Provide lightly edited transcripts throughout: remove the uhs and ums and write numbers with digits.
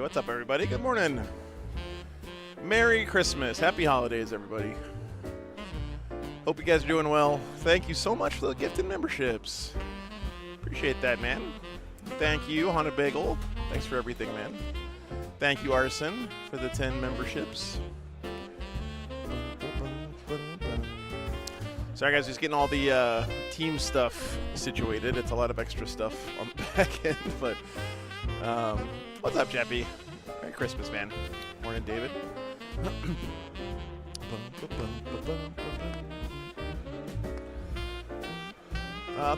what's up, everybody? Good morning. Merry Christmas. Happy holidays, everybody. Hope you guys are doing well. Thank you so much for the gifted memberships. Appreciate that, man. Thank you, Haunted Bagel. Thanks for everything, man. Thank you, Arson, for the 10 memberships. Sorry, guys, just getting all the team stuff situated. It's a lot of extra stuff on the back end, but what's up, Jeppy? Merry Christmas, man. Morning, David.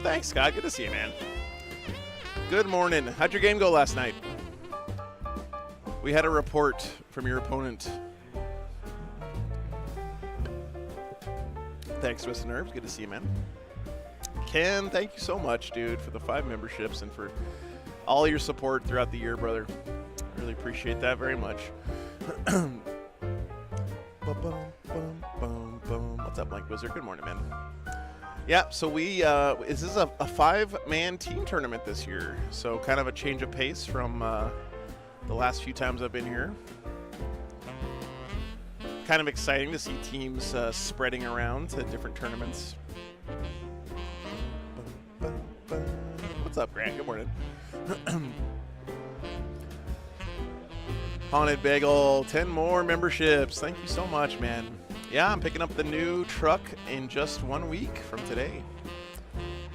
Thanks, Scott. Good to see you, man. Good morning. How'd your game go last night? We had a report from your opponent. Thanks, Twisted Nerves. Good to see you, man. Ken, thank you so much, dude, for the 5 memberships and for all your support throughout the year, brother. Really appreciate that very much. What's up, Mike Wizard? Good morning, man. Yeah, so this is a 5-man team tournament this year, so kind of a change of pace from the last few times I've been here. Kind of exciting to see teams spreading around to different tournaments. What's up, Grant? Good morning. Haunted Bagel, 10 more memberships. Thank you so much, man. Yeah, I'm picking up the new truck in just 1 week from today.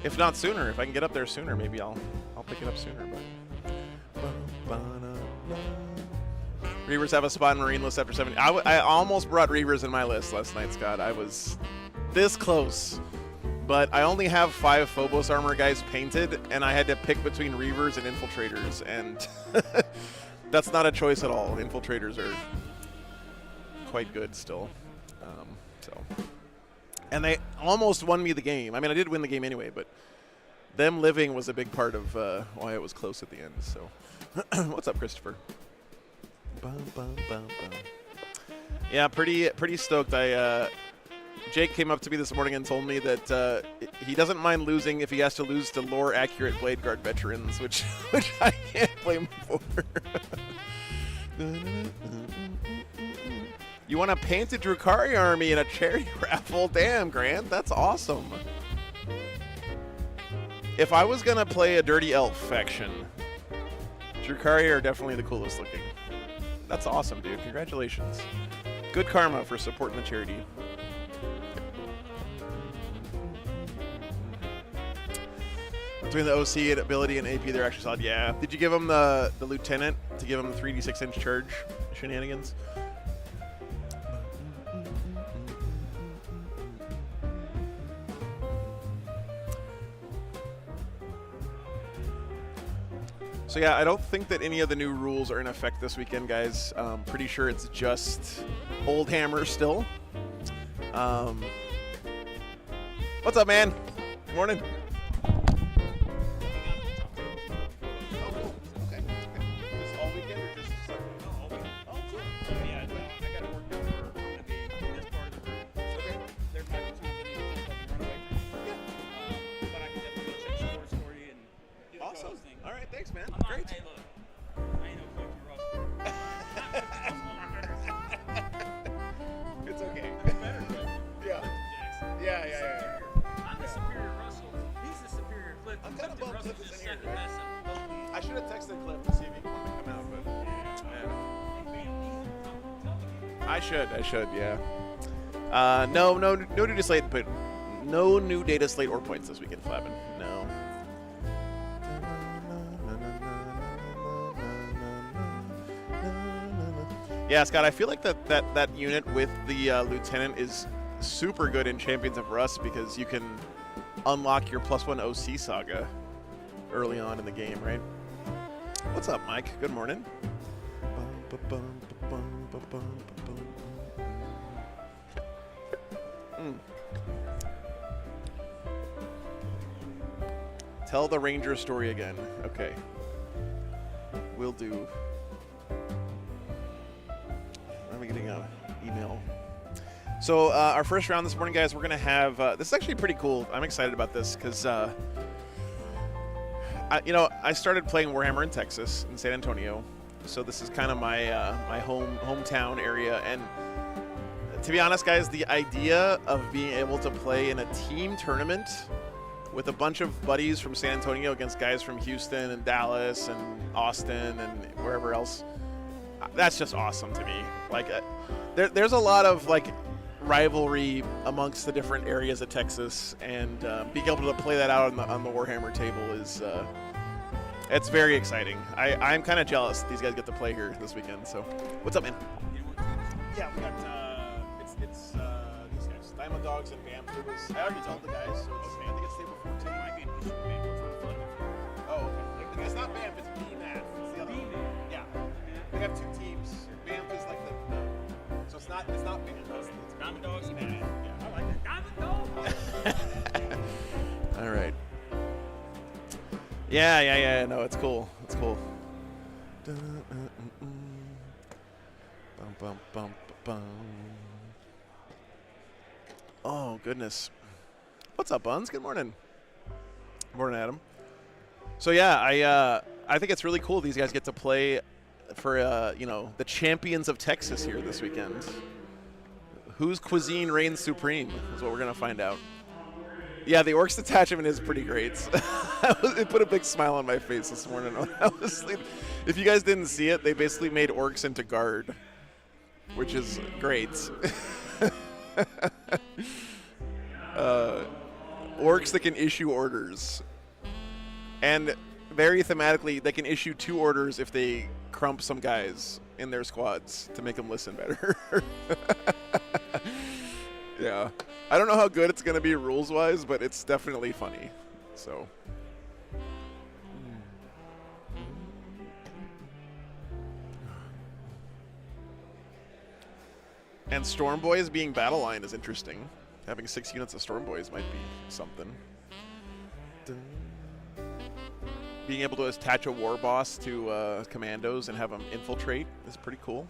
If not sooner, if I can get up there sooner, maybe I'll pick it up sooner. But Reavers have a spot in Marine list after 70. I almost brought Reavers in my list last night, Scott. I was this close. But I only have 5 Phobos armor guys painted, and I had to pick between Reavers and Infiltrators, and that's not a choice at all. Infiltrators are quite good still. And they almost won me the game. I mean, I did win the game anyway, but them living was a big part of why it was close at the end. So, what's up, Christopher? Yeah, pretty stoked. Jake came up to me this morning and told me that he doesn't mind losing if he has to lose to lore-accurate Blade Guard veterans, which I can't blame him for. You want to paint a Drukhari army in a charity raffle? Damn, Grant, that's awesome. If I was going to play a Dirty Elf faction, Drukhari are definitely the coolest looking. That's awesome, dude. Congratulations. Good karma for supporting the charity. Between the OC and ability and AP, they're actually solid. Yeah. Did you give him the lieutenant to give him the 3d6-inch charge shenanigans? So yeah, I don't think that any of the new rules are in effect this weekend, guys. Pretty sure it's just old hammer still. What's up, man? Good morning. Thanks, man. Great. Hey, look. I ain't no fucking Russell. It's okay. Yeah. Yeah. I'm the superior Russell. He's the superior Cliff. I'm kind of bummed Cliff is in here. Right? I should have texted Cliff to see if he wanted to come out, but I should, yeah. No new data slate, but no new data slate or points this weekend, Flabbin. No. Yeah, Scott, I feel like that unit with the lieutenant is super good in Champions of Rust because you can unlock your +1 OC saga early on in the game, right? What's up, Mike? Good morning. Tell the Ranger story again. Okay. Will do. I'm getting an email. So our first round this morning, guys, we're going to have... this is actually pretty cool. I'm excited about this because, I started playing Warhammer in Texas, in San Antonio, So this is kind of my my hometown area, and to be honest, guys, the idea of being able to play in a team tournament with a bunch of buddies from San Antonio against guys from Houston and Dallas and Austin and wherever else, that's just awesome to me. Like, there's a lot of like rivalry amongst the different areas of Texas, and being able to play that out on the Warhammer table is it's very exciting. I'm kind of jealous that these guys get to play here this weekend. So, what's up, man? Yeah, we got it's these guys, Diamond Dogs and Bam. I already told the guys, so it's I think it's table 14. Might be an issue with Bam. What's on the front? Oh, okay. It's not Banff, it's BMAF. It's the other one. Yeah. They have two teams. Banff is like the so it's not Banff. It's Diamond Dogs and BMAF. Yeah, I like that. Diamond Dogs. All right. Yeah. No, it's cool. It's cool. Bum. Oh goodness. What's up, Buns? Good morning. Morning, Adam. So yeah, I think it's really cool these guys get to play for the champions of Texas here this weekend. Whose cuisine reigns supreme is what we're gonna find out. Yeah, the Orcs detachment is pretty great. It put a big smile on my face this morning. Honestly, if you guys didn't see it, they basically made Orcs into guard, which is great. Orcs that can issue orders, and very thematically, they can issue 2 orders if they crump some guys in their squads to make them listen better. Yeah, I don't know how good it's gonna be rules wise, but it's definitely funny. So. And Storm Boys being battle line is interesting. Having 6 units of Storm Boys might be something. Being able to attach a war boss to commandos and have them infiltrate is pretty cool.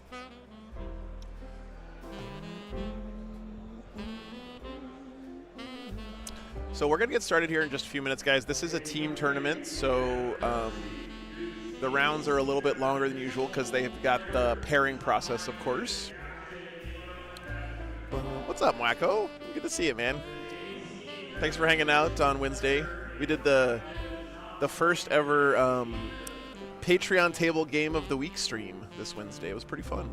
So we're gonna get started here in just a few minutes, guys. This is a team tournament, so the rounds are a little bit longer than usual because they've got the pairing process, of course. What's up, Wacko? Good to see you, man. Thanks for hanging out on Wednesday. We did the first ever Patreon table game of the week stream this Wednesday. It was pretty fun.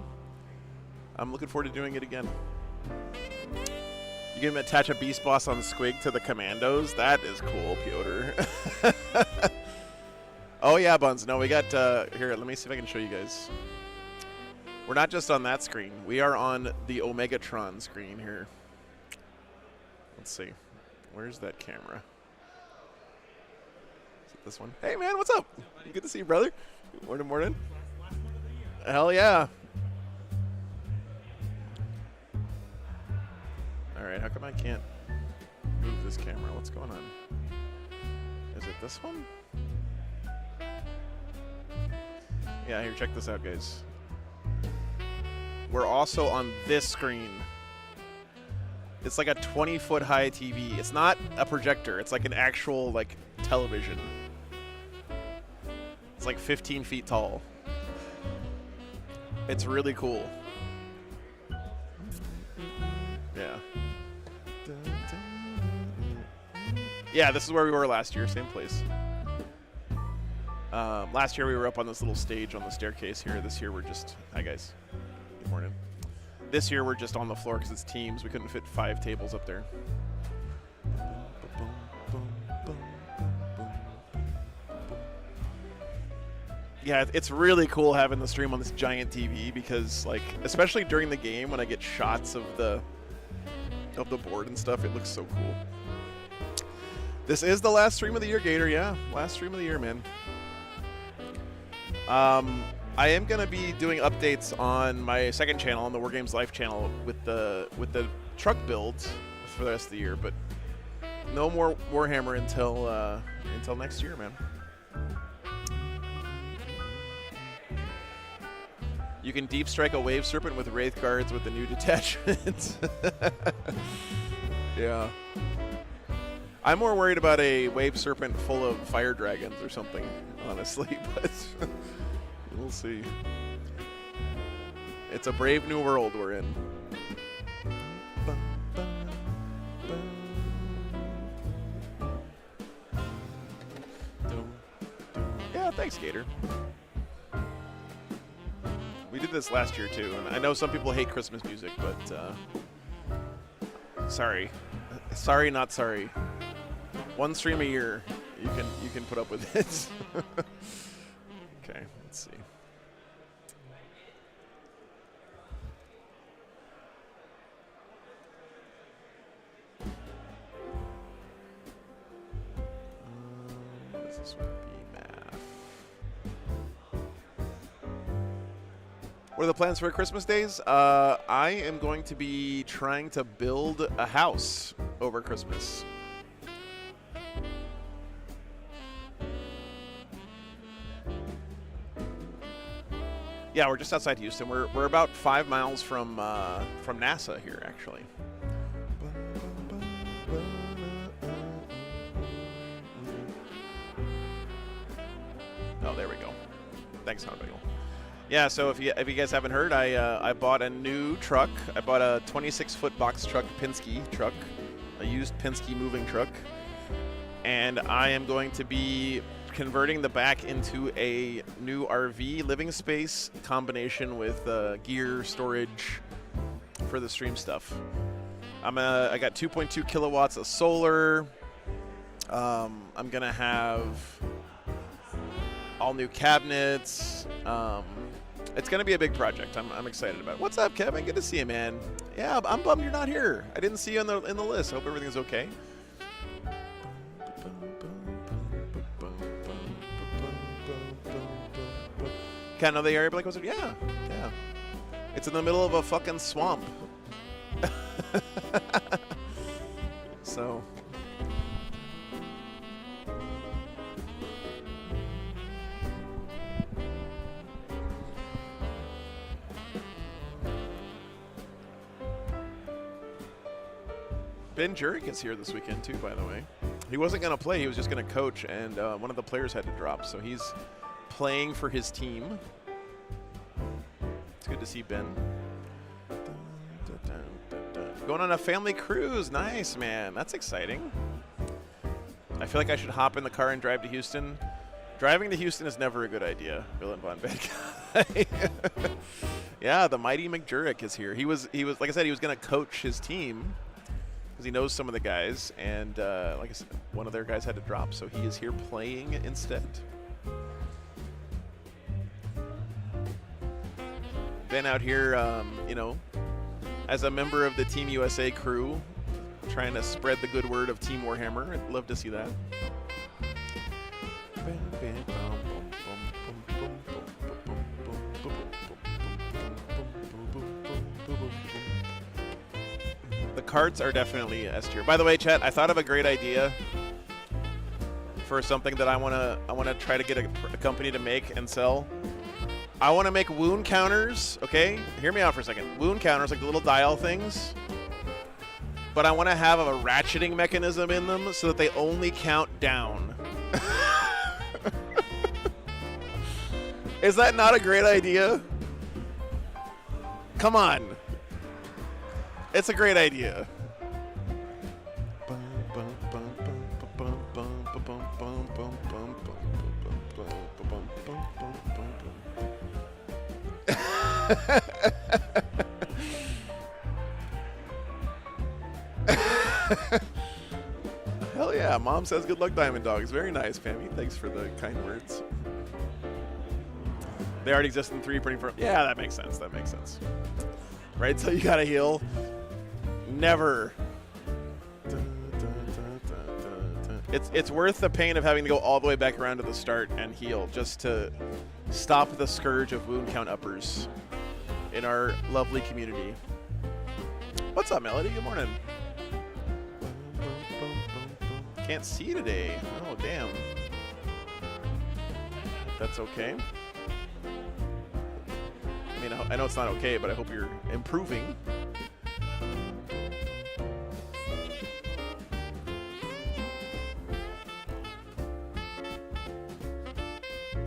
I'm looking forward to doing it again. You can attach a beast boss on Squig to the commandos. That is cool, Piotr. Oh yeah, Buns. No, we got here. Let me see if I can show you guys. We're not just on that screen. We are on the Omegatron screen here. Let's see. Where's that camera? Is it this one? Hey, man, what's up? Good to see you, brother. Morning. Hell yeah. All right, how come I can't move this camera? What's going on? Is it this one? Yeah, here, check this out, guys. We're also on this screen. It's like a 20-foot high TV. It's not a projector. It's like an actual like television. It's like 15 feet tall. It's really cool. Yeah. Yeah, this is where we were last year. Same place. Last year we were up on this little stage on the staircase here. This year we're just... Hi, guys. Good morning. This year we're just on the floor because it's teams. We couldn't fit 5 tables up there. Yeah, it's really cool having the stream on this giant TV because, like, especially during the game when I get shots of the board and stuff, it looks so cool. This is the last stream of the year, Gator. Yeah, last stream of the year, man. I am gonna be doing updates on my second channel, on the War Games Life channel, with the truck builds for the rest of the year. But no more Warhammer until next year, man. You can deep strike a Wave Serpent with Wraith Guards with the new detachment. Yeah. I'm more worried about a Wave Serpent full of Fire Dragons or something, honestly. But We'll see. It's a brave new world we're in. Yeah, thanks, Gator. We did this last year too, and I know some people hate Christmas music, but sorry, not sorry. One stream a year, you can put up with it. Okay, let's see. This would be math. What are the plans for Christmas days? I am going to be trying to build a house over Christmas. Yeah, we're just outside Houston. We're about 5 miles from NASA here, actually. Oh, there we go. Thanks, Honbagel. Yeah, so if you guys haven't heard, I bought a new truck. I bought a 26-foot box truck Penske truck, a used Penske moving truck, and I am going to be converting the back into a new RV living space combination with gear storage for the stream stuff. I got 2.2 kilowatts of solar. I'm gonna have all new cabinets. It's gonna be a big project. I'm excited about it. What's up, Kevin? Good to see you, man. Yeah, I'm bummed you're not here. I didn't see you in the list. Hope everything's okay. Kind of know the area, Blake? Yeah. It's in the middle of a fucking swamp. So. Ben Jurek is here this weekend too, by the way. He wasn't going to play, he was just going to coach, and one of the players had to drop, so he's playing for his team. It's good to see Ben. Going on a family cruise. Nice, man. That's exciting. I feel like I should hop in the car and drive to Houston. Driving to Houston is never a good idea, Villain Von Bad Guy. Yeah, the mighty McJurek is here. He was like I said, he was going to coach his team because he knows some of the guys, and like I said, one of their guys had to drop, so he is here playing instead. Been out here, you know, as a member of the Team USA crew, trying to spread the good word of Team Warhammer. I'd love to see that. The carts are definitely S tier. By the way, chat, I thought of a great idea for something that I wanna try to get a company to make and sell. I want to make wound counters, okay? Hear me out for a second. Wound counters, like the little dial things. But I want to have a ratcheting mechanism in them so that they only count down. Is that not a great idea? Come on. It's a great idea. Hell yeah, Mom says good luck, Diamond Dogs. Very nice, Pammy. Thanks for the kind words. They already exist in 3 printing firms. Yeah, that makes sense. That makes sense. Right, so you gotta heal. Never. It's worth the pain of having to go all the way back around to the start and heal just to stop the scourge of wound count uppers in our lovely community. What's up, Melody? Good morning. Can't see today. Oh, damn. That's okay. I mean, I know it's not okay, but I hope you're improving.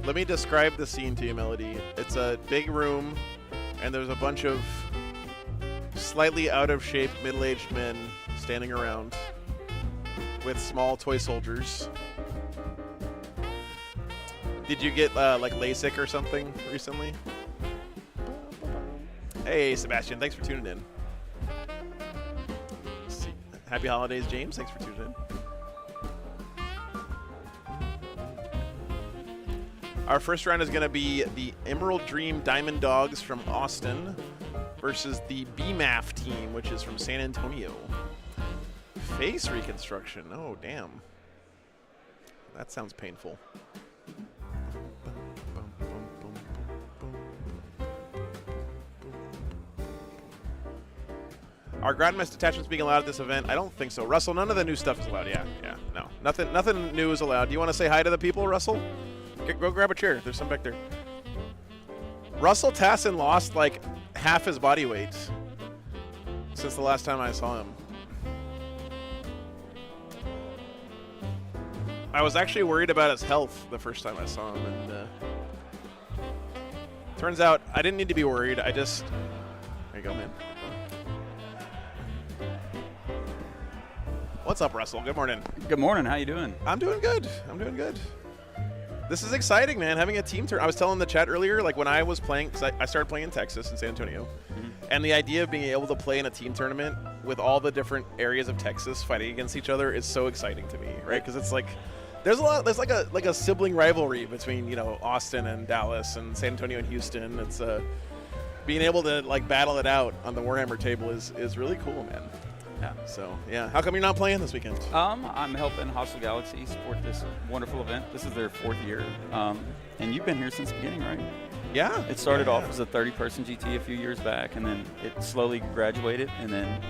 Let me describe the scene to you, Melody. It's a big room, and there's a bunch of slightly out-of-shape middle-aged men standing around with small toy soldiers. Did you get like LASIK or something recently? Hey, Sebastian, thanks for tuning in. Happy holidays, James. Thanks for tuning in. Our first round is going to be the Emerald Dream Diamond Dogs from Austin versus the BMAF team, which is from San Antonio. Face reconstruction. Oh, damn. That sounds painful. Are Grandmaster attachments being allowed at this event? I don't think so. Russell, none of the new stuff is allowed. Yeah, no. Nothing new is allowed. Do you want to say hi to the people, Russell? Go grab a chair. There's some back there. Russell Tassin lost like half his body weight since the last time I saw him. I was actually worried about his health the first time I saw him, and turns out I didn't need to be worried. There you go, man. What's up, Russell? Good morning. Good morning. How you doing? I'm doing good. This is exciting, man. Having a team turn. I was telling the chat earlier, like when I was playing, because I started playing in Texas, in San Antonio, and the idea of being able to play in a team tournament with all the different areas of Texas fighting against each other is so exciting to me, right? Because it's like there's like a sibling rivalry between Austin and Dallas and San Antonio and Houston. It's being able to like battle it out on the Warhammer table is really cool, man. Yeah. So, yeah. How come you're not playing this weekend? I'm helping Hostile Galaxy support this wonderful event. This is their 4th year. And you've been here since the beginning, right? Yeah. It started off as a 30-person GT a few years back, and then it slowly graduated, and then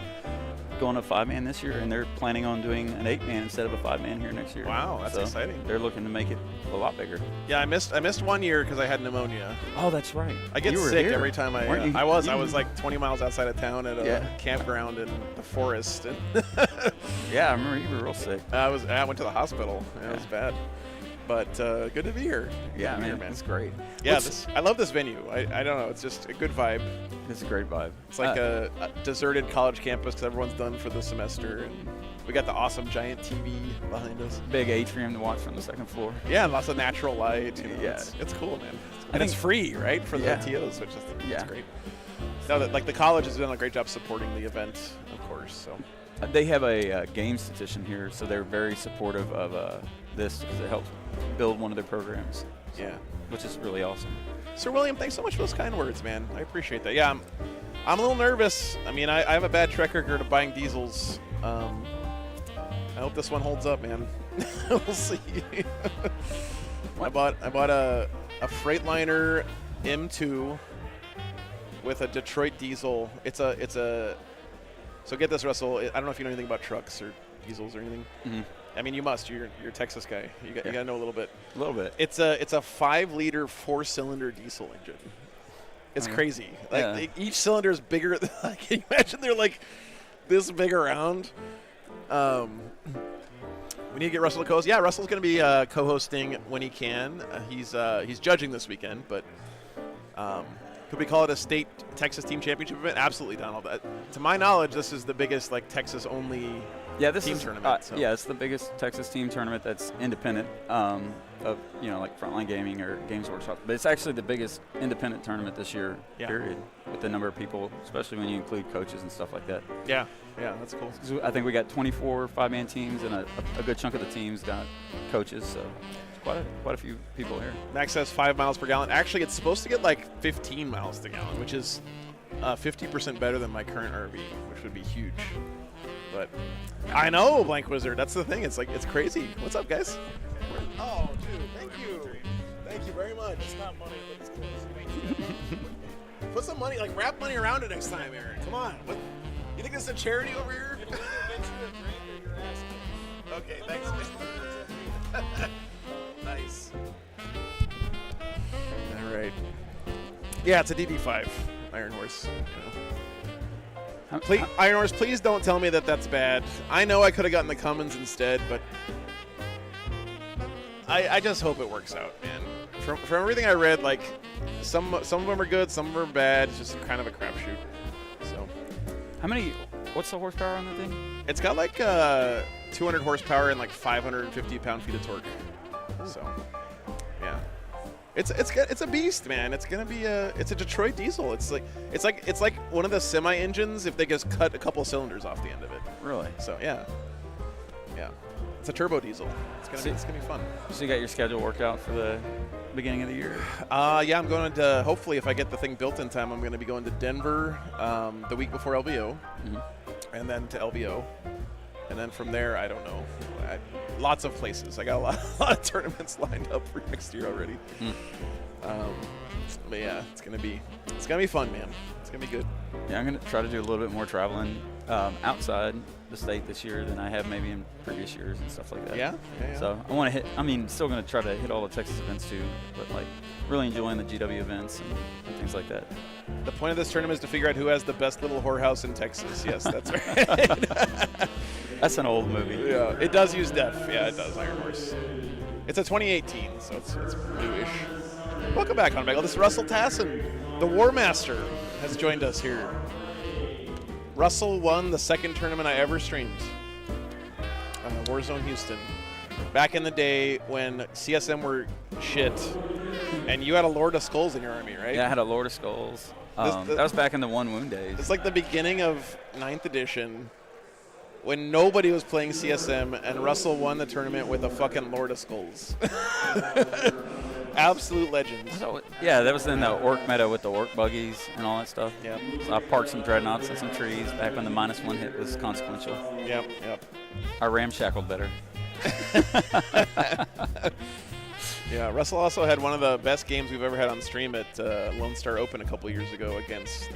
going to 5-man this year, and they're planning on doing an 8-man instead of a 5-man here next year. Wow, that's exciting. They're looking to make it a lot bigger. Yeah, I missed 1 year because I had pneumonia. Oh, that's right. I get sick every time I was like 20 miles outside of town at a campground in the forest. And yeah, I remember you were real sick. I went to the hospital. It was bad. But good to be here. Yeah, man, it's great. Yeah, I love this venue. I don't know. It's just a good vibe. It's a great vibe. It's like a deserted college campus because everyone's done for the semester. And we got the awesome giant TV behind us. Big atrium to watch from the 2nd floor. Yeah, lots of natural light. Yeah. It's cool, man. And it's free, right, for the TOs, which is it's great. So like the college has done a great job supporting the event, of course. So they have a games division here, so they're very supportive of this because it helps build one of their programs. So, yeah, which is really awesome. Sir William, thanks so much for those kind words, man. I appreciate that. Yeah, I'm a little nervous. I mean, I have a bad track record of buying diesels. I hope this one holds up, man. We'll see. I bought a Freightliner M2 with a Detroit diesel. It's a. So get this, Russell. I don't know if you know anything about trucks or diesels or anything. Mm-hmm. I mean, you must. You're a Texas guy. You got to know a little bit. A little bit. It's a 5-liter 4-cylinder diesel engine. It's crazy. Like each cylinder is bigger. Can you imagine they're like this big around? We need to get Russell to co-host. Yeah, Russell's going to be co-hosting when he can. He's judging this weekend, but could we call it a state Texas team championship event? Absolutely, Donald. To my knowledge, this is the biggest like Texas only team tournament. So. Yeah, it's the biggest Texas team tournament that's independent of like Frontline Gaming or Games Workshop. But it's actually the biggest independent tournament this year. Period. With the number of people, especially when you include coaches and stuff like that. Yeah, that's cool. So I think we got 24 5-man teams, and a good chunk of the teams got coaches. So. Quite a few people here. Max says 5 miles per gallon. Actually, it's supposed to get like 15 miles per gallon, which is 50% better than my current RV, which would be huge. But I know, Blank Wizard. That's the thing. It's like it's crazy. What's up, guys? Oh, dude, thank you. Thank you very much. It's not money, but it's close. Put some money, like wrap money around it next time, Aaron. Come on. What? You think this is a charity over here? It'll either get you a drink or your ass. Okay, thanks. Nice. All right. Yeah, it's a DD5 Iron Horse. Please, Iron Horse, please don't tell me that that's bad. I know I could have gotten the Cummins instead, but I just hope it works out, man. from everything I read, like some of them are good, some of them are bad. It's just kind of a crapshoot. So, what's the horsepower on the thing? it's got like 200 horsepower and like 550 pound-feet of torque. So, yeah, it's a beast, man. It's gonna be it's a Detroit diesel. It's like one of the semi engines if they just cut a couple cylinders off the end of it. Really? So yeah. It's a turbo diesel. It's gonna be fun. So you got your schedule worked out for the beginning of the year? Yeah, I'm going to, hopefully if I get the thing built in time, I'm going to be going to Denver the week before LVO, and then to LVO. And then from there, I don't know. Lots of places. I got a lot of tournaments lined up for next year already. But yeah, it's gonna be fun, man. It's gonna be good. Yeah, I'm gonna try to do a little bit more traveling outside the state this year than I have maybe in previous years and stuff like that. Yeah. So I want to hit. I mean, still gonna try to hit all the Texas events too, but like really enjoying the GW events and things like that. The point of this tournament is to figure out who has the best little whorehouse in Texas. Yes, that's right. That's an old movie. Yeah, it does use def. Yeah, it does. Iron Horse. It's a 2018, so it's newish. Welcome back, on Bagel. This is Russell Tassin, the War Master, has joined us here. Russell won the second tournament I ever streamed. Warzone Houston. Back in the day when CSM were shit, and you had a Lord of Skulls in your army, right? Yeah, I had a Lord of Skulls. That was back in the One Wound days. It's like the beginning of 9th edition when nobody was playing CSM, and Russell won the tournament with a fucking Lord of Skulls. Absolute legend. So, yeah, that was in the orc meta with the orc buggies and all that stuff. Yeah. So I parked some dreadnoughts and some trees back when the -1 hit was consequential. Yep. I ramshackled better. Yeah, Russell also had one of the best games we've ever had on stream at Lone Star Open a couple years ago against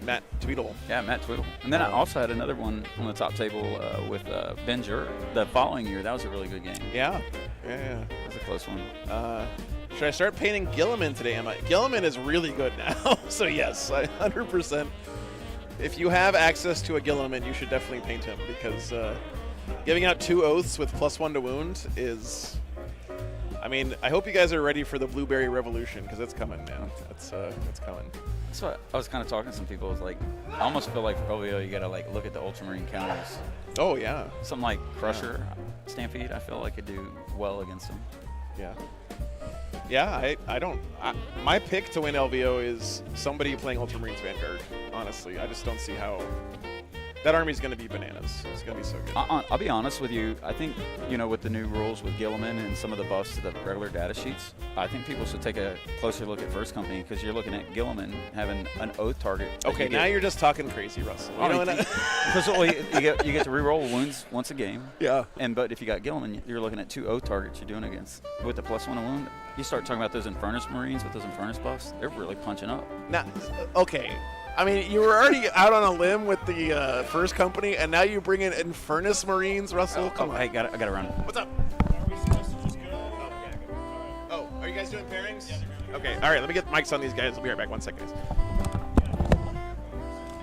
Matt Tweedle. Yeah, Matt Tweedle. And then I also had another one on the top table with Ben Jur the following year. That was a really good game. Yeah. That was a close one. Should I start painting Gilliman today, Emma? Gilliman is really good now, so yes, 100%. If you have access to a Gilliman, you should definitely paint him, because giving out 2 oaths with +1 to wound is... I mean, I hope you guys are ready for the Blueberry Revolution, because it's coming, man. It's coming. That's what I was kind of talking to some people. It's like, I almost feel like for OVO, you got to like look at the Ultramarine counters. Oh, yeah. Something like Crusher, Stampede, I feel like could do well against them. Yeah. Yeah, my pick to win LVO is somebody playing Ultramarines Vanguard, honestly. I just don't see how... That army's going to be bananas. It's going to be so good. I'll be honest with you. I think, with the new rules with Gilliman and some of the buffs to the regular data sheets, I think people should take a closer look at First Company, because you're looking at Gilliman having an oath target. Okay, now you're just talking crazy, Russell. Because you get to reroll wounds once a game. Yeah. But if you got Gilliman, you're looking at 2 oath targets you're doing against. With the +1 wound, you start talking about those Infernus Marines with those Infernus buffs, they're really punching up. Now, okay. I mean, you were already out on a limb with the First Company, and now you bring in Infernus Marines, Russell? Come on. I got to run. What's up? Are we supposed to just go? Oh, are you guys doing pairings? Yeah, okay, all right, let me get mics on these guys. I'll be right back. 1 second.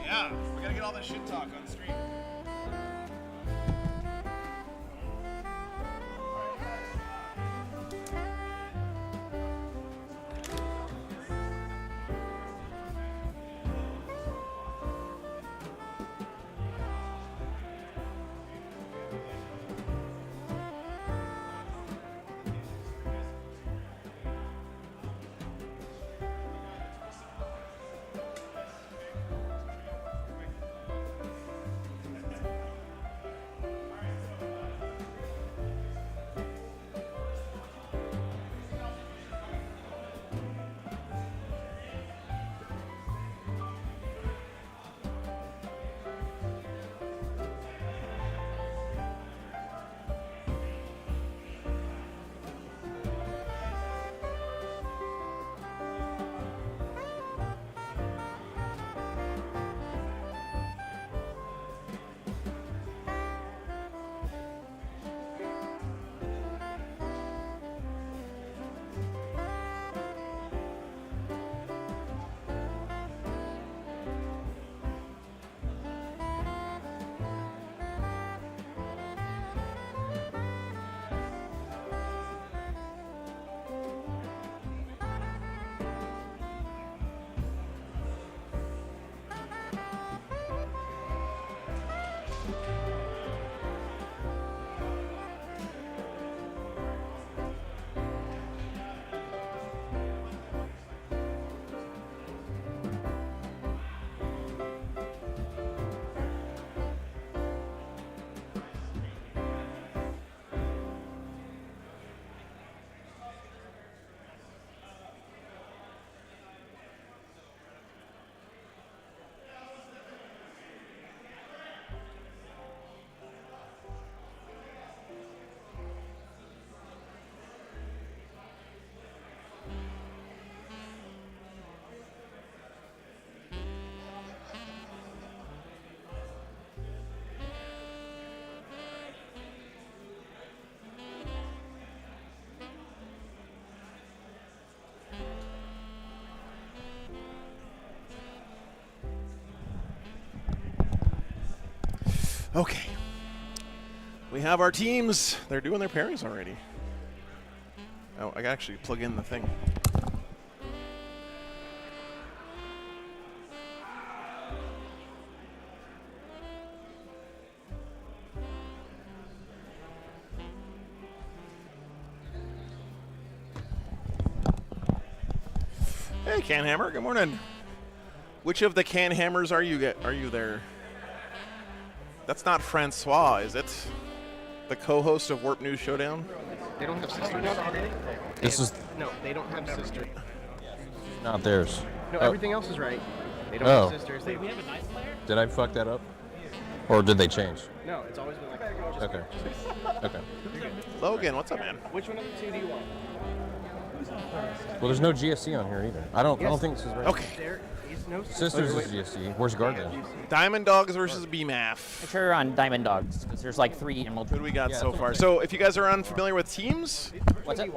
Yeah, we got to get all that shit talk on stream. Okay. We have our teams. They're doing their pairings already. Oh, I gotta actually plug in the thing. Hey, Canhammer. Good morning. Which of the Canhammers are you? Are you there? That's not Francois, is it? The co-host of Warp News Showdown. They don't have sisters. No, they don't have sisters. Not theirs. No, everything else is right. They don't have sisters. We have a nice player? Did I fuck that up? Or did they change? No, it's always been like Okay. Okay. Logan, what's up, man? Which one of the two do you want? Well, there's no GSC on here either. I don't think this is right. Okay. There is no Sisters is GSC. Where's Guard then? Diamond Dogs versus BMAF. Make sure you're on Diamond Dogs, because there's like 3 emerald. What do we got so far? So if you guys are unfamiliar with teams, What's it?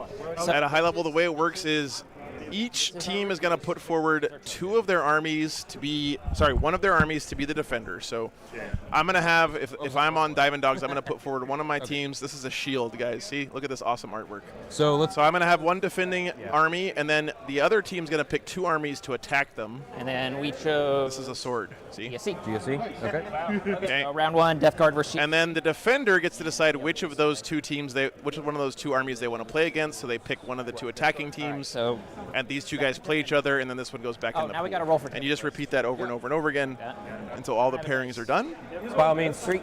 at a high level, the way it works is each team is going to put forward one of their armies to be the defender. So I'm going to have, if I'm on Diamond Dogs, I'm going to put forward one of my teams. This is a shield, guys. See? Look at this awesome artwork. So I'm going to have one defending army, and then the other team's going to pick 2 armies to attack them. And then we chose This is a sword. See? GSC. Okay. Okay. Round 1, Death Guard versus And then the defender gets to decide which of those 2 teams which one of those 2 armies they want to play against. So they pick one of the 2 attacking teams. So And these 2 guys play each other, and then this one goes back in the now we pool. got to roll for And you just repeat that over and over and over again until all the pairings are done. by all means, 3.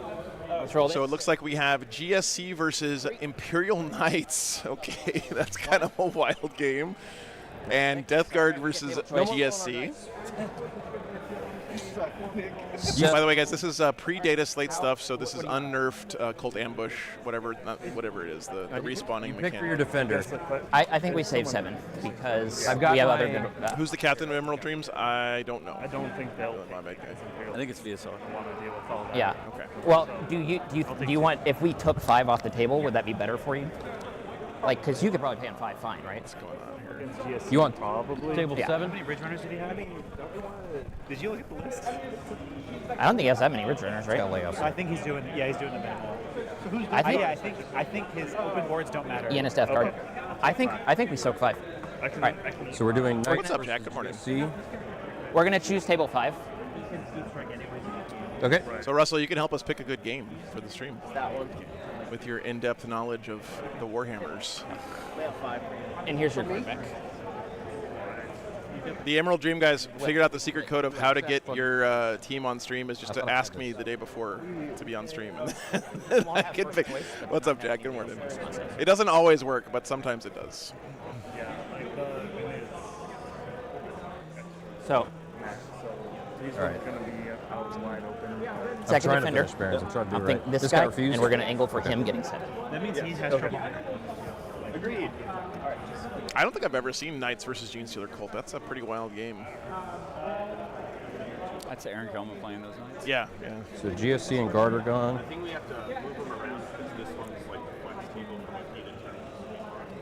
Let's roll So it looks like we have GSC versus Imperial Knights. Okay, that's kind of a wild game. And Death Guard versus GSC. By the way, guys, this is pre-data slate stuff, so this is unnerfed Cult Ambush, whatever it is, the respawning Pick for your mechanic. defender. I think we save 7, because I've got we have my- other good... Who's the captain of Emerald Dreams? I don't know. I don't think they'll My bad guy. I think it's VSR. want to deal with all that. Yeah. Okay. Well, do you want, if we took 5 off the table, would that be better for you? Like, because you could probably pay on 5 fine, right? What's going on here? Against GSC, You want probably table Yeah. How 7? many Ridge Runners did he have? Did you look at the list? I don't think he has that many Ridge Runners, right? Got layouts. I think he's doing the minimal. So who's I think- I think his open boards don't matter. Ian is Death Guard. Okay. I think we soak 5. I can, Alright. I can So we're doing Knights What's up, Jack? Good morning. GSC. We're going to choose table 5. Okay. So, Russell, you can help us pick a good game for the stream with your in-depth knowledge of the Warhammers. And here's your quarterback. The Emerald Dream guys figured out the secret code of how to get your team on stream is just to ask me the day before to be on stream. And I can pick. What's up, Jack? Good morning. It doesn't always work, but sometimes it does. So, All right. second trying to defender. finish Barons. I'm trying to do I'll it think right. this This guy, guy refused? and we're going to angle for him getting 7. That means he has trouble. Agreed. I don't think I've ever seen Knights versus Gene Stealer Cult. That's a pretty wild game. I'd say Aaron Kelman playing those nights. Yeah, yeah. So GSC and Guard are gone.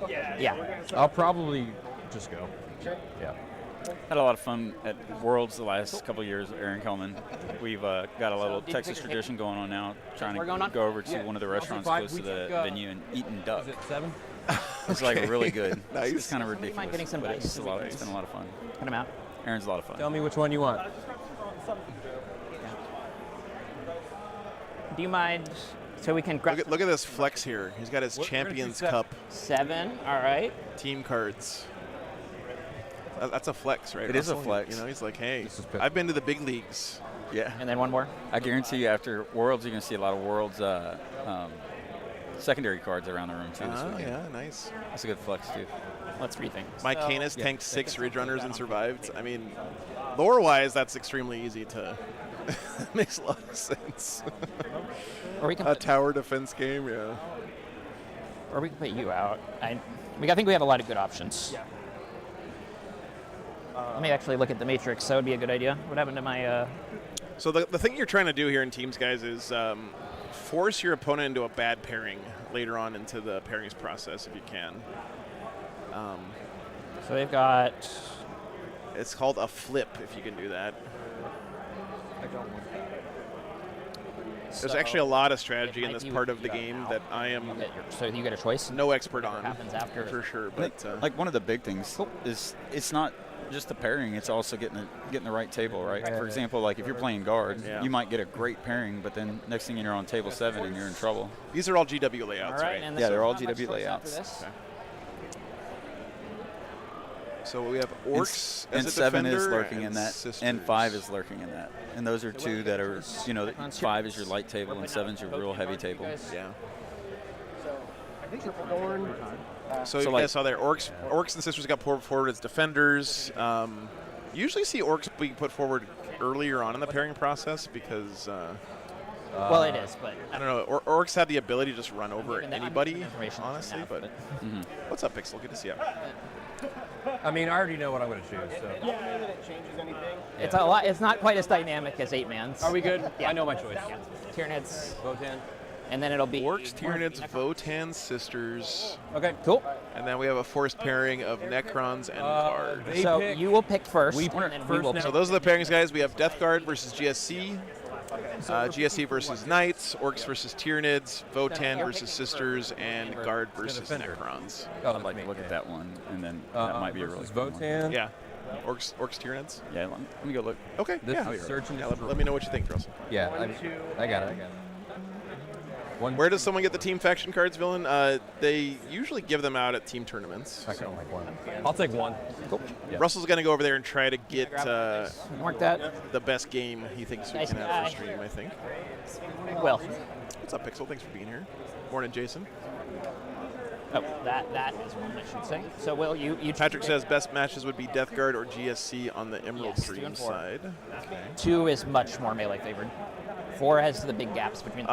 Yeah. I'll probably just go. Yeah. Had a lot of fun at Worlds the last couple of years with Aaron Kelman. We've got a little Texas tradition going on now, trying We're going to on? go over to one of the restaurants close to the venue and eating duck. 7? It's like really good. Nice. It's kind of ridiculous. mind getting some but dice? it's been a lot of fun. Put him out. Aaron's a lot of fun. Tell me which one you want. Do you mind, so we can grab Look at this flex here. He's got his Champions Cup 7? All right. team cards. That's a flex, right? It is a Russell? flex. You know, he's like, hey, This is pick. I've been to the big leagues. Yeah. And then one more. I guarantee you after Worlds, you're going to see a lot of Worlds secondary cards around the room, too. this Ah, weekend. yeah, nice. That's a good flex, too. Let's rethink. Mike Canis tanked 6 Ridge Runners and survived. I mean, lore-wise, that's extremely easy to. Makes a lot of sense. Or we can A put, tower defense game, yeah. or we can put you out. I think we have a lot of good options. Yeah. Let me actually look at the matrix. That would be a good idea. What happened to my? So the thing you're trying to do here in teams, guys, is force your opponent into a bad pairing later on into the pairings process if you can. So they've got. It's called a flip if you can do that. There's actually a lot of strategy in might this be part with of the you game now. that I am So you get a choice. no expert on. Happens after. For sure, Like, but like one of the big things is it's not just the pairing; it's also getting the right table, right? For example, like if you're playing guard, Yeah. you might get a great pairing, but then next thing you're on table 7 and you're in trouble. these are all GW layouts, All right, right? and Yeah, this they're is all not much GW choice after layouts. this. Okay. So we have Orcs and as a 7 is defender lurking in and that, Sisters. and 5 is lurking in that. And those are two that are, 5 is your light table and 7 is your real heavy table. Yeah. Thorn. So, So you like- guys saw there, Orcs and Sisters got put forward as defenders. Usually see Orcs being put forward earlier on in the pairing process because Well, it is, but I don't know. Orcs have the ability to just run over Even that- anybody, information honestly. enough, But what's up, Pixel? Good to see you. I mean, I already know what I'm going to choose. So. it's a lot. It's not quite as dynamic as 8-man's. Are we good? Yeah. I know my choice. Tyranids, Votan. and then it'll be Orcs, Tyranids, Votan, Sisters, Okay. Cool. and then we have a forced pairing of Necrons and Guard. They So pick- you will pick first, we and pick then we first will now. So those are the pairings, guys. We have Death Guard versus GSC, GSC versus Knights, Orcs versus Tyranids, Votan versus Sisters, and Guard versus defender. Necrons. Oh, I'd like to look at that one, and then that might be a really versus good one. Votan. Yeah. Orcs, Tyranids. Yeah, let me go look. Okay. This yeah. is search and Yeah, let me know what you think, Russell. Yeah, I got it. One. Where does someone get the team faction cards, Villain? They usually give them out at team tournaments. I kind of like one. I'll take one. Cool. Yeah. Russell's going to go over there and try to get Mark that. the best game he thinks we Nice can have guy. for stream, I think. Well, What's up, Pixel? Thanks for being here. Morning, Jason. oh, that is one I should say. So, Will, you Patrick says best matches would be Death Guard or GSC on the Emerald Yes, 2 Dream and 4. side. 2 is much more melee favored. 4 has the big gaps between.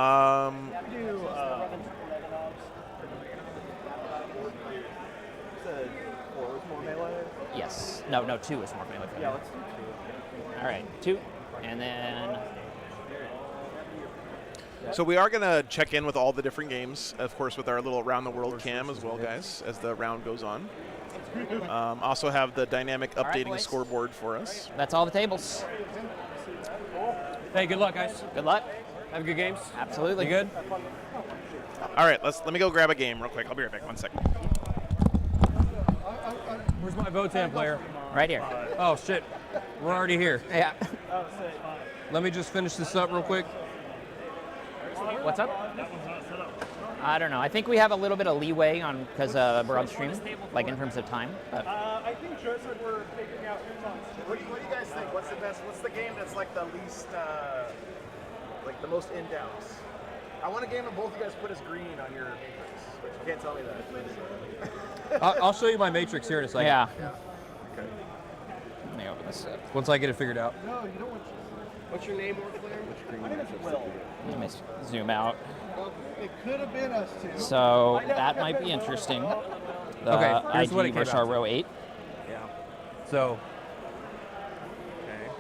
Yes. No, 2 is more melee favored. Yeah, let's do 2. All right, 2, and then So we are going to check in with all the different games, of course, with our little around the world cam as well, guys, as the round goes on. Also have the dynamic right, updating boys. scoreboard for us. that's all the tables. Hey, good luck, guys. Good luck. Have good games. Absolutely. You good? All right, let me go grab a game real quick. I'll be right back. 1 second. Where's my Votan player? Right here. Oh, shit. We're already here. Yeah. Let me just finish this up real quick. What's up? I don't know. I think we have a little bit of leeway on because we're on stream, like in terms of time. But I think Joe said we're figuring out who's on. What do you guys think? What's the best? What's the game that's like the least, like the most in depth? I want a game that both of you guys put as green on your matrix, but you can't tell me that. I'll show you my matrix here in a second. yeah. Let me open this up. Once I get it figured out. What's your name, Orclair? Which green? I think it's Will. Let me zoom out. It could have been us too. So that might be interesting. The Okay, here's what it IG came versus out our to. row 8. So,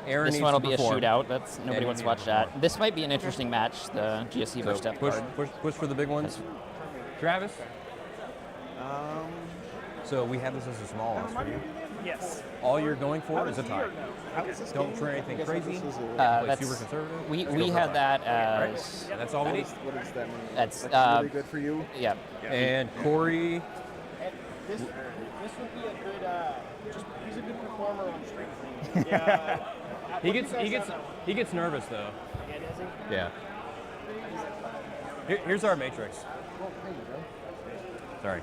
Aaron This needs one will to be a perform. shootout. That's nobody you wants to need to watch that. This might be an interesting match. The GSC versus Death Push, Guard. push for the big ones. Travis? So we have this as a small loss for you. Yes. All you're going for is a tie. Don't try anything crazy. Play That's super conservative. we Just go for had a tie. that as That's all we need. What does that mean? that's Really good for you. yeah. And Corey, This would be a good. He's a good performer on stream. Yeah. he gets nervous though. Yeah, does he? Yeah. Here's our matrix. Sorry.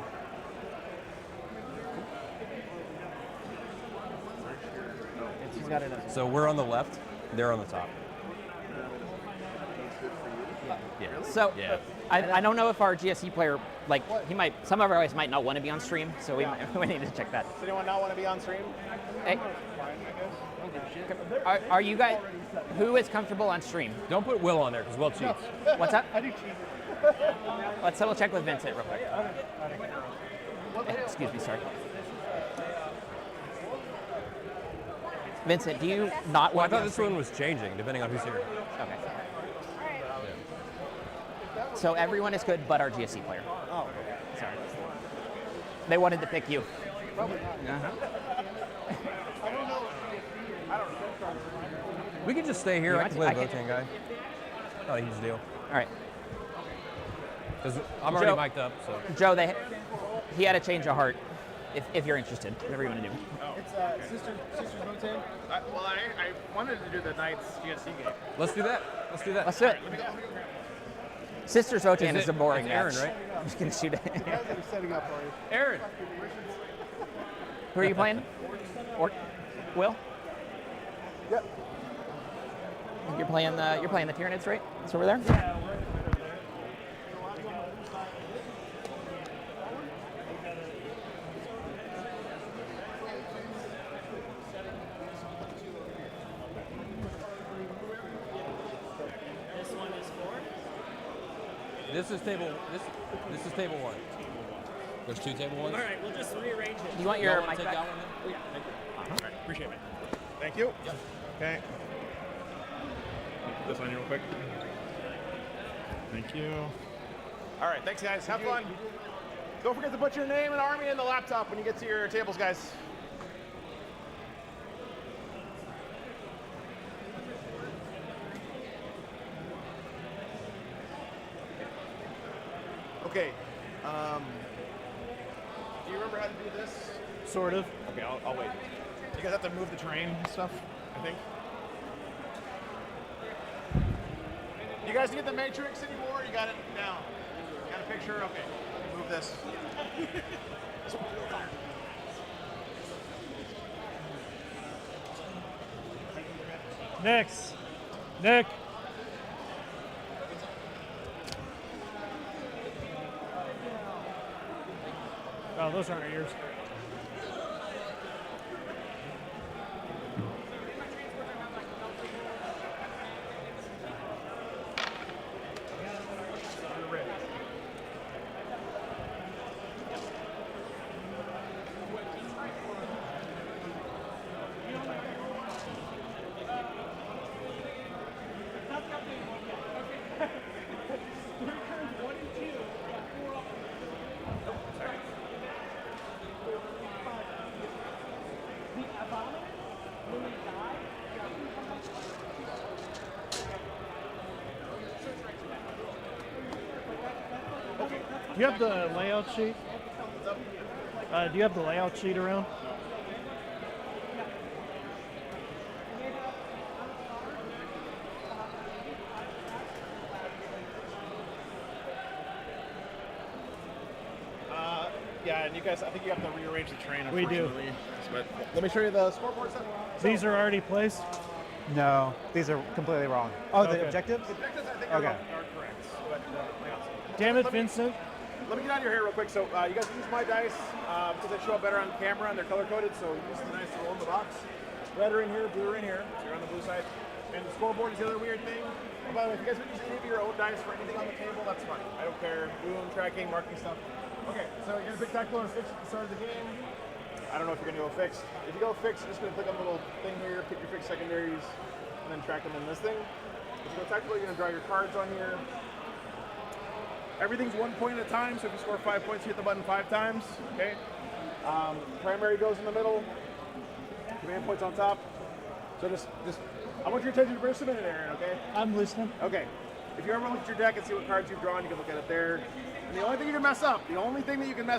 He's got it. So we're on the left. They're on the top. Yeah. So Yeah. I don't know if our GSC player like he might some of our guys might not want to be on stream, so we might, we need to check that. Does anyone not want to be on stream? Hey, are you guys who is comfortable on stream? Don't put Will on there because Will cheats. What's up? I do cheat. Let's double check with Vincent real quick. Excuse me, sorry. Vincent, do you not Well, I want to be thought on this stream? one was changing depending on who's here. Okay. So everyone is good but our GSC player. Oh. Sorry. They wanted to pick you. We could just stay here. You I want can to- play the I can- Votan guy. Not a huge deal. All right. Because I'm already mic'd up, so. Joe, he had a change of heart. If you're interested, whatever you want to do. It's Sisters Votan. Well, I wanted to do the Knights GSC game. Let's do that. Let's do it. Sisters Votan is a boring Aaron, match. right? I'm just gonna shoot it. You guys are setting up for you. Aaron. Who are you playing? Will? Yep. You're playing the Tyranids, right? It's over there. Yeah. This is table 1. There's 2 table 1s. All right, we'll just rearrange it. You want your Y'all wanna mic take back? that one then? Oh, yeah, thank you. All right, appreciate it. Thank you. Yep. Okay. Put this on you real quick. Thank you. All right, thanks, guys. Have fun. Don't forget to put your name and army in the laptop when you get to your tables, guys. Okay. Do you remember how to do this? Sort of. Okay, I'll wait. You guys have to move the train and stuff, I think. You guys get the matrix anymore? You got it down? Got a picture? Okay. Move this. Next. Nick. Oh, those aren't yours. Do you have the layout sheet? Do you have the layout sheet around? Yeah, and you guys, I think you have to rearrange the train. We do. But let me show you the scoreboard set. These are already placed? No, these are completely wrong. Oh, Okay. the objectives? The objectives, I think, Okay. are correct. But, Damn it, Let me- Vincent. Let me get out of your hair real quick. So you guys use my dice because they show up better on camera and they're color coded. So use the dice to roll in the box. Red are in here, blue are in here. So you're on the blue side. And the scoreboard is the other weird thing. Oh, by the way, if you guys would use any of your own dice for anything on the table, that's fine. I don't care. Boom, tracking, marking stuff. Okay, so you're gonna pick tactical or fixed at the start of the game. I don't know if you're gonna go fixed. If you go fixed, you're just gonna click on the little thing here, pick your fixed secondaries, and then track them in this thing. If you go tactical, you're gonna draw your cards on here. Everything's 1 point at a time, so if you score 5 points, you hit the button 5 times, okay? Primary goes in the middle, command points on top. So just I want your attention for just a minute, Aaron, okay? I'm listening. Okay. If you ever look at your deck and see what cards you've drawn, you can look at it there. And the only thing you can mess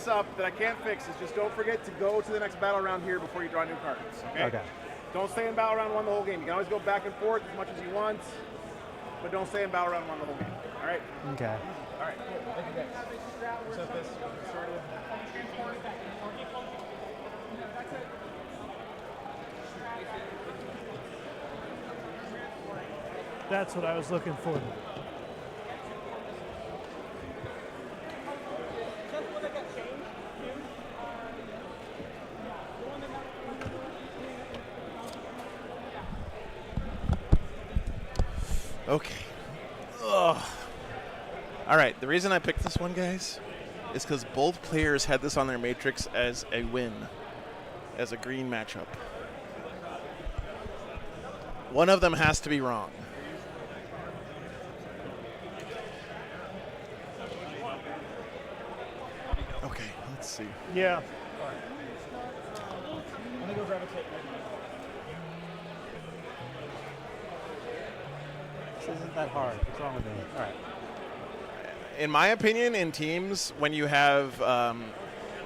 up, that I can't fix is just don't forget to go to the next battle round here before you draw new cards, okay? Okay. Don't stay in battle round 1 the whole game. You can always go back and forth as much as you want, but don't stay in battle round 1 the whole game, all right? Okay. All right, cool. Thank you, guys. Set this, get started. That's what I was looking for. Okay. Ugh. All right. The reason I picked this one, guys, is because both players had this on their matrix as a win, as a green matchup. One of them has to be wrong. Okay, let's see. Yeah. Let me go grab a tape. This isn't that hard. What's wrong with me? All right. in my opinion, in teams, when you have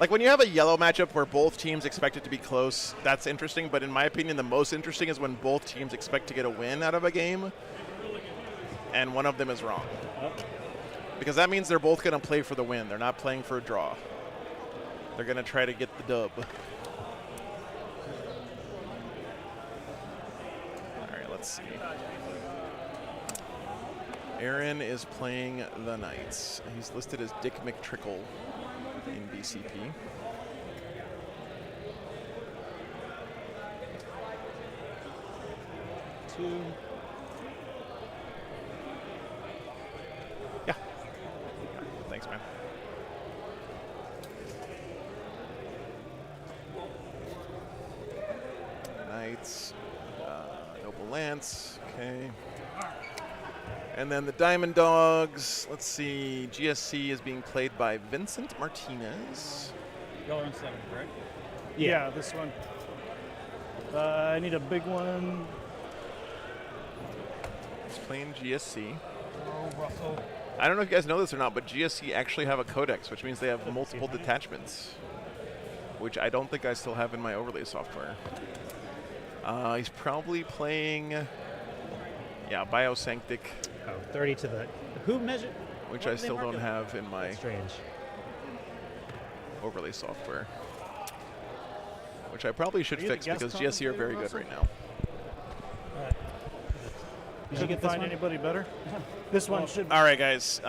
like when you have a yellow matchup where both teams expect it to be close, that's interesting. But in my opinion, the most interesting is when both teams expect to get a win out of a game, and one of them is wrong. Because that means they're both going to play for the win. They're not playing for a draw. They're going to try to get the dub. All right, let's see. Aaron is playing the Knights. He's listed as Dick McTrickle in BCP. Two. Yeah. Thanks, man. Knights, Noble Lance, okay. And then the Diamond Dogs, let's see, GSC is being played by Vincent Martinez. Y'all are on 7, correct? Yeah, this one. I need a big one. He's playing GSC. Oh, Russell. I don't know if you guys know this or not, but GSC actually have a codex, which means they have multiple detachments, which I don't think I still have in my overlay software. He's probably playing, yeah, Biosanctic. Oh, 30 to the. Who measured? Which I still don't have in my Strange. overlay software. Which I probably should Are you the fix guest because GSC are very good Russell? right now. Did you get this find one? anybody better? This one should. All right, guys.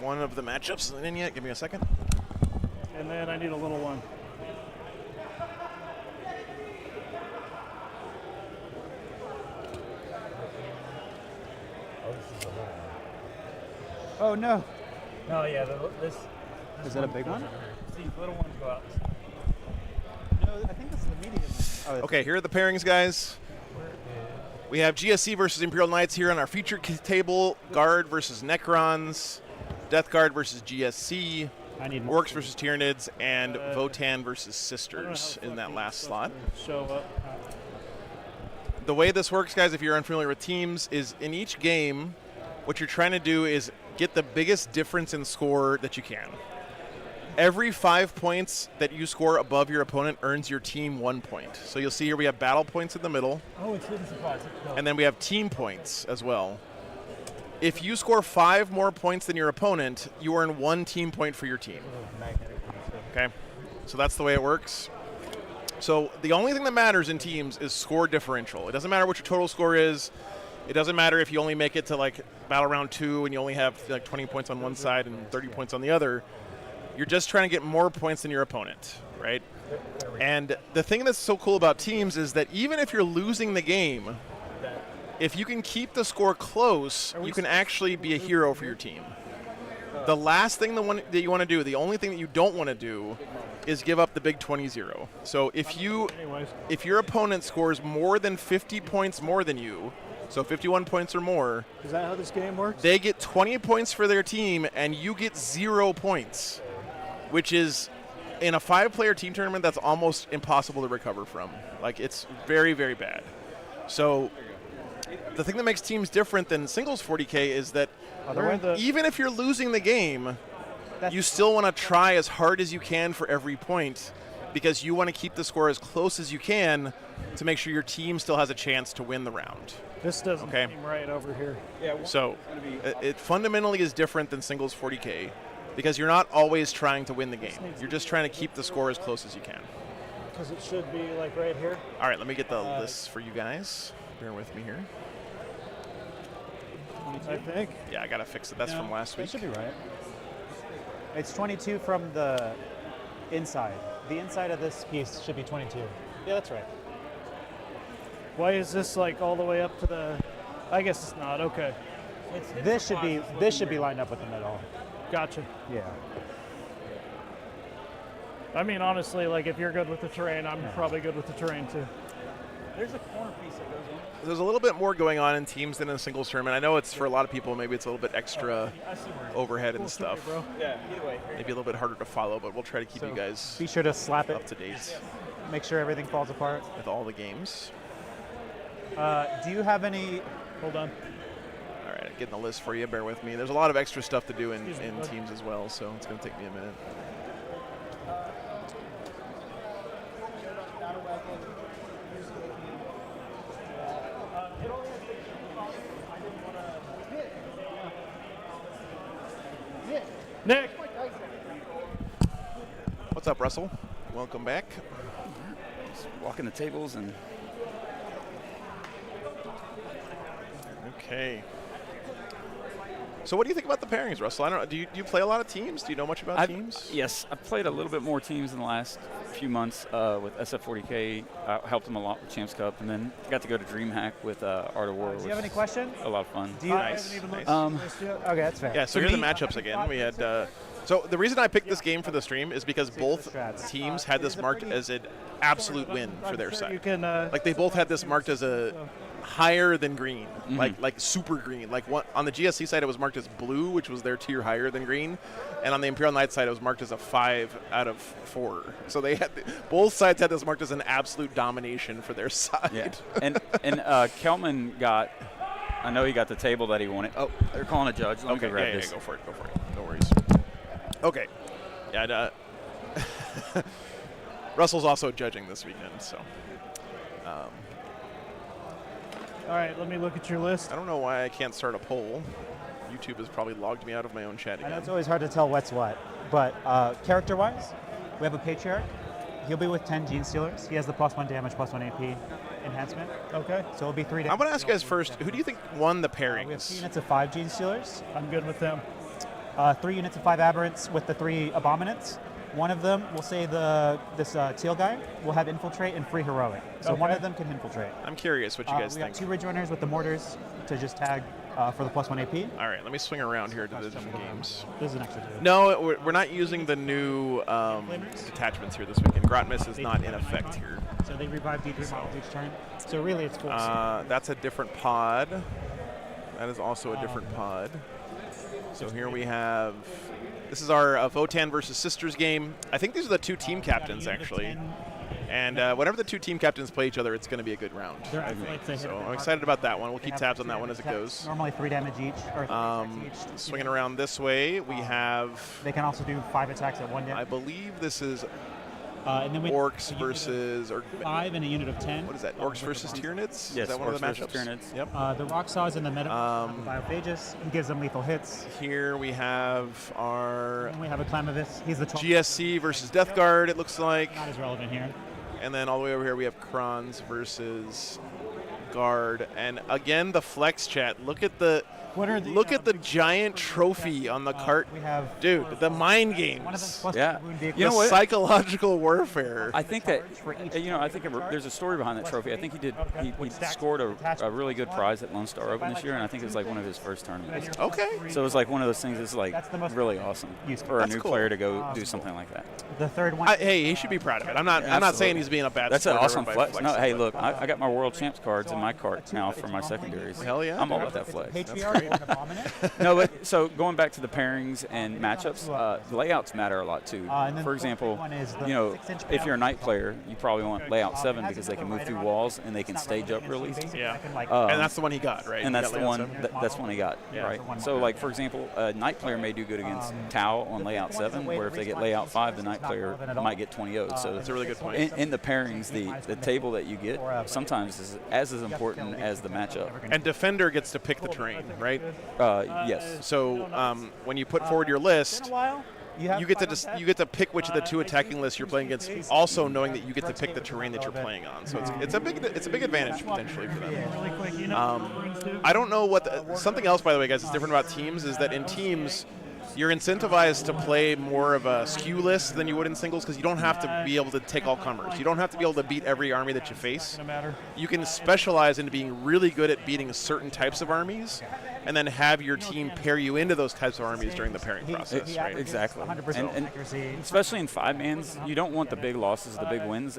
One of the matchups isn't in yet. Give me a second. And then I need a little one. Oh no. No, yeah, this. Is that a big one? These little ones go out. No, I think this is the medium. Oh, Okay, here are the pairings, guys. We have GSC versus Imperial Knights here on our feature table. Guard versus Necrons. Death Guard versus GSC. I need more. Orcs versus Tyranids. And Votan versus Sisters in that last slot. Show up. The way this works, guys, if you're unfamiliar with teams, is in each game, what you're trying to do is get the biggest difference in score that you can. Every 5 points that you score above your opponent earns your team 1 point. So you'll see here we have battle points in the middle, Oh, it's hidden supplies. No. and then we have team points as well. If you score 5 more points than your opponent, you earn 1 team point for your team. Okay? So that's the way it works. So the only thing that matters in teams is score differential. It doesn't matter what your total score is. It doesn't matter if you only make it to like battle round 2 and you only have like 20 points on one side and 30 points on the other. You're just trying to get more points than your opponent, right? And the thing that's so cool about teams is that even if you're losing the game, if you can keep the score close, you can actually be a hero for your team. The last thing that you want to do, the only thing that you don't want to do, is give up the big 20-0. So if your opponent scores more than 50 points more than you, so 51 points or more, Is that how this game works? they get 20 points for their team and you get 0 points, which is, in a 5-player team tournament, that's almost impossible to recover from. Like, it's very, very bad. So the thing that makes teams different than singles 40K is that even if you're losing the game, you still want to try as hard as you can for every point because you want to keep the score as close as you can to make sure your team still has a chance to win the round. This doesn't Okay. seem right over here. So it fundamentally is different than singles 40K because you're not always trying to win the game. You're just trying to keep the score as close as you can. Because it should be like right here. All right, let me get the lists for you guys. Bear with me here. I think. Yeah, I got to fix it. That's from last week. That should be right. It's 22 from the inside. The inside of this piece should be 22. Yeah, that's right. Why is this like all the way up to the? I guess it's not. Okay. This should be lined up with the middle. Gotcha. Yeah. I mean, honestly, like if you're good with the terrain, I'm probably good with the terrain too. There's a corner piece that goes in. There's a little bit more going on in teams than in a singles tournament. I know it's for a lot of people, maybe it's a little bit extra I see where overhead and stuff. Bro. Yeah, either way. Maybe a little bit harder to follow, but we'll try to keep So you guys be sure to slap up it. to date Make sure everything falls apart. with all the games. Do you have any Hold on. All right, getting the list for you. Bear with me. There's a lot of extra stuff to do in teams as well, so it's going to take me a minute. Nick. What's up, Russell? Welcome back. Just walking the tables and Okay. So what do you think about the pairings, Russell? I don't know. Do you play a lot of teams? Do you know much about teams? Yes, I've played a little bit more teams in the last few months with SF40K. I helped them a lot with Champs Cup, and then got to go to DreamHack with Art of War. Do you have any questions? A lot of fun. Do you Nice. Okay, that's fair. Yeah, so here's the matchups again. We had so the reason I picked this game for the stream is because both teams had this marked as an absolute win for their side. You can, Like they both had this marked as a higher than green, like super green. Like one, on the GSC side, it was marked as blue, which was their tier higher than green, and on the Imperial Knight side, it was marked as a 5 out of 4. So they had both sides had this marked as an absolute domination for their side. Yeah, and Kelman got. I know he got the table that he wanted. Oh, they're calling a judge. Let me go grab this. Go for it. No worries. Okay. Yeah. Russell's also judging this weekend, so. all right, let me look at your list. I don't know why I can't start a poll. YouTube has probably logged me out of my own chat I know again. it's always hard to tell what's what, but character-wise, we have a Patriarch. He'll be with 10 Gene Stealers. He has the +1 damage, +1 AP enhancement. Okay. So it'll be 3 damage. I'm going to ask you guys first, who do you think won the We have 3 pairings? units of 5 Gene Stealers, I'm good with them. 3 units of 5 Aberrants with the 3 Abominants. One of them, we'll say this teal guy, will have Infiltrate and Free Heroic. So one Okay. of them can Infiltrate. I'm curious what you guys We think. got 2 Ridge Runners with the Mortars to just tag for the +1 AP. All right, let me swing around here to the different games. This is an extra 2. No, we're not using the new detachments here this weekend. Grotmiss is not in effect here. So they revive D3 models each turn. So really it's 4. That's a different pod. That is also a different pod. So here we have, this is our Votan versus Sisters game. I think these are the 2 team captains, actually. And whenever the 2 team captains play each other, it's going to be a good round. I think. So I'm excited about that one. We'll keep tabs on that one as it goes. Normally 3 damage each. Or 3 attacks each. Swinging around this way, we have, They can also do 5 attacks at 1 I damage. believe this is And then Orcs versus, or 5 and a unit of 10. what is that, Orcs versus Tyranids? Yes, Is that one of the Orcs versus matchups? Tyranids. Yep. The Rock Saws in the meta. Biophagus. He gives them lethal hits. Here we have our And we have a Climavis. He's the 12th. GSC versus Death Guard, it looks like. Not as relevant here. And then all the way over here we have Kronz versus Guard. And again, the flex chat. Look at the giant trophy on the cart. We have Dude, the mind one of them games. plus Yeah. wound vehicle. You know The what? psychological warfare. I think that For each I think there's a story behind that trophy. I think he scored a really good prize at Lone Star Open this year, and I think it was like one of his first tournaments. Okay. So it was like one of those things that's like That's the most really awesome useful. for a That's new cool. player to go do something like that. The third one. Hey, he should be proud of it. I'm not saying he's being a bad That's an sport or awesome everybody flex. No, flexing, hey, but- look, I got my World Champs cards in my cart now for my secondaries. Hell yeah. I'm all about that flex. Patriarch or an Abominant. No, but so going back to the pairings and matchups, layouts matter a lot too. And then For the example, fourth one is the you know, 6-inch if you're a panel. night player, you probably want layout 7 because they can move through walls and they can stage up real easy. Yeah. Um, And that's the one he got, right? And He that's got the layout one. 7? That's one he got, right? So, like for example, a night player may do good against Tau on layout 7, where if they get layout 5, the night player might get 20 0'd. So That's a really good point. in the pairings, the table that you get sometimes is as important as the matchup. And Defender gets to pick the terrain, right? Yes. So when you put forward your list, you get to just you get to pick which of the 2 attacking lists you're playing against, also knowing that you get to pick the terrain that you're playing on. So it's a big advantage potentially for them. Really quick, you know what runes do? I don't know what something else, by the way, guys, is different about teams is that in teams you're incentivized to play more of a skew list than you would in singles because you don't have to be able to take all comers. You don't have to be able to beat every army that you face. Doesn't matter. You can specialize into being really good at beating certain types of armies and then have your team pair you into those types of armies during the pairing process. Right? Exactly. 100% And accuracy. especially in 5-mans, you don't want the big losses, the big wins.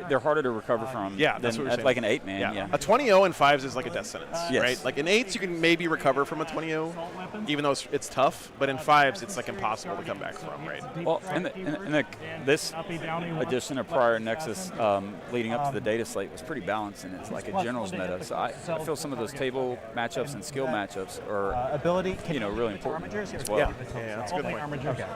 They're harder to recover from Yeah, that's than what we're saying. like an 8-man. Yeah. A 20-0 in 5s is like a death sentence, Yes. right? Like in 8s, you can maybe recover from a 20-0, even though it's tough. But in 5s, it's like impossible to come back from, right? Well, this edition of Prior Nexus leading up to the data slate was pretty balanced, and it's like a general's meta. So I feel some of those table matchups and skill matchups are Ability. really important as well. Yeah, that's a good point. Okay.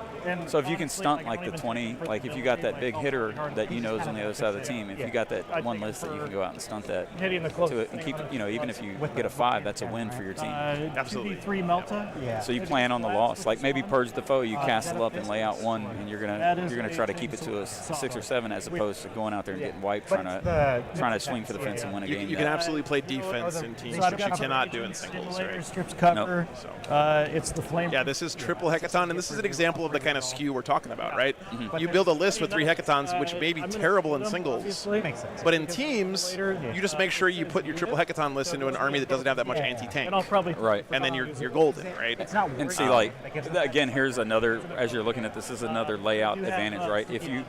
So if you can stunt like the 20, like if you got that big hitter that you know is on the other side of the team, if you got that one list that you can go out and stunt that to it and keep, even if you get a 5, that's a win for your team. Absolutely. 3 Melta. Yeah. So you plan on the loss, like maybe purge the foe, you castle up and lay out 1, and you're gonna try to keep it to a 6 or 7 as opposed to going out there and getting wiped trying to swing for the fence and win a game. You can absolutely play defense in teams, which you cannot do in singles, right? Strips cover. So. It's the flame. Yeah, this is triple hecaton, and this is an example of the kind of skew we're talking about, right? You build a list with 3 hecatons, which may be terrible in singles, Makes sense. but in teams, you just make sure you put your triple hecaton list into an army that doesn't have that much anti-tank, And I'll probably Right. and then you're golden, right? It's not And see, like, again, here's another, as you're looking at this, is another layout advantage, right? If you,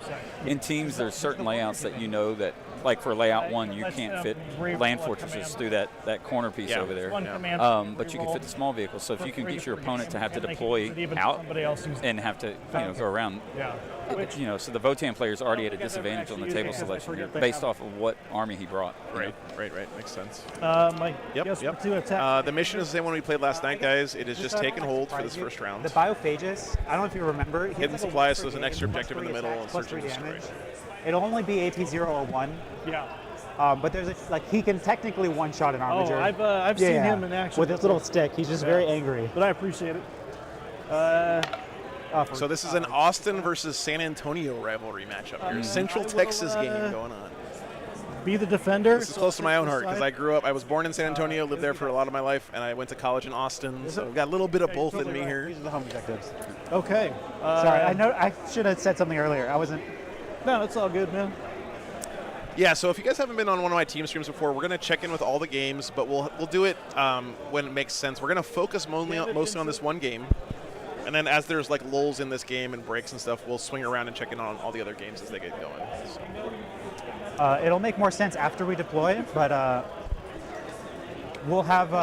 in teams, there's certain layouts that you know that, like for layout 1, you can't fit land fortresses through that corner piece over there. But you can fit the small vehicles. So if you can get your opponent to have to deploy out and have to, go around, so the Votan player is already at a disadvantage on the table selection here based off of what army he brought. Right. Makes sense. Yep. To attack. The mission is the same one we played last night, guys. It is just take and hold for this first round. The Biophagus, I don't know if you remember. Hidden supply, so there's an extra objective in the middle and search and destroy. It'll only be AP 0 or 1. Yeah. But there's he can technically one-shot an Armiger. I've seen him in action with his little stick. He's just very angry. But I appreciate it. So this is an Austin versus San Antonio rivalry matchup here. Central Texas game going on. Be the defender. This is close to my own heart because I was born in San Antonio, lived there for a lot of my life, and I went to college in Austin. So I've got a little bit of both in me here. These are the home objectives. Okay. Sorry, I know I should have said something earlier. I wasn't. No, it's all good, man. Yeah, so if you guys haven't been on one of my team streams before, we're going to check in with all the games, but we'll do it when it makes sense. We're going to focus mostly on this one game, and then as there's like lulls in this game and breaks and stuff, we'll swing around and check in on all the other games as they get going. So. It'll make more sense after we deploy, but we'll have.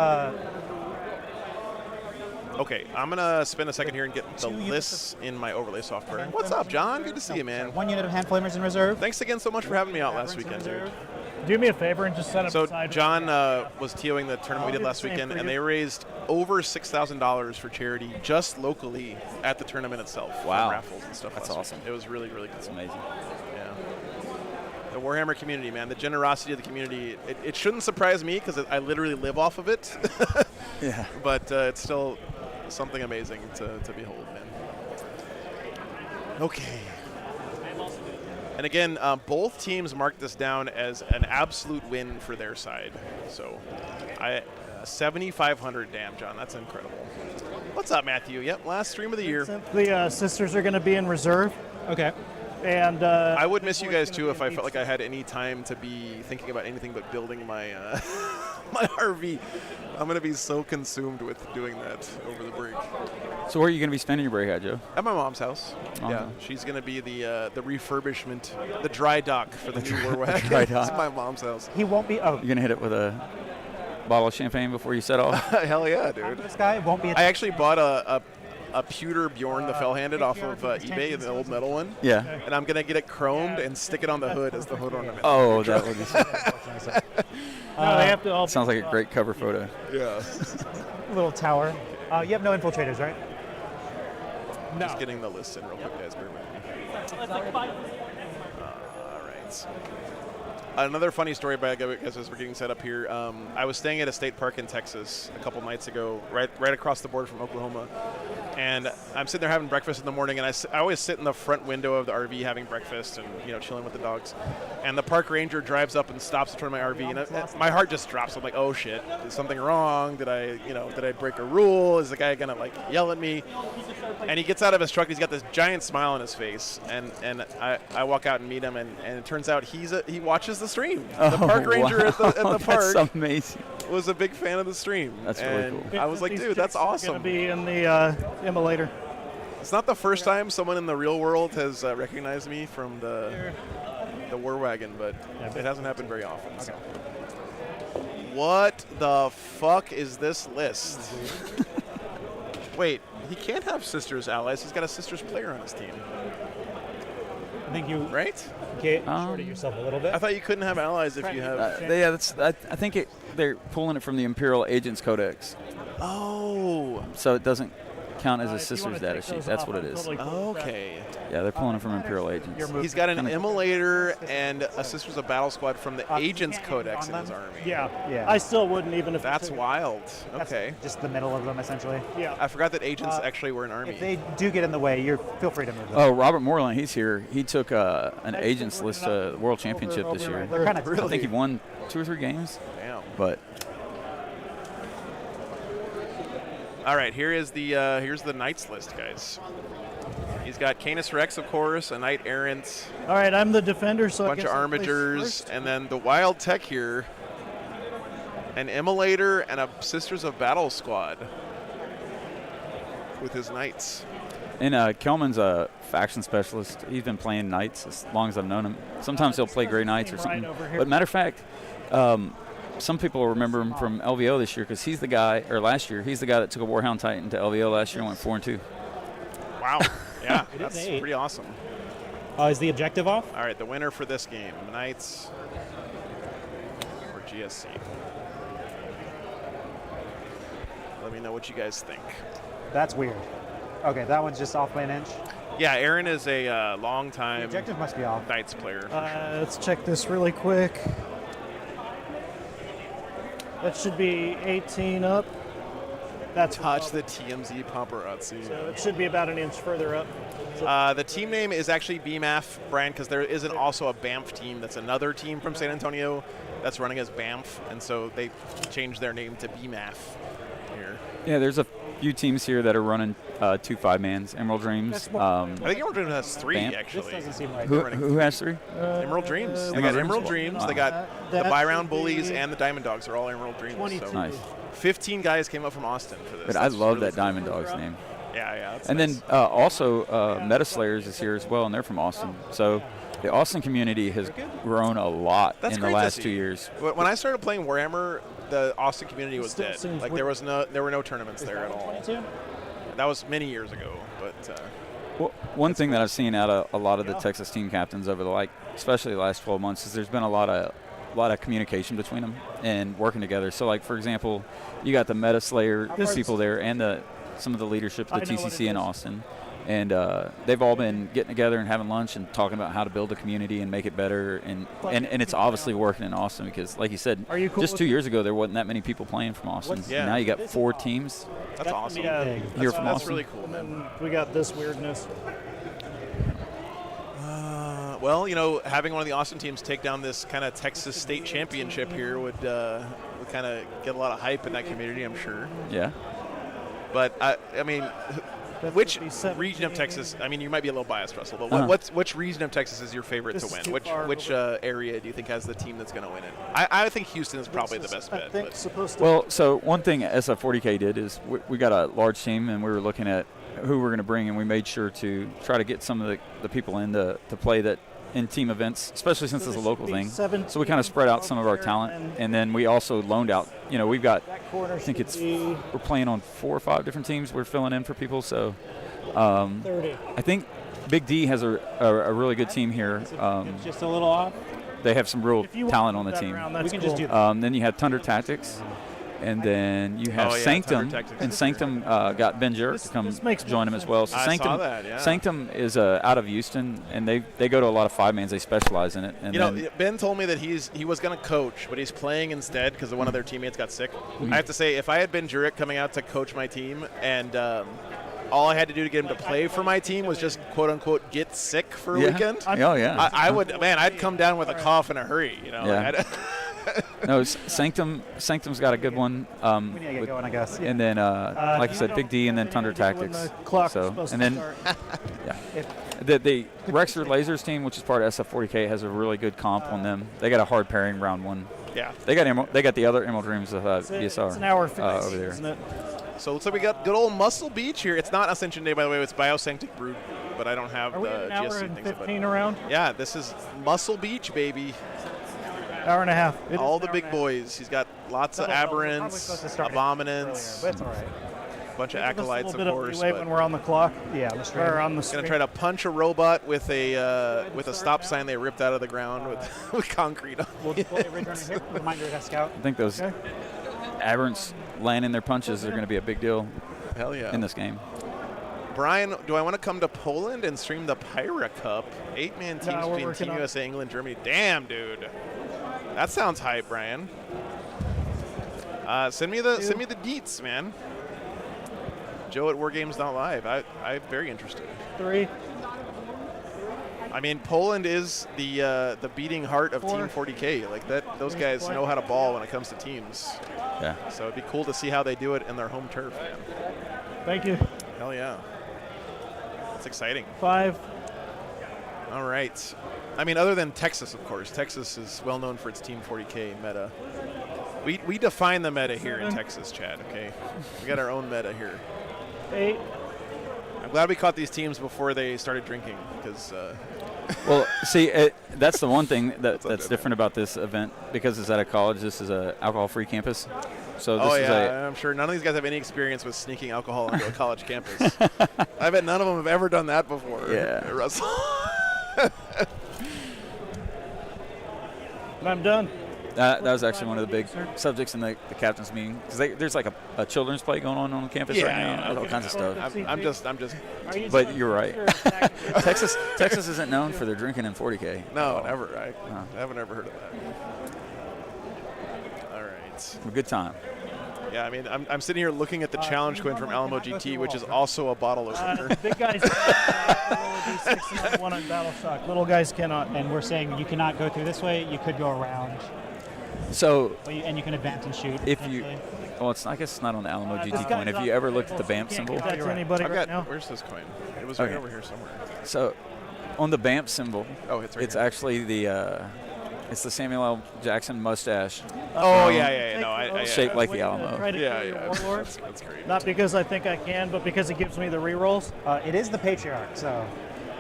Okay, I'm going to spend a second here and get the lists in my overlay software. What's up, John? Good to see you, man. 1 unit of hand flamers in reserve. Thanks again so much for having me out last weekend, dude. Do me a favor and just set up. So John was TOing the tournament we did last weekend, and they raised over $6,000 for charity just locally at the tournament itself. Wow. Raffles and stuff. That's awesome. It was really, really good. That's amazing. Yeah. The Warhammer community, man, the generosity of the community. It shouldn't surprise me because I literally live off of it. Yeah. But it's still something amazing to behold, man. Okay. And again, both teams marked this down as an absolute win for their side. So, 7,500. Damn, John, that's incredible. What's up, Matthew? Yep, last stream of the year. The sisters are going to be in reserve. Okay. And I would miss you guys too if I felt like I had any time to be thinking about anything but building my my RV. I'm going to be so consumed with doing that over the break. So where are you going to be spending your break at, Joe? At my mom's house. Yeah, she's going to be the refurbishment, the dry dock for the new Warwagon. Dry dock. It's my mom's house. He won't be. Oh, You're going to hit it with a bottle of champagne before you set off? Hell yeah, dude. this guy won't be. I actually bought a pewter Bjorn the Fell-Handed off of eBay, the old metal one. Yeah. And I'm going to get it chromed and stick it on the hood as the hood ornament. Oh, that would be no, they have to all. sounds like a great cover photo. Yeah. little tower. You have no infiltrators, right? No. Just getting the list in real quick, guys. Bear with me. All right. Another funny story about guys as we're getting set up here. I was staying at a state park in Texas a couple nights ago, right across the border from Oklahoma. And I'm sitting there having breakfast in the morning, and I always sit in the front window of the RV having breakfast and chilling with the dogs. And the park ranger drives up and stops in front of my RV, and my heart just drops. I'm like, oh shit, is something wrong? Did I break a rule? Is the guy gonna yell at me? And he gets out of his truck. He's got this giant smile on his face, and I walk out and meet him, and it turns out he watches the stream. The park ranger at the park. That's amazing. was a big fan of the stream. That's really and cool. I was like, dude, that's awesome. Going to be in the emulator. It's not the first time someone in the real world has recognized me from the War Wagon, but it hasn't happened very often. So. What the fuck is this list? Wait, he can't have Sisters allies. He's got a Sisters player on his team. I think you right? Shorted yourself a little bit. I thought you couldn't have allies if you have. I think they're pulling it from the Imperial Agents Codex. Oh. So it doesn't count as a Sisters data sheet. That's what it is. Okay. Yeah, they're pulling it from Imperial Agents. He's got an Immolator and a Sisters of Battle Squad from the Agents Codex in his army. Yeah. I still wouldn't even if that's wild. Okay. That's just the middle of them, essentially. Yeah. I forgot that Agents actually were an army. If they do get in the way, feel free to move them. Oh, Robert Moreland, he's here. He took an Agents list to the World Championship this year. They're kind of I think he won 2 or 3 games. Damn. But all right, here's the Knights list, guys. He's got Canis Rex, of course, a Knight Errant. All right, I'm the defender, so a bunch of Armigers, and then the Wild Tech here, an Immolator and a Sisters of Battle Squad with his Knights. And Kelman's a faction specialist. He's been playing Knights as long as I've known him. Sometimes he'll play Grey Knights or something. But matter of fact, some people remember him from LVO this year because he's the guy, or last year, he's the guy that took a Warhound Titan to LVO last year and went 4-2. Wow. Yeah, that's pretty awesome. Is the objective off? All right, the winner for this game, Knights or GSC. Let me know what you guys think. That's weird. Okay, that one's just off by an inch. Yeah, Aaron is a long-time The objective must be off. Knights player. Let's check this really quick. That should be 18 up. That's Touch the TMZ paparazzi. So it should be about an inch further up. The team name is actually BMAF, Brian, because there isn't also a BAMF team. That's another team from San Antonio that's running as BAMF, and so they changed their name to BMAF here. Yeah, there's a few teams here that are running 2 5-mans. Emerald Dreams. I think Emerald Dreams has 3, BAMF? actually. This doesn't seem right. Who has 3? Emerald Dreams. They got Emerald Dreams. They got the Byround Bullies and the Diamond Dogs are all Emerald Dreams. 22. So Nice. 15 guys came up from Austin for this. But I love that Diamond Dogs name. Yeah. That's And nice. then also Meta Slayers is here as well, and they're from Austin. So the Austin community has grown a lot in the last 2 years. When I started playing Warhammer, the Austin community was Still dead. seems Like there were no tournaments there at all. 22? That was many years ago, but Well, one thing that I've seen out of a lot of the Texas team captains over especially the last 12 months, is there's been a lot of communication between them and working together. So, like for example, you got the Meta Slayer people there and some of the leadership of the TCC in Austin, and they've all been getting together and having lunch and talking about how to build a community and make it better. And it's obviously working in Austin because, like you said, Are you cool just 2 years ago there wasn't that many people playing from Austin. Yeah. And now you got 4 teams. that's awesome. Yeah. Here from That's Austin. really cool, And man. then we got this weirdness. Well, having one of the Austin teams take down this kind of Texas state championship here would kind of get a lot of hype in that community, I'm sure. Yeah. But I mean, That which should be 17. region of Texas? I mean, you might be a little biased, Russell, but which region of Texas is your favorite This to is win? too Which far area do you think has the team that's going to win it? I think Houston is probably the best I bet. think But supposed to. Well, so one thing SF40K did is we got a large team, and we were looking at who we're going to bring, and we made sure to try to get some of the people in to play that in team events, especially since it's a local thing. So we kind of spread out some of our talent, and then we also loaned out. We've got, that corner I think should it's be we're playing on 4 or 5 different teams. We're filling in for people, so 30. I think Big D has a really good team here. It's just a little off. They have some real If you want talent to on the move that team. around, that's We can cool. just do that. Then you have Thunder Tactics, and then you have Oh, yeah, Sanctum, Thunder Tactics and is Sanctum got Ben Jarrett to come this makes join him more as well. So I Sanctum, saw that, yeah. Sanctum is out of Houston, and they go to a lot of 5-mans. They specialize in it. And then, Ben told me that he was going to coach, but he's playing instead because one of their teammates got sick. Mm-hmm. I have to say, if I had been Jurek coming out to coach my team, and all I had to do to get him to play for my team was just quote unquote get sick for a yeah. weekend, Oh yeah. I would, man, I'd come down with a cough in a hurry. Yeah. No, Sanctum's got a good one. We need to get going, I guess. And then, like I said, Big D, and then Thunder When Tactics. the clock's So, supposed and to then, start. yeah, the Rexer Lasers team, which is part of SF40K, has a really good comp on them. They got a hard pairing round 1. Yeah. They got the other Emerald Dreams of BSR. It's an hour 50, over there. isn't it? So it looks like we got good old Muscle Beach here. It's not Ascension Day, by the way. It's Biosanctic Brood, but I don't have Are we the an hour GSC and things. 15 around? Yeah, this is Muscle Beach, baby. Hour and a half. It All is the an big hour and a half. boys. He's got lots of We're probably aberrants, supposed to start abominants, But it's all right. bunch of Give us acolytes, a of little course. bit of leeway But when we're on the clock. Yeah, on the stream. Or on the gonna screen. try to punch a robot with a stop sign they ripped out of the ground with concrete on We'll it. deploy a rig runner here. Reminder to scout. I think those Okay. aberrants landing their punches are going to be a big deal Hell yeah. in this game. Brian, do I want to come to Poland and stream the Pyra Cup? 8-man teams No, we're between working Team on it. USA, England, Germany. Damn, dude. That sounds hype, Brian. Send me the deets, man. Joe at WarGames.live. I'm very interested. 3. I mean, Poland is the beating heart of Team 40K. Like that, those guys know how to ball when it comes to teams. Yeah. So it'd be cool to see how they do it in their home turf, man. Thank you. Hell yeah. It's exciting. 5. All right. I mean, other than Texas, of course. Texas is well known for its Team 40K meta. We define the meta here in Texas, Chad, okay? We got our own meta here. 8. I'm glad we caught these teams before they started drinking, because Well, see, that's the one thing that's different about this event, because it's at a college. This is a alcohol-free campus. So this is I'm sure none of these guys have any experience with sneaking alcohol onto a college campus. I bet none of them have ever done that before. Yeah. Russell. And I'm done. That was actually one of the big subjects in the captain's meeting, because there's like a children's play going on the campus right now, with all kinds of stuff. I'm just. Are you But doing you're right. or attack? Texas isn't known for their drinking in 40K. No, never. I haven't ever heard of that. All right. A good time. Yeah, I mean, I'm sitting here looking at the challenge coin from Alamo GT, which is also a bottle opener. Big guys cannot roll a D6 and one on battle shock. Little guys cannot. And we're saying you cannot go through this way. You could go around. So And you can advance and shoot. if you, potentially. well, I guess it's not on the Alamo These GT guys coin. Have up you ever the looked at the table, BAMP so you symbol? can't get that to anybody I've right got. now. Where's this coin? It was Okay. right over here somewhere. So on the BAMP symbol, Oh, it's right it's here. actually it's the Samuel L. Jackson mustache. Oh yeah. No, I Shaped like the Alamo. Try to Yeah, kill your yeah. warlords. That's great. Not because I think I can, but because it gives me the rerolls. It is the patriarch, so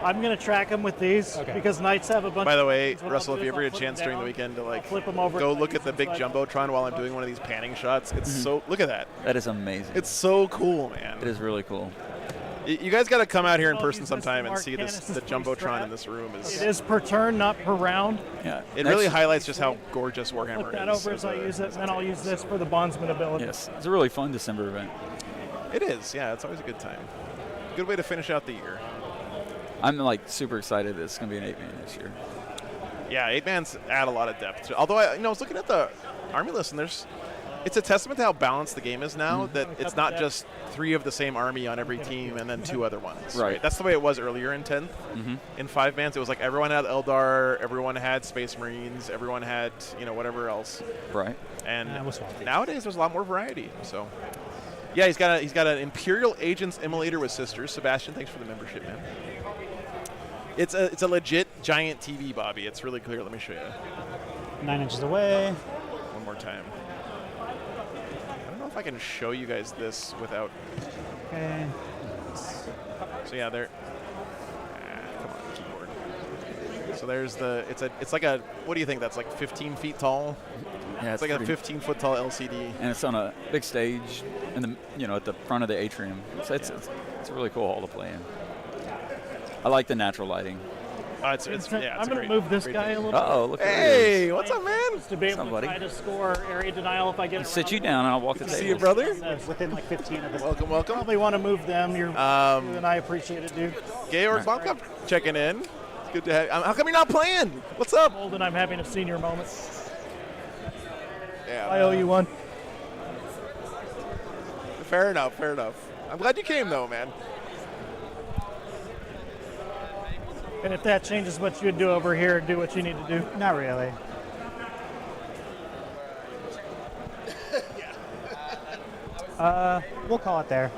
I'm going to track them with these Okay. because knights have a bunch. By the of way, things. What Russell, I'll if do you is ever I'll get a flip chance them during the down, weekend to I'll like flip them over. go and look use at the them big side. jumbotron while I'm doing one of these panning shots, it's so. Look at that. That is amazing. It's so cool, man. It is really cool. You guys got to come out here in I'll person use this sometime to and mark see this. Candace's The police jumbotron trap. in this room It is. is per turn, not per round. Yeah. It really highlights just how gorgeous Warhammer Flip that is. over as I use it, and then I'll use this for the bondsman ability. Yes, it's a really fun December event. It is, yeah. It's always a good time. Good way to finish out the year. I'm like super excited that it's going to be an 8-man this year. Yeah, 8-man's add a lot of depth. Although I was looking at the army list, and it's a testament to how balanced the game is now. That it's not just 3 of the same army on every team and then 2 other ones. Right. That's the way it was earlier in 10th. In 5-mans, it was like everyone had Eldar, everyone had Space Marines, everyone had whatever else. Right. And we'll swap these. nowadays there's a lot more variety. So yeah, he's got an Imperial Agents Immolator with sisters. Sebastian, thanks for the membership, man. It's a legit giant TV, Bobby. It's really clear. Let me show you 9 inches away. one more time. I don't know if I can show you guys this without. Okay. So yeah, there. Come on, keyboard. So there's it's like a, what do you think? That's like 15 feet tall. Yeah, It's like a 15-foot tall LCD. and it's on a big stage in the at the front of the atrium. So it's a really cool hall to play in. I like the natural lighting. It's I'm a going to great- move this great guy thing. a little. Uh-oh, look at Hey, what's up, man? Just to be able Somebody. to try to score area denial if I get it. Sit you down and I'll walk the See table. you, brother. Within like 15 of this. Welcome, welcome. Probably want to move them. You and I appreciate it, dude. Georg Bobkop checking in. It's good to have. How come you're not playing? What's up? Old and I'm having a senior moment. Yeah. I owe you one. Fair enough. Fair enough. I'm glad you came, though, man. And if that changes what you'd do over here, do what you need to do. Not really. We'll call it there.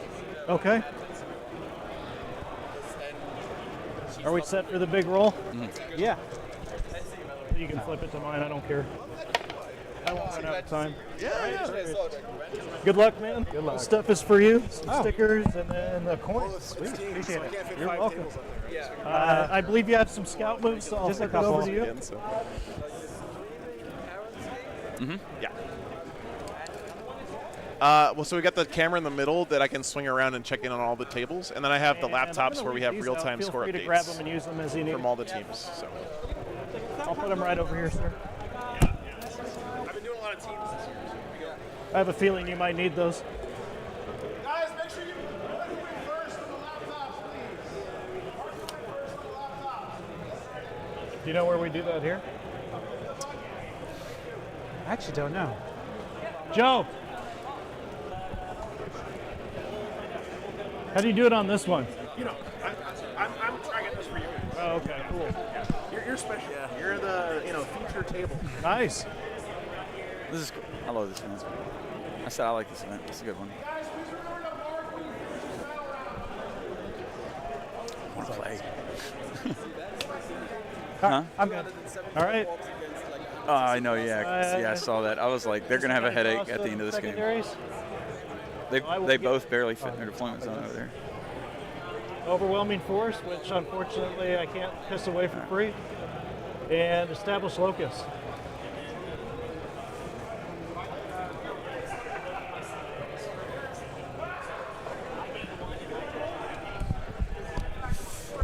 Okay. Are we set for the big roll? Yeah. You can flip it to mine. I don't care. I won't run out of time. Yeah. Good luck, man. Good luck. Stuff is for you. Some Oh. stickers and then the coins. Sweet. Appreciate it. You're welcome. I believe you have some scout moves, so I'll Just a flip it over couple. to you. Again, so. Yeah. Well, so we got the camera in the middle that I can swing around and check in on all the tables, and then I have the And I'm laptops gonna where we leave have these real-time out. score Feel free to grab them updates and use them as you need. from all the teams. So. I'll put them right over here, sir. I've been doing a lot of teams this year. So here we go. I have a feeling you might need those. Guys, make sure you let who win first on the laptops, please. First on the laptops. Do you know where we do that here? I actually don't know. Joe! How do you do it on this one? You know, I'm trying to get this for you guys. Oh, okay, cool. You're special. Yeah. You're the feature table. Nice. This is. I love this event. I said I like this event. It's a good one. I want to play. Huh? I'm good. All right. Oh, I know. Yeah, I saw that. I was like, they're gonna have a headache at the end of this game. Secondaries. They both barely fit in their deployment zone over there. Overwhelming force, which unfortunately I can't piss away for free. And establish locus.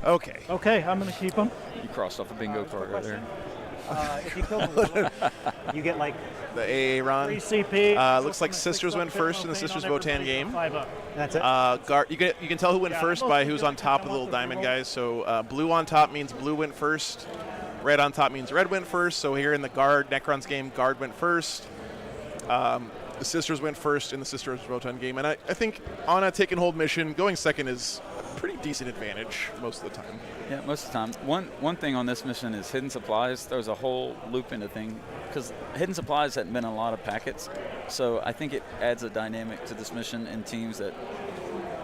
Okay. Okay, I'm gonna keep them. You crossed off a bingo card right there. If you kill the you get like The AA run. 3 CP. Looks like Sisters went first in the Sisters Votan game. 5 up. that's it. Guard, you can tell who went Yeah, first most by of who's them on top of the come little up with diamond revolt. guys. So blue on top means blue went first. Red on top means red went first. So here in the guard Necron's game, guard went first. The Sisters went first in the Sisters Votan game, and I think on a take and hold mission, going second is a pretty decent advantage most of the time. Yeah, most of the time. One thing on this mission is hidden supplies. There's a whole loop into thing because hidden supplies hadn't been in a lot of packets, so I think it adds a dynamic to this mission in teams that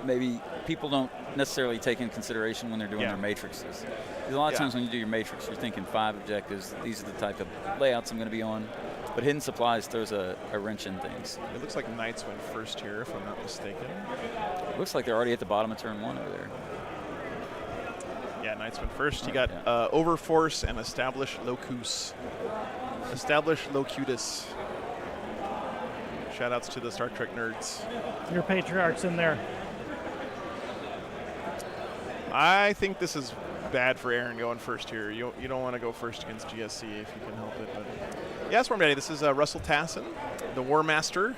maybe people don't necessarily take in consideration when they're doing Yeah. their matrices. Because a lot of Yeah. times when you do your matrix, you're thinking 5 objectives. These are the type of layouts I'm going to be on. But hidden supplies throws a wrench in things. It looks like Knights went first here, if I'm not mistaken. Looks like they're already at the bottom of turn 1 over there. Yeah, Knights went first. He got Yeah. Overforce and Establish Locus. Establish Locutus. Shoutouts to the Star Trek nerds. Your patriarch's in there. I think this is bad for Aaron going first here. You don't want to go first against GSC if you can help it. But yeah, Swarm Daddy, this is Russell Tassin, the War Master.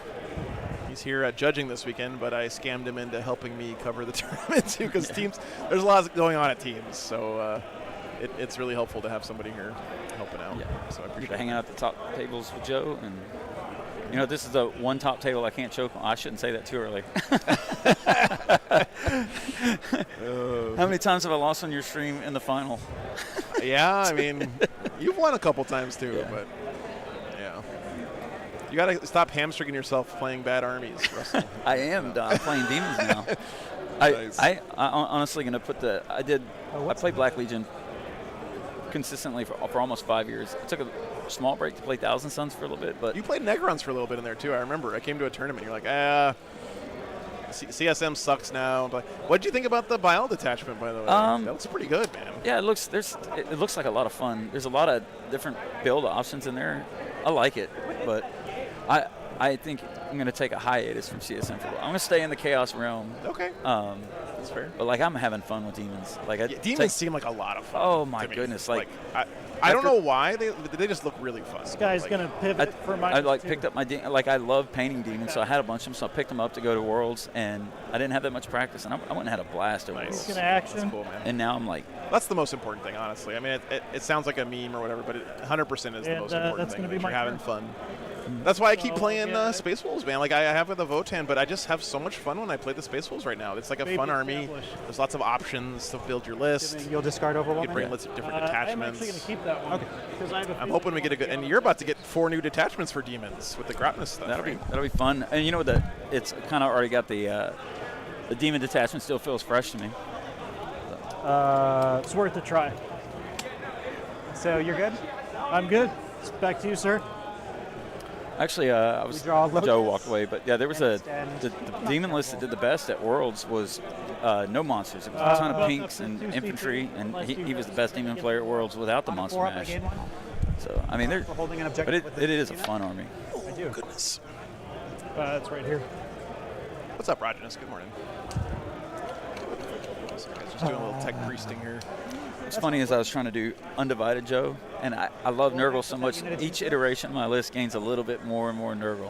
He's here judging this weekend, but I scammed him into helping me cover the tournament too, because teams, there's a lot going on at teams, so it's really helpful to have somebody here helping out. Yeah. So I You're appreciate hanging it. out at the top tables with Joe, and this is the one top table I can't choke on. I shouldn't say that too early. How many times have I lost on your stream in the final? Yeah, I mean, you've won a couple times too, Yeah. but yeah. You got to stop hamstringing yourself playing bad armies, Russell. I am. I'm playing demons now. Nice. I honestly going to put I played Black Legion consistently for almost 5 years. I took a small break to play Thousand Suns for a little bit, but You played Negrons for a little bit in there too. I remember. I came to a tournament. You're like, CSM sucks now. But what did you think about the Bile detachment, by the way? That looks pretty good, man. yeah, it looks like a lot of fun. There's a lot of different build options in there. I like it, but I think I'm going to take a hiatus from CSM for a while. I'm going to stay in the Chaos realm. Okay, that's fair. But I'm having fun with demons. Demons seem like a lot of fun. Oh my to me. goodness! I don't know why they just look really fun. This guy's Like, gonna pivot for my. I picked up my I love painting demons, so I had a bunch of them. So I picked them up to go to Worlds, and I didn't have that much practice, and I went and had a blast at Nice. Worlds. He's gonna action. That's cool, man. And now I'm like, That's the most important thing, honestly. I mean, it sounds like a meme or whatever, but it 100% is the And, most important that's thing. gonna be That you're my having turn. fun. That's why I keep So, playing yeah. Space Wolves, man. Like I have with the Votan, but I just have so much fun when I play the Space Wolves right now. It's like a Baby fun army. established. There's lots of options to build your list. You'll discard You overwhelming. can bring lots of different I'm detachments. actually gonna keep that one. Okay. Because I have a I'm feeling hoping we get a good. I'll And you're about to get 4 new detachments for demons with the Grotness stuff. that'll right? be fun. And it's kind of already got the demon detachment still feels fresh to me. It's worth a try. So you're good? I'm good. It's back to you, sir. Actually, I was draw Locust, Joe walked away, but yeah, there was the extend. demon list that did the best at Worlds was no monsters. It was a ton of pinks and infantry, and he was the best demon player at Worlds without the monster 4 up, I mash. gain 1. So I mean, For holding an but objective with it the is a unit. fun army. I do. Goodness. It's right here. What's up, Roginus? Good morning. So guys, just doing a little tech priesting here. What's funny is I was trying to do Undivided Joe, and I love Nurgle so much. Each iteration of my list gains a little bit more and more Nurgle.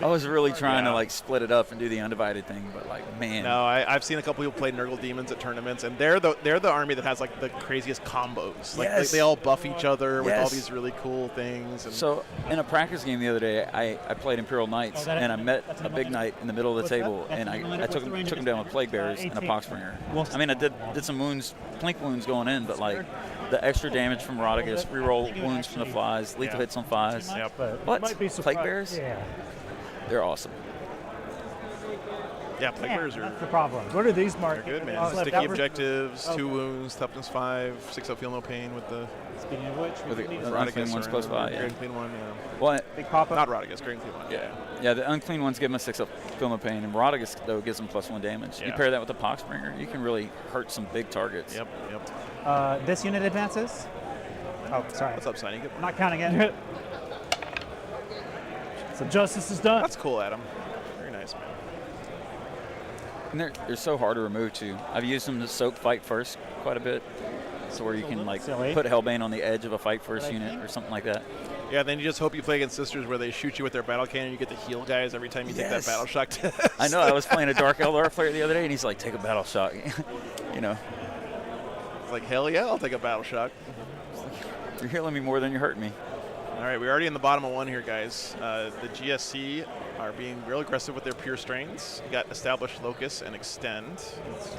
I was really trying to like split it up and do the Undivided thing, but like, man. No, I've seen a couple people play Nurgle Demons at tournaments, and they're the army that has like the craziest combos. Like Yes. they all buff each other with all Yes. these really cool things. And So in a practice game the other day, I played Imperial Knights, and I met a big knight in the middle of the table, and I took him down with Plague Bearers and a Poxbringer. I mean, I did some wounds, plink wounds going in, but like the extra damage from Rodriguez, reroll wounds from the flies, lethal hits on flies. Yep. What? Might be Plague Bears? Yeah. They're awesome. Yeah, Plague Bears That's the are problem. What are these they're marked? good, man. Oh, Sticky that was- objectives, 2 wounds, toughness 5, 6 feel no pain with the Speaking of which, With we the- need the to unclean one's close by, yeah. Great and clean one, yeah. Well, big pop up. Not Rodriguez, great and clean one. yeah. Yeah, the unclean ones give them a 6 up feel no pain, and Rodriguez, though, gives them +1 damage. You Yeah. pair that with the Poxbringer, you can really hurt some big targets. Yep, yep. This unit advances. Oh, sorry. What's up, Sonny? Good I'm not counting it. So justice is done. That's cool, Adam. Very nice, man. And they're so hard to remove, too. I've used them to soak fight first quite a bit, so where you can like silly. put Hellbane on the edge of a fight first unit or something like that. Yeah, then you just hope you play against Sisters where they shoot you with their battle cannon. You get to heal guys every time you take that Yes. battle shock test. I know. I was playing a Dark Eldar player the other day, and he's like, "Take a battle shot," you know. It's like, hell yeah, I'll take a battle shock. You're healing me more than you're hurting me. All right, we're already in the bottom of 1 here, guys. The GSC are being real aggressive with their pure strains. You got Established Locus and Extend.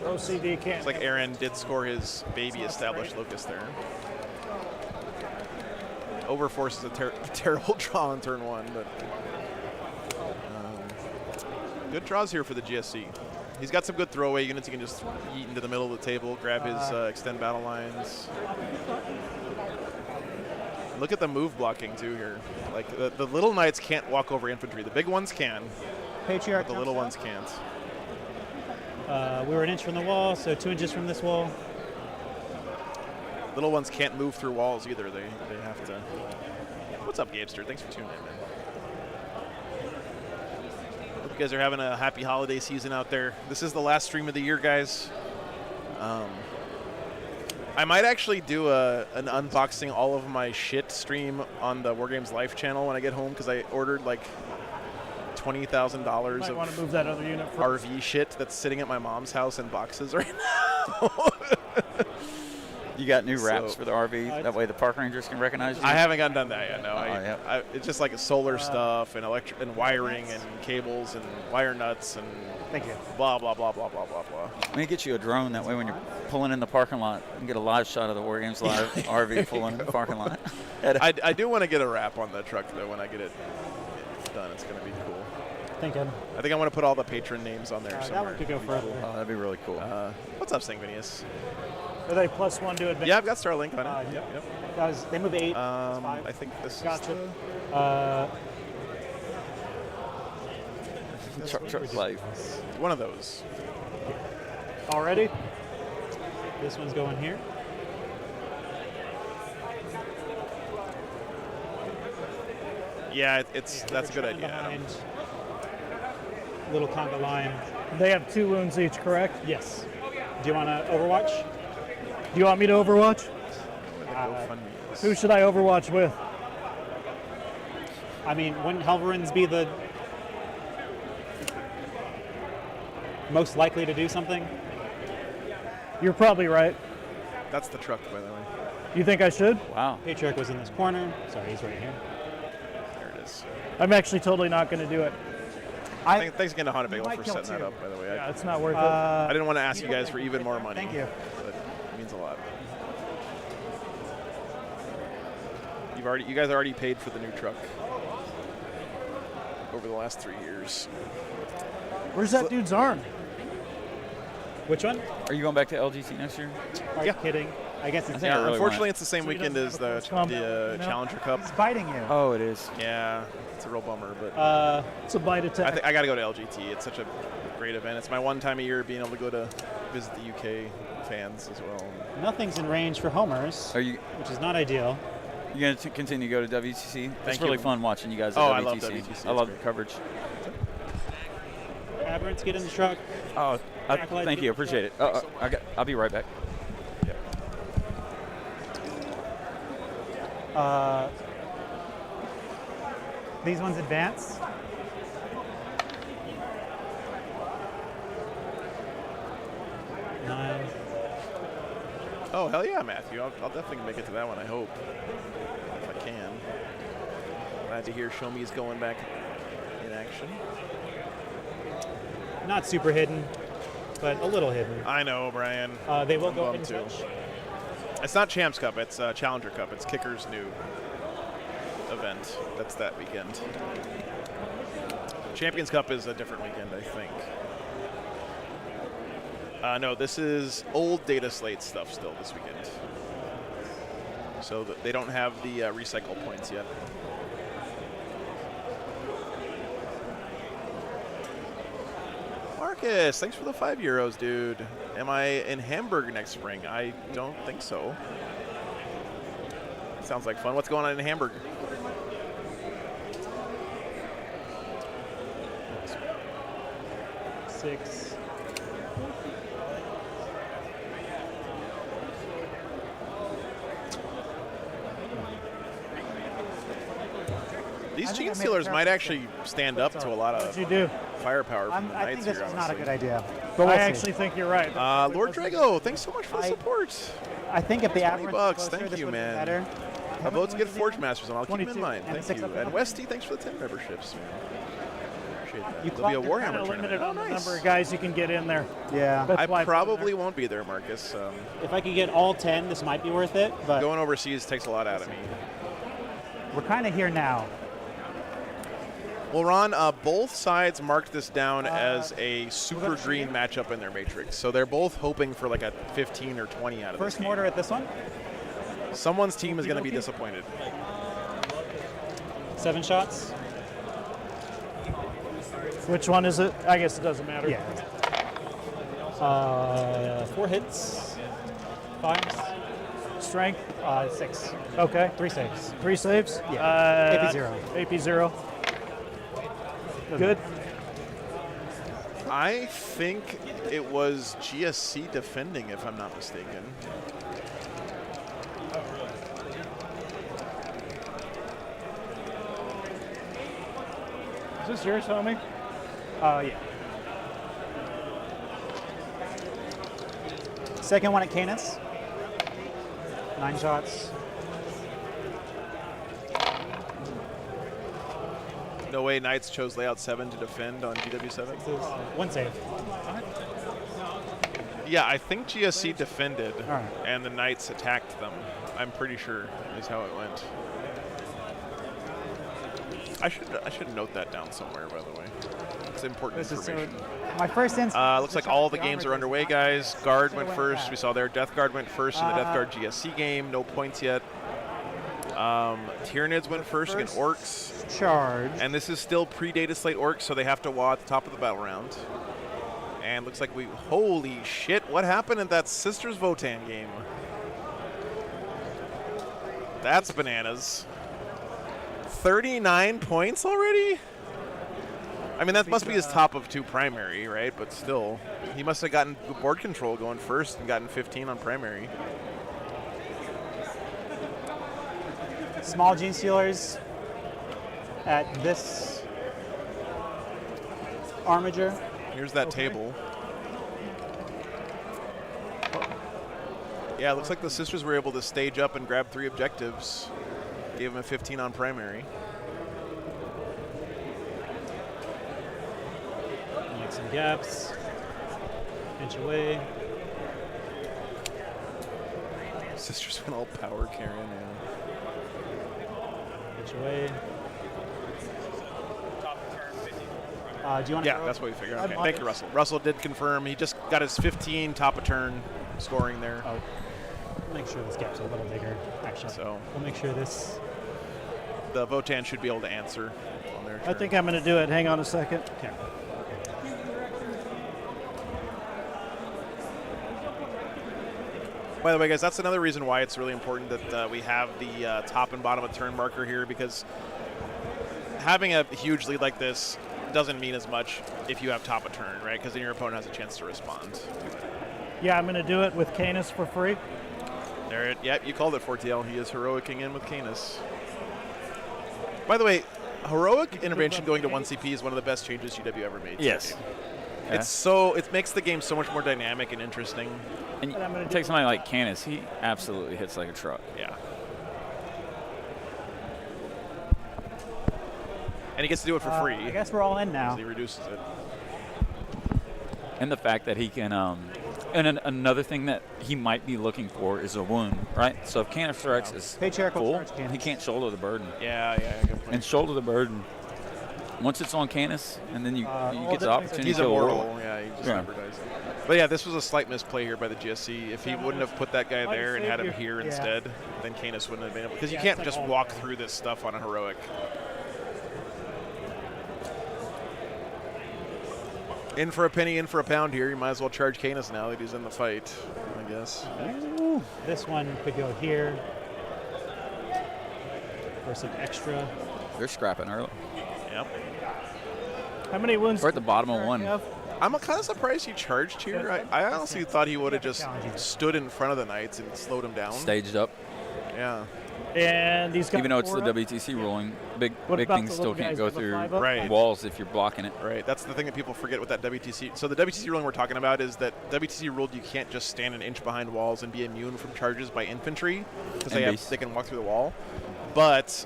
OCD can't. Looks like Aaron did score his baby Established Locus there. Overforce is a terrible draw on turn 1, but good draws here for the GSC. He's got some good throwaway units. He can just yeet into the middle of the table, grab his extend battle lines. Look at the move blocking too here. Like the little knights can't walk over infantry. The big ones can, Patriarch. but the little ones can't. We were an inch from the wall, so 2 inches from this wall. Little ones can't move through walls either. They have to. What's up, Gabster? Thanks for tuning in, man. Hope you guys are having a happy holiday season out there. This is the last stream of the year, guys. I might actually do an unboxing all of my shit stream on the Wargames Life channel when I get home, because I ordered like $20,000 Might want to of move that other unit first. RV shit that's sitting at my mom's house in boxes right now. You got new wraps So- for the RV. That way the park rangers can recognize you. I haven't gotten done that yet. No, yeah. it's just like solar stuff and electric and wiring and cables and wire nuts and Thank you. blah blah blah blah blah blah blah. I'm gonna get you a drone. That way, when you're pulling in the parking lot, you can get a live shot of the Wargames Live RV pulling in the parking lot. I do want to get a wrap on the truck though. When I get it done, it's gonna be cool. Thinking. I think I want to put all the patron names on there That somewhere. one could go further. Oh, that'd be really cool. What's up, Sanguinius? Are they +1 to advance? Yeah, I've got Starlink on it. Yep. Yep. Guys, they move 8. I think this Gotcha. is Truck life. one of those. Already? This one's going here. Yeah, that's a good idea. Adam. Behind little conga line. They have 2 wounds each, correct? Yes. Do you want to Overwatch? Do you want me to overwatch? The GoFundMe is- Who should I overwatch with? I mean, wouldn't Helverins be the most likely to do something? You're probably right. That's the truck, by the way. You think I should? Wow. Patriarch was in this corner. Sorry, he's right here. There it is. I'm actually totally not going to do it. Thanks again to Haunted Bagel might for kill setting that two. up, by the way. Yeah, it's not worth it. I didn't want to ask you guys for even more money. Thank you. But it means a lot. You guys already paid for the new truck over the last 3 years. Where's that dude's arm? Which one? Are you going back to LGT next year? Are you kidding? I guess it's think I really Unfortunately, want it's the same So he weekend doesn't as have a the close combat, you know? Challenger Cup. It's biting you. Oh, it is. Yeah, it's a real bummer, but It's a bite attack. I think I got to go to LGT. It's such a great event. It's my one time a year being able to go to visit the UK fans as well. Nothing's in range for homers, Are you which is not ideal. going to continue to go to WTC? It's Thank really you. fun watching you guys at Oh, WTC. I love WTC. I It's love great. the coverage. Aberrants, get in the truck. Oh, thank you. Appreciate it. I'll be right back. These ones advance. Nine. Oh, hell yeah, Matthew. I'll definitely make it to that one, I hope. If I can. Glad to hear Show Me's going back in action. Not super hidden, but a little hidden. I know, Brian. They will I'm go bummed in too. touch. It's not Champs Cup, it's Challenger Cup. It's Kicker's new event. That's that weekend. Champions Cup is a different weekend, I think. No, this is old data slate stuff still this weekend. So they don't have the recycle points yet. Marcus, thanks for the €5, dude. Am I in Hamburg next spring? I don't think so. Sounds like fun. What's going on in Hamburg? Six. These I think Gene I made Stealers a might terrible actually stand up to a lot What'd you of do? firepower from the I think Knights this here, was not a honestly. good idea. But we'll I see. actually think you're right. Lord Drago, thanks so much for the support. I think if the average $20, was closer, thank this you, would've been man. better. How about to get Forge Masters on? I'll keep them in 22. mind. And Thank 6 you. up and And up. Westy, thanks for the 10 memberships, man. Appreciate that. You There'll be a clocked it Warhammer Kind of limited tournament. Oh, on the nice. number of guys you can get in there. Yeah. That's I why I put it probably there. won't be there, Marcus. If I could get all 10, this might be worth it, but Going overseas takes a lot out of me. we're kind of here now. Well, Ron, both sides marked this down as a super green matchup in their matrix. So they're both hoping for like a 15 or 20 out of First this game. mortar at this one. Someone's team is going to be disappointed. 7 shots. Which one is it? I guess it doesn't matter. Yeah. 4 hits. 5. Strength. 6. Okay. 3 saves. 3 saves. Yeah. AP 0. AP 0. Good. I think it was GSC defending, if I'm not mistaken. Is this yours, homie? Yeah. Second one at Canis. 9 shots. No way Knights chose layout 7 to defend on GW7. 1 save. Yeah, I think GSC defended, right. and the Knights attacked them. I'm pretty sure is how it went. I should note that down somewhere, by the way. It's important This is so. information. My first instinct. Looks like all the games are underway, guys. Guard went first. We saw there Death Guard went first in the Death Guard GSC game. No points yet. Tyranids went first against Orcs. Charge. And this is still pre-data slate Orcs, so they have to WA at the top of the battle round. And looks like holy shit, what happened in that Sisters Votan game? That's bananas. 39 points already? I mean, that must be his top of 2 primary, right? But still, he must have gotten board control going first and gotten 15 on primary. Small Gene Stealers at this armature. Here's that table. Yeah, it looks like the Sisters were able to stage up and grab 3 objectives. Gave him a 15 on primary. Need some gaps. Inch away. Sisters went all power carrying, yeah. Inch away. Do you want to? Yeah, that's what we figured. Okay, thank you, Russell. Russell did confirm. He just got his 15 top of turn scoring there. Oh. Make sure this gap's a little bigger. Actually, So we'll make sure this. the Votan should be able to answer on their turn. I think I'm going to do it. Hang on a second. Okay. By the way, guys, that's another reason why it's really important that we have the top and bottom of turn marker here, because having a huge lead like this doesn't mean as much if you have top of turn, right? Because then your opponent has a chance to respond. Yeah, I'm going to do it with Canis for free. There, yep, you called it, Fortiel. He is heroicing in with Canis. By the way, heroic intervention going to 1 CP is one of the best changes GW ever made. Yes. Yeah. It makes the game so much more dynamic and interesting. And you take somebody like Canis, he absolutely hits like a truck. Yeah. And he gets to do it for free. I guess we're all in now. He reduces it. And the fact that he can, another thing that he might be looking for is a wound, right? So if Canis Rex is Patriarchal full, charge Canis. he can't shoulder the burden. Yeah, good point. And shoulder the burden. Once it's on Canis, and then you get the opportunity He's to immortal. roll. Yeah, he just Yeah. never dies. But yeah, this was a slight misplay here by the GSC. If he wouldn't have put that guy there and had him here instead, then Canis wouldn't have been able. Because you can't just walk through this stuff on a heroic. In for a penny, in for a pound here. You might as well charge Canis now that he's in the fight, I guess. Ooh, this one could go here for some extra. They're scrapping early. Yep. How many wounds? We're at the bottom of one. I'm kind of surprised he charged here. I honestly thought he would have just stood in front of the Knights and slowed him down. Staged up. Yeah. And he's got Even though it's the 4 up. WTC ruling, big What about things the still little can't guys go with the through 5 up? Right. walls if you're blocking it. Right. That's the thing that people forget with that WTC. So the WTC ruling we're talking about is that WTC ruled you can't just stand an inch behind walls and be immune from charges by infantry because they can walk through the wall. But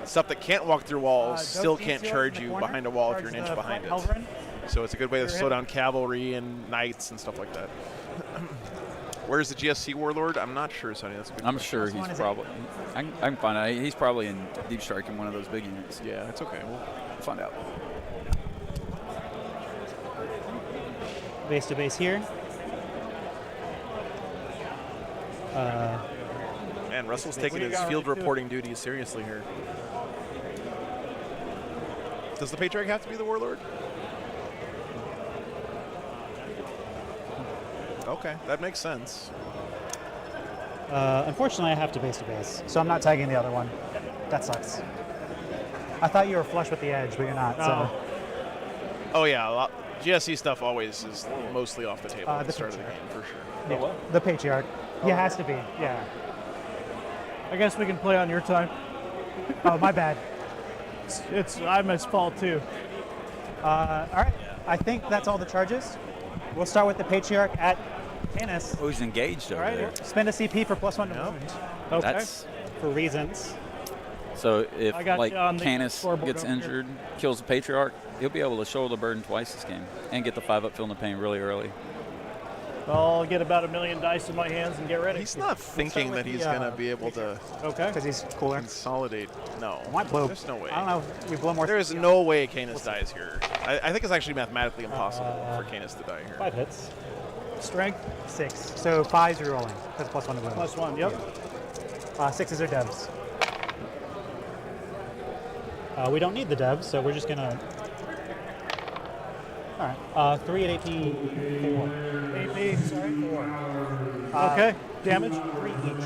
stuff that can't walk through walls still can't charge you behind a wall if you're an inch behind it. So it's a good way to slow down cavalry and knights and stuff like that. Where's the GSC Warlord? I'm not sure, Sonny. That's a good I'm question. sure he's probably. I can find out. He's probably in deep strike in one of those big units. Yeah, it's okay. We'll Find out. Base to base here. Man, Russell's taking his field reporting duties seriously here. Does the Patriarch have to be the Warlord? Okay, that makes sense. Unfortunately, I have to base, so I'm not tagging the other one. That sucks. I thought you were flush with the edge, but you're not. So. Oh yeah, GSC stuff always is mostly off the table at the start of the game, for sure. Yeah. The Patriarch. He has to be, yeah. I guess we can play on your time. Oh, my bad. I'm his fault too. All right, I think that's all the charges. We'll start with the Patriarch at Canis. Oh, he's engaged over there. Spend a CP for +1 to wound. Okay. That's For reasons. so if I got like you on the Canis scoreboard gets over here. injured, kills the Patriarch, he'll be able to shoulder the burden twice this game and get the 5-up feeling the pain really early. I'll get about 1 million dice in my hands and get ready. He's not thinking that he's going to be able to Okay. Because he's cooler. consolidate. No, Might blow. there's no way. I don't know if we blow more. There is no way Canis dies here. I think it's actually mathematically impossible for Canis to die here. 5 hits. Strength 6. So 5s rerolling. That's +1 to wound. +1. Yep. 6s are devs. We don't need the devs, so we're just gonna. All right. 3 at AP. 4. AP. Sorry. 4. Okay. Damage. 3 each.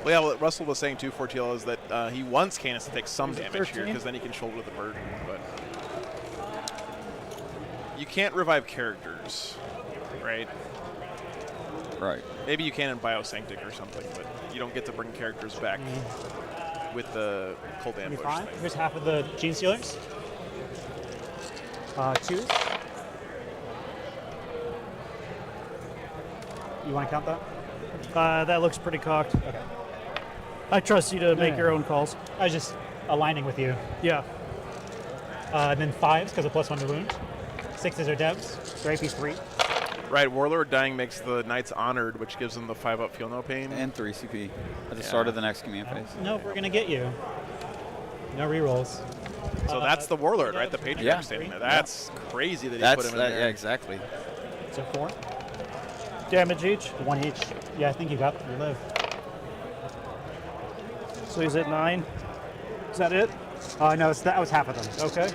Well, yeah, what Russell was saying too, Fortiel, is that he wants Canis to take some Is it damage here 13? because then he can shoulder the burden. But you can't revive characters, right? Right. Maybe you can in Biosanctic or something, but you don't get to bring characters back with the Cold Be Ambush fine. thing. Here's half of the Gene Stealers. 2s. You want to count that? That looks pretty cocked. Okay. I trust you to make Yeah. your own calls. I was just aligning with you. Yeah. And then 5s because of +1 to wound. 6s are devs. So AP 3. Right, Warlord dying makes the Knights honored, which gives them the 5-up feel no pain. And 3 CP at the start of the next command phase. Nope, we're gonna get you. No rerolls. So that's the Warlord, right? The Patriarch Yeah. standing there. That's crazy that he That's put him in that, there. yeah, exactly. So 4. Damage each. 1 each. Yeah, I think you live. So he's at 9. Is that it? No, that was half of them. Okay.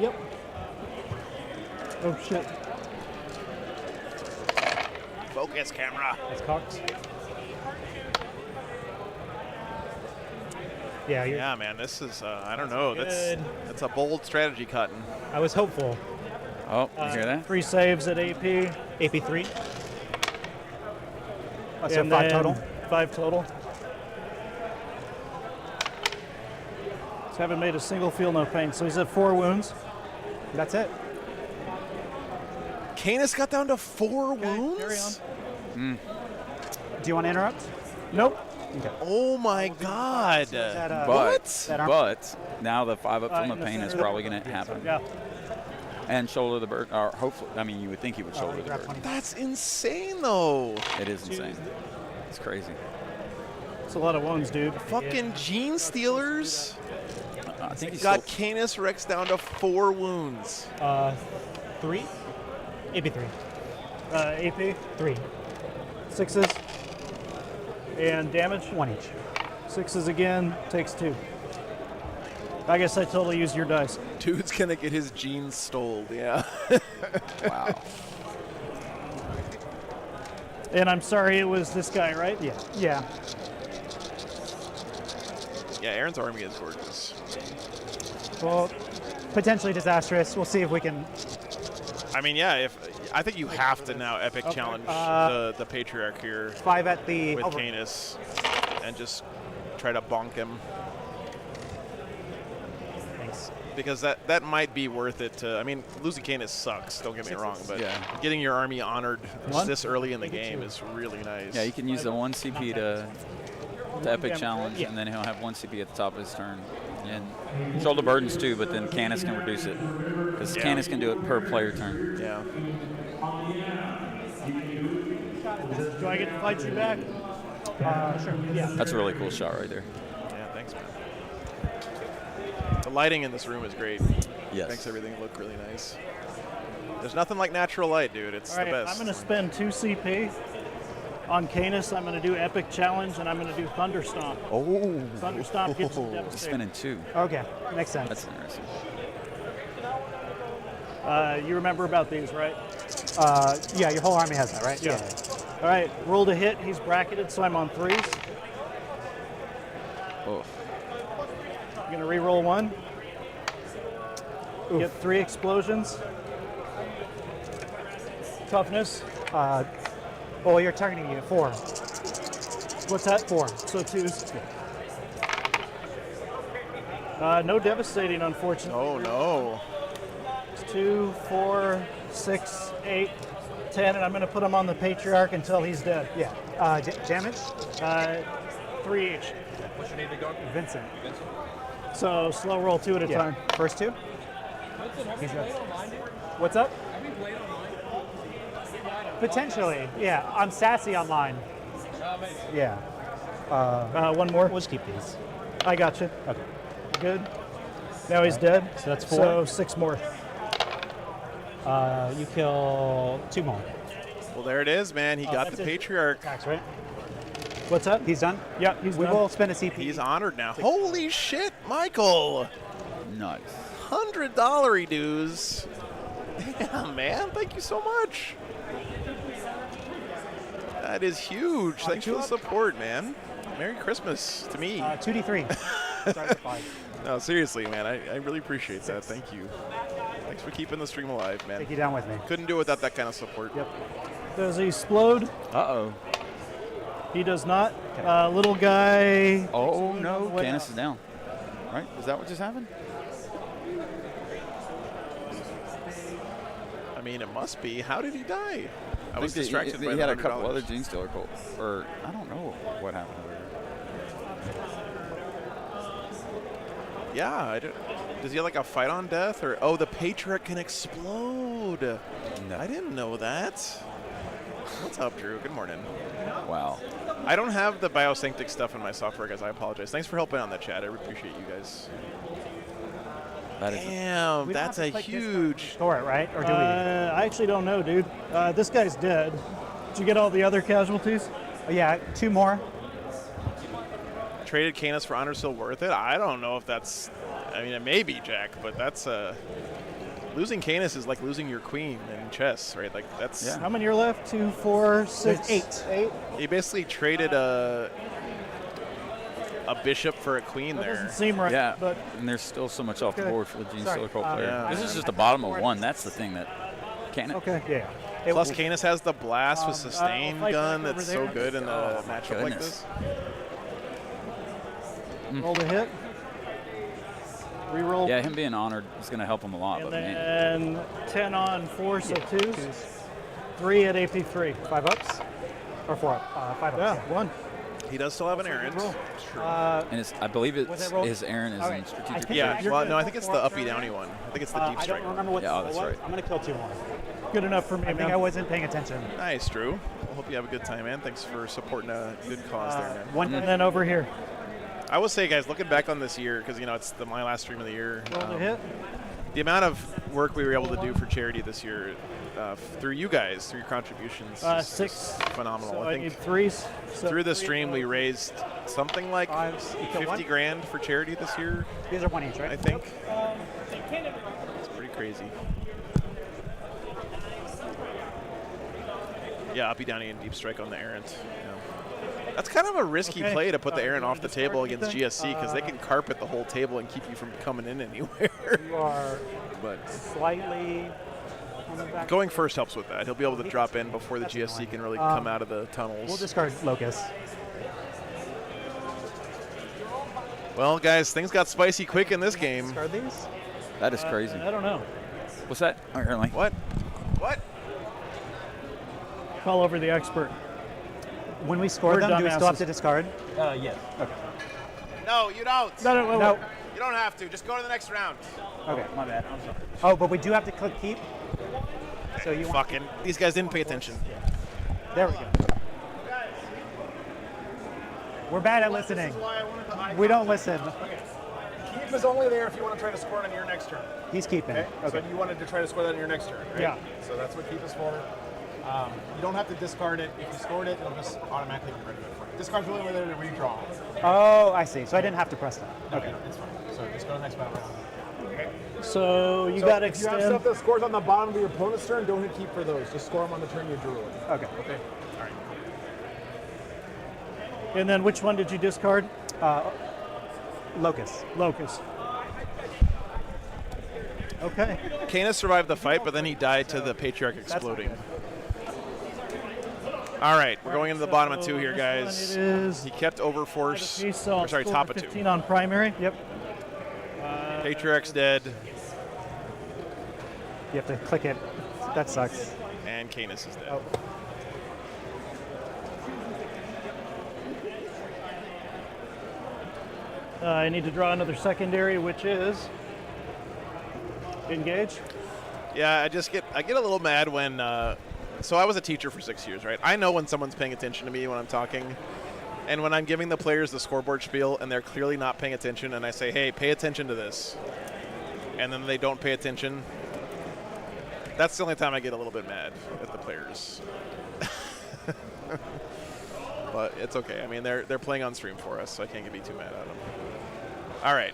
Yep. Oh shit. Focus, camera. That's cocked. Yeah, Yeah, man, this is, I don't know. Good. That's a bold strategy, Cotton. I was hopeful. Oh, you hear that? 3 saves at AP. AP 3. So And 5 then total. 5 total. Just haven't made a single feel no pain. So he's at 4 wounds. That's it. Canis got down to 4 Carry wounds? on. Do you want to interrupt? Nope. Okay. Oh my god. That, But now the 5 up from in the the pain is center. probably going to happen. Yeah. And shoulder the bird, or hopefully, I mean, you would think he would shoulder the grab bird. 20. That's insane, though. It is insane. It's crazy. It's a lot of wounds, dude. Fucking Gene Stealers I think he's got still, Canis Rex down to 4 wounds. 3. AP 3. AP. 3. 6s. And damage. 1 each. 6s again. Takes 2. I guess I totally used your dice. Dude's gonna get his jeans stole, yeah. wow. And I'm sorry, it was this guy, right? Yeah. Yeah. Yeah, Aaron's army is gorgeous. Well, potentially disastrous. We'll see if we can. I mean, yeah, I think you have to now epic challenge the Patriarch here 5 at the. with Canis and just try to bonk him. Thanks. Because that might be worth it to, I mean, losing Canis sucks, don't get me wrong, but Yeah. getting your army honored One. this early in the game is really nice. Yeah, you can use the 1 CP to epic challenge, and then he'll have 1 CP at the top of his turn. And shoulder burdens too, but then Canis can reduce it. Because Canis can do it per player turn. Yeah. Do I get to fight you back? Sure. Yeah. That's a really cool shot right there. Yeah, thanks, man. The lighting in this room is great. Yes. Makes everything look really nice. There's nothing like natural light, dude. It's All right, the best. I'm going to spend 2 CP on Canis. I'm going to do Epic Challenge, and I'm going to do Thunderstomp. Oh. Thunderstomp gets He's devastated. spinning 2. Okay. Makes sense. That's interesting. You remember about these, right? Yeah, your whole army has that, right? Yeah. All right, roll to hit. He's bracketed, so I'm on 3s. Oh. I'm going to re-roll 1. Get 3 explosions. Toughness. Oh, you're targeting you. 4. What's that? 4. So 2s. No devastating, unfortunately. Oh, no. It's 2, 4, 6, 8, 10, and I'm going to put him on the Patriarch until he's dead. Yeah. Damage? 3 each. What's your name again? Vincent. So slow roll 2 at a Yeah. time. First 2? He's good. What's up? Potentially. Yeah. I'm sassy online. Yeah. 1 more. We'll just keep these. I got you. Okay. Good. Now he's dead. So that's 4. So 6 more. You kill 2 more. Well, there it is, man. He got that's the it. Patriarch. Attacks, right? What's that? He's done? Yeah, he's We done. will spend a CP. He's honored now. Holy shit, Michael. Nice. $100 dues. Damn, man. Thank you so much. That is huge. Thanks for the support, man. Merry Christmas to me. 2d3. Sorry for 5. No, seriously, man. I really appreciate that. Thank you. Thanks for keeping the stream alive, man. Take you down with me. Couldn't do it without that kind of support. Yep. Does he explode? Uh-oh. He does not. Little guy. Oh, no. What Canis else? is down. Right? Is that what just happened? I mean, it must be. How did he die? I was think distracted by he the had a couple $100. other Gene Stealer Colts. Or, I don't know what happened over there. Yeah, I don't, does he have like a fight on death? Or oh, the Patriarch can explode. No. I didn't know that. What's up, Drew? Good morning. Wow. I don't have the Biosanctic stuff in my software, guys. I apologize. Thanks for helping on the chat. I appreciate you guys. That is Damn, We don't that's have a to click this huge. Score it, right? Or do we? I actually don't know, dude. This guy's dead. Did you get all the other casualties? Oh, yeah, 2 more. Traded Canis for honor still worth it? I don't know if that's. I mean, it may be, Jack, but that's losing Canis is like losing your queen in chess, right? Like that's. Yeah. How many are left? 2, 4, 6, There's 8. 8. You basically traded a bishop for a queen That there. doesn't seem right. Yeah, But and there's still so much off the Okay. board for the Gene Sorry, Stealer Cult player. yeah. This is just the bottom of 1. That's the thing that can't. okay. Yeah. Plus, Canis has the blast with I'll sustain fight gun back over that's so there. good in a matchup like goodness. this. Roll the hit. Reroll. Yeah, him being honored is going to help him a lot. And But man, then 10 on 4, so 2s. 2s. 3 at AP3. 5 ups? Or 4 up? 5 ups. Yeah, 1. He does still have an errand. and it's, I believe Was it's it rolled? his Aaron is Okay. in I strategic. think Yeah, You're well, good. no, I think it's the uppy downy one. I think it's the deep I strike don't one. remember what Yeah, the oh, that's was. right. I'm going to kill 2 more. Good enough for me, I think man. I wasn't paying attention. Nice, Drew. I hope you have a good time, man. Thanks for supporting a good cause there, man. One And then over here. I will say, guys, looking back on this year, because, you know, it's my last stream of the year. Roll the hit. The amount of work we were able to do for charity this year through you guys, through your contributions, is 6. just phenomenal. So I I need think 3s. So through the 3 stream we raised something like 5s. You kill 50 1? grand for charity this year, These are 1 each, right? I think. It's pretty crazy. Yeah, uppy, downy, and deep strike on the errant. Yeah. That's kind of a risky Okay. play to put the errant you off the wanna table discard against anything? GSC because they can carpet the whole table and keep you from coming in anywhere. You are But slightly on the back. going first helps with that. He'll be able to drop in before the That's GSC annoying. can really come out of the tunnels. We'll discard Locust. Well, guys, things got spicy quick in this game. Discard these? That is crazy. I don't know. What's that? Apparently. What? What? Call over the expert. When we score We're them, do we still have dumbasses. to discard? Yes. No, you don't. No. You don't have to. Just go to the next round. Okay. My bad. I'm sorry. Oh, but we do have to click keep. So you want? Fucking. These guys didn't pay attention. There we go. We're bad at listening. Why I wanted the icon. We don't listen. Keep is only there if you want to try to score it on your next turn. He's keeping. Okay? Okay. So you wanted to try to score that on your next turn, right? Yeah. So that's what keep is for. You don't have to discard it. If you scored it, it'll just automatically get rid of it for you. Discard's really there to redraw. Oh, I see. So I didn't have to press that. Okay, it's fine. So just go to the next battle round. Okay. So you So got to if you have extend. stuff that scores on the bottom of your opponent's turn, don't hit keep for those. Just score them on the turn you drew it. Okay. Okay. All right. And then which one did you discard? Locust. Locust. Okay. Canis survived the fight, but then he died to the Patriarch exploding. All right, we're going into the bottom of 2 here, This guys. one it is He kept Overforce. piece, so Or sorry, score top of 2. 15 on primary. Yep. Patriarch's dead, You have to click it. That sucks. and Canis is dead. Oh. I need to draw another secondary, which is engage. Yeah, I get a little mad when. So I was a teacher for 6 years, right? I know when someone's paying attention to me when I'm talking, and when I'm giving the players the scoreboard spiel and they're clearly not paying attention, and I say, "Hey, pay attention to this," and then they don't pay attention. That's the only time I get a little bit mad at the players. But it's okay. I mean, they're playing on stream for us, so I can't be too mad at them. All right,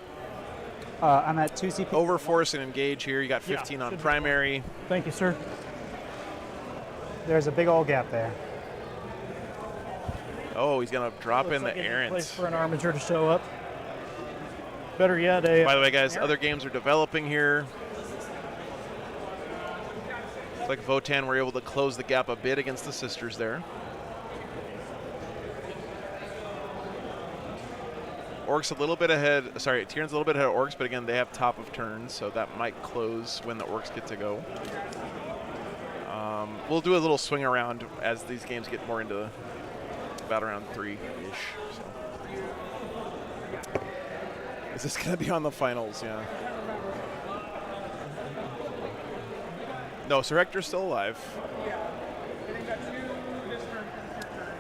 I'm at 2 CP. Overforce and engage here. You got 15 on should be primary. Thank you, sir. There's a big old gap there. Oh, he's gonna drop Looks in like the a good errant. place for an armature to show up. Better yet, a By the way, guys, other games are developing here. It's like Votan were able to close the gap a bit against the sisters there. Orcs a little bit ahead. Sorry, Tyrann's a little bit ahead of Orcs, but again, they have top of turn, so that might close when the Orcs get to go. We'll do a little swing around as these games get more into about around 3-ish. So. Is this going to be on the finals? Yeah. No, Sir Hector's still alive.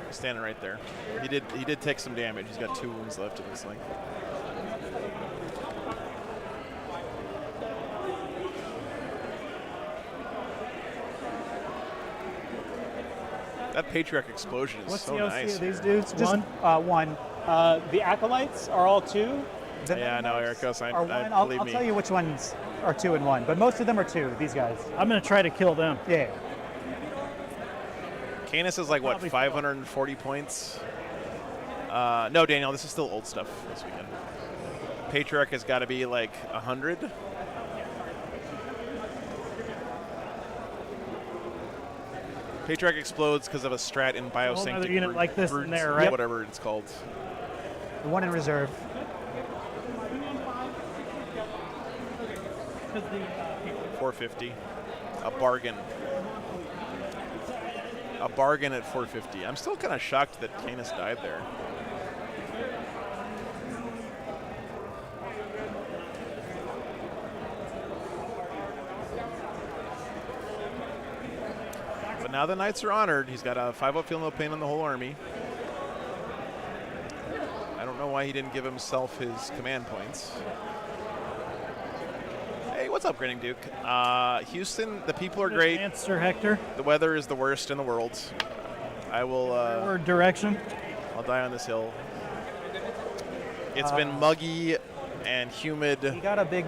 He's standing right there. He did take some damage. He's got 2 wounds left in this thing. That Patriarch explosion is What's so the OC nice. of these here. dudes? Just one. The acolytes are all 2. The Yeah, no, Mennonites Ericos, are 1. I'll believe me. tell you which ones are 2 and 1, but most of them are 2. These guys. I'm going to try to kill them. Yeah. Canis is like, what, Probably 540 points? No, Daniel, this is still old stuff this weekend. Patriarch has got to be like 100. Patriarch explodes because of a strat in Another Biosanctic unit like this in there, right? whatever it's called. The 1 in reserve. 450. A bargain. A bargain at 450. I'm still kind of shocked that Canis died there. But now the Knights are honored. He's got a 5-up feel no pain on the whole army. I don't know why he didn't give himself his command points. Hey, what's up, Grinning Duke? Houston, the people are great. Answer, Hector. The weather is the worst in the world. I will. Forward direction. I'll die on this hill. It's been muggy and humid He got a big.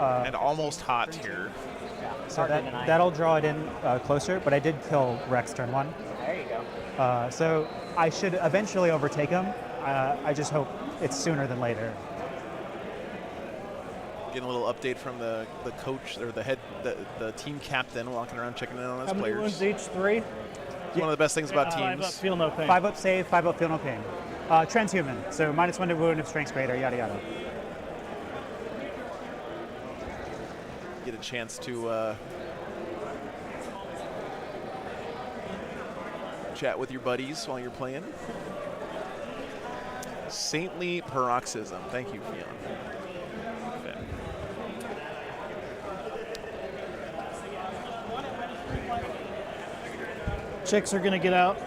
and almost hot here. So that'll draw it in closer, but I did kill Rex turn 1. There you go. So I should eventually overtake him. I just hope it's sooner than later. Getting a little update from the coach or the team captain walking around checking in on his How many players. wounds each? 3? It's one of the best things about 5 up, teams. feel no pain. 5 up save, 5 up feel no pain. Transhuman, so -1 to wound if strength's greater, yada yada. Get a chance to chat with your buddies while you're playing. Saintly Paroxysm. Thank you, Fiona. Okay. Chicks are going to get out.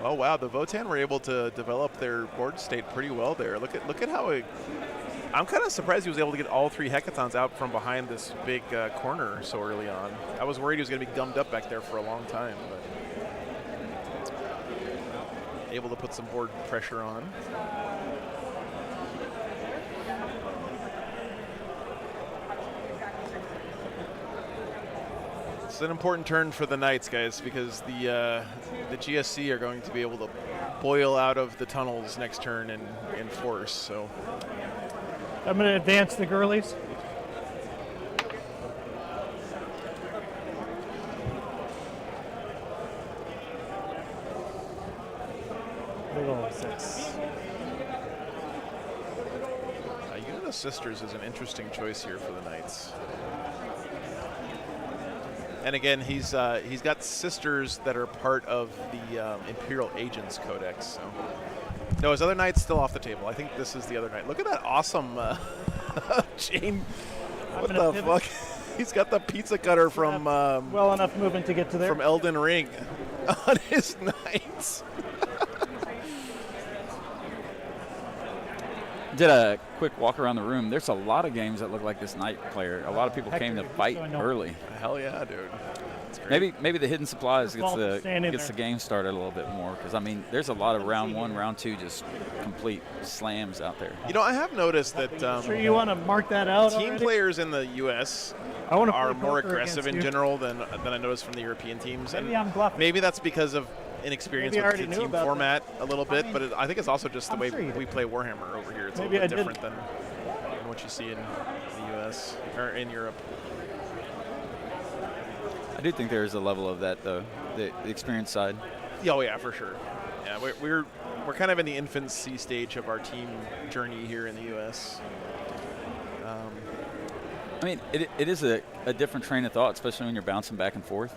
Oh wow, the Votan were able to develop their board state pretty well there. Look at how I'm kind of surprised he was able to get all 3 hackathons out from behind this big corner so early on. I was worried he was going to be gummed up back there for a long time, but able to put some board pressure on. It's an important turn for the Knights, guys, because the GSC are going to be able to boil out of the tunnels next turn in force. So I'm going to advance the girlies. Big ol' 6. Unit of Sisters is an interesting choice here for the Knights. And again, he's got sisters that are part of the Imperial Agents Codex. So. No, his other knight's still off the table. I think this is the other knight. Look at that awesome chain. What the fuck? He's got the pizza cutter from well enough movement to get to there. From Elden Ring on his knights. Did a quick walk around the room. There's a lot of games that look like this knight player. A lot of people came to fight early. Hell yeah, dude. That's great. Maybe the hidden supplies gets standing the game started a little bit more, because I mean there's a lot of round 1, round 2 just complete slams out there. You know, I have noticed that Sure you want to mark that out team already? players in the U.S. are more aggressive in general than I noticed from the European teams. Maybe and I'm bluffing. maybe that's because of inexperience Maybe I with the already knew team about format a little bit, but I think it's also just the way sure you we did. play Warhammer over here. It's Maybe a little I bit didn't. different than what you see in the U.S. or in Europe. I do think there's a level of that though, the experience side. Yeah, oh yeah, for sure. Yeah, we're kind of in the infancy stage of our team journey here in the U.S. I mean, it is a different train of thought, especially when you're bouncing back and forth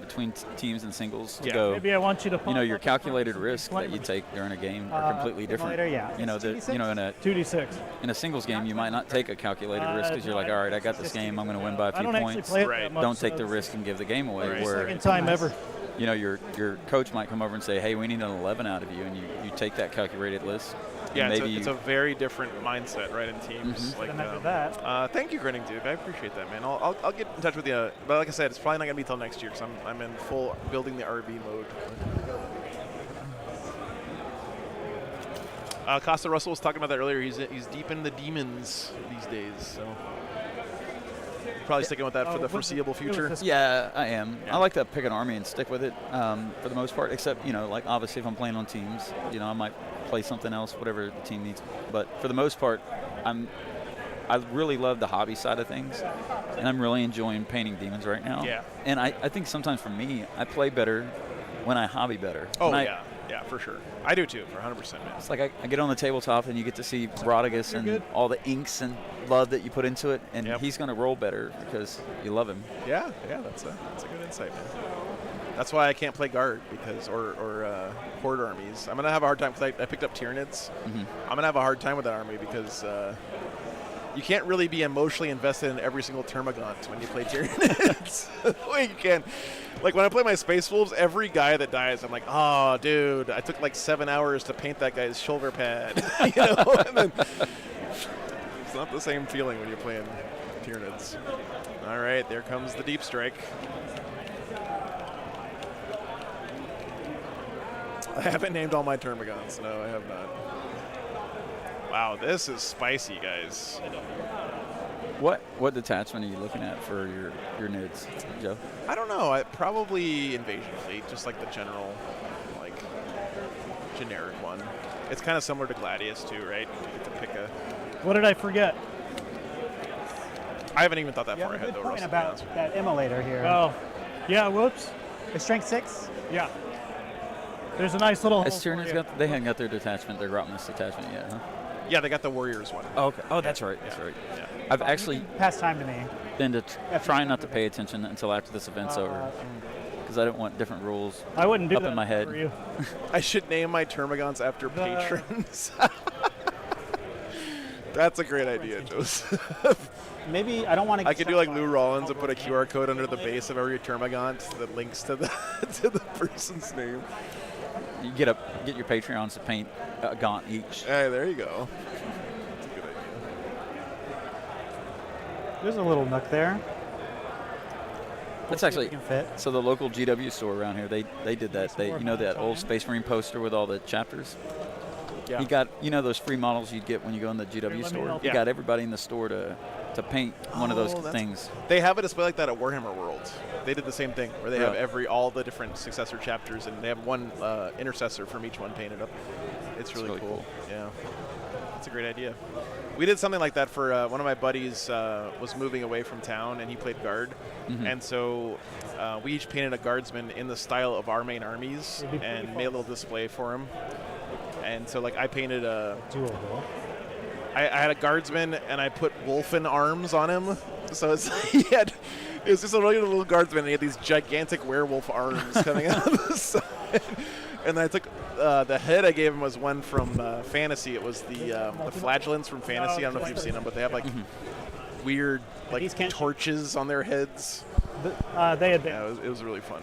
between teams and singles. To go, Maybe I want you to. you know, your calculated risk that you take during a game are completely different. Simulator, yeah. You know, It's in 2d6. a singles game, you might not take a calculated risk because you're like, all right, I got this game, I'm going to win by a I few don't actually points. play it Right. that much. Don't take so the it's risk and give the game away. Right. Where Second time ever. you know your coach might come over and say, hey, we need an 11 out of you, and you take that calculated Yeah, maybe it's a very different mindset, right, in teams. Like, that. Thank you, Grinning Duke. I appreciate that, man. I'll get in touch with you. But like I said, it's probably not going to be till next year because I'm in full building the RV mode. Costa Russell was talking about that earlier. He's deep in the demons these days, so probably sticking with that for the foreseeable future. Yeah, I am. Yeah. I like to pick an army and stick with it for the most part, except, like obviously if I'm playing on teams, I might play something else, whatever the team needs. But for the most part, I really love the hobby side of things, and I'm really enjoying painting demons right now. Yeah. And I think sometimes for me, I play better when I hobby better. Oh, yeah, for sure. I do too, for 100%, man. It's like I get on the tabletop and you get to see Brodigus and all the inks and love that you put into it, and he's going to roll better because you love him. Yeah, that's a good insight, man. That's why I can't play guard or horde armies. I'm gonna have a hard time because I picked up Tyranids. Mm-hmm. I'm gonna have a hard time with that army because you can't really be emotionally invested in every single Termagant when you play Tyranids. The way you can. Like when I play my Space Wolves, every guy that dies, I'm like, oh, dude, I took like 7 hours to paint that guy's shoulder pad. And then it's not the same feeling when you're playing Tyranids. All right, there comes the Deep Strike. I haven't named all my Termagants. No, I have not. Wow, this is spicy, guys. What detachment are you looking at for your NIDs, Joe? I don't know. Probably Invasion Fleet, just like the general, generic one. It's kind of similar to Gladius too, right? You get to pick a. What did I forget? I haven't even thought that You far have a ahead, good though. point Russell, about to be honest that immolator here. Oh, yeah, whoops. It's strength 6. Yeah. There's a nice little hole for Tyranids you. they haven't got their detachment, their Grotmus detachment yet, huh? Yeah, they got the Warriors one. Oh, okay. Oh, that's right. That's right. Yeah. I've actually Pass time to me. been trying not to pay attention until after this event's over, because I don't want different rules I wouldn't do up that in my head. for you. I should name my Termagants after patrons. That's a great idea, Joseph. Maybe I don't want to. I could do like Lou Rollins and put a QR code under the base of every Termagant that links to the to the person's name. You get your Patreons to paint a gaunt each. Hey, there you go. That's a good idea. There's a little nook there. That's actually You can fit. so the local GW store around here. They did that. That old Space Marine poster with all the chapters. Yeah. He got those free models you'd get when you go in the GW let me store. help He you. got everybody in the store to paint one of those that's- things. They have a display like that at Warhammer World. They did the same thing where they have Really? all the different successor chapters, and they have one intercessor from each one painted up. It's really cool. Yeah, that's a great idea. We did something like that for one of my buddies was moving away from town, and he played guard, and so we each painted a guardsman in the style of our main armies and made a little display for him. And so I painted a. Doable. I had a guardsman and I put wolfen arms on him, so it was just a regular little guardsman and he had these gigantic werewolf arms coming out of the side. And then I took the head I gave him was one from Fantasy. It was the flagellants from Fantasy. I don't know if you've seen them, but they have weird These can't shoot. torches on their heads. They had Yeah, it was a really fun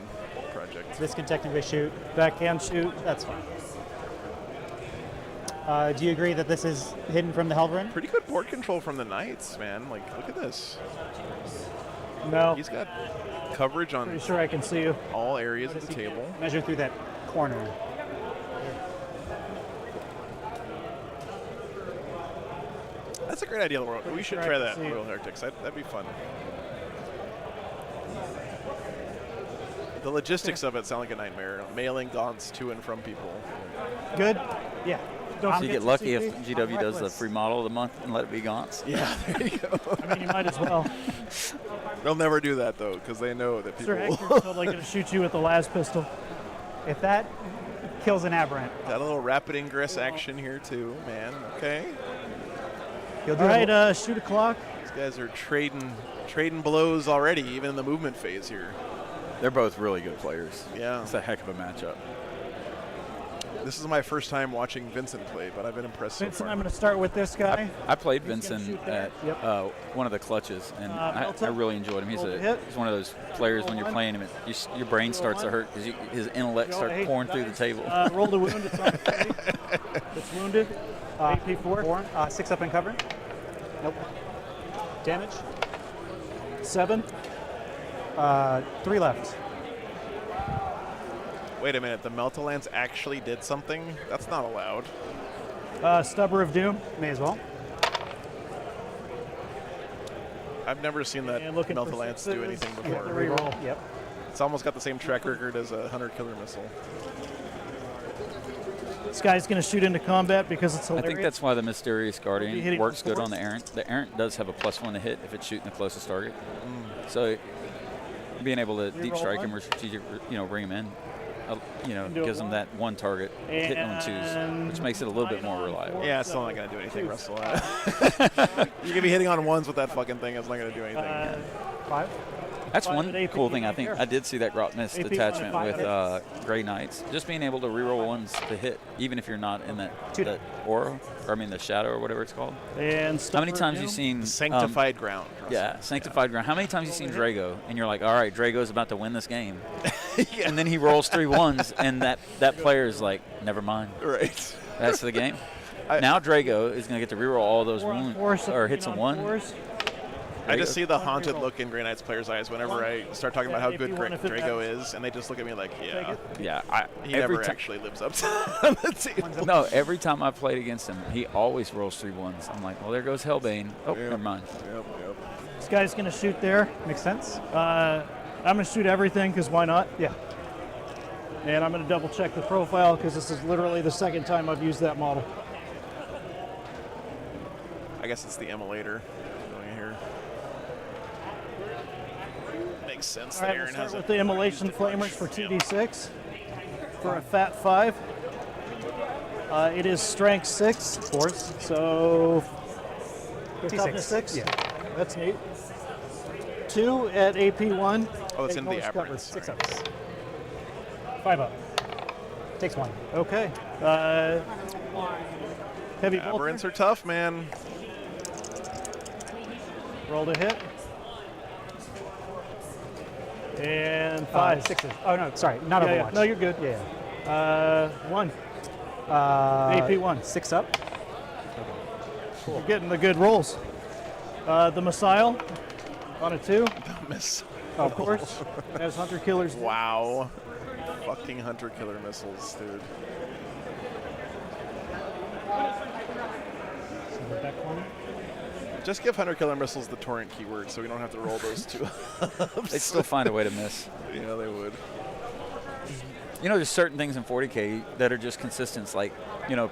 project. This can technically shoot. that can shoot. That's fine. Do you agree that this is hidden from the Helverin? Pretty good board control from the Knights, man. Look at this. No, He's got coverage on pretty sure I can see you. all areas of the table. Measure through that corner. That's a great idea, Laurel. We should sure I try can that, see it. Royal Heretics. That'd be fun. The logistics of it sound like a nightmare. Mailing gaunts to and from people. Good. Yeah. Don't So you forget get to lucky see if me. GW does the reckless. free model of the month and let it be gaunts. Yeah, there you go. I mean, you might as well. They'll never do that, though, because they know that people Sir Hector's totally going to shoot you with the last pistol. If that kills an aberrant, got a little rapid ingress action here, too, man. Okay. he'll do All it. right, shoot a clock. These guys are trading blows already, even in the movement phase here. They're both really good players. Yeah. It's a heck of a matchup. This is my first time watching Vincent play, but I've been impressed Vincent, so far. I'm going to start with this guy. I played He's gonna Vincent shoot there. at Yep. one of the clutches, and I Delta. really enjoyed him. Roll to hit. He's one of those players when you're Roll playing him, your brain starts to hurt because his intellect Roll starts eight pouring through the dice. table. Roll the wound. It's on 3. It's wounded. AP 4. 4. 6 up and cover. Nope. Damage. 7. 3 left. Wait a minute, the Meltalance actually did something? That's not allowed. Stubber of Doom. May as well. I've never seen that And looking for Meltalance do anything sixes. before. Reroll. Yep. It's almost got the same track record as a Hunter Killer Missile. This guy's going to shoot into combat because it's I hilarious. think that's why the Mysterious Be Guardian hitting works the good on force. the Errant. The Errant does have a +1 to hit if it's shooting the closest target. So being able to deep Reroll strike one. him or strategic, bring him in, Do gives it him one. that one target, hitting on twos, which makes it a little bit more reliable. Yeah, it's still not going to do anything, Russell. You can be hitting on ones with that fucking thing. It's not going to do anything. 5. That's 5 one at AP cool thing. I right think there. I did see that Grot Mist AP attachment 5 with Grey Knights. Just being able to reroll ones to hit, even if you're not in that aura, or I mean the shadow or whatever it's called. And How many Stubber of times you Doom. seen Sanctified Ground. Russell. Yeah, Sanctified Ground. How many times you seen Drago and you're like, all right, Drago's about to win this game, and then he rolls 3 ones, and that player is like, never mind, Right. that's the game. Now Drago is going to get to reroll all those 4 on wounds 4, or hits a 17 one. on 4s. I just see the haunted look in Grey Knight's players' eyes whenever I start talking about how If good you want to fit Drago that. is, and they just look at me like, Take yeah, it. Yeah, he every never ti- actually lives up to the table. No, every time I played against him, he always rolls 3 ones. I'm like, well, there goes Hellbane. Oh, never mind. Yep. This guy's going to shoot there. Makes sense. I'm going to shoot everything because why not? Yeah. And I'm going to double check the profile because this is literally the second time I've used that model. I guess it's the emulator going here. Makes sense All that right, we'll Aaron start has with the Immolation Flamers for 2d6 for a fat 5. It is strength 6. 4s. So D6. toughness 6. Yeah. That's neat. 2 at AP1. Oh, it's Eight in the bonus cover. aberrants. 6 ups. 5 up. Takes 1. Okay. Heavy bolter. Aberrants are tough, man. Roll to hit. And 5. 6s. Oh, no, sorry. Not Yeah, yeah. Overwatch. No, you're good. Yeah. 1. AP1. 6 up. You're getting the good rolls. The Missile on a 2, Miss. of course, as Hunter Killers. do. Wow. Fucking Hunter Killer Missiles, dude. Back one. Just give Hunter Killer Missiles the torrent keyword so we don't have to roll those 2 ups. They still find a way to miss. Yeah, they would. There's certain things in 40K that are just consistent, like,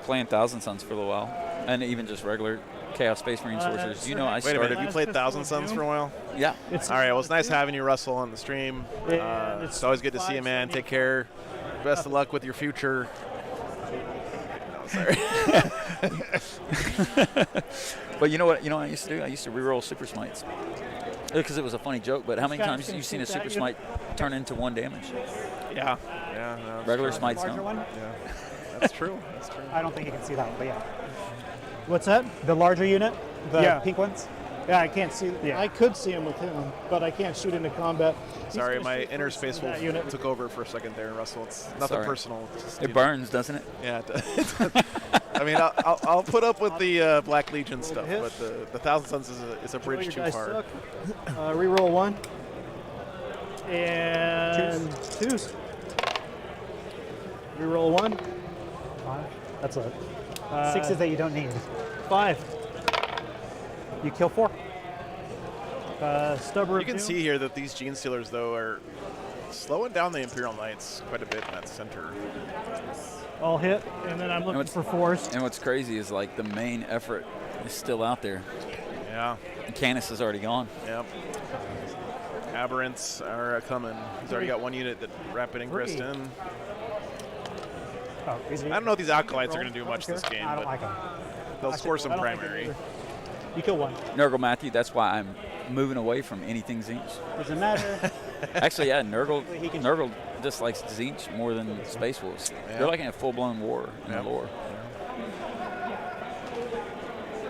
playing Thousand Suns for a little while, and even just regular Chaos Space Marine sorcerers. I Wait a minute, started. have you played Thousand Suns for a while? Yeah. It's All right, well, it's nice having you, Russell, on the stream. And It's always good to see you, man. Take care. Best of luck with your future. No, sorry. But you know what I used to do? I used to reroll Super Smites. Because it was a funny joke, but how many guy's times have gonna you seen a shoot Super that Smite turn into 1 damage? Yeah. Yeah. No, it's Regular true. Smites Larger don't. one? Yeah. That's true. That's true. I don't think you can see that one, but yeah. What's that? The larger unit, the Yeah. pink ones. Yeah, I can't see. Yeah. I could see him with him, but I can't shoot into combat. He's Sorry, gonna my shoot inner first space into wolf that unit. took over for a second there, Russell. It's nothing Sorry. personal. Just, It burns, doesn't it? Yeah. I mean, I'll put up with the Black Legion stuff, hit. but the Thousand Suns is a Oh, bridge you too guys far. suck. Reroll 1. And 2s. Reroll 1. 5. That's it. 6s that you don't need. 5. You kill 4. Stubber. You can see here that these Gene Stealers, though, are slowing down the Imperial Knights quite a bit in that center. All hit, and then I'm looking what's- for 4s. And what's crazy is, like, the main effort is still out there. Yeah. And Canis is already gone. Yep. Aberrants are coming. He's already got 1 unit that Rapid Ingress Three. in. Oh, easy. I don't know if these Acolytes are going to do much this game, I don't but like them. they'll score some I don't think primary. either. You kill 1. Nurgle Matthew, that's why I'm moving away from anything Zinch. Doesn't matter. Actually, yeah, Nurgle He can- dislikes Zinch more than Space Wolves. Yeah. They're like in a full-blown war in Yeah. the lore.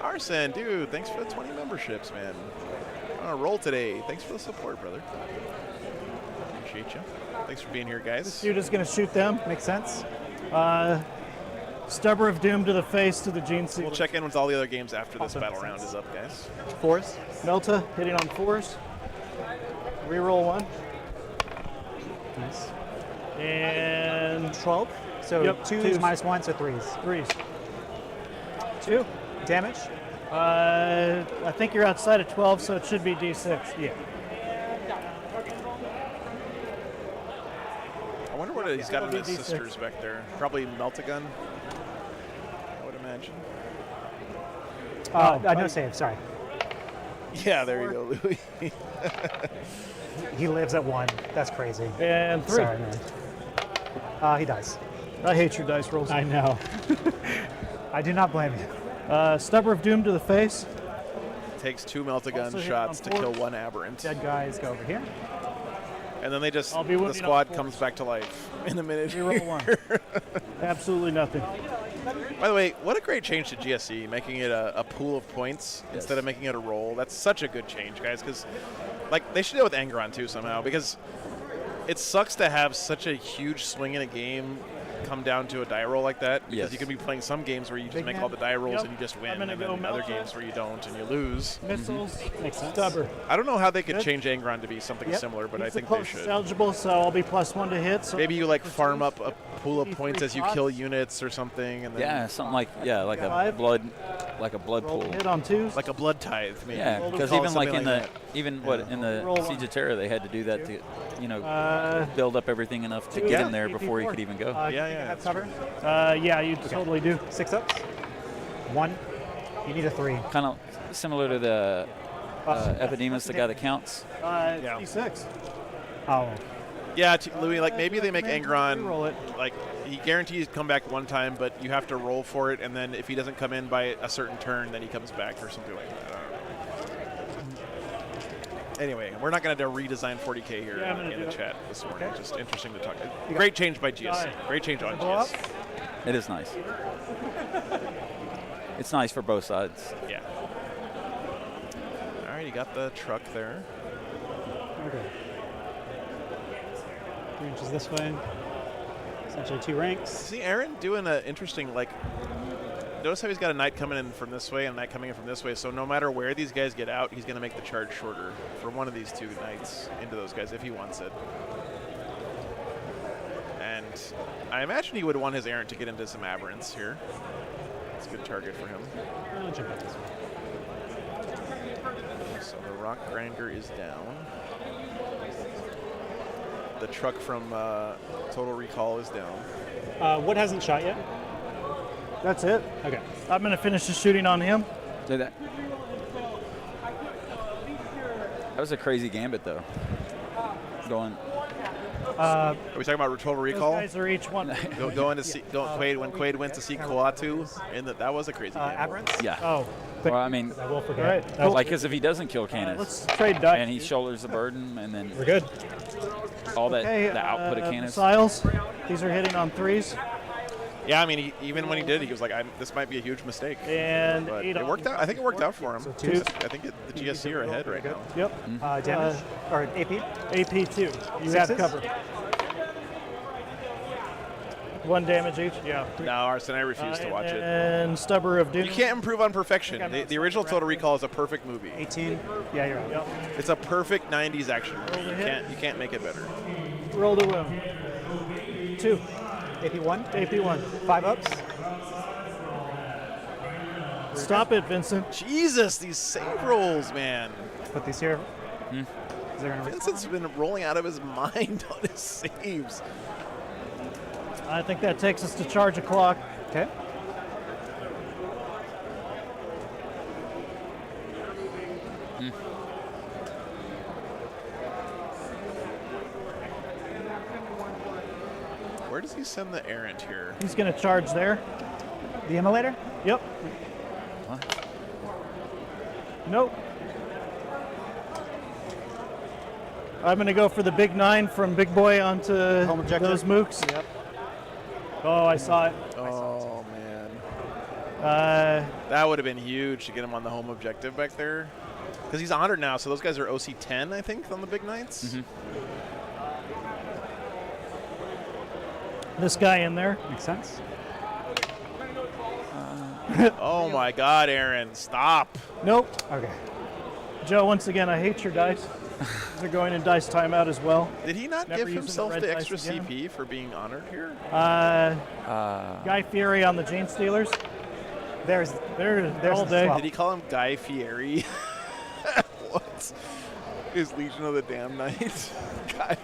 Arson, dude, thanks for the 20 memberships, man. On a roll today. Thanks for the support, brother. Appreciate you. Thanks for being here, guys. Dude is going to shoot them. Makes sense. Stubber of Doom to the face to the Gene Sealer. We'll check in with all the other games after this battle round is up, guys. 4s. Melta hitting on 4s. Reroll 1. Nice. And 12. So Yep, 2s twos. -1, so 3s. 3s. 2. Damage? I think you're outside of 12, so it should be D6. Yeah. I wonder what he's got in his D6. sisters back there. Probably Meltagun, I would imagine. No save, sorry. Yeah, there you go, Louis. He lives at 1. That's crazy. And 3. Sorry, man. He dies. I hate your dice rolls. I know. I do not blame you. Stubber of Doom to the face. Takes 2 Also Meltagun hit shots on to 4. kill 1 Aberrant. Dead guys go over here. And then they just, I'll be the wounded on squad 4s. comes back to life in a minute. Reroll 1. Absolutely nothing. By the way, what a great change to GSE, making it a pool of points instead of making it a roll. That's such a good change, guys, because like they should do it with Angron too somehow, because it sucks to have such a huge swing in a game come down to a die roll like that, because you can be playing some games where you just make all the die rolls and you just win, I'm and gonna then go other Melta. games where you don't and you lose. Missiles. Makes sense. Stubber. I don't know how they could Good. change Angron to be something similar, but I think they should. Eligible, so I'll be +1 to hit. So Maybe you like farm up a pool of D3 points as you pots. kill units or something, and then Yeah, something like like a 5. blood roll pool. hit on 2s. like a blood tithe, maybe. Yeah, Roll because Call it even like something in that. in the Roll Siege of Terra, they had to do that to Uh, build up everything enough to two, get yeah. in there before you AP4. could even go. Yeah, yeah. Have cover. yeah, you totally do. 6 ups. 1. You need a 3. Kind of similar to the Epidemus, the guy that counts. Yeah. D6. Oh. Yeah, Louis, like maybe they make Reroll Angron, it. like he guarantees come back 1 time, but you have to roll for it, and then if he doesn't come in by a certain turn, then he comes back or something like that. I don't know. Anyway, we're not going to redesign 40K here Yeah, I'm gonna in do the it. chat this morning. Just interesting to talk. Great change by GS. Great change on Blow up. GS. It is nice. It's nice for both sides. Yeah. All right, you got the truck there. Okay. 3 inches this way. Essentially 2 ranks. See Aaron doing an interesting, like, notice how he's got a knight coming in from this way and a knight coming in from this way, so no matter where these guys get out, he's going to make the charge shorter for one of these 2 knights into those guys if he wants it. And I imagine he would want his errant to get into some aberrants here. It's a good target for him. I'll jump out this way. So the rock grinder is down. The truck from Total Recall is down. What hasn't shot yet? That's it. Okay. I'm going to finish the shooting on him. So that was a crazy gambit, though. Going. Are we talking about Total Those Recall? guys are each one. Going to see Quaid when Quaid went to see Koatu, and that was a crazy game. Aberrants? Yeah. Oh, Well, I mean, I will all forget. right. Cool. like, because if he doesn't kill Canis, Let's trade dice. and he shoulders the burden, and then We're good. all that Okay, the output of Canis. missiles. These are hitting on 3s. Yeah, I mean, even when he did, he was like, "This might be a huge mistake." And But 8 it on worked out. I think it worked out for him. So 2. I think the GSC are ahead right now. Yep. Damage? or AP? AP2. You Sixes? have cover. 1 damage each. Yeah. No, Arson, I refuse to watch it. And Stubber of Doom. You can't improve on perfection. The original Total Recall is a perfect movie. 18. Yeah, you're right. Yep. It's a perfect '90s action movie. Roll the hit. You can't make it better. Roll to win. 2. AP1? AP1. 5 ups? Stop it, Vincent. Jesus, these save rolls, man. Put these here. Is there gonna Vincent's been rolling out of his mind on his saves. I think that takes us to charge a clock. Okay. Where does he send the errant here? He's going to charge there. The immolator? Yep. Nope. I'm going to go for the big 9 from Big Boy onto Home objective. those mooks. Yep. Oh, I saw it. Oh, man. That would have been huge to get him on the home objective back there. Because he's 100 now, so those guys are OC 10, I think, on the big knights. This guy in there. Makes sense. Oh my God, Aaron, stop. Nope. Okay. Joe, once again, I hate your dice. They're going in dice timeout as well. Did he not Never give using himself red the dice extra again. CP for being honored here? Guy Fieri on the Gene Stealers. There's all the day. swap. Did he call him Guy Fieri? What? His Legion of the Damn Knight? Guy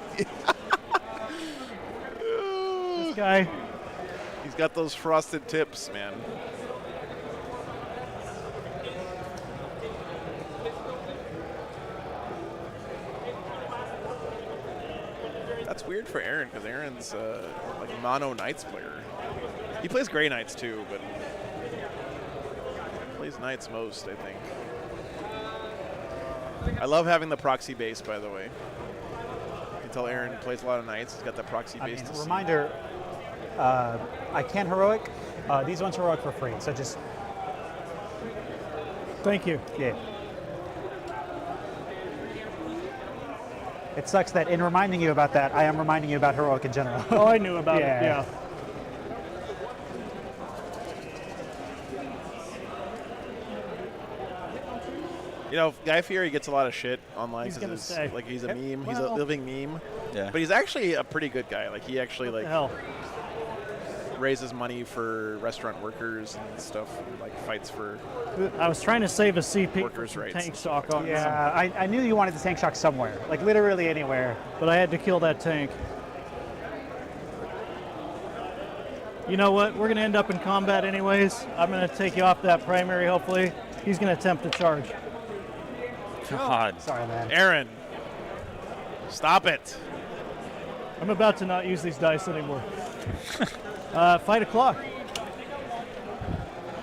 This guy. He's got those frosted tips, man. That's weird for Aaron, because Aaron's like a mono Knights player. He plays Grey Knights too, but plays Knights most, I think. I love having the proxy base, by the way. You can tell Aaron plays a lot of Knights. He's got the proxy base to see. Reminder, I can heroic. These ones heroic for free, so just Thank you. yeah. It sucks that in reminding you about that, I am reminding you about heroic in general. Oh, I knew about Yeah. it. Yeah. You know, Guy Fieri gets a lot of shit online He's gonna because say. like he's a meme. He's a Well- living meme. Yeah. But he's actually a pretty good guy. Like he actually What like the hell? raises money for restaurant workers and stuff. And, like fights for. I was trying to save a CP for Workers' some rights. tank stock on Yeah, I knew you wanted the tank shock somewhere, like literally anywhere. but I had to kill that tank. You know what? We're going to end up in combat anyways. I'm going to take you off that primary, hopefully. He's going to attempt to charge. God. Sorry, man. Aaron, stop it. I'm about to not use these dice anymore. Fight o'clock.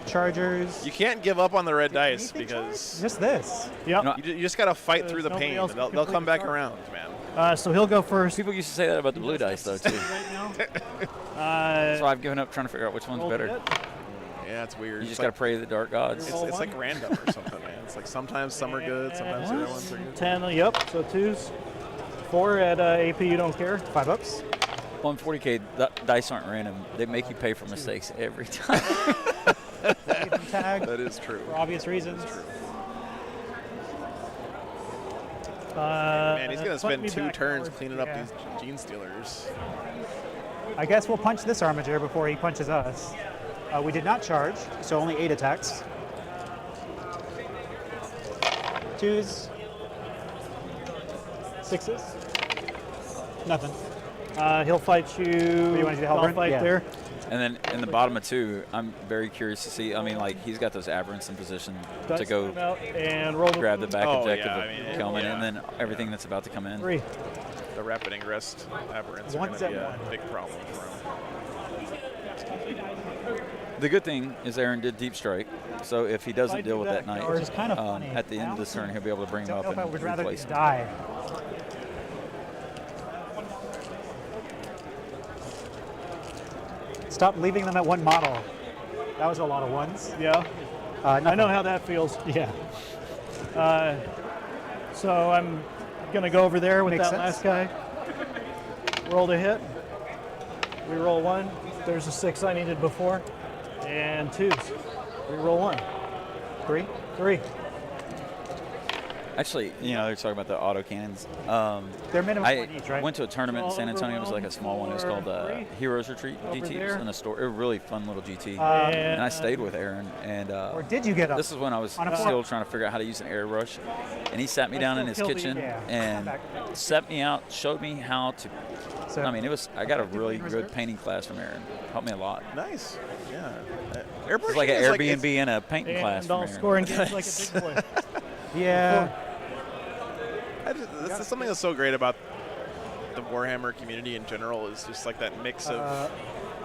Chargers. You can't give up on the red dice because Just this. Yep. No, you just got to fight There's through the nobody pain. else They'll who come complete back the charge. around, man. So he'll go first. People used to say that about the blue dice, though, too. So I've given up trying to figure out which one's Roll better. it. Yeah, it's weird. You It's just got to like, pray to the dark gods. it's like random or something, man. It's like sometimes some are good, sometimes the other ones are good. 10, yep. So 2s. 4 at AP, you don't care. $5. 140K dice aren't random. They make you pay for mistakes every time. Even tag That is true. for obvious reasons. Man, he's gonna Put spend me 2 back turns forward. cleaning up Yeah. these Gene Stealers. I guess we'll punch this armiger before he punches us. We did not charge, so only 8 attacks. 2s. 6s. Nothing. He'll fight you. you wanna do the I'll Hellburn? fight Yeah. there. And then in the bottom of 2, I'm very curious to see. I mean, like, he's got those aberrants in position to Dice go come out and roll grab the back Oh, objective yeah, of I mean, Kelman, yeah. and then everything that's about to come in. 3. The rapid ingress aberrants are One's going to be at a one. big problem for him. The good thing is Aaron did deep strike, so if he doesn't I deal do with that, that knight, Howard. Which is kind of funny. at the end of this turn, he'll be able to bring I him don't up know if I and would rather replace just him. die. Stop leaving them at one model. That was a lot of ones. Yeah. I Nothing. know how that feels. Yeah. So I'm going to go over there with Makes that sense. last guy. Roll to hit. We roll 1. There's a 6 I needed before. And 2s. We roll 1. 3. 3. Actually, you know, they're talking about the auto cannons. They're minimum I one each, right? went to a tournament in San Antonio. It was like a small one. It was called Three. Heroes Retreat Over GT. It was there. in a store. It was a really fun little GT. Um, and I stayed with Aaron. And Or did you get up? this is when I was On a still fork? trying to figure out how to use an air rush. And he sat me down in his still killed kitchen me. Yeah. and Back. set me out, showed me how to. So, I mean, it was. I got a really in good reserve? painting class from Aaron. Helped me a lot. Nice. Yeah. It was like an Airbnb and a painting class And from I'll Aaron. score and games like a big boy. yeah. This is something that's so great about the Warhammer community in general is just like that mix of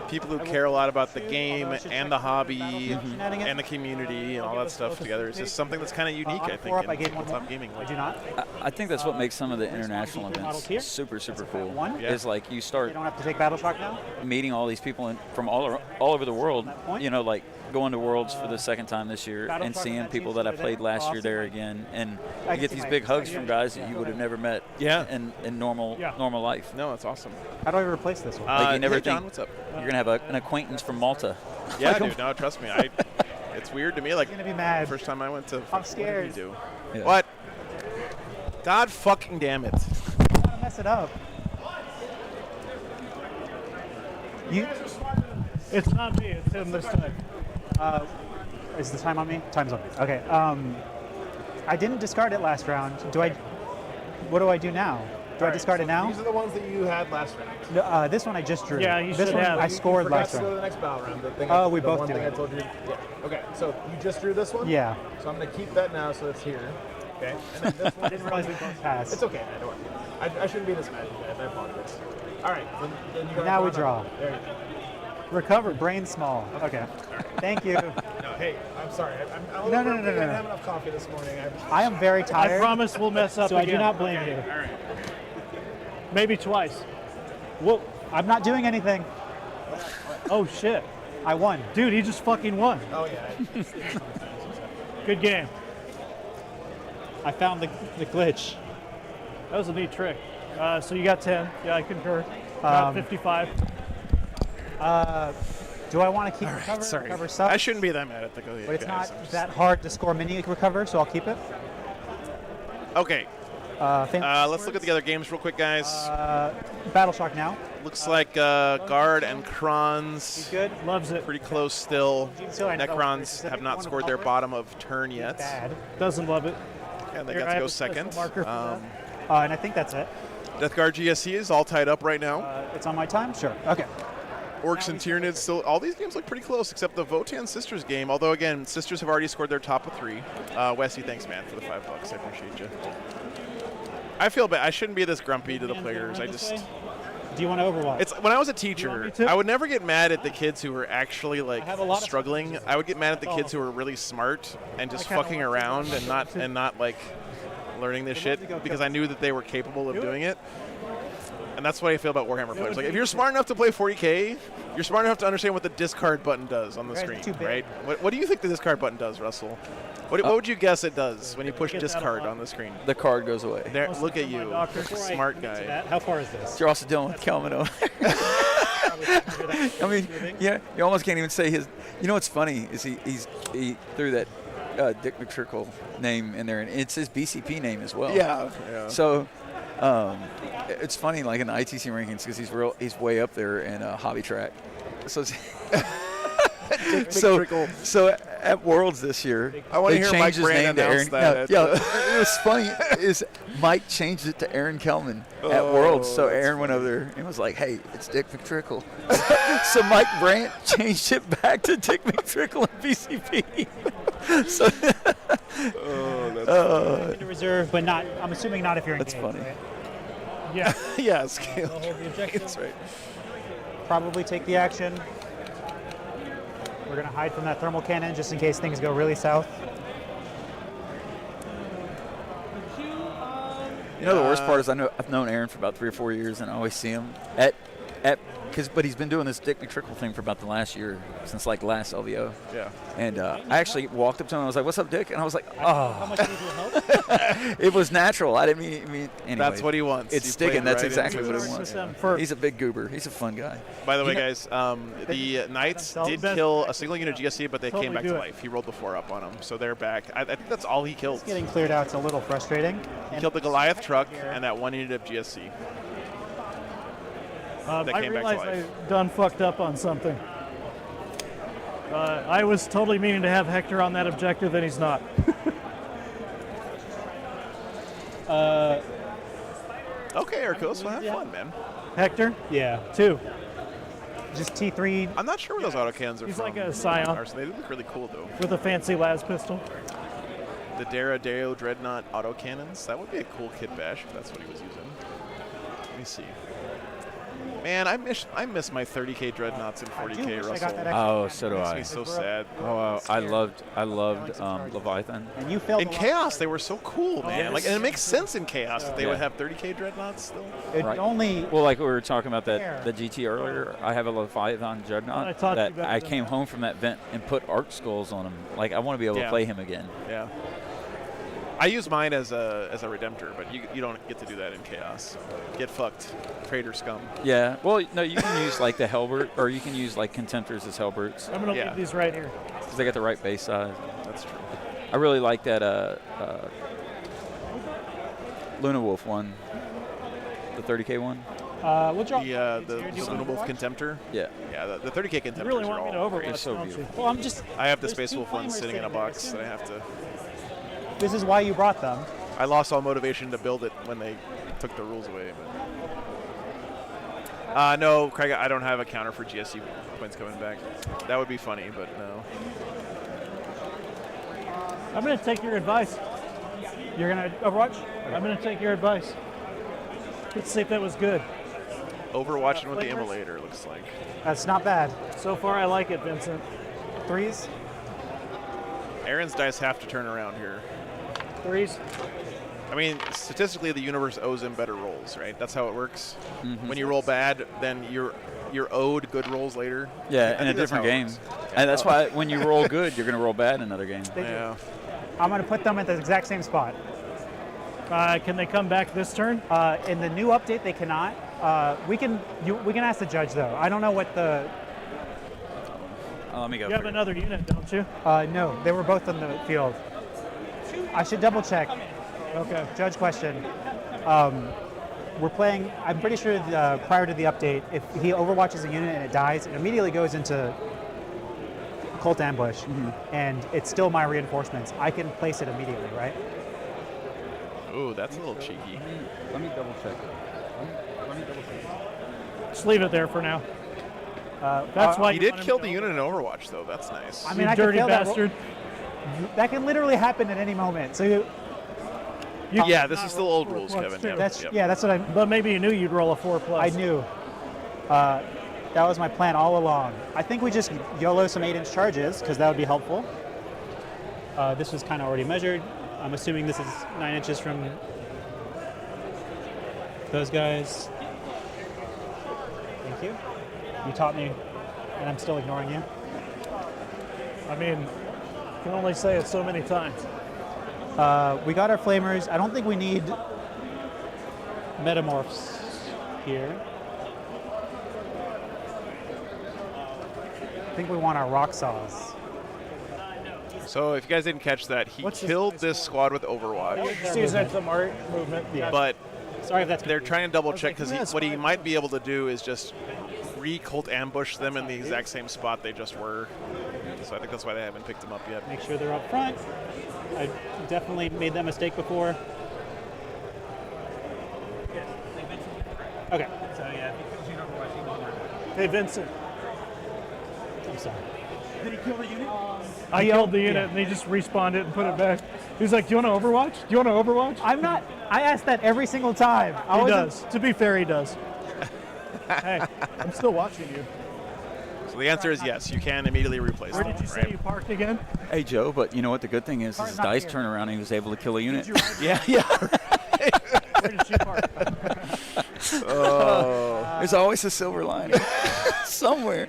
people who care a lot about the game and the hobby and the community and all that stuff together. It's just something that's kind of unique, I think, I gave in one more. top gaming. I do not. I think that's what makes some of the international models here. events super, super cool. One. Yeah. Is like you You start don't have to take battle shock now. meeting all these people from all over the world. That point. You know, like going to Worlds for the second time this year Battle and Truck seeing events people used that I to played be last year awesome. there again, and I you get can these see big my- hugs from guys that you Go would have ahead. never met Yeah. in normal life. No, that's awesome. How do I replace this one? Like you never hey, John, think what's up? you're gonna have an acquaintance from Malta. Yeah, dude. No, trust me. It's weird to me. Like, He's gonna be mad. First time I went to. I'm scared. What did you do? Yeah. What? God fucking damn it! I'm gonna mess it up. You. It's not me. It's him this time. Is the time on me? Time's on me. Okay. I didn't discard it last round. What do I do now? Do I discard it now? These are the ones that you had last round. No, this one I just drew. Yeah, you this should one have. I scored Forgot last to go to round. the next battle round. The thing Oh, we the both one do thing it. I told you. Yeah. Okay, so you just drew this one? Yeah. So I'm going to keep that now so it's here. Okay. And then this one. I didn't realize we both passed. It's okay. Don't worry. I shouldn't be this mad, guys. I apologize. All right. Then you Now we draw. There you go. Recover. Brain small. Okay. Thank you. No, hey, I'm sorry. I'm No. I didn't have enough coffee this morning. I am very I tired. promise we'll mess up So I again. do not blame you. All right. Maybe twice. Whoa. I'm not doing anything. Oh shit. I won. Dude, he just fucking won. Oh, yeah. Good game. I found the glitch. That was a neat trick. So you got 10. Yeah, I concur. Got 55. Do I want to keep recover? Sorry. Recover stuff? I shouldn't be that mad at the guys. But it's not I'm just- that hard to score mini recover, so I'll keep it. Okay. Famous Let's look at the other games real quick, guys. Battle Shock now. Looks like Guard and Kron's Good. Loves it. pretty close still. So I know Necrons specific have not one scored of their color. bottom of turn yet, Bad. Doesn't love it. and they Here, got I to have go a special second. marker for And I think that's it. Death Guard GSC is all tied up right now. It's on my time? Sure. Okay. Orcs and Tyranids still. All these games look pretty close, except the Votan Sisters game. Although again, Sisters have already scored their top of 3. Wesley, thanks man for the $5. I appreciate you. I feel bad. I shouldn't be this grumpy to the players. I just. Do you want to Overwatch? It's when I was a want teacher, me to? I would never get mad at the kids who were actually like have a lot of struggling. I would get mad at the kids who were really smart and just fucking around and not like learning this shit because I knew that they were capable of doing it. And that's what I feel about Warhammer players. Like if you're smart enough to play 40K, you're smart enough to understand what the discard button does on the Right, screen, too big. right? What do you think the discard button does, Russell? What would you guess it does when you push Get that discard a lot. on the screen? The card goes away. There, look at my you, doctor. smart guy. How far is this? You're also dealing with Kelman over there. I mean, yeah, you almost can't even say his. You know what's funny is he threw that Dick McTrickle name in there, and it's his BCP name as well. Yeah. So it's funny, like in the ITC rankings, because he's way up there in hobby track. So. So at Worlds this year, I want to they hear Mike changed his Brand name to announce Aaron. that. Yeah, it was funny. Is Mike changed it to Aaron Kelman at Worlds, so Aaron went over there and was like, "Hey, it's Dick McTrickle." So Mike Brandt changed it back to Dick McTrickle and BCP. So To reserve, but not. I'm assuming not if you're that's engaged. funny. Right? Yeah. Yeah, scale. I'll hold the objective. That's right. Probably take the action. We're gonna hide from that thermal cannon just in case things go really south. You know the worst part is I've known Aaron for about 3 or 4 years, and I always see him but he's been doing this Dick McTrickle thing for about the last year, since like last LVO. Yeah. And I actually walked up to him and I was like, "What's up, Dick?" And I was like, How "Oh." much need your help? It was natural. I didn't mean anyway. That's what he wants. It's You sticking. played That's right exactly into what it. he wants. For He's a big goober. He's a fun guy. By the way, You know- guys, the Knights did Best- kill a single unit GSC, but they Totally came back do to it. life. He rolled the 4 up on them, so they're back. I think that's all he killed. Getting cleared out is a little frustrating. He killed the Goliath truck and that 1 unit of GSC. That I came back to realized life. I done fucked up on something. I was totally meaning to have Hector on that objective, and he's not. Okay, Erkos, well, have fun, man. Hector? Yeah. 2. Just T3. I'm not sure where those autocannons are He's from. like a Scion They look really cool, though. with a fancy las pistol. The Deo Dreadnought autocannons. That would be a cool kit bash if that's what he was using. Let me see. Man, I miss my 30K Dreadnoughts and 40K wish I Russell. got that extra Oh, so do Makes I. me so sad. Oh, I loved Leviathan. And you failed In the Chaos, they were so cool, man. yes. Like, and it makes sense in Chaos that they would Yeah. have 30K Dreadnoughts still. It Right. only. Well, like we were talking about Fair. the GT earlier, I have a Leviathan Dreadnought I talked to that you about I that. came home from that vent and put arc skulls on them. Like I want to be able Yeah. to play him again. Yeah. I use mine as a Redemptor, but you don't get to do that in Chaos. Get fucked, traitor scum. Yeah. Well, no, you can use like the Hellbert, or you can use like Contemptors as Hellberts. I'm going to Yeah. leave these right here. because they got the right base size. That's true. I really like that Luna Wolf one, the 30K one. We'll drop The Luna Wolf Contemptor. Yeah. Yeah, the 30K Contemptors You really are want me to all Overwatch, great. so don't you? beautiful. Well, I'm just. I have the there's Space two Wolf one flamers sitting in a there. box that I have to. This is why you brought them. I lost all motivation to build it when they took the rules away. But no, Craig, I don't have a counter for GSC points coming back. That would be funny, but no. I'm going to take your advice. You're gonna Overwatch? I'm going to take your advice. Let's see if that was good. Overwatching with the emulator looks like. That's not bad. So far, I like it, Vincent. 3s. Aaron's dice have to turn around here. 3s. I mean, statistically, the universe owes him better rolls, right? That's how it works. Mm-hmm. When you roll bad, then you're owed good rolls later. Yeah, I in a think that's different how it game. works. And that's why when you roll good, you're going to roll bad in another game. Yeah. I'm gonna put them at the exact same spot. Can they come back this turn? In the new update, they cannot. We can ask the judge though. I don't know what the. Let me go. You have another unit, don't you? No, they were both on the field. I should double check. Okay. Judge question. We're playing. I'm pretty sure prior to the update, if he overwatches a unit and it dies, it immediately goes into Cult Ambush, and it's still my reinforcements. I can place it immediately, right? Ooh, that's a little cheeky. Let me double check. Let me double check. Just leave it there for now. That's why He did kill the unit in Overwatch, though. That's nice. I mean, You I can dirty fail that bastard. That can literally happen at any moment. So Yeah, this is still old rules, plus Kevin. two. Yep, that's yep. yeah, that's what I. But maybe you knew you'd roll a 4+. I knew. That was my plan all along. I think we just YOLO some 8-inch charges because that would be helpful. This was kind of already measured. I'm assuming this is 9 inches from those guys. Thank you. You taught me, and I'm still ignoring you. I mean, you can only say it so many times. We got our flamers. I don't think we need metamorphs here. I think we want our rock saws. So if you guys didn't catch that, he What's this killed guy's this squad with Overwatch. Just use that some art movement. Yeah. But Sorry if that's they're trying to double check because that's what he fine. might be able to do is just re-cult ambush them in the exact same spot they just were. So I think that's why they haven't picked them up yet. make sure they're up front. I definitely made that mistake before. Okay. So yeah, if he kills you in Overwatch, he will murder. Hey, Vincent. I'm sorry. Did he kill the unit? I yelled the unit and he just respawned it and put it back. He was like, "Do you want to Overwatch? Do you want to Overwatch?" I'm not. I ask that every single time. He does. To be fair, he does. Hey, I'm still watching you. So the answer is yes, you can immediately replace Where them. did you say right? you parked again? Hey, Joe, but you know what the good thing is his not dice here. turn around and he was able to kill a unit. Yeah, yeah. Where did you park? Oh, There's always a silver lining somewhere.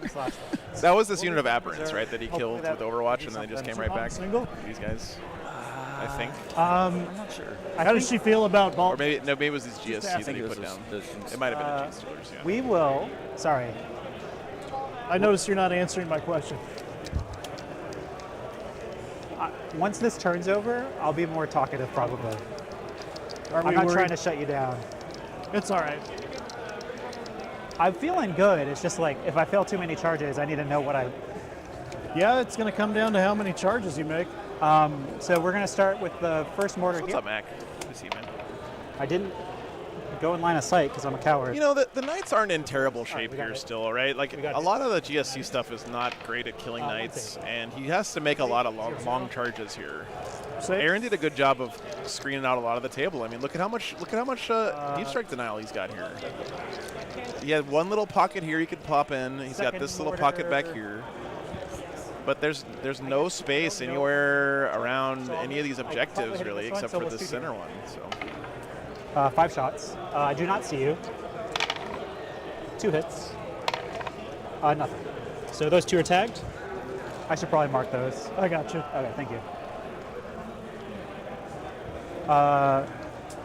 that was this unit of aberrants, right? That he Hopefully killed that with Overwatch, and then they just came right back. Single? These guys, I think, I'm not sure. How does she feel about or ball? maybe no, maybe it was these GSC I that think he it was put down. those- It might have been the G Steelers. Yeah. We will. Sorry. I noticed you're not answering my question. Once this turns over, I'll be more talkative probably. Are I'm we not worried? trying to shut you down. It's all right. I'm feeling good. It's just like if I fail too many charges, I need to know what I. Yeah, it's going to come down to how many charges you make. So we're gonna start with the first mortar What's here. up, Mac? Good to see you, man. I didn't go in line of sight because I'm a coward. You know, the Knights aren't in terrible shape we got here it. still, right? Like, got a it. lot of the GSC stuff is not great at killing I'll Knights, take and he has to make a lot of long charges here. Say, Aaron did a good job of screening out a lot of the table. I mean, look at how much deep strike denial he's got here. He had one little pocket here he could pop in. He's got Second this little pocket back mortar. here. But there's no space anywhere around any of these objectives, hit really, this one, except so for let's this do center here. one. So 5 shots. I do not see you. 2 hits. Nothing. So those 2 are tagged. I should probably mark those. I got you. Okay, thank you.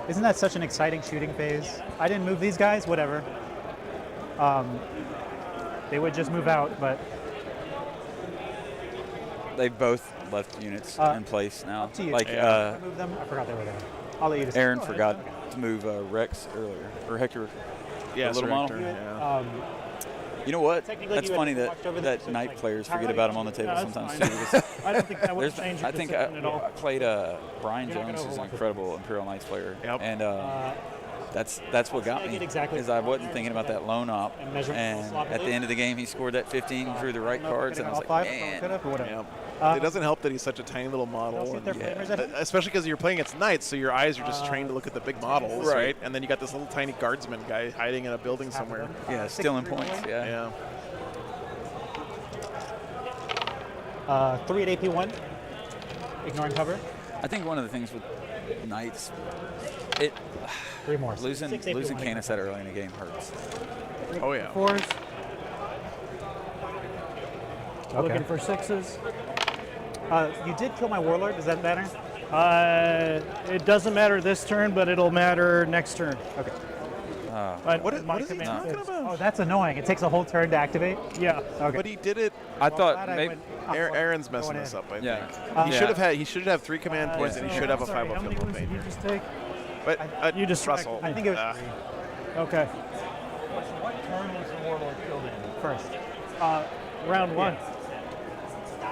Isn't that such an exciting shooting phase? I didn't move these guys, whatever. They would just move out, but They've both left units in place now. Up to you. Like Move them. I forgot they were there. I'll let you decide. Aaron Go ahead. forgot to move Rex earlier, or Hector. Yeah, the little model. yeah. You know what? Technically, That's you funny had that watched over that this, so night like, players forget entirely- about him on the table No, that's sometimes fine. too. because I don't think that would there's- change I the think decision at all. I played Brian You're not Jones, gonna who's an overwatch it. incredible Imperial Knights player, Yep. and that's what got I me. get exactly Is I wasn't thinking about that lone op, And measurement and slot at the loop. end of the game he scored that 15, drew the right I don't know if we're cards, and I was getting like, all five, man. could have, or whatever. Yeah. It doesn't help that he's such a tiny little model. Don't see if they're and- flamers at him. Especially because you're playing against knights, so your eyes are just trained to look at the big models, Right. right? And then you got this little tiny guardsman guy hiding in a building Half of somewhere. them. Yeah, Six stealing three points. away. Yeah. Yeah. 3 at AP1. Ignoring cover. I think one of the things with Knights, 3 more. losing 6 AP1 Canis that early in the game hurts. Oh, yeah. 4s. Okay. Looking for 6s. You did kill my warlord. Does that matter? It doesn't matter this turn, but it'll matter next turn. Okay. What is he command talking phase. about? Oh, that's annoying. It takes a whole turn to activate. Yeah. Okay. But he did it. I Glad thought I maybe. went- Aaron's messing going this in. up, I think. Yeah. He should have had. He should have 3 command points, and he should have a Sorry, 5 how up many field ones did pain you here. just take? But You just Russell. I think it was uh, 3 Okay. first. Round 1.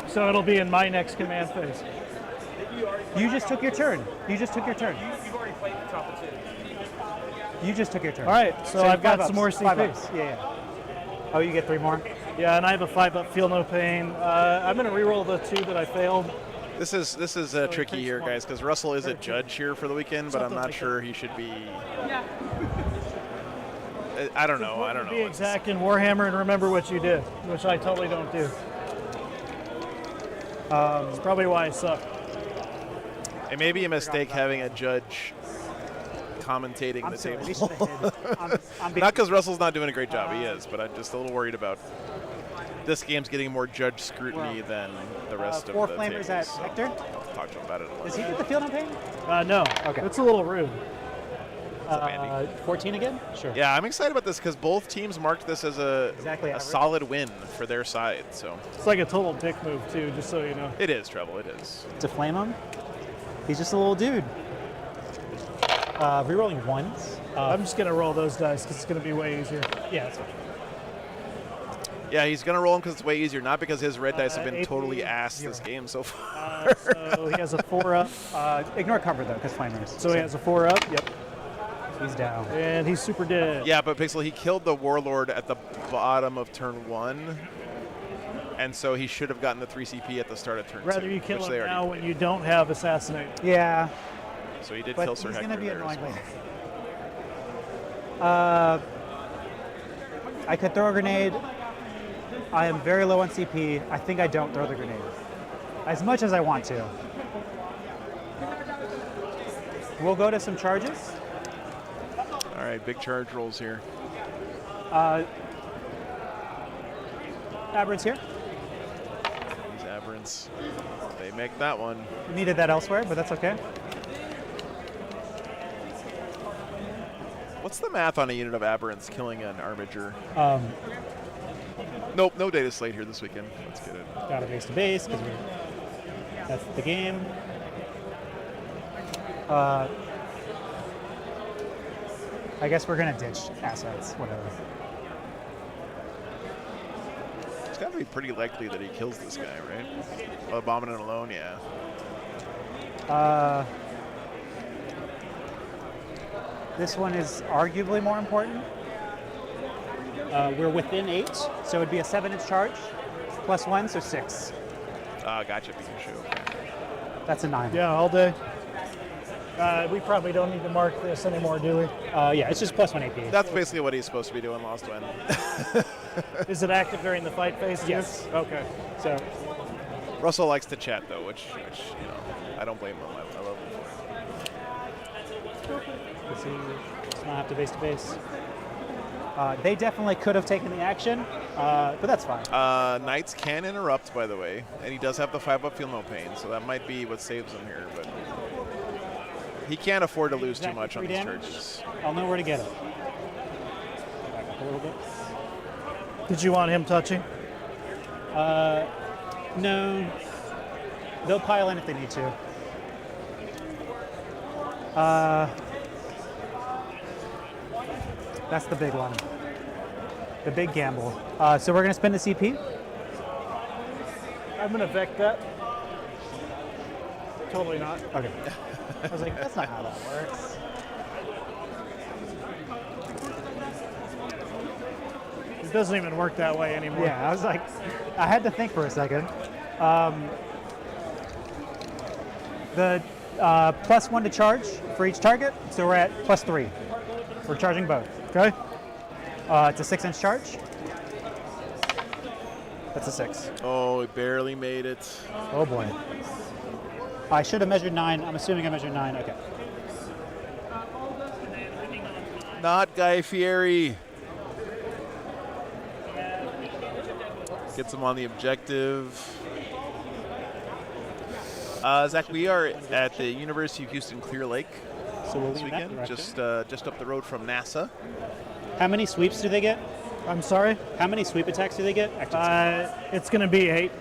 So it'll be in my next command phase. You just took your turn. You just took your turn. You just took your turn. All right, so I've got 5 some more ups, 5 CP. ups. Yeah. Oh, you get 3 more. Yeah, and I have a 5-up, feel no pain. I'm going to reroll the 2 that I failed. This is tricky here, guys, because Russell is a judge here for the weekend, but I'm Something not like sure he should be. I don't know. I don't Be know. exact in Warhammer and remember what you did, which I totally don't do. It's probably why I suck. It may be a mistake having a judge commentating I'm the sorry. table. We should have hit. I'm being- Not because Russell's not doing a great job. He is, but I'm just a little worried about this game's getting more judge scrutiny than the rest of 4 the flamers tables. at So Hector. I'll talk to him about it. Does he get the field on pain? No. Okay. It's a little rude. 14 again? Sure. Yeah, I'm excited about this because both teams marked this as a Exactly average. solid win for their side. So It's like a total dick move, too, just so you know. it is trouble. It is. To flame him? He's just a little dude. Rerolling 1s. I'm just going to roll those dice because it's going to be way easier. Yeah, that's fine. Yeah, he's gonna roll him because it's way easier, not because his red dice have been AP totally ass 0. this game so far. So he has a 4-up. Ignore cover, though, because flamers. So he has a 4-up. Yep. He's down. And he's super dead. Yeah, but Pixel, he killed the Warlord at the bottom of turn 1, and so he should have gotten the 3 CP at the start of turn 2. Rather you kill which him they already now did. when you don't have Assassinate. Yeah, So he did but kill he's Sir going Hector to be there as annoying well. later. I could throw a grenade. I am very low on CP. I think I don't throw the grenade. As much as I want to. We'll go to some charges. All right, big charge rolls here. Aberrant's here. These aberrants, they make that one. We needed that elsewhere, but that's okay. What's the math on a unit of aberrants killing an armiger? Um, Nope, no data slate here this weekend. Let's get it. got a base to base because that's the game. I guess we're gonna ditch assets, whatever. It's got to be pretty likely that he kills this guy, right? Abominant alone, yeah. This one is arguably more important. We're within 8, so it'd be a 7-inch charge, +1, so 6. Gotcha, Pikachu. That's a 9. Yeah, all day. We probably don't need to mark this anymore, do we? Yeah, it's just +1 AP. That's basically what he's supposed to be doing, Lost Win. Is it active during the fight phase? too? Yes. Okay. So Russell likes to chat though, which you know, I don't blame him. I love him for it. let's see, it's not have to base to base. They definitely could have taken the action, but that's fine. Knights can interrupt, by the way, and he does have the 5-up feel no pain, so that might be what saves him here. But he can't afford to lose too Exactly much on 3 these damage. charges. I'll know where to get it. Back up a little bit. Did you want him touching? No. They'll pile in if they need to. That's the big one. The big gamble. So we're going to spend the CP. I'm gonna Vec that. Totally not. Okay. I was like, that's not how that works. It doesn't even work that way anymore. Yeah, I was like, I had to think for a second. The +1 to charge for each target, so we're at +3. We're charging both. Okay. It's a 6-inch charge. That's a 6. Oh, we barely made it. Oh boy. I should have measured 9. I'm assuming I measured 9. Okay. Not Guy Fieri. Gets him on the objective. Zach, we are at the University of Houston Clear Lake So we'll this leave that weekend, direction. just up the road from NASA. How many sweeps do they get? I'm sorry. How many sweep attacks do they get? Actually, It's gonna be 8.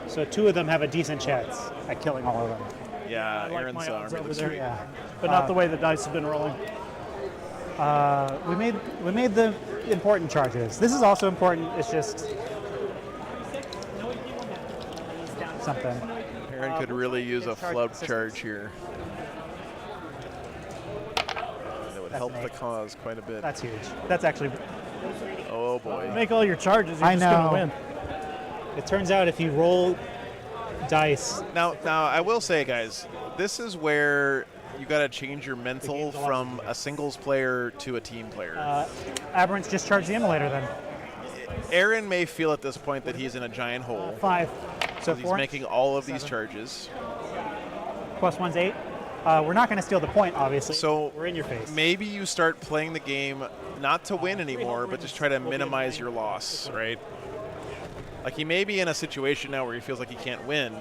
so 2 of them have a decent chance at killing all of them. Yeah, like Aaron's my odds army over looks there. great. Yeah. But not the way the dice have been rolling. We made the important charges. This is also important. It's just something. Aaron could really use a charge flood assistance. charge here. That would help an the 8. cause quite a bit. That's huge. That's actually. Oh boy. Make all your charges, you're I just gonna know. win. It turns out if you roll dice, Now I will say, guys, this is where you got to change your mental from a singles player to a team player. Aberrants just charge the immolator then. Aaron may feel at this point that he's in a giant hole. 5. So He's 4 making all of these charges. +1's 8. We're not going to steal the point, obviously. So we're in your face. maybe you start playing the game not to win anymore, but just try to minimize your loss, right? Like he may be in a situation now where he feels like he can't win.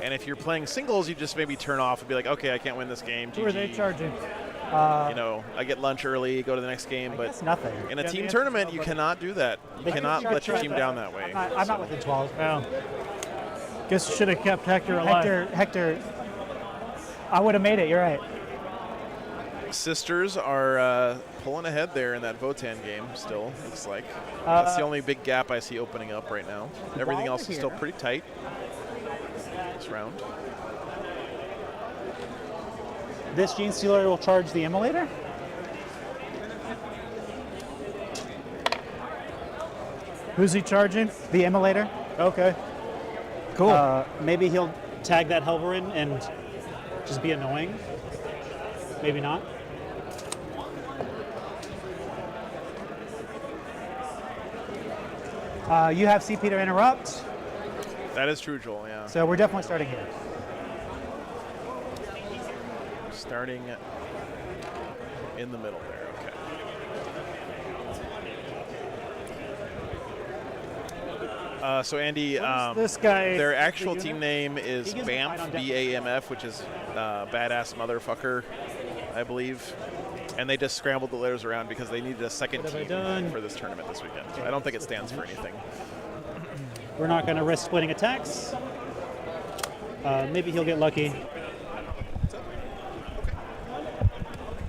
And if you're playing singles, you just maybe turn off and be like, okay, I can't win this game. Who are they GG. charging? You know, I get lunch early, go to the next game. But It's nothing. in a Yeah, the team answer's tournament, you nobody. cannot do that. You They cannot can let your charge team that. down that way. I'm not within 12. Well, guess you should have kept Hector alive. Hector, I would have made it. You're right. Sisters are pulling ahead there in that Votan game still, looks like. That's the only big gap I see opening up right now. Everything while else we're is still here- pretty tight this round. This Gene Stealer will charge the immolator. Who's he charging? The immolator. Okay. Cool. Maybe he'll tag that Helverin and just be annoying. Maybe not. You have CP to interrupt, That is true, Joel, yeah. so we're definitely starting here. Starting in the middle there, okay. So Andy, this guy? their actual the team unit? name is He gives me fight on BAMF, deck. B-A-M-F, which is badass motherfucker, I believe. And they just scrambled the letters around because they needed a second What have I team done? for this tournament this weekend. I don't think it stands for anything. We're not going to risk splitting attacks. Maybe he'll get lucky.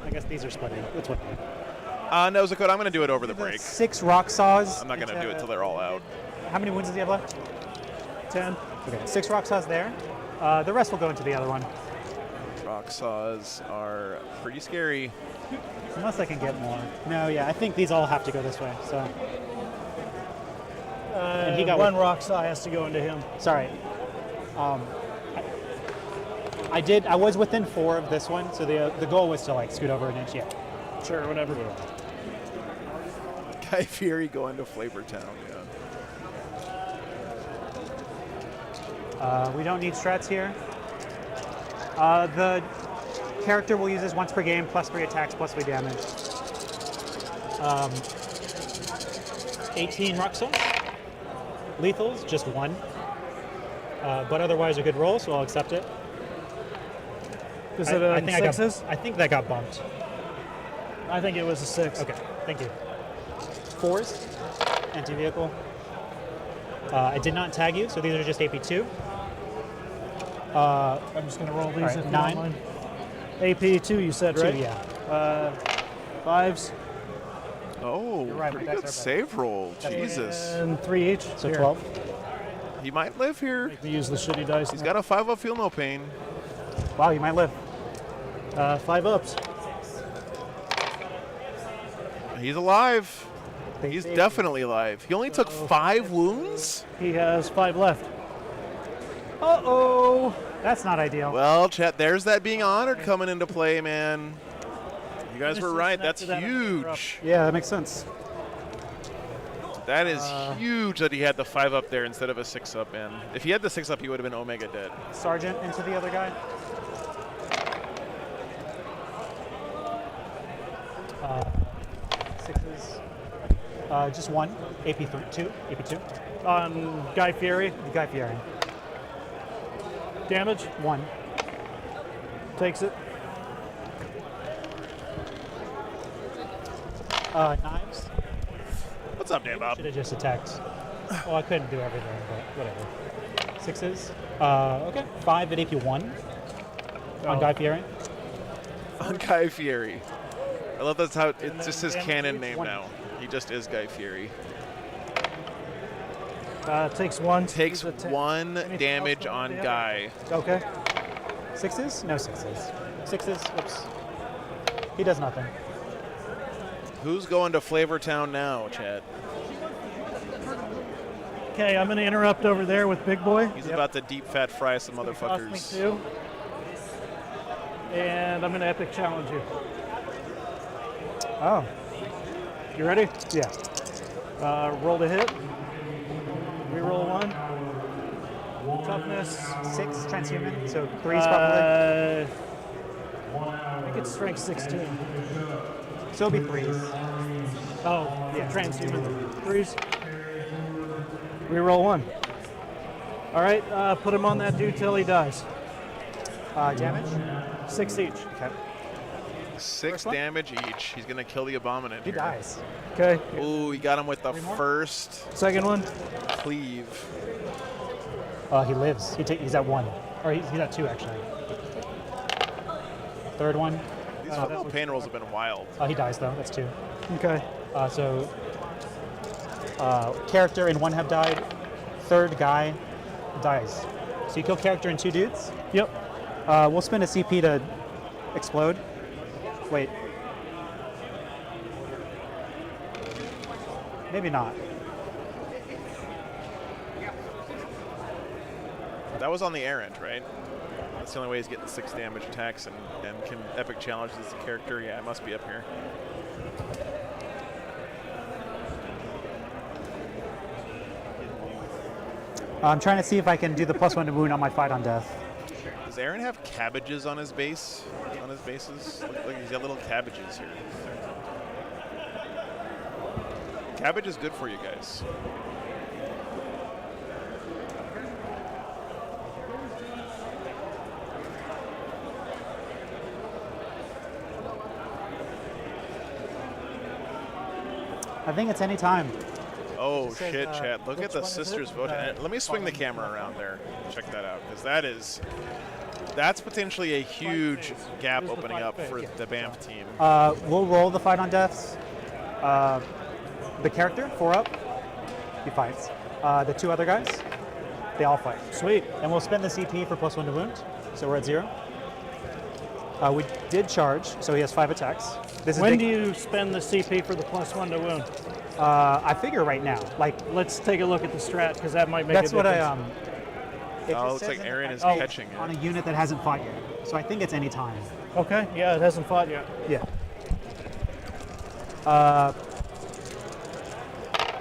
I guess these are splitting. That's what. No, Zakota, I'm going to do it over the break. 6 rock saws. I'm not going to do it till they're all out. How many wounds does he have left? 10. Okay, 6 rock saws there. The rest will go into the other one. Rock saws are pretty scary. Unless I can get more. No, yeah, I think these all have to go this way. So, and he got one rock saw has to go into him. sorry. I was within 4 of this one, so the goal was to like scoot over an inch. Yeah. Sure, whatever. Guy Fieri going to Flavortown, yeah. We don't need strats here. The character will use this once per game, +3 attacks, +3 damage. 18 rock saws. Lethals, just 1. But otherwise a good roll, so I'll accept it. Is it a sixes? I think that got bumped. I think it was a 6. Okay, thank you. 4s, anti-vehicle. I did not tag you, so these are just AP2. I'm just going to roll these right, if you 9. don't mind. AP2, you said, 2, right? yeah. 5s. Oh, right, pretty my good decks are save roll. Jesus. And 3 each. So Here. 12. He might live here. Make me use the shitty dice. He's now. got a 5-up, feel no pain. Wow, you might live. 5 ups. He's alive. They He's saved definitely alive. He only took 5 wounds? He has 5 left. Uh-oh. That's not ideal. Well, chat, there's that being honored coming into play, man. You guys were This is right. next That's to that huge. Yeah, that makes sense. That is huge that he had the 5-up there instead of a 6-up, man. If he had the 6-up, he would have been Omega dead. Sergeant into the other guy. Sixes. Just 1. AP2. AP2. On Guy Fieri. The Guy Fieri. Damage. 1. Takes it. Knives. What's up, Dan Bob? Should have just attacked. Well, I couldn't do everything, but whatever. 6s. Okay. 5 at AP1. On Oh. Guy Fieri. On Guy Fieri. I love that's how it's just his damage canon each name one. now. He just is Guy Fieri. Takes 1. Takes He's a 1 Anything damage else from on the other? Guy. Okay. 6s? No 6s. 6s. Oops. He does nothing. Who's going to Flavortown now, Chad? Okay, I'm going to interrupt over there with Big Boy. He's about to deep fat fry some Cost me motherfuckers. 2. And I'm going to epic challenge you. Oh. You ready? Yeah. Roll to hit. Reroll 1. Toughness. 6 transhuman, so 3's probably. I think it's strength 16. So it'll be 3s. Oh, yeah, transhuman. 3s. Reroll 1. All right, put him on that dude till he dies. Damage? 6 each. Okay. 6 one? damage each. He's going to kill the Abominant. He here. dies. Okay. Ooh, he got him with the Three more? first Second one. cleave. He lives. He's at 1. Or he's at 2, actually. Third one. These football pain rolls have been wild. He dies, though. That's 2. Okay. So, character and 1 have died. Third guy dies. So you kill character and 2 dudes. Yep. We'll spend a CP to explode. Wait. Maybe not. That was on the errant, right? That's the only way he's getting 6 damage attacks and can epic challenge this character. Yeah, it must be up here. I'm trying to see if I can do the +1 to wound on my fight on death. Does Aaron have cabbages on his base? On his bases? Look, he's got little cabbages here. Cabbage is good for you guys. I think it's any time. Oh It says, shit, chat. Look at which the one is it? sisters voting. Let me swing the camera around there. Check that out, because that's potentially a huge gap Here's the opening fight up pick. for the Banff team. We'll roll the fight on deaths. The character, 4 up, he fights. The 2 other guys, they all fight. Sweet. And we'll spend the CP for +1 to wound, so we're at 0. We did charge, so he has 5 attacks. This is When big. do you spend the CP for the +1 to wound? I figure right now. Like, Let's take a look at the strat, because that might make that's a what difference. It Oh, just looks says like in the Aaron fact is sheet catching on a it. unit that hasn't fought yet. So I think it's any time. Okay, yeah, it hasn't fought yet. Yeah.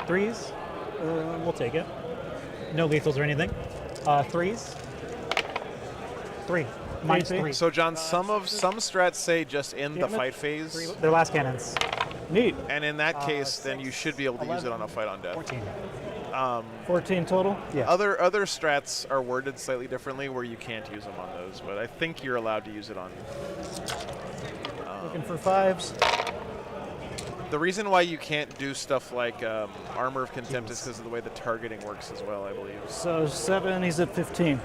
3s, we'll take it. No lethals or anything. 3s. 3. Minus AP. 3. So John, some strats say just end the Damn it. fight phase, They're last cannons. Neat. and in that case, then you should be able to use it on a fight on death. 14. 14 total. Yeah. Other strats are worded slightly differently where you can't use them on those, but I think you're allowed to use it on. Looking for 5s. The reason why you can't do stuff like Armor of Contempt is because of the way the targeting works as well, I believe. So 7, he's at 15.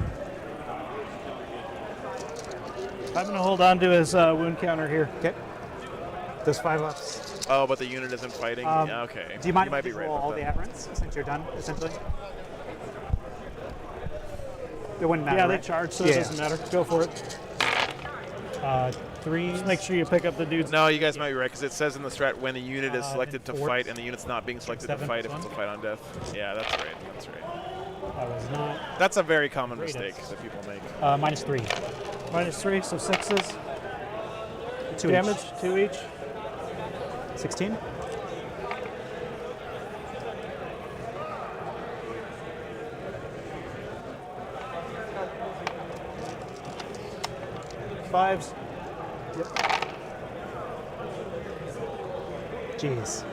I'm going to hold on to his wound counter here. Okay. Those 5 ups. Oh, but the unit isn't fighting? Yeah, okay. Do you mind might if be you right roll about all the that. aberrants since you're done, essentially? It wouldn't matter, Yeah, right? they charge, so it doesn't matter. Go for it. 3. Just make sure you pick up the dudes. No, you guys might be right, because it says in the strat when the unit is selected to and 4. fight and the unit's not being selected to 7 fight if plus it's a 1. fight on death. Yeah, that's right. That's right. That was not. That's a very common Greatest. mistake that people make. -3. -3, so 6s. 2 Damage, each. 2 each. 16. Fives. Jeez.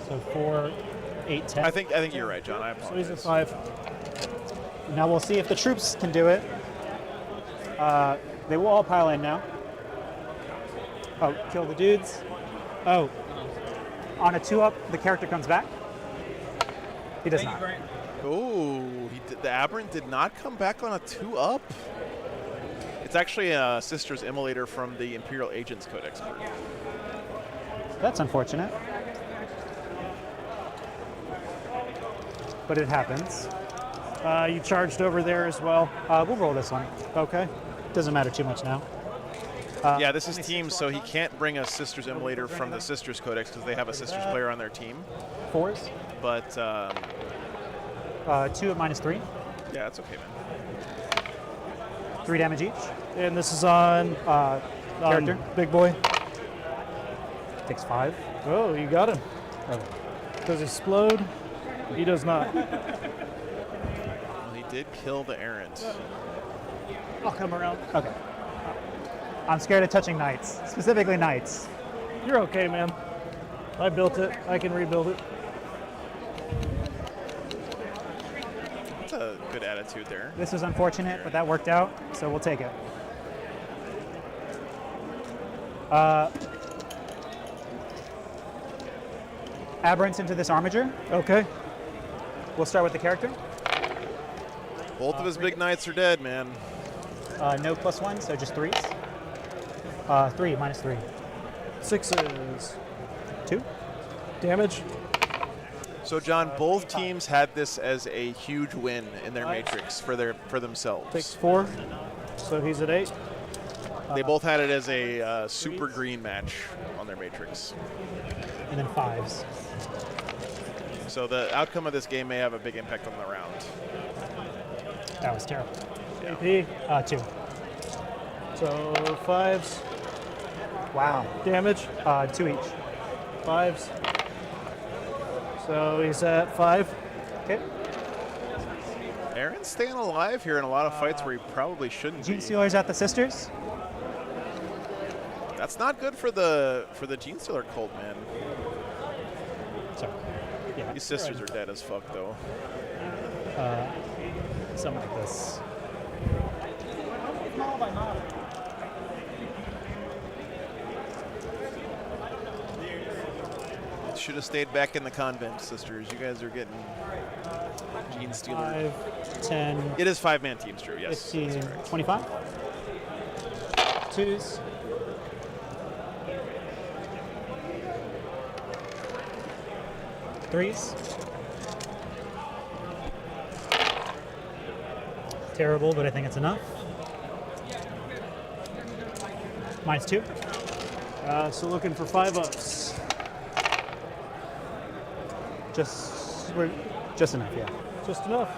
So 4, 8, 10. I think you're right, John. I So he's at apologize. 5. Now we'll see if the troops can do it. They will all pile in now. Oh, kill the dudes. Oh. On a 2-up, the character comes back. He does not. Oh, the Aberrant did not come back on a 2-up. It's actually a Sister's Immolator from the Imperial Agents Codex group. That's unfortunate. But it happens. You charged over there as well. We'll roll this one. Okay. Doesn't matter too much now. Yeah, this is team, so he can't bring a Sister's Immolator from the Sisters Codex because they have a Sisters player on their team. 4s. But 2 at -3. yeah, that's okay, man. 3 damage each. And this is on Character. Big Boy. Takes 5. Oh, you got him. Oh. Does he explode? He does not. Well, he did kill the Errant. I'll come around. Okay. I'm scared of touching knights, specifically knights. You're okay, man. I built it. I can rebuild it. That's a good attitude there. This was unfortunate, but that worked out, so we'll take it. Aberrants into this armiger. Okay. We'll start with the character. Both of his big knights are dead, man. No +1, so just 3s. 3, -3. 6s. 2. Damage. So, John, both teams had this as a huge win in their matrix for themselves. Takes 4. So he's at 8. They both had it as a super green match on their matrix. And then 5s. So the outcome of this game may have a big impact on the round. That was terrible. AP. 2. So 5s. Wow. Damage. 2 each. 5s. So he's at 5. Okay. Aaron's staying alive here in a lot of fights where he probably shouldn't Gene be. Stealers at the Sisters. That's not good for the Gene Stealer cult, man. Sorry. Yeah. These sisters are dead as fuck, though. Something like this. Should have stayed back in the convent, sisters. You guys are getting Gene Stealer. 5, 10, It is 5-man teams, true. Yes. 15, 25. 2s. Threes. Terrible, but I think it's enough. -2. So looking for 5-ups. Just enough, yeah. Just enough.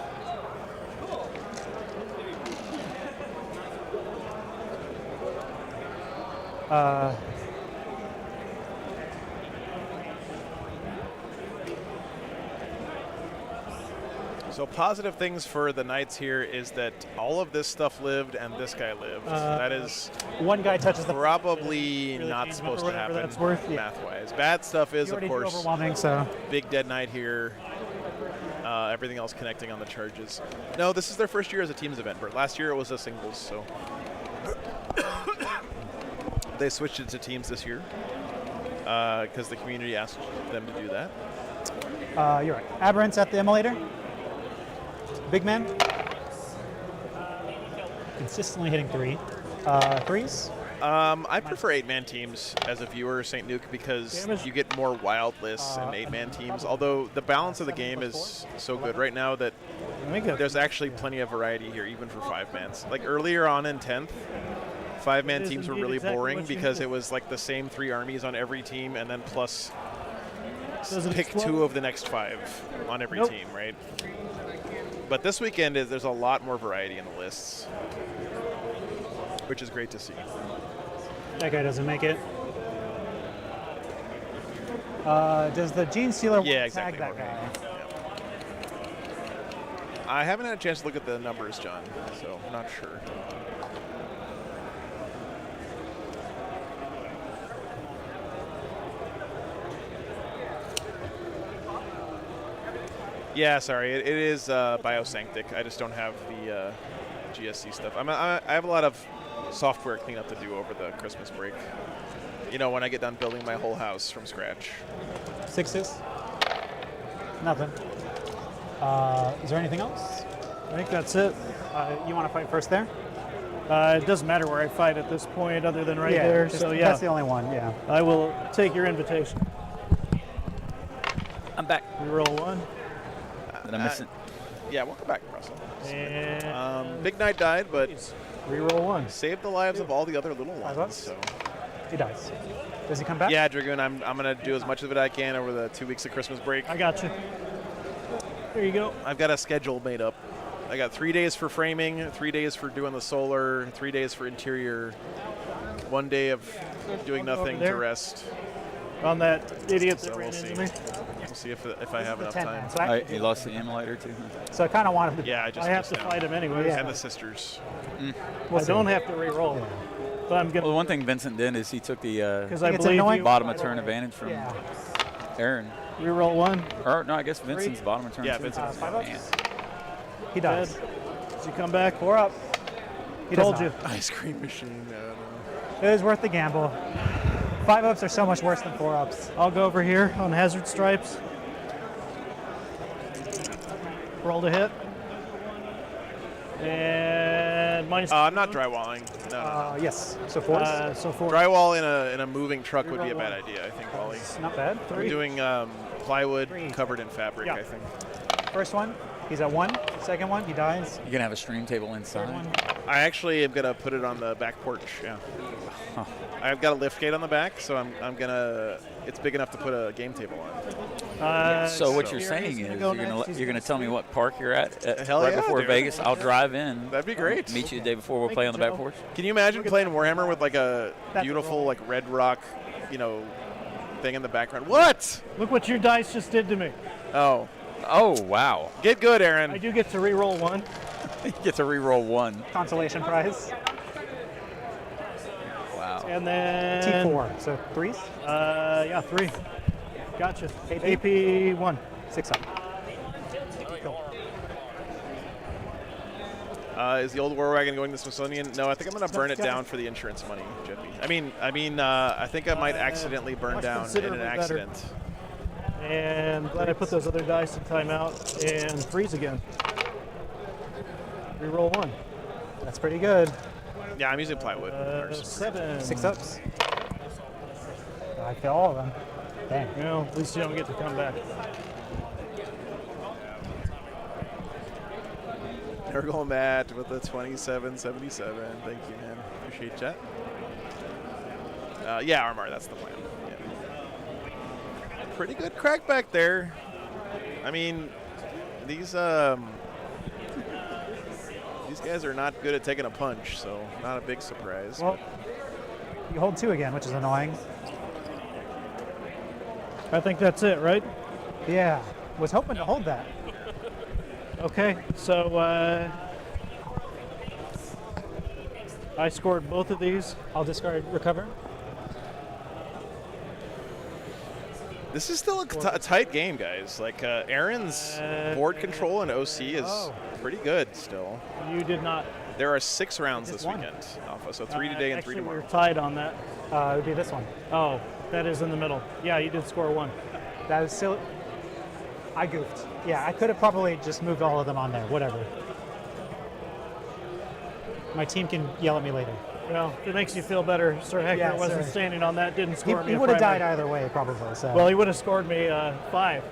So positive things for the Knights here is that all of this stuff lived and this guy lived. That is One guy touches the probably not supposed to whatever happen that's worth, yeah. math-wise. Bad stuff is, You of already did course, overwhelming, so big dead knight here. Everything else connecting on the charges. No, this is their first year as a teams event. But last year it was a singles, so they switched it to teams this year because the community asked them to do that. You're right. Aberrant's at the emulator. Big man. Consistently hitting threes. I prefer 8-man teams as a viewer, St. Nuke, because you get more wild lists in 8-man teams. Although the balance of the game is so good right now that there's actually plenty of variety here, even for 5-mans. Like earlier on in 10th, 5-man teams were really boring because it was like the same 3 armies on every team, and then plus pick 2 of the next 5 on every team, right? But this weekend, there's a lot more variety in the lists, which is great to see. That guy doesn't make it. Does the Gene Stealer tag that guy? Yeah. I haven't had a chance to look at the numbers, John, so I'm not sure. Yeah, sorry, it is Biosanctic. I just don't have the GSC stuff. I have a lot of software cleanup to do over the Christmas break. You know, when I get done building my whole house from scratch. 6-6. Nothing. Is there anything else? I think that's it. You want to fight first there? It doesn't matter where I fight at this point other than right there. So yeah. That's the only one, yeah. I will take your invitation. I'm back. We roll 1. Did I miss it? Yeah, welcome back, Russell. And Big Knight died, but reroll 1. saved the lives of all the other little ones. So. He dies. Does he come back? Yeah, Dragoon, I'm going to do as much of it I can over the 2 weeks of Christmas break. I got you. There you go. I've got a schedule made up. I got 3 days for framing, 3 days for doing the solar, 3 days for interior, 1 day of doing nothing to rest. On that idiot So that ran we'll into see. me. We'll see if I have enough time. So He lost the emulator too. So I kind of want him to. Yeah, I just I have missed to out. fight him anyways. And the sisters. I don't have to re-roll. But I'm Well, gonna the one thing Vincent did is he took the because I it's believe annoying. you. bottom of turn advantage from Aaron. Re-roll 1. Or no, I guess Vincent's bottom of turn. Yeah, too. Vincent's 5 Man. ups. He dies. Does he come back? 4 up. He Told does you. not. Ice cream machine. It was worth the gamble. 5 ups are so much worse than 4 ups. I'll go over here on hazard stripes. Roll to hit. And minus. I'm not drywalling. No. Yes. So 4s. So 4. Drywall in a moving truck would be a bad idea, I think, Wally. Not bad. We're doing plywood covered in fabric, I think. First one, he's at 1. Second one, he dies. You can have a stream table inside. I actually am gonna put it on the back porch. Yeah. Huh. I've got a lift gate on the back, so I'm gonna. It's big enough to put a game table on. So what you're saying is you're gonna tell me what park you're at Hell right yeah, before dude. Vegas. I'll drive in. That'd be great. Meet you the day before. We'll play on the back porch. Can you imagine playing Warhammer with like a beautiful like red rock, thing in the background? What? Look what your dice just did to me. Oh. Oh wow! Get good, Aaron. I do get to re-roll 1. You get to re-roll 1. Consolation prize. Wow. And then T4. So 3s. Yeah, 3. Gotcha. AP? AP 1. 6 up. Is the old war wagon going to the Smithsonian? No, I think I'm going to burn it down for the insurance money, Jeppy. I think I might accidentally burn down in an considerably better. accident. And glad I put those other dice in timeout and freeze again. Reroll 1. That's pretty good. Yeah, I'm using plywood. 7. 6 ups. I feel all of them. Dang. Well, at least you don't get to come back. We're going Matt with the 2777. Thank you, man. Appreciate that. Yeah, Armar, that's the plan. Yeah. Pretty good crack back there. I mean, these guys are not good at taking a punch, so not a big surprise. Well, you hold 2 again, which is annoying. I think that's it, right? Yeah. Was hoping to hold that. Okay, so I scored both of these. I'll discard recover. This is still a tight game, guys. Like Aaron's board control and OC is pretty good still. You did not. There are 6 rounds this weekend, Alpha. So 3 today and 3 Actually, tomorrow. we're tied on that. It would be this one. Oh, that is in the middle. Yeah, you did score 1. That was silly. I goofed. Yeah, I could have probably just moved all of them on there. Whatever. My team can yell at me later. Well, if it makes you feel better, Sir Hector wasn't standing on that, didn't score me. He would have died either way, probably. So. Well, he would have scored me 5.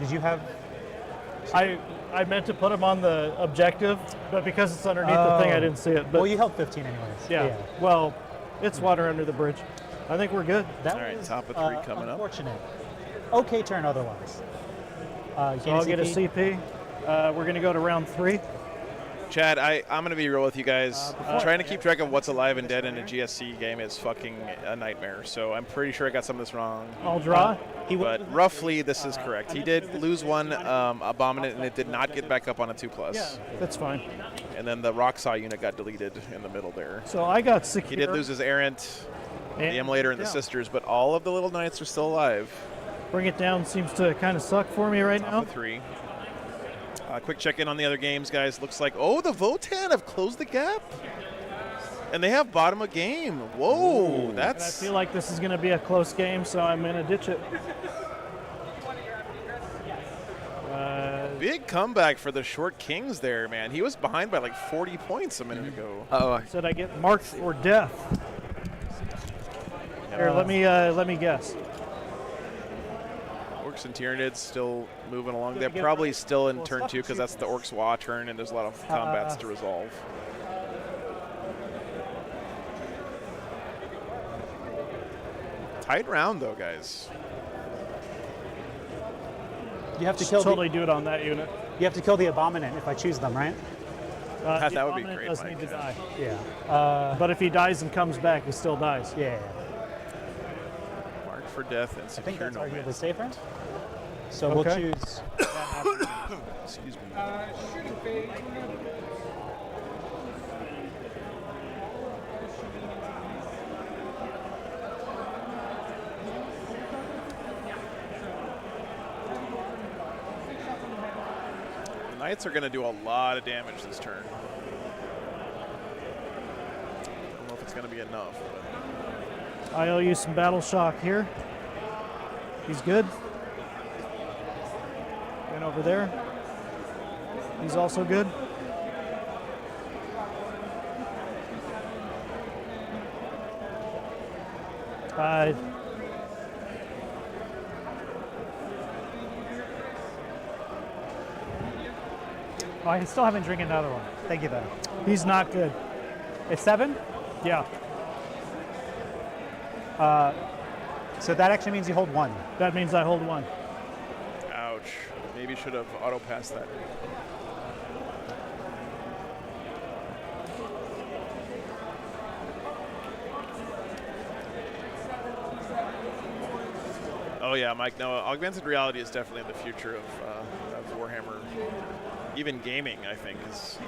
Did you have? I meant to put him on the objective, but because it's underneath the thing, I didn't see it. But well, you held 15 anyways. Yeah. Well, it's water under the bridge. I think we're good. That All right, was, top of 3 coming up. Unfortunate. Okay turn otherwise. So I'll get a CP. We're going to go to round 3. Chad, I'm going to be real with you guys. Trying to keep track of what's alive and dead in a GSC game is fucking a nightmare. So I'm pretty sure I got some of this wrong. I'll draw. But roughly, this is correct. He did lose 1 Abominant, and it did not get back up on a 2+. Yeah, that's fine. And then the Rock Saw unit got deleted in the middle there. So I got secure. He did lose his Errant, the Immolator, and the Sisters, but all of the little knights are still alive. Bring it down seems to kind of suck for me right now. Top of 3. Quick check-in on the other games, guys. Looks like, the Votan have closed the gap. And they have bottom of game. Whoa, that's... And I feel like this is going to be a close game, so I'm going to ditch it. Big comeback for the Short Kings there, man. He was behind by like 40 points a minute ago. Said I get marked for death. Here, let me guess. Orcs and Tyranids still moving along. They're probably still in turn 2 because that's the Orcs Wa turn, and there's a lot of combats to resolve. Tight round, though, guys. You have to kill. Totally do it on that unit. You have to kill the Abominant if I choose them, right? That would be great. Does need to die. Yeah. But if he dies and comes back, he still dies. Yeah. Mark for death and I think secure that's no man. arguably safer. So we'll choose. Excuse me. The Knights are going to do a lot of damage this turn. I don't know if it's going to be enough. But I'll use some Battle Shock here. He's good. And over there. He's also good. Oh, I still haven't drinking another one. Thank you, though. He's not good. It's 7? Yeah. So that actually means you hold 1. That means I hold 1. ouch. Maybe should have auto-passed that. Oh yeah, Mike, no, augmented reality is definitely the future of Warhammer. Even gaming, I think, is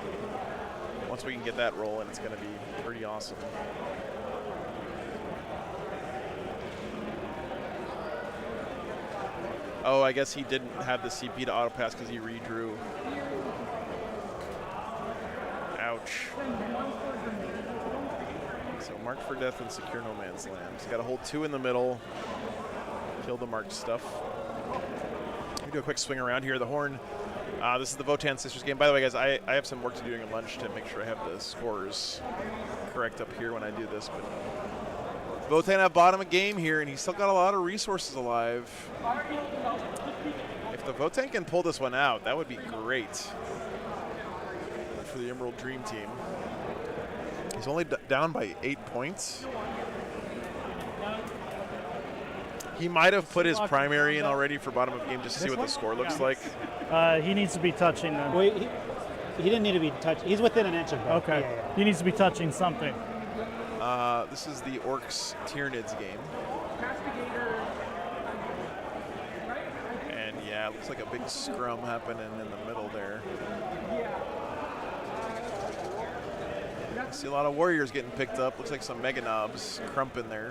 once we can get that rolling, it's going to be pretty awesome. Oh, I guess he didn't have the CP to auto pass because he redrew. Ouch. So mark for death and secure no man's land. He's got to hold 2 in the middle. Kill the marked stuff. We do a quick swing around here. The Horn. This is the Votan Sisters game. By the way, guys, I have some work to do during lunch to make sure I have the scores correct up here when I do this. But Votan have bottom of game here, and he's still got a lot of resources alive. If the Votan can pull this one out, that would be great for the Emerald Dream Team. He's only down by 8 points. He might have put his primary in already for bottom of game just to see what the score looks like. He needs to be touching them. Well, he didn't need to be touched. He's within an inch of that. Okay. Yeah. He needs to be touching something. This is the Orcs Tyranids game. And yeah, it looks like a big scrum happening in the middle there. I see a lot of warriors getting picked up. Looks like some Mega Knobs crumping there.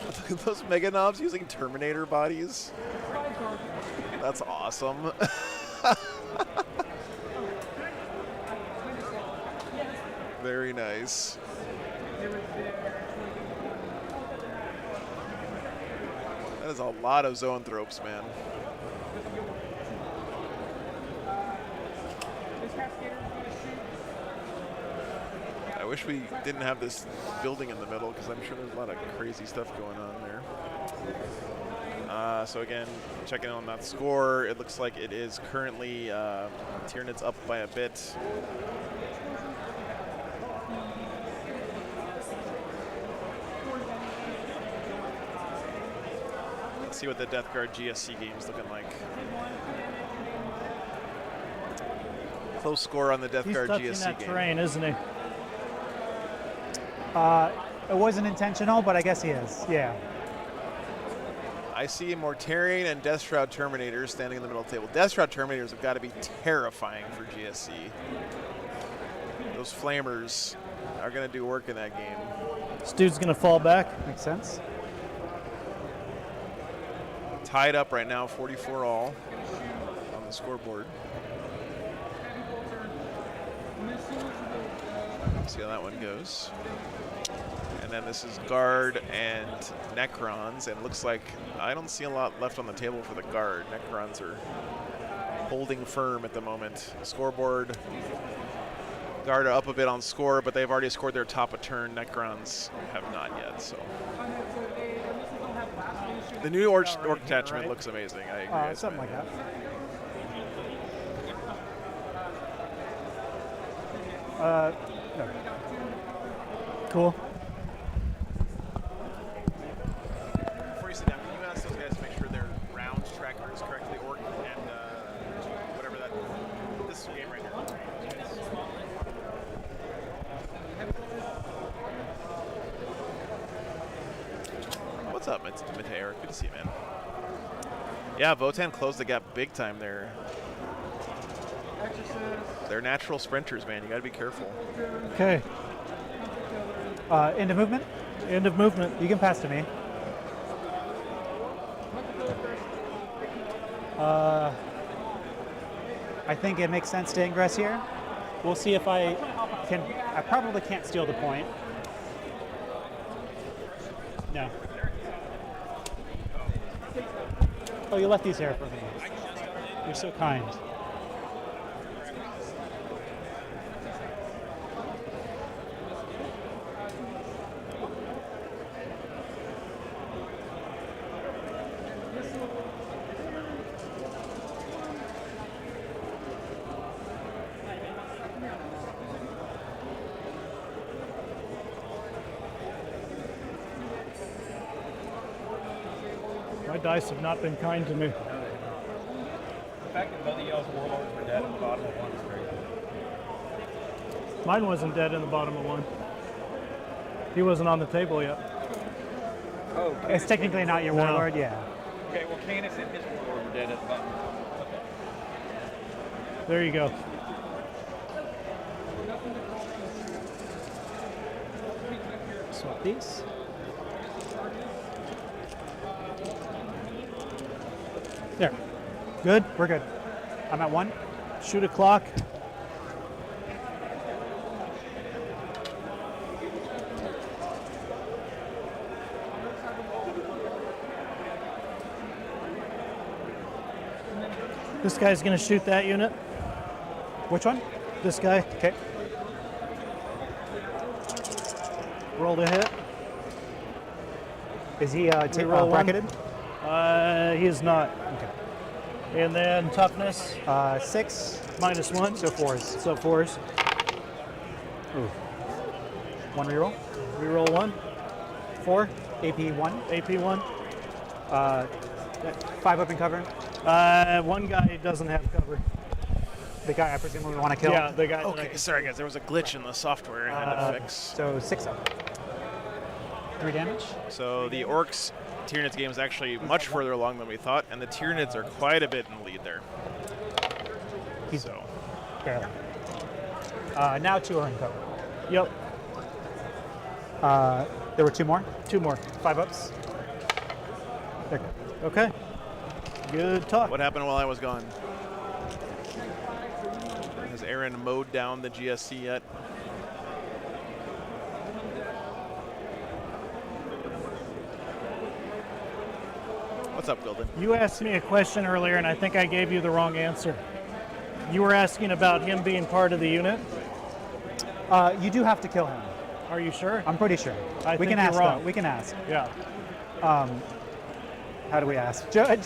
Look at those mega knobs using Terminator bodies. That's awesome. Very nice. That is a lot of zoanthropes, man. I wish we didn't have this building in the middle because I'm sure there's a lot of crazy stuff going on there. So again, checking on that score, it looks like it is currently Tyranids up by a bit. Let's see what the Death Guard GSC game is looking like. Close score on the Death Guard touching GSC that game. terrain, isn't he? It wasn't intentional, but I guess he is. Yeah. I see Mortarian and Death Shroud Terminators standing in the middle of the table. Death Shroud Terminators have got to be terrifying for GSC. Those flamers are going to do work in that game. This dude's going to fall back. Makes sense. Tied up right now, 44 all on the scoreboard. See how that one goes. And then this is Guard and Necrons, and looks like I don't see a lot left on the table for the Guard. Necrons are holding firm at the moment. Scoreboard, Guard are up a bit on score, but they've already scored their top of turn. Necrons have not yet, so. The new orc attachment looks amazing. I agree. Something like that. No. Cool. Before you sit down, can you ask those guys to make sure their round tracker is correctly orc and whatever that. This game right here. What's up, Mateo? Good to see you, man. Yeah, Votan closed the gap big time there. They're natural sprinters, man. You got to be careful. Okay. End of movement? End of movement. You can pass to me. I think it makes sense to ingress here. We'll see if I can. I probably can't steal the point. No. Oh, you left these here for me. You're so kind. My dice have not been kind to me. The fact that both of y'all's warlords were dead at the bottom of one is crazy. Mine wasn't dead in the bottom of one. He wasn't on the table yet. Oh, It's technically not your warlord, yeah. okay. Well, Canis and his warlord were dead at the bottom. Okay. There you go. Swap these. There. Good? We're good. I'm at 1. Shoot a clock. This guy's going to shoot that unit. Which one? This guy. Okay. Rolled a hit. Is he roll one. bracketed? He is not. Okay. And then toughness, 6. -1. So 4s. So 4s. Ooh. 1 reroll. Reroll 1. 4. AP 1. AP 1. 5 open cover. One guy doesn't have cover. The guy I presume we want to kill. Yeah, the guy. that Okay, sorry guys, there was a glitch in the software I had to fix. So 6 up. 3 damage. So the Orcs Tyranids game is actually much further along than we thought, and the Tyranids are quite a bit in the lead there. So Barely. Now 2 are in cover. Yep. There were 2 more. 2 more. 5 ups. Okay. Good talk. What happened while I was gone? Has Aaron mowed down the GSC yet? What's up, Golden? You asked me a question earlier, and I think I gave you the wrong answer. You were asking about him being part of the unit. You do have to kill him. Are you sure? I'm pretty sure. I We think can you're ask. wrong. Though. We can ask. Yeah. How do we ask? Judge.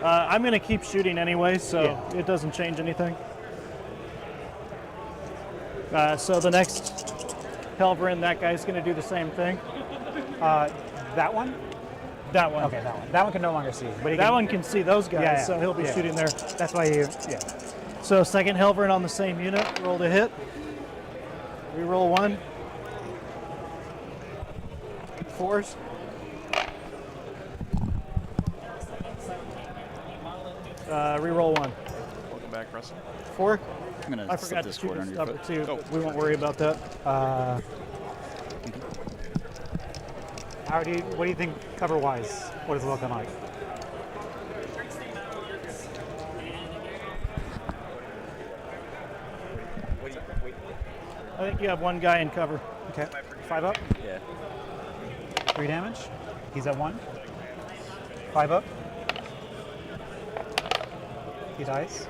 I'm going to keep shooting anyway, so Yeah. it doesn't change anything. So the next Helverin, that guy's going to do the same thing. That one? That one. Okay, that one. That one can no longer see. But he That can, one can see those guys, Yeah, yeah. so he'll be Yeah. shooting there. That's why you. Yeah. So second Helverin on the same unit, roll to hit. Reroll 1. 4s. Reroll 1. Welcome back, Russell. 4. I'm gonna I slip forgot to this shoot cord a under your stubber foot. too. Go. But we won't worry about that. What do you think cover-wise? What is it looking like? I think you have one guy in cover. Okay. 5 up. Yeah. 3 damage. He's at 1. 5 up. He dies.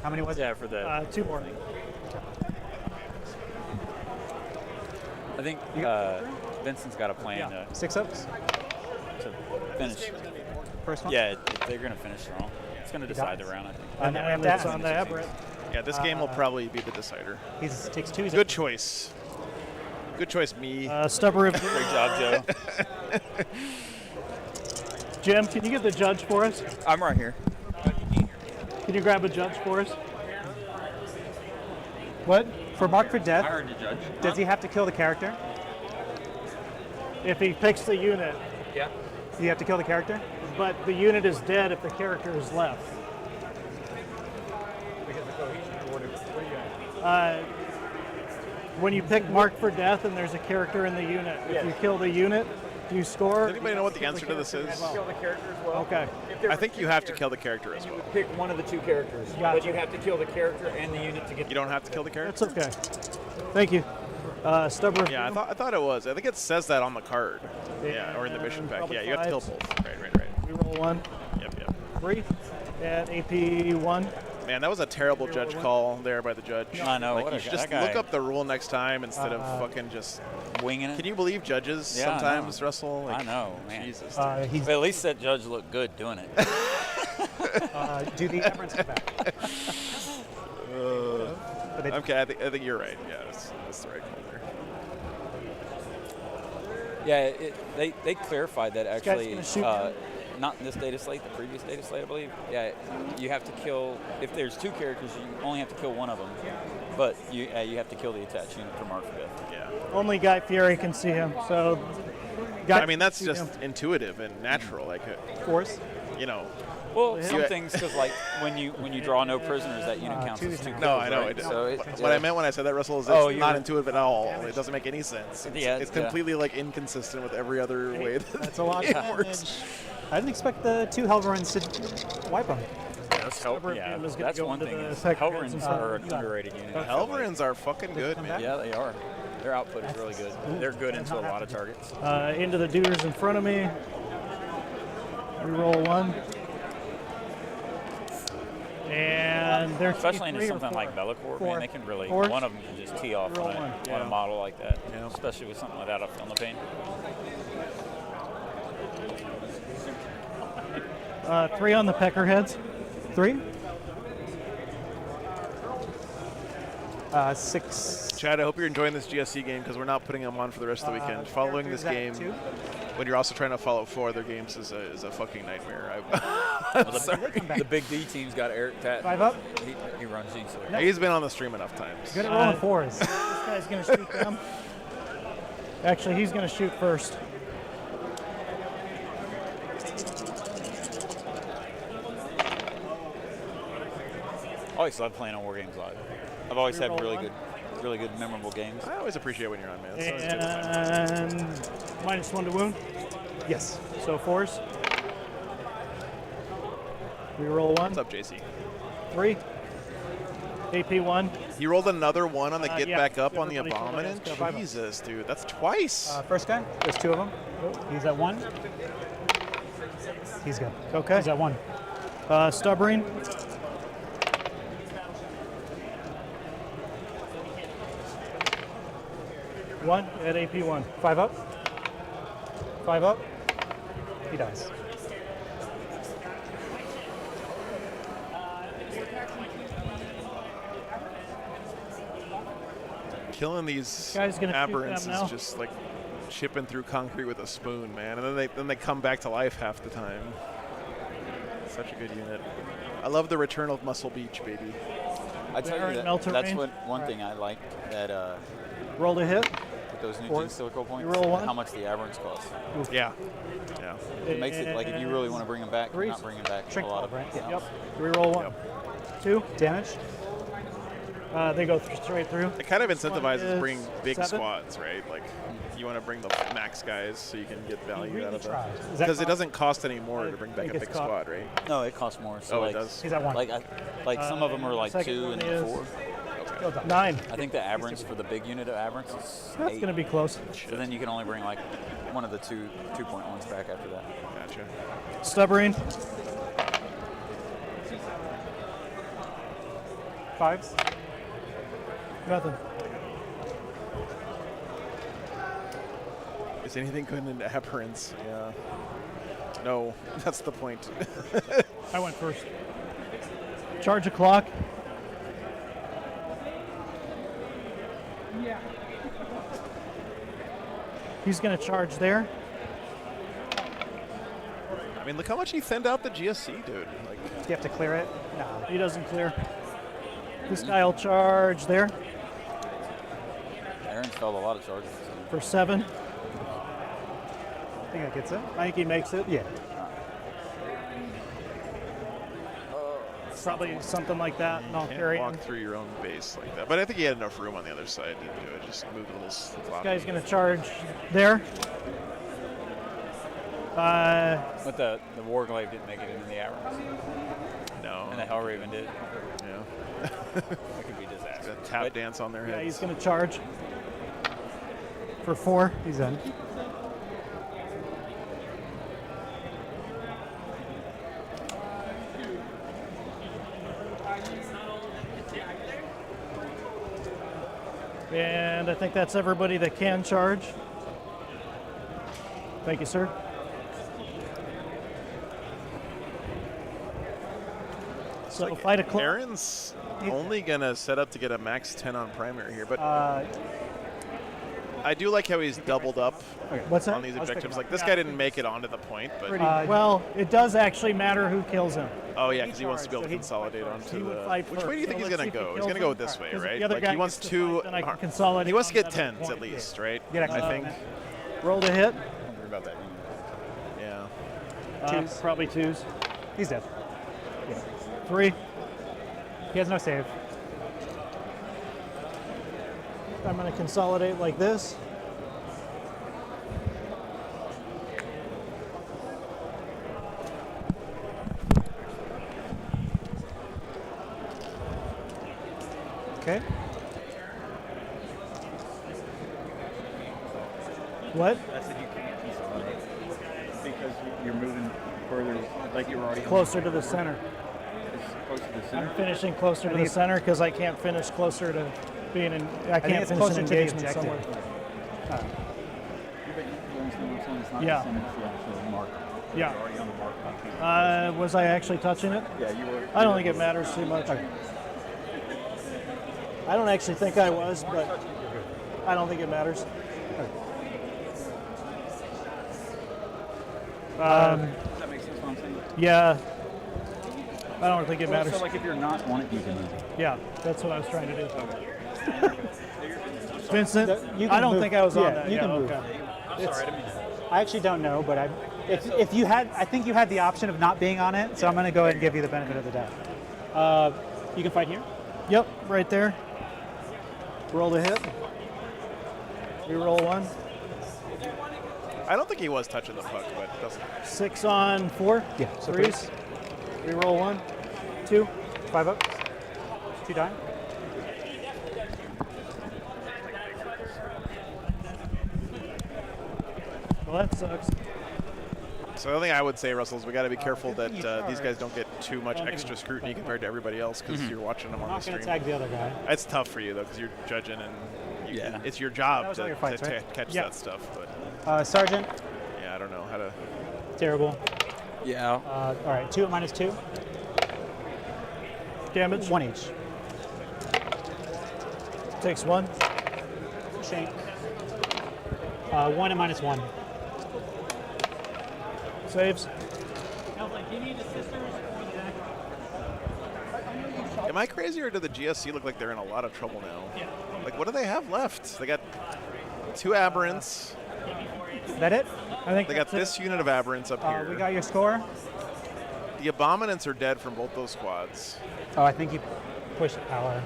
How many was it? Yeah, for the. 2 more. I think Vincent's got a plan to 6 ups. finish. First one. Yeah, they're gonna finish strong. It's gonna decide the round, I think. And then we have to It's ask. on the aberrant. Yeah, this game will probably be the decider. He takes 2. Good choice. Good choice, me. Stubber of Great job, Joe. Jim, can you get the judge for us? I'm right here. Can you grab a judge for us? What? For mark for death, I heard the judge. does he have to kill the character? If he picks the unit, Yeah. Do you have to kill the character? but the unit is dead if the character is left. When you pick mark for death and there's a character in the unit, if you kill the unit, do you score? Does anybody know what the answer to this is? Kill the character as well. Okay. I think you have to kill the character as well. Pick one of the two characters, but you have to kill the character and the unit to get. You don't have to kill the character? That's okay. Thank you. Stubber. Yeah, I thought it was. I think it says that on the card. Yeah, or in the mission pack. Probably Yeah, you have to kill fives. both. Right. We roll 1, Yep. 3, and AP 1. Man, that was a terrible judge call there by the judge. I know, Like, what you a should guy- just that guy- look up the rule next time instead of fucking just. Winging it. Can you believe judges Yeah, I know. sometimes, Russell? I know, man. Jesus. He's But at least that judge looked good doing it. do the Everins come back? But they- Okay, I think you're right. Yeah, that's the right call there. Yeah, they clarified that guy's actually. gonna shoot him. Not in this data slate, the previous data slate, I believe. Yeah, you have to kill. If there's 2 characters, you only have to kill one of them. But you have to kill the attached unit for mark for death. Yeah. Only Guy Fieri can see him. So, I mean, that's just intuitive and natural. Like, Force. you know. Well, some Yeah. things because like when you draw no prisoners, that unit counts as 2 kills. No, I know. Right? It, So what I meant when I said that, Russell, is Oh, it's you're- not intuitive at all. It doesn't make any sense. Yeah, It's yeah. completely like inconsistent with every other way that that's a lot it of works. I didn't expect the 2 Helverins to wipe him. Stubber Yeah, is gonna that's go one into thing. the Is second Helverins phase. are an underrated unit. Helverins are fucking good, man. Yeah, they are. Their output is really good. They're good into a lot of targets. Into the duders in front of me. Reroll 1. And they're Especially into 3 or something 4. like Bellicor, Four. man, they can really, Four. one of them can just tee off Roll on one. on Yeah. a model like that, Yeah. especially with something like that up on the pane. 3 on the peckerheads. 3. 6. Chad, I hope you're enjoying this GSC game because we're not putting them on for the rest of the weekend. Following this game, Two. when you're also trying to follow 4 other games, is a fucking nightmare. The big D team's got Eric Tat. 5 up. He runs easily. He's been on the stream enough times. Good at rolling 4s. This guy's going to shoot them. Actually, he's going to shoot first. I always love playing on War Games Live. I've always had really good, memorable games. I always appreciate when you're on, man. It's always good times. And -1 to wound. Yes. So 4s. We roll 1. What's up, JC? 3. AP 1. He rolled another 1 on the get yeah. back up on the Everybody Abominant? else got 5 Jesus, dude. That's twice. First guy, there's 2 of them. He's at 1. He's good. Okay. He's at 1. Stubborn. One at AP 1. 5 up. 5 up. He dies. Killing these Guy's gonna shoot aberrants them now. is just like chipping through concrete with a spoon, man. And then they come back to life half the time. Such a good unit. I love the return of Muscle Beach, baby. I tell Baron you that, Melter that's Rain. one thing I like that Roll to hit. with those new Four. Gene Silico points. You roll 1. How much the aberrants cost. Yeah. Yeah. It makes it like if you really want to bring them back, you're not bringing back Shrink a lot of ball, right? them. Yep. We roll 1. 2. Damage. They go straight through. It kind of This one incentivizes is bring big 7. squads, right? Like, you want to bring the max guys so you can get value really out of them. tries. Is that Because it cost? doesn't cost any more to bring back think a it's big cost. squad, right? No, it costs more. So Oh, it like, does? He's at 1. Like some of them are like second 2 one and is- 4. 9. I think the aberrants for the big unit of aberrants is That's 8. going to be close. So then you can only bring like one of the 2.1s back after that. Gotcha. Stubborn. 5s. Nothing. Is anything good into aberrants? Yeah. No, that's the point. I went first. Charge a clock. He's going to charge there. I mean, look how much he thinned out the GSC, dude. Like, Do you have to clear it? No. He doesn't clear. This guy will charge there Aaron's felt a lot of charges. for 7. I think that gets it. I think he makes it. Yeah. Probably something like that. And I'll can't carry walk him. through your own base like that. But I think he had enough room on the other side to do it. Just move a little sloppy. This guy's going to charge there. But the Warglaive didn't make it into the aberrants. No. And the Hellraven did. Yeah. That could be disaster. A tap dance on their Yeah, heads. he's going to charge for 4. He's in. And I think that's everybody that can charge. Thank you, sir. So Like, fight a clock. Aaron's only gonna set up to get a max 10 on primary here, but I do like how he's doubled up What's that? on these I was objectives. picking Like, this guy didn't make it onto the point, but Well, it does actually matter who kills him. oh yeah, because he wants to be able so to he'd consolidate He onto would the. fight Which first. way do you think So he's let's gonna see if he go? He's kills gonna go him. this way, 'Cause if right? the other Like guy he wants gets to two. fight, then I can consolidate He wants to get on that other 10s at point. least, right? Get I extra. think. Roll to hit. Don't worry about that. Yeah. Twos. Probably 2s. He's dead. 3. He has no save. I'm going to consolidate like this. Okay. What? I said you can't consolidate because you're moving further, like you were already Closer to the center. close to the I'm center. finishing closer to the center because I can't finish closer to being in. I think can't it's finish closer an to the engagement objective. somewhere. You understand what I'm saying? It's not Yeah. the center, it's the actual mark. Yeah. You're already on the mark. Was I actually touching it? Yeah, you were. I don't think it matters too much. I don't actually think I was, but I don't think it matters. Does that make sense what I'm saying? Yeah. I don't think it Well, matters. so like if you're not on it, you can move. Yeah, that's what I was trying to do. Vincent, You can I don't move. think I was on Yeah, that. you Yeah, can move. okay. I actually don't know, but if you had, I think you had the option of not being on it, so I'm going to go ahead and give you the benefit of the doubt. You can fight here. Yep, right there. Roll to hit. We roll 1. I don't think he was touching the puck, but it doesn't. 6 on 4. Yeah, so Threes. Reroll 1, 2. 5 up. 2 die. Well, that sucks. So the only thing I would say, Russell, is we got to be careful that these guys don't get too much extra scrutiny compared to everybody else because you're watching them I'm on the not going stream. to tag the other guy. It's tough for you though because you're judging and Yeah. it's your job was all to, your fights, to right? catch Yeah. that stuff. But Sergeant, yeah, I don't know how to. terrible. Yeah. All right, 2 at -2. Damage. 1 each. Takes 1. Shank. 1 at -1. Saves. Am I crazy or do the GSC look like they're in a lot of trouble now? Like, what do they have left? They got 2 aberrants. Is that it? I think They got this unit of aberrants up here. We got your score. The abominants are dead from both those squads. Oh, I think you pushed power.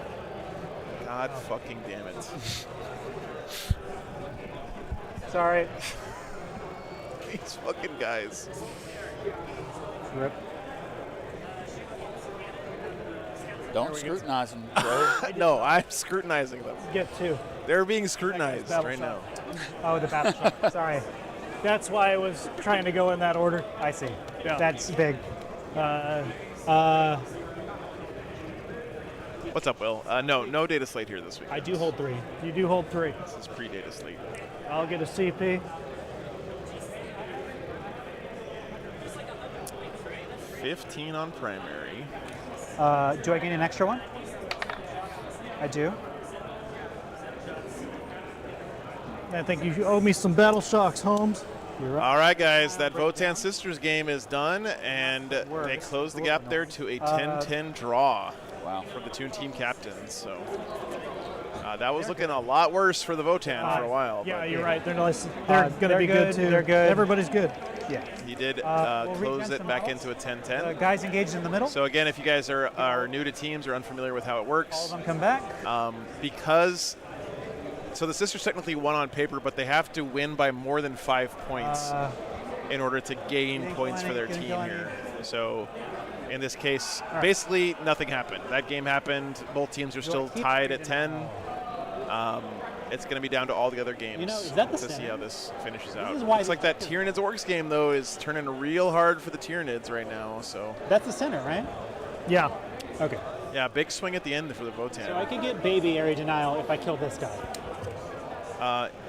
God fucking damn it. Sorry. These fucking guys. Rip. Don't scrutinize them, bro. No, I'm scrutinizing them. Get 2. They're being scrutinized Battle right now. Oh, the battle shot. Sorry. That's why I was trying to go in that order. I see. Yeah. That's big. What's up, Will? No data slate here this week. I do hold 3. You do hold 3. This is pre-data slate. I'll get a CP. 15 on primary. Do I gain an extra one? I do. I think you owe me some battle shocks, Holmes. You're up. All right, guys, that Votan Sisters game is done, and they close the gap there to a 10-10 draw. Wow. For the 2 team captains. So that was looking a lot worse for the Votan for a while. Yeah, but you're right. They're going to be good too. They're good. Everybody's good. Yeah. he did we'll close regen it some back models. into a 10-10. Guys engaged in the middle. So again, if you guys are new to teams or unfamiliar with how it All of works, them come back. so the Sisters technically won on paper, but they have to win by more than 5 points in order to gain Getting points for their getting team going. here. So in this case, right. basically nothing happened. That game happened. Both teams are still keep tied at reading 10. It's going to be down to all the other games is that the to see standard? how this finishes out. is why It's like that Tyranids Orcs game, though, is turning real hard for the Tyranids right now. So That's the center, right? Yeah. Okay. yeah, big swing at the end for the Votan. So I could get baby area denial if I kill this guy.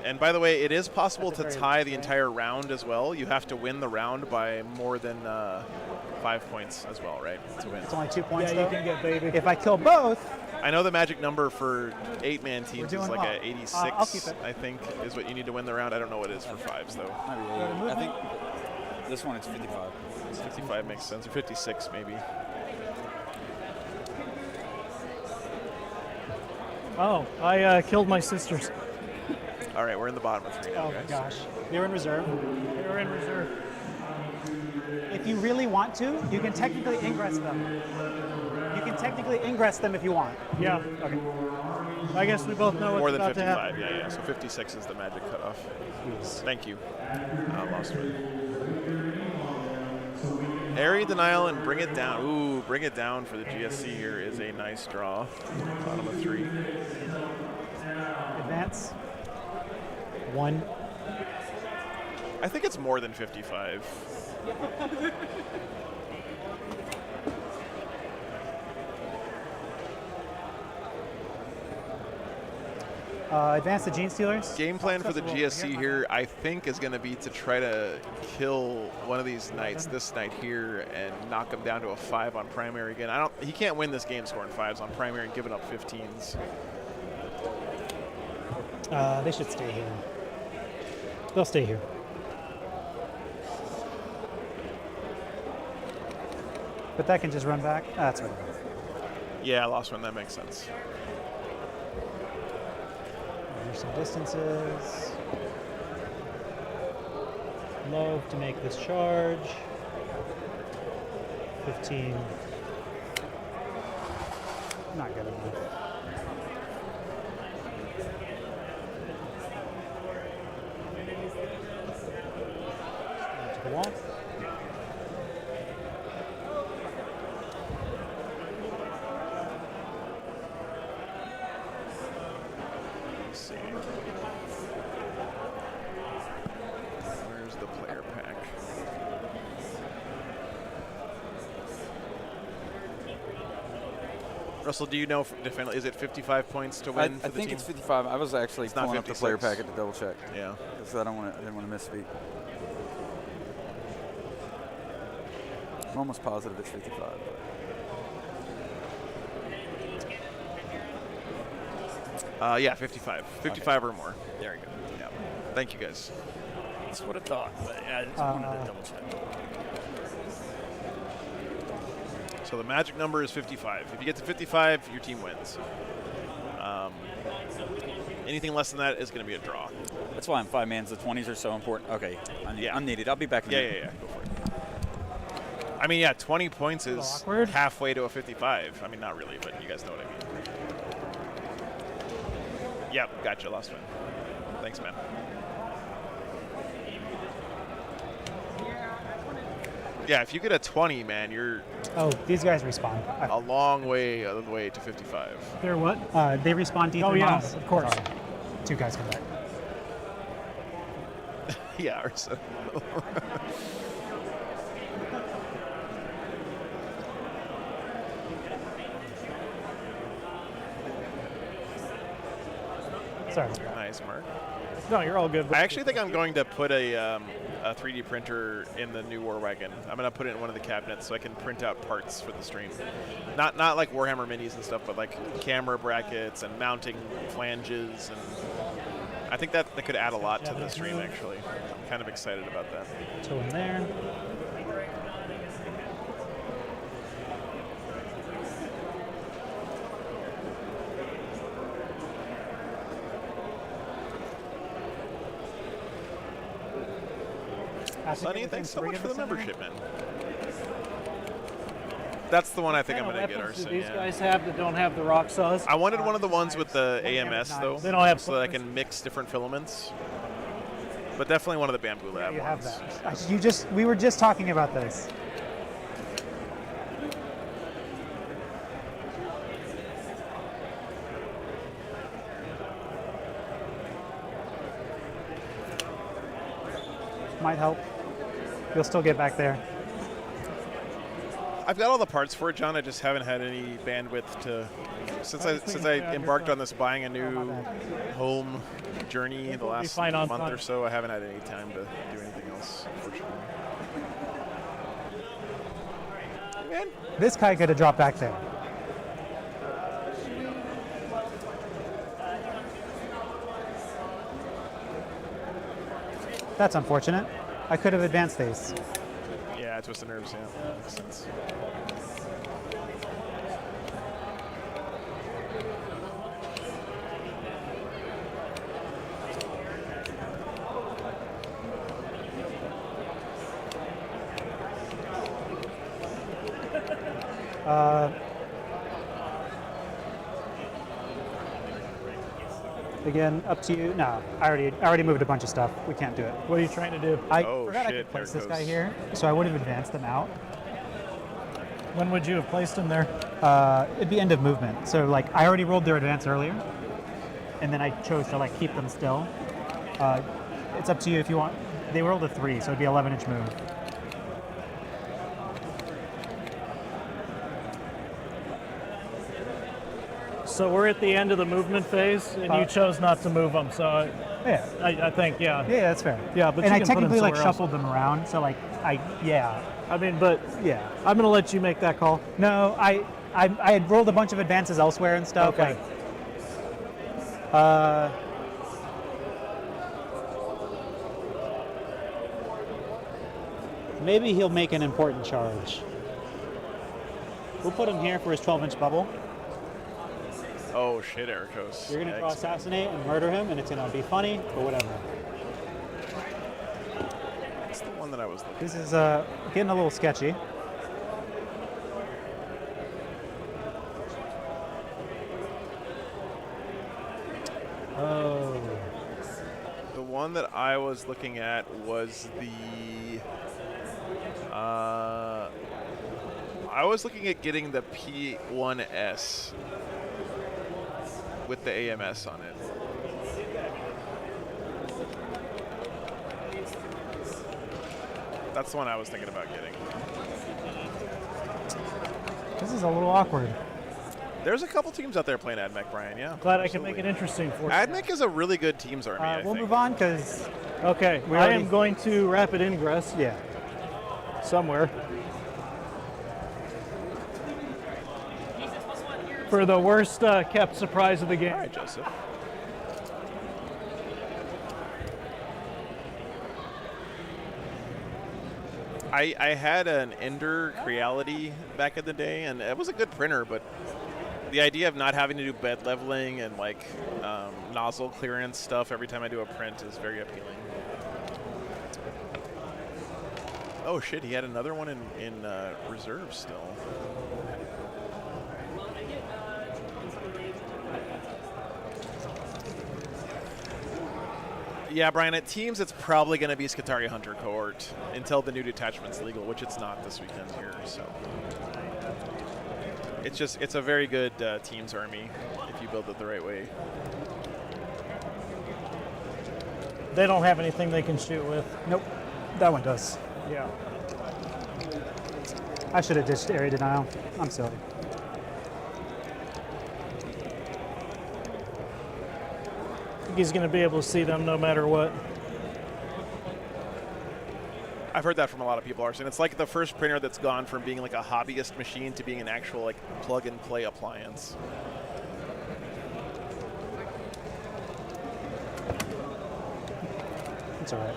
And by the way, it is possible That's a to very tie the interesting- entire round as well. You have to win the round by more than 5 points as well, right? To win. It's only 2 points Yeah, you though. can get baby. If I kill both, I know the magic number for 8-man teams is doing like well. a 86, I'll keep it. I think, is what you need to win the round. I don't know what it is for 5s, though. Might be 80. I think this one it's 55. 55 makes sense, or 56 maybe. Oh, I killed my sisters. All right, we're in the bottom of 3 now, oh guys. gosh, they're in reserve. They're in reserve. If you really want to, you can technically ingress them. You can technically ingress them if you want. Yeah. Okay. I guess we both know More what's than about to happen. 55, yeah. So 56 is the magic cutoff. Yes. Thank you. Lost one. Area denial and bring it down. Ooh, bring it down for the GSC here is a nice draw. Bottom of 3. Advance. 1. I think it's more than 55. Advance the Gene Stealers. Game plan for the GSC here, I think, is going to be to try to kill one of these knights, this knight here, and knock him down to a 5 on primary again. He can't win this game scoring 5s on primary and giving up 15s. They should stay here. They'll stay here. But that can just run back. That's right. Yeah, I lost one. That makes sense. There's some distances. Low to make this charge. 15. Not good enough. the wall. Let's see. Where's the player pack? Russell, do you know is it 55 points to win? I think it's 55. I was actually not pulling up the 56. player packet to double check. Yeah. Because I didn't want to misspeak. I'm almost positive it's 55. Yeah, 55. 55 or more. There you go. Yeah. Thank you, guys. That's what I thought, but yeah, I just wanted to double check. So the magic number is 55. If you get to 55, your team wins. Anything less than that is going to be a draw. That's why I'm 5-mans. The 20s are so important. Okay, I'm needed. I'll be back in a minute. Yeah. Go for it. I mean, yeah, 20 points is awkward. halfway to a 55. I mean, not really, but you guys know what I mean. Yep, gotcha. Last one. Thanks, man. Yeah, if you get a 20, man, you're Oh, these guys respawn. a long way of the way to 55. They're what? They respawn D3 Oh, yeah, models. of course. Sorry. 2 guys come back. Yeah, or so. Sorry. Nice, Mark. No, you're all good. I actually think I'm going to put a 3D printer in the new War Wagon. I'm going to put it in one of the cabinets so I can print out parts for the stream. Not like Warhammer minis and stuff, but like camera brackets and mounting flanges. And I think that could add a lot to the stream, actually. I'm kind of excited about that. Toe in there. Sonny, thanks so much for the membership, man. That's the one I think I'm going to get, Arson. These guys have that don't have the rock saws. I wanted one of the ones with the AMS, though, They don't have so that I can mix different filaments. But definitely one of the Bamboo Lab You have ones. that. We were just talking about this. Might help. You'll still get back there. I've got all the parts for it, John. I just haven't had any bandwidth to since I embarked on this buying a new home journey the last month or so. I haven't had any time to do anything else, unfortunately. Man. This guy could have dropped back there. That's unfortunate. I could have advanced these. Yeah, twist the nerves. Yeah, makes sense. Again, up to you. No, I already moved a bunch of stuff. We can't do it. What are you trying to do? I Oh, forgot I shit, could place there this it guy goes. here, so I would have advanced them out. When would you have placed him there? It'd be end of movement. So like I already rolled their advance earlier, and then I chose to like keep them still. It's up to you if you want. They rolled a 3, so it'd be 11-inch move. So we're at the end of the movement phase, and you chose not to move them. So Yeah. I think, yeah. Yeah, that's fair. Yeah, but and you I can put 'em technically like somewhere else. shuffled them around, so like yeah. I mean, but Yeah. I'm going to let you make that call. No, I had rolled a bunch of advances elsewhere and stuff. Okay. Like, maybe he'll make an important charge. We'll put him here for his 12-inch bubble. Oh shit, Ericos. You're gonna draw Yikes. assassinate and murder him, and it's gonna be funny, but whatever. That's the one that I was looking. This is getting a little sketchy. Oh. The one that I was looking at was the I was looking at getting the P1S with the AMS on it. That's the one I was thinking about getting. This is a little awkward. There's a couple teams out there playing AdMech, Brian, yeah. Glad I can make it interesting for you. AdMech is a really good teams army, I We'll think. move on because Okay, I am going to rapid ingress. Yeah. Somewhere. For the worst kept surprise of the game. All right, Joseph. I had an Ender Creality back in the day, and it was a good printer, but the idea of not having to do bed leveling and like nozzle clearance stuff every time I do a print is very appealing. Oh shit, he had another one in reserve still. Yeah, Brian, at teams it's probably going to be Skitarii Hunter cohort until the new detachment's legal, which it's not this weekend here, so. It's a very good teams army if you build it the right way. They don't have anything they can shoot with. Nope. That one does. Yeah. I should have ditched area denial. I'm silly. I think he's going to be able to see them no matter what. I've heard that from a lot of people, Arson. It's like the first printer that's gone from being like a hobbyist machine to being an actual like plug-and-play appliance. It's all right.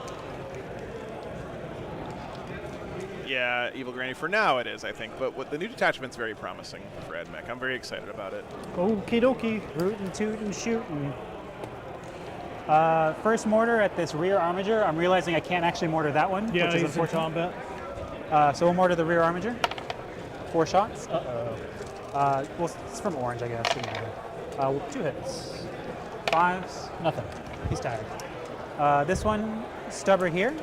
Yeah, Evil Granny, for now it is, I think. But what the new detachment's very promising for AdMech. I'm very excited about it. Okie dokie. Rootin', tootin', shootin'. First mortar at this rear armature. I'm realizing I can't actually mortar that one, Yeah, which is he's in unfortunate. combat. So we'll mortar the rear armature. 4 shots. Uh-oh. Well, it's from orange, I guess. Doesn't matter. 2 hits. 5s. Nothing. He's tired. This one, stubber here.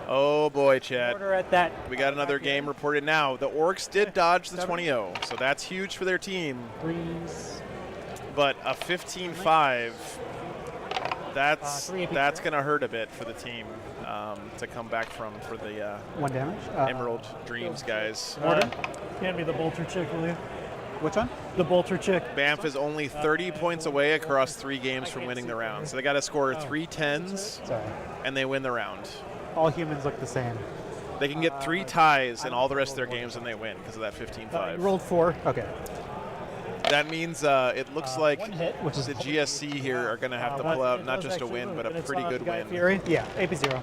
Oh boy, Chad. Mortar at that. We got another game reported now. The Orcs did dodge the 20-0, so that's huge for their team. Breeze. But a 15-5, that's going to hurt a bit for the team to come back from for the 1 damage. Emerald Dreams guys. Can't be the bolter chick, will you? Which one? The bolter chick. Banff is only 30 points away across 3 games from winning the round. So they got to score 3 10s, and they win the round. All humans look the same. They can get 3 ties in all the rest of their games, and they win because of that 15-5. Rolled 4. Okay. That means it looks like 1 hit, which is the GSC here are going to have to pull out not just a win, but a pretty good win. Fury? Yeah, AP0.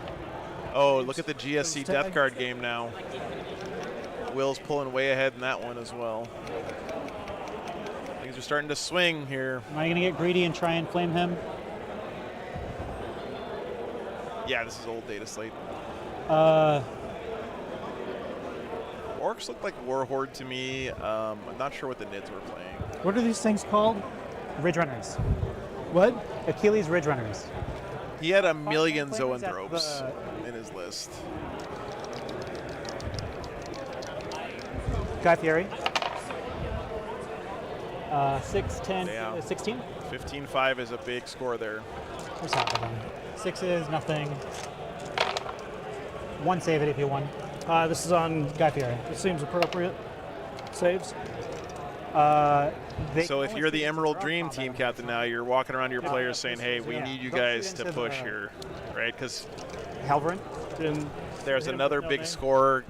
Oh, look at the GSC Death Guard game now. Will's pulling way ahead in that one as well. Things are starting to swing here. Am I going to get greedy and try and flame him? Yeah, this is old data slate. Orcs look like Warhorde to me. I'm not sure what the Nids were playing. What are these things called? Ridge Runners. What? Achilles Ridge Runners. He had a million Zoanthropes in his list. Guy Fieri. 6, 10, Damn. 16. 15-5 is a big score there. What's happening? 6s, nothing. 1 save it if you won. This is on Guy Fieri. It seems appropriate. Saves. So if you're the Emerald Dream team captain now, you're walking around your players saying, hey, we need you guys to push here, right? Because Halverin. there's another big score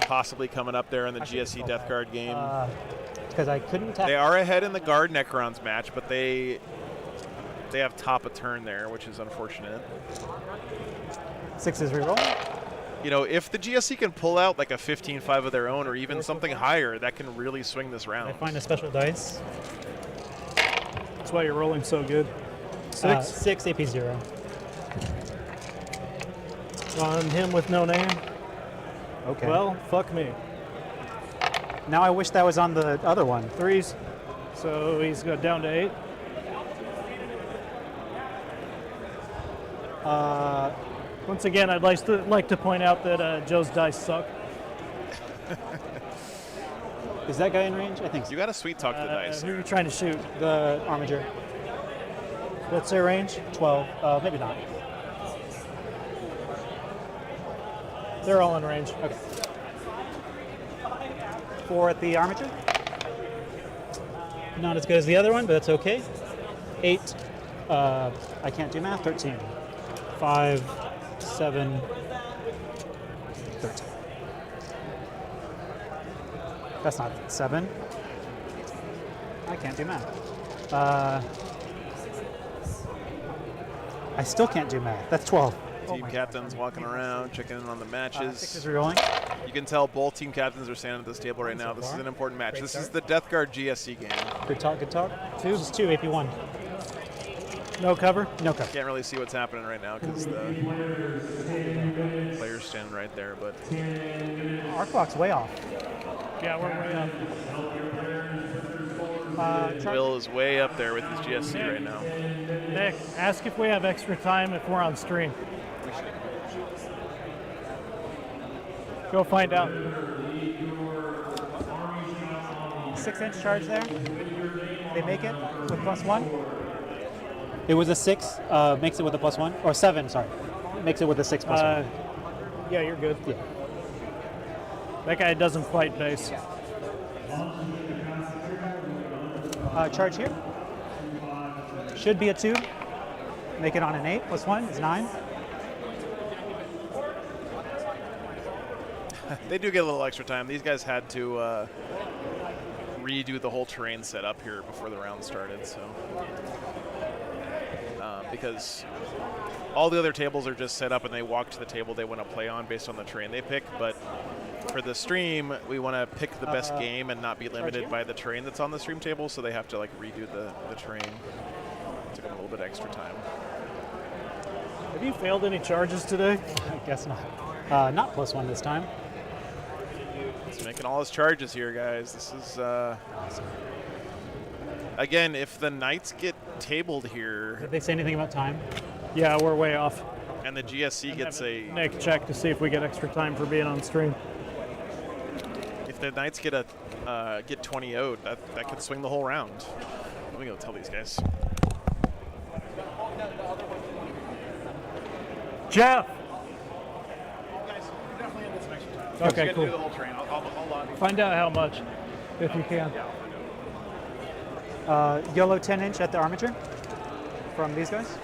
possibly coming up there in the GSC Death Guard game. Because I couldn't tap. They are ahead in the Guard Necrons match, but they have top a turn there, which is unfortunate. 6s reroll. You know, if the GSC can pull out like a 15-5 of their own or even something higher, that can really swing this round. I find a special dice. That's why you're rolling so good. 6? 6 AP0. On him with no name. Okay. Well, fuck me. Now I wish that was on the other one. 3s. So he's got down to 8. Once again, I'd like to point out that Joe's dice suck. Is that guy in range? I think so. You got to sweet talk the dice. Who are you trying to shoot? The armager. What's their range? 12. Maybe not. They're all in range. Okay. 4 at the armature. Not as good as the other one, but that's okay. 8. I can't do math. 13. 5, 7, 13. That's not 7. I can't do math. I still can't do math. That's 12. Team captains walking around, checking in on the matches. 6 is rolling. You can tell both team captains are standing at this table right now. This is an important match. This is the Death Guard GSC game. Good talk, good talk. 2 is 2, AP1. No cover? No cover. Can't really see what's happening right now because the player's standing right there, but Our clock's way off. Yeah, we're way up. Will is way up there with his GSC right now. Nick, ask if we have extra time if we're on stream. Go find out. 6-inch charge there. They make it with +1. It was a 6, makes it with a +1. Or 7, sorry. Makes it with a 6 +1. Yeah, you're good. Yeah. That guy doesn't fight base. Charge here. Should be a 2. Make it on an 8. +1 is 9. They do get a little extra time. These guys had to redo the whole terrain setup here before the round started, so because all the other tables are just set up and they walk to the table they want to play on based on the terrain they pick, but for the stream, we want to pick the best game and not be limited by the terrain that's on the stream table, so they have to like redo the terrain. Took them a little bit extra time. Have you failed any charges today? I guess not. Not +1 this time. He's making all his charges here, guys. This is again, if the Knights get tabled here, Did they say anything about time? Yeah, we're way off. and the GSC gets a Nick, check to see if we get extra time for being on stream. if the Knights get a get 20-0'd, that could swing the whole round. Let me go tell these guys. Jeff! Okay, Okay, cool. Do the whole train. I'll lobby. Find out how much, if you can. YOLO 10-inch at the armature from these guys.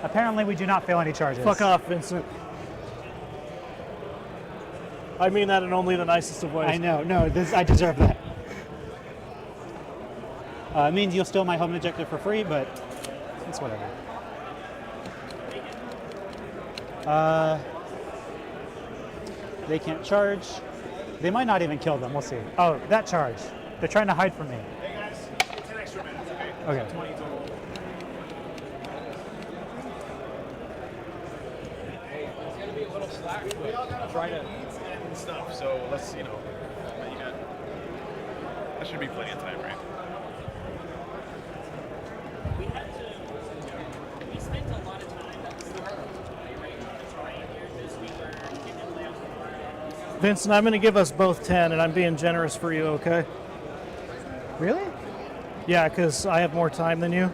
Apparently we do not fail any charges. Fuck off, Vincent. I mean that in only the nicest of ways. I know. No, I deserve that. It means you'll steal my home objective for free, but it's whatever. They can't charge. They might not even kill them. We'll see. Oh, that charge. They're trying to hide from me. Hey guys, 10 extra minutes, okay? Okay. 20 total. It's going to be a little slack. We all got to Try try to- eats and stuff. So let's, you know, that should be plenty of time, right? We spent a lot of time rewriting the terrain here because we were getting layouts for Vincent, I'm going to give us both 10, and I'm being generous for you, okay? Really? Yeah, because I have more time than you,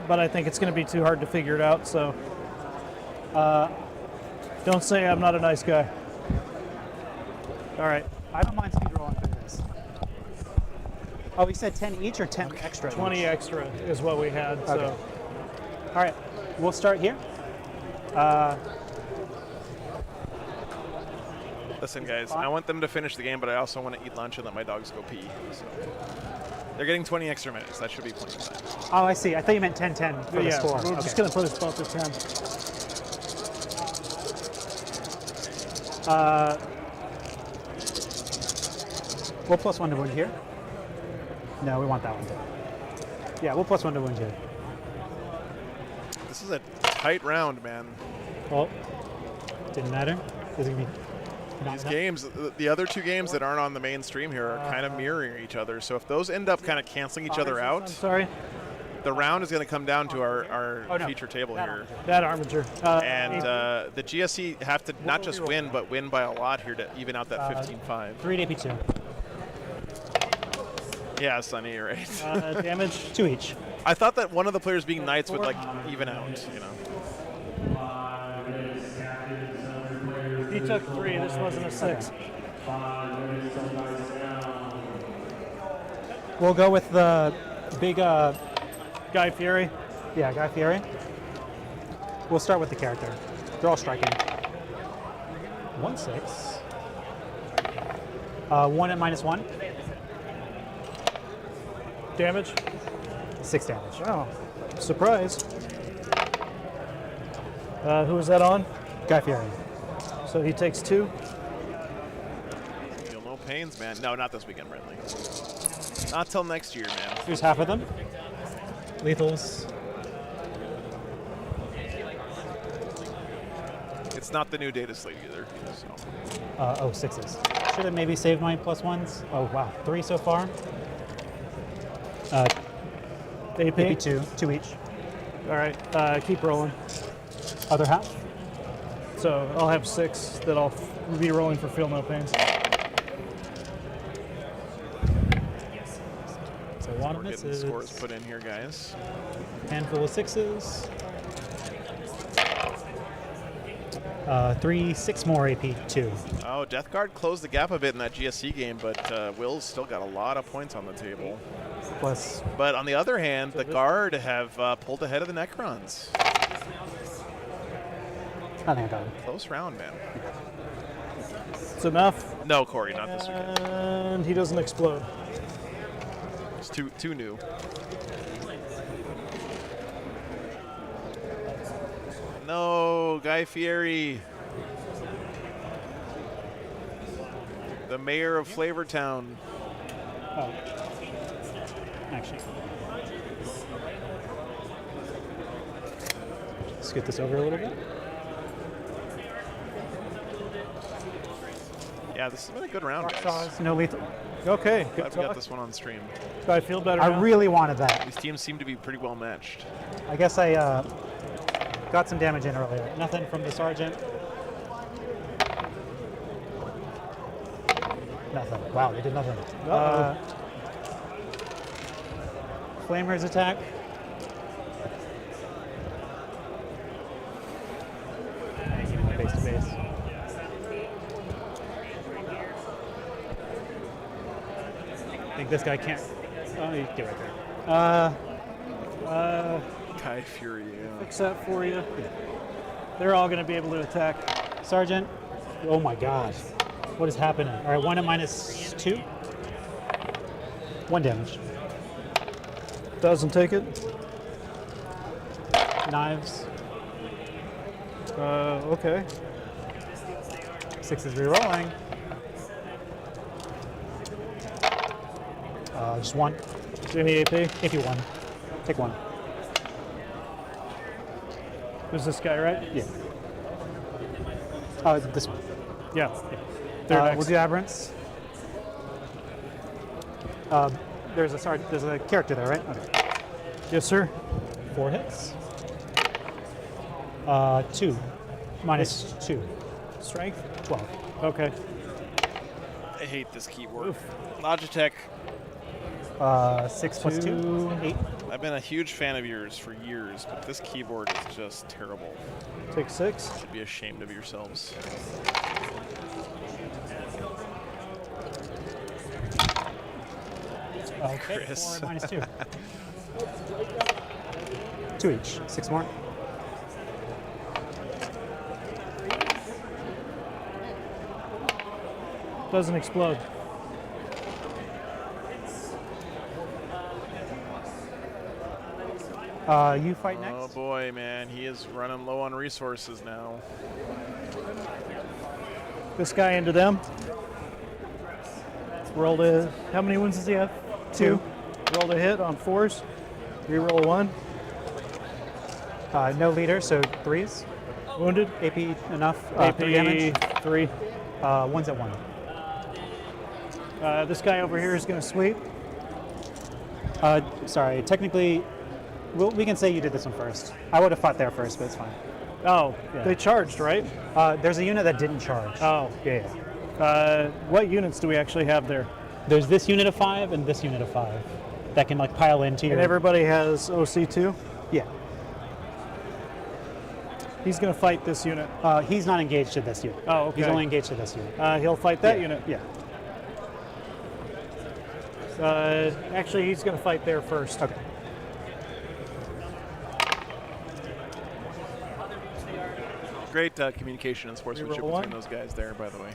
but I think it's going to be too hard to figure it out, so. Don't say I'm not a nice guy. All right, I don't mind speed rolling through this. Oh, we said 10 each or 10 extra? 20 each? extra is what we had, so. Okay. All right, we'll start here. Listen, guys, I want them to finish the game, but I also want to eat lunch and let my dogs go pee. So they're getting 20 extra minutes. That should be plenty of time. Oh, I see. I thought you meant 10-10 for the Yeah, score. we're just going to put us both at 10. We'll +1 to wound here. No, we want that one too. Yeah, we'll +1 to wound here. This is a tight round, man. Well, didn't matter. Is it gonna be These games, the other two games that aren't on the main stream here are kind of mirroring each other. So if those end up kind of canceling each other I'm out, sorry. The round is going to come down to our Oh, no. feature table here. That armature. And the GSC have to not just win, but win by a lot here to even out that 15-5. 3 to AP2. Yeah, Sonny, you're right. Damage. 2 each. I thought that one of the players being knights would like even out, you know. He took 3. This wasn't a 6. We'll go with the big, Guy Fieri. yeah, Guy Fieri. We'll start with the character. They're all striking. 1/6. 1 at -1. Damage. 6 damage. Wow. Surprise. Who was that on? Guy Fieri. So he takes 2. Feel no pains, man. No, not this weekend, Brentley. Not till next year, man. Here's half of them. Lethals. It's not the new data slate either. So. 6s. Should have maybe saved my +1s. Oh, wow. 3 so far. AP. Maybe 2. 2 each. All right. Keep rolling. Other half. So I'll have 6 that I'll be rolling for feel no pains. So a lot We're of getting misses. scores put in here, guys. Handful of 6s. 3, 6 more AP2. Oh, Death Guard closed the gap a bit in that GSC game, but Will's still got a lot of points on the table. Plus, But on the other hand, the Guard have pulled ahead of the Necrons. I think I got it. Close round, man. It's enough. No, Corey, not this weekend. And he doesn't explode. It's too new. No, Guy Fieri. The mayor of Flavortown. Oh. Actually. Scoot this over a little bit. Yeah, this has been a good round, guys. No lethal. Okay. Glad Good we got talk. this one on stream. Do I feel better I now? really wanted that. These teams seem to be pretty well matched. I guess I got some damage in earlier. Nothing from the sergeant. Nothing. Wow, they did nothing. Flamers attack. Base to base. I think this guy can't. Oh, you get right there. Guy Fury, yeah. Fix that for you. They're all going to be able to attack. Sergeant. Oh my gosh. What is happening? All right, 1 at -2. 1 damage. Doesn't take it. Knives. Okay. 6 is rerolling. Just 1. Any AP? If you won. Take 1. Who's this guy, right? Yeah. This one. Yeah. They're next. We'll do aberrants. There's a character there, right? Okay. Yes, sir. 4 hits. 2. -2. Strength? 12. Okay. I hate this keyboard. Logitech. 6 plus 2. 8. I've been a huge fan of yours for years, but this keyboard is just terrible. Take 6. You should be ashamed of yourselves. Okay. Chris. 4 -2. 2 each. 6 more. Doesn't explode. You fight next. Oh boy, man, he is running low on resources now. This guy into them. Rolled a. How many wounds does he have? 2. Rolled a hit on 4s. Reroll 1. No leader, so 3s. Wounded. AP enough. AP 3 damage. 3. 1's at 1. This guy over here is going to sweep. Sorry, technically Well, we can say you did this one first. I would have fought there first, but it's fine. Oh, Yeah. they charged, right? There's a unit that didn't charge. Oh. Yeah. What units do we actually have there? There's this unit of 5 and this unit of 5 that can like pile into your. And everybody has OC2? Yeah. He's going to fight this unit. He's not engaged to this unit. Oh, okay. He's only engaged to this unit. He'll fight that Yeah. unit? Yeah. Actually, he's going to fight there first. Okay. Great communication and sportsmanship roll between one. those guys there, by the way.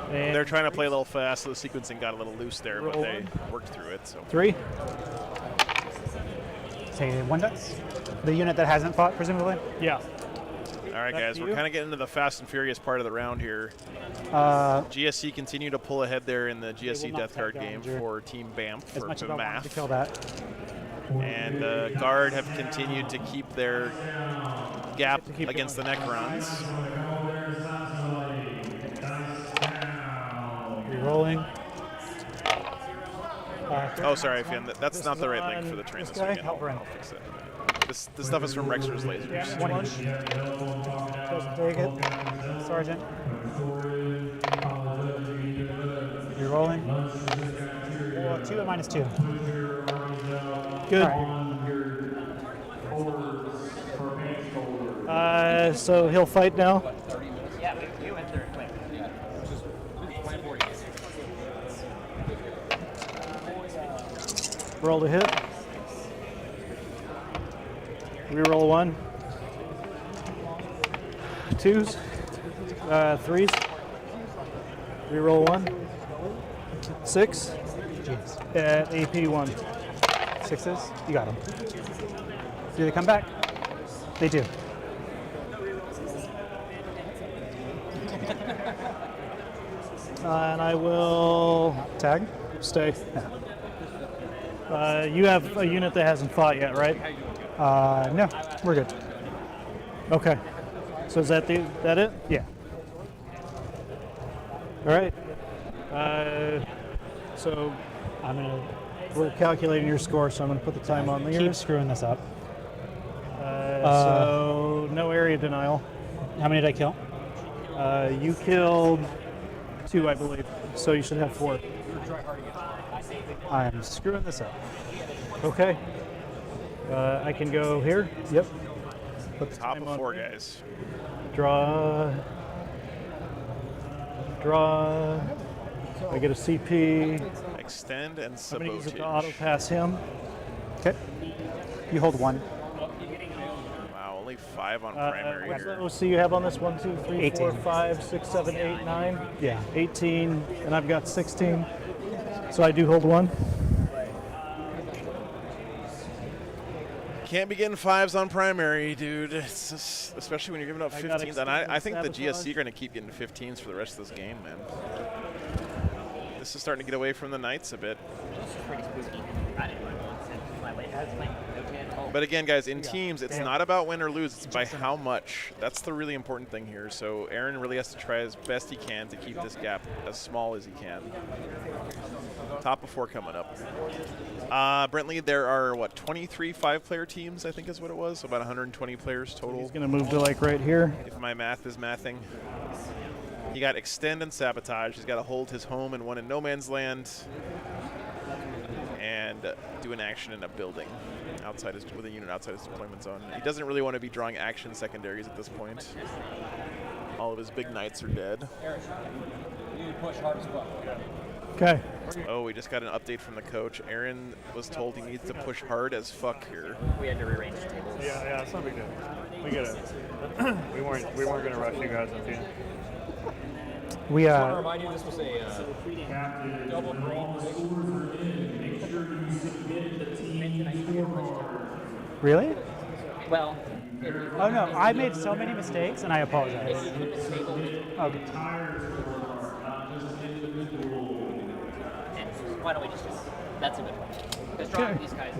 And They're trying to play a little fast, so the sequencing got a little loose there, but Roll they worked through it. So 3. Say 1 dice. The unit that hasn't fought, presumably. Yeah. all right, Back guys, to we're you. kind of getting into the fast and furious part of the round here. GSC continue to pull ahead there in the GSC not Death Guard tag game Danger. for Team BAMF As for much as I wanted to BAMF. kill that. And Guard have continued to keep their gap against the Necrons. Rerolling. Oh, sorry, Finn. That's not the right link for the train This this guy? weekend. I'll Halperin. fix it. This stuff is from Rexer's Lasers. 1 each. Doesn't take it. Sergeant. Rerolling. 2 and -2. Good. All right. So he'll fight now. Yeah, we went there quick. Roll to hit. Reroll 1. 2s. 3s. Reroll 1. 6. Jeez. At AP 1. 6s. You got them. Do they come back? They do. And I will Tag. stay. You have a unit that hasn't fought yet, right? No, we're good. Okay. So is that it? Yeah. All right. So I'm gonna we're calculating your score, so I'm going to put the time on keep yours. screwing this up. So no area denial. How many did I kill? You killed 2, I believe. So you should have 4. I'm screwing this up. Okay. I can go here. Yep. Put the Top time of on 4 here. guys. Draw. I get a CP. Extend and I'm going to use it to auto sabotage. pass him. Okay. You hold 1. Wow, only 5 on primary What's the here. OC you have on this? 1, 2, 3, 4, 18. 5, 6, 7, 8, 9. Yeah. 18, and I've got 16. So I do hold 1. Can't be getting 5s on primary, dude. It's just, especially when you're giving up I got 15s. And I extended think the sabotage. GSC are going to keep getting 15s for the rest of this game, man. This is starting to get away from the Knights a bit. This is pretty spooky. I didn't want to send my way. That's my But again, guys, in teams, it's not about win or lose. It's by how much. That's the really important thing here. So Aaron really has to try as best he can to keep this gap as small as he can. Top of 4 coming up. Brentley, there are, what, 23 5-player teams, I think is what it was? So about 120 players total. He's going to move to like right here. If my math is mathing. He got extend and sabotage. He's got to hold his home and 1 in no man's land, and do an action in a building outside his, with a unit outside his deployment zone. He doesn't really want to be drawing action secondaries at this point. All of his big knights are dead. You need to push hard as fuck. Okay. Oh, we just got an update from the coach. Aaron was told he needs to push hard as fuck here. We had to rearrange the tables. Yeah, it's not a big deal. We get it. we weren't going to rush you guys at the end. We I want to remind you this was a double green. Really? Well, Oh no, I made so many mistakes and I apologize. Okay. and why don't we just do that's a good one. Because drawing these guys.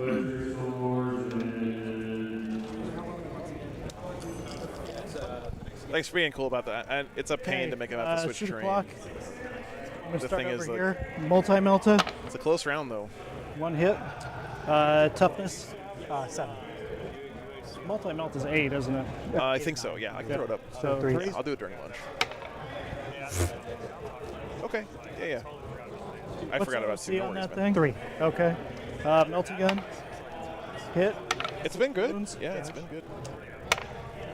Thanks for being cool about that. And it's a pain to make him have to switch shoot terrain. block. I'm going The to start thing over is, like, here. Multi-melta. It's a close round, though. 1 hit. Toughness. 7. multi-melt is 8, isn't it? I think so. Yeah, I can throw it up. So 3. Yeah, I'll do it during lunch. Okay. Yeah. I forgot about 2. See No on worries, that man. thing? 3. Okay. Melty gun. Hit. It's been good. Yeah, it's been good.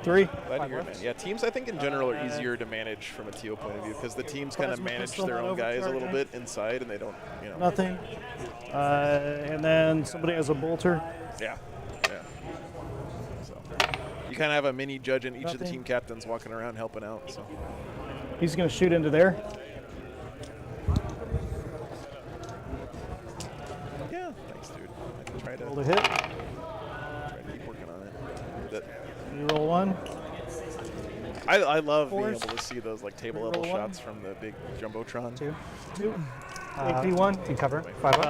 3. Glad to hear it, man. Yeah, teams I think in general are easier to manage from a TO point of view because the teams kind of Plasma manage pistol their not own guys a little overcharging. bit inside, and they don't, Nothing. And then somebody has a bolter. Yeah. So you kind of have a mini judge in each of the Nothing. team captains walking around helping out. So He's going to shoot into there. yeah, thanks, dude. I can try to Roll to hit. keep working on it. That- You roll 1. I love being Fours. able to see those like table level Reroll 1. shots from the big jumbotron. 2. 2. AP1. Can cover. 5 bucks.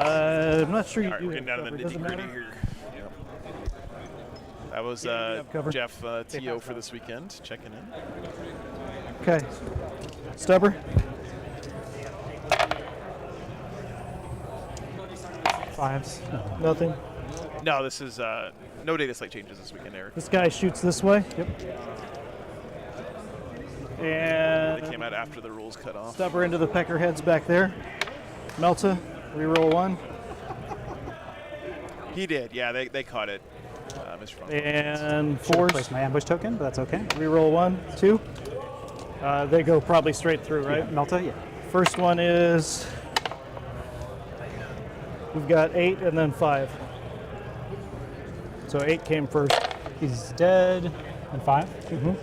I'm not sure you All right, do we're getting down to cover. the Doesn't nitty gritty matter. here. Yep. That was have cover. Jeff TO for this weekend checking in. Okay. Stubber. Fives. Nothing. No, this is no data slate changes this weekend, Eric. This guy shoots this way. Yep. They And came out after the rules cut off. Stubber into the peckerheads back there. Melta. Reroll 1. He did, yeah. They caught it. Mr. Funk. And Should 4s. replace my ambush token, but that's okay. Reroll 1. 2. They go probably straight through, right? Melta, yeah. First one is, we've got 8 and then 5. So 8 came first. He's dead. And 5. Mm-hmm.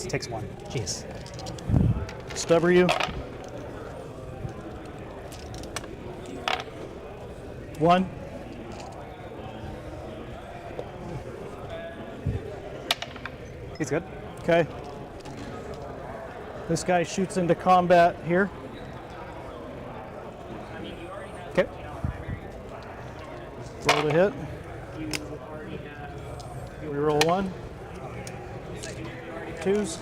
Takes 1. Jeez. Stubber you. 1. He's good. Okay. This guy shoots into combat here. Okay. Roll to hit. We roll 1. 2s.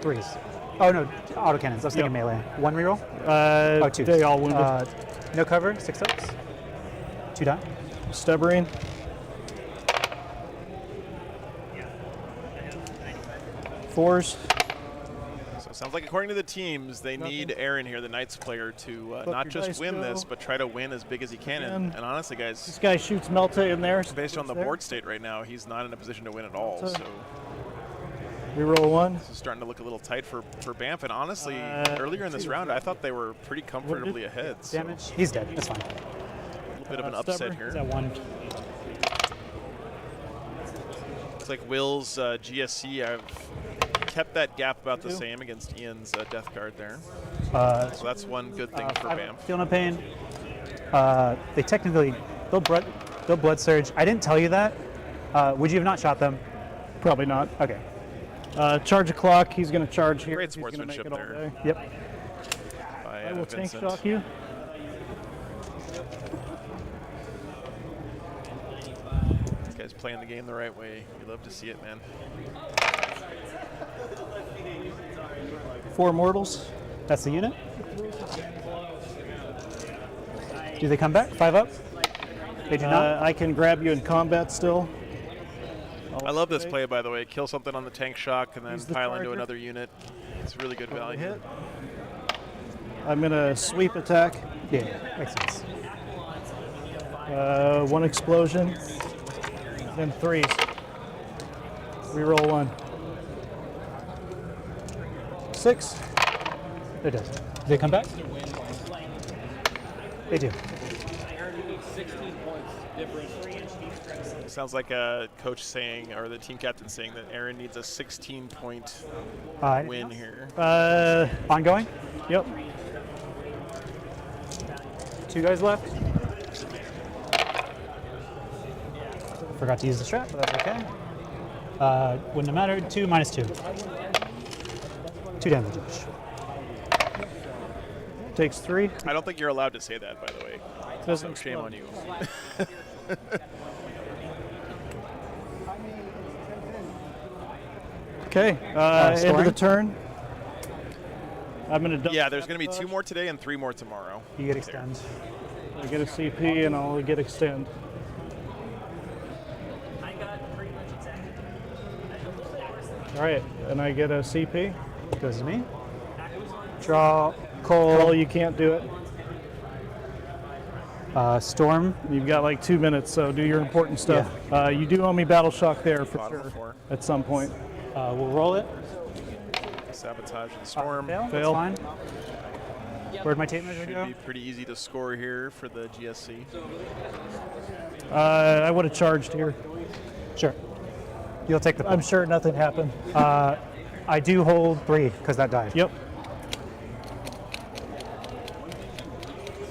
3s. Oh no, autocannons. I was thinking melee. 1 reroll. Oh, 2. They all wounded. No cover. 6 ups. 2 die. Stubbering. Fours. So it sounds like according to the teams, they need Aaron here, the Knights player, to not your just dice win go. this, but try to win as big as he can. And honestly, This guys, guy shoots Melta in there. based on the there. board state right now, he's not in a position to win at all. So We roll 1. this is starting to look a little tight for Banff. And honestly, earlier in this round, I thought they were pretty comfortably ahead. So Damage. He's dead. That's fine. a little bit of an upset here. Is that 1? Looks like Will's GSC, I've kept that gap about the same against Ian's Death Guard there. So that's one good thing for Banff. Feel no pain. They technically they'll blood surge. I didn't tell you that. Would you have not shot them? Probably not. Okay. Charge a clock. He's going to charge here. Great He's gonna make sportsmanship it all there. day. Yep. By, I will tank Vincent. shock you. This guy's playing the game the right way. You love to see it, man. 4 mortals. That's the unit. Do they come back? 5 up? They do not. I can grab you in combat still. I love this play, by the way. Kill something on the tank shock and then Use the pile into charger. another unit. It's really good value. Hit. I'm going to sweep attack. Yeah, makes sense. 1 explosion. Then 3s. Reroll 1. 6. It does. Do they come back? They do. Sounds like a coach saying, or the team captain saying that Aaron needs a 16-point win here. Ongoing? Yep. 2 guys left. Forgot to use the strap, but that's okay. Wouldn't have mattered. 2 minus 2. 2 damage each. Takes 3. I don't think you're allowed to say that, by the way. Doesn't So shame on you. Okay. End of storing? the turn. I'm going to Yeah, there's going to be 2 more today and 3 more tomorrow. You get extend. I get a CP and I'll get extend. All right, and I get a CP. Goes to me. Draw. Cole. Cole, you can't do it. Storm. You've got like 2 minutes, so do your important stuff. You do owe me Battle Shock there for sure at some point. We'll roll it. Sabotage the storm. Fail. Fail. That's fine. Where'd my tape measure Should go? be pretty easy to score here for the GSC. I would have charged here. Sure. You'll take the. I'm sure nothing happened. I do hold 3 because that died. Yep.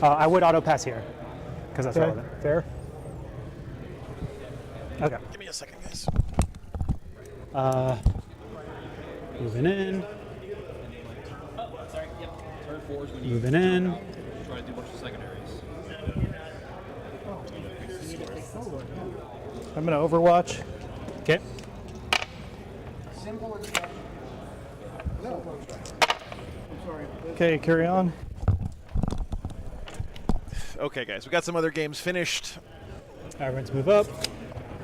I would auto pass here because that's Okay. relevant. Fair. Okay. Give me a second, guys. Moving in. Sorry, yep. Turn 4 is when Moving in. try to do a bunch of secondaries. I'm going to Overwatch. Okay. Okay, carry on. Okay, guys, we got some other games finished. Everyone's move up.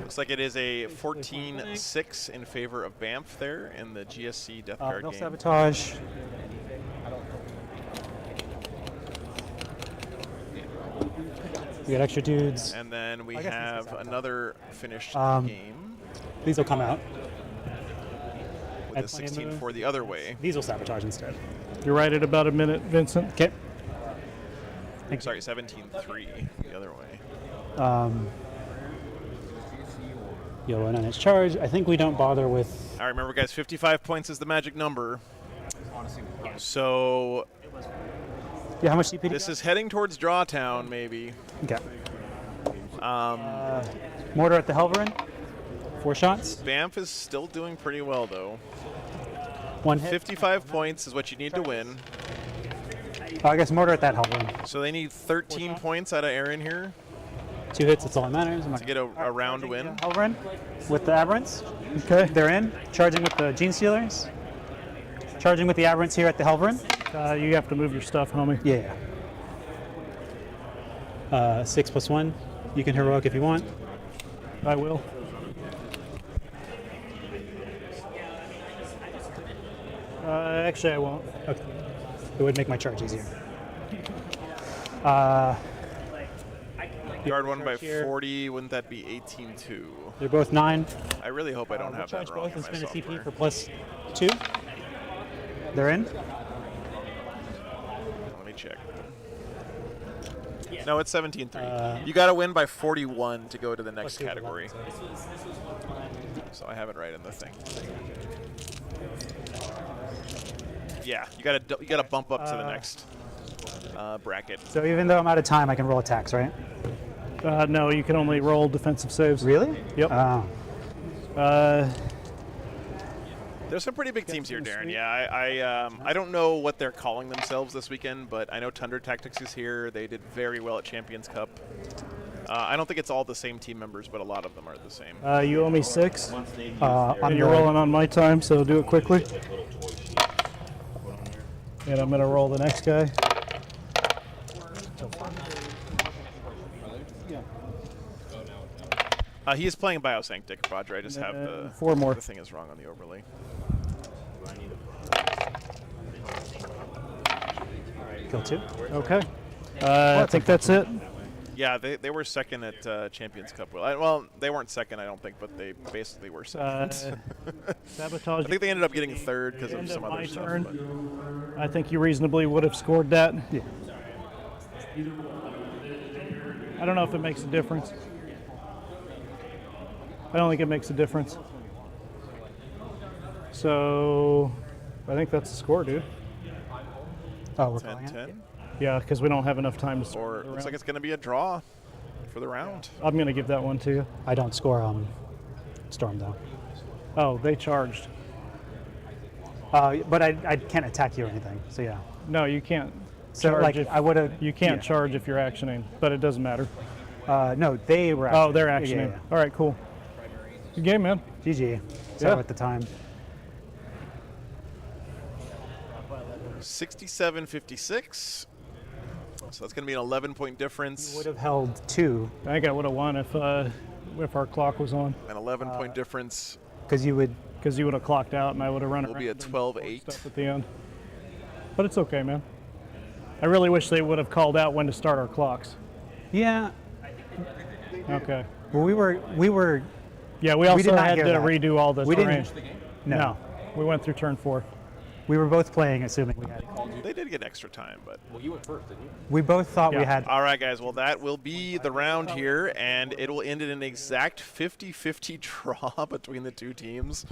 Looks like it is a 14-6 in favor of Banff there in the GSC Death Guard No game. sabotage. We got extra dudes. And then we I guess have this is another finished game These will come out. with At a 20 16 move. for the other way. These will sabotage instead. You're right at about a minute, Vincent. Okay. Sorry, 17-3 the other way. Yellow on its charge. I think we don't bother with. All right, remember, guys, 55 points is the magic number. So Yeah, how much CP? this is heading towards Drawtown, maybe. Okay. Mortar at the Helverin. 4 shots. Banff is still doing pretty well, though. 1 hit. 55 points is what you need to win. I guess mortar at that Helverin. So they need 13 points out of Aaron here 2 hits. That's all that matters. to get a round win. Helverin with the Aberrants. Okay. They're in. Charging with the Gene Stealers. Charging with the Aberrants here at the Helverin. You have to move your stuff, homie. Yeah. 6 + 1. You can heroic if you want. I will. Actually, I won't. Okay. It would make my charge easier. Guard one by here. 40. Wouldn't that be 18-2? They're both 9. I really hope I don't We'll have that charge wrong both in and my spend a CP software. for +2. They're in. Let me check. No, it's 17-3. You got to win by 41 to go to the next +2 is category. 11, So I have it right in the thing. Yeah, you gotta bump up to the next bracket. So even though I'm out of time, I can roll attacks, right? No, you can only roll defensive saves. Really? Yep. There's some pretty big teams here, Darren. Yeah, I don't know what they're calling themselves this weekend, but I know Tundra Tactics is here. They did very well at Champions Cup. I don't think it's all the same team members, but a lot of them are the same. You owe me 6. I'm And you're rolling on my time, so do it quickly. And I'm going to roll the next guy. He is playing Biosanctic, Roger. I just have the 4 more. The thing is wrong on the overlay. Kill 2. Okay. I think that's it. Yeah, they were second at Champions Cup. Well, they weren't second, I don't think, but they basically were second. Sabotage. I think they ended up getting third because of End some of other my stuff. turn. I think you reasonably would have scored that. Yeah. I don't know if it makes a difference. I don't think it makes a difference. So, I think that's the score, dude. Oh, we're calling it? 10-10. Yeah, because we don't have enough time to Or score the looks like round. it's going to be a draw for the round. I'm going to give that one to you. I don't score Storm, though. Oh, they charged. But I can't attack you or anything, so yeah. No, you can't. So, charge like, if, I would have... You can't charge if you're actioning, but it doesn't matter. No, they were Oh, they're Yeah, actioning. yeah. All right, cool. Good game, man. GG. So Yeah. at the time. 67-56. So that's going to be an 11-point difference. Would have held 2. I think I would have won if our clock was on. An 11-point difference Because you would. Because you would have clocked out and I would have run We'll around be at and 12:08. stuff at the end. But it's okay, man. I really wish they would have called out when to start our clocks. Yeah. Okay. Well, we were. Yeah, we also did not had to hear that. redo all the We terrain. didn't. No, we went through turn 4. We were both playing, assuming we had. They did get extra time, but. Well, you went first, didn't you? We both thought we Yeah. had. All right, guys. Well, that will be the round here, and it will end in an exact 50-50 draw between the two teams.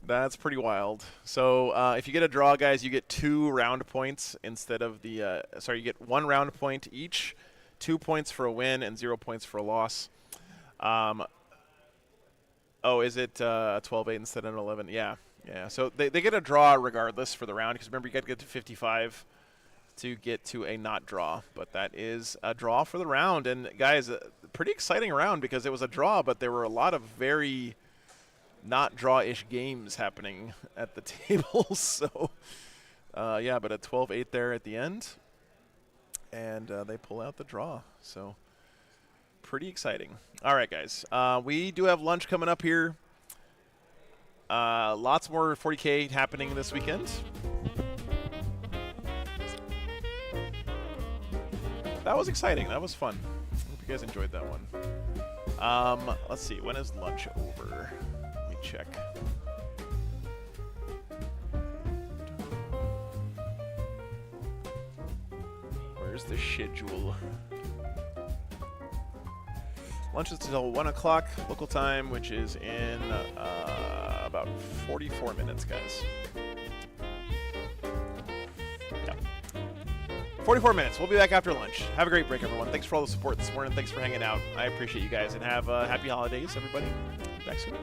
That's pretty wild. So if you get a draw, guys, you get 2 round points instead of the you get 1 round point each, 2 points for a win and 0 points for a loss. Is it 12-8 instead of 11? Yeah. So they get a draw regardless for the round, because remember, you got to get to 55 to get to a not draw. But that is a draw for the round. And guys, a pretty exciting round, because it was a draw, but there were a lot of very not draw-ish games happening at the table. So, but a 12-8 there at the end. And they pull out the draw. So, pretty exciting. All right, guys. We do have lunch coming up here. Lots more 40K happening this weekend. That was exciting. That was fun. Hope you guys enjoyed that one. Let's see. When is lunch over? Let me check. Where's the schedule? Lunch is until 1 o'clock local time, which is in about 44 minutes, guys. Yeah. 44 minutes. We'll be back after lunch. Have a great break, everyone. Thanks for all the support this morning. Thanks for hanging out. I appreciate you guys, and have happy holidays, everybody. Back soon.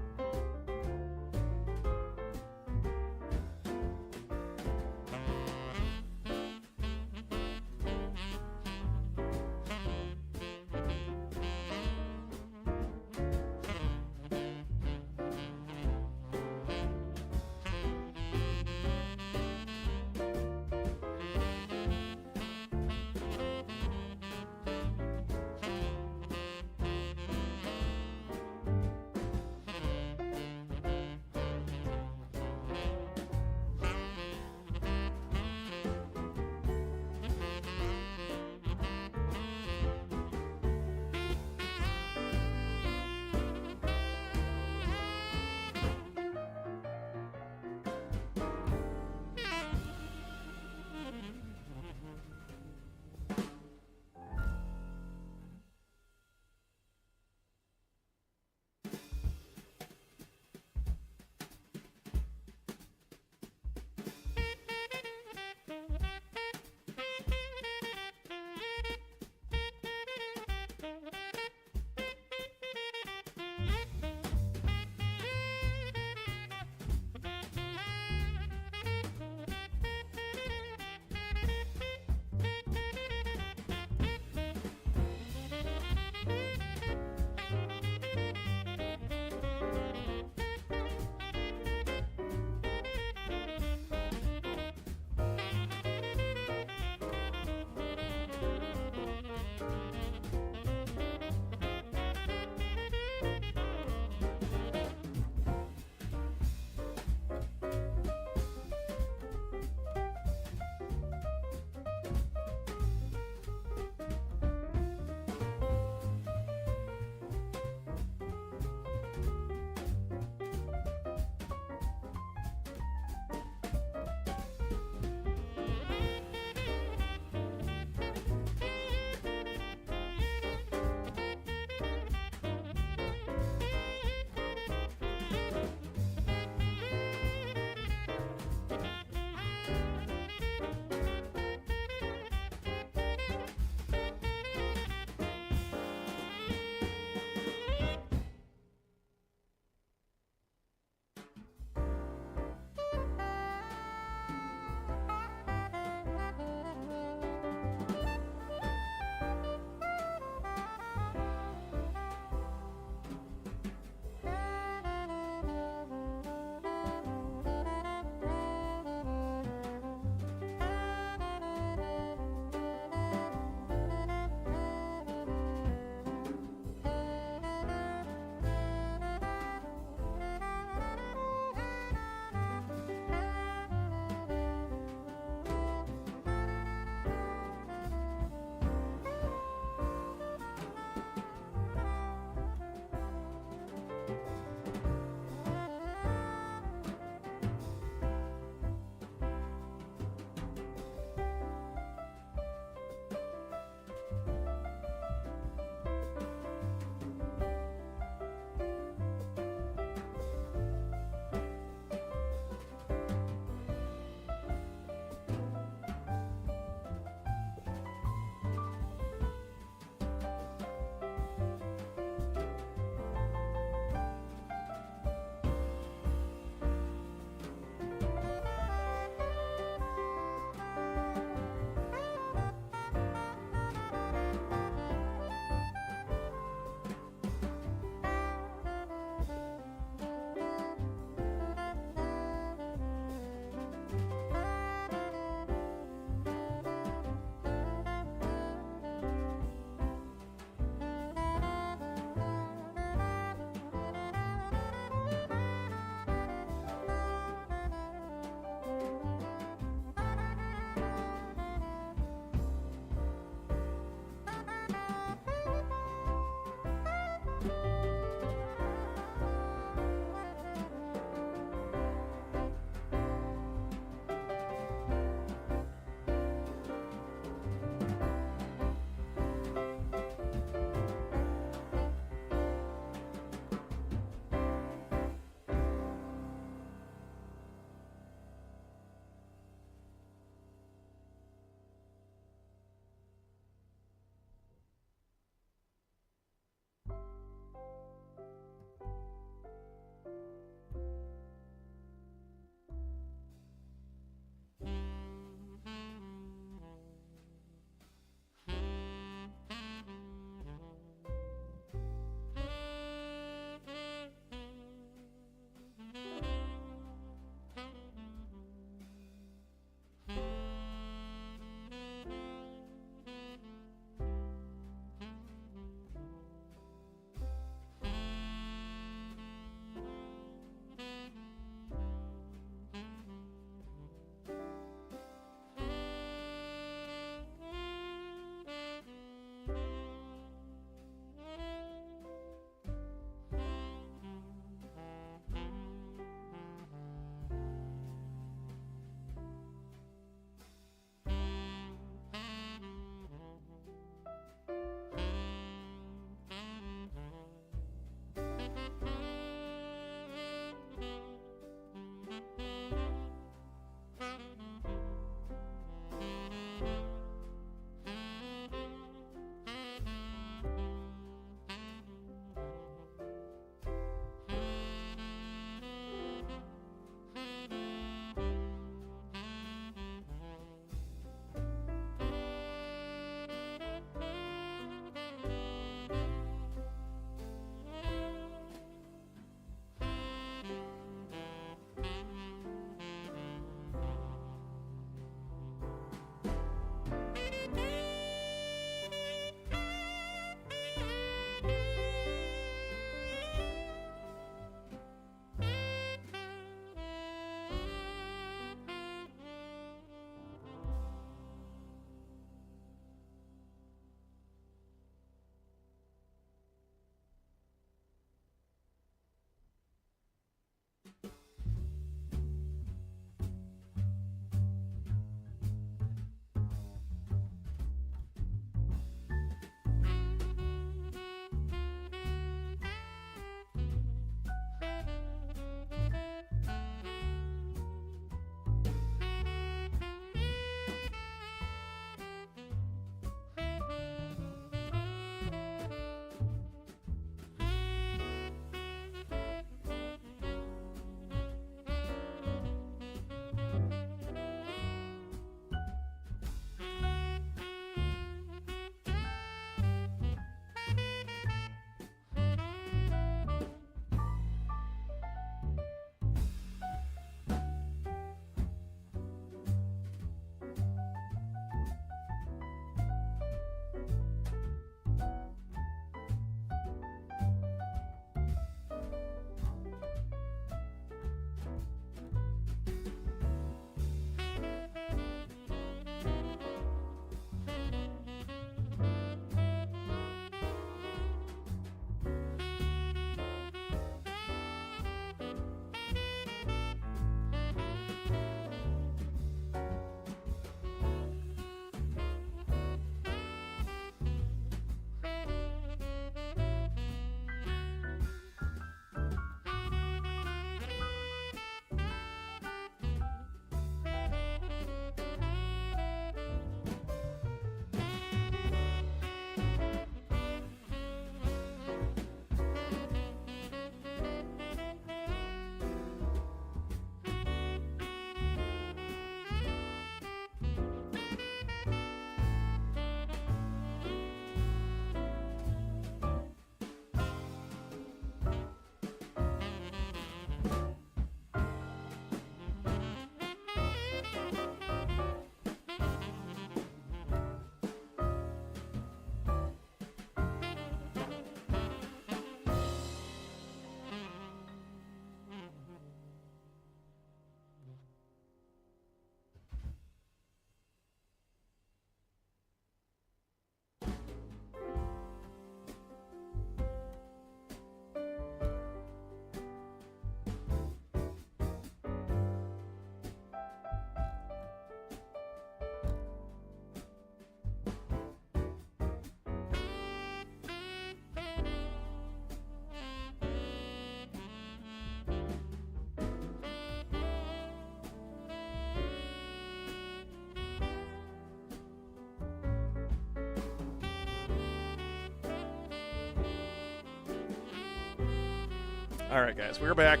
All right, guys, we're back.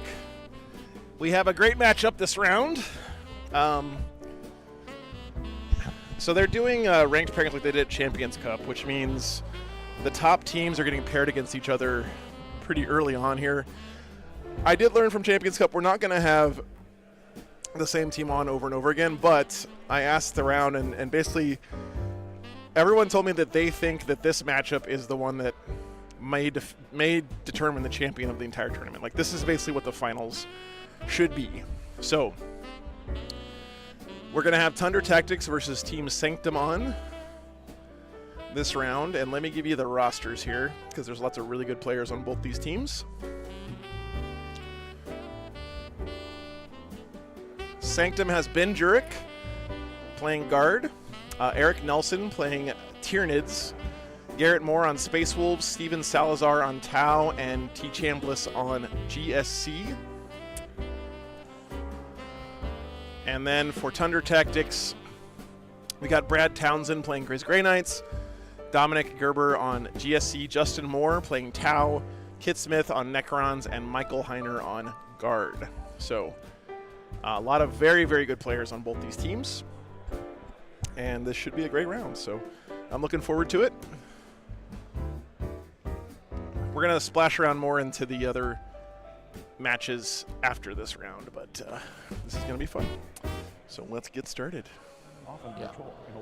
We have a great matchup this round. So they're doing ranked pairings like they did at Champions Cup, which means the top teams are getting paired against each other pretty early on here. I did learn from Champions Cup we're not going to have the same team on over and over again, but I asked around, and basically everyone told me that they think that this matchup is the one that may determine the champion of the entire tournament. Like, this is basically what the finals should be. So we're going to have Thunder Tactics versus Team Sanctum on this round, and let me give you the rosters here because there's lots of really good players on both these teams. Sanctum has Ben Jurek playing guard, Eric Nelson playing Tyranids, Garrett Moore on Space Wolves, Steven Salazar on Tau, and T. Chambliss on GSC. And then for Thunder Tactics, we got Brad Townsend playing Grizz Grey Knights, Dominic Gerber on GSC, Justin Moore playing Tau, Kit Smith on Necrons, and Michael Heiner on guard. So a lot of very, very good players on both these teams. And this should be a great round, so I'm looking forward to it. We're going to splash around more into the other matches after this round, but this is going to be fun. So let's get started. Yeah.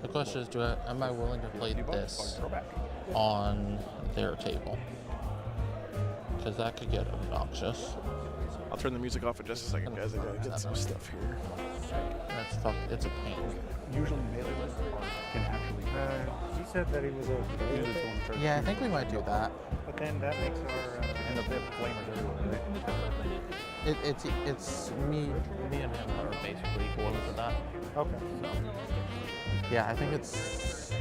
The question is, am I willing to play this on their table? Because that could get obnoxious. I'll turn the music off in just a second, guys. I gotta get some stuff here. It's a pain. Usually melee lists can actually. He said that he was okay. Yeah, I think we might do that. But then that makes our end up flamers everywhere. It's me and him are basically equal to that. Okay. So yeah, I think it's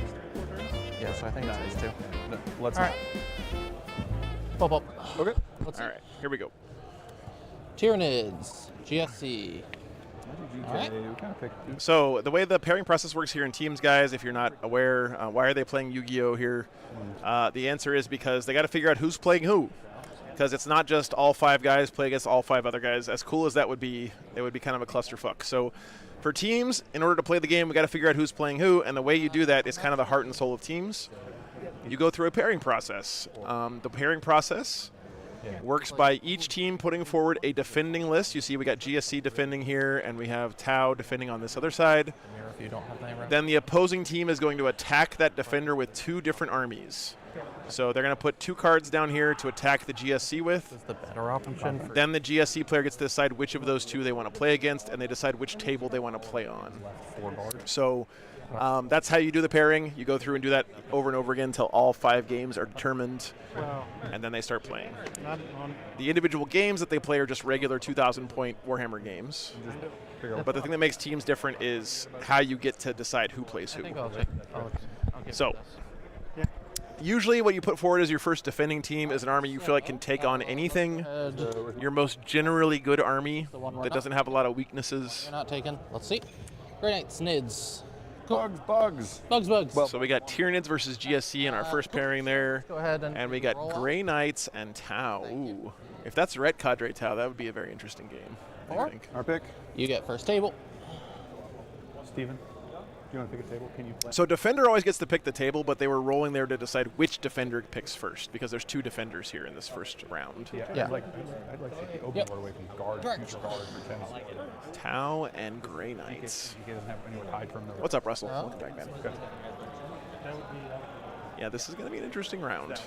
so I think it's these two. Let's. All right. Pop up. Okay. Let's All right. Here we go. Tyranids, GSC. All right. So the way the pairing process works here in teams, guys, if you're not aware, why are they playing Yu-Gi-Oh here? The answer is because they got to figure out who's playing who. Because it's not just all 5 guys play against all 5 other guys. As cool as that would be, it would be kind of a clusterfuck. So for teams, in order to play the game, we got to figure out who's playing who, and the way you do that is kind of the heart and soul of teams. You go through a pairing process. The pairing process works by each team putting forward a defending list. You see we got GSC defending here, and we have Tau defending on this other side. Then the opposing team is going to attack that defender with 2 different armies. So they're going to put 2 cards down here to attack the GSC with. This is the better option. Then the GSC player gets to decide which of those 2 they want to play against, and they decide which table they want to play on. So that's how you do the pairing. You go through and do that over and over again until all 5 games are determined, and then they start playing. The individual games that they play are just regular 2,000-point Warhammer games. But the thing that makes teams different is how you get to decide who plays who. So usually what you put forward as your first defending team is an army you feel like can take on anything. Your most generally good army that doesn't have a lot of weaknesses. You're not taken. Let's see. Grey Knights, Nids. Cool. Bugs. So we got Tyranids versus GSC in our first pairing there. Go ahead and we got Grey Knights and Tau. Ooh. If that's Red Cadre Tau, that would be a very interesting game, I think. Our pick. You get first table. Steven, do you want to pick a table? Can you play? So defender always gets to pick the table, but they were rolling there to decide which defender picks first because there's 2 defenders here in this first round. Yeah. I'd like to take the open board away from guard. Future guard for 10. Tau and Grey Knights. He doesn't have anywhere to hide from them. What's up, Russell? Welcome back, man. Okay. Yeah, this is going to be an interesting round.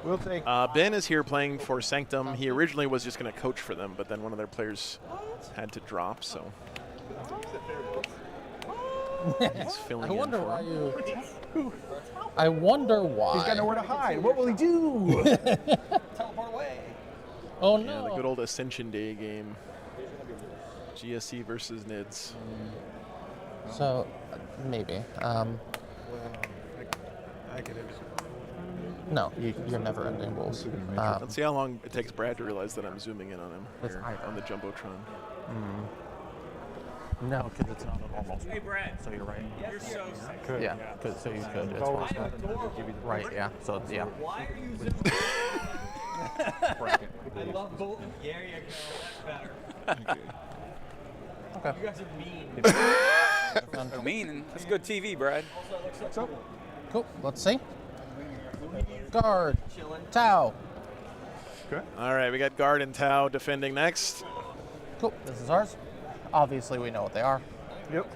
We'll take. Ben is here playing for Sanctum. He originally was just going to coach for them, but then one of their players had to drop, so he's filling in for him. I wonder why. He's got nowhere to hide. What will he do? Teleport away. Oh no. Yeah, the good old Ascension Day game. GSC versus Nids. So, maybe. No, you're never ending wolves. Let's see how long it takes Brad to realize that I'm zooming in on him here on the Jumbotron. No, because it's not a normal. Hey, Brad. So you're right. You're so Yeah, so you could. It's possible. Right, yeah. So, yeah. Why are you bracket. I love both. There you go. That's better. Okay. You guys are mean. Mean. That's good TV, Brad. So, Cool. Let's see. Guard. Tau. okay. All right, we got Guard and Tau defending next. Cool. This is ours. Obviously, we know what they are. Yep.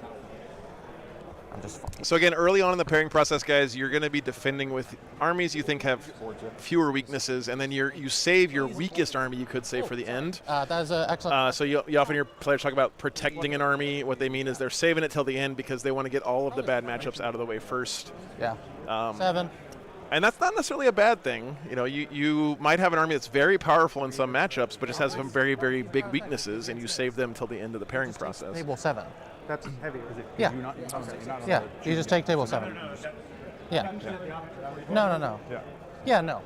I'm just fucking. So again, early on in the pairing process, guys, you're going to be defending with armies you think have fewer weaknesses, and then you save your weakest army, you could say, for the end. That is an excellent. So you often hear players talk about protecting an army. What they mean is they're saving it till the end because they want to get all of the bad matchups out of the way first. Yeah. 7. And that's not necessarily a bad thing. You know, you might have an army that's very powerful in some matchups, but just has some very, very big weaknesses, and you save them till the end of the pairing process. Table 7. That's heavy. Is it? Yeah. You're not, okay, you're not on Yeah. the You just take table 7. Yeah. No. Yeah. Yeah. No.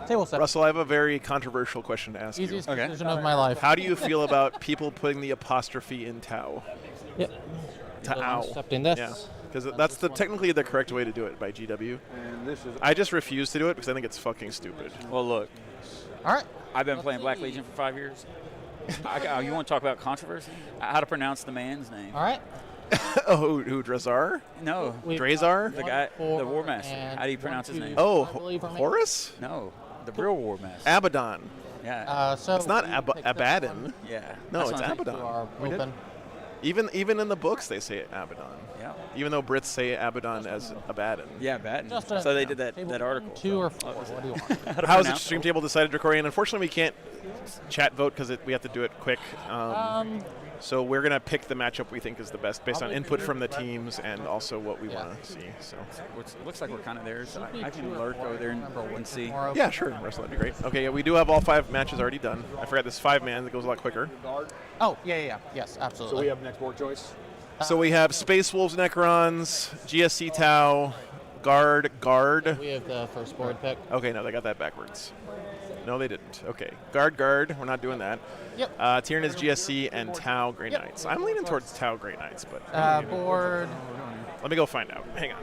Table 7. Russell, I have a very controversial question to ask Easiest you. decision of my life. How do you feel about people putting the apostrophe in Tau? Yep. Tau. Accepting this. Yeah. Because that's technically the correct way to do it by GW. And this is. I just refuse to do it because I think it's fucking stupid. Well, look. All right. I've been playing Black Legion for 5 years. You want to talk about controversy? How to pronounce the man's name? All right. Oh, who Drazar? No. Drazar? The guy, the War Master. How do you pronounce his name? Oh, Horus? No, the real War Master. Abaddon. Yeah. So It's not Abaddon. Yeah. No, That's it's what I'm Abaddon. You are open. Even in the books they say Abaddon. Yeah. Even though Brits say Abaddon as Abaddon. Yeah, Batten. Just So they did that article. 2 or 4. What do you want? How is it Stream Table decided Dracorian? Unfortunately, we can't chat vote because we have to do it quick. So we're going to pick the matchup we think is the best based on input from the teams and also what we want to see. So Looks like we're kind of there. So I can alert go there and see. yeah, sure. Russell, that'd be great. Okay, yeah, we do have all 5 matches already done. I forgot this 5-man that goes a lot quicker. Oh, yeah. Yes, absolutely. So we have next board choice. So we have Space Wolves Necrons, GSC Tau, Guard. We have the first board pick. Okay, no, they got that backwards. No, they didn't. Okay, Guard. We're not doing that. Yep. Tyranid GSC and Tau Grey Knights. I'm leaning towards Tau Grey Knights, but Board. let me go find out. Hang on.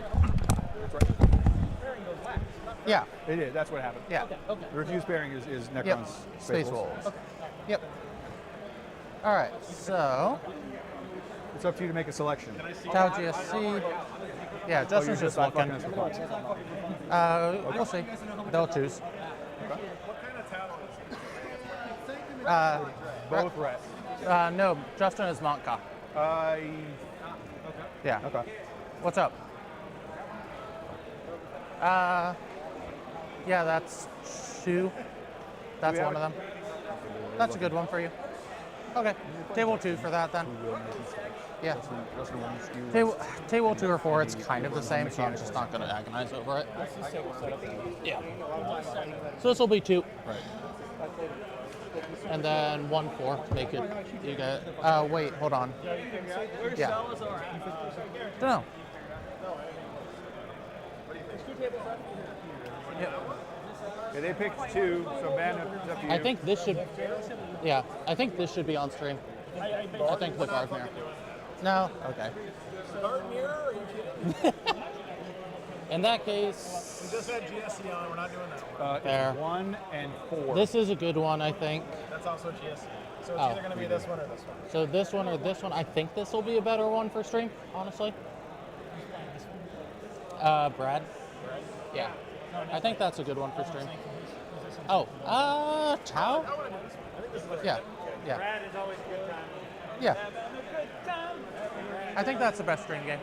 Yeah. It is. That's what happened. Yeah. The refused pairing is Necrons. Yep. Space Wolves. Yep. All right. So. It's up to you to make a selection. Tau GSC. Yeah, Justin's just looking. We'll see. They'll choose. Both red. No, Justin is Montka. Yeah. Okay. What's up? Yeah, that's 2. That's one of them. That's a good one for you. Okay. Table 2 for that then. Yeah. Table 2 or 4, it's kind of the same, so I'm just not going to agonize over it. Yeah. So this will be 2. Right. And then 1-4 to make it. You get. Wait, hold on. Yeah. Don't know. Yep. Yeah, they picked 2, so man, it's up to you. I think this should. Yeah, I think this should be on stream. I think the guard mirror. No. Okay. Guard mirror? Are you kidding? In that case. We just had GSC on. We're not doing that one. Fair. 1 and 4. This is a good one, I think. That's also GSC. So it's either going to be this one or this one. So this one or this one. I think this will be a better one for stream, honestly. Brad? Yeah. I think that's a good one for stream. Oh, Tau? Yeah. Brad is always a good time. Yeah. I think that's the best stream game.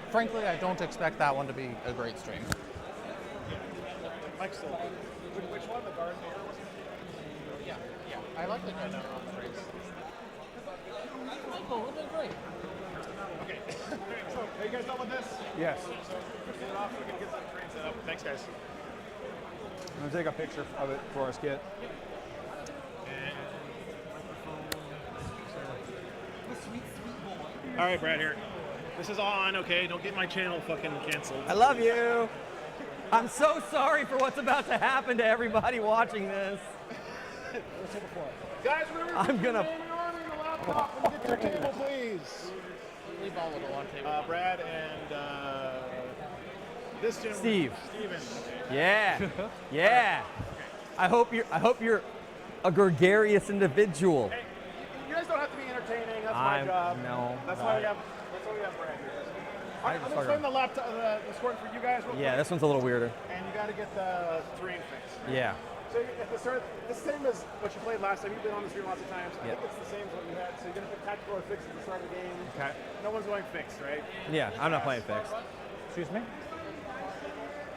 Frankly, I don't expect that one to be a great stream. Which one? The guard mirror? Yeah. I like the guard mirror on streams. Michael, we're doing great. Okay. So, are you guys done with this? Yes. Get it off. We can get the train set up. Thanks, guys. I'm going to take a picture of it for our skit. All right, Brad, here. This is on, okay? Don't get my channel fucking canceled. I love you. I'm so sorry for what's about to happen to everybody watching this. Guys, remember I'm gonna. the laptop and get your table, please. Leave all of the one table. Brad and This gentleman. Steve. Steven. Yeah. Yeah. I hope you're a gregarious individual. Hey, you guys don't have to be entertaining. That's I'm- my job. no, That's but- why we have Brad here. I I'm just explain the laptop, the scoring for you guys. Real Yeah, quick. this one's a little weirder. And you got to get the terrain fixed. Yeah. So at the start, the same as what you played last time. You've been on the stream lots of times. I Yep. think it's the same as what you had. So you're gonna pick tactical or fixed at the start of the game. Okay. No one's going fixed, right? Yeah, I'm not playing fixed. Excuse me?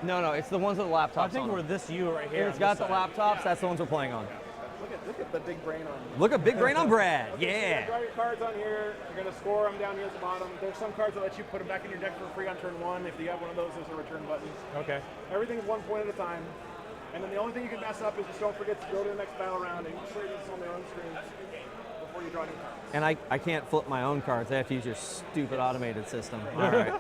No, it's the ones with the laptops. I think we're this U right here. If it's on got this the side. laptops, that's the ones we're playing on. Look at the big brain on. Look at big brain on Brad. Okay, so you're Yeah. gonna draw your cards on here. You're gonna score them down here at the bottom. There's some cards that let you put them back in your deck for free on turn 1. If you have one of those, there's a return button. Okay. Everything's 1 point at a time. And then the only thing you can mess up is just don't forget to go to the next battle round and each lady is on their own screen before you draw new cards. And I can't flip my own cards. I have to use your stupid automated system. All right.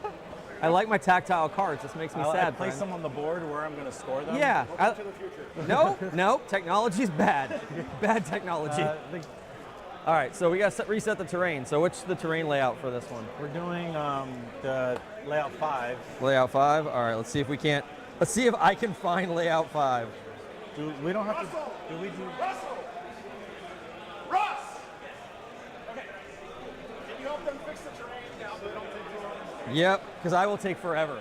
I like my tactile cards. This makes me I sad. place friend. them on the board where I'm going to score them. Yeah. Welcome to the future. No. Technology's bad. Bad technology. All right. So we got to reset the terrain. So what's the terrain layout for this one? We're doing the layout 5. Layout 5. All right. Let's see if we can't. Let's see if I can find layout 5. We don't have to. Russell! Do we do? Russell! Russ! Okay. Can you help them fix the terrain now so they don't take too long? Yep. Because I will take forever.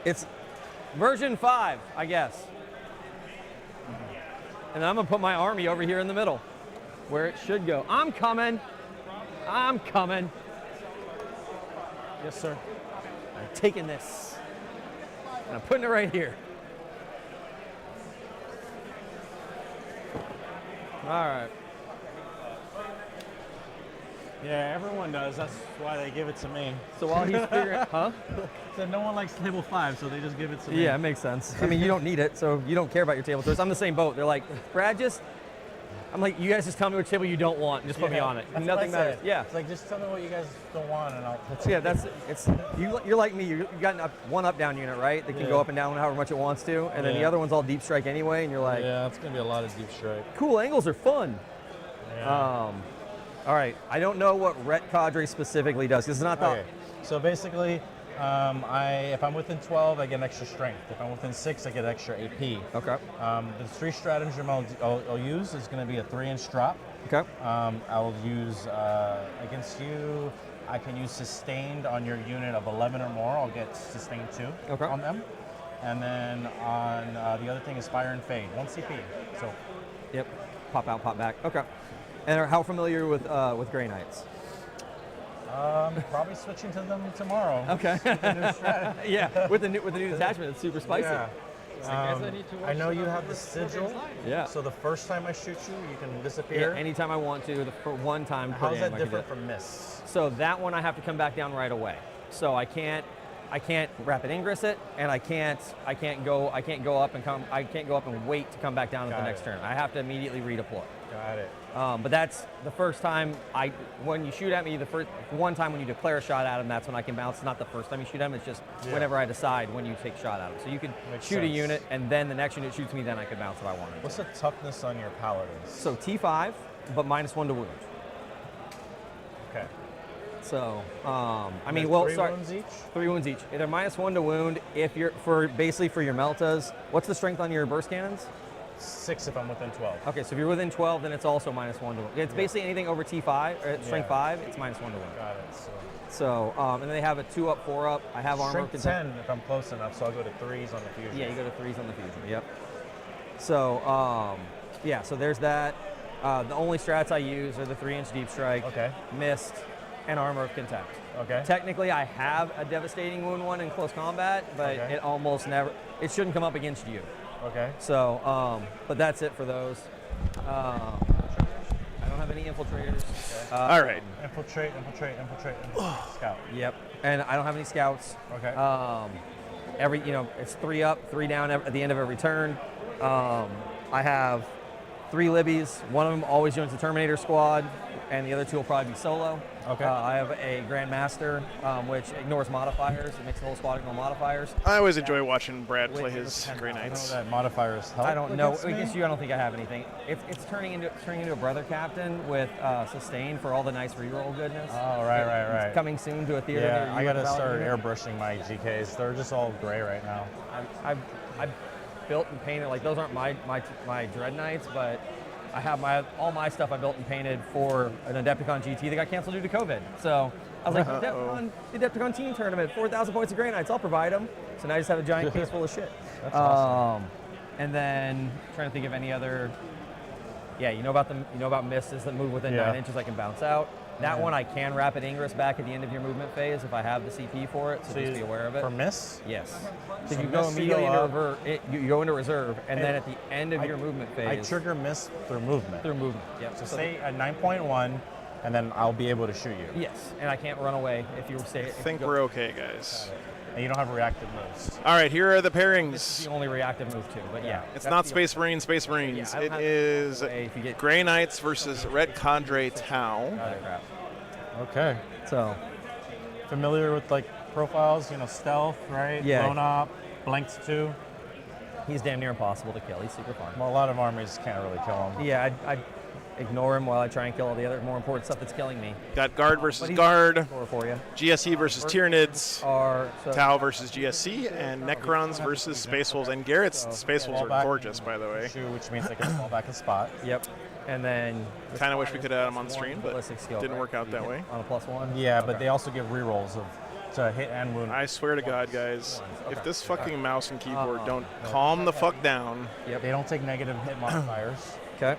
It's version 5, I guess. And I'm gonna put my army over here in the middle, where it should go. I'm coming. I'm coming. Yes, sir. I'm taking this. And I'm putting it right here. All right. Yeah, everyone does. That's why they give it to me. So while he's figuring, huh? So no one likes table 5, so they just give it to me. Yeah, it makes sense. I mean, you don't need it, so you don't care about your table choice. I'm the same boat. They're like, Brad, I'm like, you guys just tell me which table you don't want and just put me on it. That's Nothing what I matters. said. Yeah. It's like, just tell me what you guys don't want, and I'll. You're like me. You got one up down unit, right? That can go up and down however much it wants to, and then the other one's all deep strike anyway, and you're like, yeah, it's gonna be a lot of deep strike. Cool angles are fun. Yeah. All right, I don't know what Ret Cadre specifically does. This is not the. Okay. So basically, if I'm within 12, I get extra strength. If I'm within 6, I get extra AP. Okay. The 3 stratagem I'll use is going to be a 3-inch drop. Okay. I'll use against you. I can use sustained on your unit of 11 or more. I'll get sustained 2 on them. And then on the other thing is fire and fade, 1 CP. So. Yep. Pop out, pop back. Okay. And how familiar with Grey Knights? Probably switching to them tomorrow. Okay. Yeah, with the new detachment, it's super spicy. Yeah. I know you have the sigil. Yeah. So the first time I shoot you, you can disappear. Yeah, anytime I want to, for one time. How is that different from miss? So that one I have to come back down right away. So I can't rapid ingress it, and I can't go up and wait to come back down at the next turn. I have to immediately redeploy. Got it. But that's the first time when you shoot at me, one time when you declare a shot at him, that's when I can bounce. It's not the first time you shoot at him, it's just whenever I decide when you take a shot at him. So you can shoot a unit, and then the next unit shoots me, then I can bounce if I wanted. What's the toughness on your paladins? So T5, but -1 to wound. Okay. So, Three wounds each? 3 wounds each. They're -1 to wound. If you're for your Meltas, what's the strength on your burst cannons? 6 if I'm within 12. Okay, so if you're within 12, then it's also -1 to wound. It's basically anything over T5 or strength 5. It's -1 to wound. Got it. So, and then they have a 2-up, 4-up. I have armor. Strength 10 if I'm close enough, so I'll go to 3s on the fusion. Yeah, you go to 3s on the fusion. Yep. So, so there's that. The only strats I use are the 3-inch deep strike, mist, and armor of contempt. Okay. Technically, I have a devastating wound 1 in close combat, but it almost never. It shouldn't come up against you. Okay. So, but that's it for those. I don't have any infiltrators. All right. Infiltrate. Scout. Yep. And I don't have any scouts. Okay. It's 3 up, 3 down at the end of every turn. I have 3 Libbies. One of them always joins the Terminator squad, and the other 2 will probably be solo. Okay. I have a Grandmaster, which ignores modifiers. It makes the whole squad ignore modifiers. I always enjoy watching Brad play his Grey I know Knights. that modifiers help. I don't know. against me. Against you, I don't think I have anything. It's turning into a brother captain with sustain for all the nice reroll goodness. Oh, right. It's coming soon to a theater. Yeah, near I you gotta in start Valley. airbrushing my GKs. They're just all gray right now. I've built and painted, like those aren't my Dread Knights, but I have all my stuff I built and painted for an Adepticon GT that got canceled due to COVID. So I was like, the Adepticon team tournament, 4,000 points of Grey Knights, I'll provide them. So now I just have a giant case full of shit. That's awesome. And then trying to think of any other. Yeah, you know about mists that move within 9 inches I can bounce out. That one I can rapid Ingress back at the end of your movement phase if I have the CP for it, so just be aware of it. For miss? Yes. So So you go miss, you immediately go into you go into reserve, and then at the end of your movement phase. I trigger miss through movement. Through movement, yep. So stay at 9.1, and then I'll be able to shoot you. Yes, and I can't run away if you stay. I think we're okay, guys. And you don't have reactive moves. All right, here are the This pairings. is the only reactive move too, but yeah. It's that's not the- Space Marines, Space Marines. I don't It have is if you get Grey Knights versus Red Condre Tau. other crap. Okay. So Familiar with like profiles, stealth, right? Yeah. Blown up, blanked 2. he's damn near impossible to kill. He's super fun. Well, a lot of armies can't really kill him. Yeah, I'd ignore him while I try and kill all the other more important stuff that's killing me. Got Guard versus But he's Guard, score for you. GSE versus Tyranids, So Tau versus GSC, and Necrons versus Space Wolves. And Garrett's Space Wolves are gorgeous, by the way. Shoot, which means they can fall back a spot. Yep. And then Kind of wish we could have had him on stream, but ballistic skill, didn't right? work out that way. On a +1. Yeah, but they also give rerolls to hit and wound. I swear to God, guys, if this fucking mouse and keyboard don't calm the fuck down. Yep. They don't take negative hit modifiers. Okay.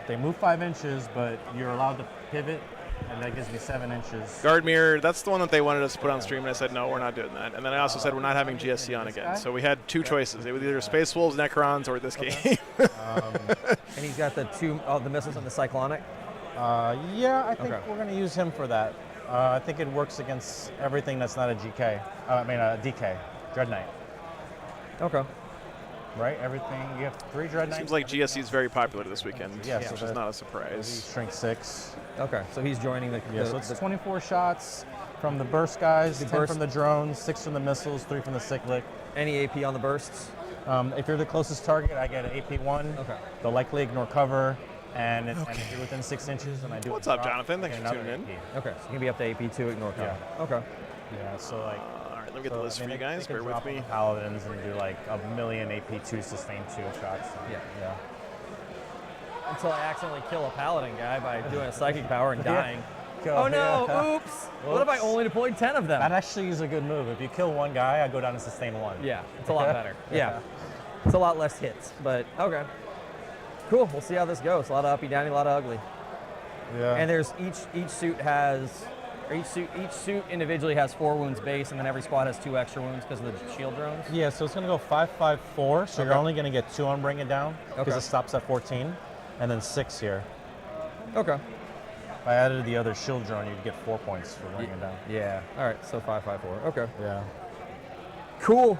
They move 5 inches, but you're allowed to pivot, and that gives me 7 inches. Guard Mirror, that's the one that they wanted us to put on stream, and I said, no, we're not doing that. And then I also said, we're not having GSC on again. So we had 2 choices. It was either Space Wolves, Necrons, or this game. And he's got the the missiles and the cyclonic. Yeah, I think we're going to use him for that. I think it works against everything that's not a GK. A DK, Dread Knight. Okay. Right? Everything. You have 3 Dread Knights. Seems like GSC is very popular this weekend, Yeah, which so is not a He surprise. shrink 6. Okay. So he's joining the. Yeah, so it's 24 shots from the burst guys, 10 burst. from the drones, 6 from the missiles, 3 from the cyclic. Any AP on the bursts? If you're the closest target, I get an AP1. Okay. They'll likely ignore cover, and if you're within 6 inches, then I do. What's a up, drop, Jonathan? Thanks and for another tuning in. AP. Okay. So you can be up to AP2, ignore cover. Okay. Yeah, so like. All right, let me get the list for you guys. Bear with me. Paladins and do like a million AP2 sustain 2 shots. So, Yeah. Until I accidentally kill a paladin guy by doing a psychic power and dying. Oh no! Oops! What if I only deployed 10 of them? That actually is a good move. If you kill one guy, I go down to sustain 1. Yeah, it's a lot better. Yeah. It's a lot less hits, but okay. Cool. We'll see how this goes. A lot of uppy, downy, a lot of ugly. Yeah. And there's each suit has, or each suit individually has 4 wounds base, and then every squad has 2 extra wounds because of the shield drones. Yeah, so it's going to go 5-5-4, so you're only going to get 2 on Bring It Down because Okay. it stops at 14, and then 6 here. Okay. If I added the other shield drone, you'd get 4 points for Bring It Down. Yeah. All right. So 5-5-4. Okay. Yeah. Cool.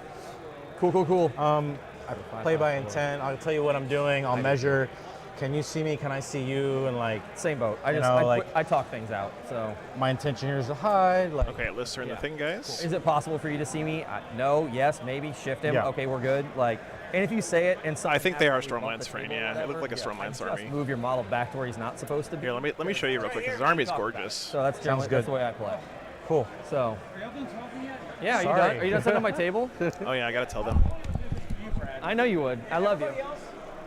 Play by intent. I'll tell you what I'm doing. I'll measure. Can you see me? Can I see you? And like Same boat. I you just know, I talk things out. So my intention here is to hide. Like Okay, lists are in the thing, guys. is it possible for you to see me? No. Yes. Maybe. Shift him. Yeah. Okay. We're good. Like, and if you say it and I think they are something Stormlands happens, you bump the Frame, table or yeah. It looked whatever, like a Stormlands just army. move your model back to where he's not supposed to be. Here, let me show you real quick because his army is gorgeous. So that's Sounds generally good. that's the way I play. cool. So yeah, are you Sorry. done? Are you done setting up my table? Oh yeah, I gotta tell them. I know you would. I love you.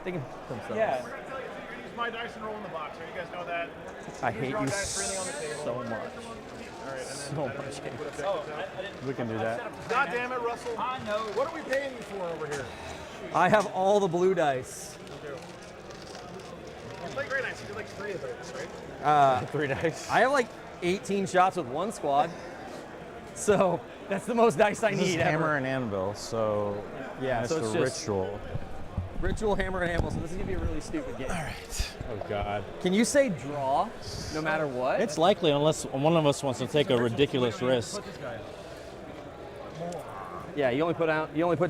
Thinking for themselves. Yeah. Use my dice and roll in the box. So you guys know that. I hate Draw you dice freely on the table. so much. All right, and then So much. We can do that. God damn it, Russell. I know. What are we paying you for over here? I have all the blue dice. You play Grey Knights. You do like 3 of those, right? 3 dice. I have like 18 shots with one squad. So that's the most dice I This is need hammer ever. and anvil, so Yeah, it's so it's a just ritual. ritual, hammer, and anvil. So this is gonna be a really stupid game. All right. Oh God. Can you say draw no matter what? It's likely unless one of us wants to take a ridiculous risk. Yeah, you only put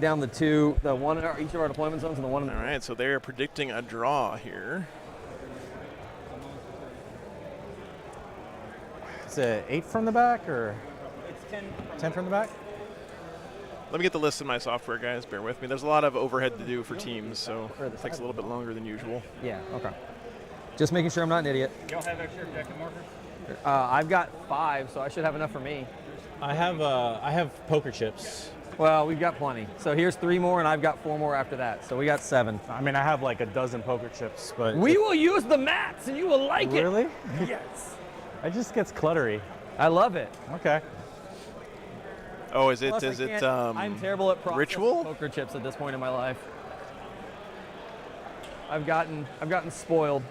down the one in each of our deployment zones and the one. All right, so they're predicting a draw here. Is it 8 from the back or? It's 10. 10 from the back? Let me get the list in my software, guys. Bear with me. There's a lot of overhead to do for teams, so it takes a little bit longer than usual. Yeah, okay. Just making sure I'm not an idiot. Y'all have extra objective markers? I've got 5, so I should have enough for me. I have poker chips. Well, we've got plenty. So here's 3 more, and I've got 4 more after that. So we got 7. I mean, I have like a dozen poker chips, but We will use the mats, and you will like it. Really? Yes. It just gets cluttery. I love it. Okay. Oh, is Plus, it I'm terrible at processing ritual? poker chips at this point in my life. I've gotten spoiled.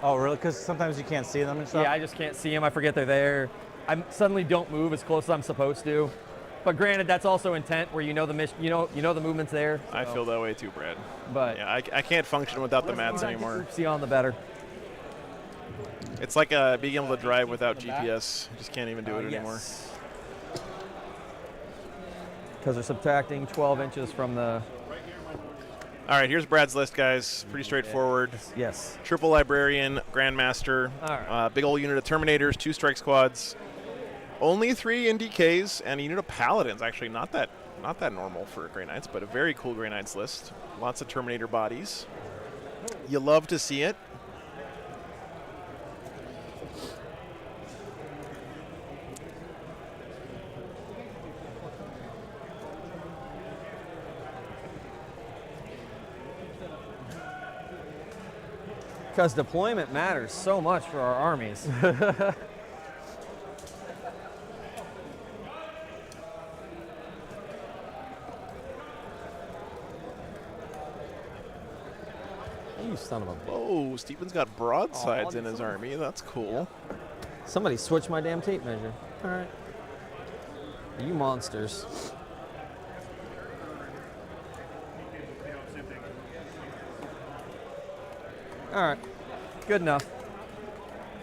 Oh, really? Because sometimes you can't see them and stuff? Yeah, I just can't see them. I forget they're there. I suddenly don't move as close as I'm supposed to. But granted, that's also intent, where you know the mission, you know the movement's there. So. I feel that way too, Brad. But yeah, I can't function without the mats anymore. See on the better. It's like being able to drive without GPS. You just can't even do it anymore. Because they're subtracting 12 inches from the. All right, here's Brad's list, guys. Pretty straightforward. Yes. Triple Librarian, Grandmaster, All right. big old unit of Terminators, 2 strike squads, only 3 NDKs, and a unit of Paladins. Actually, not that normal for Grey Knights, but a very cool Grey Knights list. Lots of Terminator bodies. You love to see it. Because deployment matters so much for our armies. You son of a. Whoa, Stephen's got broadsides in his army. That's cool. Somebody switched my damn tape measure. All right. You monsters. All right, good enough.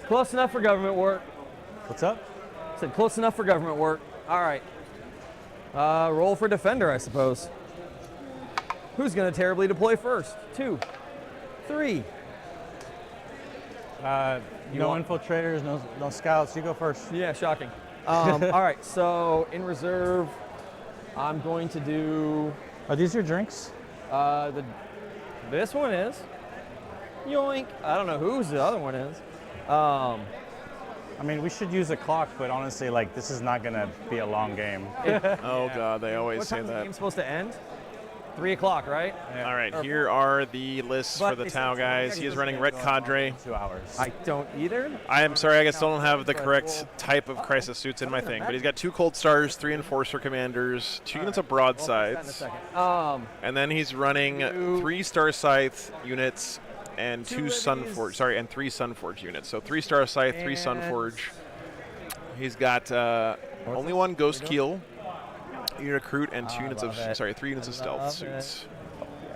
Close enough for government work. What's up? Said close enough for government work. All right. Roll for defender, I suppose. Who's going to terribly deploy first? 2, 3. No infiltrators, no scouts. You go first. Yeah, shocking. All right, so in reserve, I'm going to do. Are these your drinks? This one is. Yoink. I don't know whose the other one is. I mean, we should use a clock, but honestly, like, this is not going to be a long game. Oh, God, they always say What time is the that. game supposed to end? 3 o'clock, right? All right, here are the lists for the Tau guys. He is running Ret Cadre. 2 hours. I don't either. I am sorry, I guess I don't have the correct type of crisis suits in my thing, but he's got 2 Cold Stars, 3 Enforcer Commanders, 2 units of broadsides, and then he's running 3 Star Scythe units and 2 Sunforge. Sorry, and 3 Sunforge units. So 3 Star Scythe, 3 Sunforge. He's got only 1 Ghost Keel, unit of Recruit, and 3 units of Stealth suits.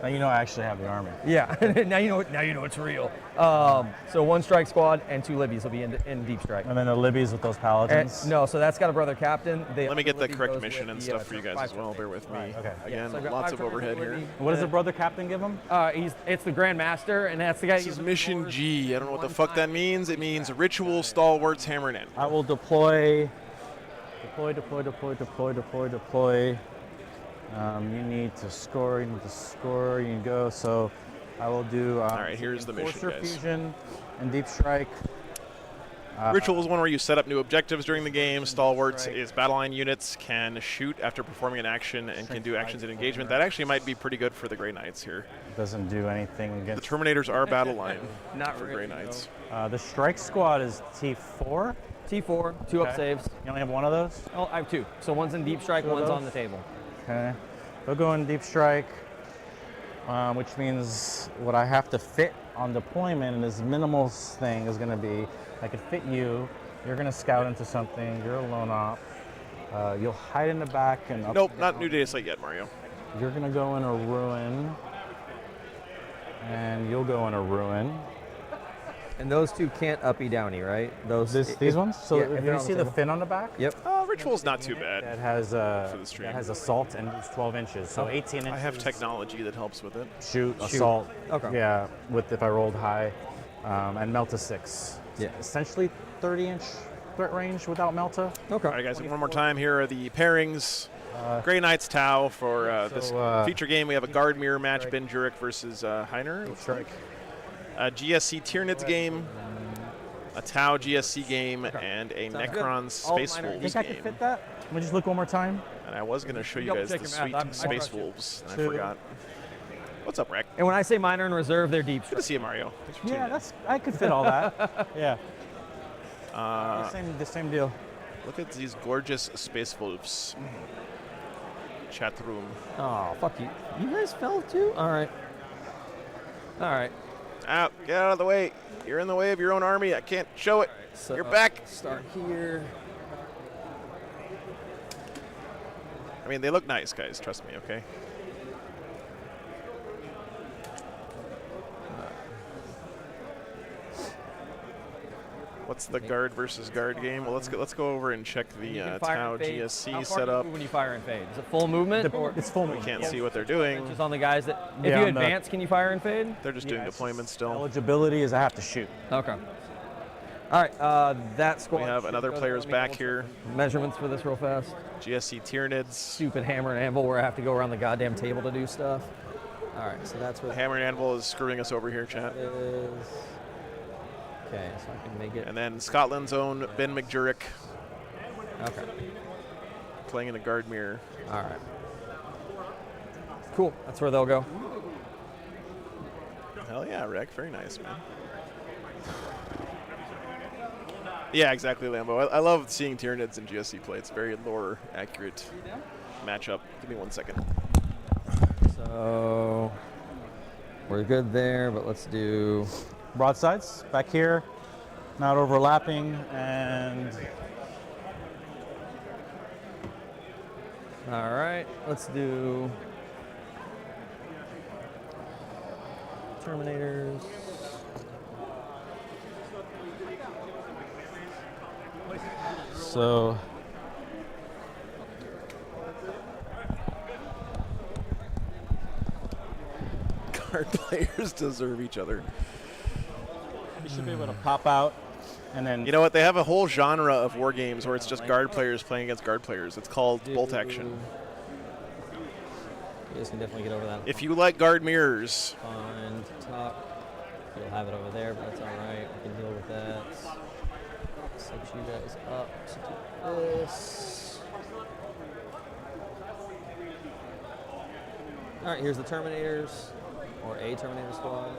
Now you know I actually have the army. Yeah, now you know it's real. So 1 strike squad and 2 Libbies will be in deep strike. And then the Libbies with those paladins. No, so that's got a brother captain. Let me get the correct mission and stuff for you guys as well. Bear with me. Right, okay. Again, so I've got lots 5 of overhead here. What does the brother captain give him? It's the Grand Master, and that's the guy. This is Mission G. I don't know what the fuck that means. It means Ritual Stalwarts Hammering In. I will deploy. You need to score. You can go. So I will do. All right, here's the mission, guys. Fusion and deep strike. Ritual is one where you set up new objectives during the game. Stalwarts is battle line units, can shoot after performing an action and can do actions in engagement. That actually might be pretty good for the Grey Knights here. Doesn't do anything against. The Terminators are battle line Not for really, Grey Knights. The strike squad is T4. T4, 2 up saves. You only have 1 of those? Oh, I have 2. So 1's in deep strike, 1's on the table. Okay. They'll go in deep strike, which means what I have to fit on deployment and this minimal thing is going to be I could fit you. You're going to scout into something. You're a lone op. You'll hide in the back and up. Nope, not new data slate yet, Mario. You're going to go in a ruin, and you'll go in a ruin. And those two can't uppy downy, right? These ones. So yeah, if you see the fin on the back. Yep. Ritual's not too bad. That has for the stream. that has assault and it's 12 inches. So 18 inches. I have technology that helps with it. Shoot, assault. Okay. Yeah, with if I rolled high, and Melta 6. Yeah. Essentially 30-inch threat range without Melta. Okay. All right, guys. One more time. Here are the pairings. Grey Knights Tau for this feature game. We have a Guard Mirror match, Ben Jurek versus Heiner. Looks like a GSC Tyranids game, a Tau GSC game, and a Necron Space Wolves I could fit that. Let me just look one more time. And I was going to show you guys the sweet Space Wolves, and I forgot. What's up, Rick? And when I say minor and reserve, they're deep. Good to see you, Mario. Yeah, I could fit all that. Yeah. The same deal. Look at these gorgeous Space Wolves. Chat room. Oh, fuck you. You guys fell too? All right. All right. Out. Get out of the way. You're in the way of your own army. I can't show it. Right, so You're back. Start here. I mean, they look nice, guys. Trust me, okay? What's the guard versus guard game? Well, let's go over and check the Tau GSC setup. When you fire and fade, is it full movement? Or it's full We movement. can't see what they're doing. Just on the guys that. If you advance, can you fire and fade? They're just doing deployments still. Eligibility is I have to shoot. Okay. All right. That squad. We have another player's back here. Measurements for this real fast. GSC Tyranids. Stupid hammer and anvil where I have to go around the goddamn table to do stuff. All right. So that's where. The hammer and anvil is screwing us over here, chat. Okay, so I can make it. And then Scotland's own Ben McJurek. Okay. Playing in a guard mirror. All right. Cool. That's where they'll go. Hell yeah, Rick. Very nice, man. Yeah, exactly, Lambo. I love seeing Tyranids and GSC play. It's very lore accurate matchup. Give me 1 second. So we're good there, but let's do Broadsides back here, not overlapping, and all right. Let's do Terminators. so Guard players deserve each other. you should be able to pop out, and then You know what? They have a whole genre of war games where it's just guard players playing against guard players. It's called bolt action. You guys can definitely get over that. If you like guard mirrors, On top, you'll have it over there, but that's all right. We can deal with that. Set you guys up to do this. All right, here's the Terminators, or a Terminator squad.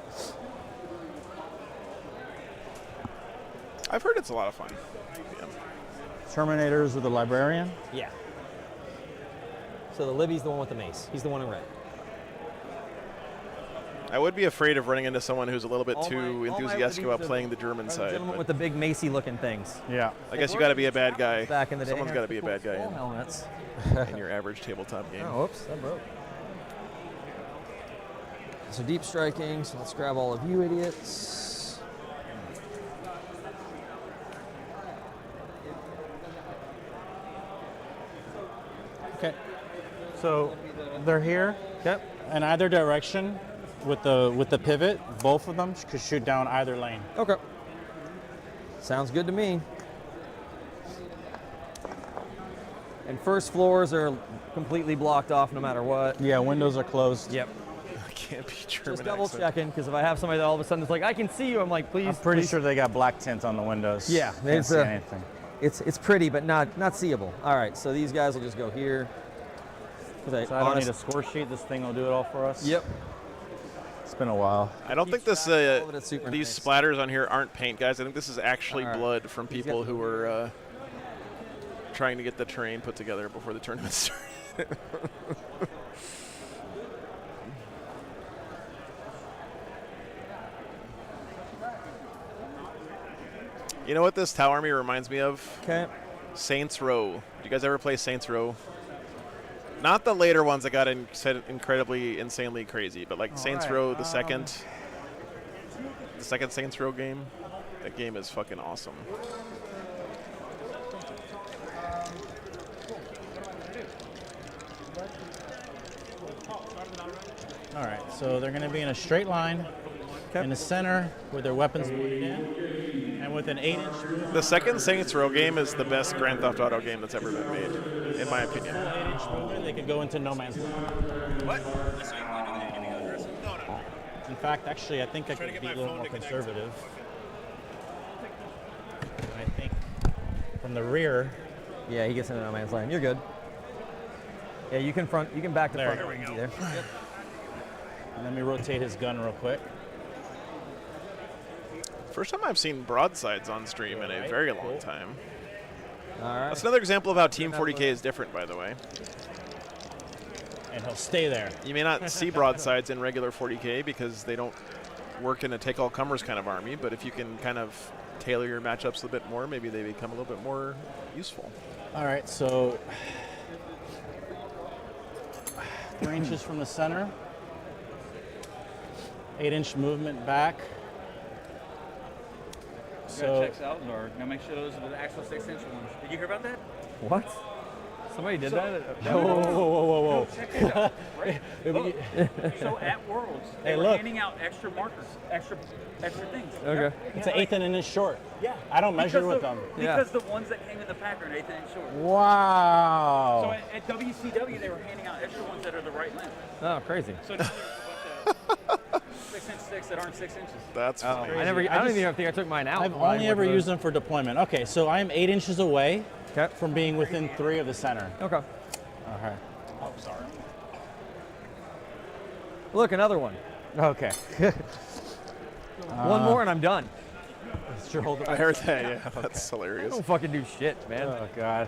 I've heard it's a lot of fun. Yeah. Terminators with the librarian. Yeah. So the Libby's the one with the mace. He's the one in red. I would be afraid of running into someone who's a little bit All too my enthusiastic about Libby's playing the German are the side. gentlemen but with the big macy-looking things. Yeah. I guess you got to be a bad guy. Back in the day, Someone's got to be a cool bad guy skull helmets. in your average tabletop game. Oh, whoops, that broke. So deep striking. So let's grab all of you idiots. Okay. So they're here. Yep. In either direction, with the pivot, both of them could shoot down either lane. Okay. Sounds good to me. And first floors are completely blocked off no matter what. Yeah, windows are closed. Yep. I can't be German. Just double accent. checking, because if I have somebody that all of a sudden is like, I can see you, I'm like, please. I'm pretty please. sure they got black tint on the windows. Yeah, Can't it's see anything. It's pretty, but not seeable. All right, so these guys will just go here. So I don't need a score sheet. This thing will do it all for us. Yep. It's been a while. I don't think this all of it at super these nice. splatters on here aren't paint, guys. I think this is actually All right. blood from people who were trying to get the terrain put together before the tournament started. You know what this Tau army reminds me of? Okay. Saints Row. Do you guys ever play Saints Row? Not the later ones that got incredibly, insanely crazy, but like Saints Row the second. the second Saints Row game. That game is fucking awesome. All right, so they're going to be in a straight line in the center with their weapons pointed in, and with an 8-inch. The second Saints Row game is the best Grand Theft Auto game that's ever been made, in my opinion. Full 8-inch movement, they could go into no man's land. What? In fact, actually, I think I could be a little more conservative. I think from the rear. Yeah, he gets into no man's land. You're good. Yeah, you can back to front. There we go. There. And let me rotate his gun real quick. First time I've seen broadsides on stream in a very long time. All right. That's another example of how Team 40K is different, by the way. And he'll stay there. You may not see broadsides in regular 40K because they don't work in a take-all-comers kind of army, but if you can kind of tailor your matchups a bit more, maybe they become a little bit more useful. All right, so 3 inches from the center. 8-inch movement back. So checks out, or now make sure those are the actual 6-inch ones. Did you hear about that? What? Somebody did that? Whoa. Check this out. Right? So at Worlds, they were handing out extra markers, extra things. Okay. It's an 1/8 of an inch short. Yeah. I don't measure with them. Because the ones that came in the pack are an 1/8 inch short. Wow. So at WCW, they were handing out extra ones that are the right length. Oh, crazy. So now there's about 6-inch sticks that aren't 6 inches. That's funny. I don't even think I took mine out. I've only ever used them for deployment. Okay, so I'm 8 inches away from being within 3 of the center. Okay. All right. Oh, sorry. Look, another one. Okay. One more and I'm done. Sure, hold it. I heard that, yeah. That's I hilarious. don't fucking do shit, man. Oh, God.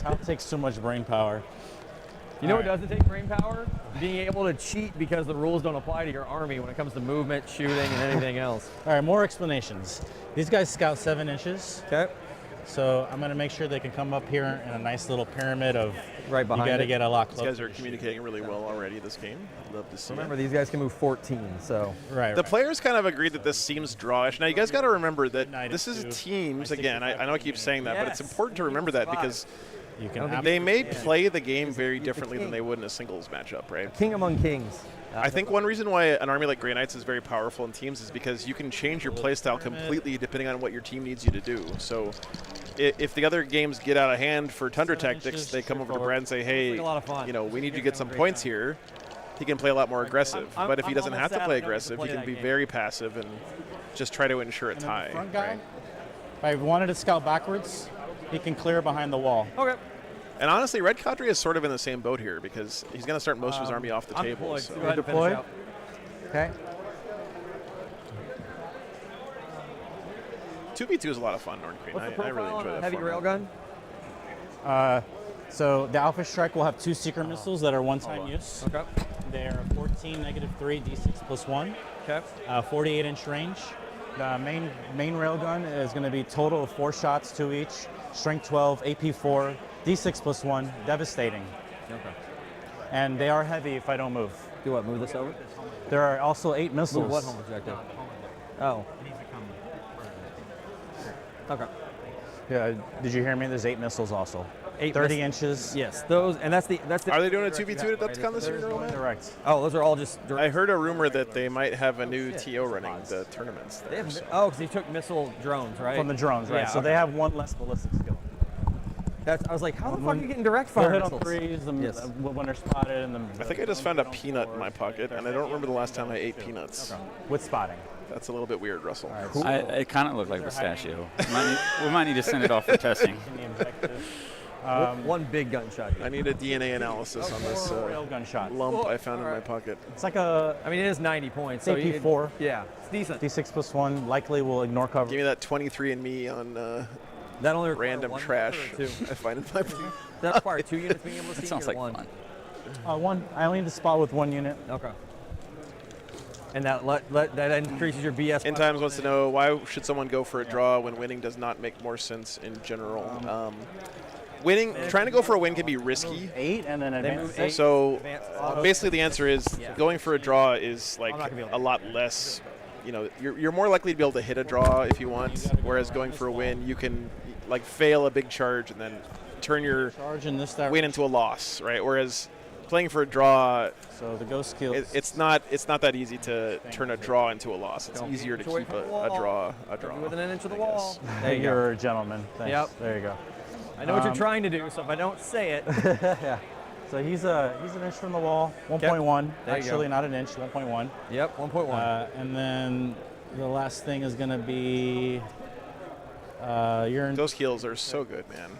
That takes so much brain power. You know what doesn't take brain power? Being able to cheat because the rules don't apply to your army when it comes to movement, shooting, and anything else. All right, more explanations. These guys scout 7 inches. Okay. So I'm going to make sure they can come up here in a nice little pyramid of right behind you got to it. get a lot These closer. guys are communicating really well already this game. Love to see Remember, it. these guys can move 14, so. Right. The players kind of agreed that this seems drawish. Now, you guys got to remember that this is teams. Again, I know I keep saying that, but it's important to remember that because you can they may play the game very differently than they would in a singles matchup, right? King among kings. I think one reason why an army like Grey Knights is very powerful in teams is because you can change your playstyle completely depending on what your team needs you to do. So if the other games get out of hand for Tundra Tactics, they come over to Brad and say, hey, you know, we need you to get some points here. He can play a lot more aggressive. But if he doesn't have to play aggressive, he can be very passive and just try to ensure a tie. Front guy, right? if I wanted to scout backwards, he can clear behind the wall. Okay. And honestly, Red Cadre is sort of in the same boat here because he's going to start most of his army off the table. Deployed. So. Go ahead and finish out. Okay. 2v2 is a lot of fun, North Green. What's the I really profile enjoy on that a heavy format. railgun? So the Alpha Strike will have 2 secret missiles that are one-time use. Okay. They're 14, -3, D6 +1. Okay. 48-inch range. The main railgun is going to be total of 4 shots, 2 each. Strength 12, AP 4, D6 +1, devastating. Okay. And they are heavy if I don't move. Do what? Move this over? There are also 8 missiles. Move what home objective? Oh. Okay. Yeah, did you hear me? There's 8 missiles also. 30 inches. Yes, those, and that's the. Are they doing a 2v2 at Depthcon this year, Matt? Direct. Oh, those are all just. I heard a rumor that they might have a new TO running the tournaments. They There, have, so. oh, because he took missile drones, right? From the drones, right? Yeah, So okay. they have 1 less ballistic skill. I was like, how the fuck are you getting direct fire They'll hit missiles? on 3s and Yes. when they're spotted. And I think I just found a peanut in my pocket, and I don't remember the last time I ate peanuts. with spotting. That's a little bit weird, Russell. It kind of looked like pistachio. We might need to send it off for testing. One big gunshot. I need a DNA analysis on this Rail gunshot. lump I found in my pocket. It's like a I mean, it is 90 points. So AP 4. Yeah, it's decent. D6 +1 likely will ignore cover. Give me that 23andMe on That only requires random one trash or two. I find in my That requires 2 units being able to see. That sounds or like one. fun. 1. I only need to spot with 1 unit. Okay. And that that increases your BS. In Times wants to know, why should someone go for a draw when winning does not make more sense in general? Trying to go for a win can be risky. 8 and then advance 6. So basically the answer is going for a draw is like a lot less, you know, you're more likely to be able to hit a draw if you want, whereas going for a win, you can like fail a big charge and then turn your win into a loss, right? Whereas playing for a draw, so the ghost kills. It's not that easy to turn a draw into a loss. It's easier to keep a draw. Within an inch of the wall. There you go. A gentleman. Thanks. Yep. There you go. I know what you're trying to do, so if I don't say it. Yeah. So he's an inch from the wall, 1.1. Actually, not an inch, 1.1. Yep, 1.1. And then the last thing is going to be Those heals are so good, man.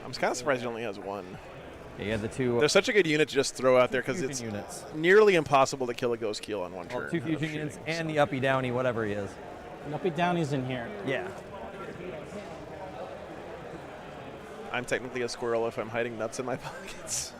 I'm kind of surprised he only has one. Yeah, the two. They're such a good unit to just throw out there because it's nearly impossible to kill a ghost keel on one turn. 2 fusion units and the uppy downy, whatever he is. And uppy downy's in here. Yeah. I'm technically a squirrel if I'm hiding nuts in my pockets.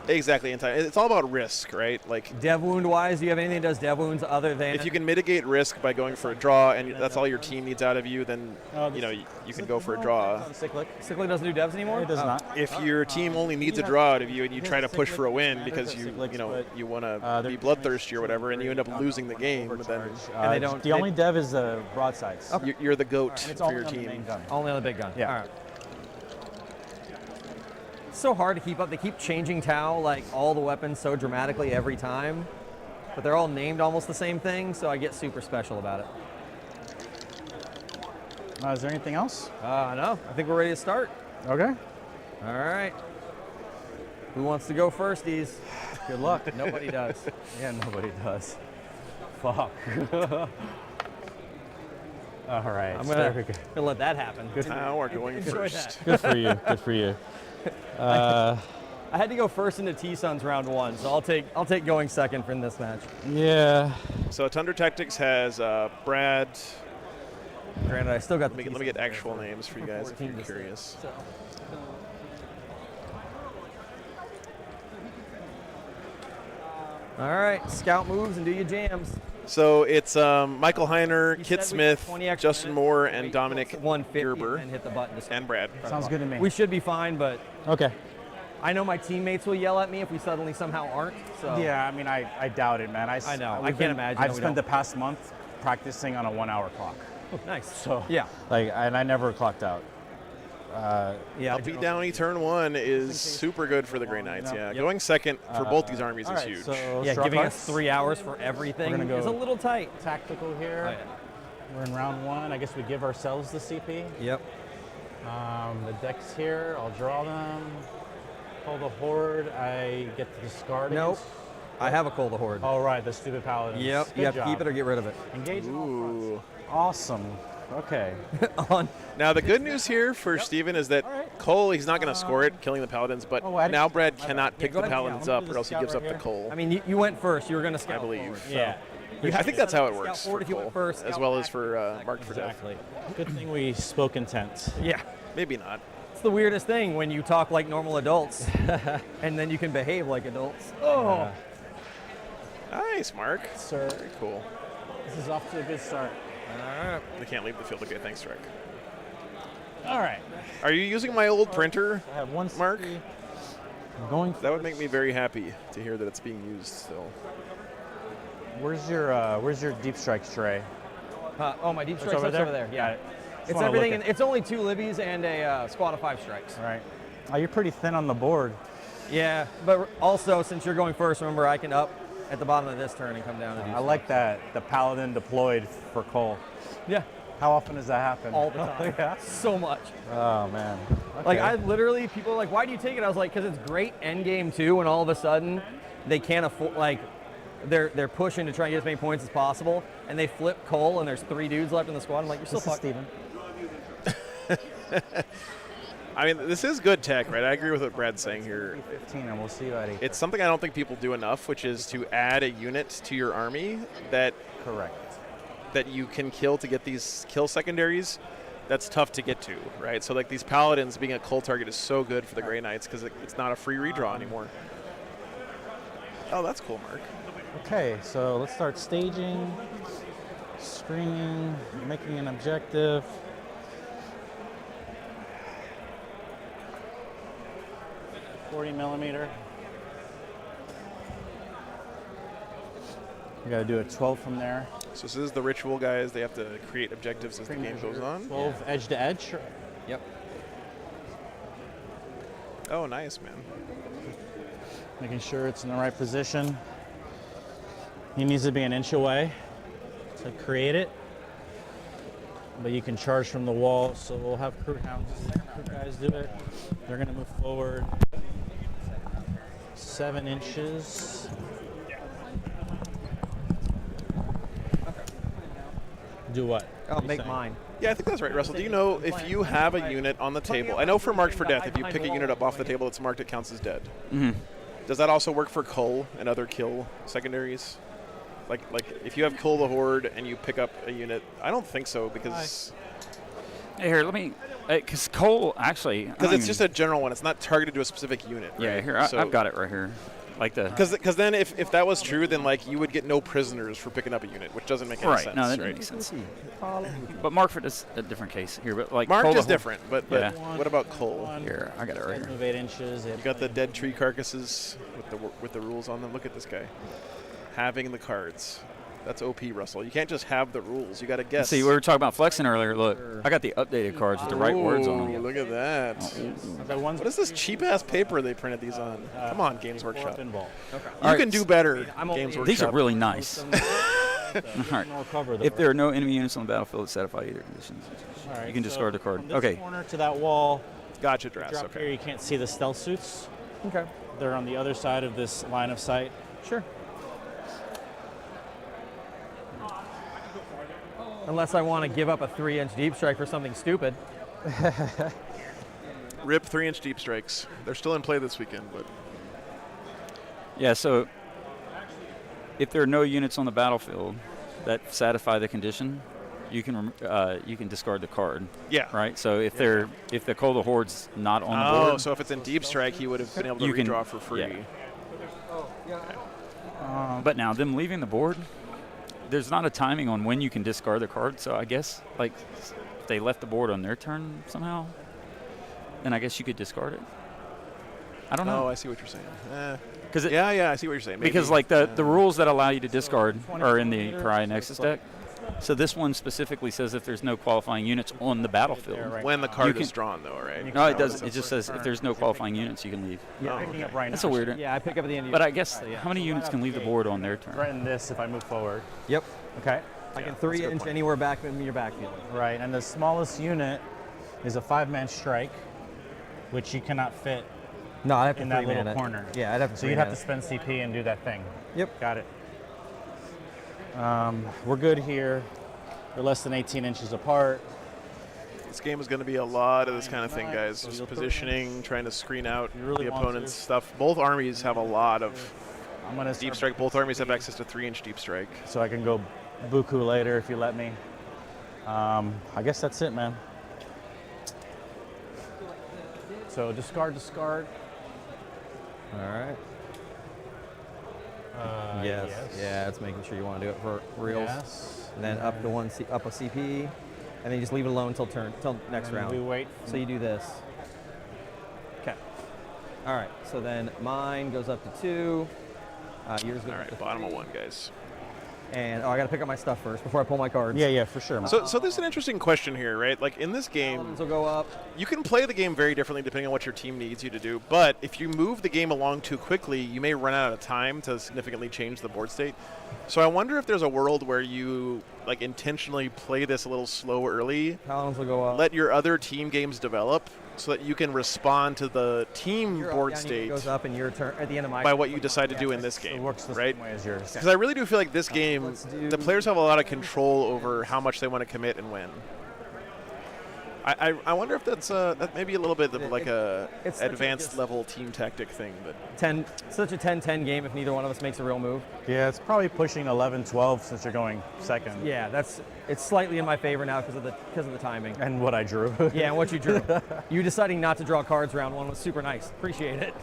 Exactly in time. It's all about risk, right? Like dev wound wise, do you have anything that does dev wounds other than? If you can mitigate risk by going for a draw, and that's all your team needs out of you, then you know you can go for a draw. Cyclic doesn't do devs anymore. It does not. If your team only needs a draw out of you, and you try to push for a win because you want to be bloodthirsty or whatever, and you end up losing the game, then and they don't. The only dev is the broadsides. You're the goat for your team. Only on the big gun. Yeah. All right. It's so hard to keep up. They keep changing Tau, like all the weapons so dramatically every time, but they're all named almost the same thing, so I get super special about it. Is there anything else? No. I think we're ready to start. Okay. All right. Who wants to go first, Ease? Good luck. Nobody does. Yeah, nobody does. Fuck. All right. I'm gonna let that happen. Now we're going first. Good for you. Good for you. I had to go first into T-Sun's round 1, so I'll take going second in this match. Yeah. So Tundra Tactics has Brad. Granted, I still got. Let me get actual names for you guys if you're curious. So. All right, scout moves and do your jams. So it's Michael Heiner, Kit Smith, Justin Moore, and Dominic Gerber, and hit the button. And Brad. Sounds good to me. We should be fine, but okay. I know my teammates will yell at me if we suddenly somehow aren't. So yeah, I mean, I doubt it, man. I know. I can't imagine. I've spent the past month practicing on a 1-hour clock. Oh, nice. So yeah, and I never clocked out. Uppy Downy turn 1 is super good for the Grey Knights. Yeah, going second for both these armies is huge. So yeah, giving us 3 hours for everything is a little tight. Tactical here. Oh, yeah. We're in round 1. I guess we give ourselves the CP. Yep. The decks here. I'll draw them. Call the Horde. I get to discard. Nope. I have a Call the Horde. Oh right, the stupid paladins. Yep. Good you have job. to keep it or get rid of it. Engage. Ooh. Awesome. Okay. Now the good news here for Steven is that Cole, he's not going to score it, killing the paladins, but now Brad cannot pick the paladins up, or else he gives up the Cole. I mean, you went first. You were going to scout. I believe. Forward, yeah. I think that's how it works forward for if you Cole, went first, as well as for Mark for Death. Exactly. Good thing we spoke intent. Yeah. Maybe not. It's the weirdest thing when you talk like normal adults, and then you can behave like adults. Oh. Nice, Mark. Sir. Very cool. This is off to a good start. All right. They can't leave the field. Okay, thanks, Rick. All right. Are you using my old printer, I have one Mark? I'm going. That would make me very happy to hear that it's being used still. Where's your deep strike tray? Oh, my deep strike's over there. Yeah. It's wanna everything. look at- It's only 2 libbies and a squad of 5 strikes. All right. Oh, you're pretty thin on the board. Yeah, but also since you're going first, remember I can up at the bottom of this turn and come down and do I like that the paladin deployed for Cole. Yeah. How often does that happen? All the time. Yeah. So much. Oh man. Like Okay. I literally, people are like, why do you take it? I was like, because it's great end game too, and all of a sudden they can't afford, like, they're pushing to try and get as many points as possible, and they flip Cole, and there's 3 dudes left in the squad. I'm like, you're still fucked. Steven. I mean, this is good tech, right? I agree with what Brad's saying here. 15, and we'll see you at 8. It's something I don't think people do enough, which is to add a unit to your army that you can kill to get these kill secondaries. That's tough to get to, right? So like these paladins being a cull target is so good for the Grey Knights because it's not a free redraw anymore. Oh, that's cool, Mark. Okay, so let's start staging, screening, making an objective. .40 millimeter. We got to do a 12 from there. So this is the ritual, guys. They have to create objectives as the game goes on. 12 edge to edge. Yep. Oh, nice, man. Making sure it's in the right position. He needs to be an inch away to create it. But you can charge from the wall, so we'll have crew guys do it. They're going to move forward 7 inches. Do what? I'll make mine. Yeah, I think that's right, Russell. Do you know if you have a unit on the table? I know for Marked for Death, if you pick a unit up off the table that's marked, it counts as dead. Mm-hmm. Does that also work for Cull and other kill secondaries? Like if you have Cull the Horde and you pick up a unit, I don't think so because. Hey, here, let me. Because Cull actually. Because it's just a general one. It's not targeted to a specific unit. Right? Yeah, here I've got it right here. Like the. Because then if that was true, then like you would get no prisoners for picking up a unit, which doesn't make any sense. No, that doesn't make sense. But Markford is a different case here. But like Marked Cull is different. But yeah. What about Cull? Here, I got it right here. Move 8 inches. You got the dead tree carcasses with the rules on them. Look at this guy, having the cards. That's OP, Russell. You can't just have the rules. You got to guess. See, we were talking about flexing earlier. Look, I got the updated cards with the right words on them. Look at that. What is this cheap-ass paper they printed these on? Come on, Games Workshop. You can do better, Games Workshop. These are really nice. All right. If there are no enemy units on the battlefield that satisfy either conditions, you can discard the card. From this Okay. corner to that wall. Gotcha, Drass. Drop Okay. here, you can't see the stealth suits. Okay. They're on the other side of this line of sight. Sure. Unless I want to give up a 3-inch deep strike for something stupid. Rip 3-inch deep strikes. They're still in play this weekend, but. Yeah, so if there are no units on the battlefield that satisfy the condition, you can discard the card. Yeah. Right. So if the Cull the Horde's not on the board. Oh, so if it's in deep strike, he would have been able to redraw for free. Yeah. But now them leaving the board, there's not a timing on when you can discard the card. So I guess like if they left the board on their turn somehow, then I guess you could discard it. I don't know. Oh, I see what you're saying. Because I see what you're saying. Maybe. Because like the rules that allow you to discard are in the Pariah Nexus deck. So this one specifically says if there's no qualifying units on the battlefield. When the card is drawn, though, right? No, it doesn't. It just says if there's no qualifying units, you can leave. Yeah, picking up right now. That's a weird. Yeah, I pick up at the end of But I guess how many units can leave the board on their turn? Threaten this if I move forward. Yep. Okay. I can 3-inch anywhere back in your backfield. Right, and the smallest unit is a 5-man strike, which you cannot fit No, I have to in that little three-man it. corner. Yeah, I'd have to So you'd have to three-man spend CP and do that thing. Yep. Got it. We're good here. We're less than 18 inches apart. This game is going to be a lot of this kind of thing, guys. Just positioning, trying to screen out the opponent's stuff. Both armies have a lot of deep strike. Both armies have access to 3-inch deep strike. So I can go buku later if you let me. I guess that's it, man. So discard. All right. Yes. Yeah, it's making sure you want to do it for reals. Yes. And then up to up a CP, and then you just leave it alone till next round. We wait. So you do this. Okay. All right. So then mine goes up to 2. Yours goes up to bottom of 1, guys. And I got to pick up my stuff first before I pull my cards. Yeah, for sure. So there's an interesting question here, right? Like in this game, will go up. You can play the game very differently depending on what your team needs you to do. But if you move the game along too quickly, you may run out of time to significantly change the board state. So I wonder if there's a world where you like intentionally play this a little slow early. Paladins will go up. Let your other team games develop so that you can respond to the team board state goes up in your turn at the end of my by what you decide to do in this game. It works the right? same way as yours. Because I really do feel like this game, the players have a lot of control over how much they want to commit and when. I wonder if that's that may be a little bit of like it's advanced level team tactic thing. But such a 10-10 game if neither one of us makes a real move. Yeah, it's probably pushing 11-12 since you're going second. Yeah, it's slightly in my favor now because of the timing. And what I drew. Yeah, and what you drew. You deciding not to draw cards round 1 was super nice. Appreciate it.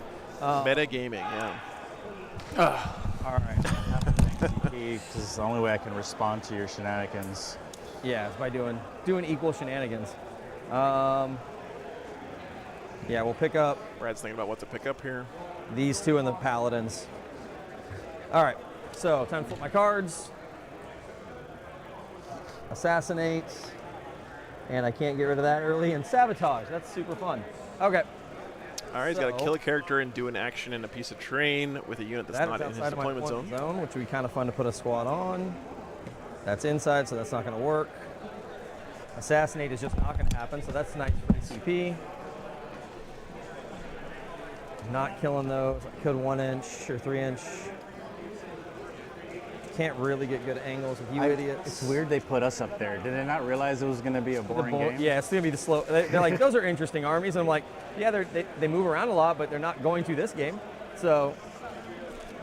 Meta gaming, yeah. All right. This is the only way I can respond to your shenanigans. Yeah, it's by doing equal shenanigans. Yeah, we'll pick up. Brad's thinking about what to pick up here. These two and the Paladins. All right. So time to flip my cards. Assassinate. And I can't get rid of that early. And sabotage. That's super fun. Okay. All right, he's got to kill a character and do an action in a piece of terrain with a unit that's not in his deployment zone. Which would be kind of fun to put a squad on. That's inside, so that's not going to work. Assassinate is just not going to happen, so that's nice for the CP. Not killing those. I could 1 inch or 3 inch. Can't really get good angles with you idiots. It's weird they put us up there. Did they not realize it was going to be a boring game? Yeah, it's going to be the slow. They're like, those are interesting armies. And I'm like, yeah, they move around a lot, but they're not going to this game. So,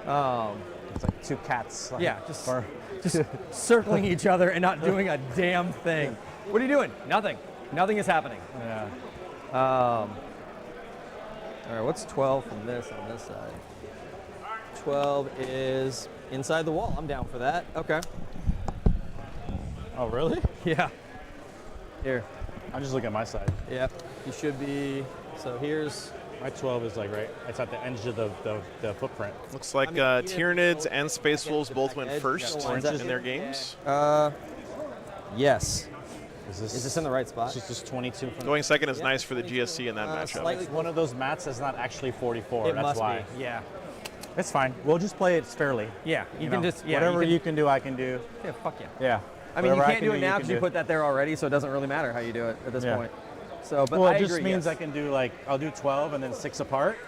it's like two cats. Like, yeah, just circling each other and not doing a damn thing. What are you doing? Nothing. Nothing is happening. Yeah. All right, what's 12 from this on this side? 12 is inside the wall. I'm down for that. Okay. Oh, really? Yeah. Here. I'm just looking at my side. Yep. You should be. So here's. My 12 is like it's at the edge of the footprint. Looks like Tyranids and Space Wolves both went first in their games. Yes. Is this in the right spot? This is 22. Going second is nice for the GSC in that matchup. It's one of those mats that's not actually 44. It that's must why. be. Yeah. It's fine. We'll just play it fairly. Yeah. You can just whatever you can do, I can do. Yeah. Fuck yeah. Yeah. I mean, you can't do it now because you put that there already, so it doesn't really matter how you do it at this point. So, but well, I it just agree, means yes. I can do I'll do 12 and then 6 apart.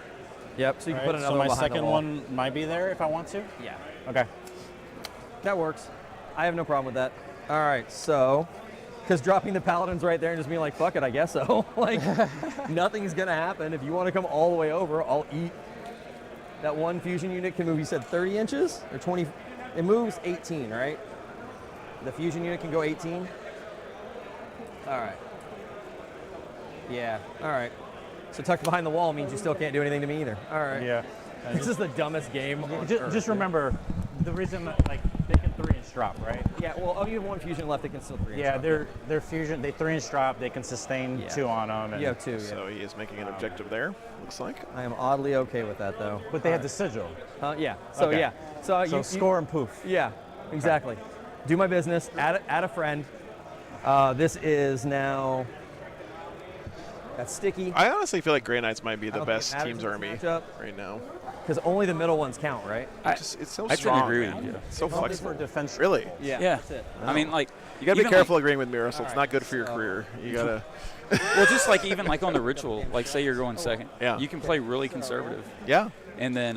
Yep. So you can put another one one my behind the second wall. one might be there if I want to. Yeah. Okay. That works. I have no problem with that. All right. So, because dropping the paladins right there and just being like, fuck it, I guess so. Like, nothing's gonna happen. If you want to come all the way over, I'll eat. That one fusion unit can move, you said 30 inches or 20? It moves 18, right? The fusion unit can go 18? All right. Yeah, all right. So tucked behind the wall means you still can't do anything to me either. All right. Yeah. This is the dumbest game. Just remember, the reason they can 3-inch drop, right? Yeah, well, you have one fusion left, they can still 3-inch Yeah, drop. their fusion, they 3-inch drop, they can sustain 2 on them. You have 2, yeah. So he is making an objective there, looks like. I am oddly okay with that, though. But they had the sigil. Yeah, so Okay. yeah. So, you score and poof. Yeah, exactly. Do my business, add a friend. This is now, that's sticky. I honestly feel like Grey Knights might be the don't think it best matters team's in this army matchup. right now. Because only the middle ones count, right? It's so I strong. agree with man. you. It's so flexible. Defense. Really? Yeah. That's it. I mean, like, You gotta be even, careful like, agreeing with me, Russell. It's not good for your career. You gotta. well, just like even like on the ritual, like say you're going second, Yeah. you can play really conservative. Yeah. And then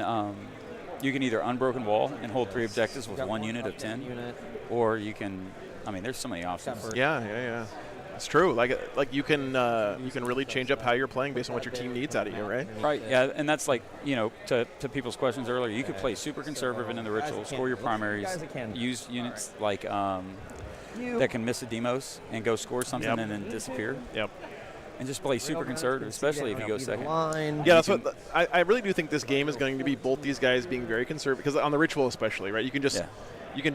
you can either unbroken wall and hold 3 objectives with 1 unit of 10, or you can. I mean, there's so many options. Yeah. It's true. Like you can really change up how you're playing based on what your team needs out of you, right? Right. Yeah, and that's like to people's questions earlier. You could play super conservative in the ritual, score your primaries, use units like that can miss a demos and go score something and then disappear. Yep. And just play super conservative, especially if you go second. Yeah, that's what I really do think this game is going to be both these guys being very conservative, because on the ritual especially, right? You can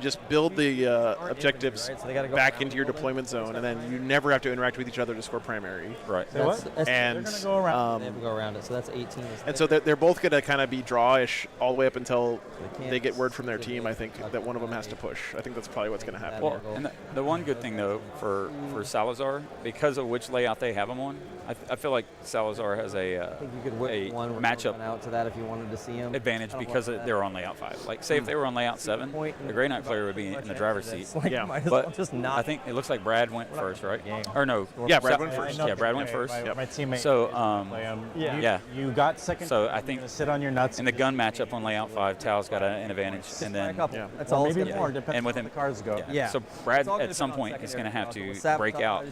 just build the objectives back into your deployment zone, and then you never have to interact with each other to score primary. Right. And they're going to go around. They have to go around it, so that's 18. And so they're both going to kind of be drawish all the way up until they get word from their team, I think, that one of them has to push. I think that's probably what's going to happen. Well, and the one good thing, though, for Salazar, because of which layout they have him on, I feel like Salazar has a matchup out to that if you wanted to see him. advantage because they're on layout 5. Like, say if they were on layout 7, the Grey Knight player would be in the driver's seat. But I think it looks like Brad went first, right? Or no. Yeah, Brad went first. Yeah, Brad went first. My teammate. So, you got second. So I think sit on your nuts. In the gun matchup on layout 5, Tao's got an advantage, and then that's all. Maybe more. Depends and with on him, the cards go. Yeah. So Brad at some point is going to have to break out,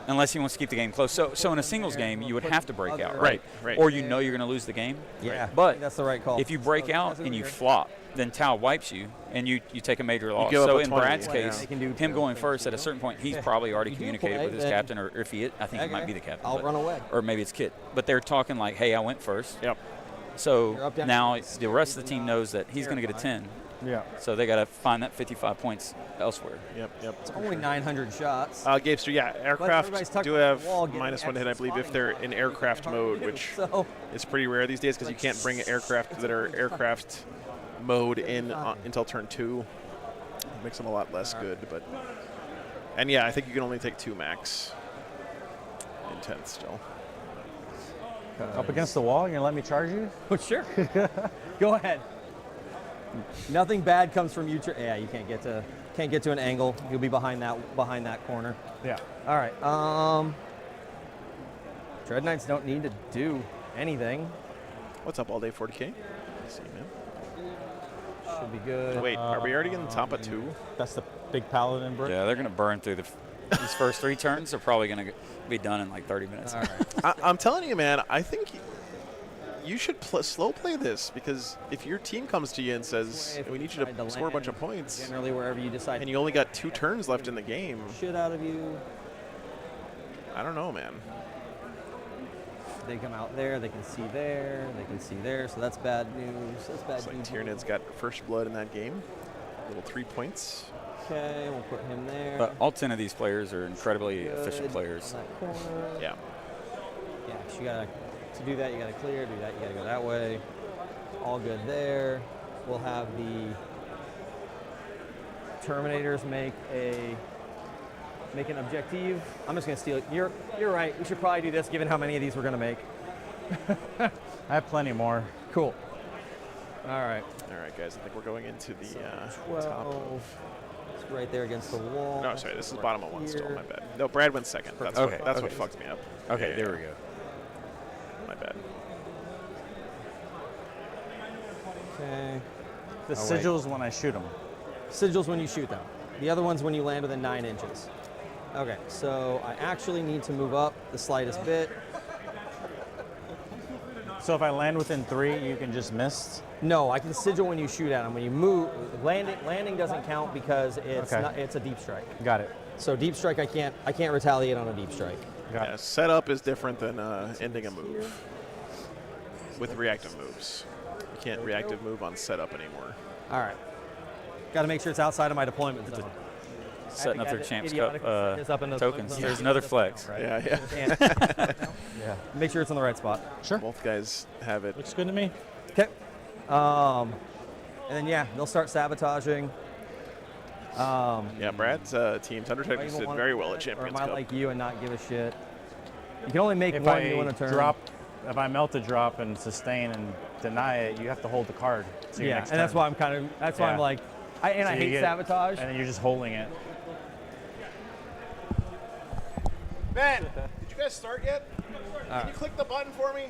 unless he wants to keep the game close. So in a singles game, you would have to break out, right? Or you're going to lose the game. Yeah. But that's the right call. if you break out and you flop, then Tao wipes you, and you take a major loss. go up So a in 20, Brad's case, him going first at a certain point, he's probably already communicated with his captain, or if I think he might be the captain. I'll run away. Or maybe it's Kit. But they're talking like, hey, I went first. Yep. So now the rest of the team knows that he's going to get a 10. Yeah. So they got to find that 55 points elsewhere. Yep. It's only 900 shots. Gapester, aircraft do have -1 hit, I believe, if they're in aircraft mode, which is pretty rare these days because you can't bring aircraft that are aircraft mode in until turn 2. It makes them a lot less good, but and yeah, I think you can only take 2 max in 10th still. Up against the wall, you're gonna let me charge you? Oh, sure. Go ahead. Nothing bad comes from you. Yeah, you can't get to an angle. You'll be behind that corner. Yeah. All right. Dread Knights don't need to do anything. What's up all day, 40K? See you, man. Should be good. Wait, are we already in the top of 2? That's the big paladin brick. Yeah, they're going to burn through these first 3 turns. They're probably going to be done in like 30 minutes. All right. I'm telling you, man, I think you should slow play this, because if your team comes to you and says, we need you to score a bunch of points, generally wherever you decide, and you only got 2 turns left in the game, shit out of you. I don't know, man. They come out there, they can see there, they can see there, so that's bad news. That's bad news. Tyrannid's got first blood in that game. Little 3 points. Okay, we'll put him there. But all 10 of these players are incredibly efficient players. Yeah. Yeah, so you gotta, to do that, you gotta clear, do that, you gotta go that way. All good there. We'll have the Terminators make an objective. I'm just gonna steal it. You're right, we should probably do this given how many of these we're gonna make. I have plenty more. Cool. All right. All right, guys, I think we're going into the 12. top of... It's right there against the wall. No, sorry, this is bottom of 1 still, my bad. No, Brad went second. That's what fucked me up. Okay, there we go. My bad. Okay. The sigils when I shoot them. Sigils when you shoot them. The other one's when you land within 9 inches. Okay, so I actually need to move up the slightest bit. So if I land within 3, you can just miss? No, I can sigil when you shoot at them. When you move, landing doesn't count because it's it's a deep strike. Got it. So deep strike, I can't retaliate on a deep strike. Yeah, setup is different than ending a move with reactive moves. You can't reactive move on setup anymore. All right. Got to make sure it's outside of my deployment zone. Setting up their Champs Cup tokens. There's another flex. Right? Yeah. Yeah. Make sure it's in the right spot. Sure. Both guys have it. Looks good to me. Okay. And then they'll start sabotaging. Yeah, Brad's team Thunder Titans did very well at Champions Cup. Or am I Cup. like you and not give a shit? You can only make if one I new in a turn. If I melt a drop and sustain and deny it, you have to hold the card. So yeah, and that's why I'm why I'm like, I hate sabotage. And then you're just holding it. Ben, did you guys start yet? Can you click the button for me?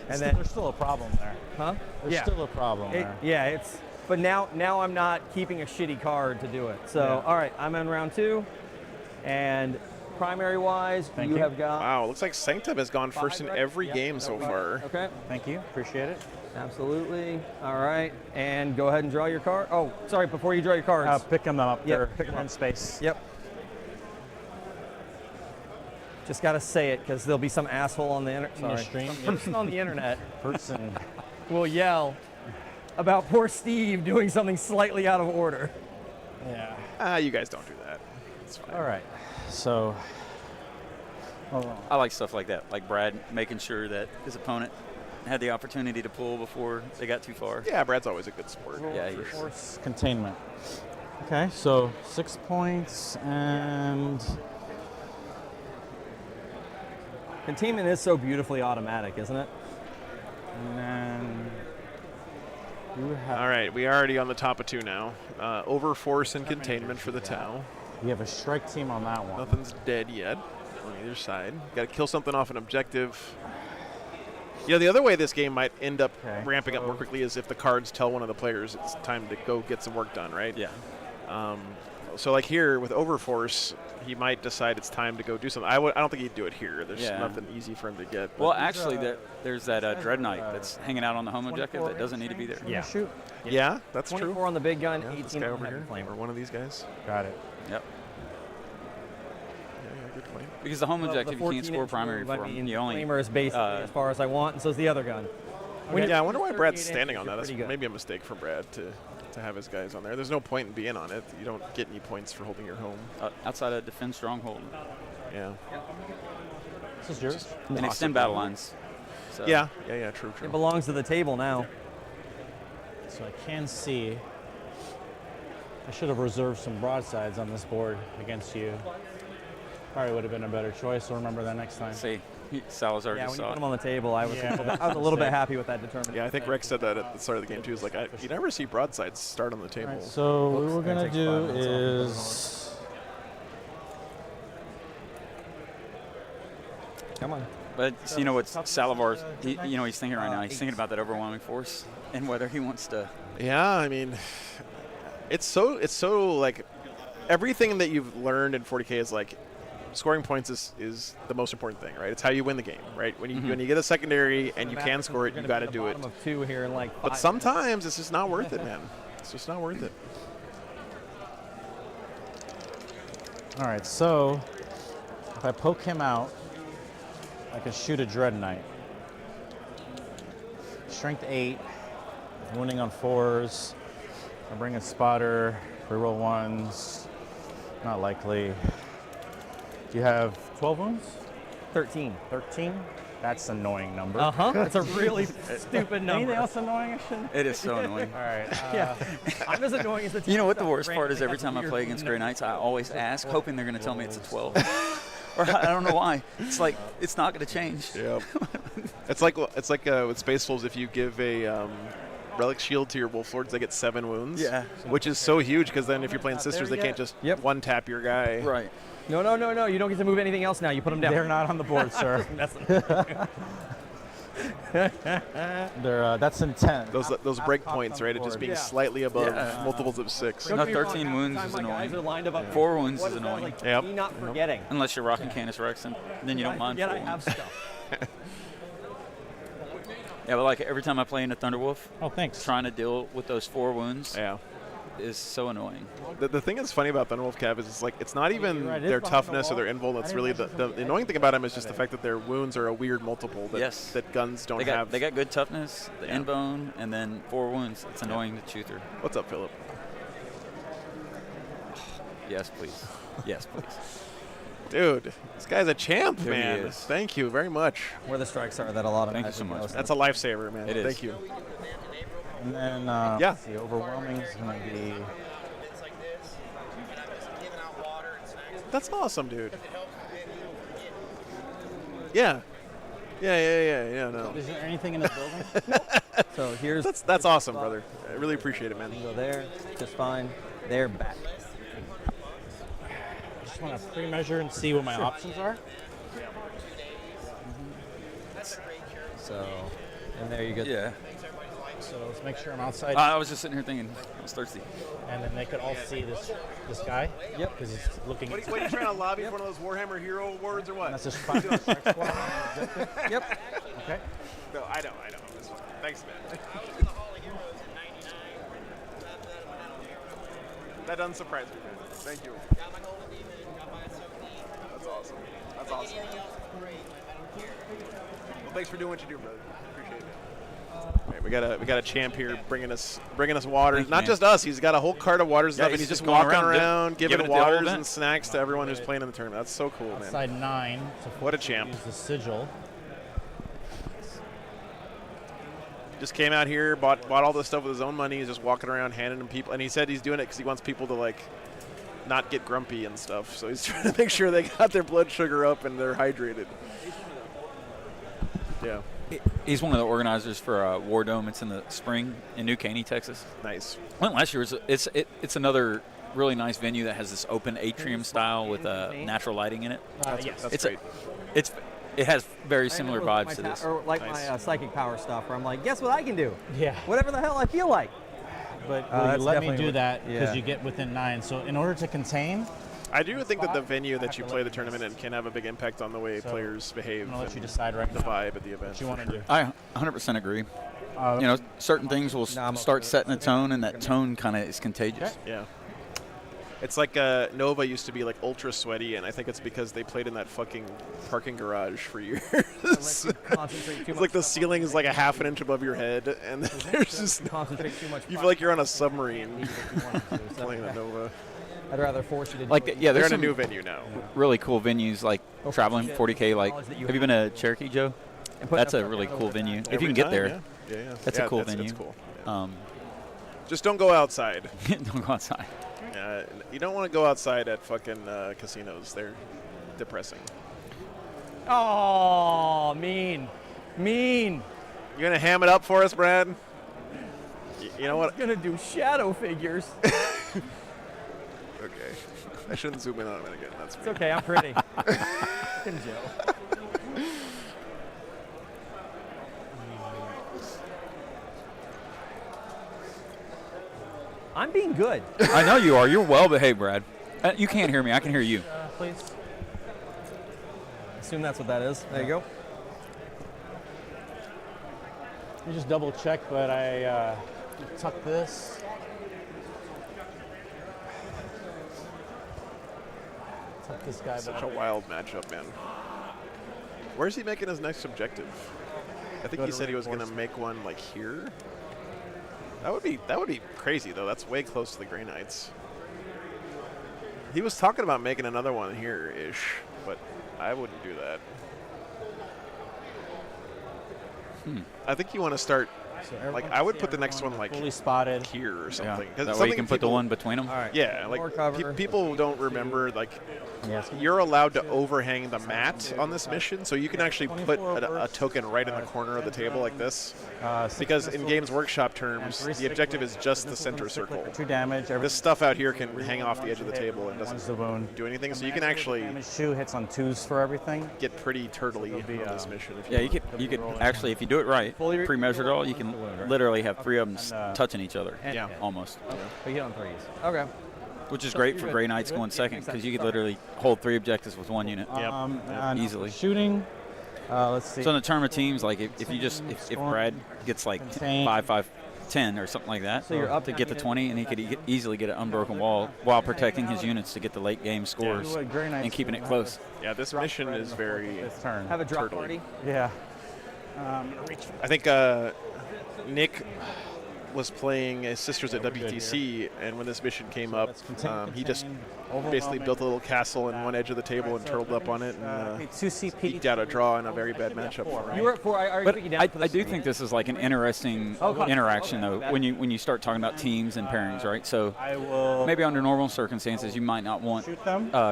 And then there's still a problem there. Huh? There's still a problem there. Yeah, but now I'm not keeping a shitty card to do it. So all right, I'm in round 2, and primary wise, you have got. Wow, it looks like Sanctum has gone first in every game so far. Okay. Thank you. Appreciate it. Absolutely. All right, and go ahead and draw your card. Oh, sorry. Before you draw your cards, pick them up. Yep, pick them in space. Yep. Just gotta say it because there'll be some asshole on the internet. Sorry, some person on the internet will yell about poor Steve doing something slightly out of order. Yeah. You guys don't do that. It's fine. All right. So. Hold on. I like stuff like that, like Brad making sure that his opponent had the opportunity to pull before they got too far. Yeah, Brad's always a good sport. Yeah, he is. Force containment. Okay, so 6 points and. Containment is so beautifully automatic, isn't it? And then all right, we are already on the top of 2 now. Overforce and containment for the Tau. We have a strike team on that one. Nothing's dead yet on either side. Got to kill something off an objective. The other way this game might end up ramping up more quickly is if the cards tell one of the players it's time to go get some work done, right? Yeah. So like here with Overforce, he might decide it's time to go do something. I don't think he'd do it here. There's nothing easy for him to get. Well, actually, there's that Dread Knight that's hanging out on the home objective that doesn't need to be there. Yeah. Shoot. Yeah, that's 24 true. on the big gun, 18 this guy on over the here, flame. or one of these guys. Got it. Yep. Yeah, good point. Because the home objective, you can't score primary for him. You only flamer is basically as far as I want, and so is the other gun. Yeah, I wonder why Brad's standing on that. That's That's maybe a mistake for Brad to have his guys on there. There's no point in being on it. You don't get any points for holding your home. Outside of defend stronghold. Yeah. This is yours? And extend battle lines. So. Yeah, true. It belongs to the table now. So I can see. I should have reserved some broadsides on this board against you. Probably would have been a better choice. So remember that next time. See, Salazar Yeah, just when you saw put it. them on the table, I was, Yeah. I was a little bit happy with that determination. Yeah, I think Rex said that at the start of the game too. Is like, you never see broadsides start on the table. All right, so what we're gonna takes do 5 minutes off. is. Come on. But you know what, Salavar's, he's thinking right now. He's thinking about that overwhelming force and whether he wants to. Yeah, I mean, it's so like everything that you've learned in 40K is like scoring points is the most important thing, right? It's how you win the game, right? When you get a secondary and you can score it, you got to do it. Of 2 here in like 5 But sometimes it's just not worth it, man. It's just not worth it. All right, so if I poke him out, I can shoot a Dread Knight. Strength 8, wounding on 4s. I bring a spotter, reroll 1s. Not likely. Do you have 12 wounds? 13. 13? That's an annoying number. It's a really stupid number. Anything else annoying I shouldn't? It is so annoying. All right. Yeah. I'm as annoying as the team. You know what the worst part is? Every time I play against Grey Knights, I always ask, hoping they're going to tell me it's a 12. Or I don't know why. It's like it's not going to change. Yeah. it's like with Space Wolves, if you give a relic shield to your Wolf Lords, they get 7 wounds. Yeah. Which is so huge because then if you're playing Sisters, they can't just one tap your guy. Right. No. You don't get to move anything else now. You put them down. They're not on the board, sir. That's intent. Those break points, right? It just being slightly above multiples of 6. No, 13 wounds is annoying. 4 wounds is annoying. Yep. Me not forgetting. Unless you're rocking Canis Rex, and then you don't mind. Yet 4 I have wounds. stuff. Yeah, but like every time I play in a Thunderwolf, thanks. Trying to deal with those 4 wounds. Yeah. Is so annoying. The thing that's funny about Thunderwolf Cav is it's not even their toughness or their invul. It's really the annoying thing about them is just the fact that their wounds are a weird multiple that guns don't have. They got good toughness, the end bone, and then 4 wounds. It's annoying to chew through. What's up, Philip? Yes, please. Yes, please. Dude, this guy's a champ, There he man. is. Thank you very much. Where the strikes are, that a lot of Thank you so much. That's a lifesaver, man. It is. Thank you. And then let's see, overwhelming is going to be. That's awesome, dude. Yeah. No. Is there anything in the building? So here's that's awesome, brother. I really appreciate it, man. Go there, just fine. They're back. I just want to pre-measure and see what my options are. So, and there you go. Yeah. So let's make sure I'm outside. I was just sitting here thinking, I was thirsty. And then they could all see this guy. Yep. Because he's looking. What are you trying to lobby for one of those Warhammer Hero Awards or what? That's just fine. Yep. Okay. No, I know. That's fine. Thanks, man. That doesn't surprise me, man. Thank you. That's awesome. That's awesome. Well, thanks for doing what you do, brother. Appreciate it. All right, we got a champ here bringing us waters. Thank you, Not man. just us. He's got a whole cart of waters and stuff, and he's just going walking around around giving giving it the old waters event. and snacks to everyone who's playing in the tournament. That's so cool, man. Outside 9. So What a champ. Use the sigil. Just came out here, bought all this stuff with his own money. He's just walking around handing them people, and he said he's doing it because he wants people to not get grumpy and stuff. So he's trying to make sure they got their blood sugar up and they're hydrated. Yeah. He's one of the organizers for War Dome. It's in the spring in New Caney, Texas. Nice. Went last year. It's another really nice venue that has this open atrium style with natural lighting in it. Yes, that's it's great. It has very similar vibes to this. Or like my psychic power stuff, where I'm like, guess what I can do? Yeah. Whatever the hell I feel like. But that's you let me definitely do what- that because yeah. you get within 9. So in order to contain, I do think that the venue that you play the tournament in can have a big impact on the way players behave. I'm gonna let you and decide right the now vibe at the event. what you want to do. I 100% agree. Certain things will start setting a tone, and that tone kind of is contagious. Yeah. It's like Nova used to be like ultra sweaty, and I think it's because they played in that fucking parking garage for years. It's like the ceiling is like a half an inch above your head, and there's just concentrate too much. you feel like you're on a submarine playing at Nova. I'd rather force you to. Like, yeah, They're there's in a some new venue now. really cool venues like traveling 40K. Like, have you been to Cherokee, Joe? That's a really cool venue. If you can get there, Yeah. that's a cool It's venue. cool. Yeah. Just don't go outside. Don't go outside. You don't want to go outside at fucking casinos. They're depressing. Oh, mean. Mean. You gonna ham it up for us, Brad? You know what? I'm gonna do shadow figures. Okay. I shouldn't zoom in on it again. That's It's okay, I'm pretty. Fucking Joe. I'm being good. I know you are. You're well behaved, Brad. You can't hear me. I can hear you. Please. Assume that's what that is. There you go. You just double check, but I tuck this. Tuck this guy Such back. a wild matchup, man. Where's he making his next objective? I think he said he was gonna make one like here. That would be crazy though. That's way close to the Grey Knights. He was talking about making another one here-ish, but I wouldn't do that. I think you want to start. Like I would put the next one like fully spotted here or something. Yeah. That way you can put the one between them. All right. Yeah, like people don't remember like you're allowed to overhang the mat on this mission, so you can actually put a token right in the corner of the table like this. Because in Games Workshop terms, the objective is just the center circle. 2 damage. This stuff out here can hang off the edge of the table and doesn't do anything, so you can actually damage 2 hits on 2s for everything. Get pretty turtly on this mission. Yeah, you could actually, if you do it right, pre-measured all, you can literally have 3 of them touching each other. Yeah, almost. But you hit on 3s. Okay. Which is great for Grey Knights going second because you could literally hold 3 objectives with 1 unit. Easily. Shooting. Let's see. So in the tournament teams, like if Brad gets like 5-5-10 or something like that, So you're up to get the 20, and he could easily get an unbroken wall while protecting his units to get the late game scores and keeping it close. Yeah, this mission is very Have a drop party. Yeah. I think Nick was playing his sisters at WTC, and when this mission came up, he just basically built a little castle in one edge of the table and turtled up on it, and eked out a draw in a very bad matchup for him. You were at 4. But I do think this is like an interesting interaction, though, when you start talking about teams and pairings, right? So maybe under normal circumstances, you might not want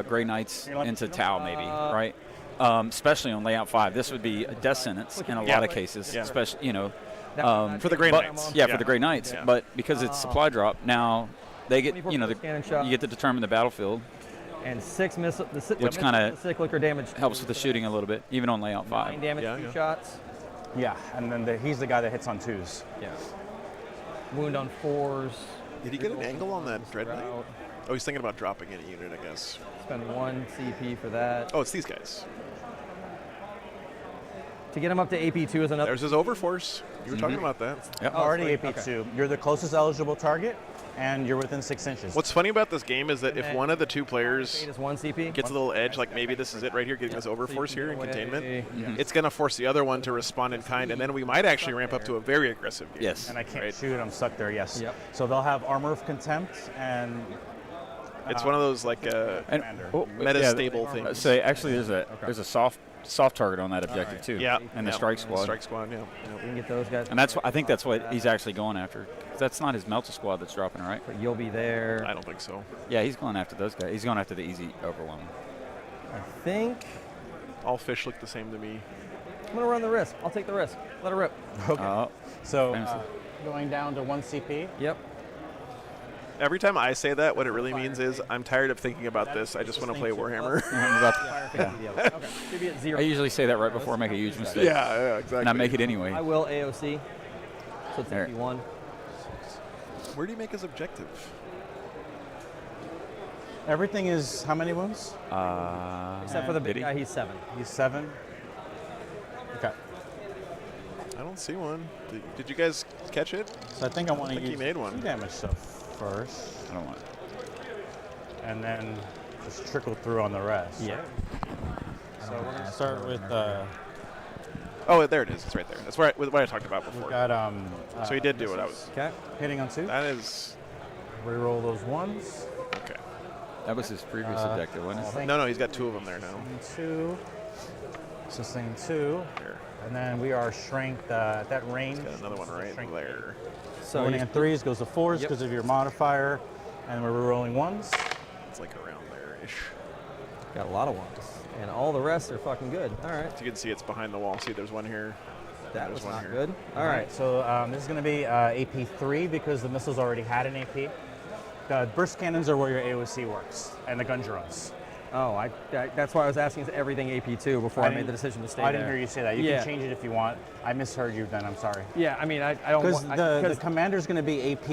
Grey Knights into Tau, maybe, right? Especially on layout 5. This would be a death sentence in a lot of cases, especially, for the Grey Knights. Yeah, for the Grey Knights. Yeah. But because it's supply drop, now they get, you get to determine the battlefield. And 6 missile, which kind of cyclic damage helps with the shooting a little bit, even on layout 5. 9 damage, 2 shots. Yeah, and then he's the guy that hits on 2s. Yeah. Wound on 4s. Did he get an angle on that Dread Knight? Oh, he's thinking about dropping in a unit, I guess. Spend 1 CP for that. Oh, it's these guys. To get him up to AP2 is another. There's his overforce. You were talking about that. Yep. Already AP2. You're the closest eligible target, and you're within 6 inches. What's funny about this game is that if one of the 2 players is 1 CP. Gets a little edge, like maybe this is it right here, getting this overforce here in containment, it's going to force the other one to respond in kind, and then we might actually ramp up to a very aggressive game. Yes. And I can't shoot. I'm stuck there, yes. Yep. So they'll have Armor of Contempt, and it's one of those like meta-stable things. So actually there's a soft target on that objective too. Yeah, and the strike squad. Strike squad, yeah. We can get those guys. And I think that's what he's actually going after. That's not his Melta squad that's dropping, right? But you'll be there. I don't think so. Yeah, he's going after those guys. He's going after the easy overwhelm. I think all fish look the same to me. I'm gonna run the risk. I'll take the risk. Let it rip. Okay. So going down to 1 CP. Yep. Every time I say that, what it really means is I'm tired of thinking about this. I just want to play Warhammer. I usually say that right before I make a huge mistake. Yeah, exactly. And I make it anyway. I will AOC. So it's AP1. Where do you make his objective? Everything is how many wounds? Except for the big guy, he's 7. He's 7. Okay. I don't see one. Did you guys catch it? So I think I want to use he made one. 2 damage stuff first. I don't want it. And then just trickle through on the rest. Yeah. So we're going to start with... oh, there it is. It's right there. That's what I talked about before. We got, so he did do what I was... Okay. Hitting on 2. That is... Reroll those 1s. Okay. That was his previous objective, wasn't it? No, he's got 2 of them there now. Sustain 2. Sustain 2. Here. And then we are strength at that range. Got another one right there. So rolling on 3s goes to 4s Yep. because of your modifier, and we're rolling 1s. It's like around there-ish. Got a lot of ones. And all the rest are fucking good. All right. As you can see, it's behind the wall. See, there's one here. That There's was one not here. good. All right. So this is going to be AP3 because the missiles already had an AP. The burst cannons are where your AOC works, and the gun drones. Oh, that's why I was asking, is everything AP2 before I made the decision to stay there. I didn't hear you say that. You can change it if you want. I misheard you then, I'm sorry. Yeah, I mean, I don't Because want... the commander's going to be AP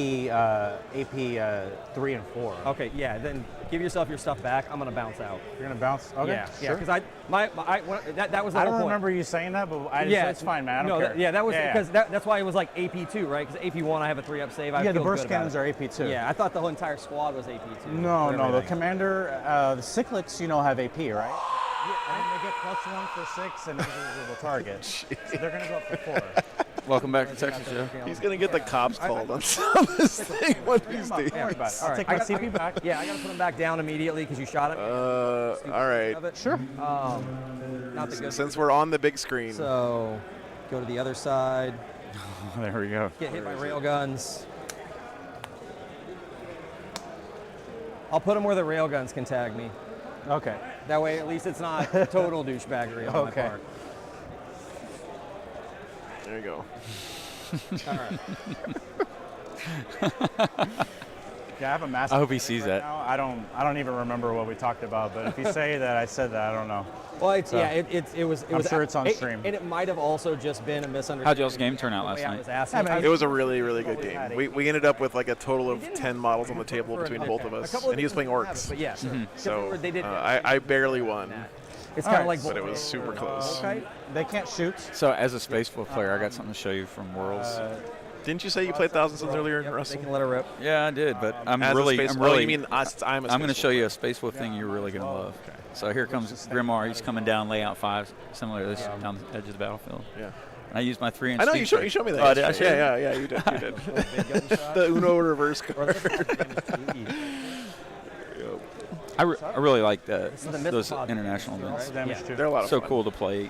3 and 4. Okay, yeah, then give yourself your stuff back. I'm going to bounce out. You're going to bounce? Okay, Yeah, sure. because that was the I whole don't point. remember you saying that, but it's fine, man. I don't care. That was because that's why it was like AP2, right? Because AP1, I have a 3-up save. I Yeah, the feel burst good about cannons it. are AP2. Yeah, I thought the whole entire squad was AP2. No, the everything. commander, the cyclics, have AP, right? Yeah, and they get +1 for 6 and invisible target. So they're going to go up to 4. Welcome back to Texas, Joe. He's going to get the cops called on this thing one of these days. Don't worry about it. I'll take my CP back. Yeah, I got to put him back down immediately because you shot it. All right. Sure. Not the good. Since we're on the big screen. So, go to the other side. There we go. Get hit by railguns. I'll put them where the railguns can tag me. Okay. That way, at least it's not total douchebaggery on my part. There you go. All right. Yeah, I have a massive. I hope he sees that. Now. I don't even remember what we talked about. But if you say that I said that, I don't know. Well, it was. I'm sure it's on stream. And it might have also just been a misunderstanding. How'd y'all's game turn out last night? It was a really, really good game. We ended up with like a total of 10 models on the table between both of us, and he was playing orcs. But yeah, So I barely won. It's kind of like, but it was super close. Okay. They can't shoot. So as a Space Wolf player, I got something to show you from Worlds. Didn't you say you played Thousand Suns earlier, Russell? They can let her rip. Yeah, I did, but I'm As a really. Space- I'm oh, really. you mean us? I'm a going to Space show Wolf. you a Space Wolf thing you're really going to love. Okay. So here comes Grimoire. He's coming down layout 5, similar to this down the edge of the battlefield. Yeah. And I used my 3-inch. I know you showed me that. Oh, did I show you? Yeah, you did. You did. The Uno reverse card. I really like that. This is the Those Mythopod international thing, events. right? Yeah. They're a lot of so fun. cool to play.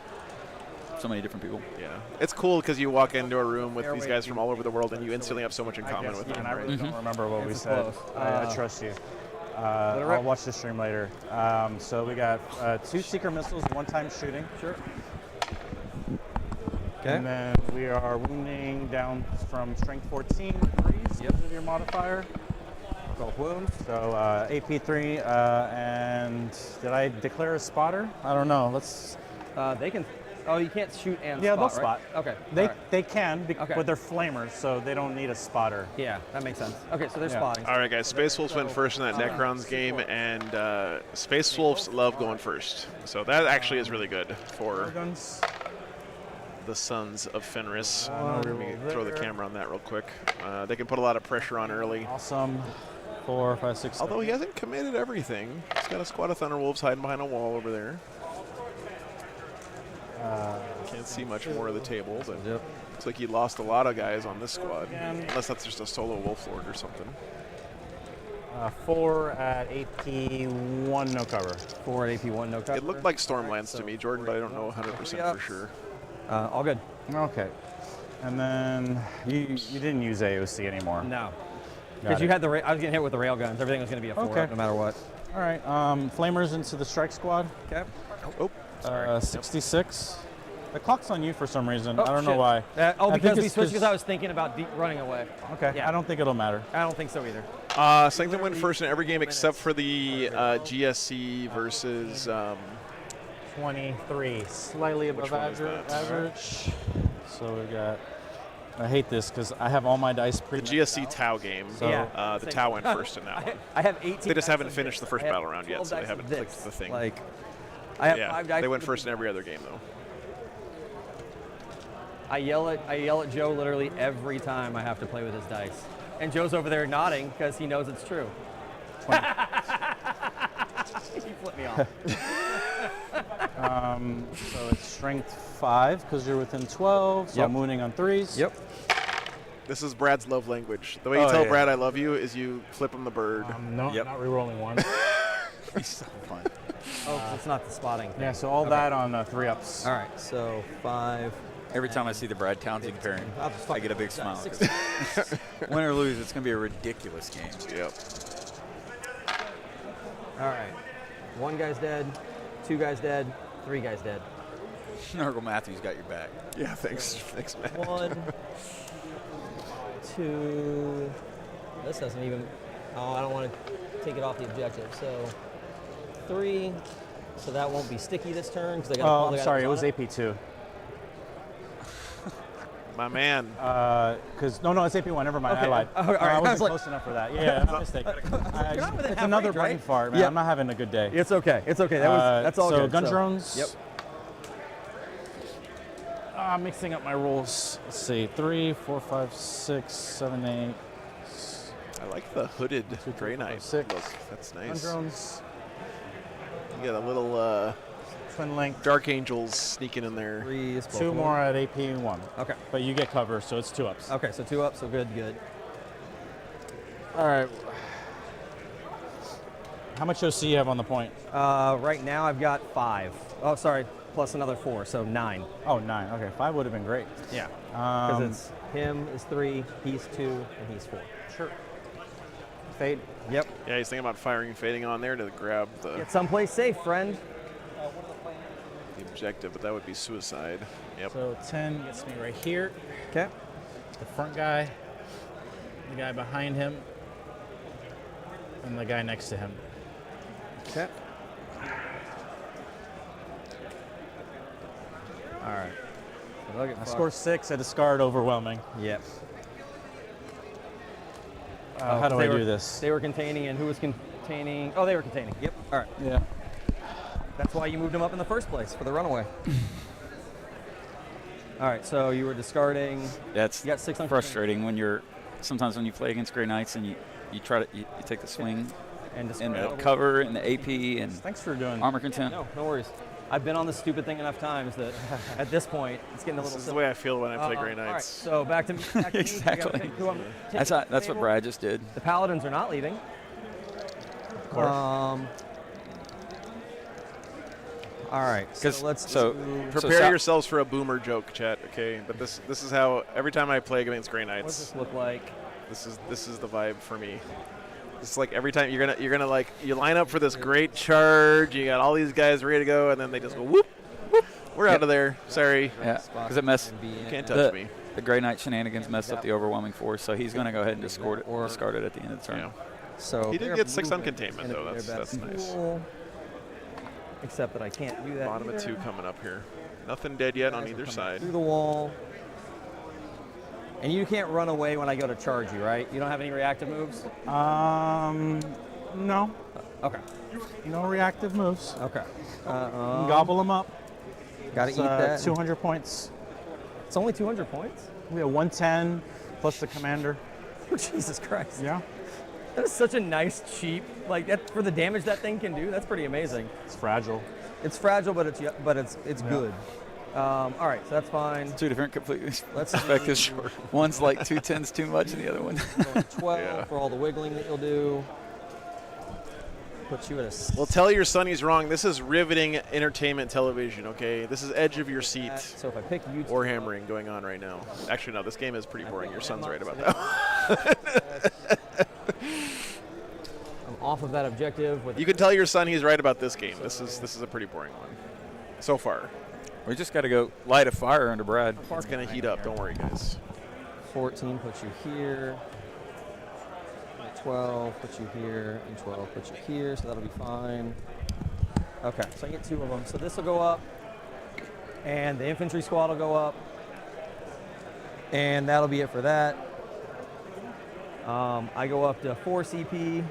So many different people. Yeah, it's cool because you walk into a room with these guys from all over the world, and you instantly have so much in common with them. And I Right? really don't remember what we said. close. I trust you. I'll watch the stream later. So we got 2 seeker missiles, 1-time shooting. Sure. And then we are wounding down from strength 14 degrees because of your modifier. 12 wounds. So AP3, and did I declare a spotter? I don't know. Let's. They can. Oh, you can't shoot and Yeah, spot, they'll right? spot. Okay. They can, Okay. but they're flamers, so they don't need a spotter. Yeah, that makes sense. Okay, so they're spotting. All right, guys. Space Wolves went first in that Necrons game, and Space Wolves love going first. So that actually is really good for Guns. the Sons of Fenris. Let me throw the camera on that real quick. They can put a lot of pressure on early. Awesome. 4, 5, 6. Although he hasn't committed everything. He's got a squad of Thunderwolves hiding behind a wall over there. Can't see much more of the table, but looks like he lost a lot of guys on this squad. Unless that's just a solo Wolf Lord or something. 4 at AP1, no cover. 4 at AP1, no cover. It looked like Stormlands to me, Jordan, but I don't know 100% for sure. All good. Okay. And then you didn't use AOC anymore. No. Got Because you it. had I was getting hit with the railguns. Everything was going to be a 4 Okay. no matter what. All right. Flamers into the strike squad. Okay. Oh, sorry. 66. The clock's on you for some reason. Oh, I don't shit. know why. Because I think we it's switched because I was thinking about running away. Okay. Yeah. I don't think it'll matter. I don't think so either. Sanctum went first in every game except for the GSC versus. 23, slightly above Which one is average. So we got. I hate this because I have all my dice pre. The GSC Tau game. So- Yeah. The Tau went first in that one. I have 18. They just haven't dice of finished the this. first I have battle round yet, 12 so they dice haven't of clicked this. the thing. Like, I have 5 dice. They went first in every other game though. I yell at Joe literally every time I have to play with his dice, and Joe's over there nodding because he knows it's true. He flipped me off. So it's strength 5 because you're within 12. So I'm wounding on 3s. Yep. This is Brad's love language. The way you tell Brad I love you is you flip him the bird. No, not rerolling 1. He's so fun. Oh, 'cause it's not the spotting thing. Yeah, so all that on 3 ups. All right, so 5. Every time I see the Brad Townsend pairing, I get a big smile. 'Cause win or lose, it's going to be a ridiculous game. Yep. All right. 1 guy's dead, 2 guys dead, 3 guys dead. Nurgle Matthews got your back. Yeah, thanks. Thanks, Matt. 1, 2. This doesn't even. Oh, I don't want to take it off the objective. So 3. So that won't be sticky this turn because I got. Oh, I'm sorry. It was AP2. My man. Because no, it's AP1. Never mind. Okay. I lied. All right. I I wasn't was like- close enough for that. Yeah, my mistake. It's another brain fart, man. Yep. I'm not having a good day. It's okay. It's okay. That's all so good. Gun drones. Yep. Mixing up my rules. Let's see. 3, 4, 5, 6, 7, 8. I like the hooded Grey Knight 6. look. That's Gun nice. drones. You got a little Twin link. Dark Angels sneaking in there. 3 is 2 more at AP1. Okay. But you get cover, so it's 2 ups. Okay, so 2 up, so good. All right. How much OC you have on the point? Right now I've got 5. Oh, sorry, plus another 4, so 9. Oh, 9. Okay, 5 would have been great. Yeah. Because it's him is 3, he's 2, and he's 4. Sure. Fade. Yep. Yeah, he's thinking about firing and fading on there to grab the Get someplace safe, friend. objective, but that would be suicide. Yep. So 10 gets me right here. Okay. The front guy, the guy behind him, and the guy next to him. Okay. All right. So they'll get I fucked. score 6. I discard overwhelming. Yep. How do I do this? They were containing, and who was containing? Oh, they were containing. Yep. All right. Yeah. That's why you moved them up in the first place, for the runaway. All right, so you were discarding. That's You got 6 on frustrating when you're sometimes when you play against Grey Knights and you try to you take the swing and the cover and the AP and thanks for doing armor content. No worries. I've been on this stupid thing enough times that at this point it's getting a little. This is the way I feel when I play Grey All right, Knights. so back to me. Exactly. That's what Brad just did. The Paladins are not leaving. Of course. All right, so let's prepare yourselves for a boomer joke, chat. Okay, but this is how every time I play against Grey Knights. What does this look like? This is the vibe for me. It's like every time you're gonna like you line up for this great charge. You got all these guys ready to go, and then they just go whoop, whoop. We're out of there. Sorry. Yeah, because it messed. You can't touch me. The Grey Knight shenanigans messed up the overwhelming force, so he's going to go ahead and discard it at the end of the turn. Yeah. So he did get 6 on containment though. That's nice. Except that I can't do that. Bottom either. of 2 coming up here. Nothing dead yet on either side. Through the wall. And you can't run away when I go to charge you, right? You don't have any reactive moves? No. Okay. No reactive moves. Okay. Gobble them up. Gotta eat that. 200 points. It's only 200 points? We have 110 plus the commander. Oh, Jesus Christ. Yeah. That is such a nice, cheap, like that for the damage that thing can do. That's pretty amazing. It's fragile. It's fragile, but it's good. All right, so that's fine. 2 different completely Let's effective short. One's like 2 10s too much, and the other one. 12 for all the wiggling that you'll do. Put you at a. Well, tell your son he's wrong. This is riveting entertainment television. Okay, this is edge of your seat. So if I pick you, Warhammering going on right now. Actually, no, this game is pretty boring. Your son's right about that. I'm off of that objective. You can tell your son he's right about this game. This is a pretty boring one so far. We just got to go light a fire under Brad. It's gonna heat up. Don't worry, guys. 14 puts you here. 12 puts you here, and 12 puts you here, so that'll be fine. Okay, so I get 2 of them. So this will go up, and the infantry squad will go up, and that'll be it for that. I go up to 4 CP.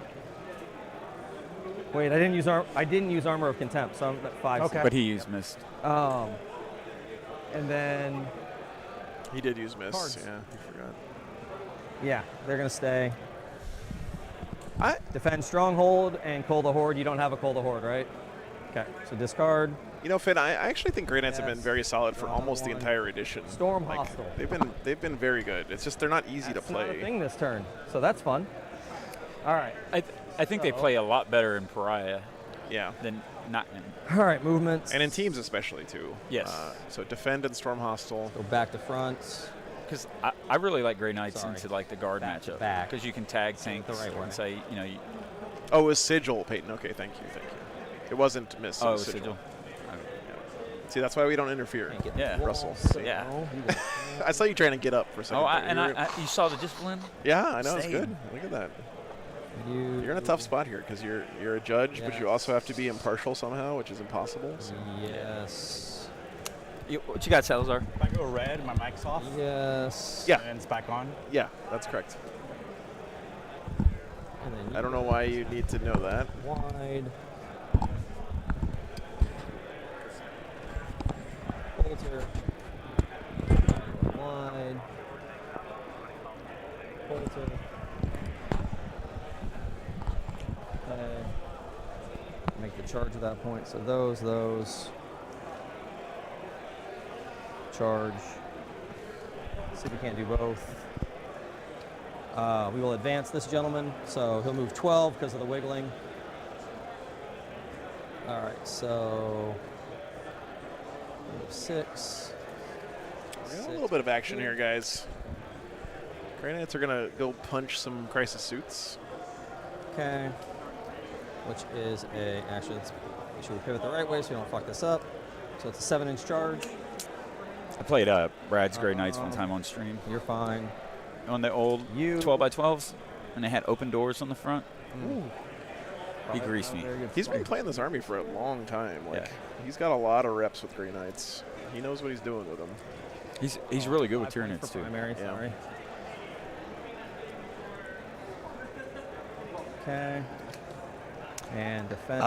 Wait, I didn't use armor of contempt, so I'm at 5. Okay. But he used mist. And then He did use miss. Cards. Yeah, he forgot. yeah, they're gonna stay. Defend stronghold and Call the Horde. You don't have a Call the Horde, right? Okay, so discard. You know, Finn, I actually think Grey Knights have been very solid for almost the entire edition. Storm hostile. They've been very good. It's just they're not easy to That's not a play. thing this turn, so that's fun. All right. I think they play a lot better in Pariah. Yeah. Than knocking him. All right, movements. And in teams especially, too. Yes. So defend and storm hostile. Go back to front. Because I really like Grey Knights Sorry. into like the guard Back to matchup. back. Because you can tag tank the right way. and say, you know, Oh, it was Sigil, Peyton. Okay, thank you. It wasn't Miss. oh, it was Sigil. See, that's why we don't interfere. Yeah. Russell. So Yeah. I saw you trying to get up for a second. Oh, there. you saw the discipline? Yeah, I know. It's Same. good. Look at that. You're in a tough spot here because you're a judge, but you also have to be impartial somehow, which is impossible. So. Yes. What you got, Salazar? If I go red, my mic's off. Yes. Yeah. And it's back on. Yeah, that's correct. And then I don't know why you need to know that. Wide. Bolter. Wide. Bolter. Okay. Make the charge at that point. So those. Charge. See if we can't do both. We will advance this gentleman, so he'll move 12 because of the wiggling. All right, so move 6. We got a little bit of action here, guys. Grey Knights are gonna go punch some crisis suits. Okay. Which is actually, let's make sure we pivot the right way so we don't fuck this up. So it's a 7-inch charge. I played Brad's Grey Knights one time on stream. You're fine. On the old 12x12s, and they had open doors on the front. Ooh. He greased me. He's been playing this army for a long time. He's got a lot of reps with Grey Knights. He knows what he's doing with them. He's really good with Tyranids too. Primary, sorry. Okay. And defense.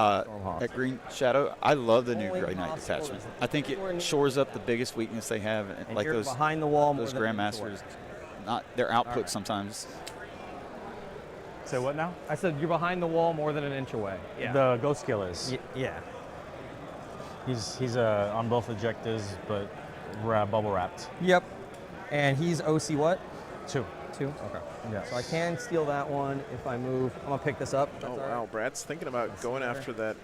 At Green Shadow, I love the new Only Grey Knight possible detachment. is I think it shores up the biggest weakness they have, And like you're those behind the wall more those than Grandmasters. Not their output right. sometimes. Say what now? I said you're behind the wall more than an inch away. Yeah. The ghost skill is. Yeah. He's on both objectives, but bubble wrapped. Yep. And he's OC what? 2. 2? Okay. Yeah. So I can steal that one if I move. I'm going to pick this up. Oh, That's all wow. right. Brad's thinking about going after that.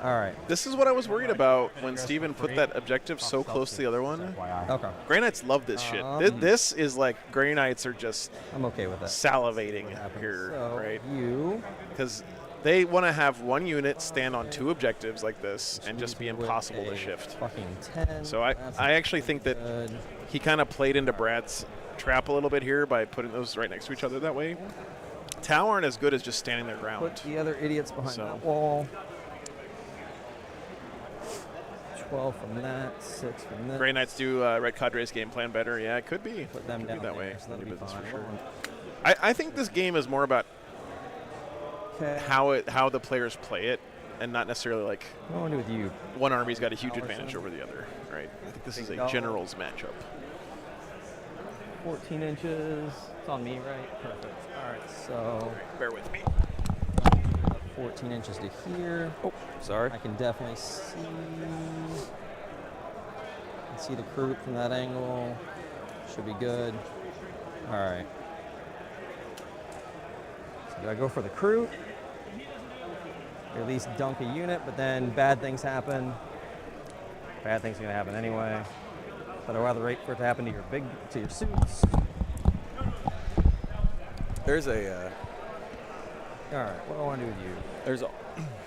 All right. This is what I was worried about when Steven put that objective so close to the other one. Okay. Grey Knights love this shit. This is like Grey Knights are just I'm okay with that. salivating here, So right? You. Because they want to have one unit stand on 2 objectives like this and just be impossible to shift. Fucking 10. So I actually think that he kind of played into Brad's trap a little bit here by putting those right next to each other that way. Tau aren't as good as just standing their ground. Put the other idiots behind that wall. 12 from that, 6 from this. Grey Knights do Red Cadre's game plan better. Yeah, it could be. Put them Could down be that way. there, so that'll New be business fine. for sure. I think this game is more about how the players play it, and not necessarily like What do I want to do with you? one army's got a huge advantage over the other. Right? I think this is a general's matchup. 14 inches. It's on me, right? Perfect. All right, so bear with me. 14 inches to here. Oh, sorry. I can definitely see the croup from that angle. Should be good. All right. So do I go for the croup? Or at least dunk a unit, but then bad things happen. Bad things are gonna happen anyway. But I'd rather wait for it to happen to your suits. There's a. All right, what do I want to do with you?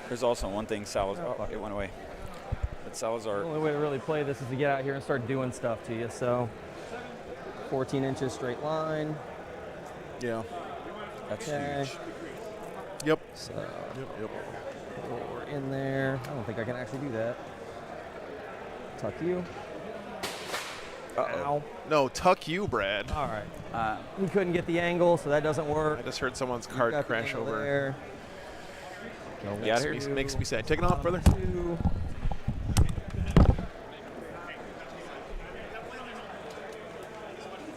There's also one thing Salazar. Oh, it went away. But Salazar. The only way to really play this is to get out here and start doing stuff to you. So 14 inches straight line. Yeah. That's Okay. huge. Yep. So Yep. we're in there. I don't think I can actually do that. Tuck you. Ow. No, tuck you, Brad. All right. We couldn't get the angle, so that doesn't work. I just heard someone's You cart got the crash angle over. there. Get out here. Makes me sad. Take it off, brother. 2.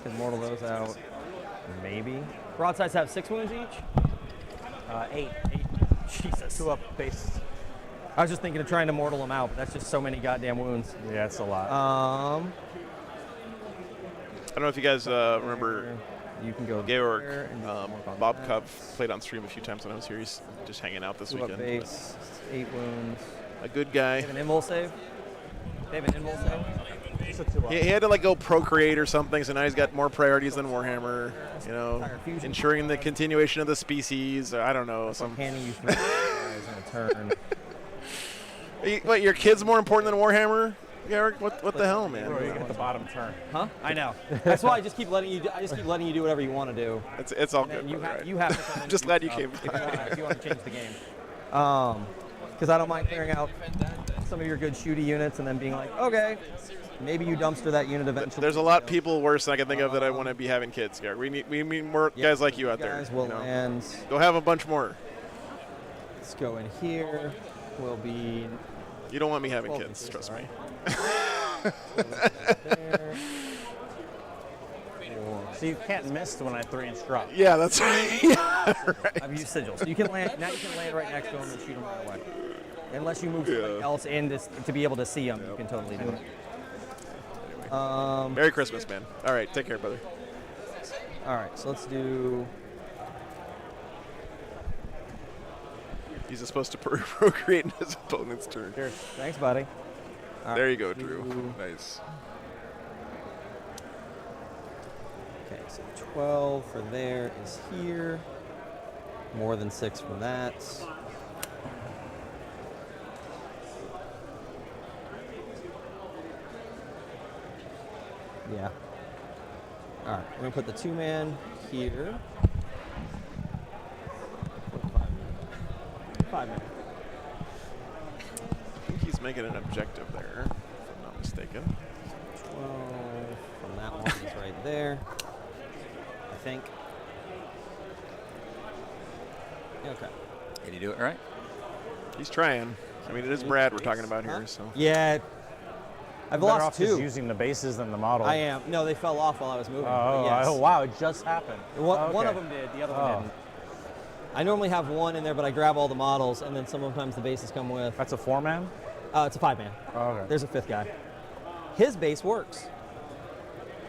Can mortal those out. Maybe. Broadsides have 6 wounds each? 8. 8. Jesus. 2 up base. I was just thinking of trying to mortal them out, but that's just so many goddamn wounds. Yeah, it's a lot. I don't know if you guys remember you can go Georg. there and Bob Cup played on stream a few times when I was here. He's just hanging out this 2 up weekend. base, 8 wounds. a good guy. They have an invul save. They have an invul save. He had to like go procreate or something, so now he's got more priorities than Warhammer. You know, ensuring the continuation of the species. I don't know. Some handing you 3 guys in a turn. What? Your kid's more important than Warhammer, Garrick? What the hell, man? You get the bottom turn. Huh? I know. That's why I just keep letting you. I just keep letting you do whatever you want to do. It's all good. You have to. I'm just glad you came. If you want to change the game. Because I don't mind clearing out some of your good shooty units and then being like, okay, maybe you dumpster that unit eventually. There's a lot of people worse than I can think of that I want to be having kids, Garrick. We need more guys like you out there. Will land. Go have a bunch more. Let's go in here. Will be. You don't want me having kids, trust me. So you can't miss when I 3-inch drop. Yeah, that's right. Yeah, right. I've used sigils. So you can land. Now you can land right next to him and shoot him right away. Unless you move something else in to be able to see him, you can totally do it. Merry Christmas, man. All right, take care, brother. All right, so let's do. He's supposed to procreate in his opponent's turn. Cheers. Thanks, buddy. There you go, Drew. Nice. Okay, so 12 for there is here. More than 6 for that. Yeah. All right, we're gonna put the 2-man here. 5 minutes. I think he's making an objective there, if I'm not mistaken. 12 from that one is right there. I think. Okay. Did he do it right? He's trying. I mean, it is Brad we're talking about here, so. Yeah. I've Better lost off 2. just using the bases than the model. I am. No, they fell off while I was moving. Oh, yes. oh wow, it just happened. One of them did, the other one didn't. I normally have 1 in there, but I grab all the models, and then sometimes the bases come with. That's a 4-man? It's a 5-man. Oh, okay. There's a 5th guy. His base works.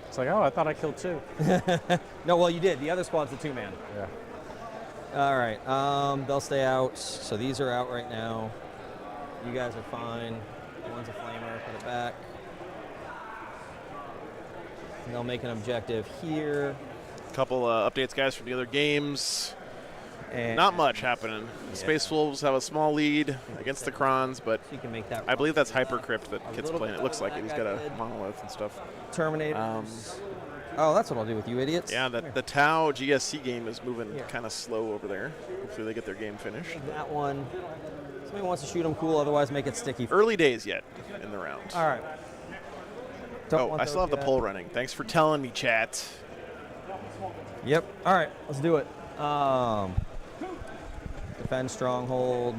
It's like, oh, I thought I killed 2. No, well, you did. The other squad's a 2-man. Yeah. All right. They'll stay out. So these are out right now. You guys are fine. One's a flamer. Put it back. And they'll make an objective here. Couple updates, guys, from the other games. And not much happening. The Space Wolves have a small lead against the Krons, but you can make that I believe that's Hypercrypt that Kit's playing. It looks like it. He's got a monolith and stuff. Terminators. Oh, that's what I'll do with you idiots. Yeah, the Tau GSC game is moving kind of slow over there. Hopefully they get their game finished. That one. Somebody wants to shoot them cool, otherwise make it sticky. Early days yet in the round. All right. I still have the poll running. Thanks for telling me, chat. Yep. All right, let's do it. Defend stronghold.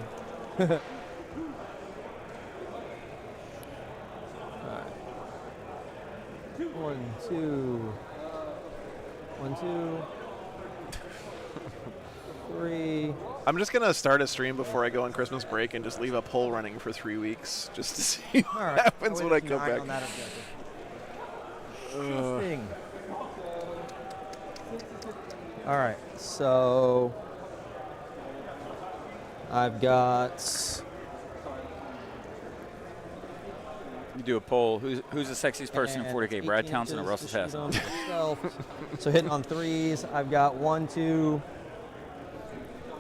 All right. 1, 2. 1, 2. 3. I'm just gonna start a stream before I go on Christmas break and just leave a poll running for 3 weeks just to see what happens when I come back. Interesting. All right, so I've got. You do a poll. Who's the sexiest person in 40K? Brad Townsend or Russell Tassel? So hitting on 3s, I've got 1, 2,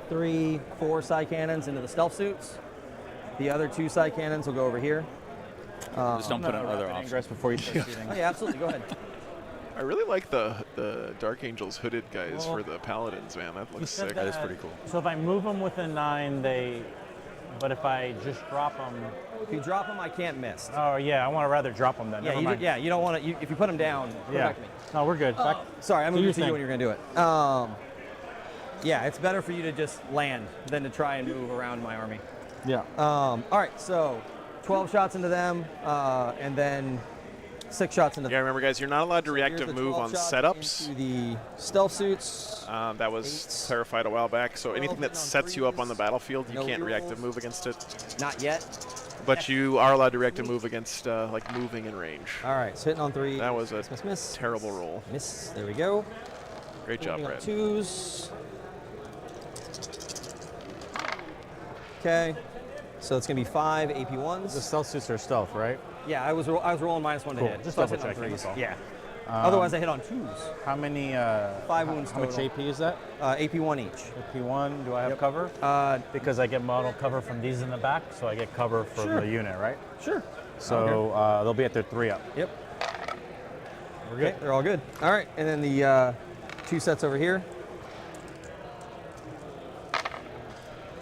3, 4 side cannons into the stealth suits. The other 2 side cannons will go over here. Just don't put on other options before you start shooting. Oh yeah, absolutely. Go ahead. I really like the Dark Angels hooded guys for the Paladins, man. That looks sick. That is pretty cool. So if I move them within 9, but if I just drop them. If you drop them, I can't miss. Oh yeah, I want to rather drop them then. Yeah, you don't want to. If you put them down, put them back to me. No, we're good. Sorry, I'm moving to you when you're going to do it. Yeah, it's better for you to just land than to try and move around my army. Yeah. All right, so 12 shots into them, and then 6 shots into them. Yeah, remember, guys, you're not allowed to reactive move on setups. Into the stealth suits. That was clarified a while back. So anything that sets you up on the battlefield, you can't reactive move against it. Not yet. But you are allowed to reactive move against like moving in range. All right, so hitting on 3. That was a miss. terrible roll. Miss. There we go. Great job, Brad. 2s. Okay. So it's going to be 5 AP1s. The stealth suits are stealth, right? Yeah, I was rolling -1 to Cool. hit. Just Plus double hit on checking. 3s. That's all. Yeah. Otherwise, I hit on 2s. How many? 5 wounds How much total. AP is that? AP1 each. AP1. Do I have Yep. cover? Because I get model cover from these in the back, so I get cover from Sure. the unit, right? Sure. So they'll be at their 3 up. Yep. We're good. Okay, they're all good. All right, and then the 2 sets over here.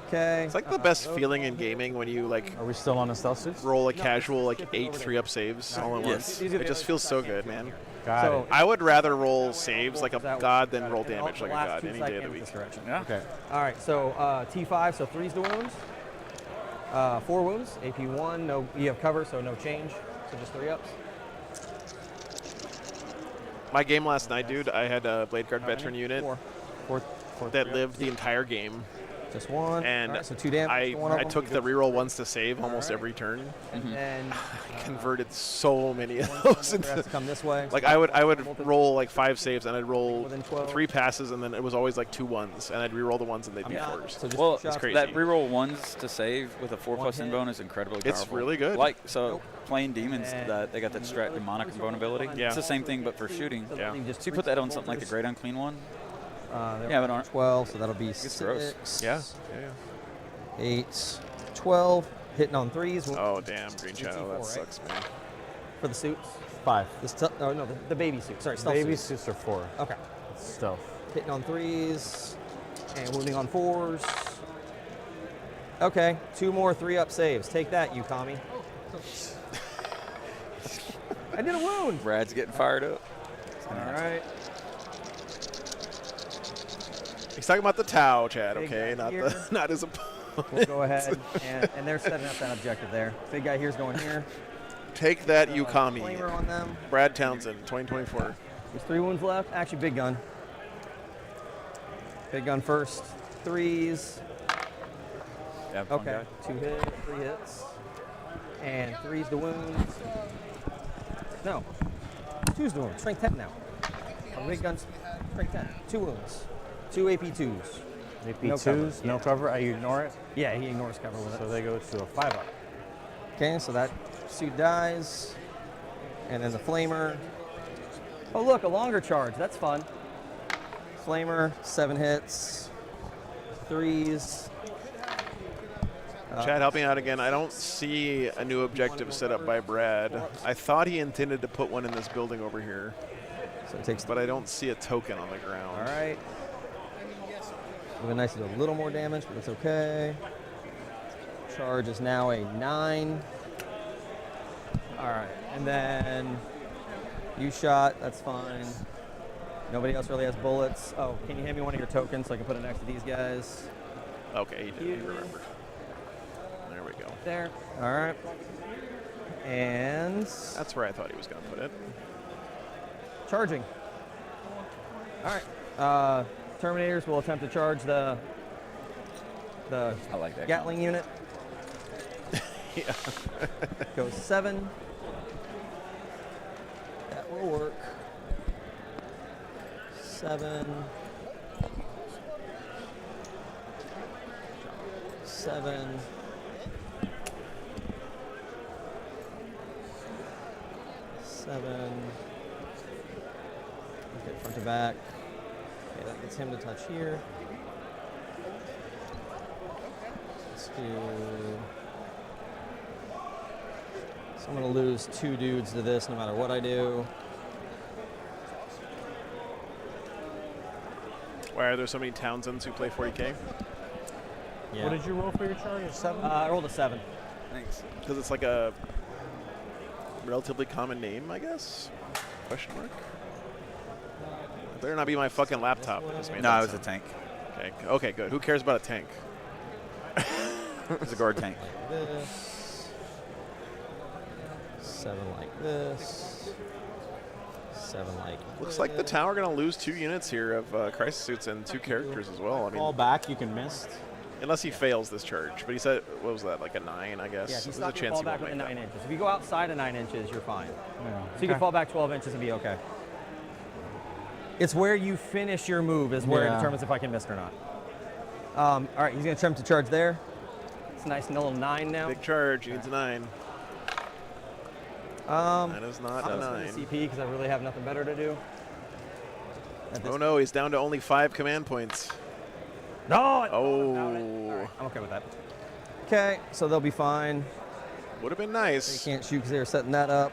Okay. It's like the best feeling in gaming when you like. Are we still on the stealth suits? Roll a casual like 8 3-up saves all at once. These are the It just other feels so good, man. Got it. I would rather roll saves like a god than roll damage like a Last god 2 any side day of the damage week. this direction. Yeah. Okay. All right, so T5, so 3's the wounds. 4 wounds, AP1, no, you have cover, so no change, so just 3-ups. My game last night, dude, I had a Blade Guard veteran unit Four that lived the entire game. Just 1. And all right, so 2 damage. I took the reroll ones to save almost every turn. And then I converted so many of those. has to come this way. Like I would roll like 5 saves and I'd roll Within 12. 3 passes and then it was always like 2 1s and I'd reroll the ones and they'd be 4s. So just Well, shots. crazy. that reroll 1s to save with a 4+ hit. invuln is incredibly It's powerful. really good. Like, so playing demons, that they got that strat demonic invulnerability. Yeah. It's the same thing, but for shooting. Yeah. So you put that on something like the Great Unclean one. Yeah, but on 12, so that'll be It's gross. 6. Yeah. 8, 12, hitting on 3s. Oh damn, Green Shadow, that right? sucks, man. For the suits? 5. Oh no, the baby suit. Sorry, stealth Baby suits. suits are 4. Okay. It's stealth. Hitting on 3s and wounding on 4s. Okay, 2 more 3-up saves. Take that, you commie. I did a wound. Brad's getting fired up. All right. He's talking about the Tau, Chad, Big okay? guy Not here. not his opponent. We'll go ahead, and they're setting up that objective there. Big guy here's going here. Take that, Yukami. Flamer on them. Brad Townsend, 2024. There's 3 wounds left. Actually, big gun. Big gun first. 3s. Yeah, fun Okay. guy. 2 hits, 3 hits. And 3's the wounds. No. 2's the wounds. Strength 10 now. A big gun, strength 10. 2 wounds. 2 AP2s. AP2s, no cover. I ignore it. Yeah, he ignores cover with So it. they go to a 5 up. Okay, so that suit dies. And then the flamer. Oh, look, a longer charge. That's fun. Flamer, 7 hits. 3s. Chad, help me out again. I don't see a new objective set up by Brad. I thought he intended to put one in this building over here, So it takes. but I don't see a token on the ground. All right. Would have been nice to do a little more damage, but it's okay. Charge is now a 9. All right, and then you shot. That's fine. Nobody else really has bullets. Oh, can you hand me one of your tokens so I can put it next to these guys? Okay, he did. He remembered. There we go. There. All right. And That's where I thought he was going to put it. charging. All right. Terminators will attempt to charge the I like that. Gatling unit. Yeah. Goes 7. That will work. 7. 7. Okay, front to back. Okay, that gets him to touch here. Let's do. So I'm going to lose 2 dudes to this no matter what I do. Why are there so many Townsends who play 40K? Yeah. What did you roll for your charge? A 7? I rolled a 7. Thanks. Because it's like a relatively common name, I guess? Question mark? It better not be my fucking laptop. That just made No, that it was a sound. tank. Okay. Okay, good. Who cares about a tank? It was a guard tank. Like this. 7 like this. 7 like Looks like the Tau are going to lose 2 units here of crisis suits and 2 characters as well. I mean, Fall back, you can mist. unless he fails this charge. But he said, what was that, like a 9, I guess? Yeah, if you There's stop a your chance fall he back won't within make 9 that. inches. If you go outside of 9 inches, you're fine. Yeah. So you can fall back 12 inches and be okay. It's where you finish your move is where it Yeah. determines if I can miss or not. All right, he's going to attempt to charge there. It's a nice little 9 now. Big charge. He needs a 9. That is not a 9. CP because I really have nothing better to do. Oh no, he's down to only 5 command points. No! Oh. I'm okay with that. Okay, so they'll be fine. Would have been nice. They can't shoot because they were setting that up.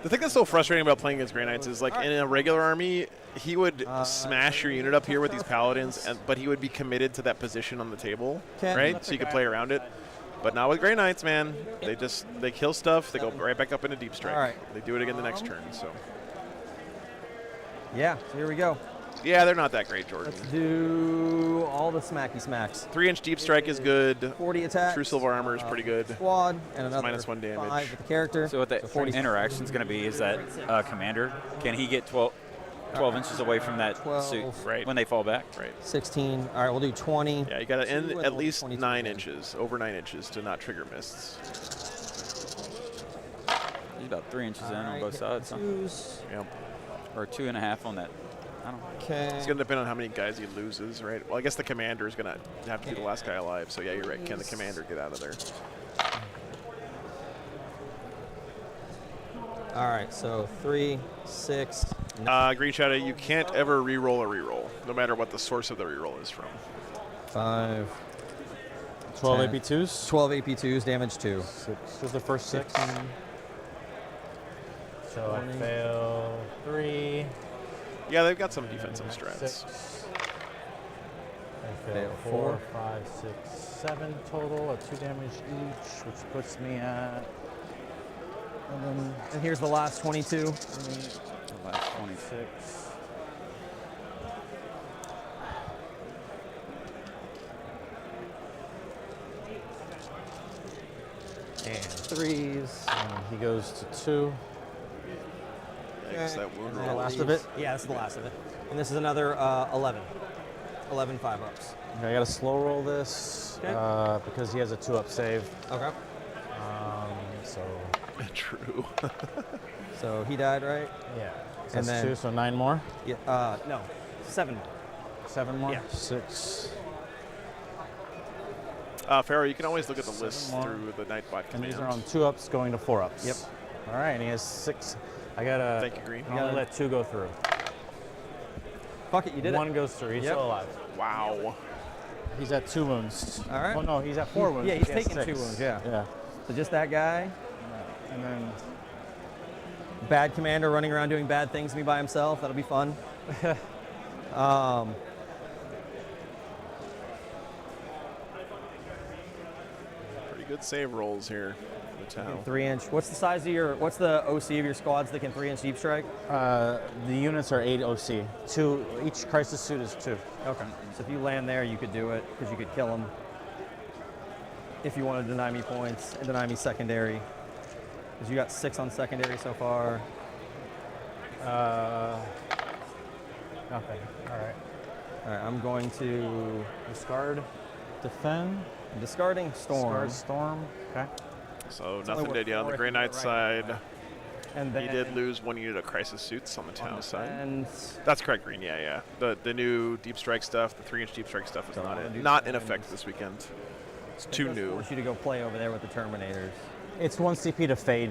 The thing that's so frustrating about playing against Grey Knights is, like, in a regular army, he would smash your unit up here with these paladins, but he would be committed to that position on the table, right? So you could play around it. But not with Grey Knights, man. They kill stuff. They go right back up into deep strike. All right. They do it again the next turn. So. Yeah. So here we go. Yeah, they're not that great, Jordan. Let's do all the smacky smacks. 3-inch deep strike is good. 40 attacks. True silver armor is pretty good. Squad and another -1 damage. 5 with the character. So what the interaction is going to be is that commander, can he get 12 inches away from that 12, suit right, when they fall back? Right. 16. All right, we'll do 20. Yeah, you got to end at least 9 inches, over 9 inches to not trigger mists. He's about 3 inches in on both sides. Huh? Yep. Or 2.5 on that. I don't know. Okay. It's going to depend on how many guys he loses, right? Well, I guess the commander is going to have to be the last guy alive. So, yeah, you're right. Can the commander get out of there? All right, so 3, 6. Green Shadow, you can't ever re-roll a re-roll, no matter what the source of the re-roll is from. 5. 12 10. AP2s? 12 AP2s, damage 2. 6 was the first 6. So I fail 3. Yeah, they've got some defensive strats. 6. I fail 4, 5, 6, 7 total at 2 damage each, which puts me at. And here's the last 22. The last 26. And 3s. And he goes to 2. Thanks, that wound The roll. last of it? Yeah, this is the last of it. And this is another 11. 11 5-ups. Okay, I got to slow roll this because he has a 2-up save. Okay. So. True. So he died, right? Yeah. So And that's then 2, so 9 more? Yeah. No, 7 more. 7 more? Yeah. 6. Pharaoh, you can always look at the list more. through the Nightbot And command. these are on 2-ups going to 4-ups. Yep. All right, and he has 6. I gotta. Thank you, Green. I gotta let 2 go through. Fuck it, you did 1 it. goes through. He's Yep. still alive. Wow. He's at 2 wounds. All right. Well, no, he's at 4 wounds. Yeah, he's He has taking 2 6. wounds, yeah. Yeah. So just that guy. And then. Bad commander running around doing bad things to me by himself. That'll be fun. Pretty good save rolls here for the Tau. 3-inch. What's the size of your? What's the OC of your squads that can 3-inch deep strike? The units are 8 OC. 2. Each crisis suit is 2. Okay. So if you land there, you could do it because you could kill him. If you want to deny me points and deny me secondary, because you got 6 on secondary so far. Nothing. All right. All right. I'm going to Discard. Defend. I'm discarding storm. Discard storm. Okay. So only nothing did yet on the worth Grey 4 if Knight you side. get it And then He did lose 1 unit of crisis suits on the Tau side. And That's correct, Green. Yeah, yeah. The new deep strike stuff, the 3-inch deep strike stuff is not in effect this weekend. It's too new. force you to go play over there with the Terminators. It's 1 CP to fade.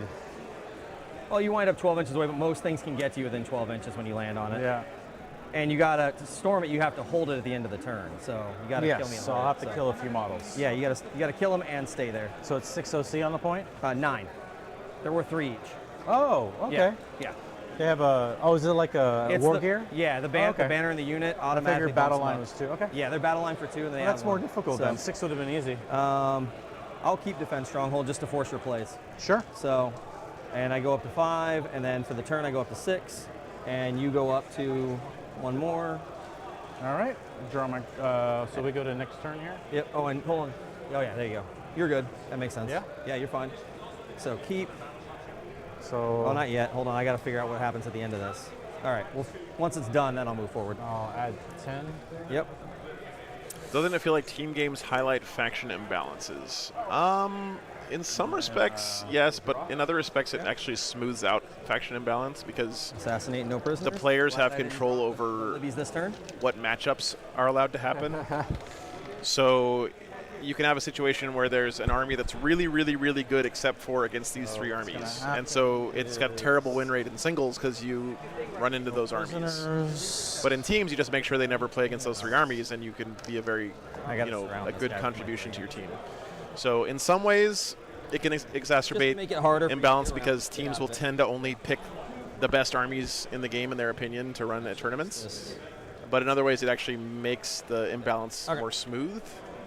Well, you wind up 12 inches away, but most things can get to you within 12 inches when you land on it. Yeah. And you gotta to storm it. You have to hold it at the end of the turn. So you gotta kill me. Yes. on So I'll that, have to kill a few models. Yeah, you gotta kill them and stay there. So it's 6 OC on the point. 9. There were 3 each. Oh. Okay. Yeah. Yeah. They have a. Oh, is it like a It's war the- gear? Yeah, the okay. banner in the unit I automatically. figured battle bumps line them was up. 2. Okay. Yeah, they're battle line for 2, and they Well, that's have more one. difficult So, then. 6 would have been easy. I'll keep defense stronghold just to force your plays. Sure. So, and I go up to 5, and then for the turn I go up to 6, and you go up to 1 more. All right. Draw my. So we go to next turn here. Yep. Oh, and hold on. Oh yeah, there you go. You're good. That makes sense. Yeah? Yeah, you're fine. So keep. So. Oh, not yet. Hold on. I got to figure out what happens at the end of this. All right. Well, once it's done, then I'll move forward. I'll add 10. Yep. Doesn't it feel like team games highlight faction imbalances? In some respects, yes, but in other respects, it actually smooths out faction imbalance because assassinate no prisoners. The players have control over this turn. what matchups are allowed to happen. So you can have a situation where there's an army that's really, really, really good except for against these 3 armies. And so it's got a terrible win rate in singles because you run into those armies. But in teams, you just make sure they never play against those 3 armies, and you can be a very, a good contribution to your team. So in some ways, it can exacerbate make it harder imbalance because teams will tend to only pick the best armies in the game, in their opinion, to run at tournaments. But in other ways, it actually makes the imbalance more smooth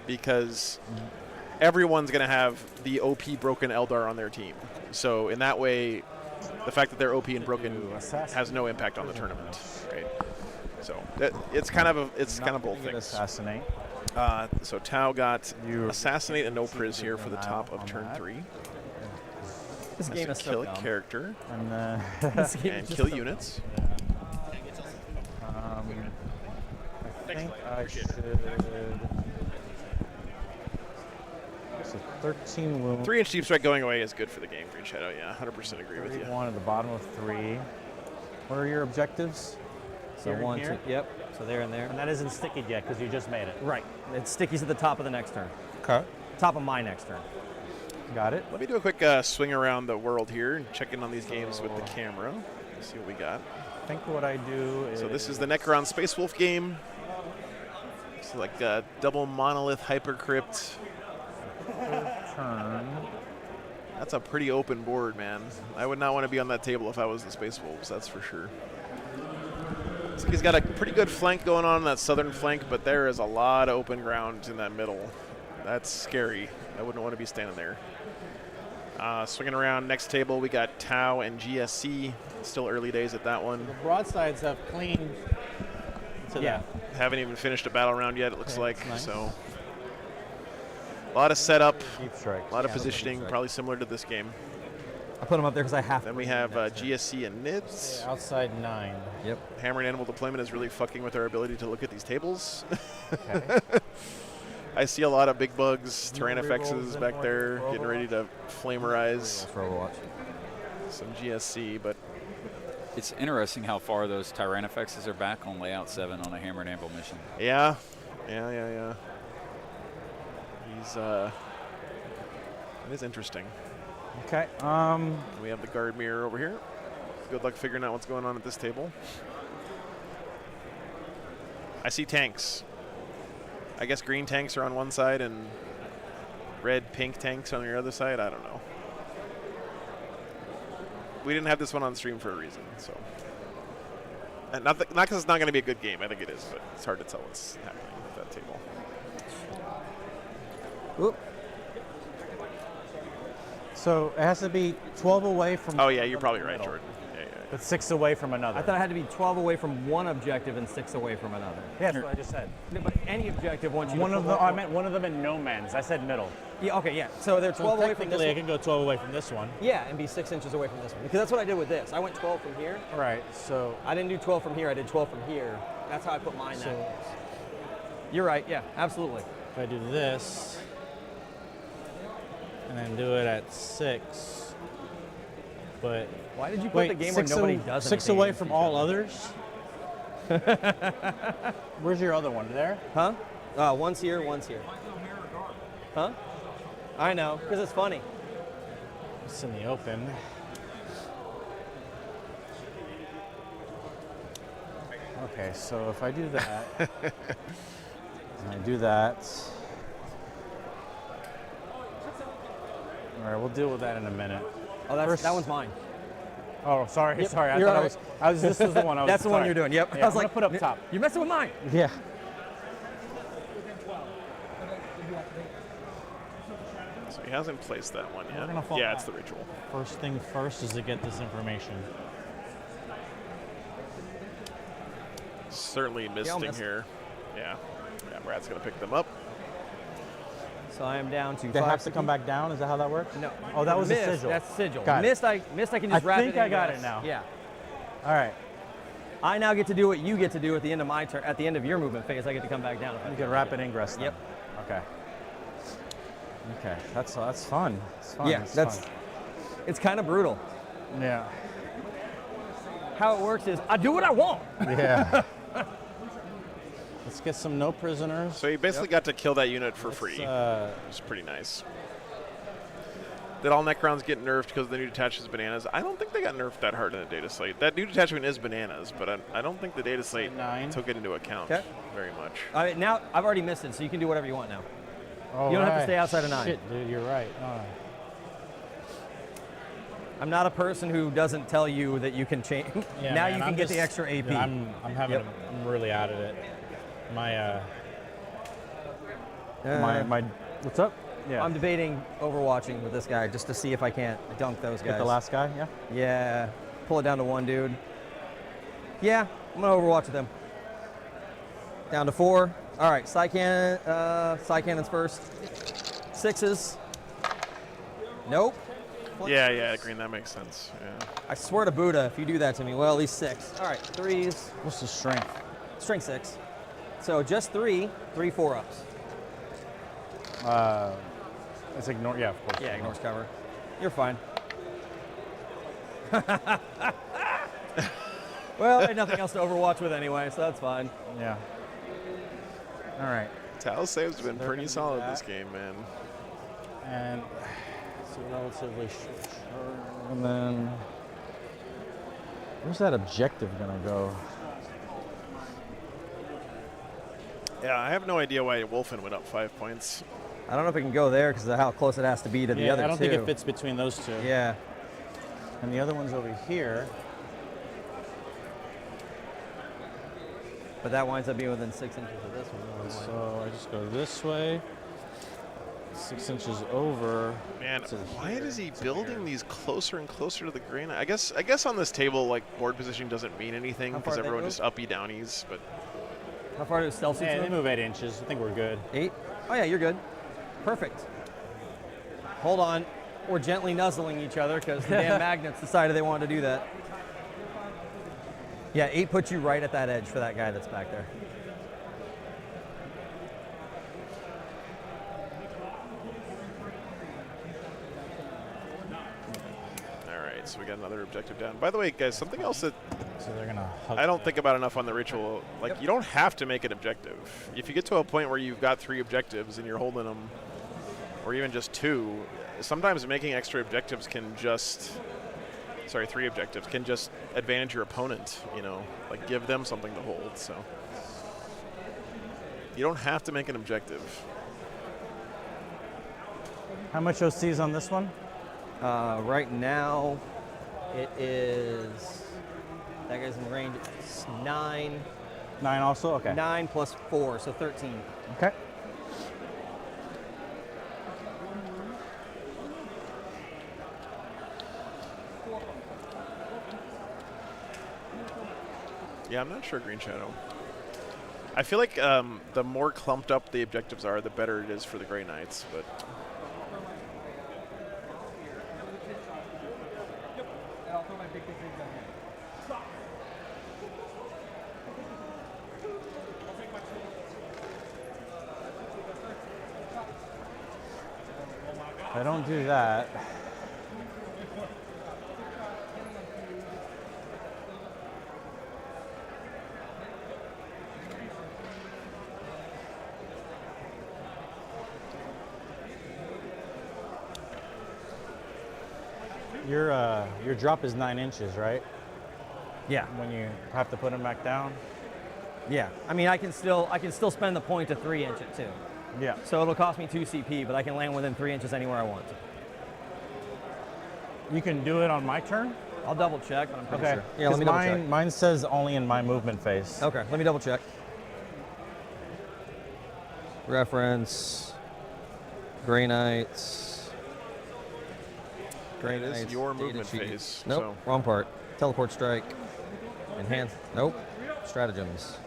because everyone's going to have the OP broken Eldar on their team. So in that way, the fact that they're OP and broken has no impact on the tournament, right? So it's kind of both things. Assassinate. So Tau got assassinate and no priz here for the top of turn 3. This game is kill so a character and kill units. I think I should. It's a 13 wound. 3-inch deep strike going away is good for the game, Green Shadow. Yeah, 100% agree with you. 1 at the bottom of 3. What are your objectives? So Here, 1, here? 2, yep. So there and there. And that isn't sticky yet because you just made it. Right. It's stickies at the top of the next turn. Okay. Top of my next turn. Got it. Let me do a quick swing around the world here and check in on these games with the camera. See what we got. I think what I do is. So this is the Necron Space Wolf game. It's like a double monolith hypercrypt. Turn. That's a pretty open board, man. I would not want to be on that table if I was the Space Wolves, that's for sure. So he's got a pretty good flank going on that southern flank, but there is a lot of open ground in that middle. That's scary. I wouldn't want to be standing there. Swinging around next table, we got Tau and GSC. Still early days at that one. The broadsides have cleaned to that. Haven't even finished a battle round yet, it looks like. Nice. So a lot of setup, Deep strike. a lot of positioning, probably similar to this game. I put them up there because I have Then to. we have GSC and NIDS. Outside 9. Yep. Hammer and Animal Deployment is really fucking with our ability to look at these tables. Okay. I see a lot of big bugs, Terrain FXs back there, getting ready to flamerize For Overwatch. some GSC, but It's interesting how far those Tyrannofexes are back on layout 7 on a Hammer and Anvil mission. yeah. He's it is interesting. Okay. We have the guard mirror over here. Good luck figuring out what's going on at this table. I see tanks. I guess green tanks are on one side and red, pink tanks on your other side. I don't know. We didn't have this one on stream for a reason, so. And not because it's not going to be a good game. I think it is, but it's hard to tell what's happening at that table. Oop. So it has to be 12 away from. Oh yeah, you're probably right, Jordan. Yeah. But 6 away from another. I thought it had to be 12 away from one objective and 6 away from another. Yeah, that's what I just said. No, but any objective once you. I meant one of them in no man's. I said middle. Yeah. Okay. Yeah. So they're 12 away from this Technically, I one. can go 12 away from this one. Yeah, and be 6 inches away from this one. Because that's what I did with this. I went 12 from here. Right. So I didn't do 12 from here. I did 12 from here. That's how I put mine. You're right. Yeah. Absolutely. if I do this and then do it at 6, but why did you put wait, the game where nobody does 6 anything away against from each all other? others? Where's your other one? There? Huh? One's here, one's here. Huh? I know, because it's funny. It's in the open. Okay, so if I do that, and I do that, all right, we'll deal with that in a minute. Oh, that one's mine. Oh, sorry, Yep, sorry. I you're thought all I was. This was the one I was. That's the one sorry. you're doing. Yep. Yeah, I was I'm like, gonna put up top. You're messing with mine. Yeah. So he hasn't placed that one We're yet. gonna fall Yeah, back. it's the ritual. First thing first is to get this information. Certainly misting missed. here. Yeah. Brad's going to pick them up. So I am down to They 5. have to come back down. Is that how that works? No. Oh, that was missed, a sigil. That's sigil. Got it. Missed, I can just wrap it in. think I got it grass. now. Yeah. All right. I now get to do what you get to do at the end of my turn. At the end of your movement phase, I get to come back down. You can wrap it ingress. Then. Yep. Okay. Okay. That's fun. It's fun. Yeah, fun. it's kind of brutal. Yeah. How it works is I do what I want. Yeah. Let's get some no prisoners. So you basically got to kill that unit for free. It's pretty nice. Did all Necrons get nerfed because the new detachment's bananas? I don't think they got nerfed that hard in the data slate. That new detachment is bananas, but I don't think the data slate took it into account very much. Now, I've already missed it, so you can do whatever you want now. All you don't have to right. stay outside of 9. Shit, dude, you're right. I'm not a person who doesn't tell you that you can change. Yeah, now man, you can get the extra AP. Dude, I'm really out of it. My what's up? Yeah. I'm debating overwatching with this guy just to see if I can't dunk those guys. Get the last guy, yeah? Yeah. Pull it down to 1 dude. Yeah, I'm gonna overwatch with him. Down to 4. All right, Psy cannons first. 6s. Nope. Yeah, green, that makes sense. Yeah. I swear to Buddha, if you do that to me, well, at least 6. All right, 3s. What's the strength? Strength 6. So just 3 4-ups. It's ignore, yeah, of course. Yeah, ignores cover. You're fine. Well, I had nothing else to overwatch with anyway, so that's fine. Yeah. All right. Tau saves have been pretty solid this game, man. And it's a relatively short. And then, where's that objective gonna go? Yeah, I have no idea why Wolfen went up 5 points. I don't know if it can go there because of how close it has to be to the other two. I don't think it fits between those two. Yeah. And the other one's over here. But that winds up being within 6 inches of this one. So I just go this way. 6 inches over. Man, why is he building these closer and closer to the green? I guess on this table, like, board position doesn't mean anything because everyone just uppy downies. But how far does stealth suits they move? move 8 inches. I think we're good. 8? Oh yeah, you're good. Perfect. Hold on. We're gently nuzzling each other because the damn magnets decided they wanted to do that. Yeah, 8 puts you right at that edge for that guy that's back there. all right, so we got another objective down. By the way, guys, something else that So they're gonna. I don't think about enough on the ritual. Like, you don't have to make an objective. If you get to a point where you've got 3 objectives and you're holding them, or even just 2, sometimes making extra objectives can just, 3 objectives, can just advantage your opponent, you know, like give them something to hold, so. You don't have to make an objective. How much OC's on this one? Right now, it is, that guy's in range, it's 9. 9 also? Okay. 9 plus 4, so 13. Okay. Yeah, I'm not sure Green Shadow. I feel like the more clumped up the objectives are, the better it is for the Grey Knights, but. If I don't do that. Your drop is 9 inches, right? Yeah. When you have to put them back down. Yeah. I mean, I can still spend the point to 3 inch it too. Yeah. So it'll cost me 2 CP, but I can land within 3 inches anywhere I want. You can do it on my turn? I'll double check, but I'm pretty Okay. sure. Yeah, let me double check. Mine says only in my movement phase. Okay, let me double check. Reference. Grey Knights. It is your movement phase. Nope, wrong part. Teleport strike. Enhance. Nope. Stratagems.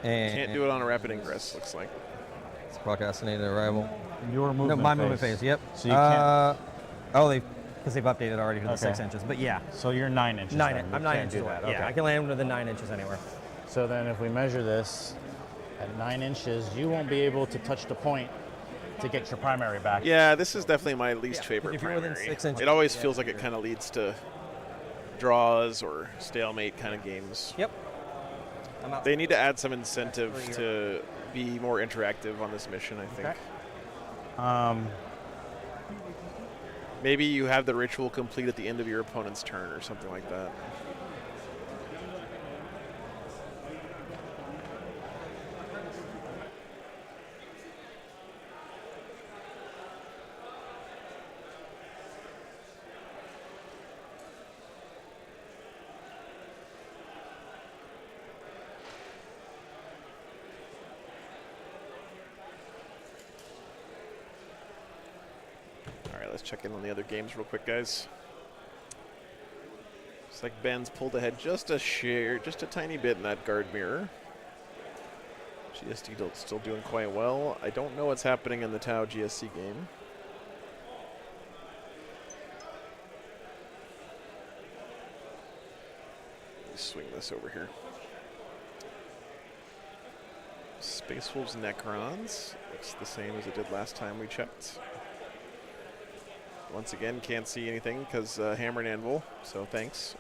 And Can't do it on a rapid ingress, looks like. It's procrastinated arrival. Your movement No, my phase. movement phase, yep. So you can't. Oh, because they've updated already to the Okay. 6 inches. But yeah. So you're 9 inches. 9. then. You I'm 9 can't inches do away. that. Yeah, Okay. I can land within 9 inches anywhere. So then if we measure this at 9 inches, you won't be able to touch the point to get your primary back. Yeah, this is definitely my least favorite if you're within primary. 6 inches, It always feels like it kind of leads to draws or stalemate kind of games. Yep. I'm out. They need to add some incentive to be more interactive on this mission, I think. Okay. Maybe you have the ritual complete at the end of your opponent's turn or something like that. Let's check in on the other games real quick, guys. Looks like Ben's pulled ahead just a tiny bit in that guard mirror. GSD still doing quite well. I don't know what's happening in the Tau GSC game. Let's swing this over here. Space Wolves Necrons. Looks the same as it did last time we checked. Once again, can't see anything because Hammer and Anvil, so thanks.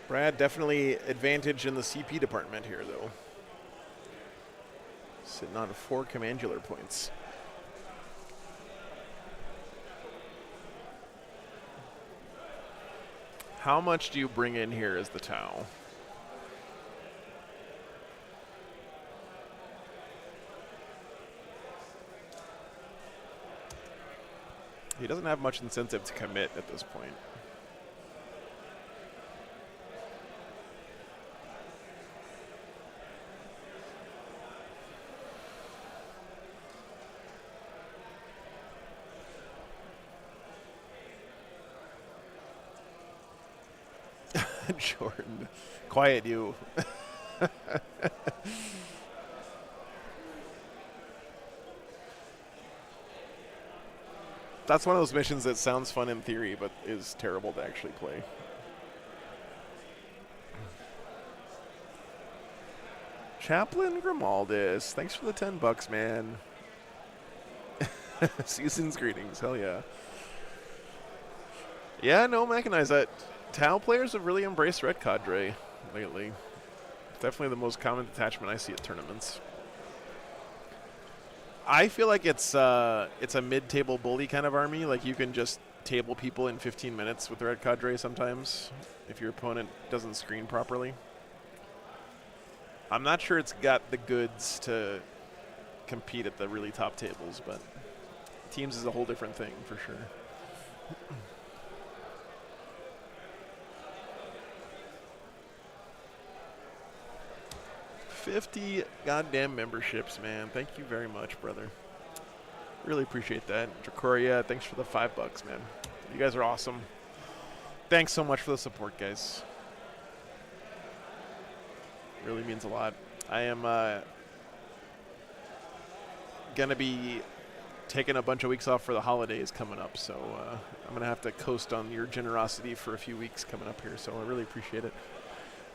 Brad, definitely advantage in the CP department here, though. Sitting on 4 commandular points. How much do you bring in here as the Tau? He doesn't have much incentive to commit at this point. Jordan, quiet you. That's one of those missions that sounds fun in theory, but is terrible to actually play. Chaplain Grimaldus, thanks for the $10, man. Season's greetings, hell yeah. Yeah, no, mechanized. That Tau players have really embraced Red Cadre lately. Definitely the most common detachment I see at tournaments. I feel like it's a mid-table bully kind of army. Like you can just table people in 15 minutes with the Red Cadre sometimes if your opponent doesn't screen properly. I'm not sure it's got the goods to compete at the really top tables, but teams is a whole different thing for sure. 50 goddamn memberships, man. Thank you very much, brother. Really appreciate that. Dracoria, thanks for the $5, man. You guys are awesome. Thanks so much for the support, guys. Really means a lot. I am gonna be taking a bunch of weeks off for the holidays coming up, so I'm gonna have to coast on your generosity for a few weeks coming up here, so I really appreciate it.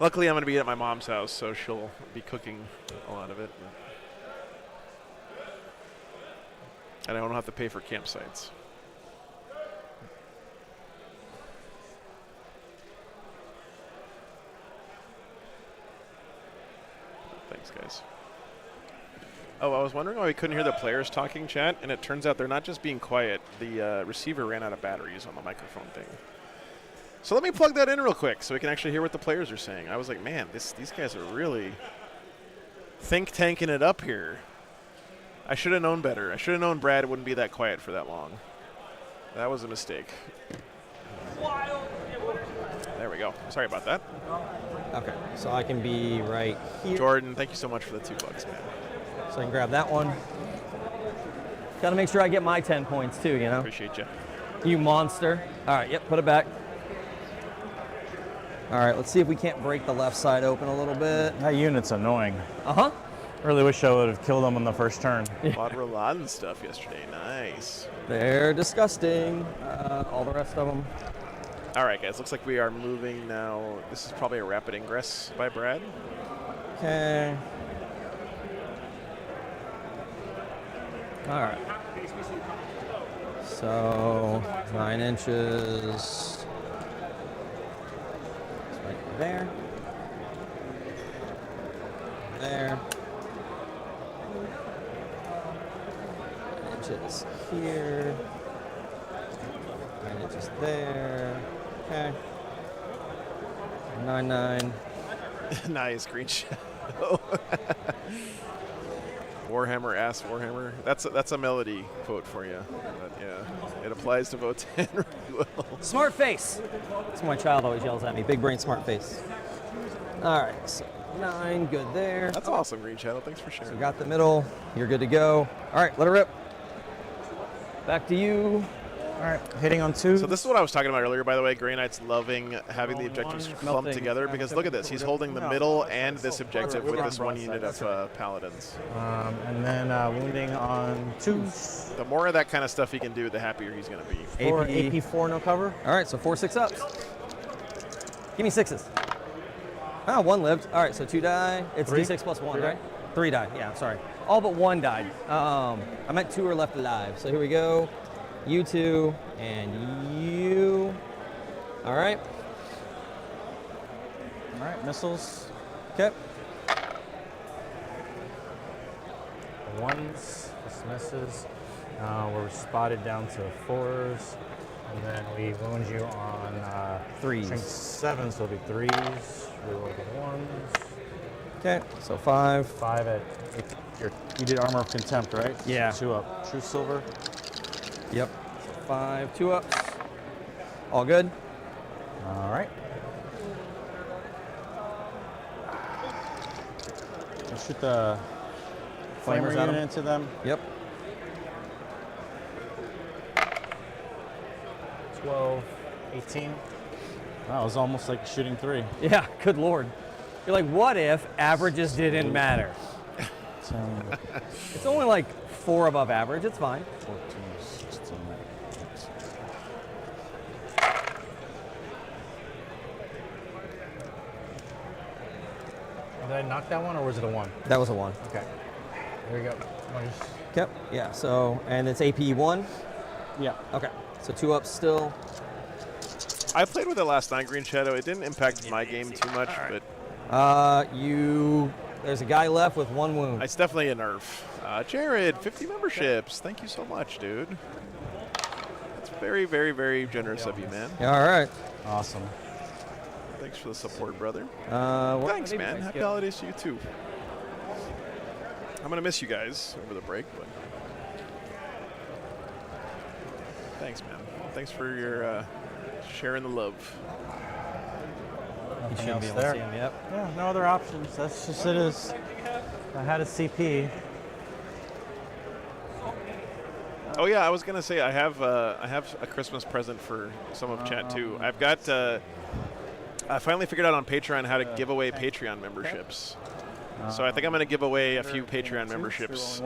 Luckily, I'm gonna be at my mom's house, so she'll be cooking a lot of it. And I don't have to pay for campsites. Thanks, guys. Oh, I was wondering why we couldn't hear the players talking, chat, and it turns out they're not just being quiet. The receiver ran out of batteries on the microphone thing. So let me plug that in real quick so we can actually hear what the players are saying. I was like, man, these guys are really think-tanking it up here. I should have known better. I should have known Brad wouldn't be that quiet for that long. That was a mistake. There we go. Sorry about that. Okay, so I can be right here. Jordan, thank you so much for the $2, man. So I can grab that one. Got to make sure I get my 10 points too, you know? Appreciate you. You monster. All right, yep, put it back. All right, let's see if we can't break the left side open a little bit. That unit's annoying. Uh-huh. Really wish I would have killed them on the first turn. Bought Roland stuff yesterday. Nice. They're disgusting. All the rest of them. All right, guys. Looks like we are moving now. This is probably a rapid ingress by Brad. Okay. All right. So 9 inches. It's right there. There. 9 inches here. 9 inches there. Okay. 9. Nice green shadow. Warhammer, ass Warhammer. That's a melody quote for you. But yeah, it applies to vote 10 really well. Smart face. That's what my child always yells at me. Big brain, smart face. All right, so 9, good there. That's awesome, Green Shadow. Thanks for sharing. So got the middle. You're good to go. All right, let her rip. Back to you. All right, hitting on 2. So this is what I was talking about earlier, by the way. Grey Knight's loving having the objectives clumped together because look at this. He's holding the middle and this objective with this one unit of Paladins. And then wounding on 2s. The more of that kind of stuff he can do, the happier he's going to be. AP4, no cover. All right, so 4 6-ups. Give me 6s. Ah, 1 lived. All right, so 2 die. It's 3? D6 plus 1, 3 right? 3 died. Yeah, sorry. All but 1 died. I meant 2 are left alive. So here we go. You 2 and you. All right. All right, missiles. Okay. 1s, this misses. We're spotted down to 4s. And then we wound you on 3s. 7, so it'll be 3s. Reroll the 1s. Okay, so 5. 5 at, you did Armor of Contempt, right? Yeah. 2 up. True Silver. Yep. So 5, 2 ups. All good? All right. Let's shoot the flamer Flamers at 'em. unit into them. Yep. 12, 18. Wow, it was almost like shooting 3. Yeah, good lord. You're like, what if averages didn't matter? 10, It's only like 4 above average. It's fine. 14, 16. Did I knock that one or was it a 1? That was a 1. Okay. There we go. Yep. Yeah. So, and it's AP 1. Yeah. Okay. So 2 ups still. I played with it last night, Green Shadow. It didn't impact my game too much, but There's a guy left with 1 wound. it's definitely a nerf. Jared, 50 memberships. Thank you so much, dude. That's very, very, very generous of you, man. Yeah, all right. Awesome. Thanks for the support, brother. Thanks, Thanks, man. Happy holidays to you, too. I'm going to miss you guys over the break, but thanks, man. Thanks for your sharing the love. You Nothing should be else able to there. see him, yep. Yeah, no other options. That's just it is. I had a CP. Oh yeah, I was gonna say I have a Christmas present for some of chat too. I've got I finally figured out on Patreon how to give away Patreon memberships. So I think I'm gonna give away a few Patreon memberships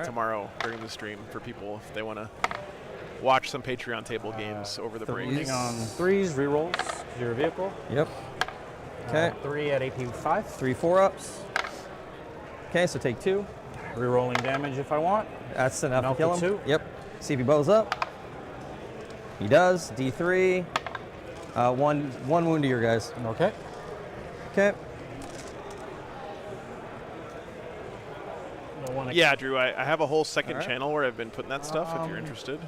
tomorrow during the stream for people if they want to watch some Patreon table games over the break. Wounding on 3s, rerolls to your vehicle. Yep. Okay. 3 at AP 5. 3 4 ups. Okay, so take 2. Rerolling damage if I want. That's enough to Melt kill the him. 2. Yep. See if he bows up. He does. D3. One wound to your guys. Okay. Okay. Yeah, Drew, I have a whole second channel where I've been putting that stuff if you're interested.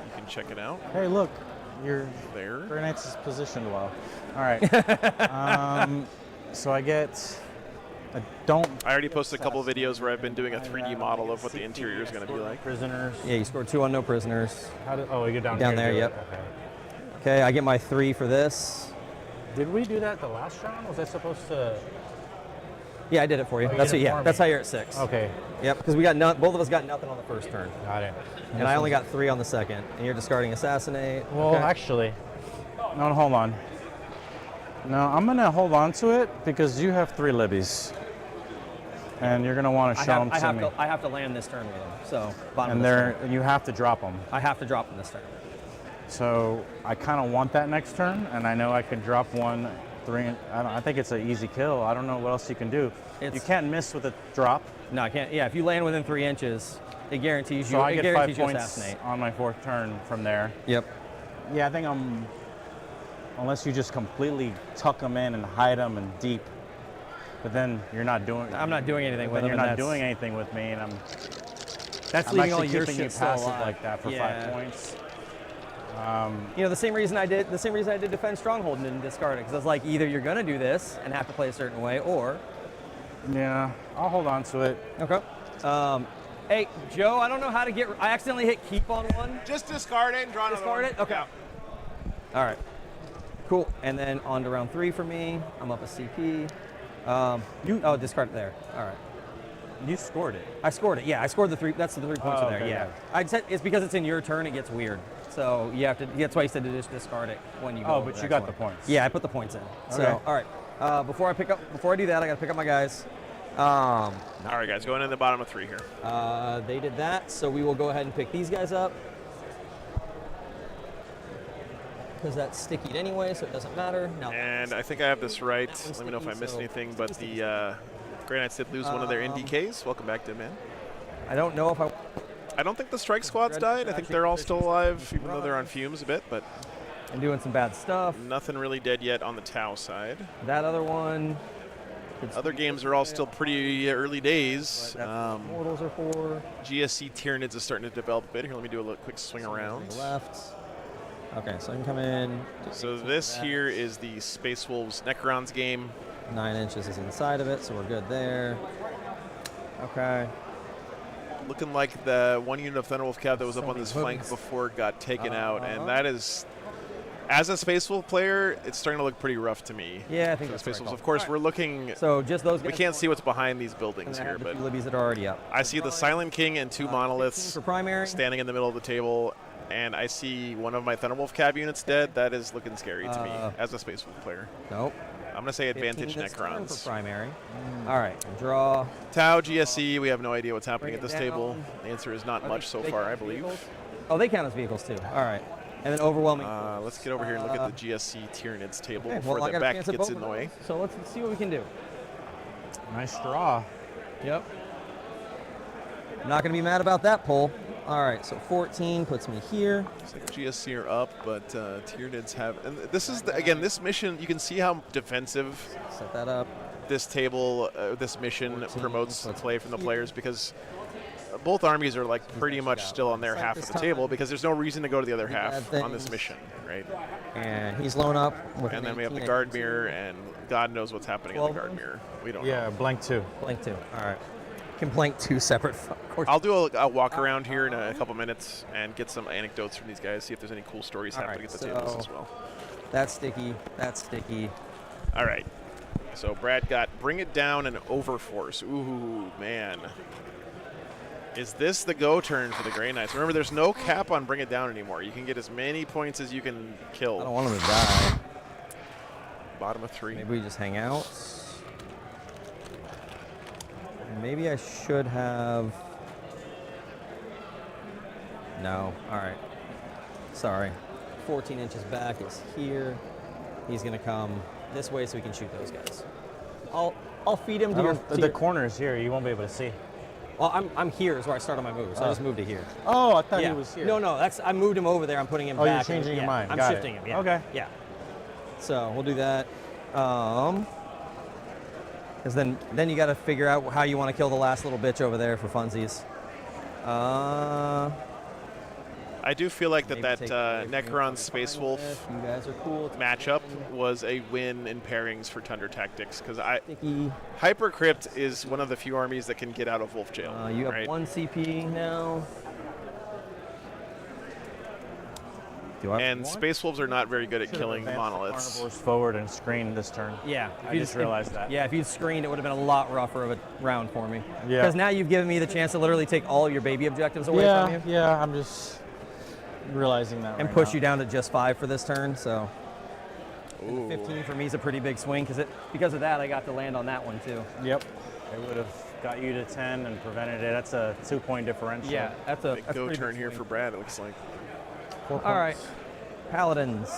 You can check it out. Hey, look. Your there. Grenades is positioned well. All right. So I get... I already posted a couple of videos where I've been doing a 3D model of what the interior is going to be like. Prisoners. Yeah, you scored 2 on no prisoners. Oh, you go down there, here, yep. Okay, I get my 3 for this. Did we do that the last round? Was I supposed to... Yeah, I did it for you. Oh, you That's did what, it yeah. for That's me. how you're at 6. Okay. Yep, because we got both of us got nothing on the first turn. Got it. And I only got 3 on the second. And you're discarding assassinate. Well, okay. actually, no, hold on. No, I'm gonna hold on to it because you have 3 libbies, and you're gonna want to show them to me. I have to land this turn with them. So bottom And of this turn. you have to drop them. I have to drop them this turn. So I kind of want that next turn, and I know I can drop 1, 3. I think it's an easy kill. I don't know what else you can do. You can't miss with a drop. No, I can't. Yeah, if you land within 3 inches, It guarantees you. So I it get 5 guarantees you points assassinate. on my 4th turn from there. Yep. Yeah, I think I'm. Unless you just completely tuck them in and hide them and deep, but then you're not doing. I'm not doing anything with them. them. You're not doing anything with me, and I'm. That's I'm leaving all actually your keeping you shit still passive alive. like that for 5 points. You know, the same reason I did defend stronghold and didn't discard it, because I was like, either you're gonna do this and have to play a certain way, or. Yeah, I'll hold on to it. Okay. Hey, Joe, I don't know how to get. I accidentally hit keep on one. Just discard it and draw another Discard one. it. Okay. Yeah. All right. Cool. And then on to round 3 for me. I'm up a CP. Discard it there. All right. You scored it. I scored it. Yeah, I scored the 3. That's the 3 points in there. Okay, Yeah. I said it's because it's in your turn. It gets weird. So you have to. That's why you said to just discard it when you go. Oh, over but the you next got the one. points. Yeah, I put the points in. Okay. So all right. Before I do that, I got to pick up my guys. All right, guys, going in the bottom of 3 here. They did that, so we will go ahead and pick these guys up. Because that's stickied anyway, so it doesn't matter. No. And I think I have this right. Let me know if I missed anything, but the Grey Knights did lose one of their NDKs. Welcome back, Dead Man. I don't know if I don't think the Strike Squad's died. I think they're all still alive, even though they're on fumes a bit, but. And doing some bad stuff. Nothing really dead yet on the Tau side. That other one. Other games are all still pretty early days. Mortals are for. GSC Tyranids is starting to develop a bit. Here, let me do a quick swing around. Left. Okay, so I can come in. So this here is the Space Wolves Necrons game. 9 inches is inside of it, so we're good there. Okay. Looking like the 1 unit of Thunderwolf Cav that was up on this flank before got taken out, and that is, as a Space Wolf player, it's starting to look pretty rough to me. Yeah, I think that's Space right Wolves. call. Of course, we're looking. So just those guys. We can't see what's behind these buildings here, but Libby's that are already up. I see the Silent King and 2 monoliths for primary standing in the middle of the table, and I see one of my Thunderwolf Cav units dead. That is looking scary to me as a Space Wolf player. Nope. I'm going to say advantage this turn Necrons. for primary. All right, draw. Tau, GSC, we have no idea what's happening at this down. table. The answer is not much so far, I believe. Oh, they count as vehicles too. All right. And then overwhelming. Let's get over here and look at the GSC Tyranids table Okay, before well, I the got a back chance at gets both in the of way. those. So let's see what we can do. Nice draw. Yep. Not going to be mad about that pull. All right, so 14 puts me here. Looks like GSC are up, but Tyranids have. And this is again this mission. You can see how defensive. Set that up. This table, this mission promotes play from the players because both armies are like pretty much still on their half of the table because there's no reason to go to the other half on this mission, right? And he's blown up. With and then we have the guard mirror, and God knows what's happening in the guard mirror. We don't know. Yeah, blank 2. Blank 2. All right. Can blank 2 separate. I'll do a walk around here in a couple minutes and get some anecdotes from these guys, see if there's any cool stories happening at the tables as well. That's sticky. That's sticky. All right. So Brad got Bring It Down and Overforce. Ooh, man. Is this the go turn for the Grey Knights? Remember, there's no cap on Bring It Down anymore. You can get as many points as you can kill. I don't want him to die. Bottom of 3. Maybe we just hang out. Maybe I should have. No. All right. Sorry. 14 inches back is here. He's going to come this way so we can shoot those guys. I'll feed him to your. The corner's here. You won't be able to see. Well, I'm here is where I started my move, so I just moved to here. Oh, I thought he was here. No, I moved him over there. I'm putting him back. Oh, you're changing your mind. I'm Got shifting it. him. Yeah. Okay. Yeah. So we'll do that. Because then you got to figure out how you want to kill the last little bitch over there for funsies. I do feel like that Necron Space Wolf you guys are cool. matchup was a win in pairings for Tundra Tactics because Hyper Crypt is one of the few armies that can get out of Wolf Jail. You have 1 CP now. And Space Wolves are not very good at killing monoliths. Carnivores forward and screen this turn. Yeah. I just realized that. Yeah, if you'd screened, it would have been a lot rougher of a round for me. Yeah. Because now you've given me the chance to literally take all your baby objectives away from you. Yeah, I'm just realizing that and right push now. you down to just 5 for this turn, so. Ooh. 15 for me is a pretty big swing because of that I got to land on that one too. Yep. It would have got you to 10 and prevented it. That's a 2-point differential. Yeah, that's a big go turn here for Brad, it looks like. 4 points. All right. Paladins.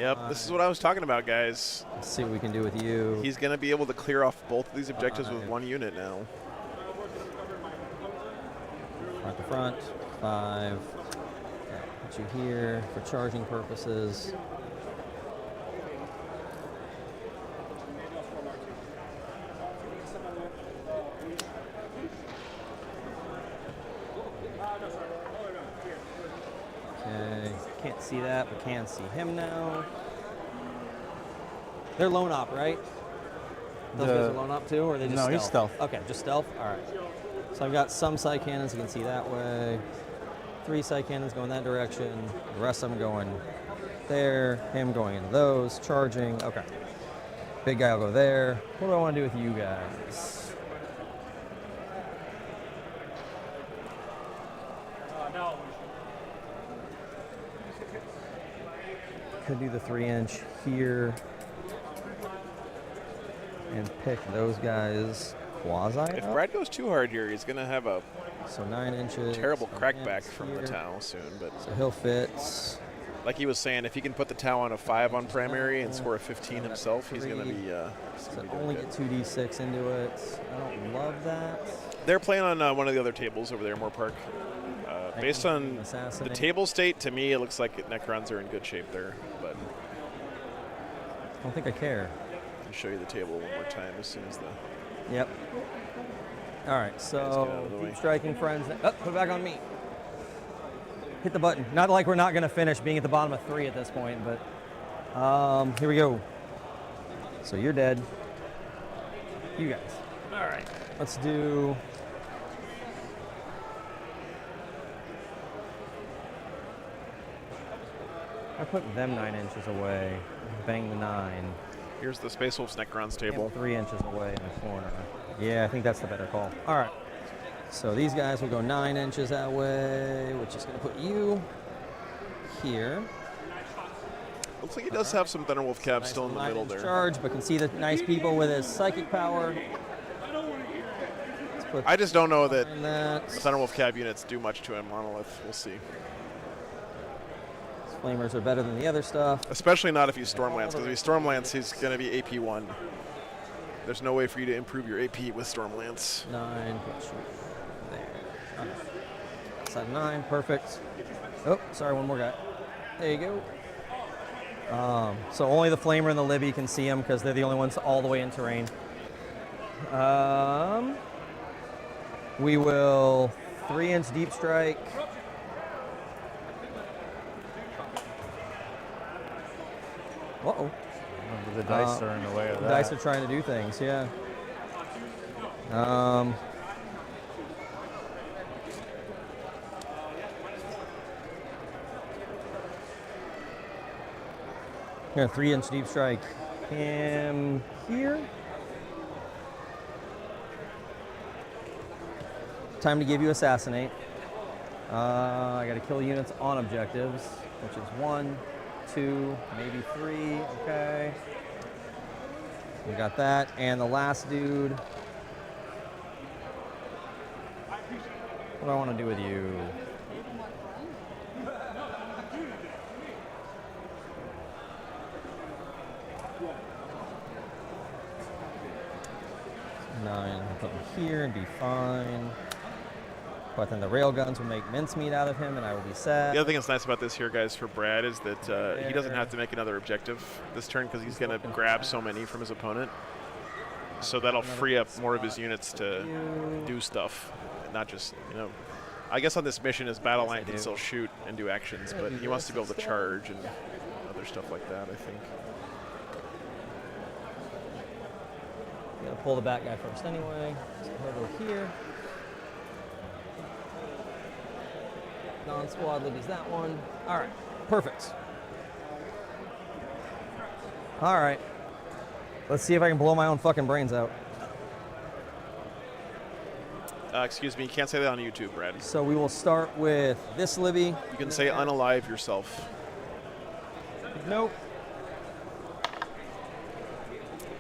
Yep, this is what I was talking about, guys. Let's see what we can do with you. He's going to be able to clear off both of these objectives with 1 unit now. Front to front, 5. Put you here for charging purposes. Okay, can't see that, but can see him now. They're lone op, right? Those guys are lone op too, or are they just stealth? No, he's stealth. Okay, just stealth? All right. So I've got some side cannons you can see that way. 3 side cannons going that direction. The rest of them going there. Him going into those, charging. Okay. Big guy will go there. What do I want to do with you guys? Could do the 3-inch here and pick those guys quasi. If Brad goes too hard here, he's going to have a 9 inches. Terrible crackback from the Tau soon. But so he'll fit. Like he was saying, if he can put the Tau on a 5 on primary and score a 15 himself, he's going to be. So only get 2d6 into it. I don't love that. They're playing on one of the other tables over there, Moore Park. Based on the table state, to me, it looks like Necrons are in good shape there. But I don't think I care. I'll show you the table one more time as soon as the. Yep. All right, so deep striking friends. Oh, put it back on me. Hit the button. Not like we're not going to finish being at the bottom of 3 at this point, but here we go. So you're dead. You guys. All right. Let's do. I put them 9 inches away. Bang the 9. Here's the Space Wolves Necrons table. 3 inches away in the corner. Yeah, I think that's the better call. All right. So these guys will go 9 inches that way, which is going to put you here. Looks like he does have some Thunderwolf cabs still in the middle there. Charge, but can see the nice people with his psychic power. I just don't know that Thunderwolf cab units do much to him, Monolith. We'll see. Flamers are better than the other stuff. Especially not if you Stormlance, because if you Stormlance, he's going to be AP 1. There's no way for you to improve your AP with Stormlance. 9, put you there. Side 9, perfect. Oh, sorry, one more guy. There you go. So only the Flamer and the Libby can see him because they're the only ones all the way in terrain. We will 3-inch deep strike. Uh-oh. The dice are in the way of that. The dice are trying to do things, yeah. Got a 3-inch deep strike him here. Time to give you assassinate. I got to kill units on objectives, which is 1, 2, maybe 3. Okay. We got that, and the last dude. What do I want to do with you? Nine, put him here and be fine. But then the railguns will make mincemeat out of him, and I will be sad. The other thing that's nice about this here, guys, for Brad is that he doesn't have to make another objective this turn because he's going to grab so many from his opponent. So that'll free up more of his units to do stuff, not just, you know. I guess on this mission, his battle line can still shoot and do actions, but he wants to be able to charge and other stuff like that, I think. I'm going to pull the back guy first anyway. So he'll go here. Non-squad Libby's that one. All right, perfect. All right. Let's see if I can blow my own fucking brains out. Excuse me, you can't say that on YouTube, Brad. So we will start with this Libby. You can say unalive yourself. Nope.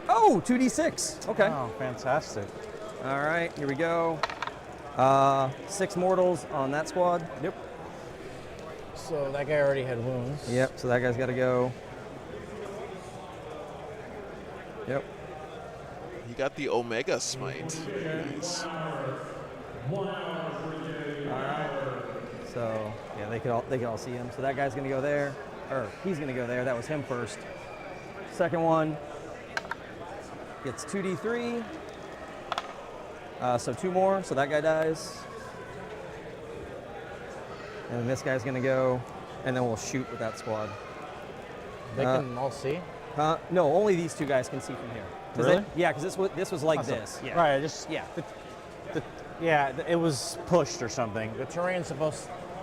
Oh, 2d6. Okay. Oh, fantastic. All right, here we go. 6 mortals on that squad. Yep. So that guy already had wounds. Yep, so that guy's got to go. Yep. He got the Omega Smite. Nice. So yeah, they could all see him. So that guy's gonna go there, or he's gonna go there. That was him first. Second one gets 2d3. So 2 more. So that guy dies. And this guy's gonna go, and then we'll shoot with that squad. They can all see? No, only these 2 guys can see from here. Really? Yeah, because this was like Awesome. this. Yeah. Right. Yeah. It was pushed or something. The terrain's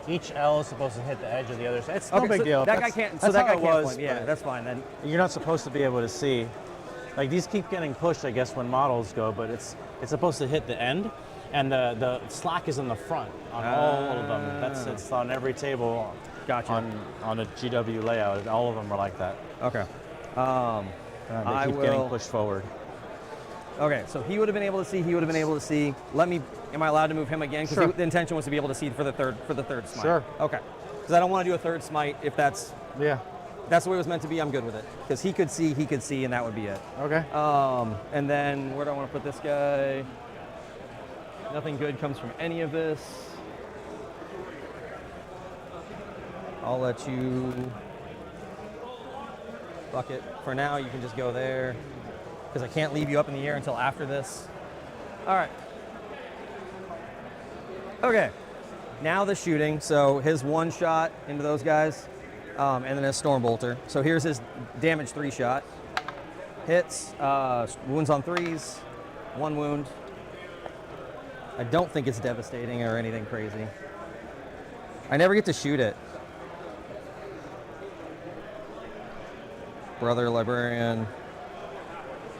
each L is supposed to hit the edge of the other side. It's no big deal. That guy can't. So that guy can't flame. Yeah, that's fine then. You're not supposed to be able to see. Like these keep getting pushed, I guess, when models go, but it's supposed to hit the end, and the slack is in the front on all of them. It's on every table. Gotcha. On a GW layout, all of them are like that. Okay. They keep getting pushed forward. Okay, so he would have been able to see. He would have been able to see. Am I allowed to move him again? Because Sure. the intention was to be able to see for the third smite. Sure. Okay. Because I don't want to do a third smite if that's the way it was meant to be. I'm good with it. Because he could see, and that would be it. Okay. And then where do I want to put this guy? Nothing good comes from any of this. I'll let you. Fuck it. For now, you can just go there. Because I can't leave you up in the air until after this. All right. Okay. Now the shooting. So his 1 shot into those guys, and then his Stormbolter. So here's his damage 3 shot. Hits, wounds on 3s, 1 wound. I don't think it's devastating or anything crazy. I never get to shoot it. Brother Librarian.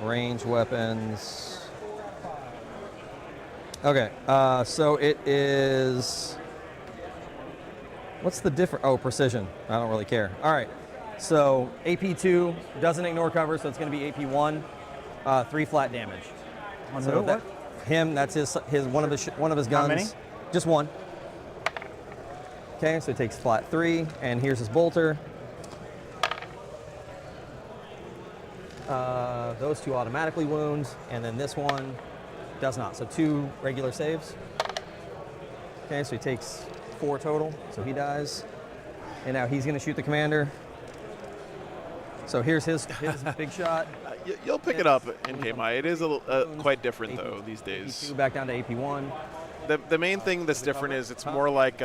Range weapons. Okay, so it is. What's the difference? Oh, precision. I don't really care. All right, so AP2 doesn't ignore cover, so it's going to be AP1, 3 flat damage. On so who? that, him. That's his one of his guns. How many? Just 1. Okay, so it takes flat 3, and here's his bolter. Those 2 automatically wound, and then this one does not. So 2 regular saves. Okay, so he takes 4 total, so he dies. And now he's going to shoot the commander. So here's his big shot. You'll pick it up in KMI. It is quite different, though, these days. AP2 back down to AP1. The main thing that's different is it's more like...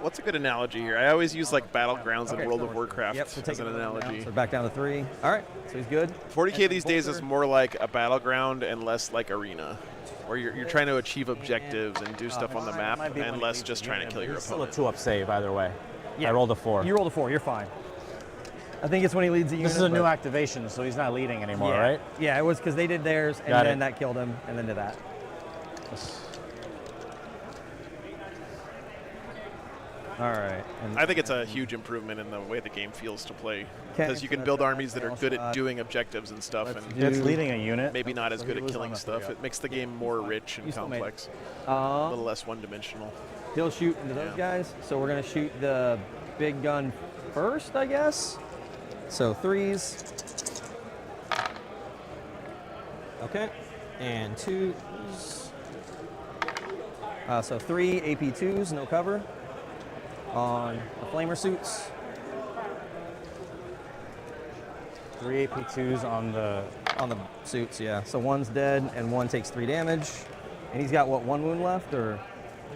what's a good analogy here? I always use like Battlegrounds in World of Warcraft as an analogy. So back down to 3. All right, so he's good. 40K these days is more like a Battleground and less like Arena, where you're trying to achieve objectives and do stuff on the map and less just trying to kill your opponent. Still a 2-up save either way. Yeah. I rolled a 4. You rolled a 4, you're fine. I think it's when he leads the unit. This is a new activation, so he's not leading anymore, right? Yeah, it was because they did theirs, and then that killed him, and then did that. All right. And I think it's a huge improvement in the way the game feels to play, because you can build armies that are good at doing objectives and stuff, and it's leading a unit. Maybe not as good at killing stuff. It makes the game more rich and complex, a little less one-dimensional. He'll shoot into those guys, so we're going to shoot the big gun first, I guess. So 3s. Okay, and 2s. So 3 AP2s, no cover. On the flamer suits. 3 AP2s on the suits, yeah. So 1's dead and 1 takes 3 damage. And he's got what, 1 wound left, or?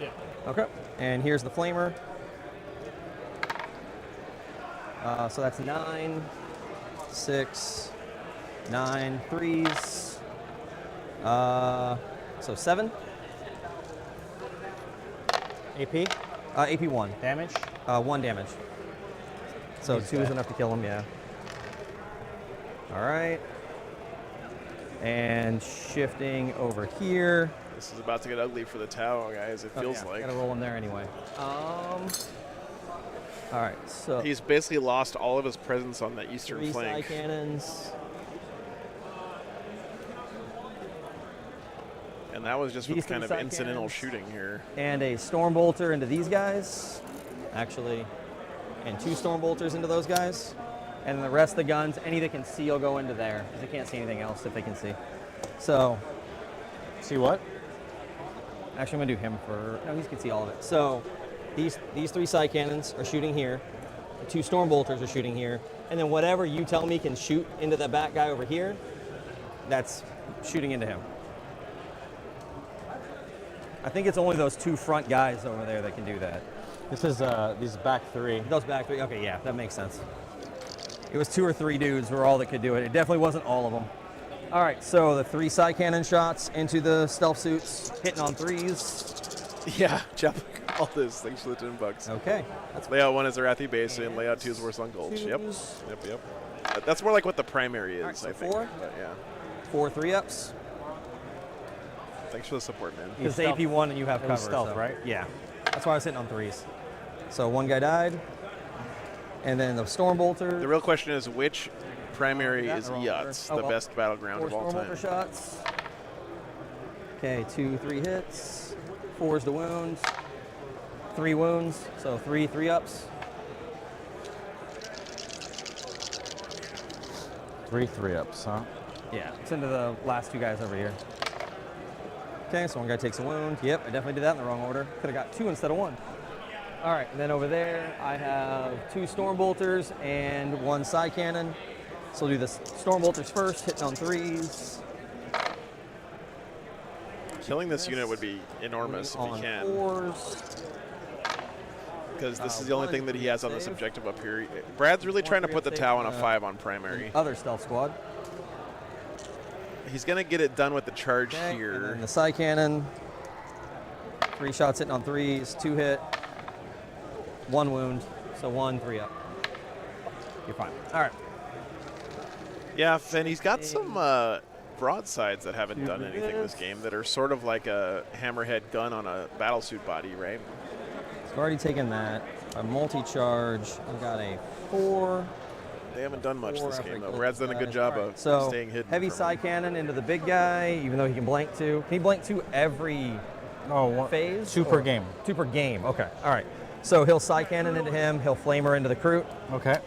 Yeah. Okay. And here's the flamer. So that's 9, 6, 9, 3s. So 7. AP? AP1. Damage? 1 damage. So He's 2 is dead. enough to kill him, yeah. All right. And shifting over here. This is about to get ugly for the Tau, guys. It feels like. Gotta roll him there anyway. All right, so he's basically lost all of his presence on the eastern 3 flank. side cannons. And that was just with kind of incidental shooting here. And a Stormbolter into these guys, actually, and 2 Stormbolters into those guys. And the rest of the guns, any that can see will go into there, because they can't see anything else if they can see. So. See what? Actually, I'm gonna do him for, no, he can see all of it. So these 3 side cannons are shooting here. The 2 storm bolters are shooting here. And then whatever you tell me can shoot into the back guy over here, that's shooting into him. I think it's only those 2 front guys over there that can do that. This is these back 3. Those back 3, okay, yeah, that makes sense. It was 2 or 3 dudes were all that could do it. It definitely wasn't all of them. All right, so the 3 side cannon shots into the stealth suits, hitting on 3s. Yeah, Jeff, all this. Thanks for the $10. Okay. Layout 1 is Arathi base, and layout 2 is Warsaw Gulch. Yep. That's more like what the primary is, right, so I think. 4? But yeah. 4 3-ups. Thanks for the support, man. Because AP1 and you have cover. Stealth, so. right? Yeah. That's why I was hitting on 3s. So 1 guy died. And then the storm bolter. The real question is which primary is wrong EOTS, order. the best battleground 4 of all storm time. bolter shots. Okay, 2 3 hits. 4's the wounds. 3 wounds. So 3 3-ups. 3 3-ups, huh? Yeah, it's into the last 2 guys over here. Okay, so 1 guy takes a wound. Yep, I definitely did that in the wrong order. Could have got 2 instead of 1. All right, and then over there, I have 2 storm bolters and 1 side cannon. So we'll do the storm bolters first, hitting on 3s. Killing this unit would be enormous if he can. 4s. Because this is the only thing that he has on this objective up here. Brad's really trying to put the Tau on a 5 on primary. Other stealth squad. He's going to get it done with the charge Okay, here. and then the side cannon. 3 shots hitting on 3s, 2 hit, 1 wound, so 1 3-up. You're fine. All right. Yeah, and he's got some broadsides that haven't done anything this game that are sort of like a hammerhead gun on a battlesuit body, right? So I've already taken that. A multi-charge. I've got a 4. They haven't done much 4 this after game, though. I Brad's done a good job of so staying hidden. heavy side cannon into the big guy, even though he can blank 2. Can he blank 2 every phase? 2 per game. 2 per game. Okay. All right. So he'll side cannon into him. He'll flamer into the crew. Okay.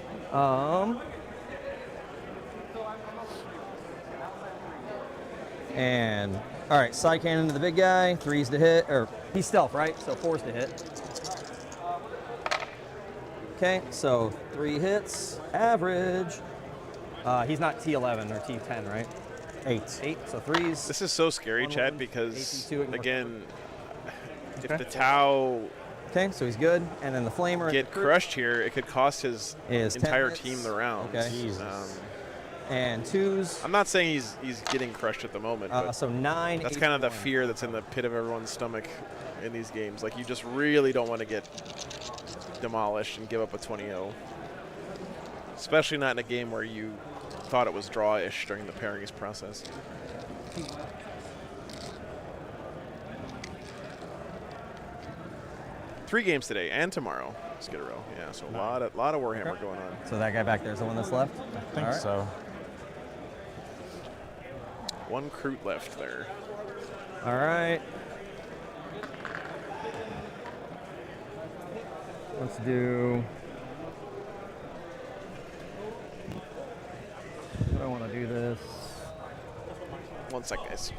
And all right, side cannon to the big guy. 3's to hit, or he's stealth, right? So 4's to hit. Okay, so 3 hits, average. He's not T11 or T10, right? 8. 8, so 3's. This is so scary, Chad, because, again, if the Tau okay, so he's good. And then the flamer. get crushed here, it could cost his entire team the round. Okay. And 2's. I'm not saying he's getting crushed at the moment, but so 9. that's kind of the fear that's in the pit of everyone's stomach in these games. Like, you just really don't want to get demolished and give up a 20-0. Especially not in a game where you thought it was draw-ish during the pairings process. Three games today and tomorrow. Skid Row. Yeah, so a lot of Warhammer going on. So that guy back there is the one that's left? I think so. 1 Kroot left there. All right. Let's do. I want to do this. 1 sec, guys.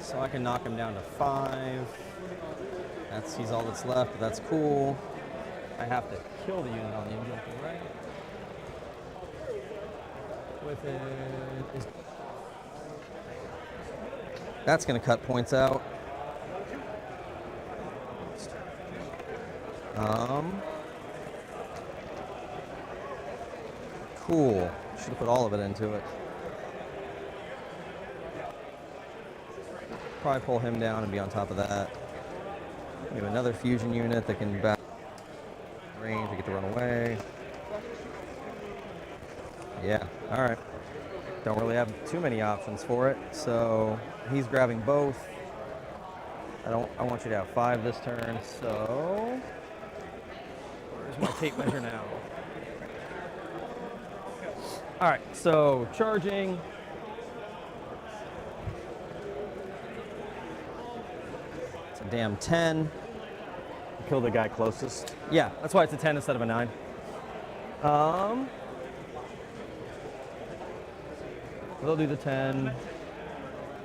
So I can knock him down to 5. He's all that's left, but that's cool. I have to kill the unit on the objective, right? With it. That's going to cut points out. Cool. Should have put all of it into it. Probably pull him down and be on top of that. We have another fusion unit that can back range. We get to run away. Yeah, all right. Don't really have too many options for it, so he's grabbing both. I want you to have 5 this turn, so where's my tape measure now? All right, so charging. It's a damn 10. kill the guy closest. Yeah, that's why it's a 10 instead of a 9. They'll do the 10.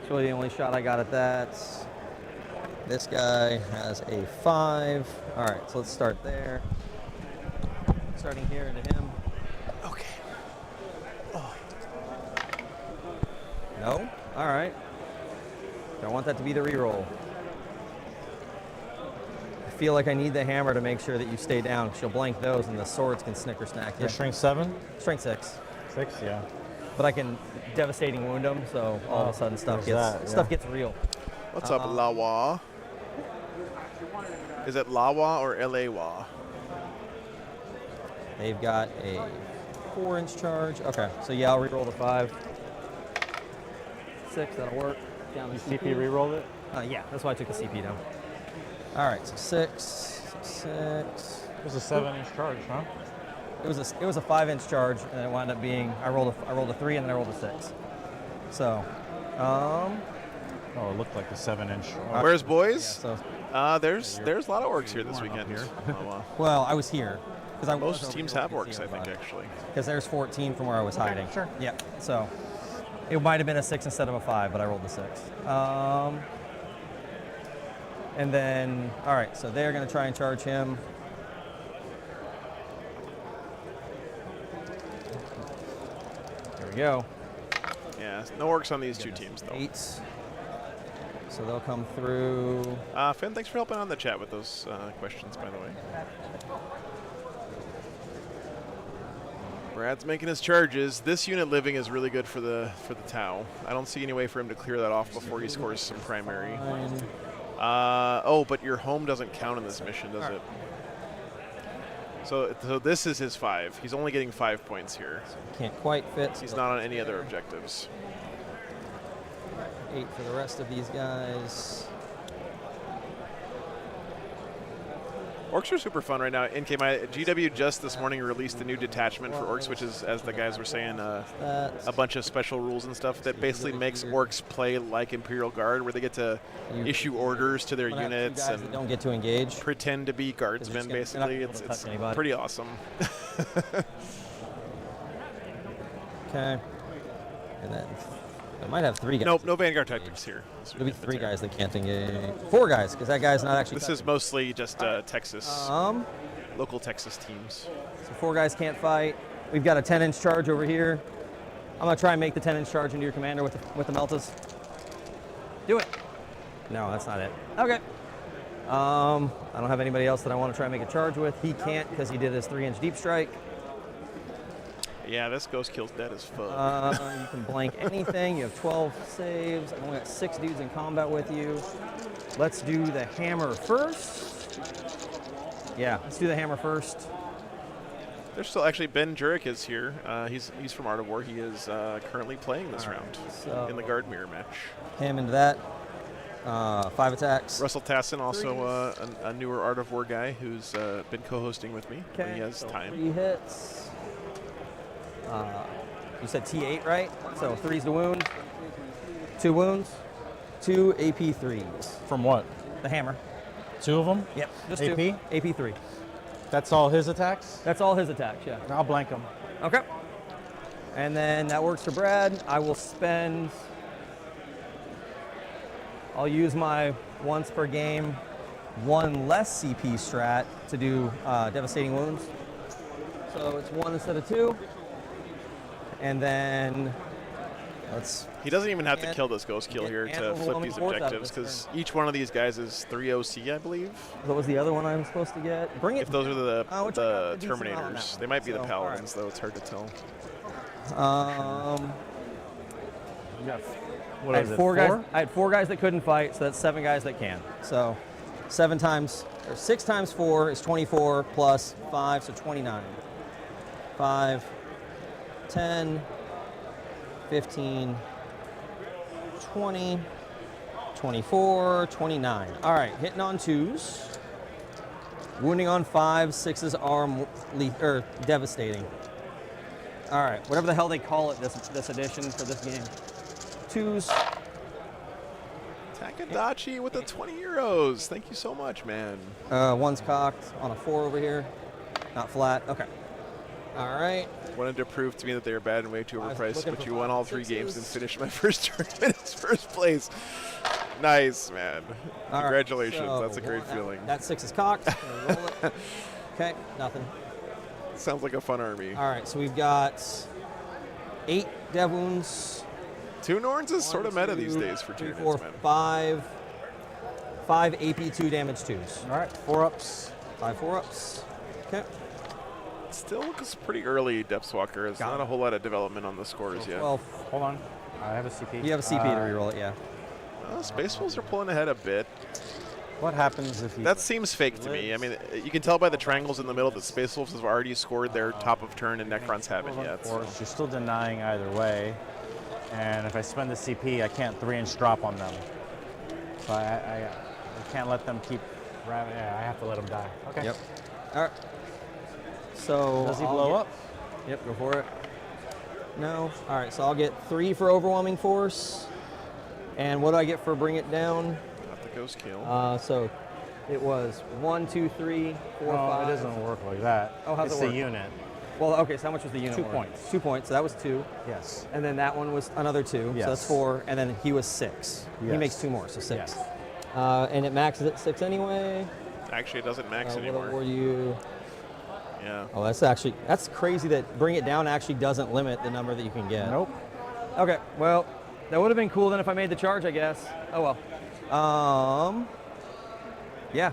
It's really the only shot I got at that. This guy has a 5. All right, so let's start there. Starting here into him. Okay. Oh. No? All right. Don't want that to be the reroll. I feel like I need the hammer to make sure that you stay down. She'll blank those and the swords can snicker snack you. Your strength 7? Strength 6. 6, yeah. But I can devastating wound them, so all of a sudden stuff gets real. What's up, Lawa? Is it Lawa or Lawa? They've got a 4-inch charge. Okay, so yeah, I'll reroll the 5. 6, that'll work. Down You CP rerolled it? Yeah, that's why I took the CP down. All right, so 6. It was a 7-inch charge, huh? It was a 5-inch charge, and it wound up being I rolled a 3 and then I rolled a 6. So, oh, it looked like a 7-inch. Where's boys? Yeah, so There's a lot of orcs here this weekend. Here. Well, I was here because most teams have orcs, I think, actually. Because there's 14 from where I was hiding. Sure. Yeah. So it might have been a 6 instead of a 5, but I rolled a 6. And then, all right, so they're going to try and charge him. There we go. Yeah, no orcs on these two teams, though. 8. So they'll come through. Finn, thanks for helping on the chat with those questions, by the way. Brad's making his charges. This unit living is really good for the Tau. I don't see any way for him to clear that off before he scores some primary. Oh, but your home doesn't count in this mission, does it? So this is his 5. He's only getting 5 points here. So can't quite fit. He's not on any other objectives. 8 for the rest of these guys. Orcs are super fun right now. NK, my GW just this morning released a new detachment for orcs, which is, as the guys were saying, a bunch of special rules and stuff that basically makes orcs play like Imperial Guard, where they get to issue orders to their units and don't get to engage. Pretend to be guardsmen. Basically, it's pretty awesome. Okay, and then I might have 3 guys. Nope, no Vanguard tactics here. There'll be 3 guys that can't engage. 4 guys, because that guy's not actually. This is mostly just Texas, local Texas teams. So 4 guys can't fight. We've got a 10-inch charge over here. I'm gonna try and make the 10-inch charge into your commander with the Meltas. Do it. No, that's not it. Okay. I don't have anybody else that I want to try and make a charge with. He can't because he did his 3-inch deep strike. Yeah, this ghost kill's dead as fuck. You can blank anything. You have 12 saves. I've only got 6 dudes in combat with you. Let's do the hammer first. Yeah, let's do the hammer first. There's still actually Ben Jurek is here. He's from Art of War. He is currently playing this round in the guard mirror match. Him into that. 5 attacks. Russell Tassin, also a newer Art of War guy who's been co-hosting with me when he has time. 3 hits. You said T8, right? So 3's the wound. 2 wounds. 2 AP3s. From what? The hammer. 2 of them? Yep. Just AP? 2. AP3. That's all his attacks? That's all his attacks, yeah. I'll blank him. Okay. And then that works for Brad. I will spend. I'll use my once per game 1 less CP strat to do devastating wounds. So it's 1 instead of 2. And then He doesn't even have to kill this ghost kill here to flip these objectives because each one of these guys is 3 OC, I believe. What was the other one I'm supposed to get? Bring it. If those are the Terminators, they might be the Paladins, though. It's hard to tell. What I had 4 guys. I had 4 guys that couldn't fight, so that's 7 guys that can. So 6 times 4 is 24 plus 5, so 29. 5, 10, 15, 20, 24, 29. All right, hitting on 2s. Wounding on 5s, 6s are devastating. All right, whatever the hell they call it this edition for this game. 2s, Takadachi with the 20 euros. Thank you so much, man. One's cocked on a 4 over here. Not flat. Okay. All right. Wanted to prove to me that they were bad and way too overpriced, but you won all 3 games and finished my first tournament as first place. Nice, man. All Congratulations. right, so That's a great feeling. That 6 is cocked. Roll it. Okay, nothing. Sounds like a fun army. All right, so we've got 8 dev wounds. 2 Norns is sort of meta these days for three, tournaments, 4, man. 5 AP 2 damage 2s. All right, 4-ups. 5 4-ups. Okay. Still looks pretty early, Depthwalker. There's not a whole lot of development on the scores yet. Well, hold on. I have a CP. You have a CP to reroll it, yeah. Space Wolves are pulling ahead a bit. What happens if you... That seems fake to me. I mean, you can tell by the triangles in the middle that Space Wolves have already scored their top of turn and Necrons haven't yet. Of course, you're still denying either way. And if I spend the CP, I can't 3-inch drop on them. So I can't let them keep... Yeah, I have to let them die. Okay. Yep. All right. So does he blow up? Yep, go for it. No. All right, so I'll get 3 for overwhelming force. And what do I get for bring it down? Not the ghost kill. So it was 1, 2, 3, 4, 5. It doesn't work like that. Oh, how's it's it work? the unit. Well, okay, so how much was the unit? 2 worth? points. 2 points. So that was 2. Yes. And then that one was another 2. Yes. So that's 4. And then he was 6. He Yes. makes 2 more, so 6. Yes. And it maxes at 6 anyway. Actually, it doesn't max What anymore. were you? Yeah. Oh, that's crazy that Bring It Down actually doesn't limit the number that you can get. Nope. Okay, well, that would have been cool then if I made the charge, I guess. Oh well. Yeah.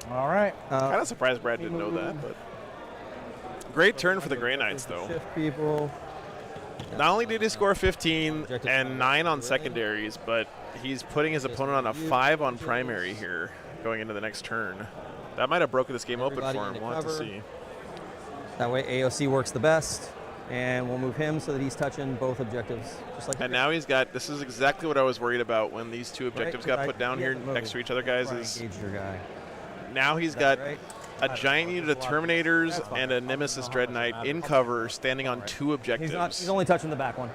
All right. Kind of surprised Brad didn't know that, but great turn for the Grey Knights, though. Shift people. Not only did he score 15 and 9 on secondaries, but he's putting his opponent on a 5 on primary here going into the next turn. That might have broken this game open for him. We'll have to see. That way AOC works the best, and we'll move him so that he's touching both objectives. Just like And now he's got, this is exactly what I was worried about when these 2 objectives got put down here next to each other, guys. Engage your guy. Now he's got a giant unit of Terminators and a Nemesis Dread Knight in cover standing on 2 objectives. He's only touching the back one.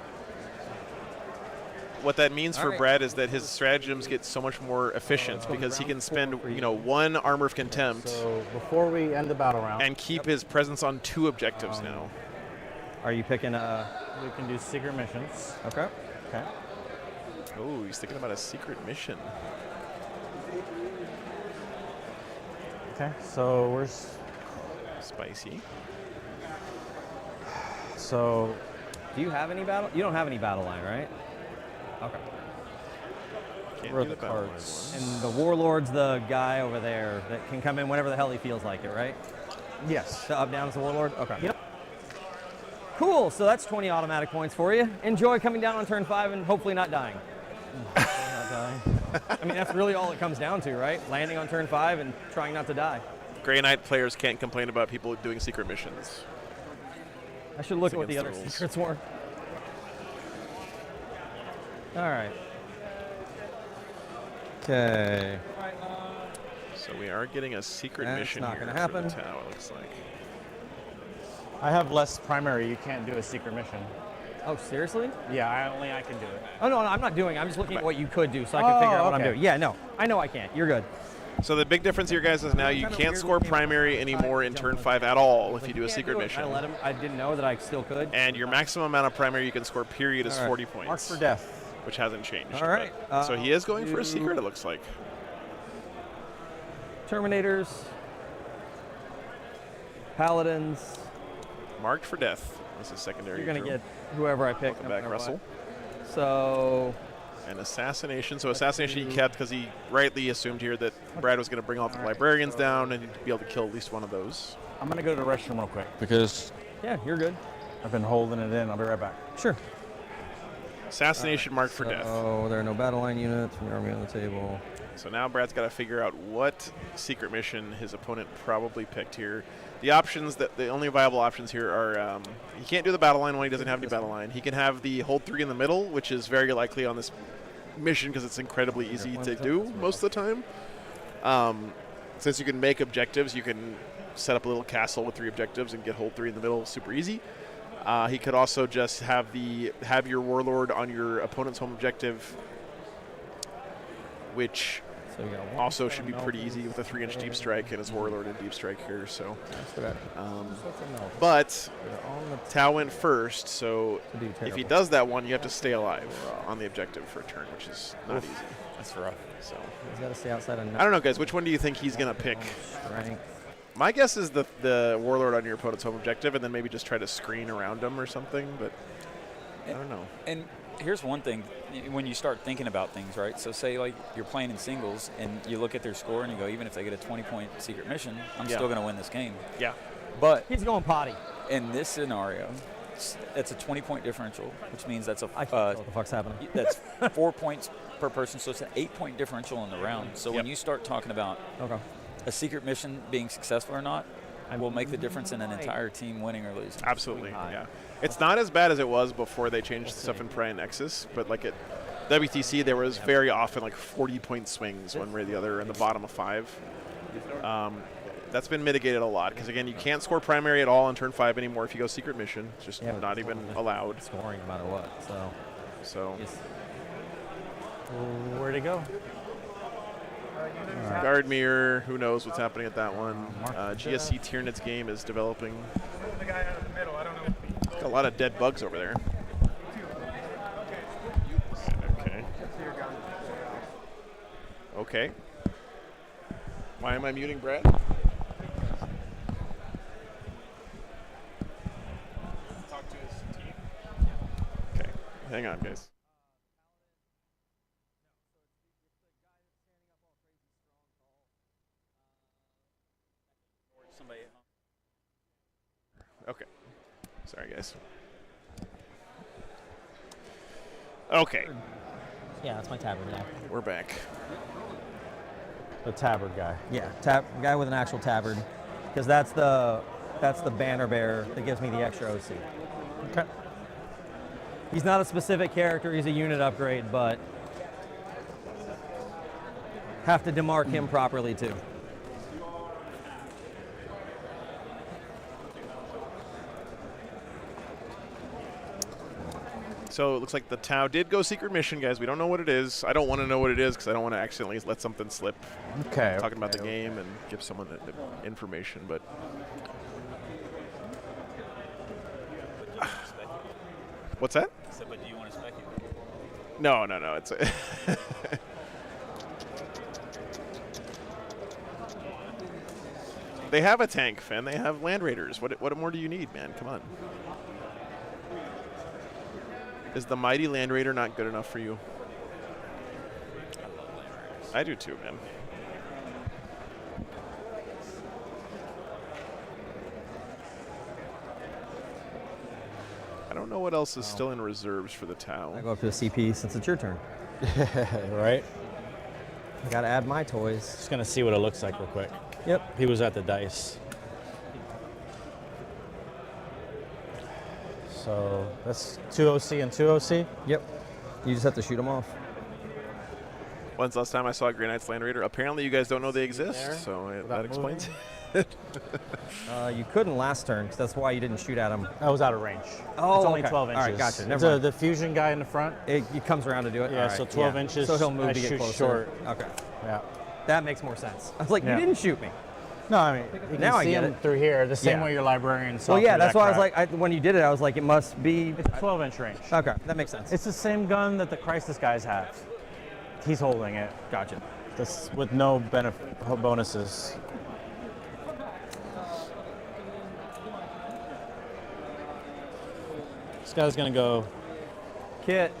What that means for Brad is that his stratagems get so much more efficient because he can spend, 1 Armor of Contempt. So before we end the battle round, and keep his presence on 2 objectives now. Are you picking we can do secret missions. Okay. Okay. Oh, he's thinking about a secret mission. Okay, so where's spicy? So, do you have any battle? You don't have any battle line, right? Okay. Where are the cards? And the Warlord's the guy over there that can come in whenever the hell he feels like it, right? Yes. The up down is the Warlord? Okay. Yep. Cool, so that's 20 automatic points for you. Enjoy coming down on turn 5 and hopefully not dying. Not dying. I mean, that's really all it comes down to, right? Landing on turn 5 and trying not to die. Grey Knight players can't complain about people doing secret missions. I should look at what the other secrets were. All right. Okay. So we are getting a secret That's mission not here gonna for the happen. Tau, it looks like. I have less primary. You can't do a secret mission. Oh, seriously? Yeah, only I can do it. Oh, no, I'm not doing it. I'm just looking at what you could do so I can figure out what I'm okay. doing. Yeah, no. I know I can't. You're good. So the big difference here, guys, is now you can't score primary anymore in turn 5 at all if you do a secret mission. I didn't know that I still could. And your maximum amount of primary you can score period is 40 points. Mark for death. Which hasn't changed. All right. So he is going for a secret, it looks like. Terminators. Paladins. Marked for death. This is secondary. You're going to get whoever I pick. Welcome back, Russell. So... And assassination. So assassination he kept because he rightly assumed here that Brad was going to bring all the librarians down and he'd be able to kill at least one of those. I'm going to go to the restroom real quick because yeah, you're good. I've been holding it in. I'll be right back. Sure. Assassination marked for death. Oh, there are no battle line units from the army on the table. So now Brad's got to figure out what secret mission his opponent probably picked here. The options, the only viable options here are he can't do the battle line when he doesn't have any battle line. He can have the hold 3 in the middle, which is very likely on this mission because it's incredibly easy to do most of the time. Since you can make objectives, you can set up a little castle with 3 objectives and get hold 3 in the middle super easy. He could also just have your warlord on your opponent's home objective which also should be pretty easy with a 3-inch deep strike and his Warlord and deep strike here. So, but Tau went first, so if he does that one, you have to stay alive on the objective for a turn, which is not easy. That's rough. So he's got to stay outside of. I don't know, guys. Which one do you think he's gonna pick? My guess is the Warlord on your opponent's home objective, and then maybe just try to screen around him or something. But I don't know. And here's one thing, when you start thinking about things, right? So say like you're playing in singles and you look at their score and you go, even if they get a 20-point secret mission, I'm still going to win this game. Yeah. But he's going potty. In this scenario, it's a 20-point differential, which means that's what the fuck's happening. That's 4 points per person, so it's an 8-point differential in the round. So when you start talking about a secret mission being successful or not, will make the difference in an entire team winning or losing. Absolutely, yeah. It's not as bad as it was before they changed stuff in Prime Nexus, but like at WTC, there was very often like 40-point swings one way or the other in the bottom of 5. That's been mitigated a lot because, again, you can't score primary at all on turn 5 anymore if you go secret mission. It's just not even allowed. Scoring no matter what. So. Where'd it go? Guard mirror, who knows what's happening at that one. GSC Tiernet's game is developing. The guy out of the middle, I don't know. Got a lot of dead bugs over there. Okay. Okay. Why am I muting Brad? Talk to his team. Okay. Hang on, guys. Okay. Sorry, guys. Okay. Yeah, that's my tabard guy. We're back. The tabard guy. Yeah, guy with an actual tabard, because that's the banner bearer that gives me the extra OC. Okay. He's not a specific character. He's a unit upgrade, but have to demark him properly too. So it looks like the Tau did go secret mission, guys. We don't know what it is. I don't want to know what it is because I don't want to accidentally let something slip. Okay. Talking about the game and give someone the information, but. What's that? So, but do you want to speculate? No. It's. They have a tank, Finn. They have Land Raiders. What more do you need, man? Come on. Is the mighty Land Raider not good enough for you? I love Land Raiders. I do too, man. I don't know what else is still in reserves for the Tau. I go up to a CP since it's your turn. Right? I gotta add my toys. Just gonna see what it looks like real quick. Yep. He was at the dice. So that's 2 OC and 2 OC? Yep. You just have to shoot them off. When's the last time I saw a Grey Knight's Land Raider? Apparently you guys don't know they exist, so that explains it. You couldn't last turn, because that's why you didn't shoot at him. I was out of range. Oh, it's only okay. 12 inches. All right, gotcha. Never mind. The fusion guy in the front. It comes around to do it? Yeah, so 12 inches. So he'll move I to get shoot closer. Short. Okay. Yeah. That makes more sense. I was like, you didn't shoot me. No, I mean, you now can I see get him it. through here, the same way your librarian saw. Well, yeah, through that's that why I was crap. like, when you did it, I was like, it must be. It's 12-inch range. Okay, that makes sense. It's the same gun that the Crisis guys have. He's holding it. Gotcha. This with no bonuses. This guy's gonna go. Kit.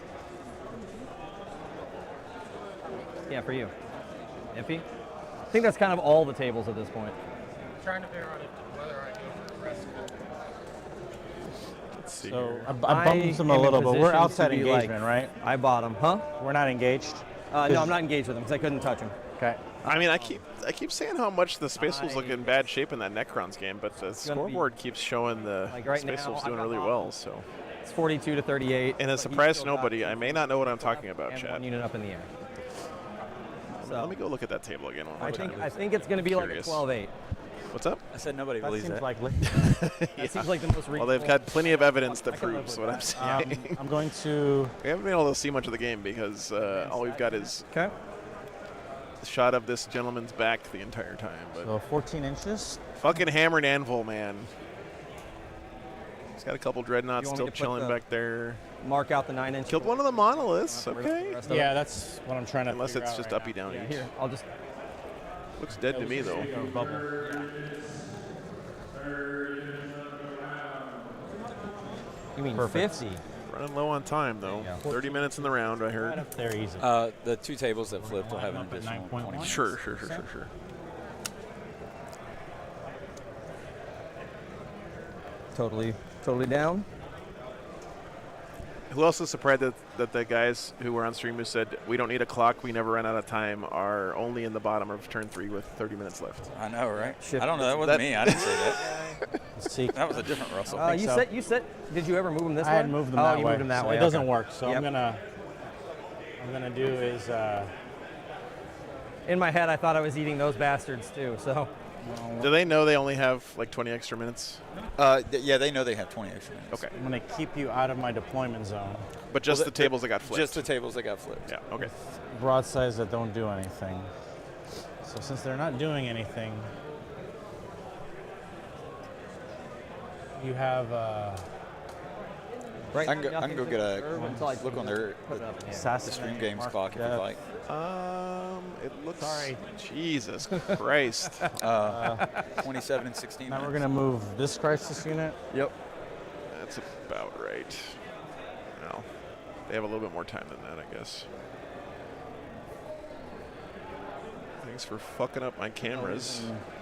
Yeah, for you. Iffy? I think that's kind of all the tables at this point. I'm trying to figure out whether I go for the rest of it. Let's see. So I bumped him a little, but we're outside engagement, right? I bought him, huh? We're not engaged. No, I'm not engaged with him because I couldn't touch him. Okay. I mean, I keep saying how much the Space Wolves look in bad shape in that Necrons game, but the scoreboard keeps showing the Space Wolves doing really well. So it's 42-38. And a surprise to nobody, I may not know what I'm talking about, and Chad. one unit up in the air. So let me go look at that table again one more time. I think it's going to be like a 12-8. What's up? I said nobody believes that. Seems likely. That seems like the most Well, they've had plenty of evidence that proves what I'm saying. I'm going to. We haven't been able to see much of the game because all we've got is shot of this gentleman's back the entire time. But So 14 inches. fucking hammer and anvil, man. He's got a couple dreadnoughts still chilling back there. Mark out the 9-inch. Killed one of the monoliths. Okay. Yeah, that's what I'm trying to. Unless it's just uppy down. Here, I'll just. Looks dead to me though. You mean Perfect. 50? Running low on time though. 30 minutes in the round, I heard. They're easy. The 2 tables that flipped will have an additional 20. Sure. Totally down. Who else is surprised that the guys who were on stream who said we don't need a clock, we never run out of time, are only in the bottom of turn 3 with 30 minutes left? I know, right? Shift. I don't know. That wasn't me. I didn't say that. See, That was a different Russell. You said. Did you ever move them this way? I had moved them oh, that you way. moved them that So way. it doesn't okay. work. So Yep. I'm gonna do is In my head, I thought I was eating those bastards too. So. Do they know they only have like 20 extra minutes? Yeah, they know they have 20 extra minutes. Okay. I'm gonna keep you out of my deployment zone. But just the tables that got flipped. Just the tables that got flipped. Yeah, okay. Broadsides that don't do anything. So since they're not doing anything, you have I can go get a look on their the Assassinate stream games Mark clock if Death. you like. It looks. Sorry. Jesus Christ. 27 and 16 Now we're minutes. gonna move this crisis unit. Yep. That's about right. Well, they have a little bit more time than that, I guess. Thanks for fucking up my cameras,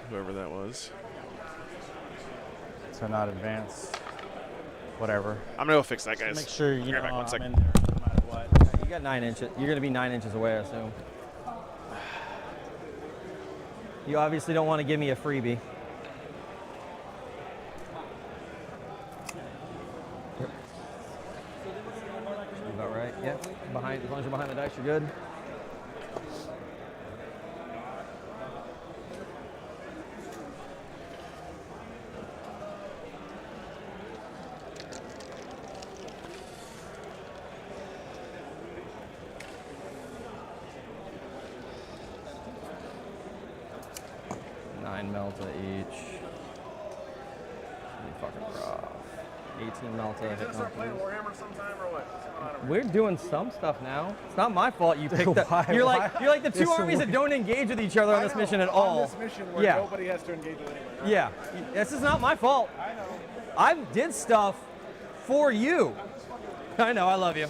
whoever that was. To not advance. Whatever. I'm gonna go fix that, guys. Make sure you Be know right back, one I'm second. in there no matter what. You got 9 inches. You're going to be 9 inches away, I assume. You obviously don't want to give me a freebie. Yep. About right. Yep. Behind, as long as you're behind the dice, you're good. Melta each. Pretty fucking rough. 18 Melta. You gonna start playing Warhammer sometime or what? What's going on over We're doing some stuff now. It's not my fault you picked up. Why- You're why- like the two It's armies that don't engage with each other on I this know, mission at on all. this mission where Yeah. nobody has to engage with anyone. Right? Yeah. This is not my fault. I know. I did stuff for you. I know. I love you.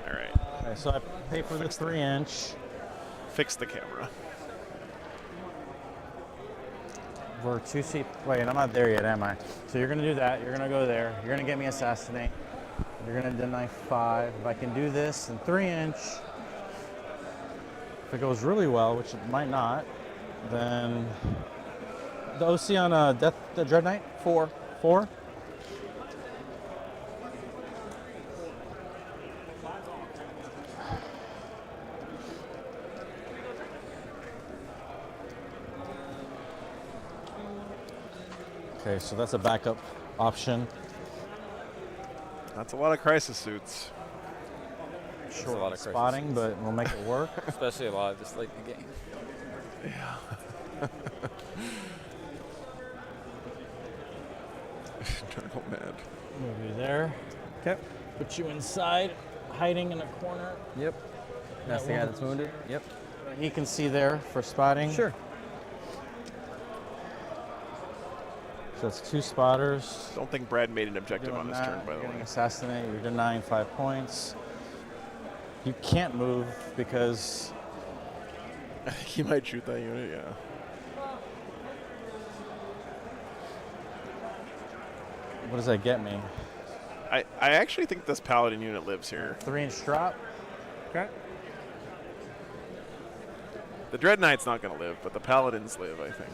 All right. Okay, so I pay for the 3-inch. Fix the camera. We're 2 seat. Wait, I'm not there yet, am I? So you're gonna do that. You're gonna go there. You're gonna get me assassinate. You're gonna deny 5. If I can do this in 3-inch, if it goes really well, which it might not, then the OC on Death the Dread Knight 4. Okay, so that's a backup option. That's a lot of crisis suits. Short a lot of crisis spotting, suits. but we'll make it work. Especially a lot this late in the game. Eternal mad. Move you there. Okay. Put you inside, hiding in a corner. Yep. That's the guy one. that's wounded. Yep. He can see there for spotting. Sure. So that's 2 spotters. Don't think Brad made an objective Doing on this that, turn, by you're the getting way. assassinate. You're denying 5 points. You can't move because I think he might shoot that unit, yeah. what does that get me? I actually think this Paladin unit lives here. 3-inch drop. Okay. The Dread Knight's not going to live, but the Paladins live, I think.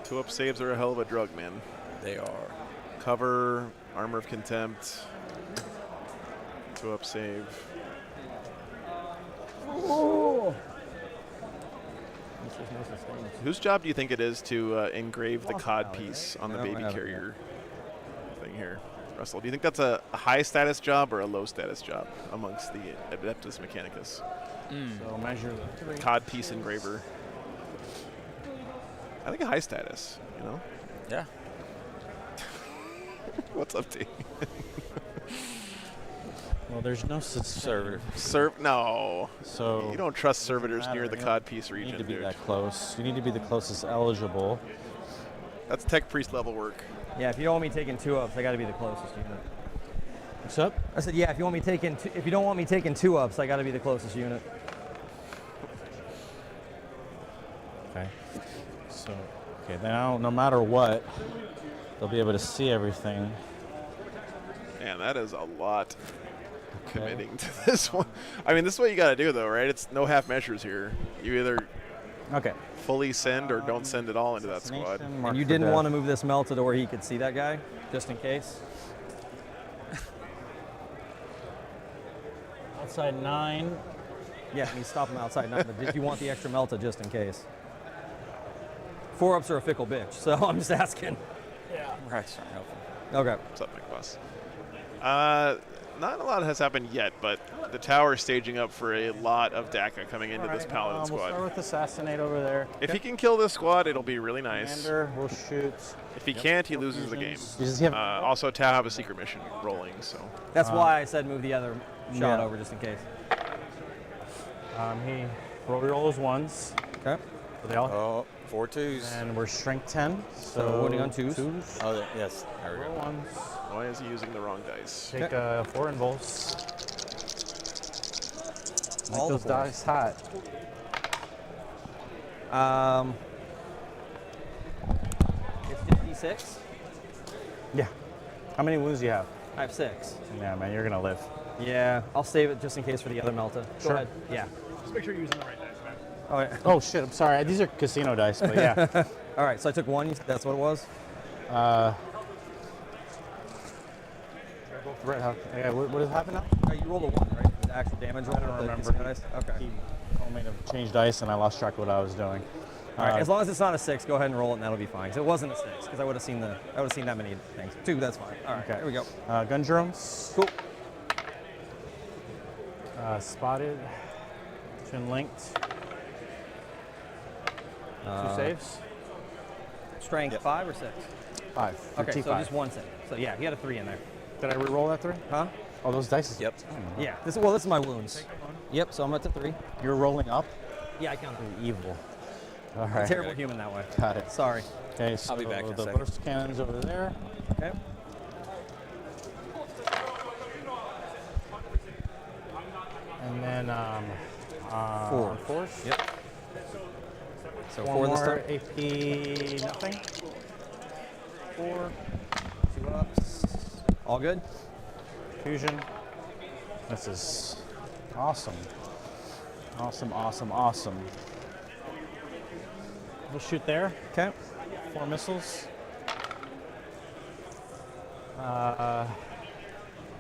Two up saves are a hell of a drug, man. They are. Cover, Armor of Contempt, 2 up save. Whose job do you think it is to engrave the cod piece on the baby carrier thing here? Russell, do you think that's a high status job or a low status job amongst the Adeptus Mechanicus? So measure the cod piece engraver. I think a high status, you know? Yeah. What's up, T? Well, there's no servitor. No. So you don't trust servitors near the cod piece region, You need to be dude. that close. You need to be the closest eligible. That's tech priest level work. Yeah, if you don't want me taking 2-ups, I got to be the closest unit. What's up? I said, yeah, if you want me taking, if you don't want me taking 2-ups, I got to be the closest unit. Okay. So, okay, now no matter what, they'll be able to see everything. Man, that is a lot committing to this one. I mean, this is what you got to do, though, right? It's no half measures here. You either fully send or don't send at all into that squad. And you didn't want to move this Melta to where he could see that guy, just in case? Outside 9. Yeah, you stop him outside 9, but did you want the extra Melta just in case? 4-ups are a fickle bitch, so I'm just asking. Yeah. Right, sorry, helpful. Okay. What's up, McBus? Not a lot has happened yet, but the tower is staging up for a lot of DACA coming into this Paladin We'll squad. start with Assassinate over there. If he can kill this squad, it'll be really nice. Commander will shoot. If he can't, he loses the game. Does he have Also, Tau have a secret mission rolling, so. That's why I said move the other shot yeah. over just in case. He rolls ones. Okay. So they all. Oh, 4 2s. And we're strength 10. So voting on 2s. Oh, yes. There we go. Roll ones. Why is he using the wrong dice? Take 4 invulse. Make All those the dice hot. It's just D6. Yeah. How many wounds do you have? I have 6. Yeah, man, you're gonna live. Yeah, I'll save it just in case for the other Melta. Go ahead. Yeah. Just make sure you're using the right dice, man. Oh, yeah. Oh shit! I'm sorry. These are casino dice, but yeah. All right, so I took 1. That's what it was. What has happened now? You rolled a 1, right? The actual damage roll. I don't the remember. casino dice? Okay. He told me to change dice, and I lost track of what I was doing. All right, as long as it's not a 6, go ahead and roll it, and that'll be fine. 'Cause it wasn't a 6, because I would have seen that many things. 2, that's fine. All right, Okay. here we go. Gun drones. Cool. Spotted. Twin linked. 2 saves. Strength 5 or 6? 5. Okay, so just 1 save. So yeah, he had a 3 in there. Did I re-roll that 3? Huh? Oh, those dice. Yep. Yeah. This is my wounds. Yep. So I'm at the 3. You're rolling up. Yeah, I counted. Evil. All I'm a right. terrible human that way. Got it. Sorry. Okay, so I'll be back in a the second. burst cannons over there. Okay. And then 4. on force. Yep. So 4 this more time. AP, nothing. 4. 2 ups. All good. Fusion. This is awesome. Awesome, awesome, awesome. We'll shoot there. Okay. 4 missiles.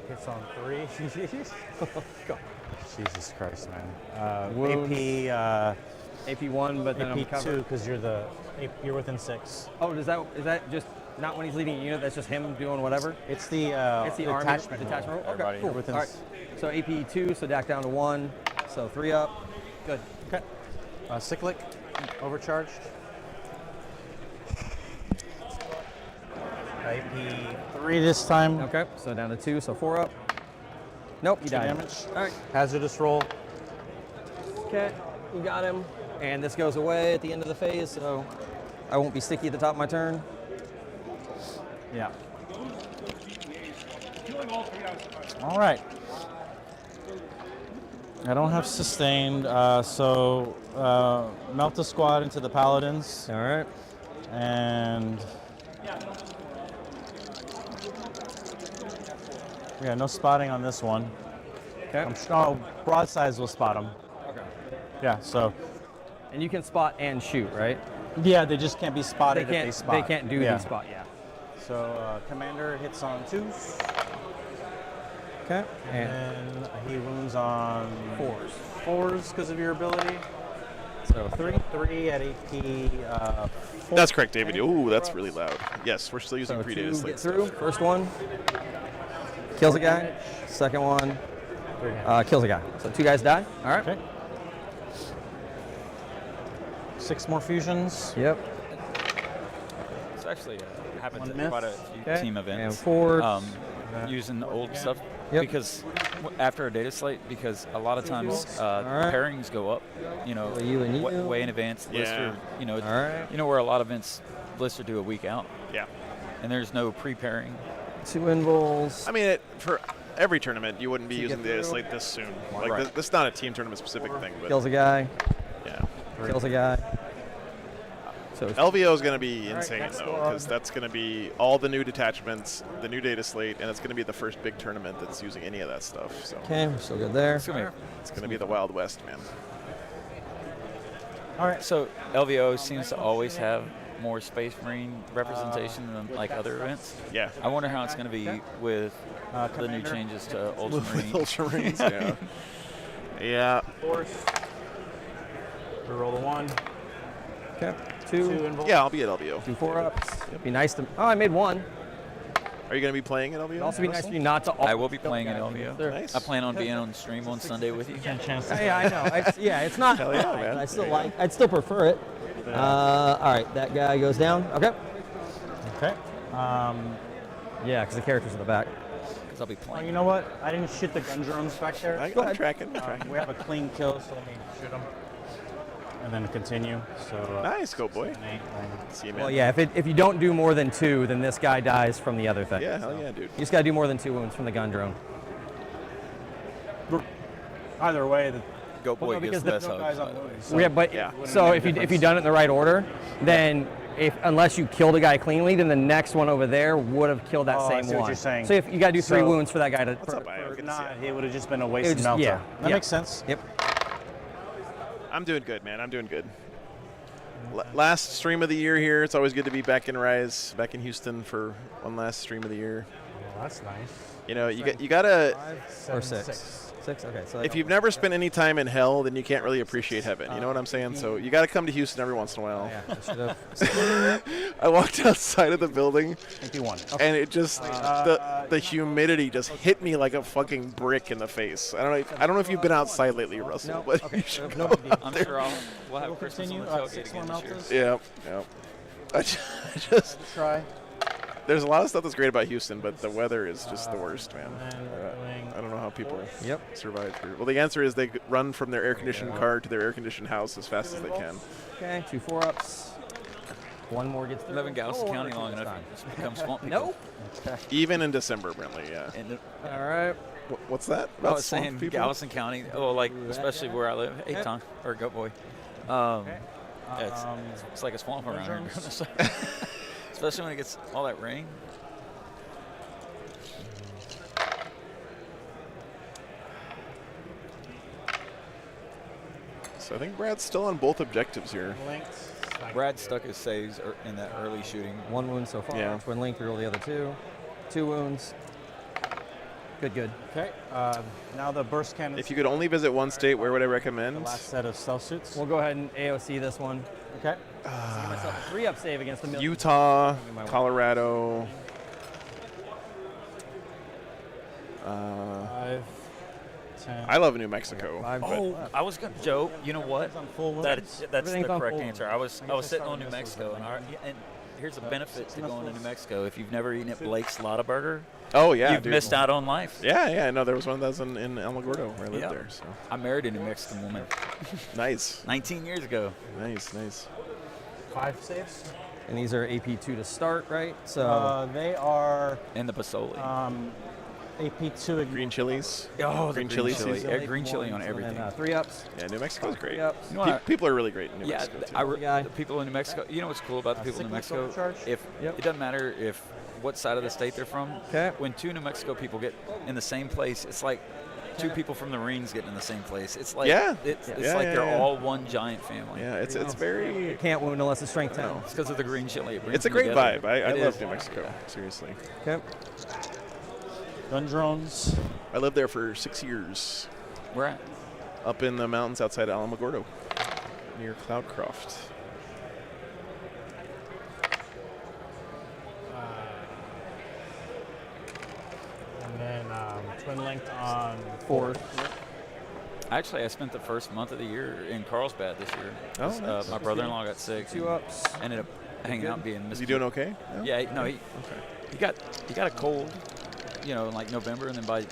Hits on 3. Go. Jesus Christ, man. Wounds. AP 1, but then I'm AP covered. 2 because you're within 6. Oh, is that just not when he's leading a unit? That's just him doing whatever. It's the Army detachment roll. Okay, Everybody cool. within All right. So AP 2, so DAC down to 1, so 3 up. Good. Okay. Cyclic, overcharged. AP 3 this time. Okay, so down to 2, so 4 up. Nope, he 2 died. damage. All right. Hazardous roll. Okay, you got him. And this goes away at the end of the phase, so I won't be sticky at the top of my turn. Yeah. All right. I don't have sustained, so melt the squad into the paladins. All right. And yeah, no spotting on this one. Okay. Broadsides will spot them. Okay. Yeah, so. And you can spot and shoot, right? Yeah, they just can't be spotted if they spot. They can't do yeah. the spot, yeah. So commander hits on 2s. Okay. And then he wounds on 4s. 4s because of your ability. So 3. 3 at AP. 4. That's correct, David. Ooh, that's really loud. Yes, we're still using So pre-data 2 slate get through. stuff. First one kills a guy. Second one kills a guy. So 2 guys die. All right. Okay. 6 more fusions. Yep. It's actually happened One to myth. quite a few Okay. team events. And 4. Using the old stuff Yep. because after a data slate, because a lot of times right. pairings go up, So you and you. way in advance. Yeah. Blister, All right. you know where a lot of events Blister do a week out, Yeah. and there's no pre-pairing. 2 invols. I mean, for every tournament, you wouldn't be To using get data through. slate this soon. Like, Right. this is not a team tournament specific thing, but Kills a guy. yeah. Kills a guy. So LVO is going to be right, insane, next though, squad. because that's going to be all the new detachments, the new data slate, and it's going to be the first big tournament that's using any of that stuff. So okay, we're still good there. It's gonna it's going to be the Wild West, man. All right. So LVO seems to always have more Space Marine representation than like other events. Yeah. I wonder how it's going to be with the new changes to Ultramarine. Ultramarines, yeah. Yeah. Force. Reroll the 1. Okay. 2 2. involved. Yeah, I'll be at LVO. 2 4-ups. Be nice to. Oh, I made 1. Are you going to be playing at LVO? It'd also be nice for you not to. I will be playing in LVO. Nice. I plan on being on stream on Sunday with you. Yeah, I know. It's not. Hell yeah, man. I still I'd still prefer it. All right, that guy goes down. Okay. Okay. Yeah, because the character's in the back. Because I'll be Well, playing. you know what? I didn't shoot the gun drones back there. I'm tracking. I'm tracking. We have a clean kill, so let me shoot them. And then continue. So Nice, go boy. 7, 8, 9. See you, man. Well, yeah. If you don't do more than 2, then this guy dies from the other thing. Yeah, hell yeah, dude. You just gotta do more than 2 wounds from the gun drone. Either way, the Go boy no, gets because the- less no guys hugs. on by the way. Louis. So Yeah, but Yeah. so if you done it in the right order, then unless you killed a guy cleanly, then the next one over there would have killed that Oh, I same see what one. you're saying. So if you got to do 3 So- wounds for that guy to. What's up, Io? Good to see Nah, ya. it would have just been a It would wasted just- melter. yeah, That yeah. makes sense. Yep. I'm doing good, man. I'm doing good. Last stream of the year here. It's always good to be back in Rise, back in Houston for one last stream of the year. Well, that's nice. You know, you gotta. 5 or 6. 6. Okay. So If you've never spent any time in hell, then you can't really appreciate heaven. You know what I'm saying? So you got to come to Houston every once in a while. Yeah, I should have. I walked outside of the building, 81. and it just the humidity just hit me like a fucking brick in the face. I don't know if you've been outside lately, Russell, No. but Okay. you should No go big deal. out I'm there. sure we'll have Christmas on the tailgate 6 more again this year. melters. Yeah. I just Try. there's a lot of stuff that's great about Houston, but the weather is just the worst, man. And we're doing I don't know how people Yep. survive here. Well, the answer is they run from their air-conditioned car to their air-conditioned house as fast as they can. Okay. 2 4-ups. 1 more gets through. Live in Galveston Oh, County one long more enough, time. you just become swamp people. Nope. Even in December, Brentley, yeah. And All right. What's that? I about was swamp saying people? Galveston County, like especially where I live. Hey, Tom, or Goat Boy. Yeah, it's like a swamp around here. Especially when it gets all that rain. So I think Brad's still on both objectives here. links. Brad stuck his saves in that early shooting. 1 wound so far. Yeah. Twin link through all the other 2. 2 wounds. Good. Okay. Now the burst cannons. If you could only visit one state, where would I the recommend? last set of stealth suits. We'll go ahead and AOC this one. Okay. Give myself a 3-up save against a million. Utah, Colorado. 5, 10. I love New Mexico. 5. Oh, I was gonna, Joe. You know what? on full That's Everything's the on correct full answer. I was sitting on New Mexico, and here's a benefit to going to New Mexico. If you've never eaten at Blake's Lottaburger, Oh yeah, you've dude. missed out on life. Yeah. No, there was one of those in Alamogordo where I lived Yeah. there. So I married a New Mexican woman nice, 19 years ago. nice. 5 saves. And these are AP2 to start, right? So They are In the Pasoli. AP2 at Green chilies. Oh, the green chili chili. season. Yeah, green chili on everything. and 3-ups. Yeah, New Mexico's great. 3-ups. You know what? People are really great in New Yeah, Mexico too. the people in New Mexico. You know what's cool about the people in New sickness Mexico? overcharge? If Yep. it doesn't matter if what side of the state they're from. 'Kay. When 2 New Mexico people get in the same place, it's like 2 people from the Marines getting in the same place. It's like Yeah. it's Yeah, like yeah, they're yeah. all one giant family. Yeah, it's very. You can't wound unless it's strength 10. It's because of the green chili. It brings It's a them great together. vibe. I It love is. New Mexico. Seriously. Okay. Gun drones. I lived there for 6 years. Where at? Up in the mountains outside Alamogordo, near Cloudcroft. And then twin linked on Force. Actually, I spent the first month of the year in Carlsbad this year. Oh, 'cause, nice. my brother-in-law got sick. 2 ups. Ended up hanging out being. Is he doing okay? Yeah, no, he got a cold, in like November, and then by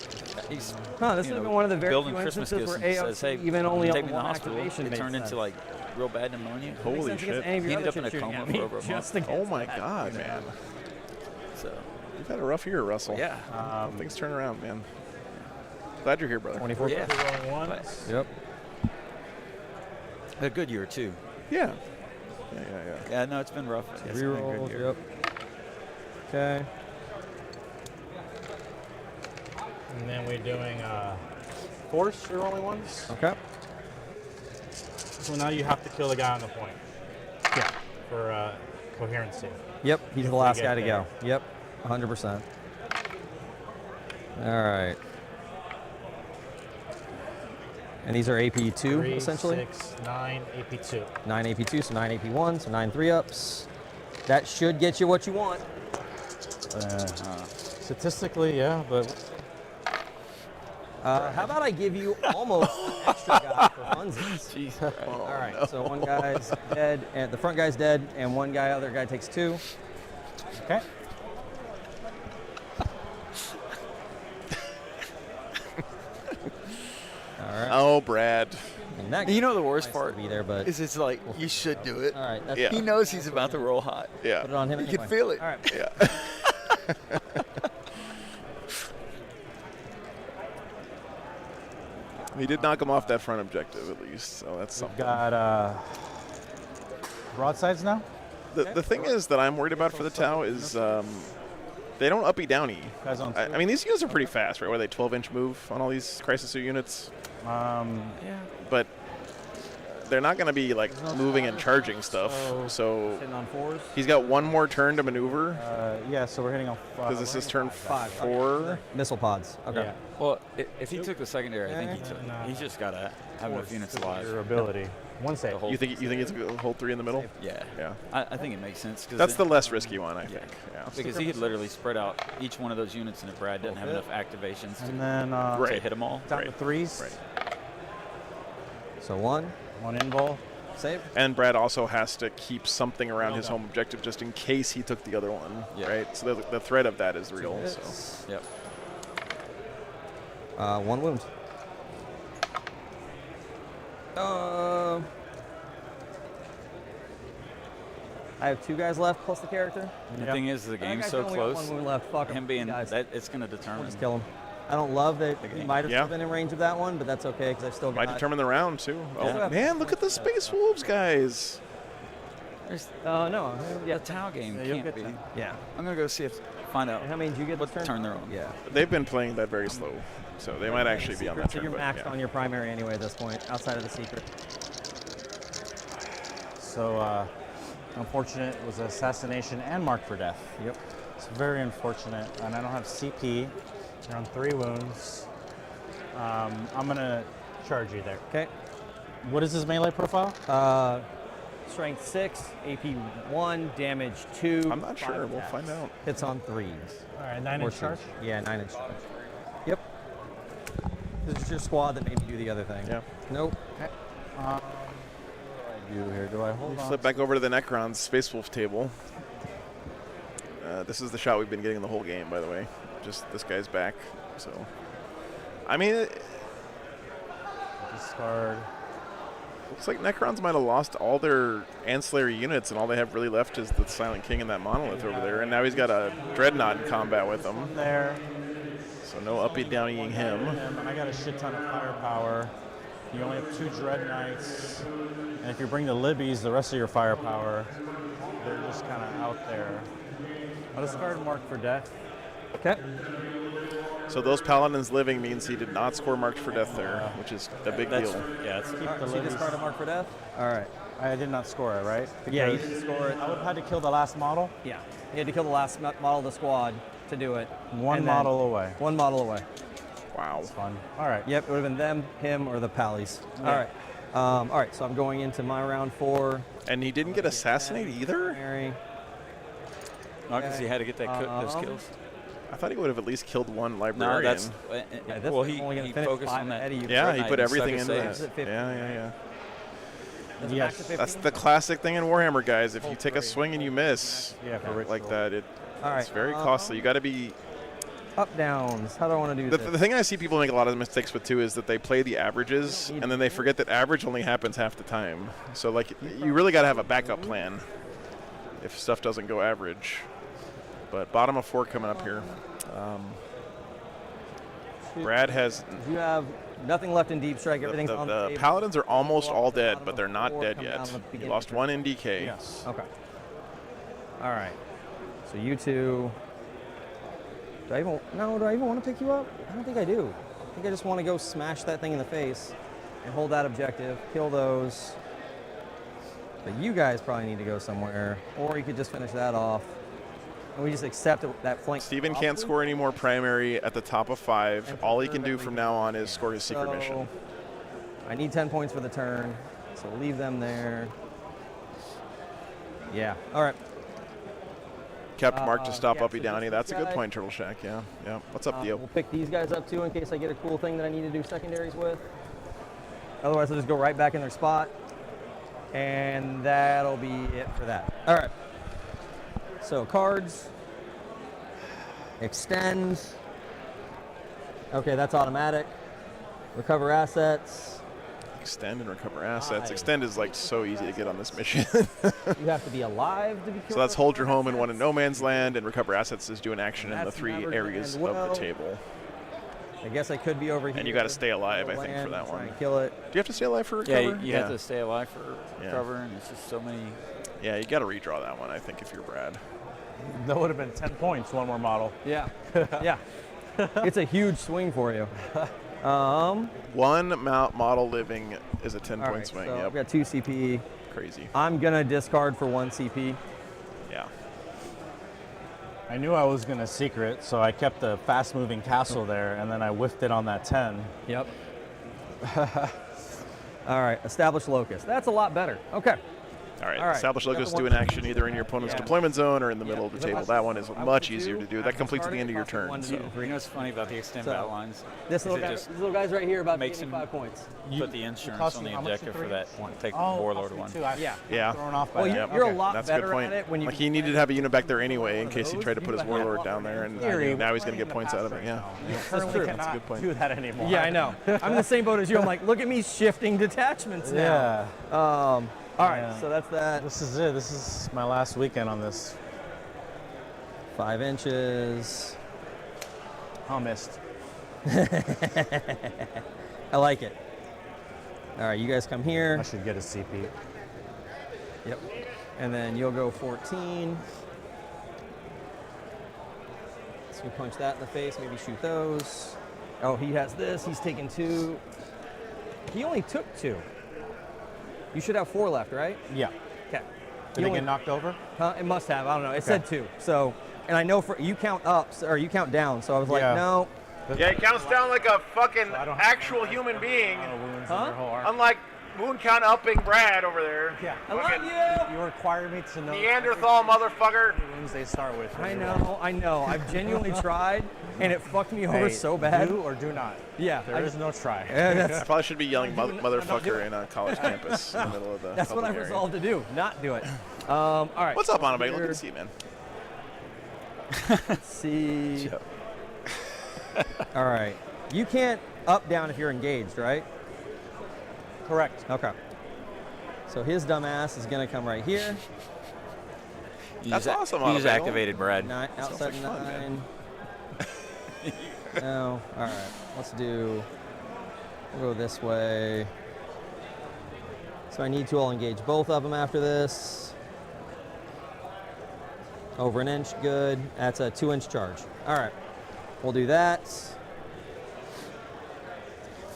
he's Huh, this has been one of the very building few Christmas instances gifts where and AOC says, "Hey, even only take on me to the one hospital." activation It makes turned into sense. like real bad pneumonia. Holy Makes sense shit! against any of He your ended other up in a shit shooting coma at for me, over a just month. Oh against my that. God, man! So You've had a rough year, Russell. yeah, Things turn around, man. Glad you're here, brother. 24. yeah, rolling ones. Yep. a good year too. Yeah. Yeah. Yeah, no, it's been rough. It's been a Rerolls. good year. Yep. Okay. And then we're doing force, your rolling ones. Okay. So now you have to kill the guy on the point. Yeah. For coherency. Yep. He's If the we last get guy to there. go. Yep. 100%. All right. And these are AP2 3, essentially. 6, 9, AP2. 9 AP2, so 9 AP1, so 9 3-ups. That should get you what you want. Statistically, yeah, but How about I give you almost an extra guy for funsies? Jeez. All right, so one guy's dead, and the front guy's dead, and other guy takes 2. okay. All right. Oh, Brad. And that You know guy the worst might still part be there, but is it's like you should do it. all right, that's Yeah. He knows he's about to roll hot. Yeah. put it on him. You anyway. can feel it. All right. Yeah. He did knock him off that front objective at least, so that's We've something. got broadsides now. The thing is that I'm worried about for the Tau is they don't uppy downy. Guys on I mean, these units are pretty fast, right? What are they, 12-inch move on all these crisis suit units? Yeah. But they're not going to be like moving and charging stuff. So Sitting on 4s. he's got one more turn to maneuver Yeah, so we're hitting on because this is turn 5. 4. Missile pods. Okay. Yeah. Well, if he took the secondary, I think he took. And, He's just got to have enough units alive. Your ability. One save. The whole- You think it's a hold 3 in the middle? Yeah. Yeah. I think it makes sense. Cause That's it- the less risky one, I think. Yeah. Because he could literally spread out each one of those units, and if Brad doesn't have enough activations And to, then to hit them all. down Right. to 3s. Right. So 1. One invul. Save. And Brad also has to keep something around his home objective just in case he took the other one, Yeah. right? So the threat of that is real. So. Yep. 1 wound. I have 2 guys left plus the character. The thing is, the That game's guy's so only got close. 1 wound left. Fuck Him being guys. that, it's going to determine. We'll just kill him. I don't love that he game. might have Yeah. still been in range of that one, but that's okay because I've still Might got. determine the round, too. Oh, Yeah. man, look at the Space Wolves, guys. There's No. the Tau game you'll can't get be. to- Yeah. I'm going to go see find out And how many did you get what this turn they're on. Yeah. They've been playing that very slow, so they might actually be on that So turn. you're but maxed yeah. on your primary anyway at this point, outside of the secret. So unfortunate it was assassination and marked for death. Yep. It's very unfortunate. And I don't have CP. You're on 3 wounds. I'm going to charge you there. Okay. What is his melee profile? Strength 6, AP 1, damage 2. I'm not 5 sure. We'll attacks. find out. Hits on 3s. All right, 9 Or inch charge. 2s. Yeah, 9 inch charge. Yep. This is your squad that made me do the other thing. Yeah. Nope. What do I do here? Do I hold on? Flip back over to the Necron's Space Wolf table. This is the shot we've been getting the whole game, by the way. Just this guy's back. So, I mean, Discard. looks like Necrons might have lost all their ancillary units, and all they have really left is the Silent King and that monolith over there. And now he's got a Dreadnought in combat with him. There. So no uppy downying him. And I got a shit ton of firepower. You only have 2 Dread Knights. And if you bring the Libbies, the rest of your firepower, they're just kind of out there. I'll discard Mark for Death. Okay. So those Paladins living means he did not score marked for death there, which is a big deal. Yeah, let's keep All right, the so you Libbies. discard a mark for death? All right. I did not score it, right? Yeah, you Because didn't score it. I would have had to kill the last model. Yeah. You had to kill the last model of the squad. to do it. One and then model away. One model away. Wow. That's fun. All right. Yep, it would have been them, him, or the Pallies. All right, so I'm going into my round 4. And he didn't get assassinated either? Mary. No, because he had to get that those kills. I thought he would have at least killed one librarian. No, that's well, he focused on that. Yeah, he put everything into that. that. Yeah. Yes. That's the classic thing in Warhammer, guys. If you take a swing and you miss, like that, it's very costly. You got to be up downs. How do I want to do this? The thing I see people make a lot of mistakes with too is that they play the averages and then they forget that average only happens half the time. So like you really got to have a backup plan if stuff doesn't go average. But bottom of 4 coming up here. Brad has. You have nothing left in deep strike. Everything's on the table. Paladins are almost all dead, but they're not dead yet. You lost 1 in DK. Yes. Okay. All right. So you two. Do I even want to pick you up? I don't think I do. I think I just want to go smash that thing in the face and hold that objective, kill those. But you guys probably need to go somewhere, or you could just finish that off. And we just accept that flank. Steven can't score any more primary at the top of 5. All he can do from now on is score his secret mission. I need 10 points for the turn, so we'll leave them there. Yeah, all right. Kept Mark to stop Uppy Downy. That's a good point, Turtle Shack. Yeah. What's up, Dio? We'll pick these guys up too in case I get a cool thing that I need to do secondaries with. Otherwise, I'll just go right back in their spot. And that'll be it for that. All right. So cards, extend. Okay, that's automatic. Recover assets. Extend and recover assets. Extend is like so easy to get on this mission. You have to be alive to be killed. So that's hold your home in 1 in no man's land, and recover assets is do an action in the 3 areas of the table. I guess I could be over here. And you got to stay alive, I think, for that one. Kill it. Do you have to stay alive for recover? Yeah, you have to stay alive for recover, and it's just so many. Yeah, you got to redraw that one, I think, if you're Brad. That would have been 10 points, one more model. Yeah. Yeah. It's a huge swing for you. One model living is a 10-point swing. So yep. I've got 2 CP. Crazy. I'm going to discard for 1 CP. Yeah. I knew I was going to secret, so I kept the fast-moving castle there, and then I whiffed it on that 10. Yep. All right, establish locus. That's a lot better. Okay. All right. Establish locus, do an action either in your opponent's deployment zone or in the middle of the table. That one is much easier to do. That completes at the end of your turn. So. You know what's funny about the extend battle lines? This little guy's right here about makes 5 points. You put the insurance on the objective for that one. Take the warlord one. Yeah. Thrown off by well, you're a lot better at it when you. Like he needed to have a unit back there anyway in case he tried to put his warlord down there, and now he's going to get points out of it. Yeah. That's true. That's a good point. Do that anymore. Yeah, I know. I'm in the same boat as you. I'm like, look at me shifting detachments now. Yeah. All right, so that's that. This is it. This is my last weekend on this. 5 inches. Oh, missed. I like it. All right, you guys come here. I should get a CP. Yep. And then you'll go 14. So we punch that in the face, maybe shoot those. Oh, he has this. He's taking 2. He only took 2. You should have 4 left, right? Yeah. Okay. Did it get knocked over? It must have. I don't know. It said 2. So, and I know for you count up or you count down. So I was like, no. Yeah, he counts down like a fucking actual human being. Unlike wound count upping Brad over there. Yeah. I love you. You require me to know. Neanderthal motherfucker. Wounds they start with. I know. I've genuinely tried, and it fucked me over so bad. Do or do not. Yeah. There is no try. I probably should be yelling motherfucker in a college campus in the middle of the. That's what I resolved to do. Not do it. All right. What's up, Anna? Good to see you, man. Let's see. All right. You can't up down if you're engaged, right? Correct. Okay. So his dumbass is going to come right here. That's awesome. He's activated, Brad. Outside 9. No. All right. We'll go this way. So I need to all engage both of them after this. Over an inch, good. That's a 2-inch charge. All right. We'll do that.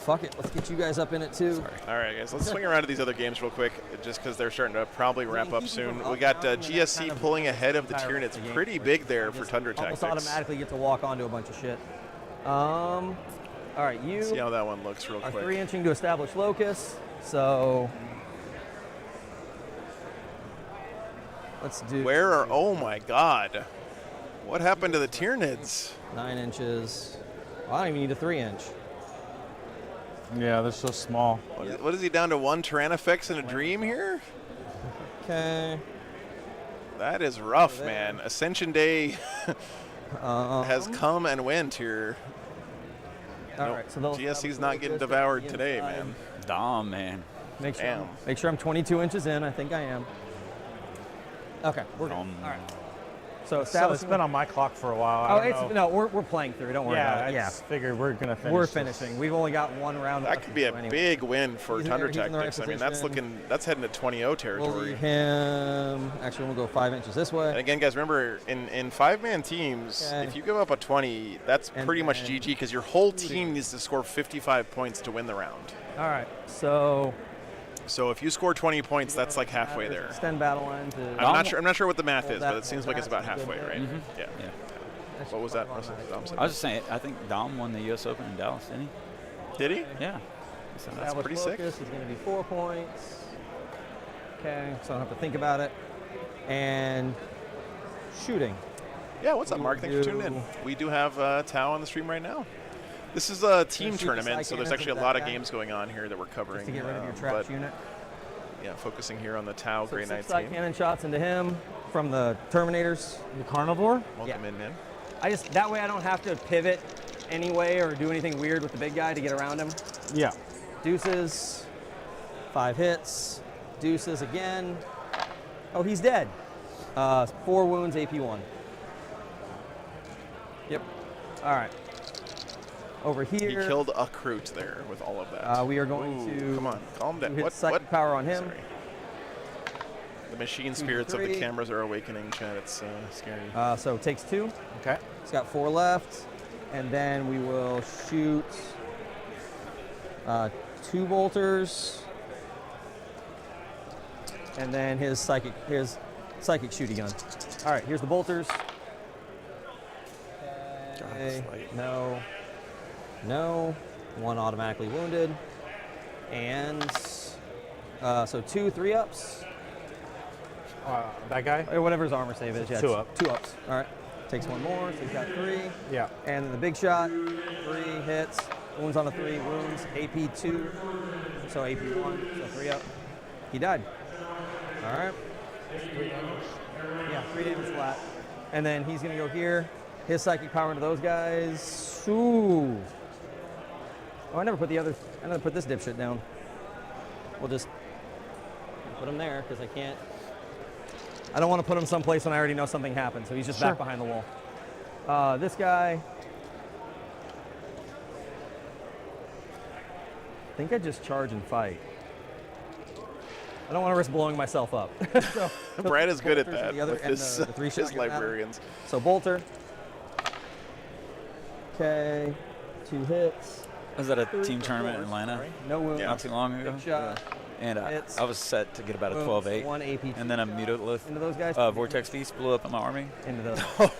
fuck it. Let's get you guys up in it too. All right, guys. Let's swing around to these other games real quick, just because they're starting to probably wrap up soon. We got GSC pulling ahead of the Tyranids pretty big there for Tundra Tactics. Almost automatically get to walk onto a bunch of shit. All right, you. See how that one looks real are quick. 3-inching to establish locus. So let's do. Where are? Oh my God! What happened to the Tyranids? 9 inches. Well, I don't even need a 3-inch. Yeah, they're so small. What is he down to? 1 Tyrannifex and a Dream here? Okay. That is rough, man. Ascension Day has come and went here. All right, so GSC's not getting devoured today, man. Dom, man. Make sure I'm 22 inches in. I think I am. Okay, we're good. All right. So it's been on my clock for a while. We're playing through. Don't worry about it. Yeah, figured we're gonna finish. We're finishing. We've only got 1 round. That could be a big win for Tundra Tactics. I mean, that's heading to 20-0 territory. We'll leave him. Actually, we'll go 5 inches this way. And again, guys, remember in 5-man teams, if you give up a 20, that's pretty much GG because your whole team needs to score 55 points to win the round. All right. So if you score 20 points, that's like halfway there. Extend battle line to. I'm not sure what the math is, but it seems like it's about halfway, right? Mm-hmm. Yeah. What was that, Russell? I was just saying, I think Dom won the U.S. Open in Dallas, didn't he? Did he? Yeah. So that's pretty sick. Is going to be 4 points. Okay, so I don't have to think about it. And shooting. Yeah, what's up, Mark? Thanks for tuning in. We do have Tao on the stream right now. This is a team tournament, so there's actually a lot of games going on here that we're covering. Just to get rid of your trash unit. Yeah, focusing here on the Tau Grey Knight team. Cannon shots into him from the Terminators. The Carnivore? Welcome in, man. That way I don't have to pivot anyway or do anything weird with the big guy to get around him. Yeah. Deuces, 5 hits, deuces again. Oh, he's dead. 4 wounds, AP1. Yep. All right. Over here. He killed a Kroot there with all of that. We are going to. Come on, calm down. Hit psychic power on him. Sorry. The machine spirits of the cameras are awakening, Chad. It's scary. So it takes 2. Okay. He's got 4 left. And then we will shoot 2 bolters. And then his psychic shooty gun. All right, here's the bolters. Okay. No. 1 automatically wounded. And so 2 3-ups. That guy? Or whatever his armor save is. Yeah, 2 up. 2 ups. All right. Takes 1 more, so he's got 3. Yeah. And then the big shot, 3 hits. Wounds on a 3, wounds. AP 2, so AP 1, so 3 up. He died. All right. 3 damage? Yeah, 3 damage flat. And then he's going to go here. His psychic power into those guys. Ooh. Oh, I never put this dipshit down. We'll just put him there because I can't. I don't want to put him someplace when I already know something happened, so he's just back behind the wall. This guy. I think I just charge and fight. I don't want to risk blowing myself up. So, Brad is good at that with his librarians. So bolter. Okay, 2 hits. Was that a team tournament in Atlanta? No wounds. Not too long ago. Big shot. And I was set to get about a 12-8. 1 AP. And then a mutolith. Into those guys. Vortex Feast blew up in my army. Into those. Oh,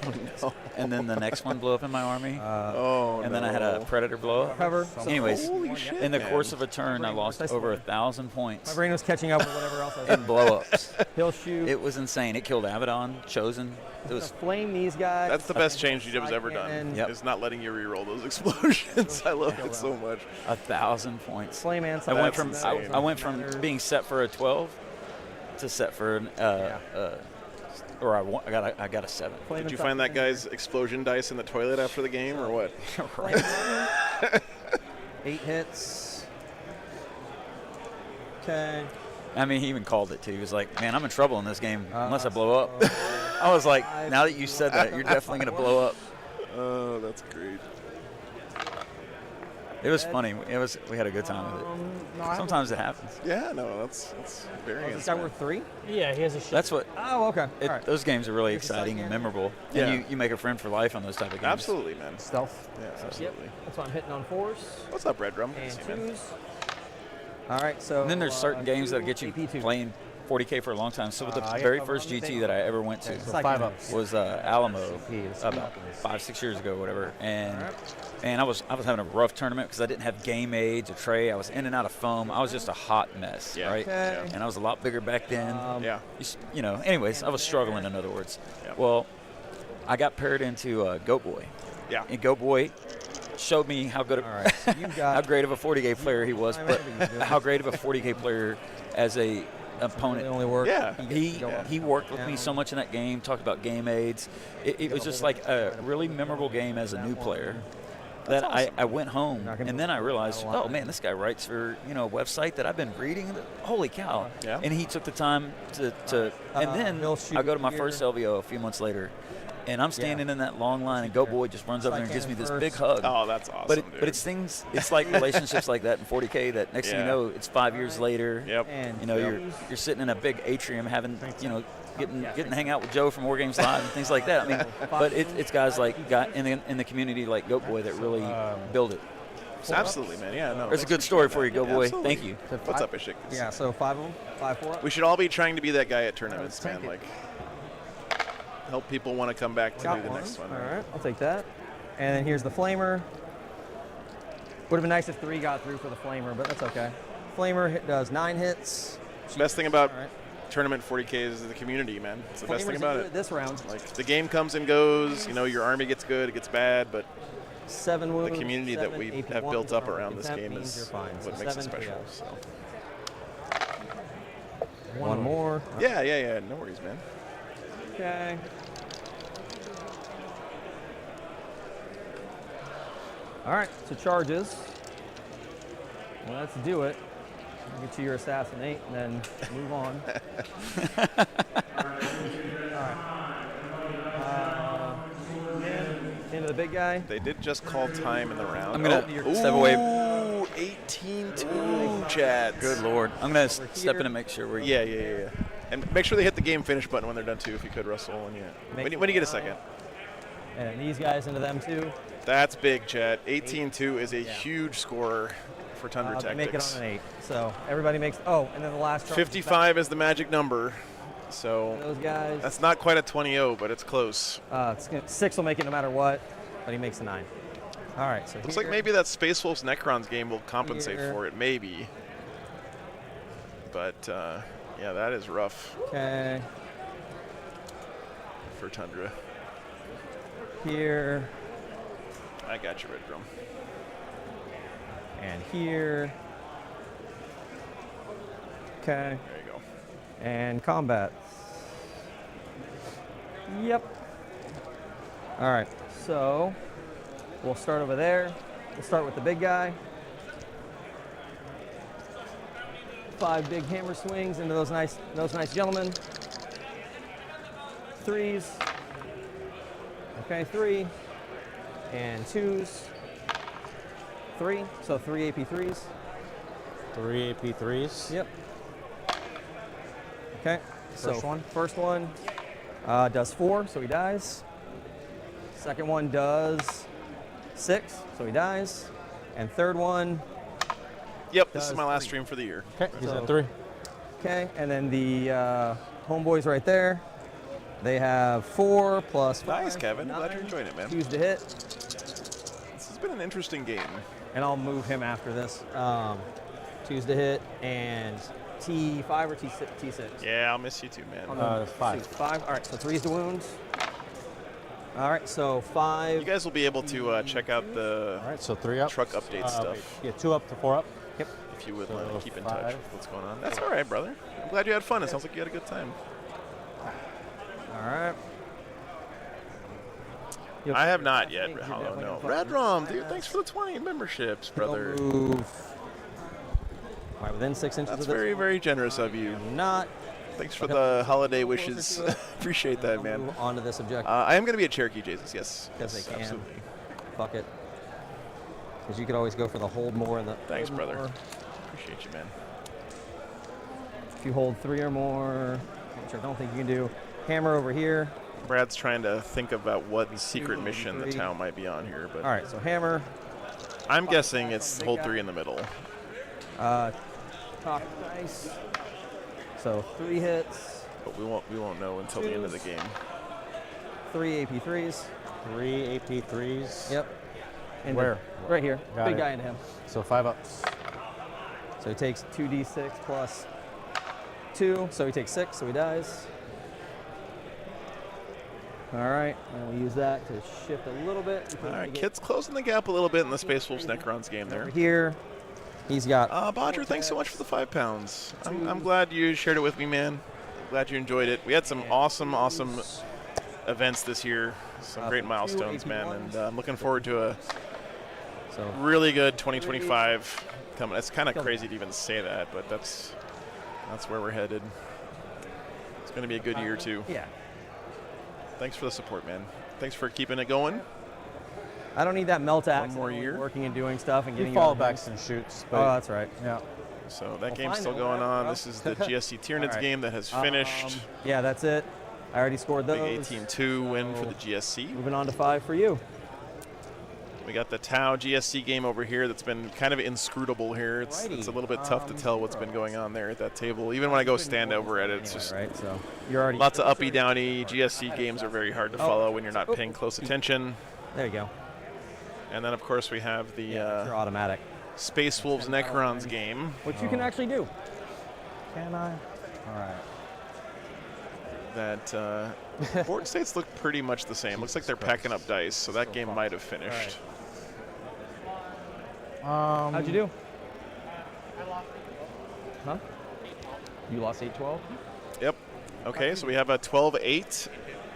no. And then the next one blew up in my army. And then I had a Predator blow up. Cover. Anyways, shit, in the course of a turn, I lost over 1,000 points. My brain was catching up with whatever else I was in blow-ups. He'll shoot. It was insane. It killed Abaddon, Chosen. It was flame these guys. That's the best change GW's ever done. Yep. Is not letting you re-roll those explosions. I love it so much. 1,000 points. Flame and I went from being set for a 12 to set for an I got a 7. Did you find that guy's explosion dice in the toilet after the game, or what? 8 hits. Okay. I mean, he even called it too. He was like, "Man, I'm in trouble in this game unless I blow up." I was like, "Now that you said that, you're definitely gonna blow up." Oh, that's great. It was funny. We had a good time with it. Sometimes it happens. Yeah, no, that's very. Is that worth 3? Yeah, he has a. That's what. Oh, okay. All right. Those games are really exciting and memorable. Yeah. And you make a friend for life on those type of games. Absolutely, man. Stealth. Yeah, absolutely. Yep. That's why I'm hitting on 4s. What's up, Red Drum? And See you, man. 2s. All right, so. And then there's certain games that get you AP2. playing 40K for a long time. So the yeah, very over first on the GT thing. that I ever went to It's like 5-ups. was Alamo about 5-6 years ago, whatever. And I was having a rough tournament because I didn't have game aids or tray. I was in and out of foam. I was just a hot mess, Yeah. right? Okay. And I was a lot bigger back then. Yeah. You know, anyways, I was struggling, in other words. Yeah. Well, I got paired into Goat Boy. Yeah. And Goat Boy showed me how good, All right, so you've got how great of a 40K player he was, but how great of a 40K player as a opponent. only work. Yeah. He worked with me so much in that game, talked about game aids. It was just like a really memorable game as a new player. That I went home and then I realized, oh man, this guy writes for a website that I've been reading. Holy cow! Yeah. And he took the time to and then I go to my first LVO a few months later, and I'm standing in that long line, and Goat Boy just runs over there and gives me this big hug. Oh, that's awesome, But dude. but it's like relationships like that in 40K. That next thing you know, it's 5 years later. Yep. And You're sitting in a big atrium having getting to hang out with Joe from War Games Live and things like that. I mean, but it's guys like in the community like Goat Boy that really build it. Absolutely, man. Yeah, no. There's a good story for you, Goat Boy. Absolutely. Thank you. What's up, Ishik? Yeah, so 5 of them, 5-4. We should all be trying to be that guy at tournaments, man. Like, help people want to come back to do the next one. All right, I'll take that. And then here's the Flamer. Would have been nice if 3 got through for the Flamer, but that's okay. Flamer does 9 hits. Best thing about All right. tournament 40K is the community, man. It's the best thing Flamer's about into it. this round. Like, the game comes and goes. Your army gets good, it gets bad, but 7 wounds. the community that 7 we AP1 have built up from around this contempt game means is you're fine. what So makes it 7 special. yeah. So. One more. Yeah. No worries, man. Okay. All right, so charges. Well, let's do it. Get to your assassinate and then move on. All right. Into the big guy. They did just call time in the round. I'm gonna step away. Ooh, 18-2, Chad. Good Lord. I'm gonna step in and make sure we're. Yeah. And make sure they hit the game finish button when they're done too, if you could, Russell. When you get a second. And these guys into them too. That's big, Chad. 18-2 is a huge score for Tundra Tactics. Make it on an 8. So everybody makes. Oh, and then the last. 55 is the magic number. So those guys. That's not quite a 20-0, but it's close. 6 will make it no matter what, but he makes a 9. All right, so looks like maybe that Space Wolves Necrons game will compensate for it, maybe. But yeah, that is rough. Okay. For Tundra. Here. I got you, Red Drum. And here. Okay. There you go. And combat. Yep. All right, so we'll start over there. We'll start with the big guy. 5 big hammer swings into those nice gentlemen. 3s. Okay, 3. And 2s. 3. So 3 AP3s. 3 AP3s. Yep. Okay. First one does 4, so he dies. Second one does 6, so he dies. And third one. Yep, this is my last stream for the year. Okay, he's at 3. Okay, and then the homeboys right there. They have 4 plus 5. Nice, Kevin. Glad you're enjoying it, man. 2s to hit. This has been an interesting game. And I'll move him after this. 2s to hit and T5 or T6? Yeah, I'll miss you too, man. 5. 5. All right, so 3s to wound. All right, so 5. You guys will be able to check out the All right, so 3 up. truck update stuff. Yeah, 2 up to 4 up. Yep. If you would So want to keep in 5. touch with what's going on. That's all right, brother. I'm glad you had fun. It sounds like you had a good time. All right. I have not yet. Hollow, no. Red Rum, dude, thanks for the 20 memberships, brother. Move. All right, within 6 inches That's of this. very, very generous of you. Not. Thanks for the holiday wishes. Appreciate that, man. Move on to this objective. I am going to be at Cherokee Jesus, yes. Because Yes, they can. absolutely. Fuck it. Because you could always go for the hold more. Thanks, brother. Appreciate you, man. If you hold 3 or more, which I don't think you can do, hammer over here. Brad's trying to think about what secret mission the town might be on here. But all right, so hammer. I'm guessing it's hold 3 in the middle. Top dice. So 3 hits. But we won't know until the end of the game. 3 AP3s. 3 AP3s. Yep. And where? Right here. Got Big it. guy into him. So 5 ups. So he takes 2d6 plus 2. So he takes 6, so he dies. All right, and we use that to shift a little bit. All right, Kit's closing the gap a little bit in the Space Wolves Necrons game there. Over here, he's got. Bodger, thanks so much for the 5 pounds. I'm glad you shared it with me, man. Glad you enjoyed it. We had some awesome events this year. Some great milestones, man, and I'm looking forward to a really good 2025 coming. It's kind of crazy to even say that, but that's where we're headed. It's going to be a good year too. Yeah. Thanks for the support, man. Thanks for keeping it going. I don't need that melt axe. One more year. Working and doing stuff and getting fallbacks and shoots. Oh, that's right. Yeah. So that game's still going on. This is the GSC Tyranids game that has finished. Yeah, that's it. I already scored those. Big 18-2 win for the GSC. Moving on to 5 for you. We got the Tau GSC game over here that's been kind of inscrutable here. It's a little bit tough to tell what's been going on there at that table. Even when I go stand over at it, it's just right. So you're already lots of uppy downy. GSC games are very hard to follow when you're not paying close attention. There you go. And then of course we have the you're automatic Space Wolves Necrons game, which you can actually do. Can I? All right. That board states look pretty much the same. Looks like they're packing up dice, so that game might have finished. How'd you do? Huh? You lost 8-12? Yep. Okay, so we have a 12-8.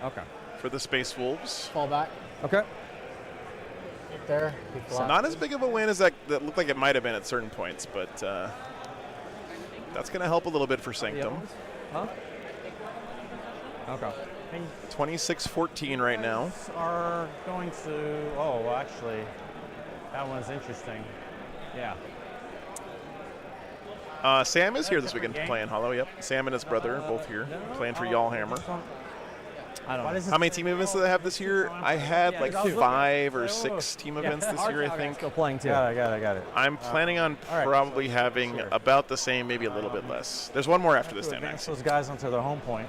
Okay. For the Space Wolves. Fall back. Okay. There. So not as big of a win as that looked like it might have been at certain points, but that's going to help a little bit for Sanctum. Huh? Okay. 26-14 right now. Are going to. Oh, well, actually, that one's interesting. Yeah. Sam is here this weekend playing Hollow. Yep. Sam and his brother both here playing for Yallhammer. I don't know. How many team events did I have this year? I had like 5 or 6 team events this year, I think. Still playing too. Got it. I'm planning on probably having about the same, maybe a little bit less. There's one more after this, Dan. Advance those guys onto their home point.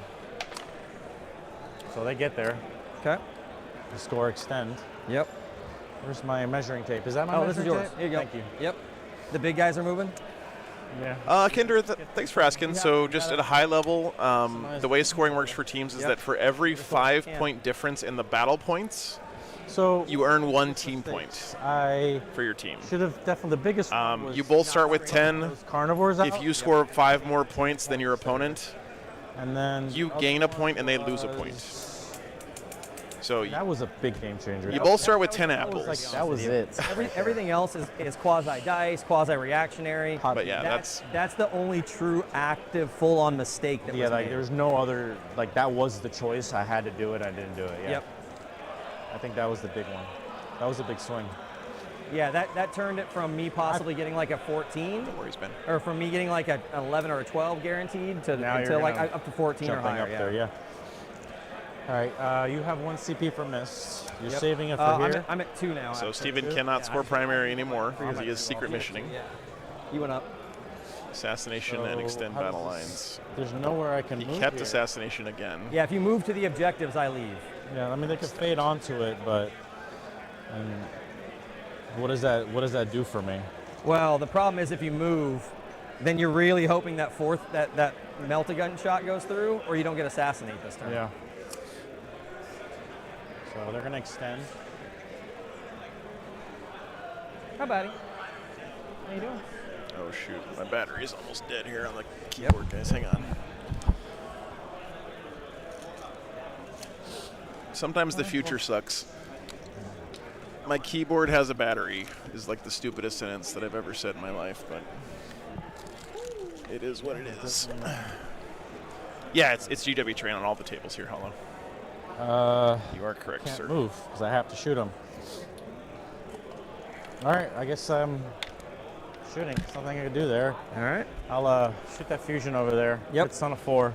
So they get there. Okay. The score extend. Yep. Where's my measuring tape? Is that my Oh, measuring this is yours. tape? Here you go. Thank you. Yep. The big guys are moving? Yeah. Kinder, thanks for asking. So just at a high level, the way scoring works for teams is that for every 5-point difference in the battle points, so you earn 1 team point for your team. Should have definitely the biggest. You both start with 10. Carnivores. If you score 5 more points than your opponent, and then you gain a point and they lose a point. So that was a big game changer. You both start with 10 apples. That was it. Everything else is quasi-dice, quasi-reactionary. But yeah, that's the only true active full-on mistake that was like made. there's no other, like that was the choice. I had to do it. I didn't do it. Yeah. Yep. I think that was the big one. That was a big swing. Yeah, that turned it from me possibly getting like a 14, or from me getting like an 11 or a 12 guaranteed to like up to 14 or higher. Up there, yeah. All right, you have 1 CP for missed. You're saving it for here. I'm at 2 now. So Steven cannot score primary anymore because he is secret missioning. Yeah. He went up. Assassination and extend battle lines. There's nowhere I can move. He kept assassination again. Yeah, if you move to the objectives, I leave. Yeah, I mean they could fade onto it, but what does that do for me? Well, the problem is if you move, then you're really hoping that that melt-a-gun shot goes through, or you don't get assassinate this turn. Yeah. So they're gonna extend. Hi, buddy. How you doing? Oh shoot, my battery's almost dead here on the keyboard, guys. Hang on. Sometimes the future sucks. My keyboard has a battery is like the stupidest sentence that I've ever said in my life, but it is what it is. Yeah, it's GW Train on all the tables here, Hollow. You are correct, can't sir. Move because I have to shoot him. All right, I guess I'm shooting. There's nothing I can do there. All right. I'll shoot that fusion over there. Yep. It's on a 4.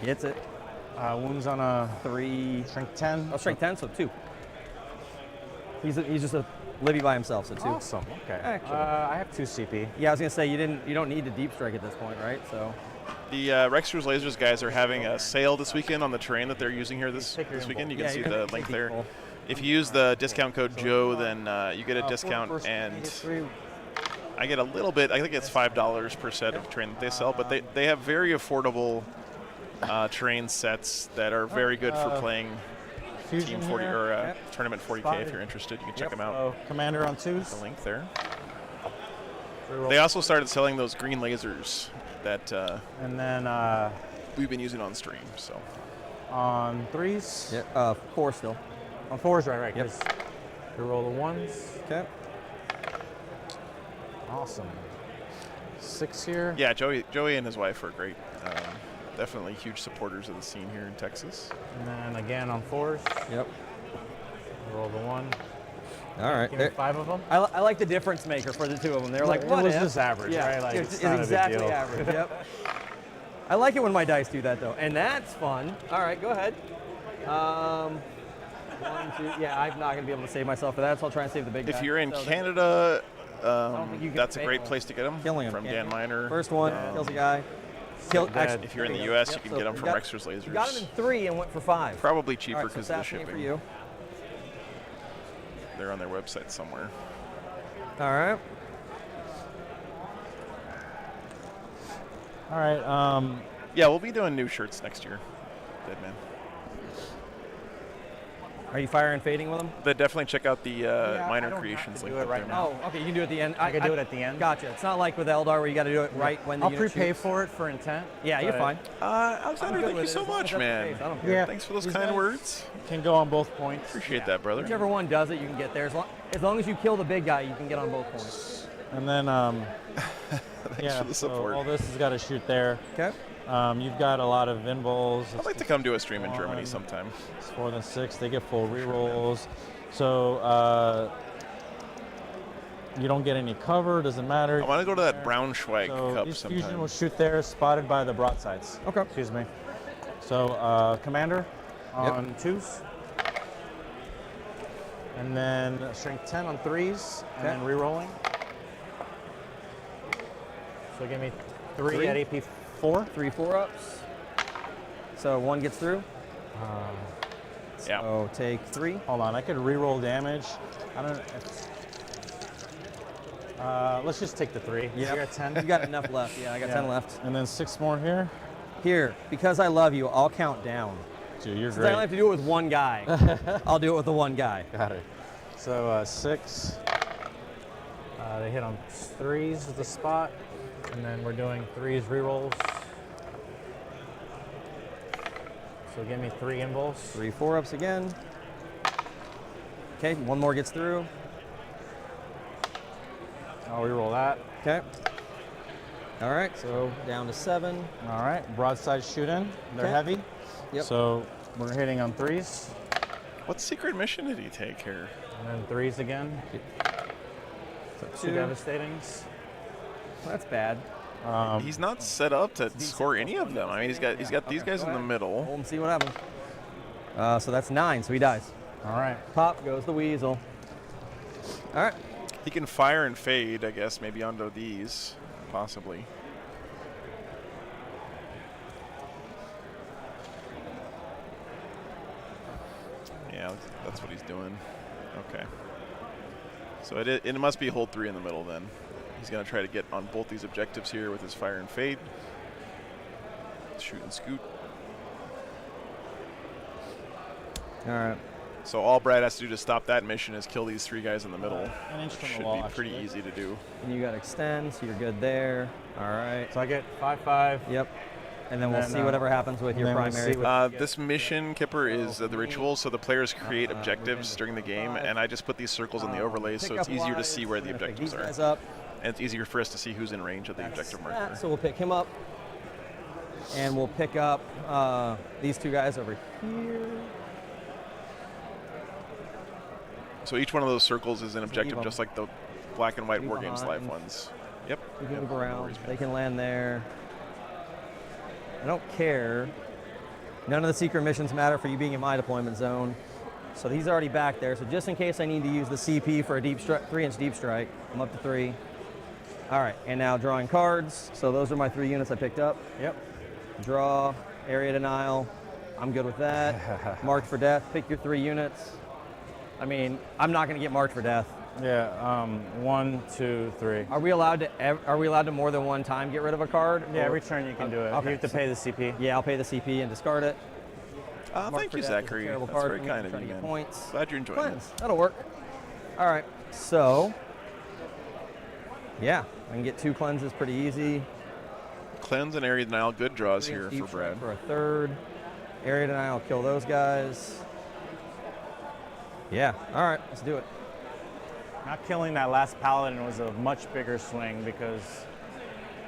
Hits it. Wounds on a 3. Strength 10. Oh, strength 10, so 2. He's just a Libby by himself, so 2. Awesome. Okay. Actually. I have 2 CP. Yeah, I was gonna say you don't need to deep strike at this point, right? So. The Rexter's Lasers guys are having a sale this weekend on the terrain that they're using here this weekend. You can see the link there. If you use the discount code Joe, then you get a discount, and I get a little bit. I think it's $5 per set of terrain that they sell, but they have very affordable terrain sets that are very good for playing Team 40 or Tournament 40K. If you're interested, you can check them out. Commander on 2s. The link there. They also started selling those green lasers that and then we've been using on stream. So on 3s. Yeah, 4 still. On 4s, right. Yep. We roll the 1s. Okay. Awesome. 6 here. Yeah, Joey and his wife are great. Definitely huge supporters of the scene here in Texas. And then again on 4s. Yep. Roll the 1. All right. Give me 5 of them. I like the difference maker for the 2 of them. They're like, what it was if? just average, Yeah, right? Like, it's not a big exactly deal. average. Yep. I like it when my dice do that though, and that's fun. All right, go ahead. 1, 2. Yeah, I'm not gonna be able to save myself for that, so I'll try and save the big guy. If you're in So Canada, think you can that's a fake great one. place to get them. Killing him, From yeah. Dan Miner. First one kills a guy. Actually, if you're in the there U.S., go. you can So get them we from got- Rexter's Lasers. You got him in 3 and went for 5. Probably cheaper All right, so because of the Sassy shipping. for you. They're on their website somewhere. All right. All right. Yeah, we'll be doing new shirts next year. Deadman. Are you fire and fading with them? Then definitely check out the I Minor don't Creations have to link do it up right there. now. Oh, okay. You can do it at the end. I can do it at the end. Gotcha. It's not like with Eldar where you got to do it right when the I'll unit prepay shoots. for it for intent. Yeah, you're but fine. Alexander, I'm good thank you with it, so as long as much, that's the man. case. I don't care. Yeah. Thanks for those These kind guys words. Can go on both points. Appreciate that, brother. Whichever one does it, you can get there. As long as you kill the big guy, you can get on both points. And then, Thanks for the support. So all this has got to shoot there. Okay. You've got a lot of invols. I'd like to come do a stream in Germany sometime. It's 4 than 6. They get full rerolls. So you don't get any cover. Doesn't matter. I want to go to that Braunschweig So Cup these sometime. fusion will shoot there, spotted by the broadsides. Okay. Excuse me. So commander on 2s. And then strength 10 on 3s. And then rerolling. So give me 3 at AP 4. 3 4-ups. So 1 gets through. Yeah. So take 3. Hold on, I could reroll damage. I don't. Let's just take the 3. Yeah. You got 10. You got enough left. Yeah, I got 10 left. And then 6 more here. Here, because I love you, I'll count down. Dude, you're Since great. I only have to do it with one guy, I'll do it with the one guy. Got it. So 6. They hit on 3s with the spot, and then we're doing 3s rerolls. So give me 3 invols. 3 4-ups again. Okay, 1 more gets through. I'll reroll that. Okay. All right, so down to 7. All right, broadside shoot in. They're Okay. heavy. Yep. So we're hitting on 3s, What secret mission did he take here? and then 3s again. So 2 devastatings. That's bad. He's not set up to score any of them. I mean, he's got these guys in the middle. Hold and see what happens. So that's 9, so he dies. All right. Pop goes the weasel. All right. He can fire and fade, I guess, maybe onto these, possibly. Yeah, that's what he's doing. Okay. So it must be hold 3 in the middle then. He's going to try to get on both these objectives here with his fire and fade. Shoot and scoot. All right. So all Brad has to do to stop that mission is kill these 3 guys in the middle. An inch from the Should wall, be pretty actually. easy to do. And you got extend, so you're good there. All right. So I get 5/5. Yep. And then we'll then, see whatever happens with your then we'll primary. see what- This mission, Kipper, is the ritual, so the players create objectives during the game, and I just put these circles in the overlays so it's easier to see where the objectives These are. guys up. And it's easier for us to see who's in range of the objective marker. So we'll pick him up. And we'll pick up these 2 guys over here. So each one of those circles is an objective, just like the black and white Leave War Games live behind. ones. Yep. You can Yep. move No around. worries, man. They can land there. I don't care. None of the secret missions matter for you being in my deployment zone. So he's already back there. So just in case I need to use the CP for a 3-inch deep strike, I'm up to 3. All right, and now drawing cards. So those are my 3 units I picked up. Yep. Draw, area denial. I'm good with that. Marked for death. Pick your 3 units. I mean, I'm not going to get marked for death. Yeah. 1, 2, 3. Are we allowed to more than one time get rid of a card? Yeah, Or- every turn you can do it. Okay. You have to pay the CP. Yeah, I'll pay the CP and discard it. Mark Thank for you, death is a Zachary. terrible That's card very for me. kind of Trying you, to get man. points. Glad you're enjoying Cleanse. That'll work. All right. So, yeah, I can get 2 cleanses pretty easy. it. Cleanse and area denial, good draws 3-inch here deep for strike Brad. For a 3rd. Area denial, I'll kill those guys. Yeah. All right. Let's do it. Not killing that last paladin was a much bigger swing because,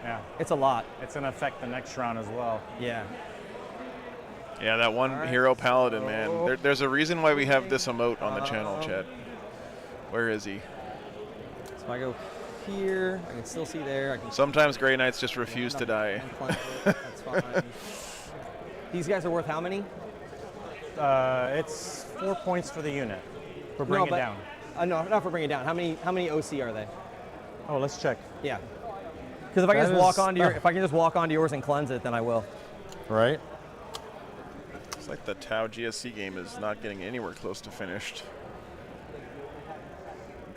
yeah, It's a lot. it's going to affect the next round as well. Yeah. Yeah, that one Alright, hero paladin, man. so- There's a reason why we have this emote on the channel, Chet. Where is he? So I go here. I can still see there. I can Sometimes Grey Knights just refuse to die. cleanse it. That's fine. These guys are worth how many? It's 4 points for the unit for bringing it down. No, not for bringing it down. How many OC are they? Oh, let's check. Yeah. Because if I can That just walk is- onto if I can just walk onto yours and cleanse it, then I will. Right. It's like the Tau GSC game is not getting anywhere close to finished.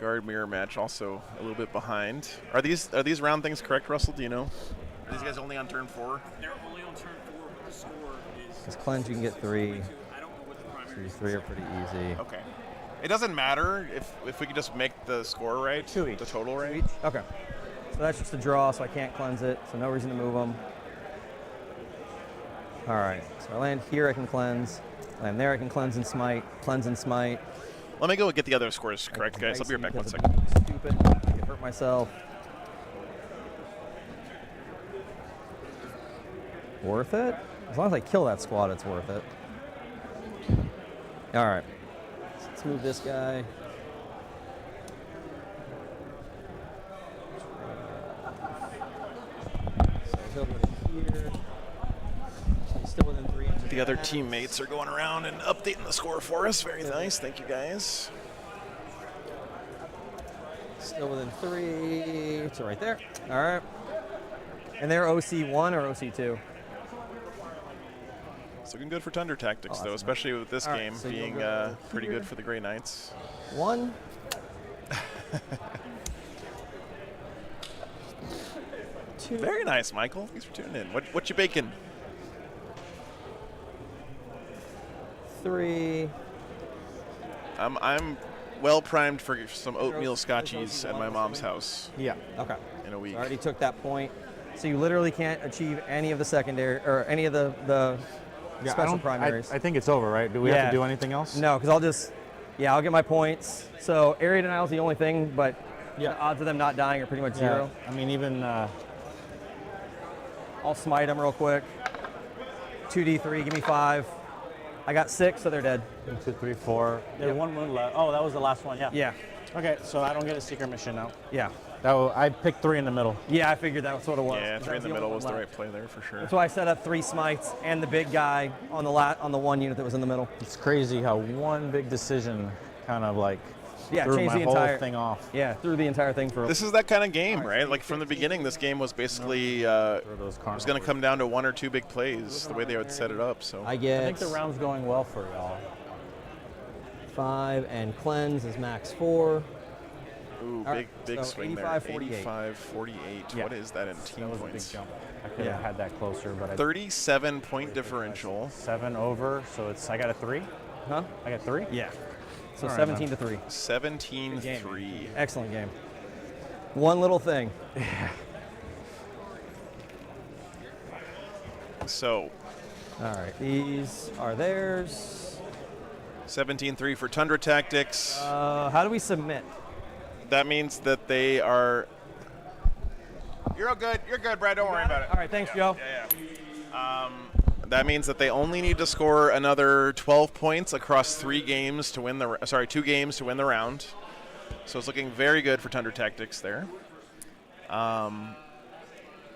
Guard mirror match also a little bit behind. Are these round things correct, Russell? Do you know? Are these guys only on turn 4? They're only on turn 4, but the score is. Because cleanse you can get 3. I don't know what the primary These 3 are pretty easy. Okay. It doesn't matter if we could just make the score right, 2 each. the total right. Okay. So that's just a draw, so I can't cleanse it. So no reason to move them. All right. So I land here, I can cleanse. Land there, I can cleanse and smite. Cleanse and smite. Let me go get the other scores correct, guys. I'll be right back. 1 Because second. I'm stupid. I can hurt myself. Worth it? As long as I kill that squad, it's worth it. All right. So let's move this guy. So he'll go to here. He's still within 3 inches. The other teammates are going around and updating the score for us. Very nice. Thank you, guys. Still within 3. So right there. All right. And they're OC1 or OC2? It's looking good for Thunder Tactics, though, that's especially with this All right, game so you'll being go pretty here. good for the Grey Knights. 1. 2. Very nice, Michael. Thanks for tuning in. What you baking? 3. I'm well primed for some oatmeal scotchies at my mom's house Yeah. Okay. in a week. So I already took that point. So you literally can't achieve any of the secondary or any of the special primaries. I think it's over, right? Do we have to do anything else? No, because I'll get my points. So area denial is the only thing, but Yeah. the odds of them not dying are pretty much Yeah. 0. I mean, even I'll smite them real quick. 2d3, give me 5. I got 6, so they're dead. 1, 2, 3, 4. There's Yep. one wound left. Oh, that was the last one. Yeah. Yeah, Okay, so I don't get a secret mission now. yeah. I picked 3 in the middle. Yeah, I figured that was what it was. Yeah, 3 in the middle was the right. right play there for sure. That's why I set up 3 smites and the big guy on the one unit that was in the middle. It's crazy how one big decision kind of like Yeah, threw changed my the whole entire thing off. Yeah, threw the entire thing for. This is that kind of game, right? Like from the beginning, this game was basically it was going to come down to 1 or 2 big plays, the way they would set it up. So I get. I think the round's going well for y'all. 5 and cleanse is max 4. Ooh, All right, big so swing 85, there. 48. 85-48. Yeah. What is that in team That was a points? big jump. I could have had that closer, but 37-point differential. 7 over, so I got a 3. Huh? I got 3. Yeah. So All right, 17 to 3. 17-3. Excellent game. One little thing. So All right, these are theirs. 17-3 for Tundra Tactics. How do we submit? That means that they are. You're all good. You're good, Brad. Don't worry about it. All right, thanks, Joe. Yeah. That means that they only need to score another 12 points across 2 games to win the round. So it's looking very good for Tundra Tactics there. And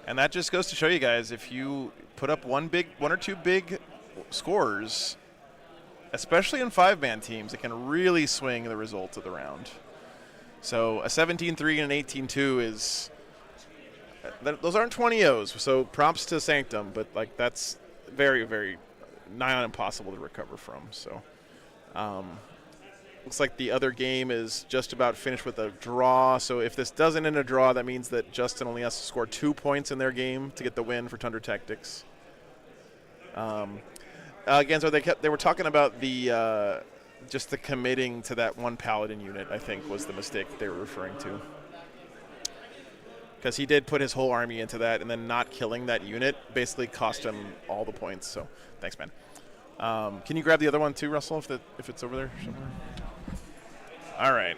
that just goes to show you guys, if you put up one or two big scores, especially in 5-man teams, it can really swing the results of the round. So a 17-3 and an 18-2 is those aren't 20-0s, so props to Sanctum, but like that's very, very nigh on impossible to recover from. So looks like the other game is just about finished with a draw. So if this doesn't end a draw, that means that Justin only has to score 2 points in their game to get the win for Tundra Tactics. Again, so they were talking about the just the committing to that one Paladin unit, I think, was the mistake that they were referring to. Because he did put his whole army into that, and then not killing that unit basically cost him all the points. So thanks, man. Can you grab the other one too, Russell, if it's over there somewhere? All right.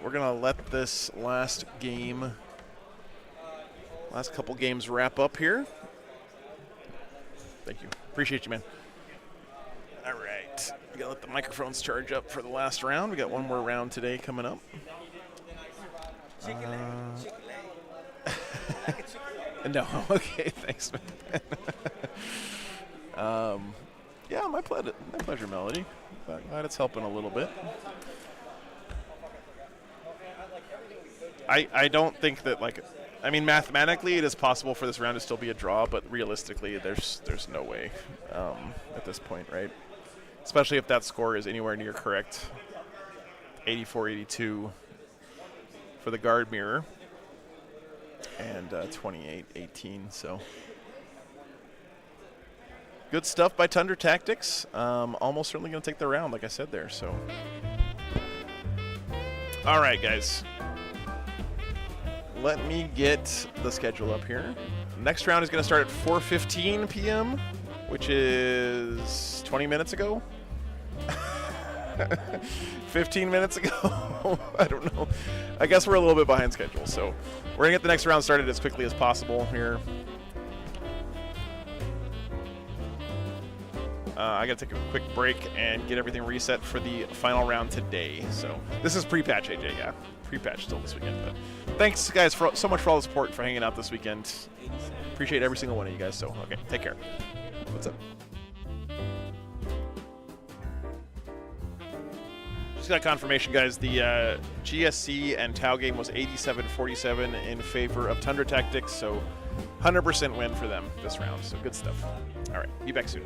We're going to let this last couple games wrap up here. Thank you. Appreciate you, man. All right. We got to let the microphones charge up for the last round. We got one more round today coming up. No. Okay. Thanks, man. Yeah, my pleasure, Melody. Glad it's helping a little bit. I don't think that, like, I mean, mathematically it is possible for this round to still be a draw, but realistically there's no way at this point, right? Especially if that score is anywhere near correct. 84-82 for the guard mirror and 28-18. So good stuff by Tundra Tactics. Almost certainly going to take the round, like I said there. So all right, guys. Let me get the schedule up here. Next round is going to start at 4:15 p.m., which is 20 minutes ago. 15 minutes ago. I don't know. I guess we're a little bit behind schedule, so we're going to get the next round started as quickly as possible here. I got to take a quick break and get everything reset for the final round today. So this is pre-patch, AJ, yeah. Pre-patch still this weekend. But thanks, guys, so much for all the support, for hanging out this weekend. Appreciate every single one of you guys. So, okay, take care. What's up? Just got confirmation, guys. The GSC and Tau game was 87-47 in favor of Tundra Tactics. So 100% win for them this round. So good stuff. All right, be back soon.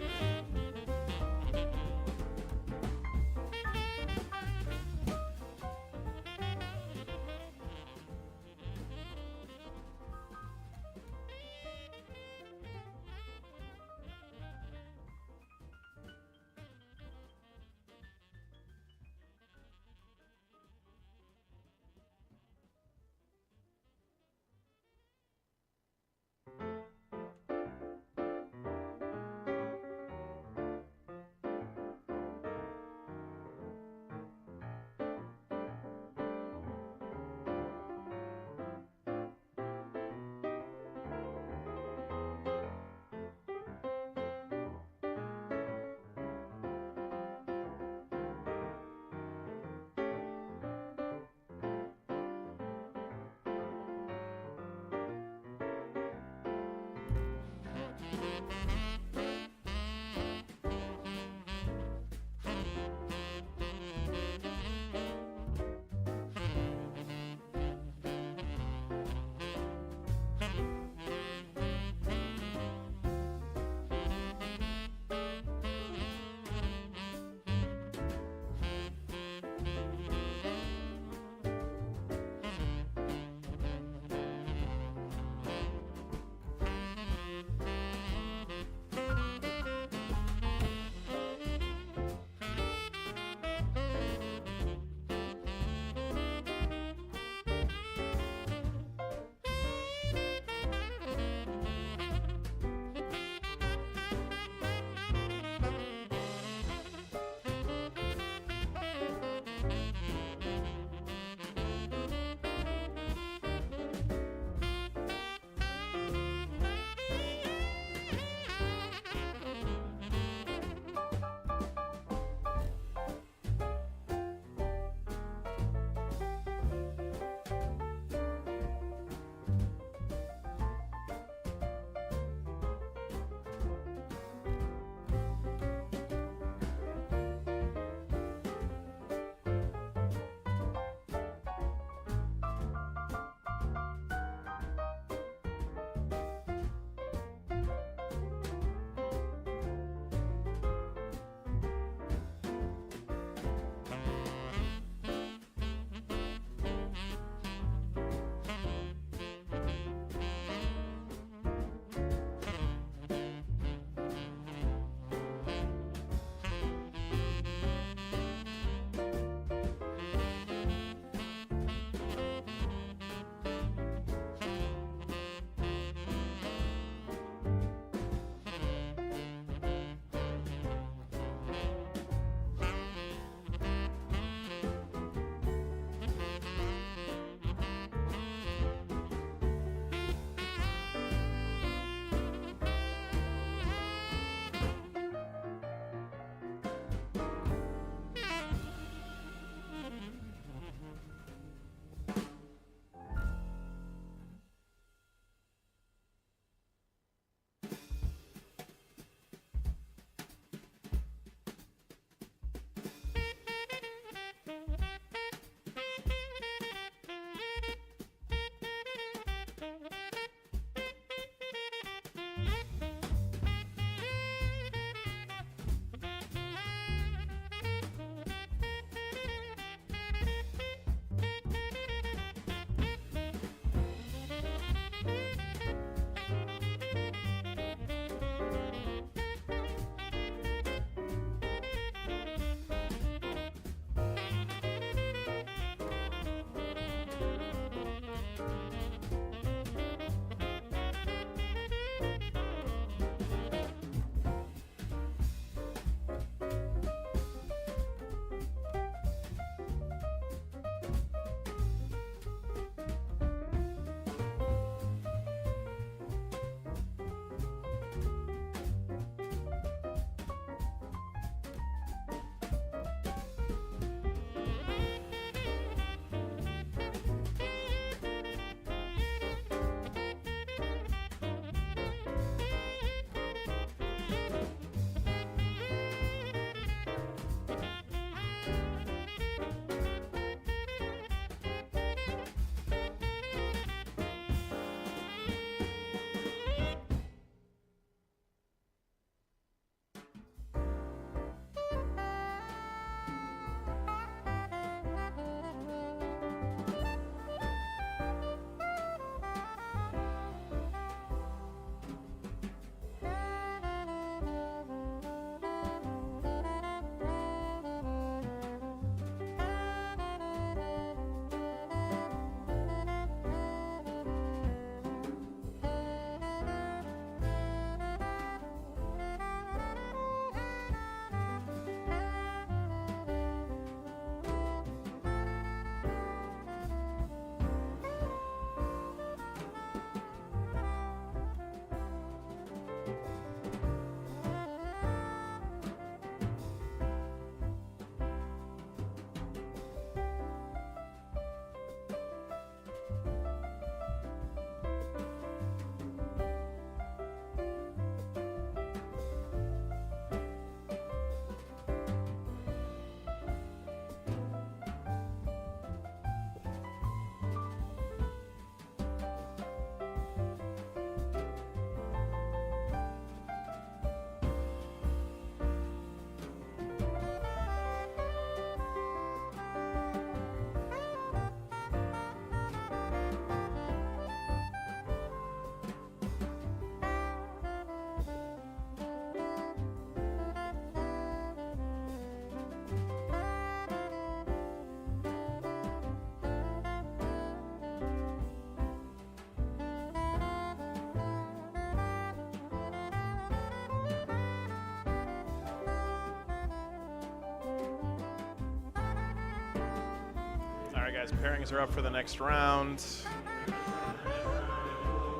All right, guys, pairings are up for the next round.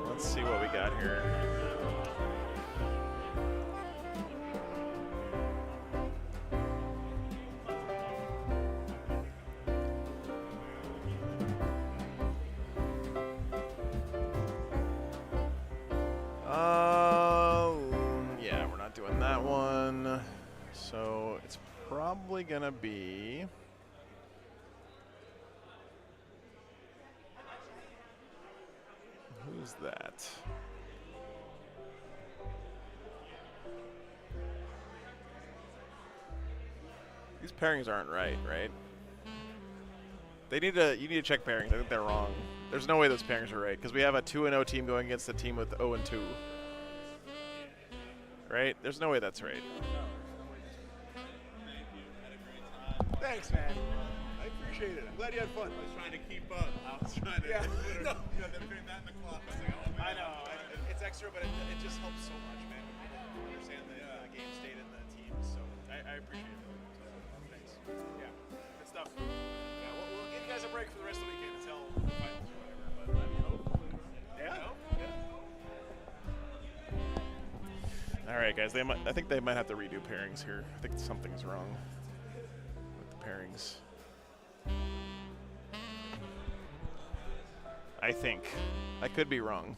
Let's see what we got here. Yeah, we're not doing that one. So it's probably gonna be who's that? These pairings aren't right? You need to check pairings. I think they're wrong. There's no way those pairings are right because we have a 2-0 team going against a team with 0-2. Right? There's no way that's right. Thanks, man. I appreciate it. I'm glad you had fun. I was trying to keep up. I was trying to. Yeah. You know, them doing that in the clock. I was like, oh, man. I know. It's extra, but it just helps so much, man. When people understand the game state and the teams. So I appreciate it. So, thanks. Yeah. Good stuff. Yeah. We'll give you guys a break for the rest of the weekend until the finals or whatever. But let me know. Yeah. All right, guys. I think they might have to redo pairings here. I think something's wrong with the pairings. I think. I could be wrong.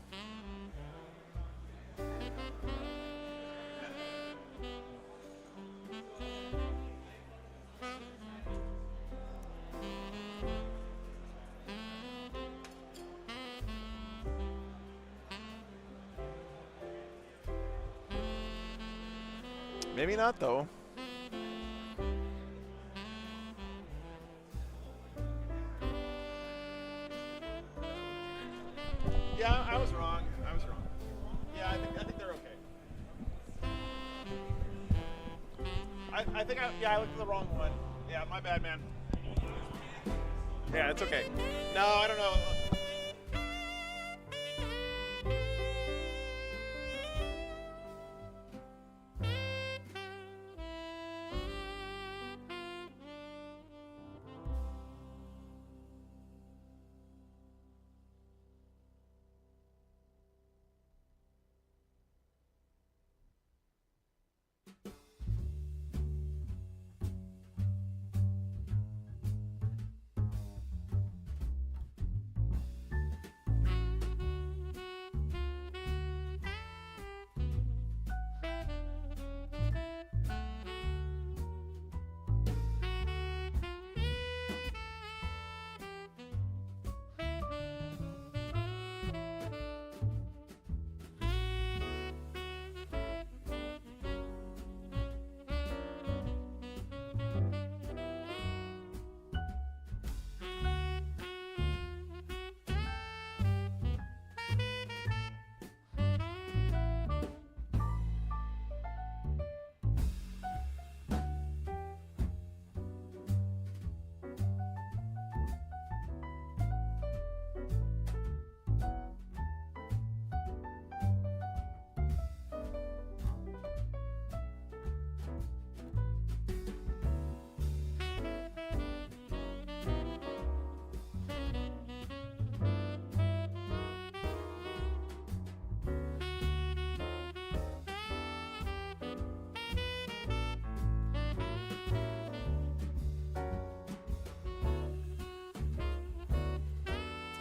Maybe not, though. Yeah, I was wrong. Yeah, I think they're okay. I looked at the wrong one. Yeah, my bad, man. Yeah, it's okay. No, I don't know.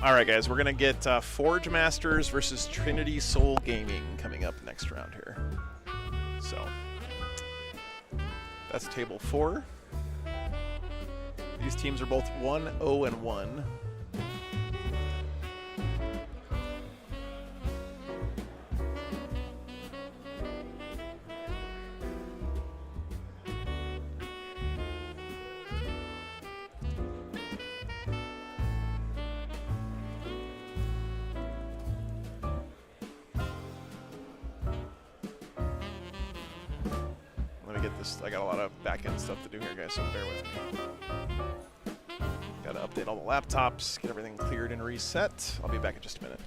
All right, guys, we're going to get Forge Masters versus Trinity Soul Gaming coming up next round here. So that's table 4. These teams are both 1-0-1. I got a lot of back-end stuff to do here, guys, so bear with me. Got to update all the laptops, get everything cleared and reset. I'll be back in just a minute.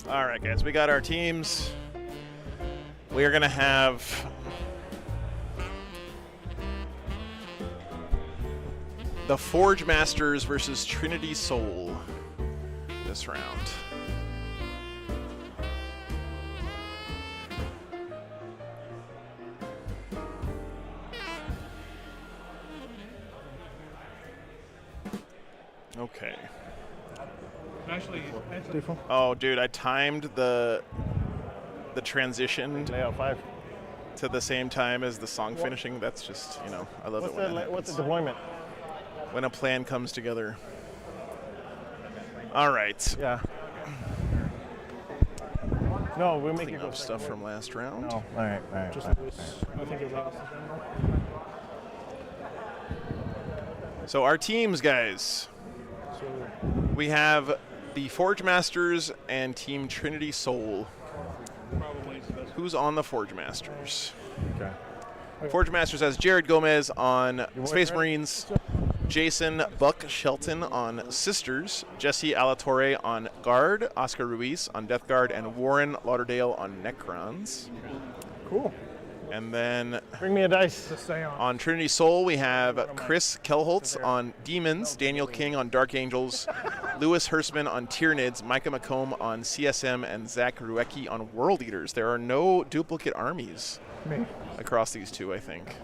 All right, guys, we got our teams. We are going to have the Forge Masters versus Trinity Soul this round. Okay. Actually, oh, dude, I timed the transition to the same time as the song finishing. That's just, you know, I love it when that happens. What's the deployment? When a plan comes together. All right. Yeah. No, we make Clean up stuff from last round. No. All right. I think it was So our teams, guys. We have the Forge Masters and Team Trinity Soul. Who's on the Forge Masters? Okay. Forge Masters has Jared Gomez on Space Marines, Jason Buck Shelton on Sisters, Jesse Alatorre on Guard, Oscar Ruiz on Death Guard, and Warren Lauderdale on Necrons. Cool. And then bring me a dice. On Trinity Soul, we have Chris Kelholtz on Demons, Daniel King on Dark Angels, Lewis Hersman on Tyranids, Micah McComb on CSM, and Zach Ruecki on World Eaters. There are no duplicate armies across these two, I think,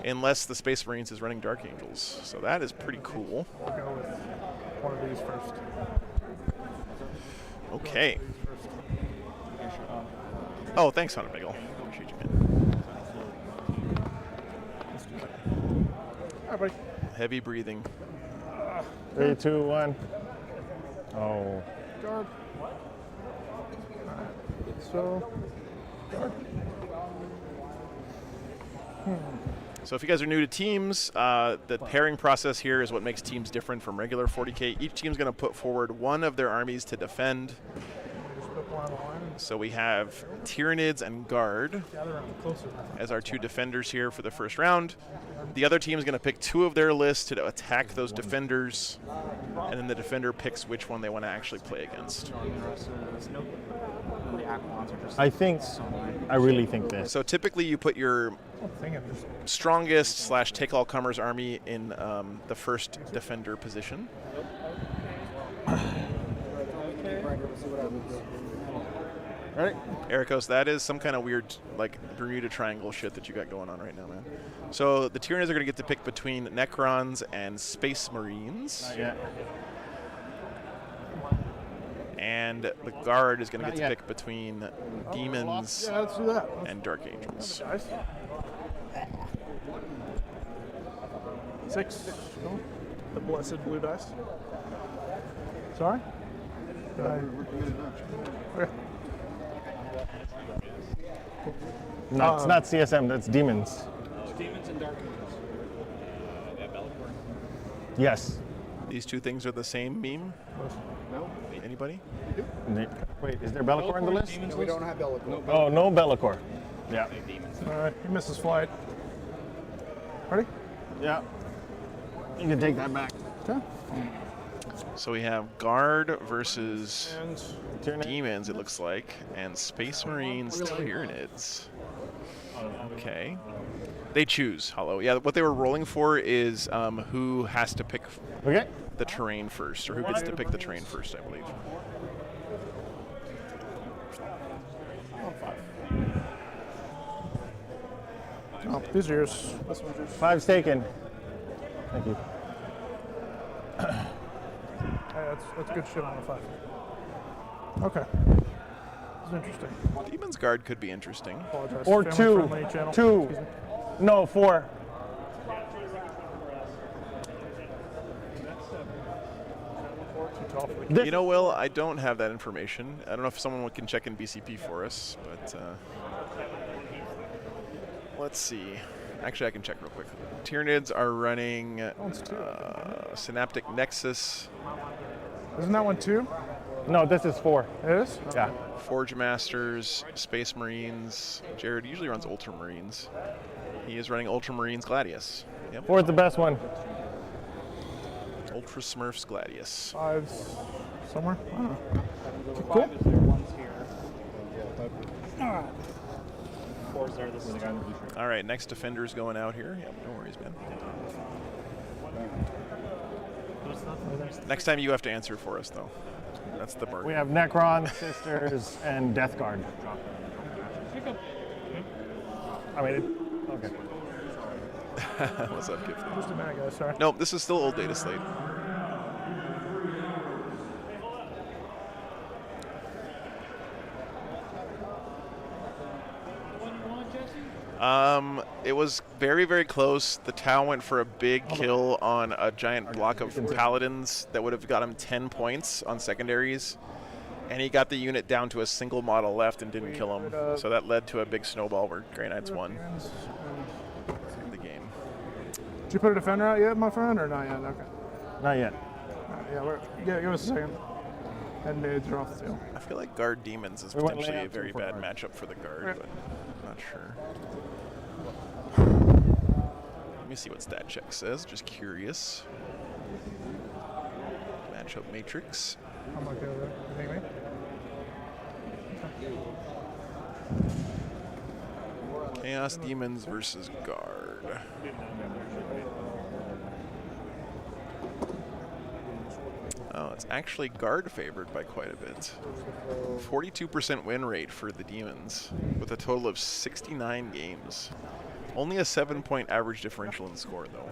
unless the Space Marines is running Dark Angels. So that is pretty cool. We'll go with one of these first. Okay. Oh, thanks, Hunter Bagel. Appreciate you, man. All right, buddy. Heavy breathing. 3, 2, 1. Oh. Guard. So, guard. So if you guys are new to teams, the pairing process here is what makes teams different from regular 40K. Each team's going to put forward one of their armies to defend. So we have Tyranids and Guard as our two defenders here for the first round. The other team is going to pick two of their lists to attack those defenders, and then the defender picks which one they want to actually play against. I really think this. So typically you put your strongest / take all comers army in the first defender position. Ready? Ericos, that is some kind of weird, like, Bermuda Triangle shit that you got going on right now, man. So the Tyranids are going to get to pick between Necrons and Space Marines. Yeah. And the Guard is going to get to pick between Demons let's do that. and Dark Angels. 6. Oh, the blessed blue dice. Sorry? Okay. No, it's not CSM, that's Demons. Demons and Dark Angels. Bellicor. Yes. These two things are the same meme? No. Anybody? Wait, is there Bellicor on the list? No, we don't have Bellicor. Oh, no Bellicor. Yeah. All right, he misses flight. Ready? Yeah. You can take that back. Okay. So we have Guard versus Demons, it looks like, and Space Marines Tyranids. Okay. They choose, Hollow. Yeah, what they were rolling for is who has to pick the terrain first, or who gets to pick the terrain first, I believe. Oh, these are yours. This one's yours. 5's taken. Thank you. Hey, that's good shit on the 5. Okay. This is interesting. Demon's Guard could be interesting. Apologize. Or Family-friendly channel. two. Excuse me. No, 4. You know, Will, I don't have that information. I don't know if someone can check in BCP for us, but let's see. Actually, I can check real quick. Tyranids are running Synaptic Nexus. Isn't that one 2? No, this is 4. It is? Yeah. Forge Masters, Space Marines. Jared usually runs Ultramarines. He is running Ultramarines Gladius. Yep. 4's the best one. Ultra Smurfs Gladius. 5's somewhere? I don't know. Cool. sir. This is the guy in the blue shirt. All right, next defender's going out here. Yep, no worries, man. Next time you have to answer for us, though. That's the burden. We have Necron, Sisters, and Death Guard. I mean, okay. What's up, Gifted? Just a minute, guys. Sorry. Nope, this is still old data slate. It was very, very close. The Tau went for a big kill on a giant block of Paladins that would have got him 10 points on secondaries. And he got the unit down to a single model left and didn't kill him. So that led to a big snowball where Grey Knights won the game. Did you put a defender out yet, my friend, or not yet? Okay. Not yet. Yeah, give us a second. And mids are off the field. I feel like Guard Demons is We went potentially a layout very 2 for bad Guard. matchup for the Guard, but I'm not sure. Let me see what stat check says. Just curious. Matchup matrix. I'm okay with that. You think me? Chaos Demons versus Guard. Oh, it's actually Guard favored by quite a bit. 42% win rate for the Demons, with a total of 69 games. Only a 7-point average differential in score, though.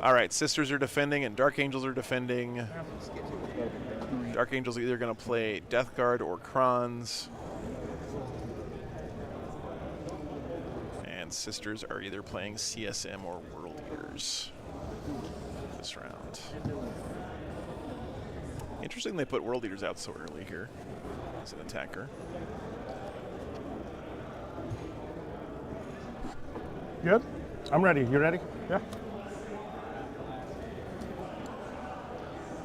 All right, Sisters are defending and Dark Angels are defending. Dark Angels are either going to play Death Guard or Krons. And Sisters are either playing CSM or World Eaters this round. Interesting they put World Eaters out so early here as an attacker. Good? I'm ready. You ready? Yeah.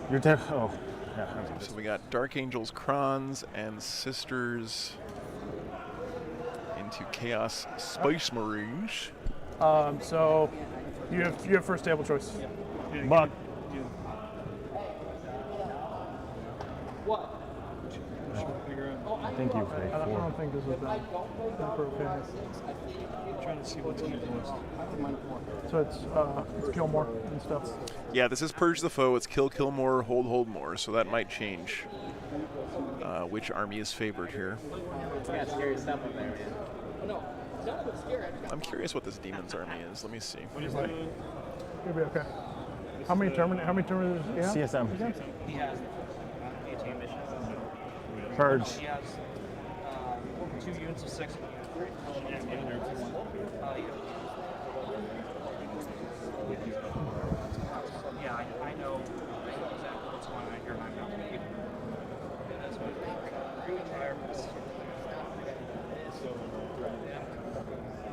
You're dead. Oh, yeah. So we got Dark Angels, Krons, and Sisters into Chaos Space Marines. So you have first table choice. Buck. I think you I paid don't think this is bad. I'm trying to see what's going on. So it's kill more and stuff. Yeah, this is Purge the Foe. It's kill more, hold more. So that might change which army is favored here. Yeah, scary stuff up there, man. Oh, no, none of it's scary. I'm curious what this Demon's army is. Let me see. You'll be okay. How many terminators do you have? CSM. He has 18 missions. Purge. He has 2 units of 6. Yeah, I know exactly what's going on here, and I'm not going to that's what I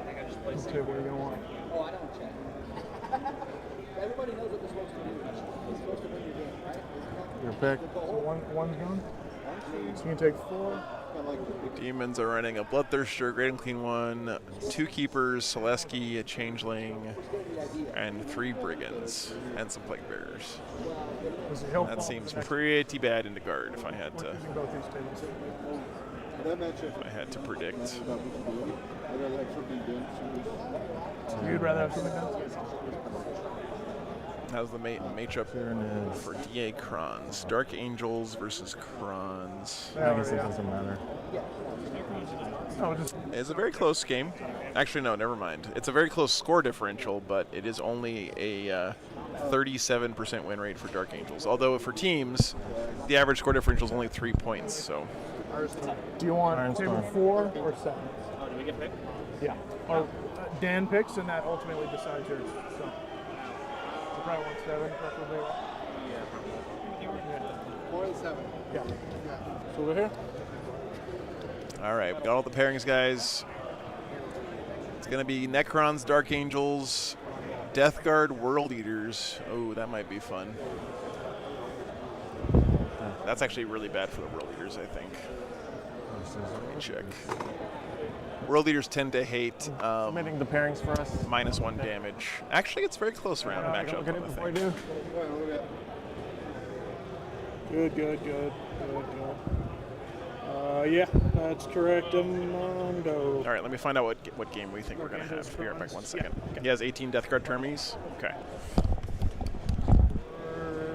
think I just played Okay, what are you gonna want? Oh, I don't check. Everybody knows what they're supposed to do. They're supposed to win your game, right? Your pick. So one's gone. So you can take 4. Demons are running a Bloodthirster, Great and Clean one, 2 Keepers, Celesky, a Changeling, and 3 Brigands, and some Plague Bearers. That seems pretty bad into Guard if I had to. If I had to predict. You'd rather have something done? How's the matchup for DA Krons? Dark Angels versus Krons. I guess it doesn't matter. It's a very close game. Actually, no, never mind. It's a very close score differential, but it is only a 37% win rate for Dark Angels. Although for teams, the average score differential is only 3 points. So. Do you want table 4 or 7? Oh, do we get picked? Yeah. Or Dan picks, and that ultimately decides yours. So you probably want 7, preferably. Yeah. 4 and 7. Yeah. So we're here. All right, we got all the pairings, guys. It's going to be Necrons, Dark Angels, Death Guard, World Eaters. Oh, that might be fun. That's actually really bad for the World Eaters, I think. Let me check. World Eaters tend to hate Submitting the pairings for us. -1 damage. Actually, it's a very close round matchup. Look at it I before I think. do. Good. Yeah. That's correct, Amondo. All right, let me find out what game we think we're going to have. Be right back 1 second. He has 18 Death Guard Termies. Okay.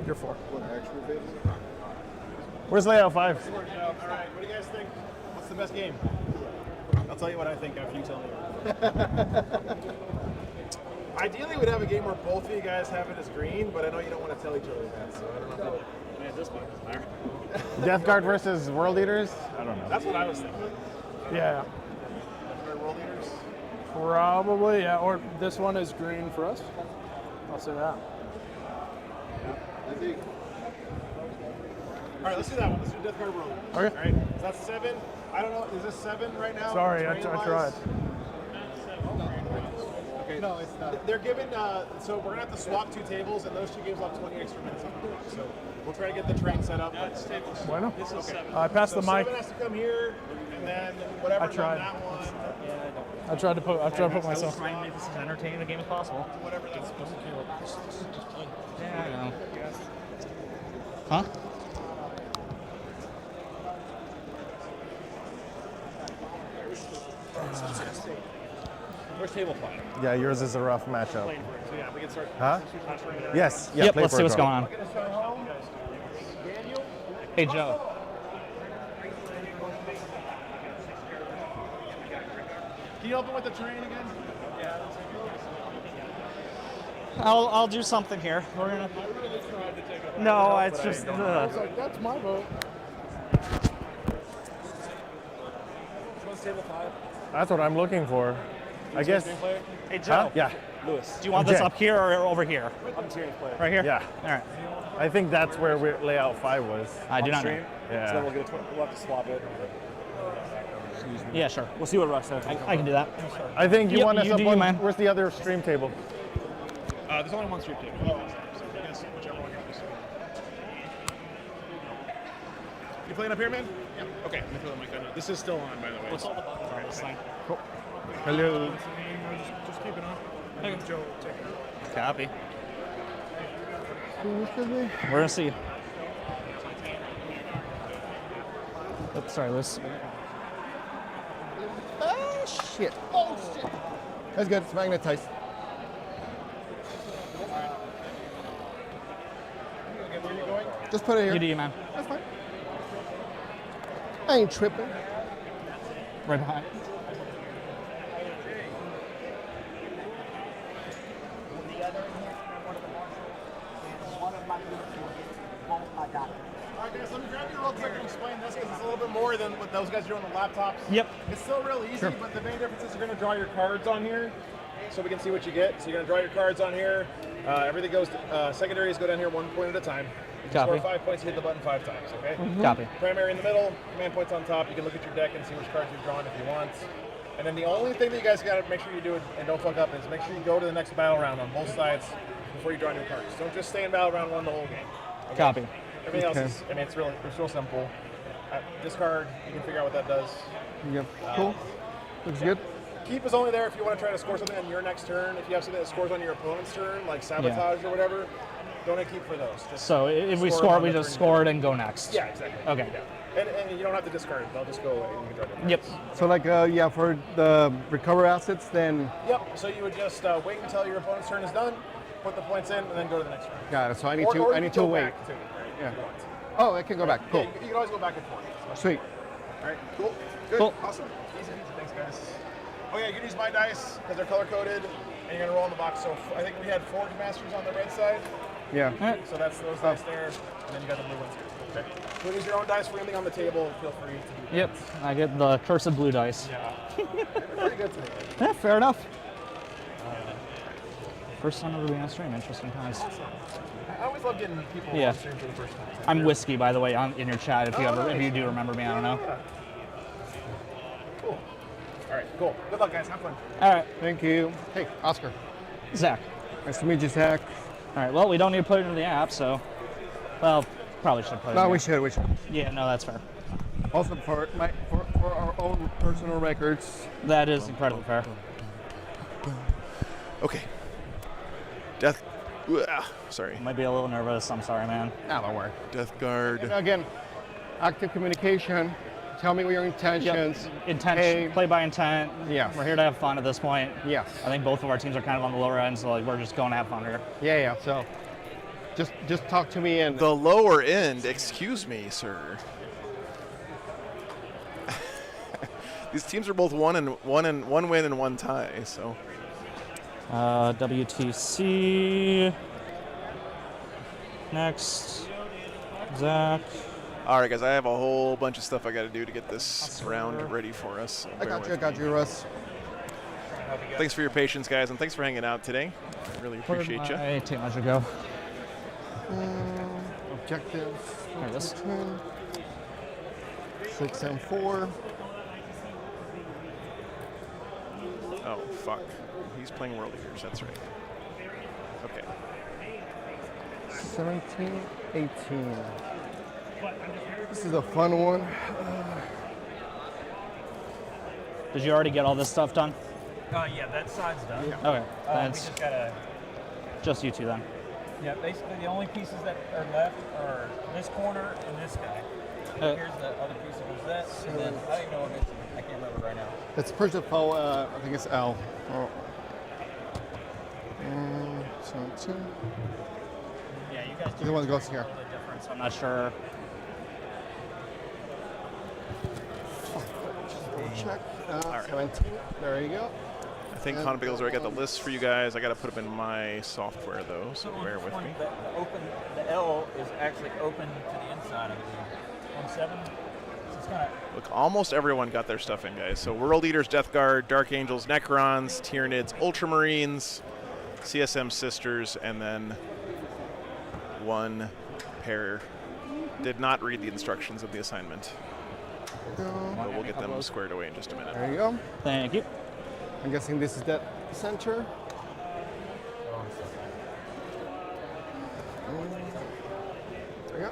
You're 4. Where's layout 5? All right, what do you guys think? What's the best game? I'll tell you what I think after you tell me. Ideally, we'd have a game where both of you guys have it as green, but I know you don't want to tell each other that, so I don't know if this one. Death Guard versus World Eaters? I don't know. That's what I was thinking. Yeah. World Eaters? Probably, yeah. Or this one is green for us. I'll say that. All right, let's do that one. Let's do Death Guard World. Okay. All right, so that's 7. I don't know, is this 7 right now? Sorry, I Terrain-wise? tried. Okay. No, it's not. They're given, so we're going to have to swap 2 tables, and those 2 games will have 20 extra minutes on them. So we'll try to get the train set up. Bueno. Okay. I passed So the mic. 7 has to come here, and then whatever's I tried. on that one. I tried to put myself. Try and make this as entertaining a game as possible. Whatever that's supposed to do. Yeah, I know. Huh? Where's table play? Yeah, yours is a rough matchup. So yeah, we can start. Huh? Yes. Yeah, Yep, play let's for see a what's draw. going on. Hey, Joe. Can you open with the terrain again? Yeah. I'll do something here. We're gonna. No, it's just. That's my vote. What's table 5? That's what I'm looking for. I guess. Hey, Joe. Huh? Yeah. Lewis. Do you want this up here or over here? I'm Tyrion's player. Right here? Yeah. All right. I think that's where layout 5 was. I do not know. Yeah. So then we'll have to swap it. Yeah, sure. We'll see what Russ says. I can do that. I think you Yep, want us you up do, on. man. Where's the other stream table? There's only one street table. So you guys, whichever one you want. You playing up here, man? Yeah. Okay. Let me throw the mic on. This is still on, by the way. What's all the buttons on this thing? Cool. Hello. Just keep it on. Okay. Joe, take it. Copy. We're gonna see. Oops, sorry, Liz. Oh shit. Oh shit. That's good. It's magnetized. Where are you going? Just put it here. You do, man. That's fine. I ain't tripping. Right behind. All right, guys, let me grab you real quick and explain this because it's a little bit more than what those guys do on the laptops. Yep. It's still real easy, Sure. but the main difference is you're going to draw your cards on here so we can see what you get. So you're going to draw your cards on here. Everything goes, secondaries go down here 1 point at a time. You can Copy. score 5 points, you hit the button 5 times, okay? Copy. Primary in the middle, command points on top. You can look at your deck and see which cards you've drawn if you want. And then the only thing that you guys got to make sure you do and don't fuck up is make sure you go to the next battle round on both sides before you draw new cards. Don't just stay in battle round 1 the whole game. Okay? Copy. Everything else is, I mean, it's real simple. Discard, you can figure out what that does. Yep. Cool. Looks good. Keep is only there if you want to try to score something on your next turn. If you have something that scores on your opponent's turn, like sabotage or whatever, don't keep for those. Just So if we score score, on we the just turn score it and go next. Yeah, exactly. Okay. Yeah. And you don't have to discard it. They'll just go away. You can draw different Yep. cards. So like yeah, for the recover assets, then Yep. So you would just wait until your opponent's turn is done, put the points in, and then go to the next turn. got it. So I need Or to you I need can to go wait. back too, right? Yeah. If you want. Oh, I can go back. Cool. Yeah, you can always go back and forth. Sweet. All right, cool. Good. Cool. Awesome. Easy peasy. Thanks, guys. Oh, yeah, you can use my dice because they're color coded, and you're going to roll in the box. So I think we had Forge Masters on the red side. Yeah. So that's those dice there, and then you got the blue ones here. Okay. So use your own dice for anything on the table. Feel free to do Yep. I get the cursed blue dice. Yeah. They're pretty good today. Yeah, fair enough. First time ever being on stream. Interesting times. I always love getting people Yeah. on stream for the first time. I'm Whiskey, by the way, in your chat. If you Oh, if you nice. do remember me, I don't know. Yeah. Cool. All right, cool. Good luck, guys. Have fun. All right, Thank you. Hey, Oscar. Zach. Nice to meet you, Zach. All right. Well, we don't need to put it into the app, so. Well, probably should put it. No, in we there. should. Yeah. No, that's fair. Also for our own personal records. That is incredibly fair. Okay. Sorry. Might be a little nervous. I'm sorry, man. No, don't worry. Death Guard. Again, active communication. tell me what your intentions. Intent, play by intent. Yeah. We're here to have fun at this point. Yes. I think both of our teams are kind of on the lower end, so like we're just going to have fun here. Yeah. So, just talk to me and. The lower end, excuse me, sir. These teams are both one win and one tie. So. WTC. Next. Zach. All right, guys, I have a whole bunch of stuff I got to do to get this round ready for us. So I got you, Russ. Thanks for your patience, guys, and thanks for hanging out today. I really appreciate you. I take measure go. Objectives. There it is. 6 and 4. Oh, fuck. He's playing World Eaters, that's right. Okay. 17, 18. This is a fun one. Did you already get all this stuff done? Yeah, that side's done. Okay. We That's just gotta. just you two then. Yeah, basically the only pieces that are left are this corner and this guy. Here's the other piece that was that, and then I don't even know what it's. I can't remember right now. Let's push the foul. I think it's L. Oh. 17. Yeah, you guys The one that goes here. the difference. I'm not sure. Check. 17. There you go. I think Con Bagels already got the list for you guys. I got to put them in my software, though, so bear with me. The L is actually open to the inside of it. On 7. So it's kind of. Look, almost everyone got their stuff in, guys. So World Eaters, Death Guard, Dark Angels, Necrons, Tyranids, Ultramarines, CSM Sisters, and then one pair did not read the instructions of the assignment. But we'll get them squared away in just a minute. There you go. Thank you. I'm guessing this is that center.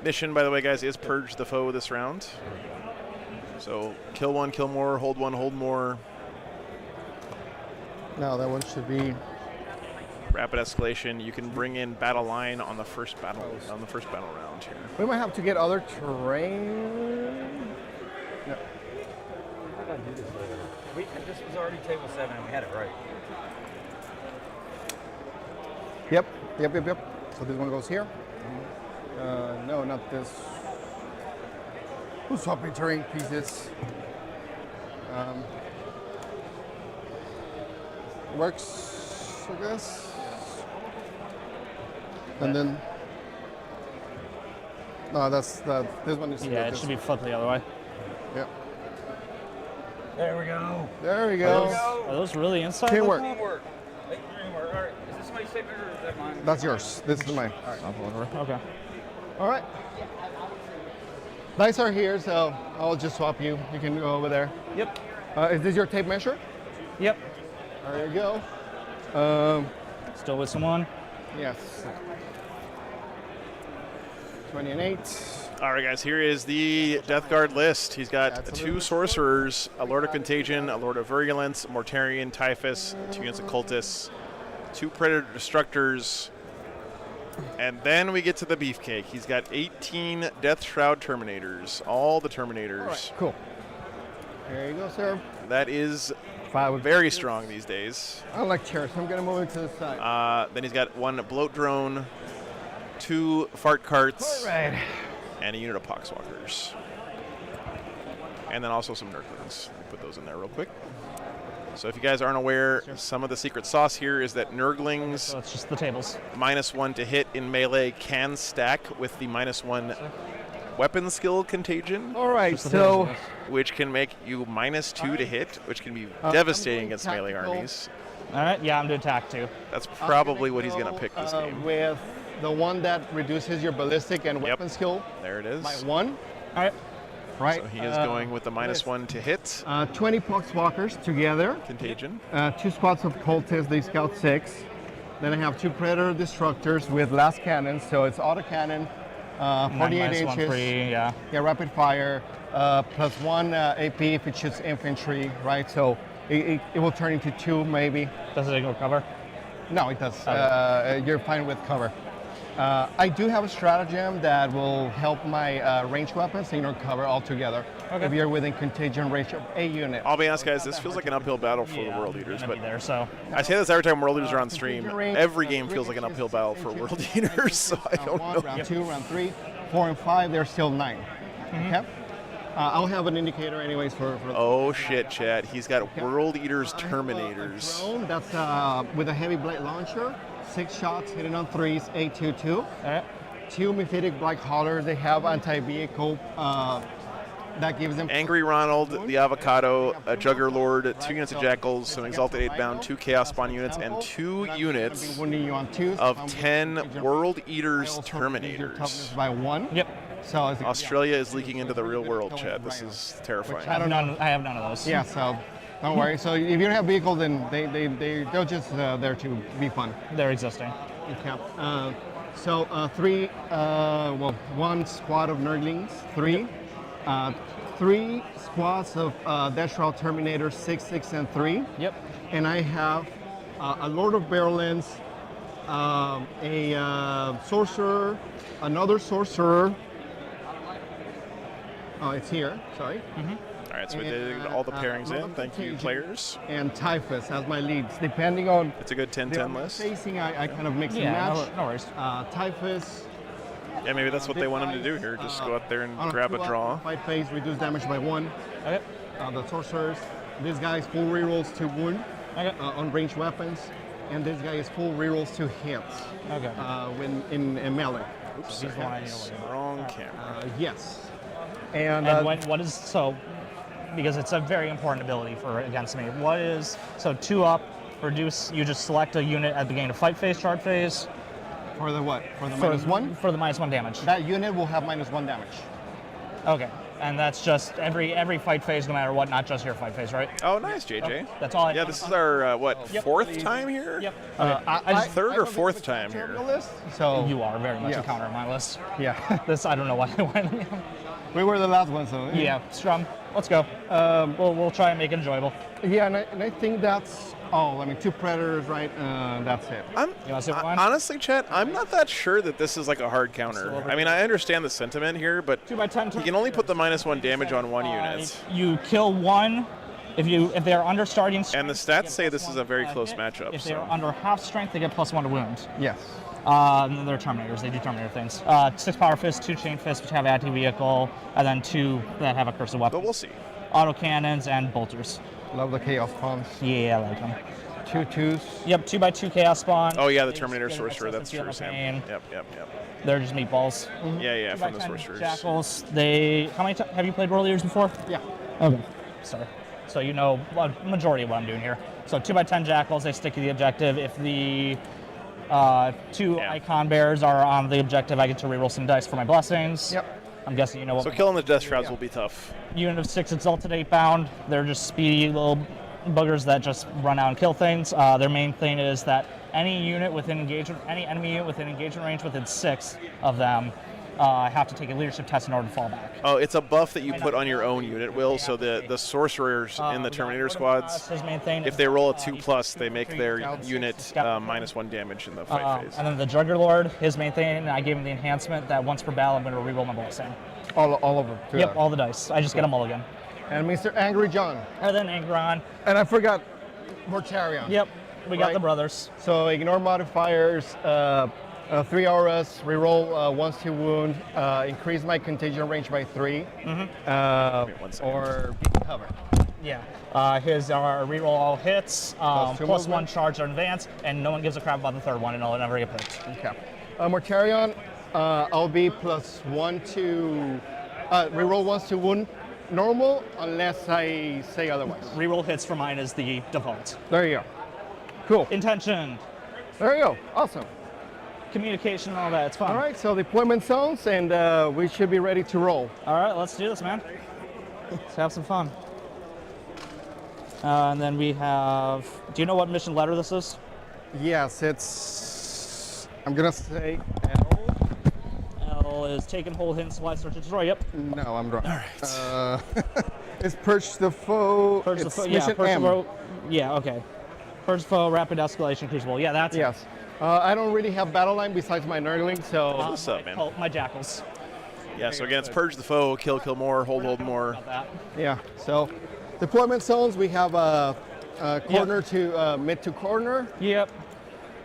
Mission, by the way, guys, is Purge the Foe this round. So kill one, kill more, hold one, hold more. Now that one should be rapid escalation. You can bring in battle line on the first battle round here. We might have to get other terrain. No. How did I do this later? This was already table 7 and we had it right. Yep. So this one goes here. No, not this. Who's swapping terrain pieces? Works, I guess. And then, no, this one is. Yeah, it should be flipped the other way. Yep. There we go. There we go. Are those really inside? Can't work. Teamwork. All right. Is this my statement or is that mine? That's yours. This is mine. Okay. All right. Dice are here, so I'll just swap you. You can go over there. Yep. Is this your tape measure? Yep. There you go. Still with someone? Yes. 20 and 8. All right, guys, here is the Death Guard list. He's got 2 sorcerers, a Lord of Contagion, a Lord of Virulence, Mortarion, Typhus, 2 units of Cultists, 2 Predator Destructors, and then we get to the beefcake. He's got 18 Death Shroud Terminators, all the Terminators. All right, cool. There you go, sir. That is very strong these days. I don't like chairs, so I'm going to move it to the side. Then he's got 1 Bloat Drone, 2 Fart Carts, All right. and a unit of Poxwalkers. And then also some Nurglings. I'll put those in there real quick. So if you guys aren't aware, some of the secret sauce here is that Nurglings, So it's just the tables. -1 to hit in melee can stack with the -1 weapon skill contagion. All right, so which can make you -2 to hit, which can be devastating against melee armies. All right, yeah, I'm doing attack too. That's probably what he's going to pick this game. With the one that reduces your ballistic and weapon skill. There it is. By 1. All right. Right. So he is going with the -1 to hit. 20 Poxwalkers together. Contagion. 2 squads of cultists, they scout 6. Then I have 2 Predator Destructors with last cannons, so it's autocannon, 48 inches. Yeah, rapid fire, +1 AP if it shoots infantry, right? So it will turn into 2 maybe. Does it go cover? No, it does. Okay. You're fine with cover. I do have a stratagem that will help my ranged weapons cover all together. Okay. If you're within contagion range of a unit. I'll be honest, guys, this feels like an uphill battle for the World Eaters, but there, so I say this every time World Eaters are on stream. Every game feels like an uphill battle for World Eaters, so I don't know. Round 2, round 3, 4, and 5, there's still 9. Okay? I'll have an indicator anyways for Oh shit, chat. He's got World Eaters Terminators. drone. That's with a heavy blade launcher. 6 shots hitting on 3s, 822. 2 Mephitic Black Hollers. They have anti-vehicle that gives them. Angry Ronald, the Avocado, a Juggerlord, 2 units of Jackals, some Exalted 8-bound, 2 Chaos Spawn units, and 2 units of 10 World Eaters Terminators. By 1. Yep. So Australia is leaking into the real world, Chad. This is terrifying. I have none of those. Yeah, so don't worry. So if you don't have vehicles, then they're just there to be fun. They're existing. Okay. So 1 squad of Nerdlings, 3. 3 squads of Death Shroud Terminators, 6, 6, and 3. Yep. And I have a Lord of Barrellands, a Sorcerer, another Sorcerer. Oh, it's here. Sorry. All right, so we did all the pairings in. Thank you, players. And Typhus as my leads, depending on. It's a good 10-10 list. Facing, I kind of mix and match. No worries. Typhus. Yeah, maybe that's what they want him to do here. Just go out there and grab a draw. Fight phase, reduce damage by 1. Okay. The Sorcerers. This guy is full rerolls to wound on ranged weapons. And this guy is full rerolls to hits. Okay. When in melee. Oops, wrong camera. Yes. And what is so? Because it's a very important ability for against me. What is so 2 up? Reduce. You just select a unit at the beginning of fight phase, chart phase. For the what? For the -1? For the -1 damage. That unit will have -1 damage. Okay. And that's just every fight phase, no matter what, not just your fight phase, right? Oh, nice, JJ. Okay. That's all. Yeah, this is our fourth time here. Yep. Third or fourth time here. So you are very much a counter on my list. Yeah. This I don't know why. We were the last one, so. Yeah, Strum. Let's go. We'll try and make it enjoyable. Yeah, and I think that's all. I mean, 2 Predators, right? That's it. Honestly, Chet, I'm not that sure that this is like a hard counter. I mean, I understand the sentiment here, but 2 by 10. You can only put the -1 damage on 1 unit. You kill 1 if they are under starting strength. And the stats say this is a very close matchup. If they are under half strength, they get +1 to wound. Yes. And then they're Terminators. They do Terminator things. 6 Power Fists, 2 Chain Fists, which have anti-vehicle, and then 2 that have a Curse of Weapon. But we'll see. Autocannons and bolters. Love the Chaos Spawns. Yeah, I like them. 2 2s. Yep, 2 by 2 Chaos Spawn. Oh yeah, the Terminator Sorcerer. That's true, Sam. Yep. They're just meatballs. Yeah, from the Sorcerers. Jackals. How many have you played World Eaters before? Yeah. Okay. Sorry. So you know a majority of what I'm doing here. So 2 by 10 Jackals, they stick to the objective. If the 2 Icon Bears are on the objective, I get to reroll some dice for my blessings. Yep. I'm guessing you know what. So killing the Death Shrouds will be tough. Unit of 6 Exalted 8-bound. They're just speedy little buggers that just run out and kill things. Their main thing is that any enemy unit within engagement range within 6 of them have to take a leadership test in order to fall back. Oh, it's a buff that you put on your own unit, Will. So the Sorcerers in the Terminator squads, his main thing if they roll a 2+, they make their unit -1 damage in the fight phase. And then the Juggerlord, his main thing, I gave him the enhancement that once per battle, I'm going to reroll my blessing. All of them. Yep, all the dice. I just get a mulligan. And Mr. Angry John. And then Angron. And I forgot Mortarion. Yep, we got the brothers. So ignore modifiers, 3 auras, reroll once to wound, increase my contagion range by 3, or be covered. Yeah. His reroll all hits, +1 charge or advance, and no one gives a crap about the third one, and it'll never get picked. Okay. Mortarion, I'll be +1 to reroll once to wound normal, unless I say otherwise. Reroll hits for mine is the default. There you go. Cool. Intention. There you go. Awesome. Communication and all that. It's fun. All right, so deployment zones, and we should be ready to roll. All right, let's do this, man. Let's have some fun. And then we have, do you know what mission letter this is? Yes, it's, I'm going to say L is taken, hold, hidden, supply, search, and destroy. Yep. No, I'm wrong. All right. It's purge the foe. Purge the it's foe. mission Yeah, purge M. the foe. Yeah, okay. Purge Foe, Rapid Escalation, Crucible. Yeah, that's Yes. I don't really have battle line besides my Nurgling, so. What's up, man? my Jackals. Yeah, so again, it's Purge the Foe, kill more, hold more. Yeah, so deployment zones, we have a corner to mid to corner. Yep.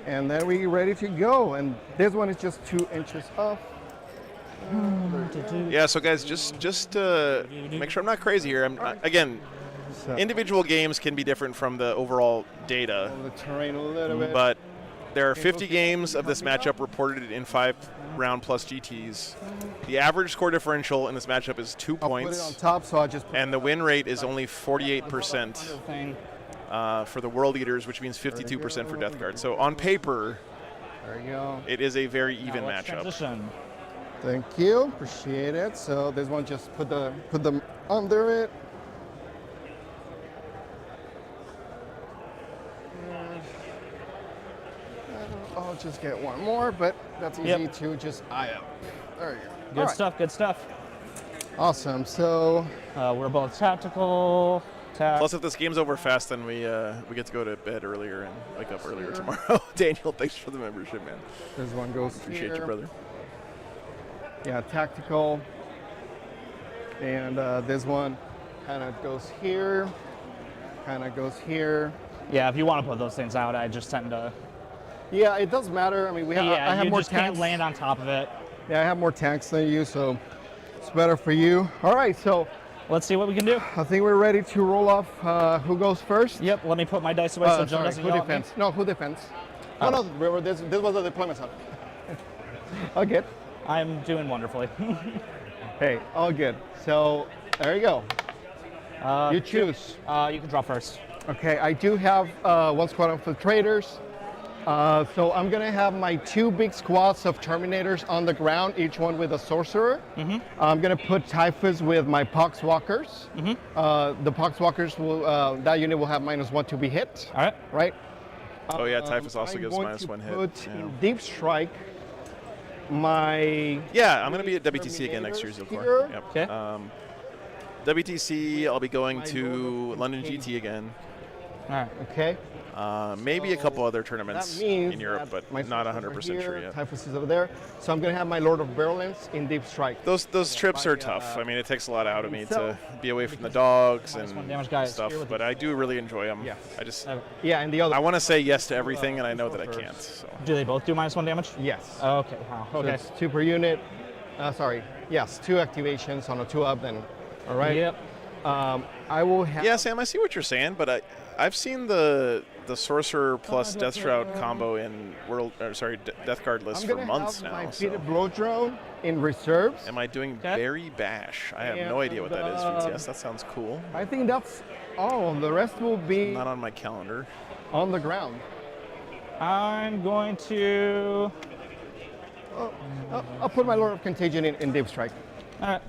And then we're ready to go. And this one is just 2 inches off. Yeah, so guys, just to make sure I'm not crazy here, again, individual games can be different from the overall data. The terrain a little bit. But there are 50 games of this matchup reported in 5-round plus GTs. The average score differential in this matchup is 2 points. Put it on top, so I just. And the win rate is only 48% for the World Eaters, which means 52% for Death Guard. So on paper, there you go. It is a very even matchup. Transition. Thank you, appreciate it. So this one, just put them under it. I'll just get one more, but that's easy to just eye up. There you go. Good stuff, good stuff. Awesome, so. We're both tactical. Plus, if this game's over fast, then we get to go to bed earlier and wake up earlier tomorrow. Daniel, thanks for the membership, man. This one goes Appreciate here. you, brother. Yeah, tactical. And this one kind of goes here, kind of goes here. Yeah, if you want to put those things out, I just tend to. Yeah, it does matter. I mean, I have you more just tanks. can't land on top of it. Yeah, I have more tanks than you, so it's better for you. All right, so let's see what we can do. I think we're ready to roll off. Who goes first? Yep. Let me put my dice away so John doesn't who yell at me. defends? No, who defends? Oh. No, this was a deployment zone. All good. I'm doing wonderfully. Hey, all good. So there you go. You choose. You can draw first. Okay, I do have one squad of filtrators. So I'm gonna have my 2 big squads of Terminators on the ground, each one with a sorcerer. I'm gonna put Typhus with my Poxwalkers. The Poxwalkers will that unit will have -1 to be hit. All right. Right. Oh yeah, Typhus also gives I'm -1 hit. going to put Yeah. in Deep Strike my. Yeah, I'm gonna be at WTC again next year, Zilkor. Yep. Okay. WTC, I'll be going to London GT again. All right. Okay. Maybe a couple other tournaments That means in Europe, that but not 100% sure yet. Typhus is over there. So I'm gonna have my Lord of Virulence in Deep Strike. Those trips are tough. I mean, it takes a lot out of me to be away from the dogs and damage, guys. stuff, but I do really enjoy them. Yeah. I just and the other. I want to say yes to everything, and I know that I can't. So. Do they both do -1 damage? Yes. Okay. Wow. So Okay. it's 2 per unit. Sorry. Yes, 2 activations on a 2-up. Then. All right. Yep. I will have. Yeah, Sam, I see what you're saying, but I've seen the Sorcerer plus Death Shroud combo in Death Guard list for months now. I'm going to So. have my Blow Drone in reserves. Am I doing Berry Bash? I have no idea what that is, VTS. That sounds cool. I think that's all. The rest will be Not on my calendar. on the ground. I'm going to. I'll put my Lord of Contagion in Deep Strike. All right.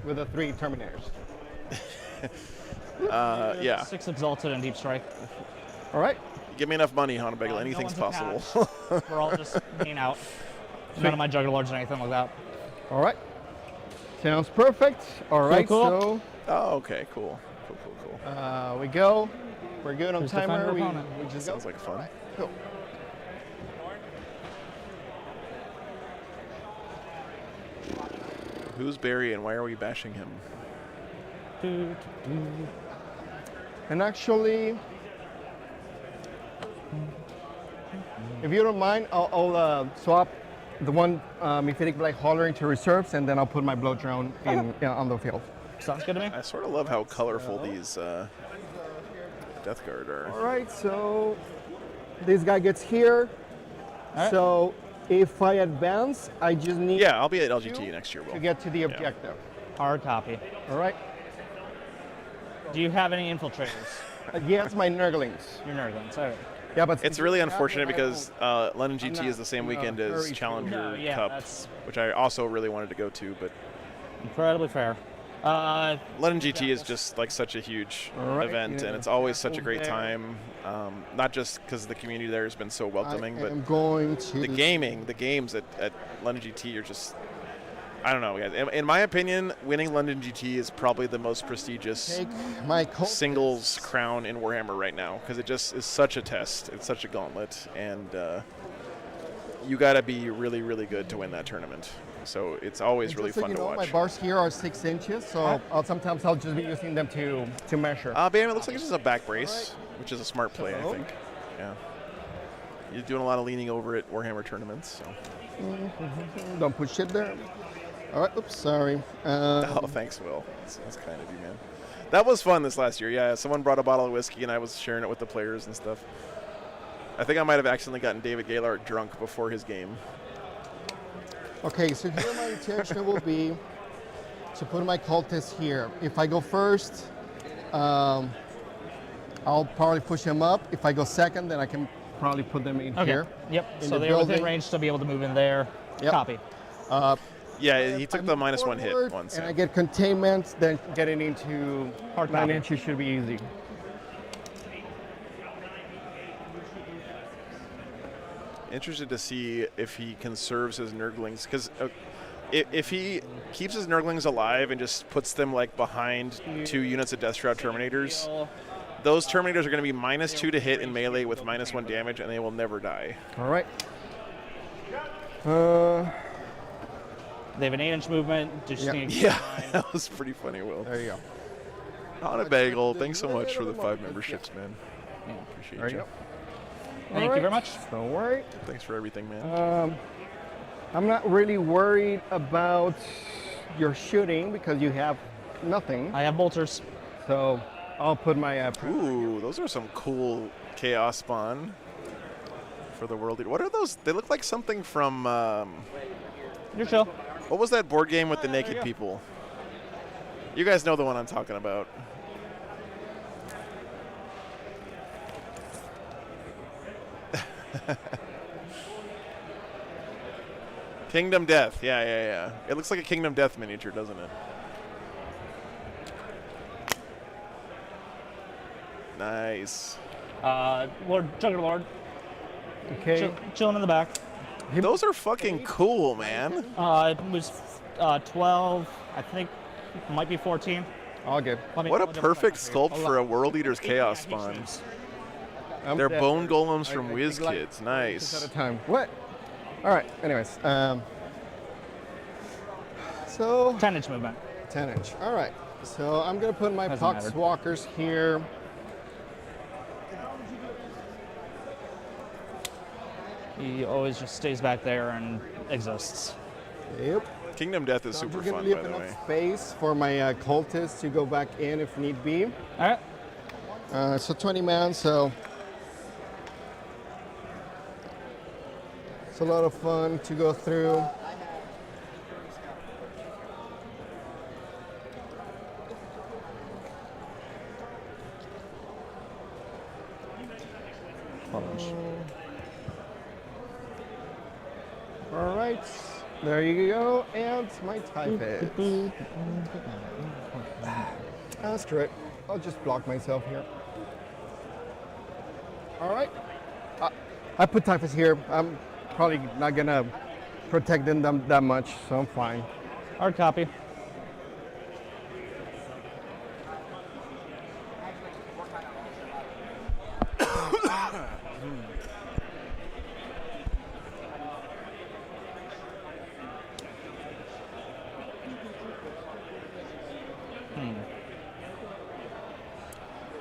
With the 3 Terminators. Yeah. 6 Exalted and Deep Strike. All right. Give me enough money, Hanabegel. Anything's no possible. We're all just hanging out. None of my Juggerlords or anything like that. All right. Sounds perfect. All right. cool. So. Oh, okay. Cool. We go. We're good on Who's the timer. final We opponent? just Sounds go. like fun. All right, cool. Who's Barry and why are we bashing him? And actually, if you don't mind, I'll swap the one Mephitic Black Hauler into reserves, and then I'll put my Blow Drone on the field. Sounds good to me. I sort of love how colorful these Death Guard are. All right, so this guy gets here. All right. So if I advance, I just need Yeah, I'll be at LGT next year, Will. to get to the objective. Hard copy. All right. Do you have any infiltrators? Yes, my Nurglings. Your Nurglings. All right. Yeah, but It's really unfortunate because London GT is the same weekend as Challenger No, yeah, Cup, that's- which I also really wanted to go to, but Incredibly fair. London GT is just like such a huge right, event, yeah. and it's always such a great time. Not just because the community there has been so welcoming, but I'm going to the games at London GT are just I don't know, guys. In my opinion, winning London GT is probably the most prestigious singles crown in Warhammer right now because it just is such a test. It's such a gauntlet, and you got to be really, really good to win that tournament. So it's always really fun to watch. My bars here are 6 inches, so sometimes I'll just be using them to measure. Bam, it looks like it's just a back brace, which is a smart play, I think. Yeah. You're doing a lot of leaning over at Warhammer tournaments. So. Don't push it there. All right, oops, sorry. Oh, thanks, Will. That's kind of you, man. That was fun this last year. Yeah, someone brought a bottle of whiskey, and I was sharing it with the players and stuff. I think I might have accidentally gotten David Gaylord drunk before his game. Okay, so here my intention will be to put my cultist here. If I go first, I'll probably push him up. If I go second, then I can probably put them in here. Yep, so they're within range to be able to move in there. Yep. Copy. Yeah, he took the -1 hit once. And I get containment, then getting into hard 9 inches should be easy. Interested to see if he conserves his Nurglings, because if he keeps his Nurglings alive and just puts them like behind 2 units of Death Shroud Terminators, those Terminators are going to be -2 to hit in melee with -1 damage, and they will never die. All right. They have an 8-inch movement. Yeah, that was pretty funny, Will. There you go. On a bagel. Thanks so much for the 5 memberships, man. Yeah, appreciate you. Thank you very much. Don't worry. Thanks for everything, man. I'm not really worried about your shooting because you have nothing. I have bolters. So I'll put my... Ooh, those are some cool Chaos Spawn for the World Leader. What are those? They look like something from... You're chill. What was that board game with the naked people? You guys know the one I'm talking about. Kingdom Death. Yeah. It looks like a Kingdom Death miniature, doesn't it? Nice. Lord Juggerlord. Okay. Chilling in the back. Those are fucking cool, man. It was 12. I think it might be 14. All good. What a perfect sculpt for a World Eater's Chaos Spawn. They're bone golems from WizKids. Nice. At a time. What? All right. Anyways. So 10-inch movement. 10-inch. All right. So I'm gonna put my Poxwalkers here. He always just stays back there and exists. Yep. Kingdom Death is super fun, leave by the enough way. Space for my cultists to go back in if need be. All right. So 20 man. So it's a lot of fun to go through. All right, there you go, and my type is. Screw it. I'll just block myself here. All right. I put typhus here. I'm probably not gonna protect them that much, so I'm fine. Hard copy.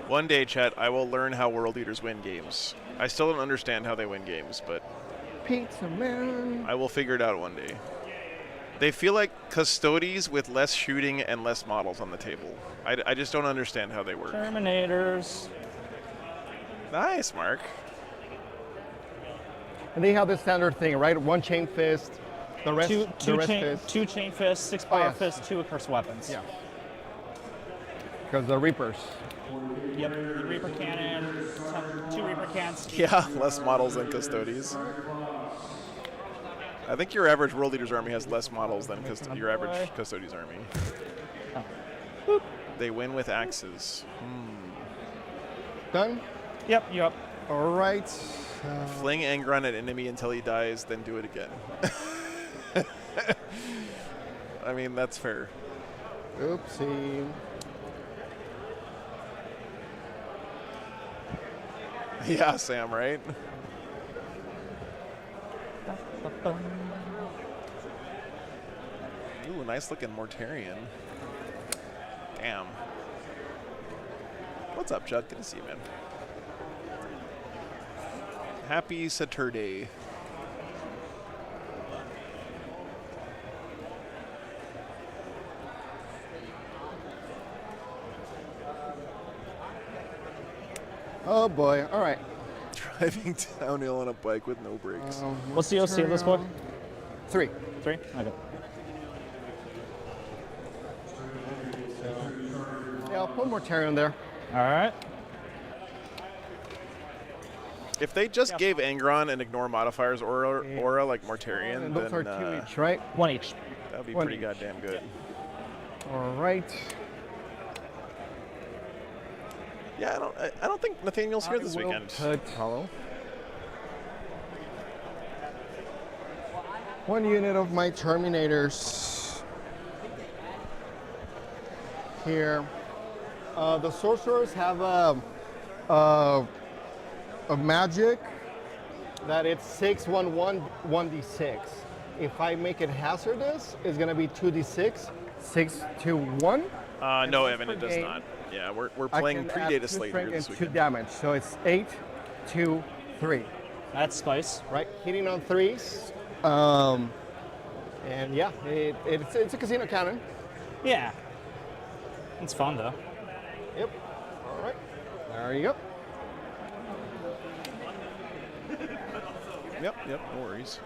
One day, chat, I will learn how World Eaters win games. I still don't understand how they win games, but Pizza Man. I will figure it out one day. They feel like custodies with less shooting and less models on the table. I just don't understand how they work. Terminators. Nice, Mark. And they have the standard thing, right? 1 chain fist, the rest, fist. 2 chain fists, 6 power fists, 2 accursed weapons. Yeah. Because the Reapers. Yep, the Reaper cannon, 2 Reaper cans. Yeah, less models than custodies. I think your average World Eaters army has less models than your average custodies army. Oh. They win with axes. Done? Yep, you up. All right. Fling Angron at enemy until he dies, then do it again. I mean, that's fair. Oopsie. Yeah, Sam, right? Ooh, nice looking Mortarion. Damn. What's up, Chuck? Good to see you, man. Happy Saturday. Oh boy, all right. Driving downhill on a bike with no brakes. What's the OC of this book? 3. 3? Okay. Yeah, I'll put Mortarion there. All right. If they just gave Angron and ignore modifiers aura like Mortarion, And those then are 2 each, right? 1 each. That would be 1 pretty each. goddamn good. All right. Yeah, I don't think Nathaniel's here this weekend. Hollow. 1 unit of my Terminators here. The sorcerers have a magic that it's 6/1/1 1d6. If I make it hazardous, it's gonna be 2d6, 6/2/1. No, Evan, it does game, not. Yeah, we're I playing can add Predata 2 Slate here strength this and 2 weekend. damage, so it's 8, 2, 3. That's spice. Right, hitting on 3s. And yeah, it's a casino cannon. Yeah. It's fun though. Yep. All right. There you go. Yep, no worries.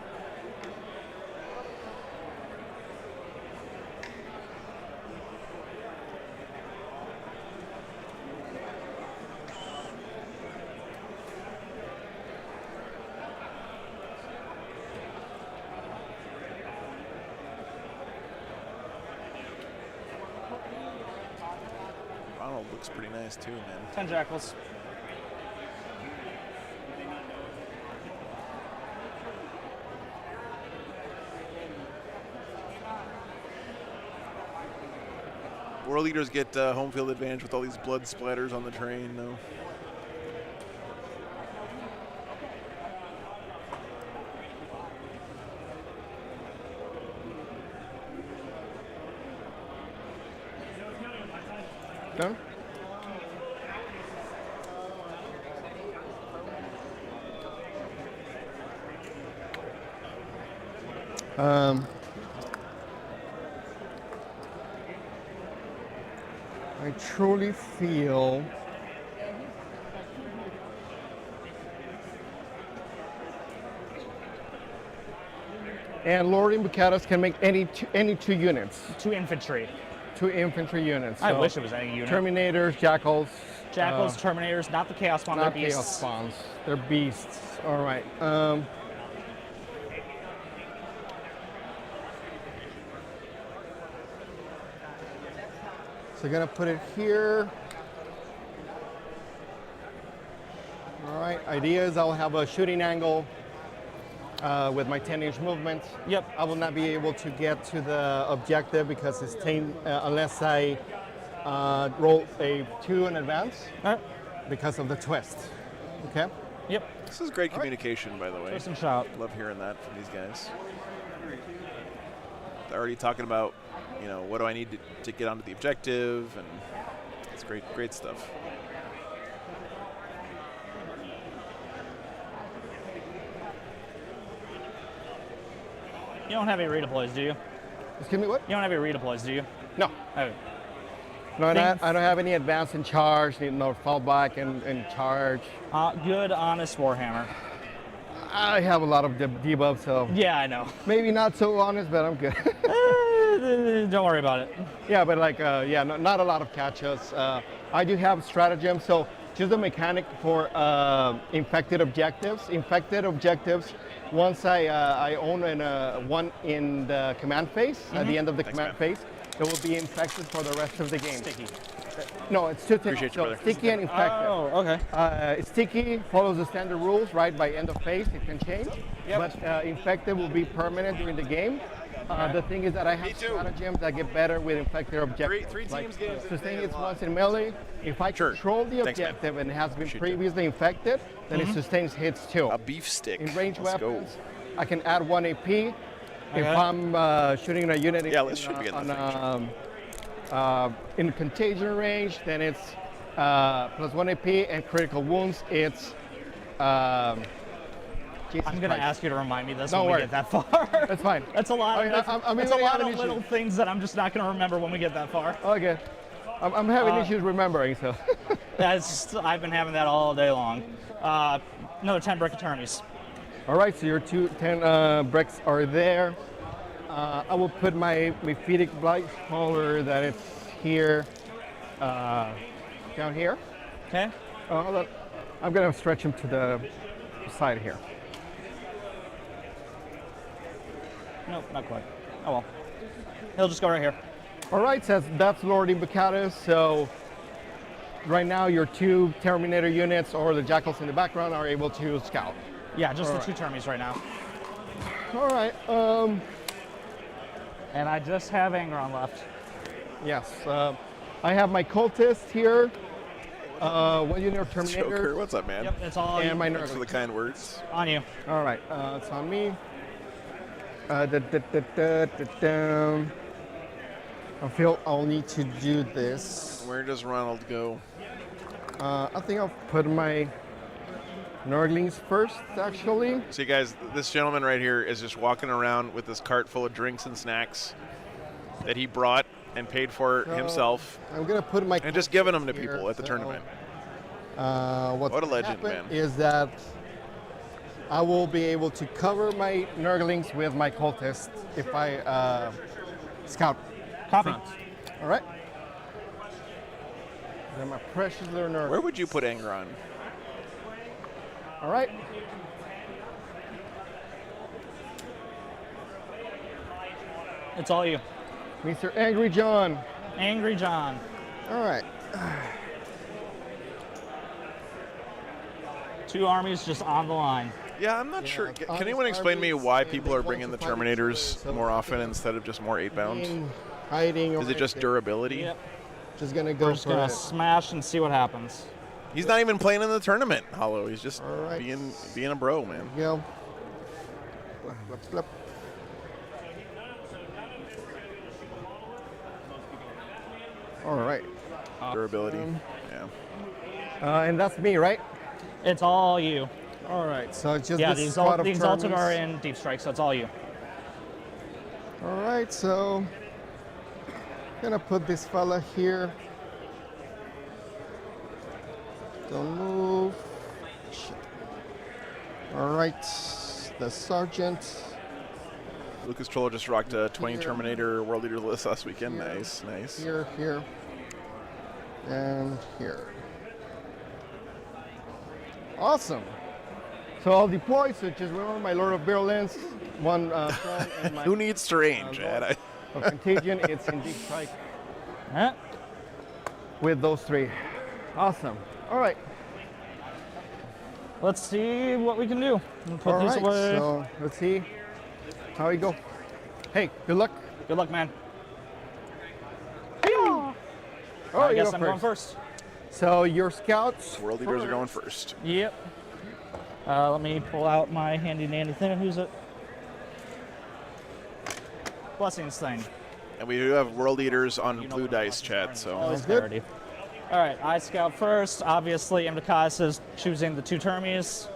Ronald looks pretty nice too, man. 10 jackals. World leaders get home field advantage with all these blood splatters on the train, though. Done? I truly feel and Lord Imbucatus can make any 2 units. 2 infantry. 2 infantry units. I So wish it was any unit. Terminators, Jackals. Jackals, Terminators, not the Chaos Spawn, they're Not beasts. Chaos Spawns. They're beasts. All right. So gonna put it here. All right. Idea is I'll have a shooting angle with my 10-inch movement. Yep. I will not be able to get to the objective because it's 10 unless I roll a 2 in advance because of the twist. Okay. Yep. This is great communication, by the way. Twist and shout. Love hearing that from these guys. They're already talking about, you know, what do I need to get onto the objective, and it's great stuff. You don't have any redeploys, do you? Excuse me, what? You don't have any redeploys, do you? No. Oh. No, I don't have any advance in charge, no fallback and charge. Good, honest Warhammer. I have a lot of debuffs, so. Yeah, I know. Maybe not so honest, but I'm good. Don't worry about it. Yeah, but like, not a lot of catches. I do have stratagem, so just a mechanic for infected objectives. Infected objectives, once I own one in the command phase, at the end of the command phase, it will be infected for the rest of the game. Sticky. No, it's two things. Appreciate you, So brother. sticky and infected. Oh, okay. Sticky follows the standard rules, right? By end of phase, it can change. Yep. But infected will be permanent during the game. The thing is that I have stratagems that get better with infected objectives. Three teams games. Sustain is once in melee. If I control the objective and it has been previously infected, then it sustains hits too. A beef stick. In range weapons, I can add 1 AP. If I'm shooting a unit in contagion range, then it's plus 1 AP, and critical wounds, it's I'm going to ask you to remind me this Don't when worry. we get that far. That's fine. That's a lot. That's a really lot having of little issues. things that I'm just not going to remember when we get that far. Okay. I'm having issues remembering, so. I've been having that all day long. Another 10 brick attorneys. All right, so your 10 bricks are there. I will put my Phoenix Blight Hauler that it's here, down here. Okay. I'm gonna stretch him to the side here. Nope, not quite. Oh well. He'll just go right here. All right, so that's Lord Imbricatus. So right now your 2 Terminator units or the Jackals in the background are able to scout. Yeah, just the 2 termies right now. All right. And I just have Angron left. Yes. I have my cultist here. One unit of Terminator. Joker, what's up, man? Yep, it's all and you. my Thanks for the kind words. On you. All right, it's on me. I feel I'll need to do this. Where does Ronald go? I think I'll put my Nurglings first, actually. See, guys, this gentleman right here is just walking around with this cart full of drinks and snacks that he brought and paid for himself. I'm gonna put my and just giving them to people at the tournament. What a legend, man! Is that I will be able to cover my Nurglings with my cultists if I scout. Copy. All right. Then my precious little Nurglings. Where would you put Angron? All right. It's all you. Mr. Angry John. Angry John. All right. 2 armies just on the line. Yeah, I'm not sure. Can anyone explain to me why people are bringing the Terminators more often instead of just more 8-bound? Hiding. Is it just durability? Yep. Just gonna go We're just gonna smash and see what happens. He's not even playing in the tournament, Hollow. He's just being a bro, man. Go. Flip, flip. All right. Durability. Yeah. And that's me, right? It's all you. All right. So it's just yeah, this the squad of Exalted Termins. are in Deep Strike, so it's all you. All right. So gonna put this fella here. Don't move. Shit. All right. The sergeant. Lucas Trollo just rocked a 20 Terminator World Leader list last weekend. Nice, nice. Here, and here. Awesome. So I'll deploy. So just remember my Lord of Virulence, one strong, and my. Who needs terrain, Chad? Of Contagion, it's in Deep Strike. With those 3. Awesome. All right. Let's see what we can do. Put All these right. away. So let's see how we go. Hey, good luck. Good luck, man. Oh, I you guess go I'm going first. So your scouts. World Leaders are going first. Yep. Let me pull out my handy dandy thing. Who's it? Blessings thing. And we do have World Leaders on blue dice, chat. So Always clarity. All right, I scout first. Obviously, Imbricatus is choosing the 2 termies.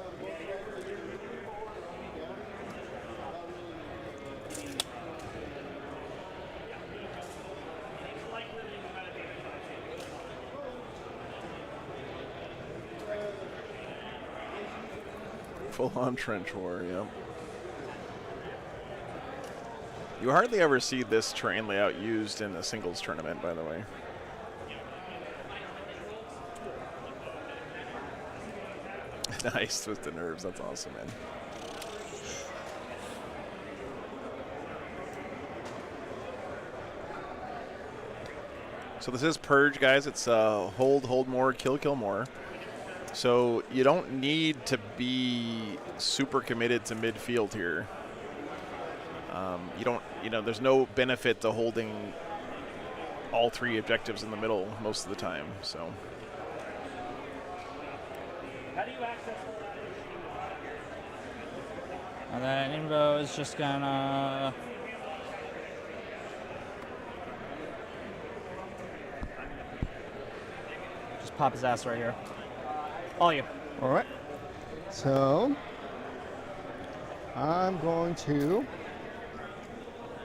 full-on trench war, yeah. You hardly ever see this terrain layout used in a singles tournament, by the way. Nice, twisted nerves. That's awesome, man. So this is Purge, guys. It's hold more, kill more. So you don't need to be super committed to midfield here. You don't there's no benefit to holding all 3 objectives in the middle most of the time. So. How do you access? And then Invo is just gonna just pop his ass right here. All you. All right. So I'm going to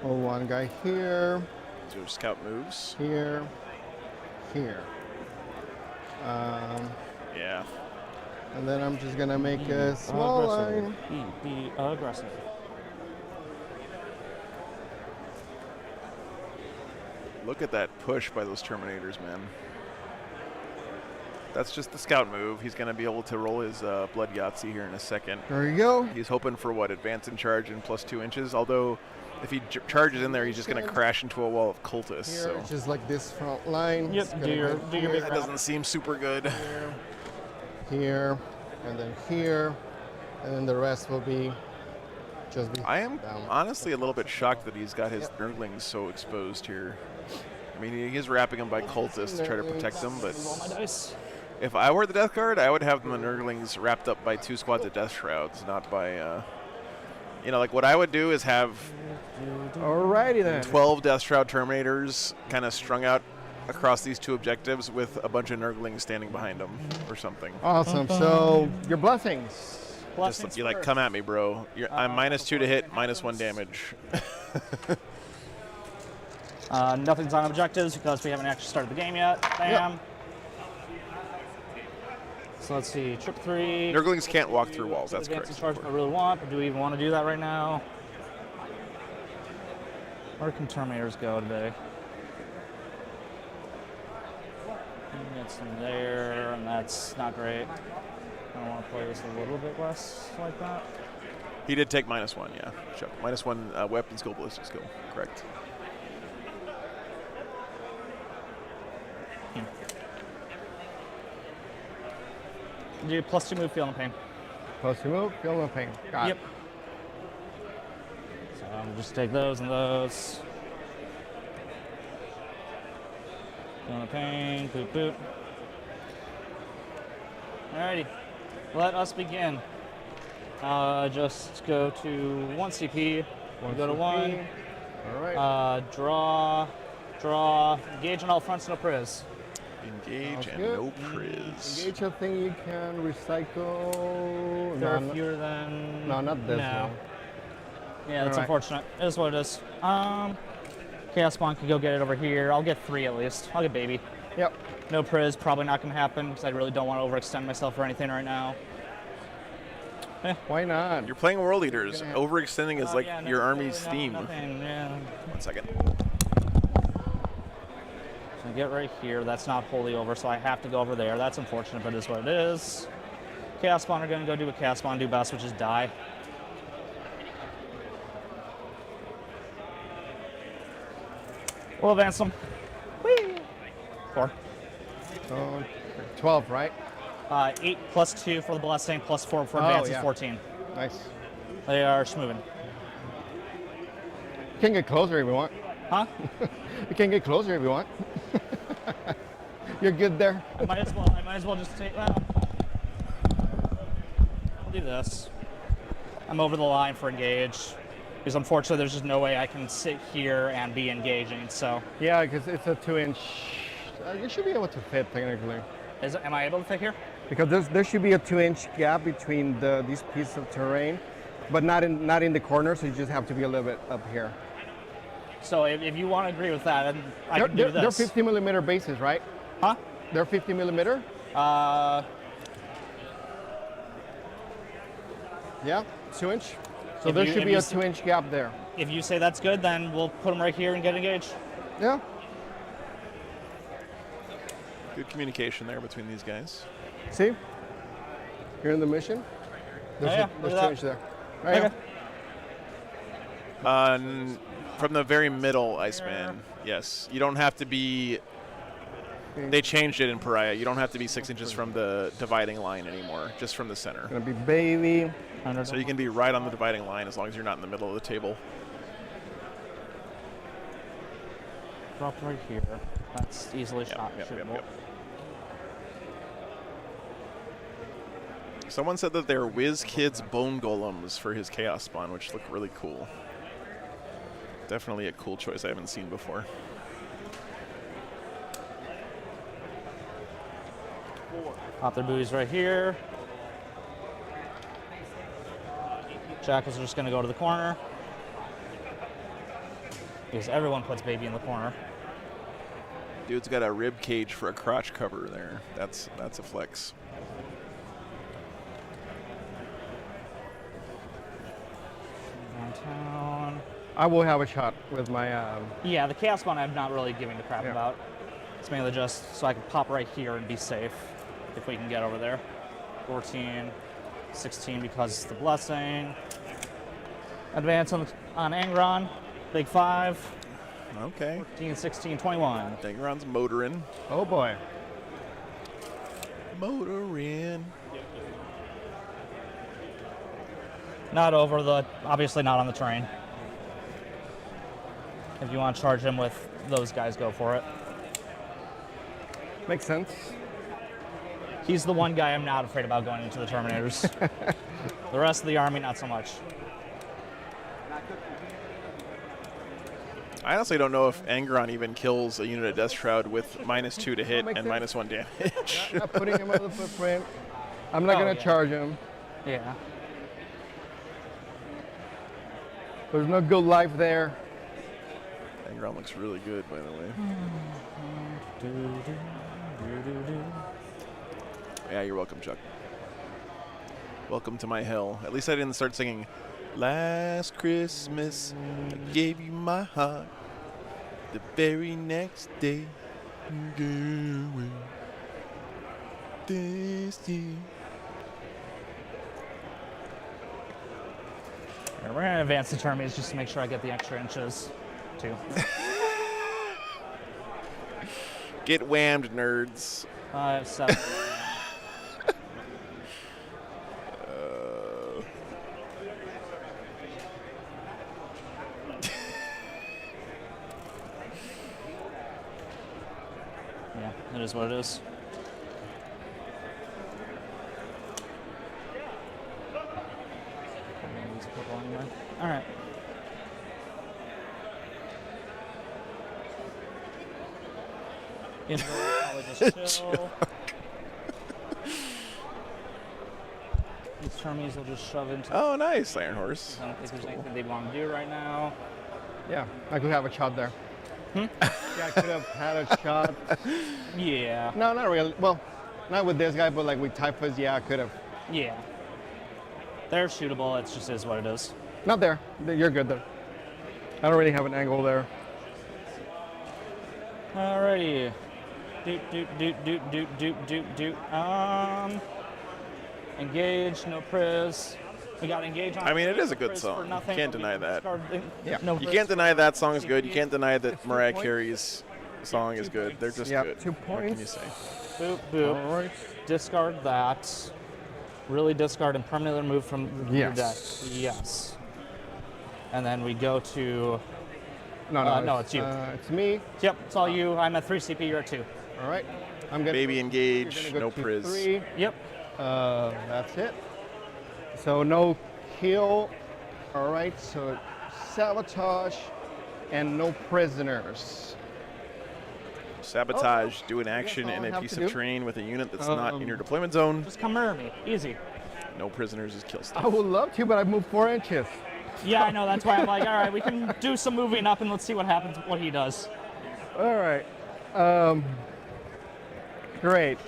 pull one guy here. Do scout moves. Here. Here. Yeah. And then I'm just gonna make a small line. Be aggressive. Look at that push by those Terminators, man. That's just the scout move. He's going to be able to roll his Blood Yahtzee here in a second. There you go. He's hoping for what? Advance and charge in +2 inches. Although, if he charges in there, he's just going to crash into a wall of cultists. Here, So just like this front line. Yep. Do your big that doesn't seem super good. Here, and then here, and then the rest will be just be. I am down. honestly a little bit shocked that he's got his Nurglings so exposed here. I mean, he is wrapping them by cultists to try to protect them, but if I were the Death Guard, I would have the Nurglings wrapped up by 2 squads of Death Shrouds, not by, like what I would do is have Alrighty then. 12 Death Shroud Terminators kind of strung out across these 2 objectives with a bunch of Nurglings standing behind them or something. Awesome. So your blessings. Just, you come at me, bro. I'm -2 to hit, -1 damage. Nothing's on objectives because we haven't actually started the game yet. Bam. Yep. So let's see, trip 3. Nurglings can't walk through walls, that's Advance correct. and charge I really want, but do we even want to do that right now? Where can Terminators go today? Get some there, and that's not great. I want to play this a little bit less like that. He did take -1, yeah. Sure. -1 weapon skill, ballistic skill, correct. Do +2 move, feel no pain. +2 move, feel no pain. Got Yep. So I'm just take those and those. Feel no pain, boop boop. Alrighty, let us begin. Just go to 1 CP. Go to 1. All right. Draw. Engage on all fronts, no priz. Engage and good. no priz. Engage a thing you can recycle. There are No, fewer than. no, not this No. one. Yeah, that's All right. unfortunate. It is what it is. Chaos Spawn can go get it over here. I'll get 3 at least. I'll get baby. Yep. No priz, probably not going to happen because I really don't want to overextend myself or anything right now. Why not? You're playing World Eaters. Overextending is like Yeah, no, your army's no, theme. nothing, yeah. 1 second. So I get right here. That's not wholly over, so I have to go over there. That's unfortunate, but it is what it is. Chaos Spawn are going to go do what Chaos Spawn do best, which is die. We'll advance them. Whee! 4. 12, right? 8 +2 for the blessing, +4 for advance is 14. Nice. They are schmoving. You can get closer if you want. Huh? You can get closer if you want. You're good there. I might as well just take that. I'll do this. I'm over the line for engage. Because unfortunately there's just no way I can sit here and be engaging, so. Yeah, because it's a 2-inch. You should be able to fit technically. Am I able to fit here? Because there should be a 2-inch gap between these pieces of terrain, but not in the corner. So you just have to be a little bit up here. So if you want to agree with that, then I can do this. They're 50 millimeter bases, right? Huh? They're 50 millimeter. Yeah, 2-inch. So there should be a 2-inch gap there. If you say that's good, then we'll put them right here and get engaged. Yeah. Good communication there between these guys. See? You're in the mission. There's, there's 2-inch there. Right. Okay. From the very middle, Iceman. Yes. You don't have to be. They changed it in Pariah. You don't have to be 6 inches from the dividing line anymore, just from the center. Gonna be baby. So you can be right on the dividing line as long as you're not in the middle of the table. Dropped right here. That's easily shootable. Someone said that they're WizKid's bone golems for his chaos spawn, which look really cool. Definitely a cool choice I haven't seen before. Pop their booties right here. Jackals are just going to go to the corner. Because everyone puts baby in the corner. Dude's got a rib cage for a crotch cover there. That's a flex. Downtown. I will have a shot with my. Yeah, the chaos spawn I'm not really giving a crap about. It's mainly just so I can pop right here and be safe if we can get over there. 14, 16 because it's the blessing. Advance on Angron. Big 5. Okay. 14, 16, 21. Angron's motoring. Oh boy. Motoring. Not over the, obviously not on the train. If you want to charge him with those guys, go for it. Makes sense. He's the one guy I'm not afraid about going into the Terminators. The rest of the army, not so much. I honestly don't know if Angron even kills a unit of Death Shroud with -2 to hit and -1 damage. Not putting him on the footprint. I'm not going to charge him. Yeah. There's no good life there. Angron looks really good, by the way. Yeah, you're welcome, Chuck. Welcome to my hell. At least I didn't start singing, "Last Christmas, I gave you my heart. The very next day, you gave away. This year." We're going to advance the Terminators just to make sure I get the extra inches, too. Get whammed, nerds. 5, 7. Yeah, it is what it is. All right. Probably just chill. These Termies will just shove into. Oh, nice, Iron Horse. I don't think there's anything they want to do right now. Yeah, I could have a shot there. Yeah, I could have had a shot. Yeah. No, not really. Well, not with this guy, but like with Typhus, yeah, I could have. Yeah. They're shootable. It just is what it is. Not there. You're good there. I don't really have an angle there. Alrighty. Engage, no priz. We got engage on. I mean, it is a good song. You can't deny that. You can't deny that song is good. You can't deny that Mariah Carey's song is good. They're just good. 2 points. What can you say? Boop, boop. All right. Discard that. Really discard and permanently remove from your deck. Yes. And then we go to. No, it's you. It's me. Yep, it's all you. I'm at 3 CP. You're at 2. All right. I'm gonna. Baby engage, go no to priz. 3. Yep. That's it. So no kill. All right. So sabotage and no prisoners. Sabotage, do an action all in I a have piece to of do. terrain with a unit that's not in your deployment zone. Just come murder me. Easy. No prisoners is kill stuff. I would love to, but I moved 4 inches. Yeah, I know. That's why I'm like, all right, we can do some moving up and let's see what happens, what he does. All right. Great.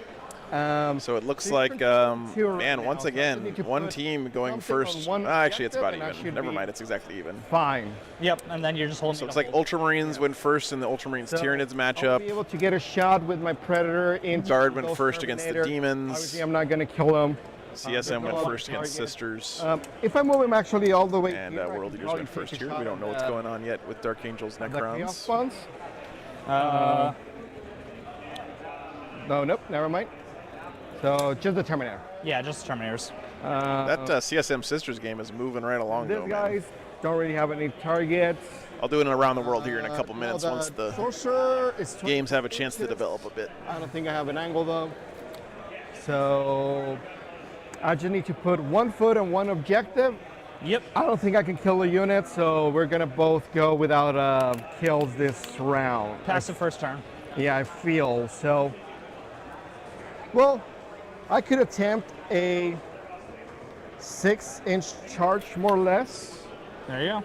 So it looks like, man, once again, one team going first. Actually, it's about even. Never mind, it's exactly even. Fine. Yep, and then you're just holding. So it's like Ultramarines went first in the Ultramarines Tyranids matchup. I'll be able to get a shot with my Predator into Guard went those first against the Terminator. Demons. Obviously, I'm not going to kill them. CSM went first against Sisters. If I move him actually all the way And here, I World can Eaters probably went first take a here. shot We don't know on what's the- going on yet with Dark Angels, on the chaos Necrons. spawns. No, nope, never mind. So just the Terminator. Yeah, just Terminators. That CSM Sisters game is moving right along, These though, man. guys don't really have any targets. I'll do it around the world here in a couple minutes once the sorcerer is games have a chance to develop a bit. I don't think I have an angle though. So I just need to put 1 foot and 1 objective. Yep. I don't think I can kill a unit, so we're gonna both go without kills this round. Pass the first turn. Yeah, I feel so. Well, I could attempt a 6-inch charge, more or less. There you go.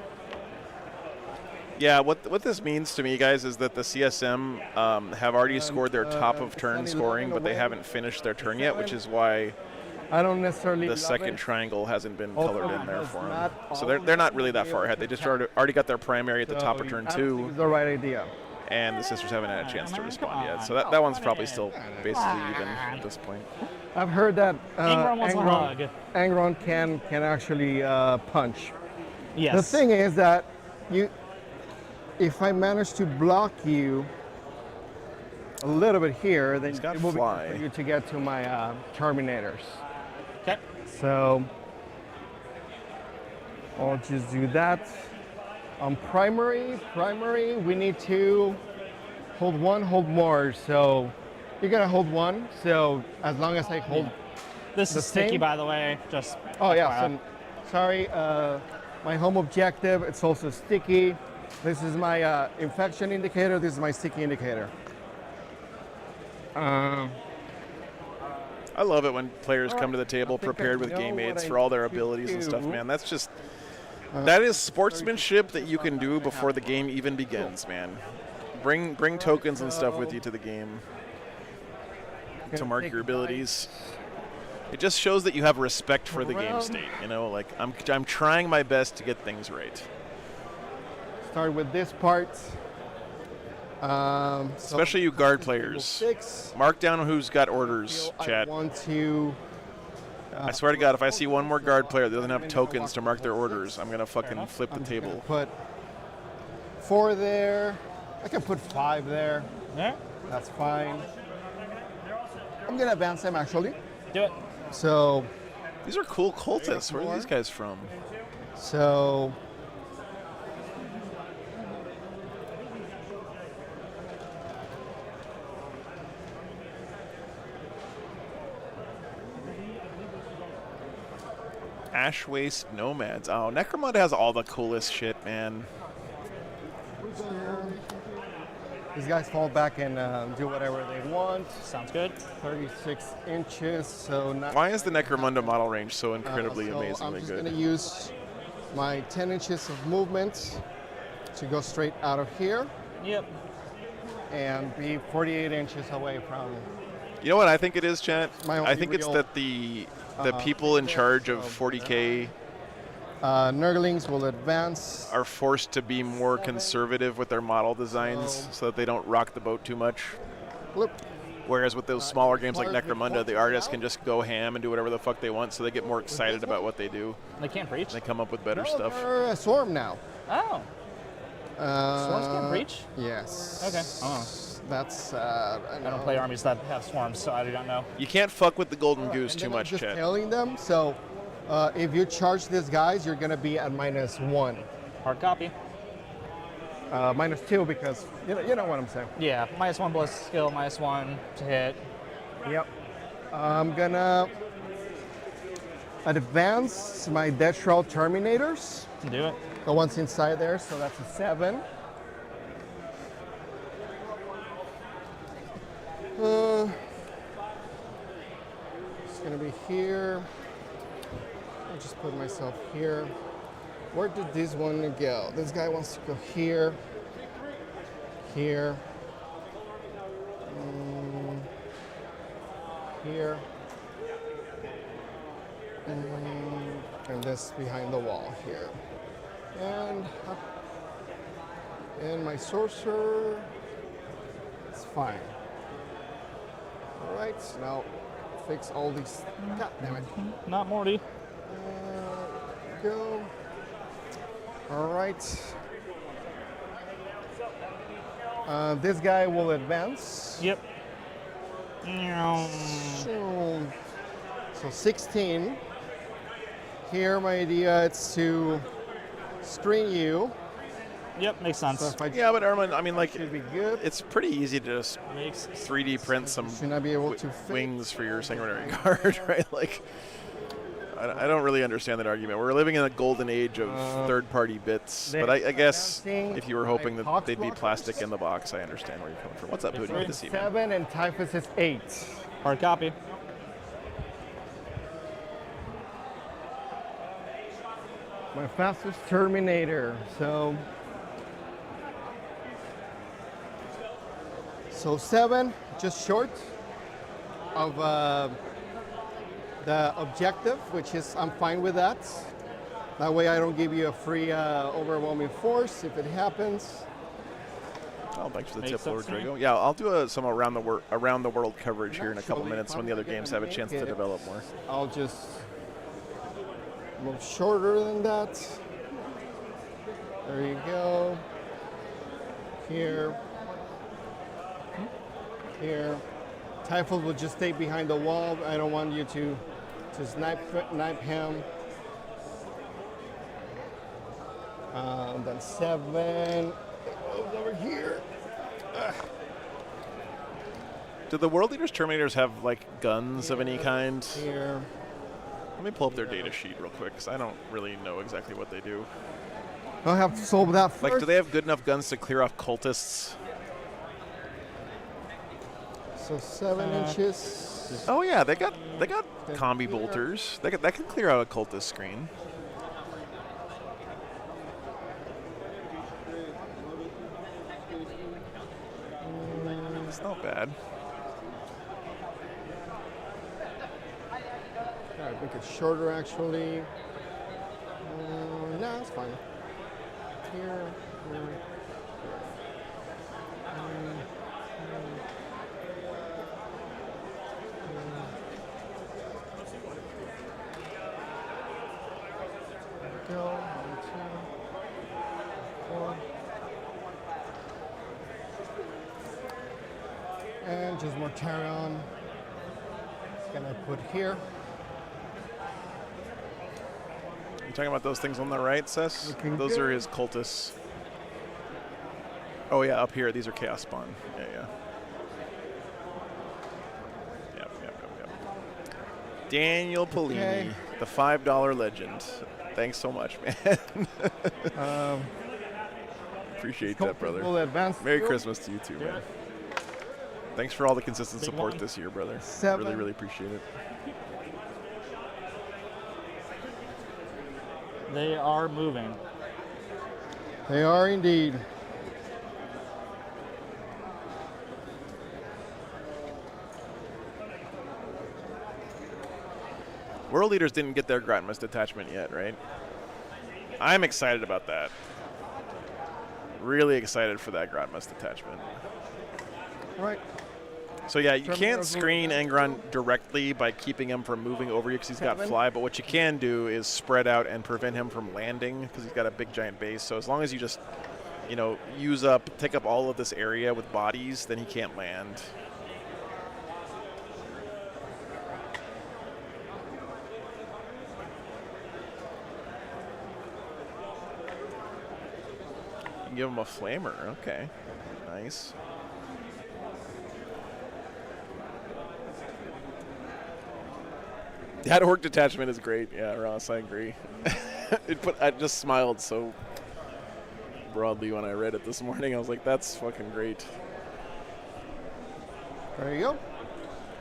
Yeah, what this means to me, guys, is that the CSM have already scored their top of turn scoring, but they haven't finished their turn yet, which is why I don't necessarily the second triangle hasn't been colored in there for them. So they're not really that far ahead. They just already got their primary at the top of turn 2. The right idea. And the sisters haven't had a chance to respond yet. So that one's probably still basically even at this point. I've heard that Angron wants a hug. Angron can actually punch. Yes. The thing is that if I manage to block you a little bit here, then it will be for you to get to my Terminators. Okay. So I'll just do that. On primary, we need to hold 1, hold more. So you're gonna hold 1. So as long as I hold, this is sticky, by the way. Just oh yeah. So, sorry, my home objective. It's also sticky. This is my infection indicator. This is my sticky indicator. I love it when players come to the table prepared with game aids for all their abilities and stuff, man. That's just, that is sportsmanship that you can do before the game even begins, man. Bring tokens and stuff with you to the game to mark your abilities. It just shows that you have respect for the game state, you know, like I'm trying my best to get things right. Start with this part. Especially you guard players. Mark down who's got orders, chat. I swear to God, if I see one more guard player that doesn't have tokens to mark their orders, I'm going to fucking flip the table. Put 4 there. I can put 5 there. Yeah. That's fine. I'm going to advance them, actually. Do it. So. These are cool cultists. Where are these guys from? So. Ash Waste Nomads. Oh, Necromunda has all the coolest shit, man. These guys fall back and do whatever they want. Sounds good. 36 inches, so not. Why is the Necromunda model range so incredibly amazingly I'm just good? going to use my 10 inches of movement to go straight out of here. Yep. And be 48 inches away from. You know what I think it is, chat? My I think it's real, that the people in charge of 40K Nurglings will advance. Are forced to be more conservative with their model designs so that they don't rock the boat too much. Bloop. Whereas with those smaller games like Necromunda, the artists can just go ham and do whatever the fuck they want, so they get more excited about what they do. They can't breach? They come up with better stuff. They're a swarm now. Oh. Swarms can't breach? Yes. Okay. Oh. That's, I don't play armies that have swarms, so I do not know. You can't fuck with the Golden Goose too much, I'm just chat. telling them, so if you charge these guys, you're going to be at -1. Hard copy. -2 because, you know what I'm saying. Yeah, -1 plus skill, -1 to hit. Yep. I'm going to advance my Death Shroud Terminators. Do it. The ones inside there, so that's a 7. It's going to be here. I'll just put myself here. Where did this one go? This guy wants to go here. Here. Here. And this behind the wall here. And up. And my sorcerer. It's fine. Alright, now fix all these. God damn it. Not Morty. Go. Alright. This guy will advance. Yep. So 16. Here my idea is to screen you Yep, makes sense. So Yeah, but Armin, I mean, like, should be good. it's pretty easy to just 3D print some Should I be able to wings for your sanguinary guard, right? Like, I don't really understand that argument. We're living in a golden age of third-party bits, but I guess if you were hoping that they'd be plastic in the box, I understand where you're coming from. What's up, Booty? Good to see you, man. 7 and Typhus is 8. Hard copy. My fastest Terminator. So 7, just short of the objective, which is I'm fine with that. That way I don't give you a free overwhelming force if it happens. Oh, thanks for the Makes tip, Lord sense to me. Drago. Yeah, I'll do some around the world coverage here in a couple minutes when the other games have a chance to develop more. I'll just move shorter than that. There you go. Here. Here. Typhus will just stay behind the wall. I don't want you to snipe him. Then 7. Over here. Do the World Leaders Terminators have like guns of any kind? Here. Let me pull up their data sheet real quick, because I don't really know exactly what they do. I'll have to solve that first. Like, do they have good enough guns to clear off cultists? So 7 inches. Oh yeah, they got combi bolters. That can clear out a cultist screen. It's not bad. All right, make it shorter actually. No, it's fine. Here. Go. 1, 2, 4. And just Mortarion. It's gonna put here. You talking about those things on the right, Sess? Looking Those good. are his cultists. Oh yeah, up here, these are Chaos Spawn. Yeah. Yep. Daniel Polini, Okay. the $5 legend. Thanks so much, man. Appreciate that, brother. Merry Christmas to you too, man. Thanks for all the consistent support this year, brother. 7. Really appreciate it. They are moving. They are indeed. World Leaders didn't get their Gratmus detachment yet, right? I'm excited about that. Really excited for that Gratmus detachment. Right. So yeah, you Terminators can't will- screen Angron directly by keeping him from moving over you because he's got 7. fly, but what you can do is spread out and prevent him from landing because he's got a big giant base. So as long as you just, take up all of this area with bodies, then he can't land. You can give him a flamer, okay, nice. That orc detachment is great. Yeah, Ross, I agree. I just smiled so broadly when I read it this morning. I was like, that's fucking great. There you go.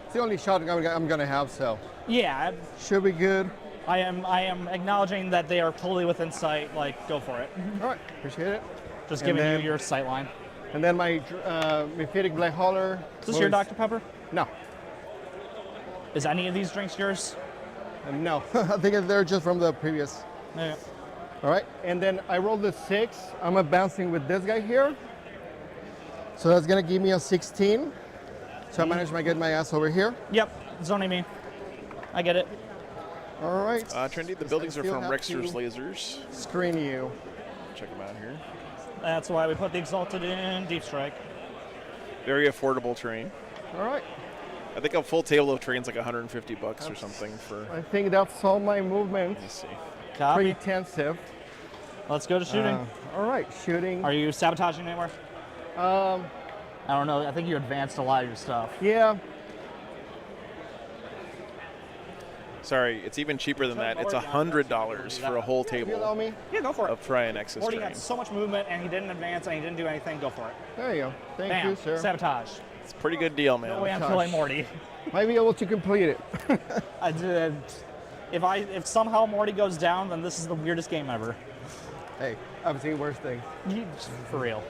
It's the only shot I'm gonna have, so Yeah, should be good. I am acknowledging that they are totally within sight. Like, go for it. All right, appreciate it. Just And giving then- you your sight line. And then my Mephitic Black Hauler. Is this your Dr. Pepper? No. Is any of these drinks yours? No, I think they're just from the previous. Yeah. All right, and then I rolled a 6. I'm advancing with this guy here. So that's gonna give me a 16. So I managed to get my ass over here. Yep, zoning me. I get it. All right. Trinity, the buildings are still from have Rexter's to Lasers. Screen you. Check them out here. That's why we put the Exalted in Deep Strike. Very affordable terrain. All right. I think a full table of terrain's like $150 or something for. I think that's all my movement. Let's see. Copy. Pretty intensive. Let's go to shooting. All right, shooting. Are you sabotaging anywhere? I don't know. I think you advanced a lot of your stuff. Yeah. Sorry, it's even cheaper than that. It's $100 for a whole table Allow me? Yeah, go for it. of Try Nexus Morty terrain. got so much movement, and he didn't advance, and he didn't do anything. Go for it. There you go. Thank Bam. you, sir. Sabotage. It's a pretty good deal, man. No way I'm killing Morty. Might be able to complete it. I did. If somehow Morty goes down, then this is the weirdest game ever. Hey, I've seen worse things. For real.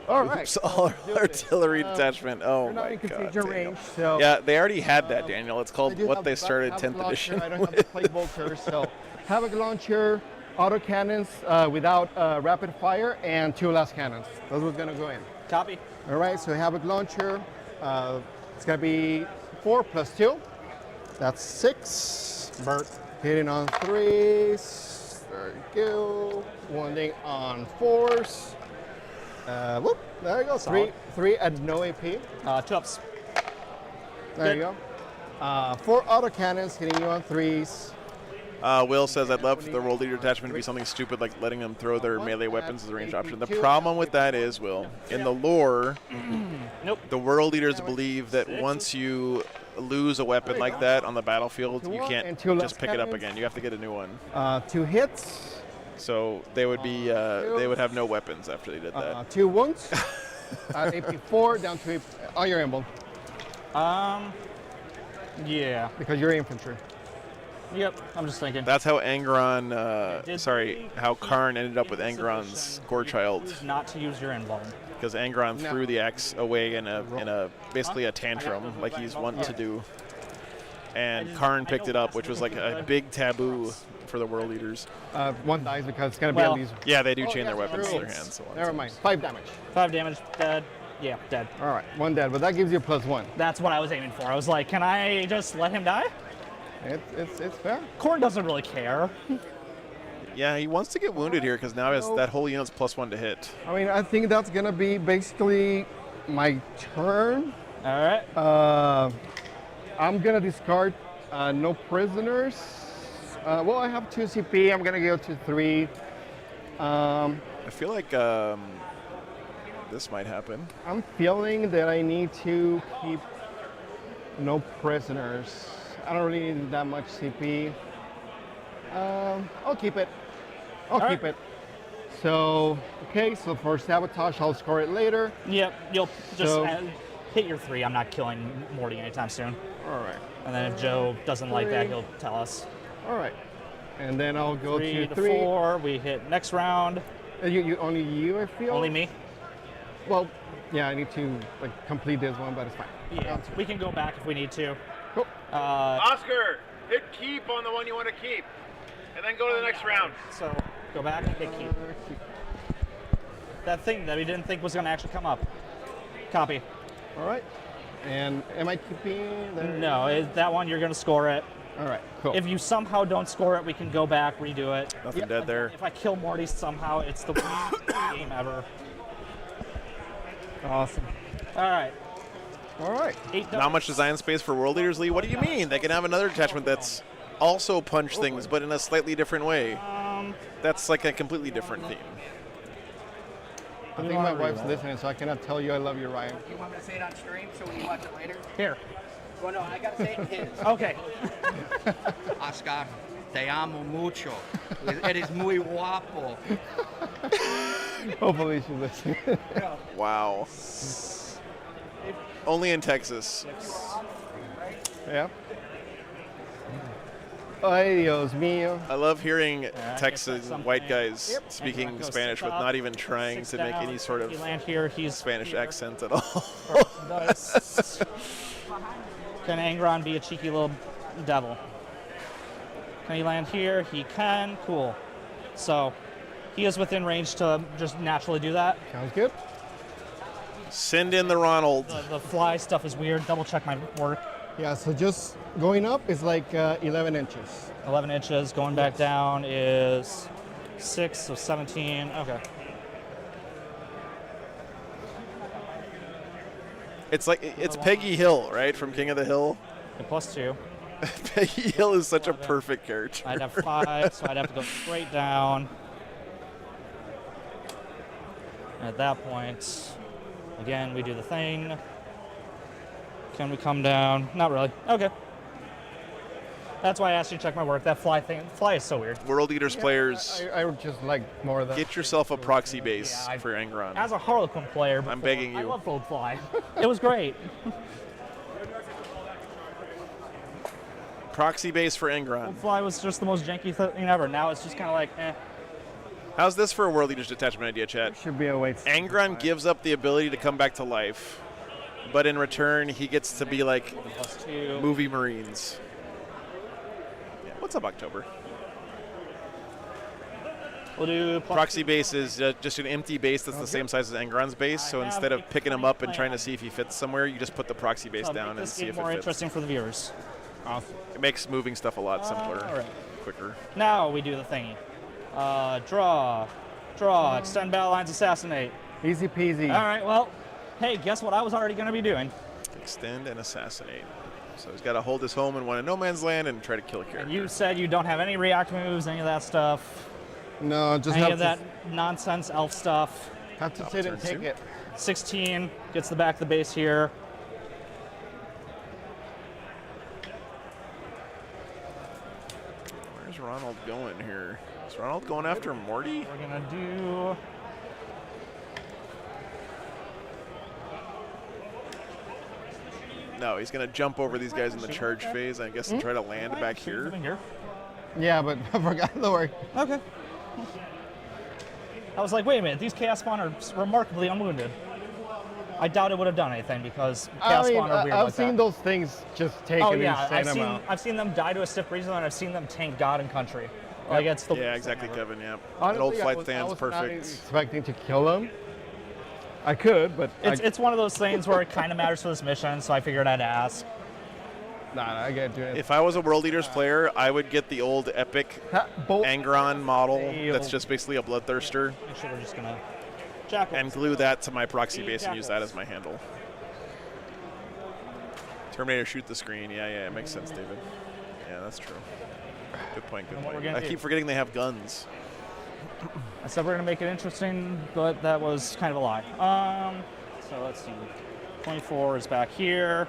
All right. Oops, all artillery detachment. Oh You're not my in god. contagion Daniel. range, so Yeah, they already had that, Daniel. It's I called do what have they started have 10th launcher, edition. I don't have the plate bolter, so havoc launcher, auto cannons without rapid fire, and 2 last cannons. Those were gonna go in. Copy. All right, so havoc launcher. It's gonna be 4 plus 2. That's 6. Bert. Hitting on 3s. There you go. Wounding on 4s. Whoop. There you go. Solid. 3 at no AP. 2 ups. There you go. 4 autocannons hitting you on 3s. Will says, I'd love for the world leader detachment to be something stupid like letting them throw their melee weapons as a ranged option. The problem with that is, Will, in the lore, the world leaders believe that once you lose a weapon like that on the battlefield, you can't just pick it up again. You have to get a new one. 2 hits. So they would be, they would have no weapons after they did that. 2 wounds. AP 4 down to on your emblem. Yeah. Because you're infantry. Yep, I'm just thinking. That's how Angron, how Karn ended up with Angron's Gorechild. Not to use your emblem. Because Angron threw the axe away in a basically a tantrum, like he's wont to do. And Karn picked it up, which was like a big taboo for the world leaders. 1 dies because it's going to be at least. Yeah, they do chain their weapons to their hands. So Never mind. 5 damage. 5 damage, dead. Yeah, dead. All right, 1 dead, but that gives you +1. That's what I was aiming for. I was like, can I just let him die? It's fair. Korn doesn't really care. Yeah, he wants to get wounded here because now that whole unit's +1 to hit. I mean, I think that's going to be basically my turn. All right. I'm going to discard no prisoners. Well, I have 2 CP. I'm going to go to 3. I feel like this might happen. I'm feeling that I need to keep no prisoners. I don't really need that much CP. I'll keep it. I'll keep it. So, okay, so for sabotage, I'll score it later. Yep, you'll just hit your 3. I'm not killing Morty anytime soon. All right. And then if Joe doesn't like that, he'll tell us. All right. And then I'll go 3 to 3. 4. We hit next round. Only you, I feel? Only me? Well, yeah, I need to complete this one, but it's fine. Yeah, we can go back if we need to. Cool. Oscar, hit keep on the one you want to keep, and then go to the next round. So go back and hit keep. That thing that we didn't think was going to actually come up. Copy. All right. And am I keeping? No, that one you're going to score it. All right, cool. If you somehow don't score it, we can go back, redo it. Nothing dead there. If I kill Morty somehow, it's the worst game ever. Awesome. All right. All right. Not much design space for world leaders, Lee. What do you mean? They can have another detachment that's also punch things, but in a slightly different way. That's like a completely different theme. I think my wife's listening, so I cannot tell you I love you, Ryan. You want me to say it on stream so when you watch it later? Here. Well, no, I gotta say it in his. Okay. Oscar, te amo mucho. Eres muy guapo. Hopefully she's listening. Wow. Only in Texas. Yeah. Ay, Dios mío. I love hearing Texas white guys speaking Spanish with not even trying to make any sort of Spanish accent at all. Can Angron be a cheeky little devil? Can he land here? He can. Cool. So he is within range to just naturally do that. Sounds good. Send in the Ronald. The fly stuff is weird. Double check my work. Yeah, so just going up is like 11 inches. 11 inches. Going back down is 6, so 17. Okay. It's Peggy Hill, right, from King of the Hill? And +2. Peggy Hill is such a perfect character. I'd have 5, so I'd have to go straight down. At that point, again, we do the thing. Can we come down? Not really. Okay. That's why I asked you to check my work. That fly thing, fly is so weird. World Eaters players, I would just like more of that. get yourself a proxy base for Angron. As a Harlequin player, I'm begging you. I love Old Fly. It was great. Proxy base for Angron. Old Fly was just the most janky thing ever. Now it's just kind of like, eh. How's this for a World Eaters detachment idea, chat? Should be a way. Angron gives up the ability to come back to life, but in return, he gets to be like +2. movie Marines. Yeah, what's up, October? We'll do proxy base is just an empty base that's the same size as Angron's base. So instead of picking him up and trying to see if he fits somewhere, you just put the proxy base down and see if it more fits. interesting for the viewers. Awesome. It makes moving stuff a lot simpler, quicker. Now we do the thingy. Draw, extend battle lines, assassinate. Easy peasy. All right, well, hey, guess what I was already going to be doing? Extend and assassinate. So he's got to hold his home in one of no man's land and try to kill a character. And you said you don't have any react moves, any of that stuff. No, just any have of that nonsense elf stuff. Have to sit and take it. 16 gets the back of the base here. Where's Ronald going here? Is Ronald going after Morty? We're gonna do. No, he's gonna jump over these guys in the charge phase, I guess, and try to land back here. Yeah, but I forgot. Don't worry. Okay. I was like, wait a minute, these Chaos Spawn are remarkably unwounded. I doubt it would have done anything because Chaos Spawn are weird I've like seen that. those things just take an insane amount. I've seen them die to a stiff breeze and I've seen them tank God and Country. Like it's the yeah, exactly, Kevin. Yeah, honestly, an old flight I stand's was perfect. Not expecting to kill them. I could, but it's one of those things where it kind of matters for this mission, so I figured I'd ask. Nah, I get it. If I was a World Eaters player, I would get the old epic Angron model that's just basically a bloodthirster. Make sure we're just gonna and glue that to my proxy base and use that as my handle. Terminator shoot the screen. Yeah, it makes sense, David. Yeah, that's true. Good point, good point. I keep forgetting they have guns. I said we're going to make it interesting, but that was kind of a lie. So let's see. 24 is back here.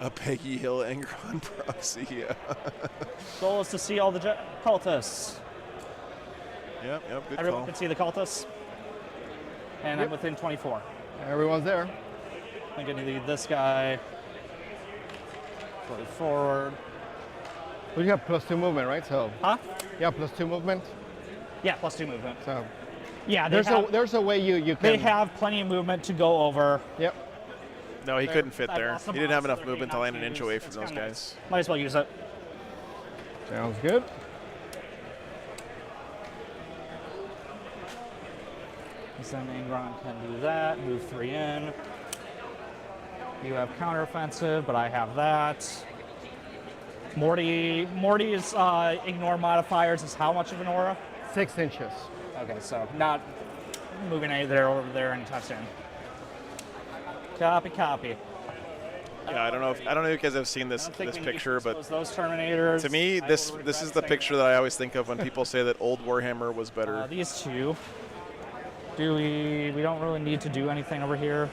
A Peggy Hill Angron proxy, yeah. Goal is to see all the cultists. Yep, good Everyone call. can see the cultists. And I'm within 24. Everyone's there. I'm going to need this guy. Go forward. Well, you have +2 movement, right? So. Huh? Yeah, +2 movement. Yeah, +2 movement. So. Yeah, there's a way you can. They have plenty of movement to go over. Yep. No, he couldn't fit there. He didn't have enough movement to land an inch away from those guys. Might as well use it. Sounds good. Then Angron can do that. Move 3 in. You have counteroffensive, but I have that. Morty's ignore modifiers is how much of an aura? 6 inches. Okay, so not moving over there anytime soon. Copy. Yeah, I don't know if you guys have seen this picture, but those Terminators. To me, this is the picture that I always think of when people say that old Warhammer was better. These two. We don't really need to do anything over here.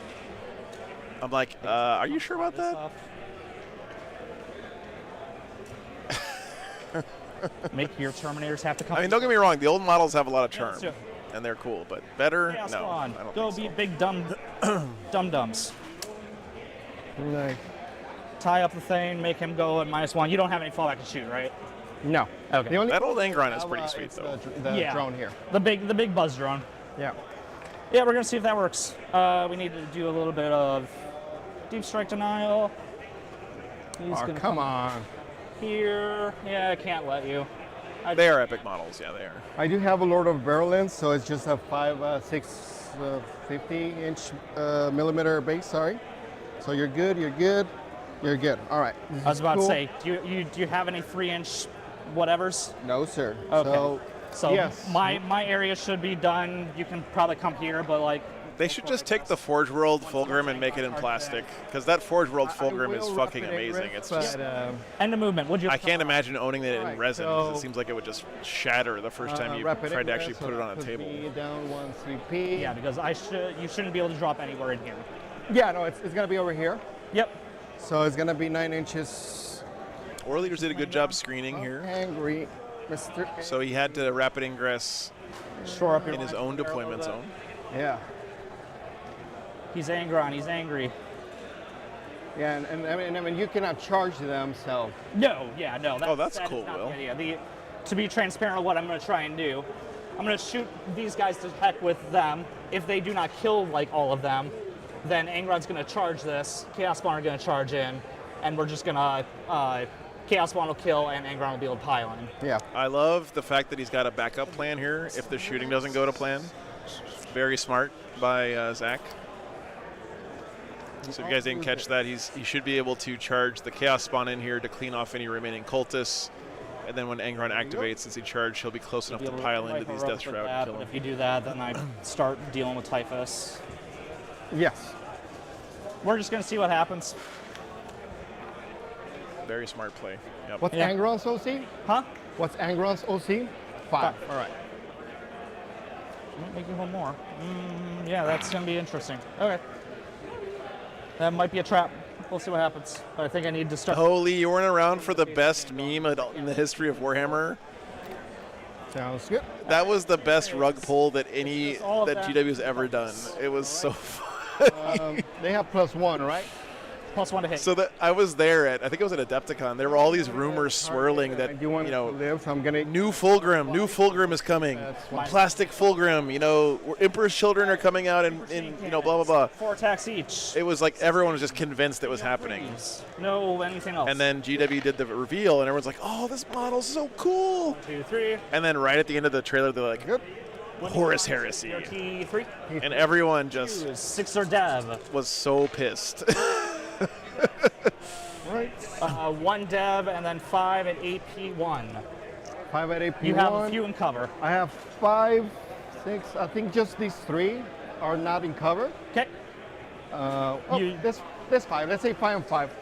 I'm like, are you sure about that? Make your Terminators have to come. I mean, don't get me wrong. The old models have a lot of Yeah, charm, let's do it. and they're cool. But better? Chaos No, Spawn. I don't Go think be big dum-dums. Nice. Tie up the thing, make him go at -1. You don't have any fallback to shoot, right? No. Okay. That old Angron is pretty sweet, though. The drone here. The big buzz drone. Yeah. Yeah, we're gonna see if that works. We need to do a little bit of deep strike denial. He's gonna come on. Here. Yeah, I can't let you. They are epic models. Yeah, they are. I do have a Lord of Virulence, so it's just a 50-inch millimeter base. Sorry. So you're good. All right. I was about to say, do you have any 3-inch whatevers? No, sir. Okay. So So yes. my area should be done. You can probably come here, but like They should just take the Forge World Fulgrim and make it in plastic, because that Forge World Fulgrim is fucking amazing. It's just end of movement. Would you? I can't imagine owning it in resin, because it seems like it would just shatter the first time you tried to actually put it on a table. Down 1 CP. Yeah, because you shouldn't be able to drop anywhere in here. Yeah, no, it's gonna be over here. Yep. So it's gonna be 9 inches. War Leaders did a good job screening here. Angry, Mr. So he had to rapid ingress Shore up in his own deployment zone. Yeah. He's angry. He's angry. Yeah, and I mean, you cannot charge them, so. No, yeah, no. That's that cool, is not Will. the idea. To be transparent, what I'm going to try and do, I'm going to shoot these guys to heck with them. If they do not kill like all of them, then Angron's going to charge this. Chaos Spawn are going to charge in, and we're just going to Chaos Spawn will kill, and Angron will be able to pile in. Yeah. I love the fact that he's got a backup plan here if the shooting doesn't go to plan. Very smart by Zach. So if you guys didn't catch that, he should be able to charge the Chaos Spawn in here to clean off any remaining cultists. And then when Angron activates, since he charged, he'll be close enough to pile into these Death Shroud and kill him. If you do that, then I start dealing with Typhus. Yes. We're just going to see what happens. Very smart play. Yep. What's Angron's OC? Huh? What's Angron's OC? 5. All right. Might make you one more. Yeah, that's going to be interesting. Okay. That might be a trap. We'll see what happens. But I think I need to start. Holy, you weren't around for the best meme in the history of Warhammer. Sounds good. That was the best rug pull that GW's ever done. It was so fun. They have +1, right? +1 to hit. So that I was there at, I think it was at Adepticon. There were all these rumors swirling that you know, live, so I'm gonna new Fulgrim is coming. Plastic Fulgrim, Emperor's Children are coming out in blah blah blah. 4 attacks each. It was like everyone was just convinced it was happening. No anything else. And then GW did the reveal, and everyone's like, "Oh, this model's so cool." 2, 3. And then right at the end of the trailer, they're like, "Horus Heresy." Key 3. And everyone just 6 or dev was so pissed. Right. 1 dev and then 5 at AP1. 5 at AP1. You have a few in cover. I have 5, 6. I think just these 3 are not in cover. Okay. This 5. Let's say 5 and 5.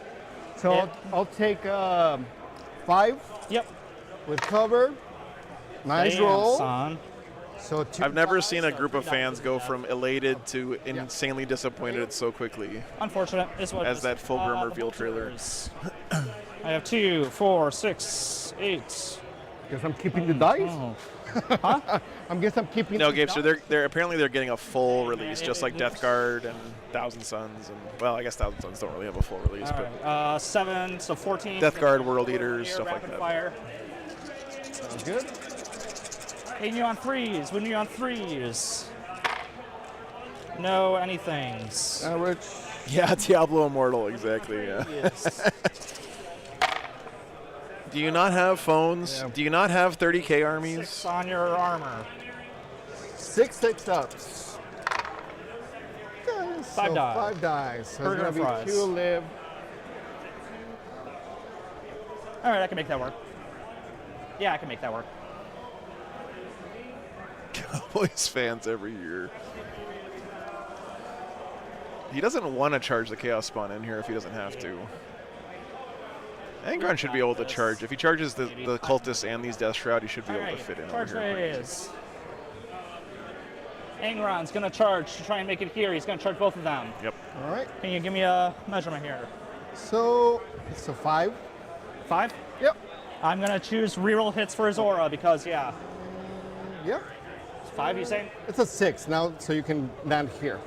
So Yeah. I'll take 5. Yep. With cover. Nice Damn, roll. son. So 2 I've never seen a group of fans go from elated to insanely disappointed so quickly. Unfortunate. Is what as that Fulgrim reveal trailer. I have 2, 4, 6, 8. Guess I'm keeping the dice. Huh? I'm keeping. No, the Gabe. dice. So they're apparently getting a full release, just like Death Guard and Thousand Suns, and well, I guess Thousand Suns don't really have a full release, All but right. 7, so 14. Death Guard, World Eaters, stuff like rapid that. Fire. Sounds good. Hey, neon 3s. With neon 3s. No anythings. Average. Yeah, Diablo Immortal, exactly. Yeah. Yes. Do you not have phones? Yeah. Do you not have 30K armies? 6 on your armor. 6 ups. Okay, 5 die. 5 dice. So Burger it's gonna fries. be 2 live. All right, I can make that work. Yeah, I can make that work. Cowboys fans every year. He doesn't want to charge the Chaos Spawn in here if he doesn't have to. Angron should be able to charge. If he charges the Cultists and these Death Shroud, he should be able to fit in Charge over here. phase. Angron's gonna charge to try and make it here. He's gonna charge both of them. Yep. All right. Can you give me a measurement here? So it's a 5. 5? Yep. I'm gonna choose reroll hits for his aura because Yep. 5, you say? It's a 6 now, so you can land here.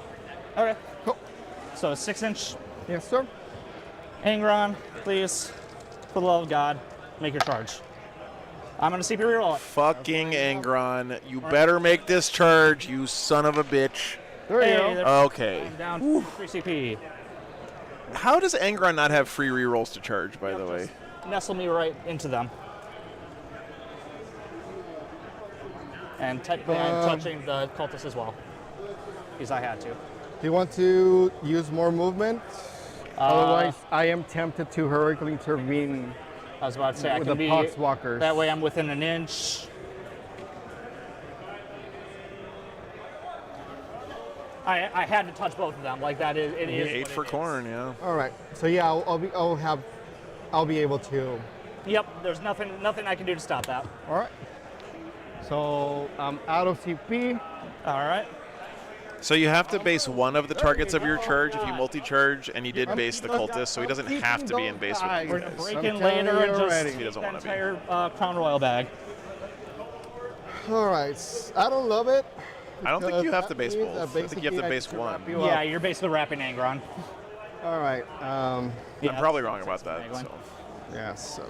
Okay. Cool. So 6-inch. Yes, sir. Angron, please, for the love of God, make your charge. I'm gonna CP reroll it. Fucking Angron, you better make this charge, you son of a bitch. There you go. Okay. I'm down 3 CP. How does Angron not have free rerolls to charge, by the way? Nestle me right into them. And technically, I'm touching the cultist as well, because I had to. Do you want to use more movement? Otherwise, I am tempted to heroically intervene. I was about to say, I with can the be. Poxwalkers. That way, I'm within an inch. I had to touch both of them. Like that is it He is. ate what for it is. corn, yeah. All right. So yeah, I'll be able to. Yep. There's nothing I can do to stop that. All right. So I'm out of CP. All right. So you have to base one of the targets of your charge if you multi-charge, and he did base the cultist, so he doesn't have to be in base with you We're gonna guys. break in later and just He doesn't that want to be. entire Crown Royal bag. All right. I don't love it. I don't think you have to base because both. that I think you have to base basically one. wrap you Yeah, up. you're basically wrapping Angron. All right. I'm probably wrong about that. So. Yeah. So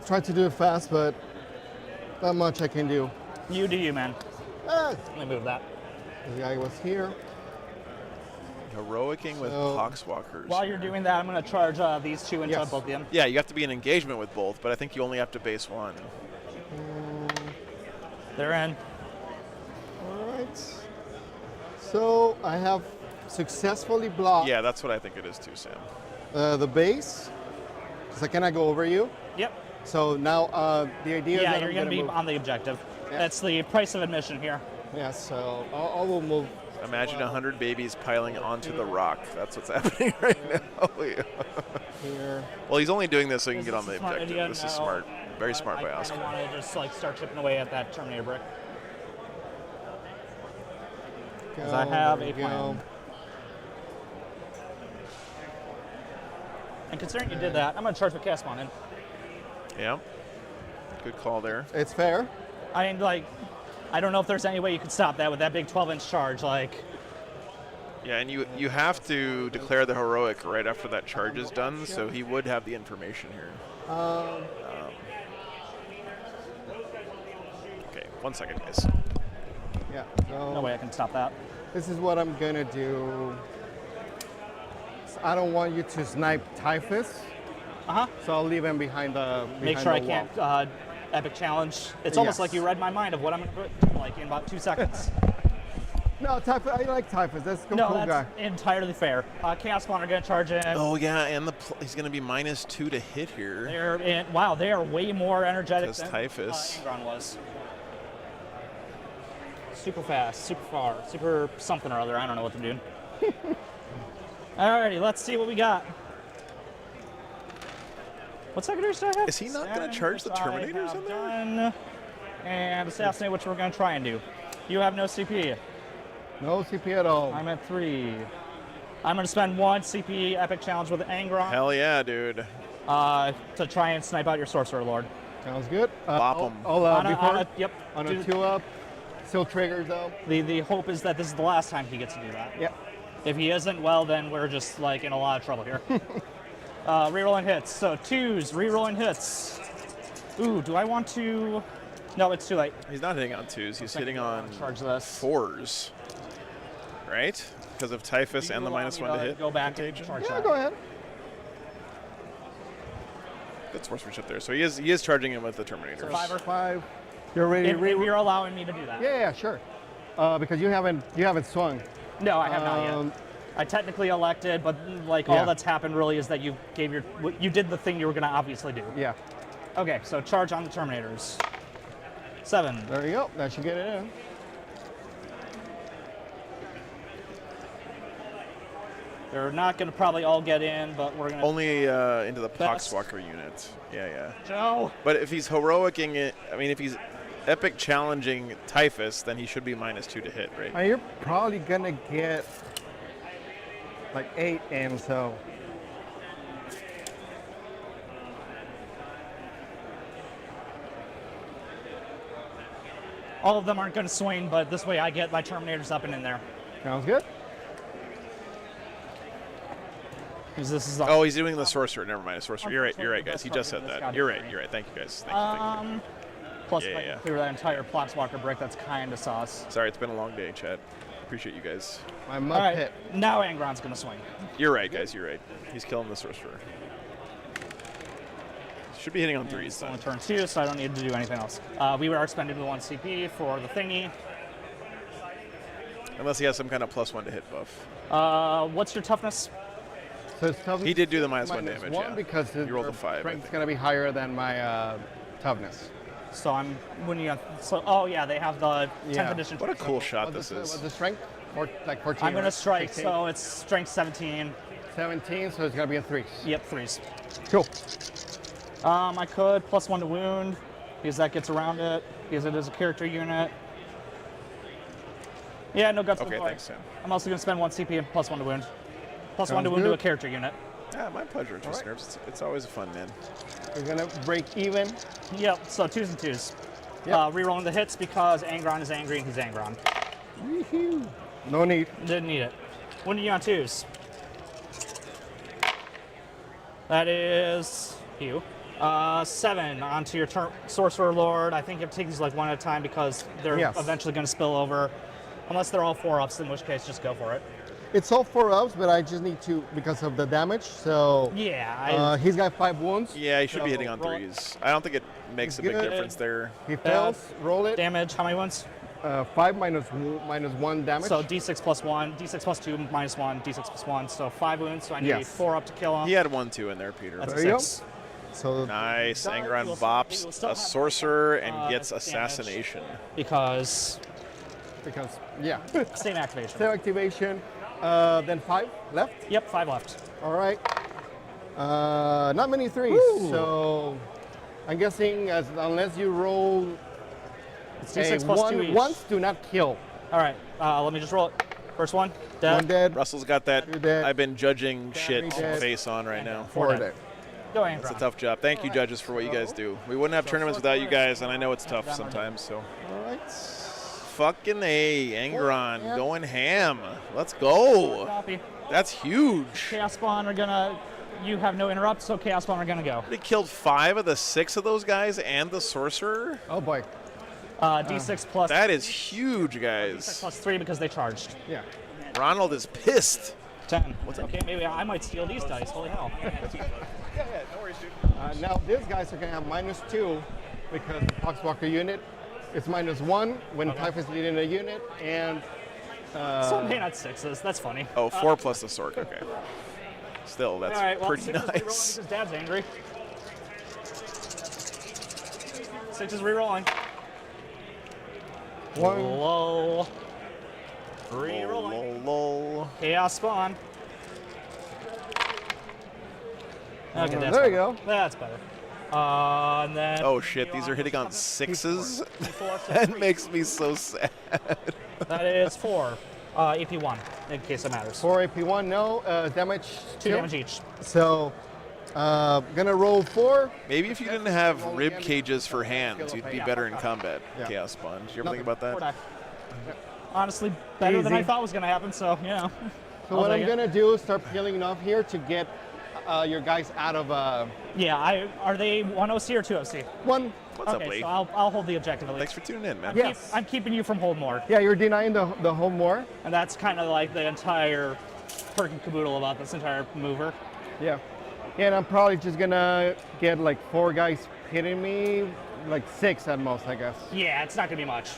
try to do it fast, but not much I can do. You do you, man. Ah, Let me move that. the guy was here. Heroicing with So- Poxwalkers. While you're doing that, I'm going to charge these two and Yes. chug both of them. Yeah, you have to be in engagement with both, but I think you only have to base one. They're in. All right. So I have successfully blocked Yeah, that's what I think it is too, Sam. the base. So can I go over you? Yep. So now the idea is Yeah, that you're I'm going to be move. on the objective. Yeah. That's the price of admission here. Yeah. So I will move. Imagine 100 babies piling onto the rock. That's what's happening right now. Yeah. Here. Well, he's only doing this so he can get on the Is this a smart objective. idea? This is No. smart. Very smart by I Oscar. want to just like start chipping away at that Terminator brick. Because I have a plan. And considering you did that, I'm going to charge my cast spawn in. Yeah. Good call there. It's fair. I mean, like, I don't know if there's any way you could stop that with that big 12-inch charge. Like, Yeah, and you have to declare the heroic right after that charge is done, so he would have the information here. Okay, 1 second, guys. Yeah. So no way I can stop that. This is what I'm gonna do. So I don't want you to snipe Typhus. So I'll leave him behind the. Make behind sure I the can't wall. epic challenge. It's almost Yes. like you read my mind of what I'm going to do, like in about 2 seconds. No, Typhus. I like Typhus. That's a No, cool that's guy. entirely fair. Chaos Spawn are going to charge in. Oh yeah, and he's going to be -2 to hit here. They're in, wow, they are way more energetic Because than Typhus. Angron was. Super fast, super far, super something or other. I don't know what they're doing. Alrighty, let's see what we got. What secondary do I have? Is he not going to charge the Terminators in there? Done. And assassinate, which we're going to try and do. You have no CP. No CP at all. I'm at 3. I'm going to spend 1 CP epic challenge with Angron. Hell yeah, dude. To try and snipe out your Sorcerer Lord. Sounds good. Bop 'em. Yep. On Do- a 2-up. Still triggers though. The hope is that this is the last time he gets to do that. Yep. If he isn't, well, then we're just like in a lot of trouble here. Rerolling hits. So 2s, rerolling hits. Ooh, do I want to? No, it's too late. He's not hitting on 2s. He's hitting on charge this. 4s. Right? Because of Typhus and the allow -1 me to to hit. go back and charge Yeah, that? go ahead. Good sportsmanship there. So he is charging him with the Terminators. So 5 or 5. You're ready. If you're allowing me to do that. Yeah, sure. Because you haven't swung. No, I have not yet. I technically elected, but like Yeah. all that's happened really is that you did the thing you were going to obviously do. Yeah. Okay, so charge on the Terminators. 7. There you go. That should get it in. They're not going to probably all get in, but we're going to. Only into the Best. Poxwalker unit. Yeah. Joe. But if he's heroicing it, I mean, if he's epic challenging Typhus, then he should be -2 to hit, right? You're probably gonna get like 8 in, so. All of them aren't going to swing, but this way I get my Terminators up and in there. Sounds good. Because this is Oh, he's doing the sorcerer. Never mind, a sorcerer. You're right, guys. He just said that. You're right. Thank you, guys. Thank you. Plus, Yeah, if I yeah. can clear that entire Planeswalker brick, that's kind of sauce. Sorry, it's been a long day, chat. Appreciate you guys. My All mud right, pit. now Angron's going to swing. You're right, guys. You're right. He's killing the sorcerer. Should be hitting on 3s It's then. only turn 2, so I don't need to do anything else. We are expending the 1 CP for the thingy. Unless he has some kind of +1 to hit buff. What's your toughness? So it's toughness. He did do the -1 minus damage, 1 yeah. because You rolled a 5, I Strength's think. gonna be higher than my toughness. So I'm when you so oh yeah, they have the 10th edition. What a cool shot What's this the is. strength? like 14. I'm going to right? strike, 16. so it's strength 17. 17, so it's gonna be a 3. Yep, 3s. Cool. I could +1 to wound, because that gets around it, because it is a character unit. Yeah, no guts. Okay, thanks, Sam. I'm also going to spend 1 CP and +1 to wound. +1 Sounds to wound to a good. character unit. Yeah, my pleasure, Just Nerves. It's always fun, man. We're gonna break even. Yep, so 2s and 2s. Yep. Rerolling the hits because Angron is angry and he's Angron. Woohoo. No need. Didn't need it. When are you on 2s? That is you. 7 onto your Sorcerer Lord. I think you have to take these like one at a time because they're Yes. eventually going to spill over. Unless they're all 4-ups, in which case just go for it. It's all 4-ups, but I just need to because of the damage. So Yeah. he's got 5 wounds. Yeah, he should be So hitting on roll- 3s. I don't think it makes a big Good. difference there. He fails. Roll it. Damage. How many wounds? 5 minus 1 damage. So D6 +1, D6 +2 -1, D6 +1. So 5 wounds. So I need Yes. 4 up to kill him. He had 1-2 in there, Peter. That's There a you go. 6. So Nice. He will Angron still bops have, a sorcerer and uh, gets damage. assassination. Because yeah. same activation. Same activation. Then 5 left. Yep, 5 left. All right. Not many 3s. Woo. So I'm guessing unless you roll It's D6 +2 each. once, do not kill. All right, let me just roll it. First one, dead. 1 dead. Russell's got that You're dead. I've been judging shit dead. face on right now. 4 dead. Go It's a Angron. tough job. Thank you, judges, for what you guys do. We wouldn't have tournaments without you guys, and I know it's tough sometimes. So, All right. fucking A, Angron going ham. Let's go. Copy. That's huge. Chaos Spawn are gonna. You have no interrupt, so Chaos Spawn are gonna go. He killed 5 of the 6 of those guys and the sorcerer. Oh boy. D6 plus. That is huge, D6 guys. +3 because they charged. Yeah. Ronald is pissed. 10. Okay, maybe I might steal these dice. Holy hell. No worries, dude. Now these guys are gonna have -2 because the Poxwalker unit is -1 when Typhus is leading a unit, and So I'm paying at 6s. That's funny. Oh, 4 plus the sword. Okay. Still, that's All right, well, pretty 6 is rerolling nice. because Dad's angry. 6 is rerolling. 1. Lol. Lol, Rerolling. lol. Chaos Spawn. Okay, that's there you better. go. That's better. And then. Oh shit, these are hitting on 6s. That makes me so sad. That is 4. AP1, in case it matters. 4 AP1, no damage. 2 damage each. So gonna roll 4. Maybe if you didn't have rib cages for hands, you'd be better in combat, Yeah. Chaos Sponge. You ever think about 4 that? die. Honestly, better than I Easy. thought was going to happen, so yeah. So what I'm gonna do is start peeling off here to get your guys out of Yeah, are they 1 OC or 2 OC? 1. What's up, Okay, Lee? so I'll hold the objective at least. Thanks for tuning in, man. Yes. I'm keeping you from hold more. Yeah, you're denying the home more. And that's kind of like the entire perk and caboodle about this entire mover. Yeah. And I'm probably just gonna get like 4 guys hitting me, like 6 at most, I guess. Yeah, it's not going to be much.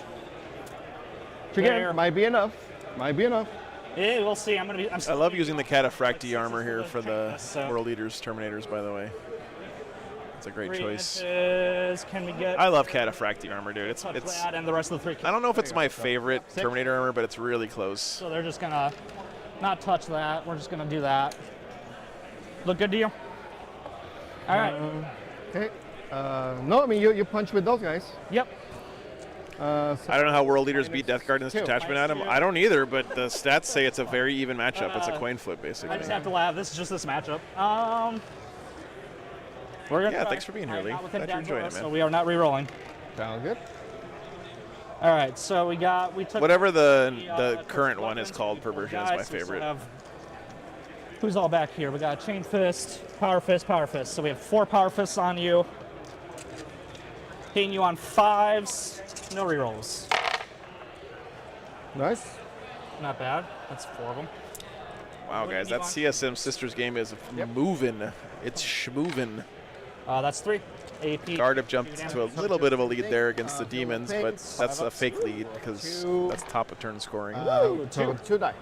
Which again, There. might be enough. Might be enough. Yeah, we'll see. I'm I love using the Cataphracti armor here for the So- World Eaters Terminators, by the way. It's a great choice. Can we get I love Cataphracti armor, dude. It's that and the rest of the 3? I don't know if it's my favorite Terminator armor, but it's really close. So they're just going to not touch that. We're just going to do that. Look good to you? All right. Okay. No, I mean you punch with those guys. Yep. So I don't know how World Eaters beat Death Guard in this detachment, Adam. I don't either, but the stats say it's a very even matchup. It's a coin flip, basically. I just have to laugh. This is just this matchup. We're gonna Yeah, try. thanks for being here, Lee. Not within Glad you're Dad's enjoying aura, it, man. So we are not re-rolling. Sounds good. All right, so we took Whatever the current one is called, Perversion is my guys, we still favorite. have- who's all back here? We got Chain Fist, Power Fist, Power Fist. So we have 4 Power Fists on you. Hitting you on 5s. No rerolls. Nice. Not bad. That's 4 of them. Wow, guys, that CSM Sisters game is moving. It's schmoving. That's 3. AP. Guard have jumped to a little bit of a lead there against the Demons, but that's a fake lead because that's top of turn scoring. So 2 die.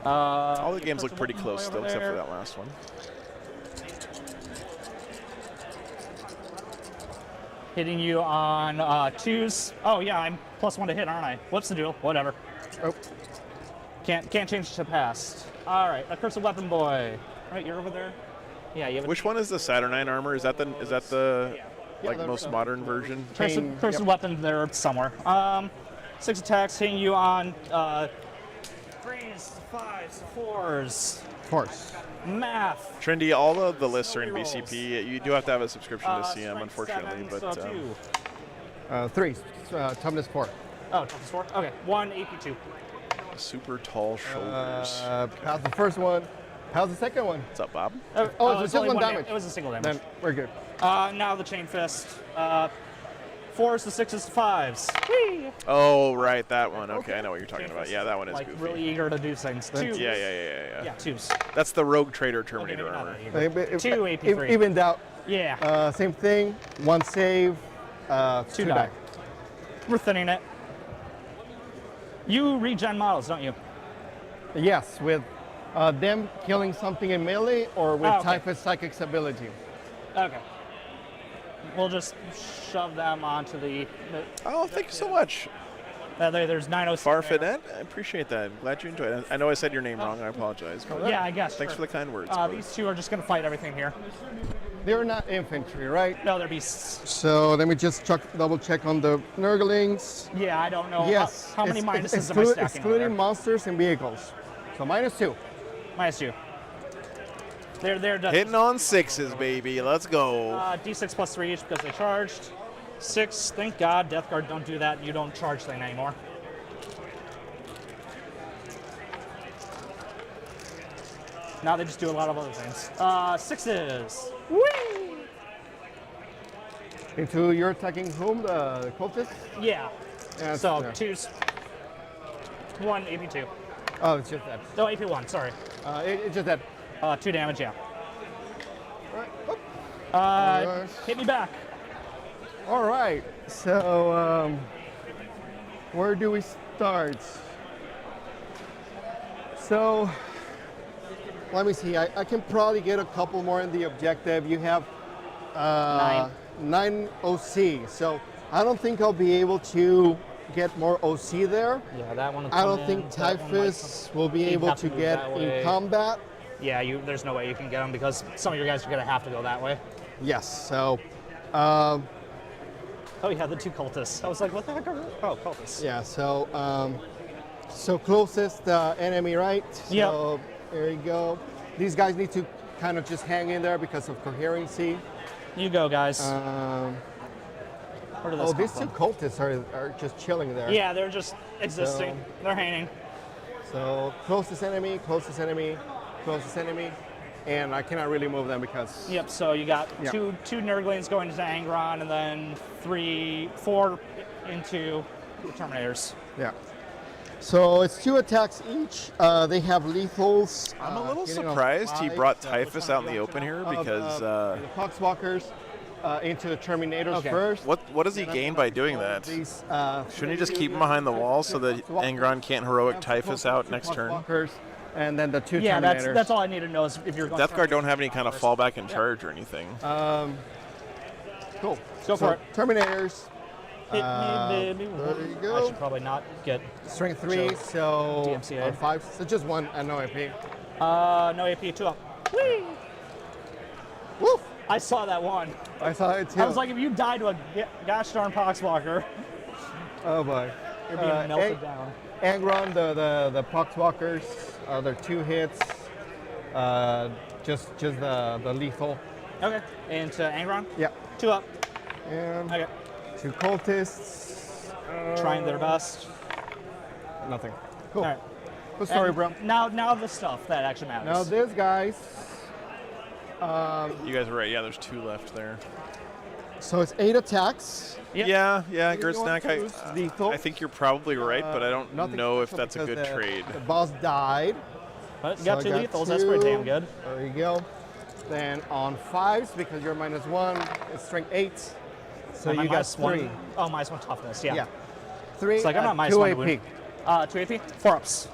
All the games look pretty close still, except for that last one. Hitting you on 2s. Oh, yeah, I'm +1 to hit, aren't I? Whoops, the duel. Whatever. Oh. Can't change to past. All right, a Cursive Weapon Boy. Right, you're over there. Yeah, you have. Which one is the Saturnine armor? Is that the like most modern version? Cursive Weapon there somewhere. 6 attacks hitting you on 3s, 5s, 4s. Force. Math. Trendy, all of the lists are in BCP. You do have to have a subscription to see them, unfortunately. 7, But so 2. 3. Toughness 4. Oh, toughness 4. Okay, 1 AP 2. super tall shoulders. How's the first one? How's the second one? What's up, Bob? Oh, it's just one damage. It was a single damage. Then we're good. Now the chain fist. 4s to 6s to 5s. Whee! Oh, right, that one. Okay, I know what you're talking about. Yeah, that one is like goofy. really eager to do things. 2s. Yeah. Yeah, 2s. That's the Rogue Trader Terminator armor. 2 AP3. Evened out. Yeah. Same thing. 1 save. 2 die. We're thinning it. You regen models, don't you? Yes, with them killing something in melee or with Typhus Psychic's ability. Okay. We'll just shove them onto the. Oh, thank you so much. There's 906. Farfadet, I appreciate that. I'm glad you enjoyed it. I know I said your name wrong. I apologize. Yeah, I guess. Thanks for the kind words. These two are just going to fight everything here. They're not infantry, right? No, they're beasts. So let me just double check on the Nurglings. Yeah, I don't know. Yes. How many minuses am I stacking? Excluding monsters and vehicles. So -2. -2. They're done. Hitting on 6s, baby. Let's go. D6 plus 3 each because they charged. 6. Thank God, Death Guard don't do that. You don't charge thing anymore. Now they just do a lot of other things. 6s. Whee! Into you're attacking whom? The cultists? Yeah. So yeah. 2s. 1 AP2. Oh, it's just that. No, AP1. Sorry. It's just that. 2 damage. Yeah. Right. Hit me back. All right. So where do we start? So let me see. I can probably get a couple more in the objective. You have 9 OC. So I don't think I'll be able to get more OC there. Yeah, that one. I don't think Typhus will be able to get in combat. Yeah, there's no way you can get them because some of your guys are going to have to go that way. Yes. So. Oh yeah, the 2 cultists. I was like, what the heck are? Oh, cultists. Yeah. So. So closest enemy, right? Yeah. So there you go. These guys need to kind of just hang in there because of coherency. You go, guys. Where did this come these from? 2 cultists are just chilling there. Yeah, they're just existing. They're hanging. So closest enemy, closest enemy, closest enemy, and I cannot really move them because. Yep. So you got two Nurglings going into Angron, and then 4 into the Terminators. Yeah. So it's 2 attacks each. They have lethals. I'm a little surprised he brought Typhus out in the open here because the Poxwalkers into the Terminators first. What does he gain by doing that? Shouldn't he just keep him behind the wall so that Angron can't heroic Typhus out next turn? And then the 2 yeah, Terminators. that's all I need to know is if you're going. Death Guard don't have any kind of fallback in charge or anything. Cool. Go for it. Terminators. Hit me, baby. There you go. I should probably not get Strength 3, so DMCA. on 5, so just 1 and no AP. No AP, 2 up. Whee! Woof! I saw that one. I saw it too. I was like, if you die to a gosh darn Poxwalker, oh boy, you're being melted down. Angron, the Poxwalkers, they're 2 hits. Just the lethal. Okay. Into Angron? Yeah. 2 up. And okay. 2 cultists. Trying their best. Nothing. Cool. All right. Good story, bro. Now the stuff that actually matters. Now this guys. You guys are right. Yeah, there's 2 left there. So it's 8 attacks. Yep. Yeah, Gertznak, I think you're probably right, but I don't know if that's a good trade. The boss died. But you got 2 lethals, that's pretty damn good. There you go. Then on 5s, because you're -1, it's strength 8. So you got 3. Oh, -1 toughness, yeah. 3. It's like I'm not -2 AP. 2 AP? 4 ups.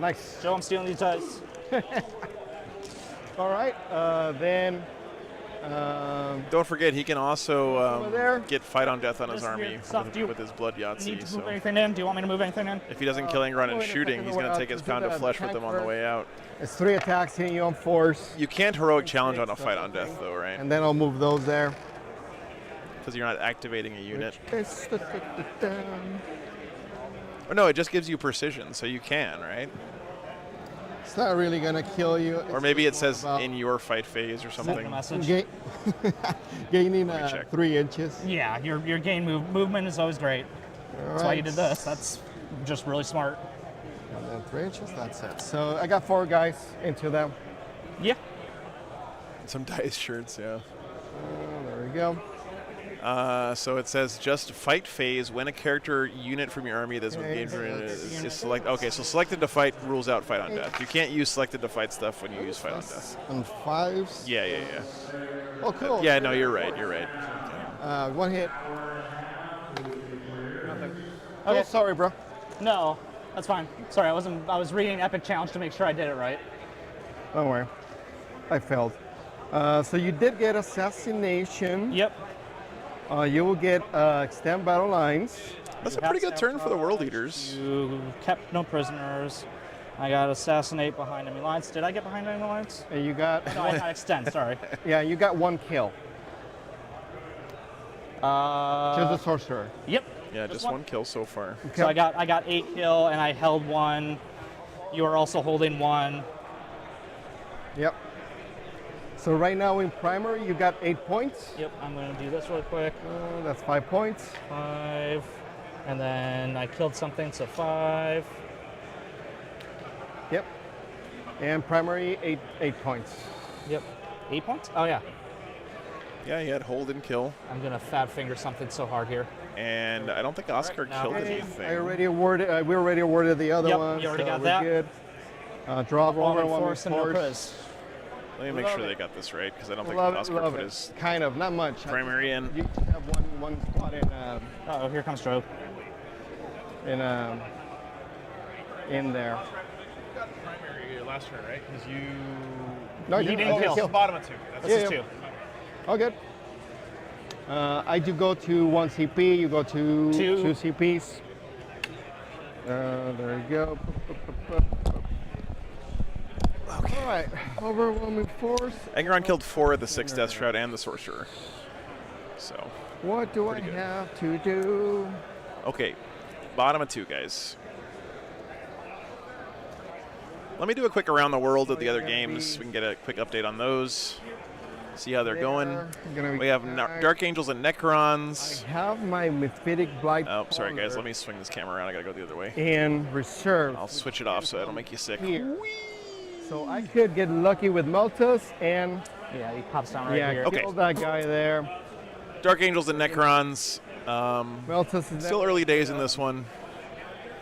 Nice. Joe, I'm stealing these dice. All right. Then Don't forget, he can also there. get fight on death on his Just army weird stuff. with his blood Yahtzee. Need to So move anything in? Do you want me to move anything in? if he doesn't kill Angron and wait a shooting, second, he's going to take his let's do pound of the flesh with tank him on the first. way out. It's 3 attacks hitting you on force. You can't heroic challenge on a fight on death, though, right? And then I'll move those there. Because you're not activating a unit. It's Or no, it just gives you precision, so you can, right? It's not really gonna kill you. Or maybe it says in your fight phase or something. Gaining 3 inches. Yeah, your gain movement is always great. That's why you did this. That's just really smart. And then 3 inches, that's it. So I got 4 guys into them. Yeah. Some dice shirts, yeah. There we go. So it says just fight phase when a character unit from your army that's with game is select. Okay, so selected to fight rules out fight on death. You can't use selected to fight stuff when you use fight on death. And 5s. Yeah. Oh, cool. Yeah, no, you're right. You're right. 1 hit. Okay. Oh, sorry, bro. No, that's fine. Sorry, I was reading Epic Challenge to make sure I did it right. Don't worry. I failed. So you did get assassination. Yep. You will get extend battle lines. That's a pretty good turn for the World Eaters. You kept no prisoners. I got assassinate behind enemy lines. Did I get behind enemy lines? And you got. No, I got extend. Sorry. Yeah, you got 1 kill. Just a sorcerer. Yep. Yeah, just one kill so far. So I got 8 kill and I held 1. You are also holding 1. Yep. So right now in primary, you got 8 points. Yep, I'm going to do this real quick. That's 5 points. 5. And then I killed something, so 5. Yep. And primary, 8 points. Yep. 8 points? Oh, yeah. Yeah, he had hold and kill. I'm going to fat finger something so hard here. And I don't think Oscar killed anything. I already awarded. We already awarded the other one. You already so got we're that. Good. Draw over one force and no force. priz. Let me make sure they got this right, because I don't think Love Oscar put his kind of, not much. primary in. You have one squad in. Oh, here comes Joe. In there. You got primary last turn, right? Because you. No, you you didn't kill. kill. Bottom of 2. That's Yeah. All good. I do go to 1 CP. You go to 2 CPs. There you go. Okay. All right. Overwhelming force. Angron killed 4 of the 6 Death Shroud and the Sorcerer. So. What do I have to do? Okay, bottom of 2, guys. Let me do a quick around the world of the other games. We can get a quick update on those. See how they're going. We have Dark Angels and Necrons. I have my Mythic Blight. Oh, sorry guys. Let me swing this camera around. I gotta go the other way. In reserve. I'll switch it off so I don't make you sick. Here. So I could get lucky with Meltus and. Yeah, he pops down right here. Okay. Kill that guy there. Dark Angels and Necrons. Meltus is still early days in this one.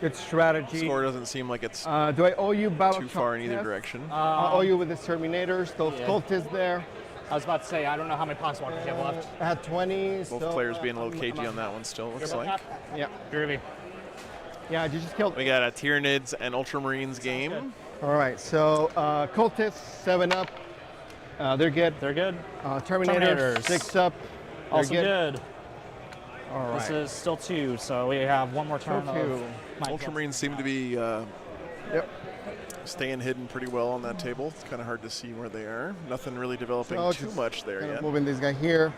Good strategy. Score doesn't seem like it's do I owe you battle too far in either direction. I owe you with the Terminators, those cultists there. I was about to say, I don't know how many pox walkers you have left. I had 20. Both players being a little cagey on that one still, looks like. Yeah. Groovy. Yeah, you just killed. We got a Tyranids and Ultramarines game. All right, so cultists 7 up. They're good. They're good. Terminators 6 up. They're Also good. All right. This is still 2, so we have one more turn. Ultramarines seem to be staying hidden pretty well on that table. It's kind of hard to see where they are. Nothing really developing too much there yet. Moving this guy here.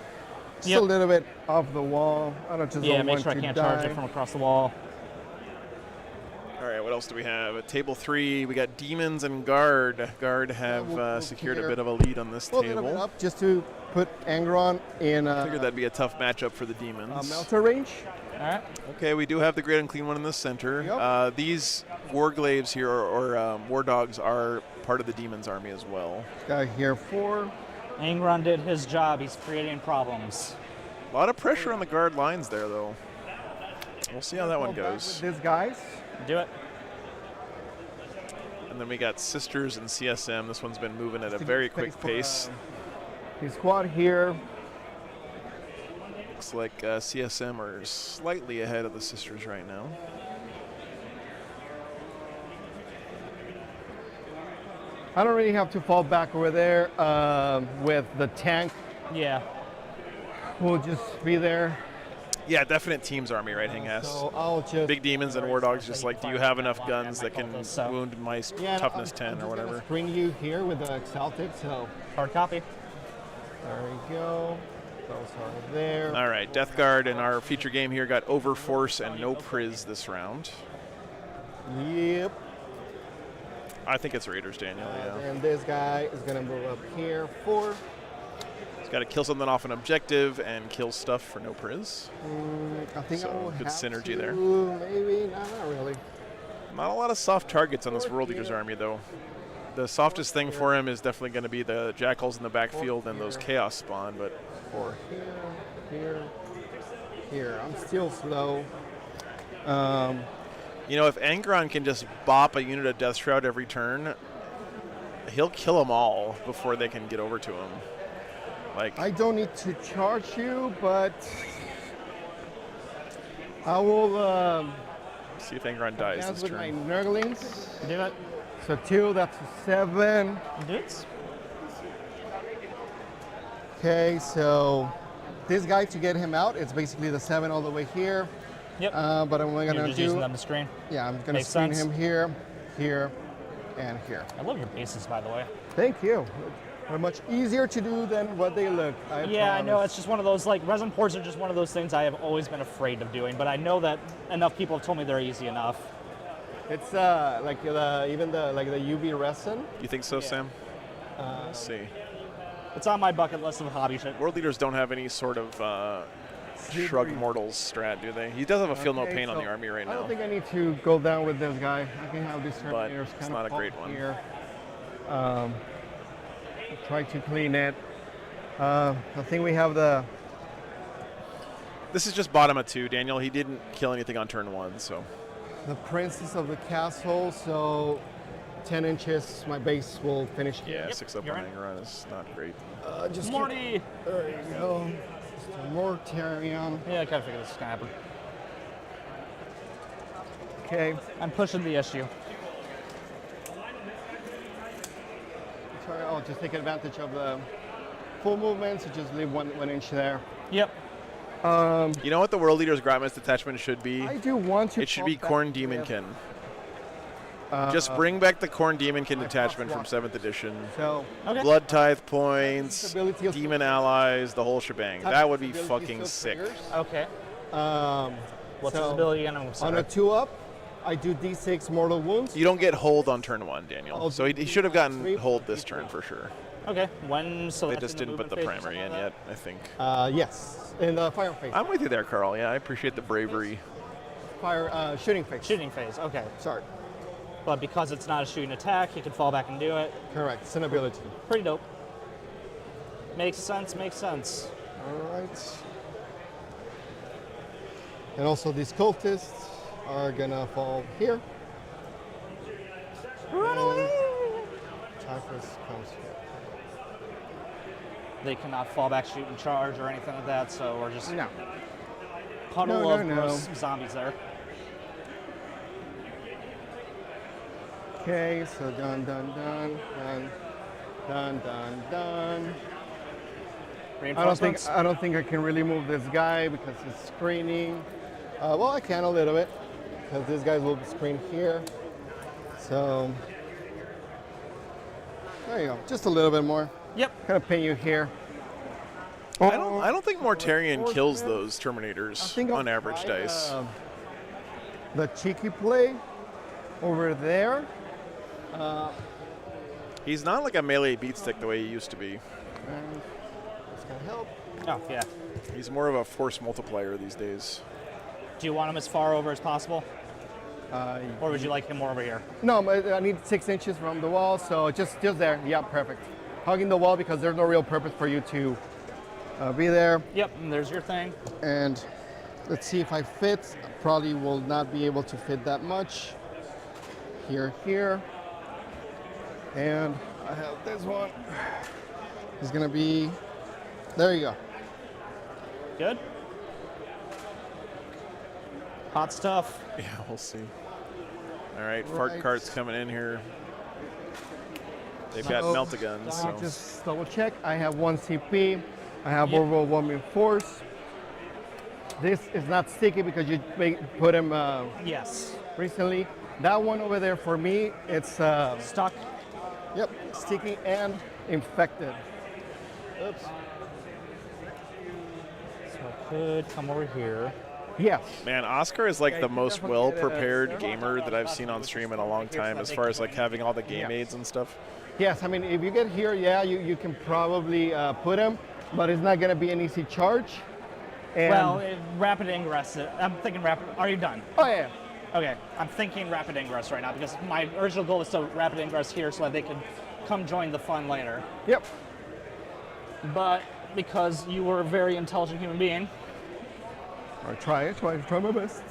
Just a little bit off the wall. I don't just make sure I can't charge it from across the wall. All right, what else do we have? At table 3, we got Demons and Guard. Guard have secured a bit of a lead on this table. Up just to put Angron in. I figured that'd be a tough matchup for the Demons. Melter range. All right. Okay, we do have the Great Unclean One in the center. Yep. These Warglaves here, or War Dogs, are part of the Demons army as well. Guy here 4. Angron did his job. He's creating problems. A lot of pressure on the Guard lines there, though. We'll see how that one goes. These guys. Do it. And then we got Sisters and CSM. This one's been moving at a very quick pace. His squad here. Looks like CSM are slightly ahead of the Sisters right now. I don't really have to fall back over there with the tank Yeah. We'll just be there. Yeah, definite team's army, right, Hang-Ass? So I'll just... Big demons and war dogs, just like, do you have enough guns that can wound my toughness 10 or whatever? Bring you here with the Exalted, so... Hard copy. There we go. Those are there. All right, Death Guard in our feature game here got Overforce and no Priz this round. Yep. I think it's Raiders, Daniel, yeah. And this guy is going to move up here 4. He's got to kill something off an objective and kill stuff for no Priz. I think I will good have synergy to, there. Maybe, not really. Not a lot of soft targets on this World Eaters army, though. The softest thing for him is definitely going to be the Jackals in the backfield and those Chaos spawn, but... 4 here, here. I'm still slow. You know, if Angron can just bop a unit of Death Shroud every turn, he'll kill them all before they can get over to him. Like, I don't need to charge you, but I will see if Angron dies this with turn. my Nurglings. Do it. So 2, that's a 7. Do it. Okay, so this guy, to get him out, it's basically the 7 all the way here. Yep. But I'm going to just using them to screen. Yeah, I'm going to Makes screen sense. him here, here, and here. I love your bases, by the way. Thank you. They're much easier to do than what they look. I I know. It's just one of those, like, resin ports are just one of those things I have always been afraid of doing, but I know that enough people have told me they're easy enough. It's like even the UV resin. You think so, Sam? Let's see. It's on my bucket list of hobby shit. World Leaders don't have any sort of Shrug Mortals strat, do they? He does have a Feel No Pain on the army right I now. don't think I need to go down with this guy. I can have these But Terminators it's kind not of a great one. here. Try to clean it. I think we have the... This is just bottom of 2, Daniel. He didn't kill anything on turn 1, so... The Princess of the Castle, so 10 inches, my base will finish here. Yeah, 6 up on Angron is not great. Just Morty! There you go. Just a Mortarion. Yeah, I kind of figured this was going to happen. Okay. I'm pushing the issue. Sorry, I'll just take advantage of the full movement, so just leave 1 inch there. Yep. You know what the World Leader's Grotmist detachment should be? I do want to. It should be pop Khorne back with- Demonkin. Just bring back the Khorne Demonkin detachment from 7th edition. So, Blood Tithe points, Stability of- Demon Allies, the whole shebang. That would be fucking sick. Okay. What's so his ability again? On a 2-up, I do D6 mortal wounds. You don't get hold on turn 1, Daniel. So he should have gotten 3, hold this turn for sure. Okay. When so They that's just in didn't put the movement phase or primary in something yet, I think. Yes, in the fire phase. I'm with you there, Carl. Yeah, I appreciate the bravery. Fire shooting phase. Shooting phase. Okay. Sorry. But because it's not a shooting attack, he can fall back and do it. Correct. It's an ability. Pretty dope. Makes sense. Makes sense. All right. And also these cultists are gonna fall here. Run away! Typhus comes here. They cannot fall back, shoot, and charge or anything like that. So we're just puddle No, of no. gross zombies there. Okay, so done. I don't think I can really move this guy because he's screening. Well, I can a little bit because these guys will be screened here. So there you go, just a little bit more. Yep. Kind of pin you here. I don't think Mortarion kills those Terminators think I'll on average try, dice. The cheeky play over there. He's not like a melee beatstick the way he used to be. And it's gonna help. Oh yeah. He's more of a force multiplier these days. Do you want him as far over as possible? Or would you like him more over here? No, I need 6 inches from the wall, so just there. Yeah, perfect. Hugging the wall because there's no real purpose for you to be there. Yep, and there's your thing. And let's see if I fit. I probably will not be able to fit that much. Here. And I have this one. It's gonna be, there you go. Good. Hot stuff. Yeah, we'll see. All right, fart cart's coming in here. They've got meltaguns. Let So. me just double check. I have 1 CP. I have overwhelming force. This is not sticky because you put him yes. recently. That one over there for me, it's stuck. Yep, sticky and infected. Oops. So I could come over here. Yes. Man, Oscar is like the most well-prepared gamer that I've seen on stream in a long time as far as like having all the game aids and stuff. Yes, I mean, if you get here, yeah, you can probably put him, but it's not going to be an easy charge. And Well, rapid ingress. I'm thinking rapid. Are you done? Oh, yeah. Okay, I'm thinking rapid ingress right now because my original goal was to rapid ingress here so that they could come join the fun later. Yep. But because you were a very intelligent human being, I'll try my best.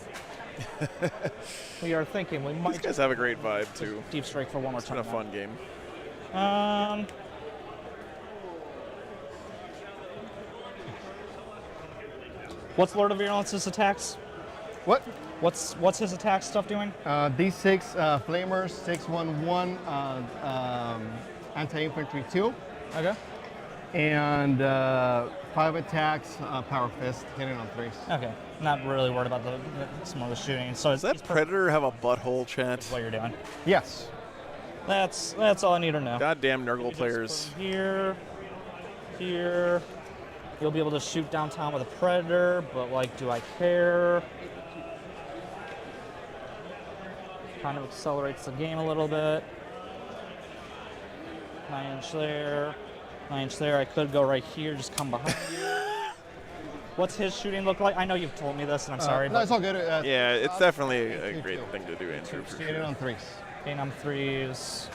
we are thinking we might. These guys have a great vibe too. Deep strike for one more time. It's been a fun game. What's Lord of Virulence's attacks? What? What's his attack stuff doing? D6 flamers, 611 anti-infantry 2. Okay. And 5 attacks, power fist, hitting on 3s. Okay. Not really worried about some of the shooting. So does that Predator have a butthole, chat? What you're doing? Yes. That's all I need to know. Goddamn Nurgle players. Here. You'll be able to shoot downtown with a Predator, but like, do I care? Kind of accelerates the game a little bit. 9-inch there. 9-inch there. I could go right here, just come behind you. What's his shooting look like? I know you've told me this, and I'm sorry. No, it's all good. Yeah, it's definitely a great thing to do, Andrew. For Hitting on 3s. Hitting on 3s.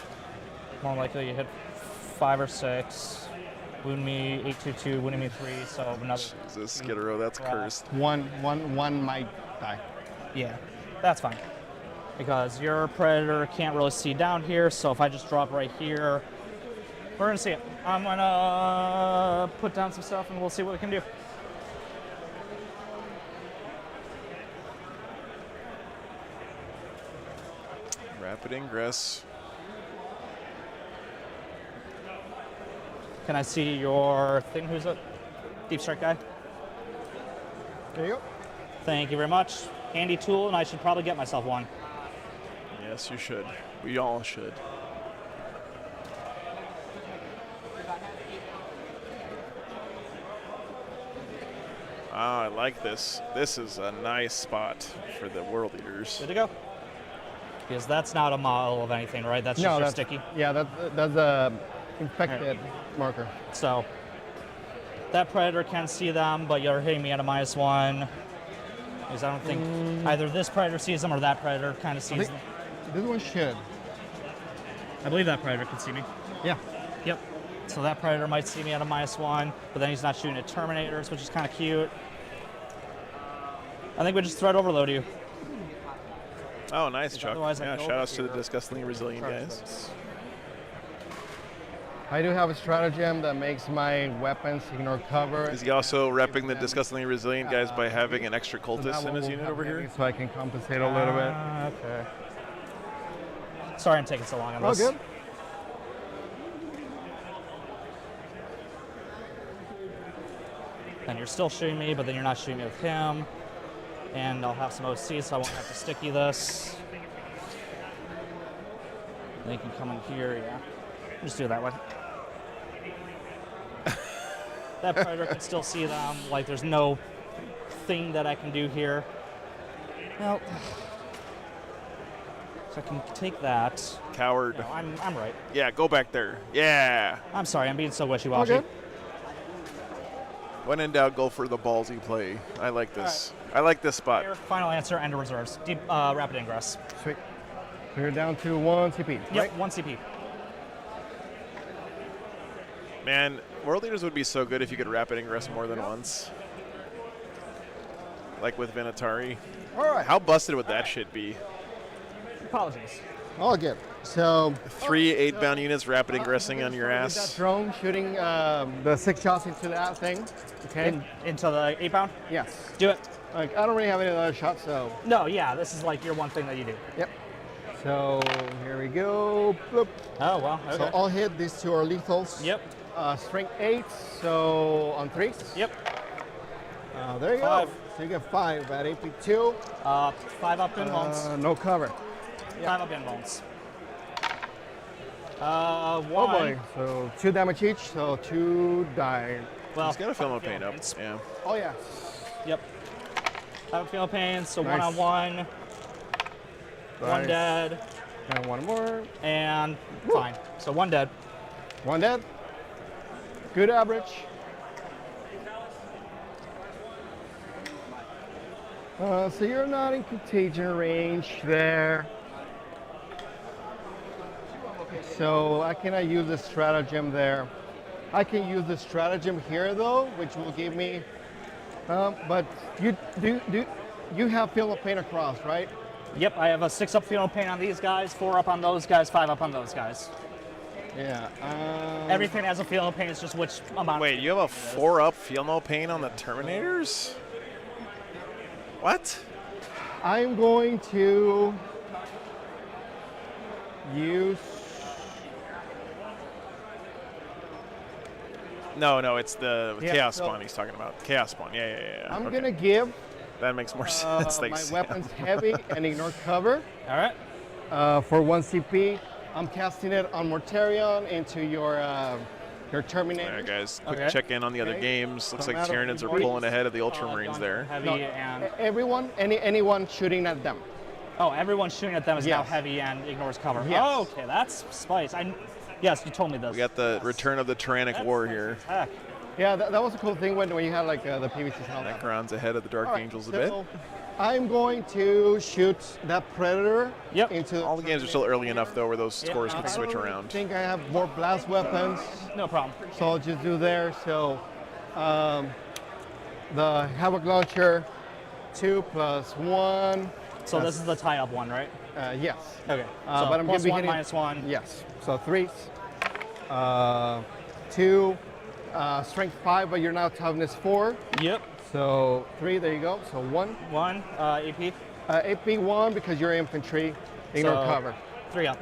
More likely you hit 5 or 6. Wound me 822, wounding me 3, so another. Jesus, Skidero, that's cursed. One might die. Yeah, that's fine. Because your Predator can't really see down here, so if I just drop right here, we're gonna see it. I'm gonna put down some stuff and we'll see what we can do. Rapid ingress. Can I see your thing? Who's it? Deep strike guy? There you go. Thank you very much. Handy tool, and I should probably get myself one. Yes, you should. We all should. Ah, I like this. This is a nice spot for the World Eaters. Good to go. Because that's not a model of anything, right? That's just your sticky. Yeah, that's a infected marker. So that Predator can see them, but you're hitting me at a -1. Because I don't think either this Predator sees them or that Predator kind of sees them. This one should. I believe that Predator can see me. Yeah. Yep. So that Predator might see me at a -1, but then he's not shooting at Terminators, which is kind of cute. I think we just threat overload you. Oh, nice, Chuck. Otherwise I Yeah, go shout outs to over the here. disgustingly resilient guys. I do have a stratagem that makes my weapons ignore cover. Is he also repping the disgustingly resilient guys by having an extra So that cultist in one his will unit have over here? heavy, so I can compensate a little bit. Okay. Sorry I'm taking so long on All this. good. And you're still shooting me, but then you're not shooting me with him. And I'll have some OC, so I won't have to sticky this. They can come in here, yeah. Just do it that way. That Predator can still see them. Like, there's no thing that I can do here. Well, so I can take that. Coward. No, I'm right. Yeah, go back there. Yeah. I'm sorry, I'm being so wishy-washy. Okay. When in doubt, go for the ballsy play. I like this. I like this spot. Here, final answer, end of reserves. Deep, rapid ingress. Sweet. So you're down to 1 CP, Yep, right? 1 CP. Man, World Eaters would be so good if you could rapid ingress more than once. Like with Vinatari. All right. How busted would that shit be? Apologies. All good. So 3 8-bound units rapid ingressing on your That ass. drone shooting the 6 shots into that thing. Okay. Into the 8-pound? Yes. Do it. Like I don't really have any other shots, so. No, yeah, this is like your one thing that you do. Yep. So here we go. Bloop. Oh, wow. Okay. So I'll hit. These two are lethals. Yep. Strength 8, so on 3s. Yep. There you 5. go. So you get 5 at AP2. 5 up in bones. No cover. 5 up in bones. 1. Oh boy. So 2 damage each, so 2 die. Well, he's got a film of pain up. Yeah. Oh yeah. Yep. 5 feel pain, so Nice. 1-on-1. 1 Nice. dead. And 1 more. And fine. So 1 dead. 1 dead. Good average. So you're not in contagion range there. So I cannot use the stratagem there. I can use the stratagem here though, which will give me. But you have feel of pain across, right? Yep, I have a 6 up feel pain on these guys, 4 up on those guys, 5 up on those guys. Yeah. Everything has a feel of pain. It's just which amount. Wait, you have a 4 up feel no pain on the Terminators? What? I'm going to use. No, it's the Yeah, Chaos so- Spawn he's talking about. Chaos Spawn, yeah. I'm okay. gonna give. That makes more sense. My Thanks. weapon's heavy and ignore cover. All right. For 1 CP, I'm casting it on Mortarion into your Terminator. All right, guys. Quick Okay. check in on the other Okay. games. Looks like Come out of Tyranids the are body. pulling ahead of the Ultramarines there. Heavy No, and everyone, anyone shooting at them. everyone shooting at them is now Yes. heavy and ignores cover. Yes. Oh, okay, that's spice. Yes, you told me this. We got the return of the Tyrannic War here. Heck. Yeah, that was a cool thing when you had like the PVCs and all that. Necron's ahead of the Dark All right, Angels a bit. so I'm going to shoot that Predator into. All the games are still early enough though where those scores can I switch don't around. think I have more blast weapons. No problem. So I'll just do there. So the Havoc Launcher, 2 + 1. So this is the tie-up one, right? Yes. Okay. But I'm plus gonna be 1, hitting. -1. Yes. So 3s. 2. Strength 5, but you're now toughness 4. Yep. So 3. There you go. So 1. 1 AP. AP 1 because you're infantry. Ignore So, cover. 3 up.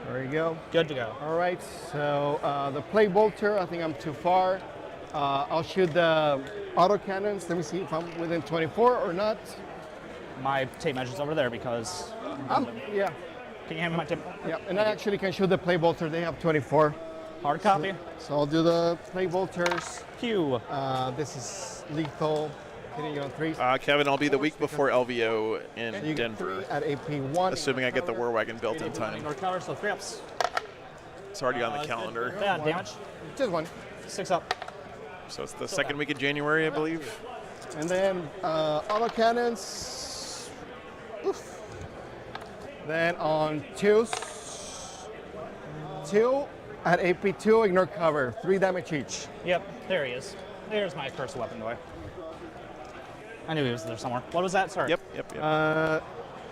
There you go. Good to go. All right. So the Plague Bolter. I think I'm too far. I'll shoot the autocannons. Let me see if I'm within 24 or not. My tape measure's over there because. Yeah. Can you hand me my tape? Yeah. And I actually can shoot the Plague Bolter. They have 24. Hard copy. So I'll do the Plague Bolters. Q. This is lethal. Hitting you on 3. Kevin, I'll be the week before LVO in So you get Denver. 3 at AP 1. Assuming I get the War Wagon built in time. Ignore cover, so 3 ups. It's already on the calendar. Yeah, damage. Just 1. 6 up. So it's the second week of January, I believe. And then autocannons. Oof. Then on 2s. 2 at AP2, ignore cover. 3 damage each. Yep, there he is. There's my cursed weapon boy. I knew he was there somewhere. What was that? Sorry. Yep.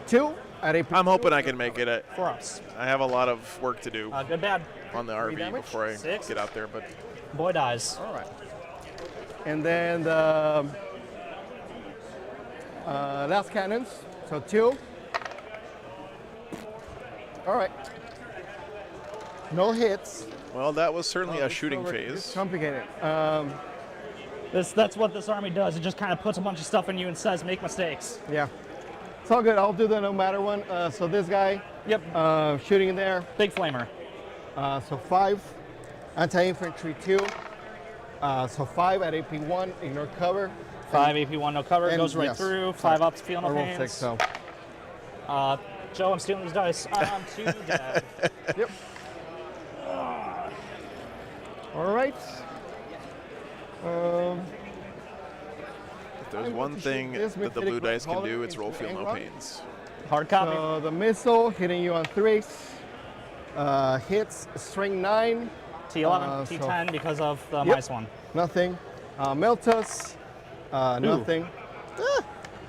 2 at AP2. I'm hoping I can make it. 4 ups. I have a lot of work to do Good, bad. on the RV damage? before I 6. get out there, but Boy dies. All right. And then the last cannons. So 2. All right. No hits. well, that was certainly a shooting It's phase. complicated. That's what this army does. It just kind of puts a bunch of stuff in you and says, make mistakes. Yeah. It's all good. I'll do the no matter one. So this guy. Yep. Shooting in there. Big flamer. So 5. Anti-infantry 2. So 5 at AP 1. Ignore cover. 5 AP1, no cover. And Goes right yes. through. 5 ups, feel no I rolled pains. 6. So. Joe, I'm stealing these dice. I'm too dead. Yep. All right. If there's one thing this that the mythic blue dice can color do, it's into roll feel no Angron. pains. Hard copy. So the missile hitting you on 3s. Hits string 9. T11, so T10 because of the Yep. minus 1. Nothing. Meltus. Nothing.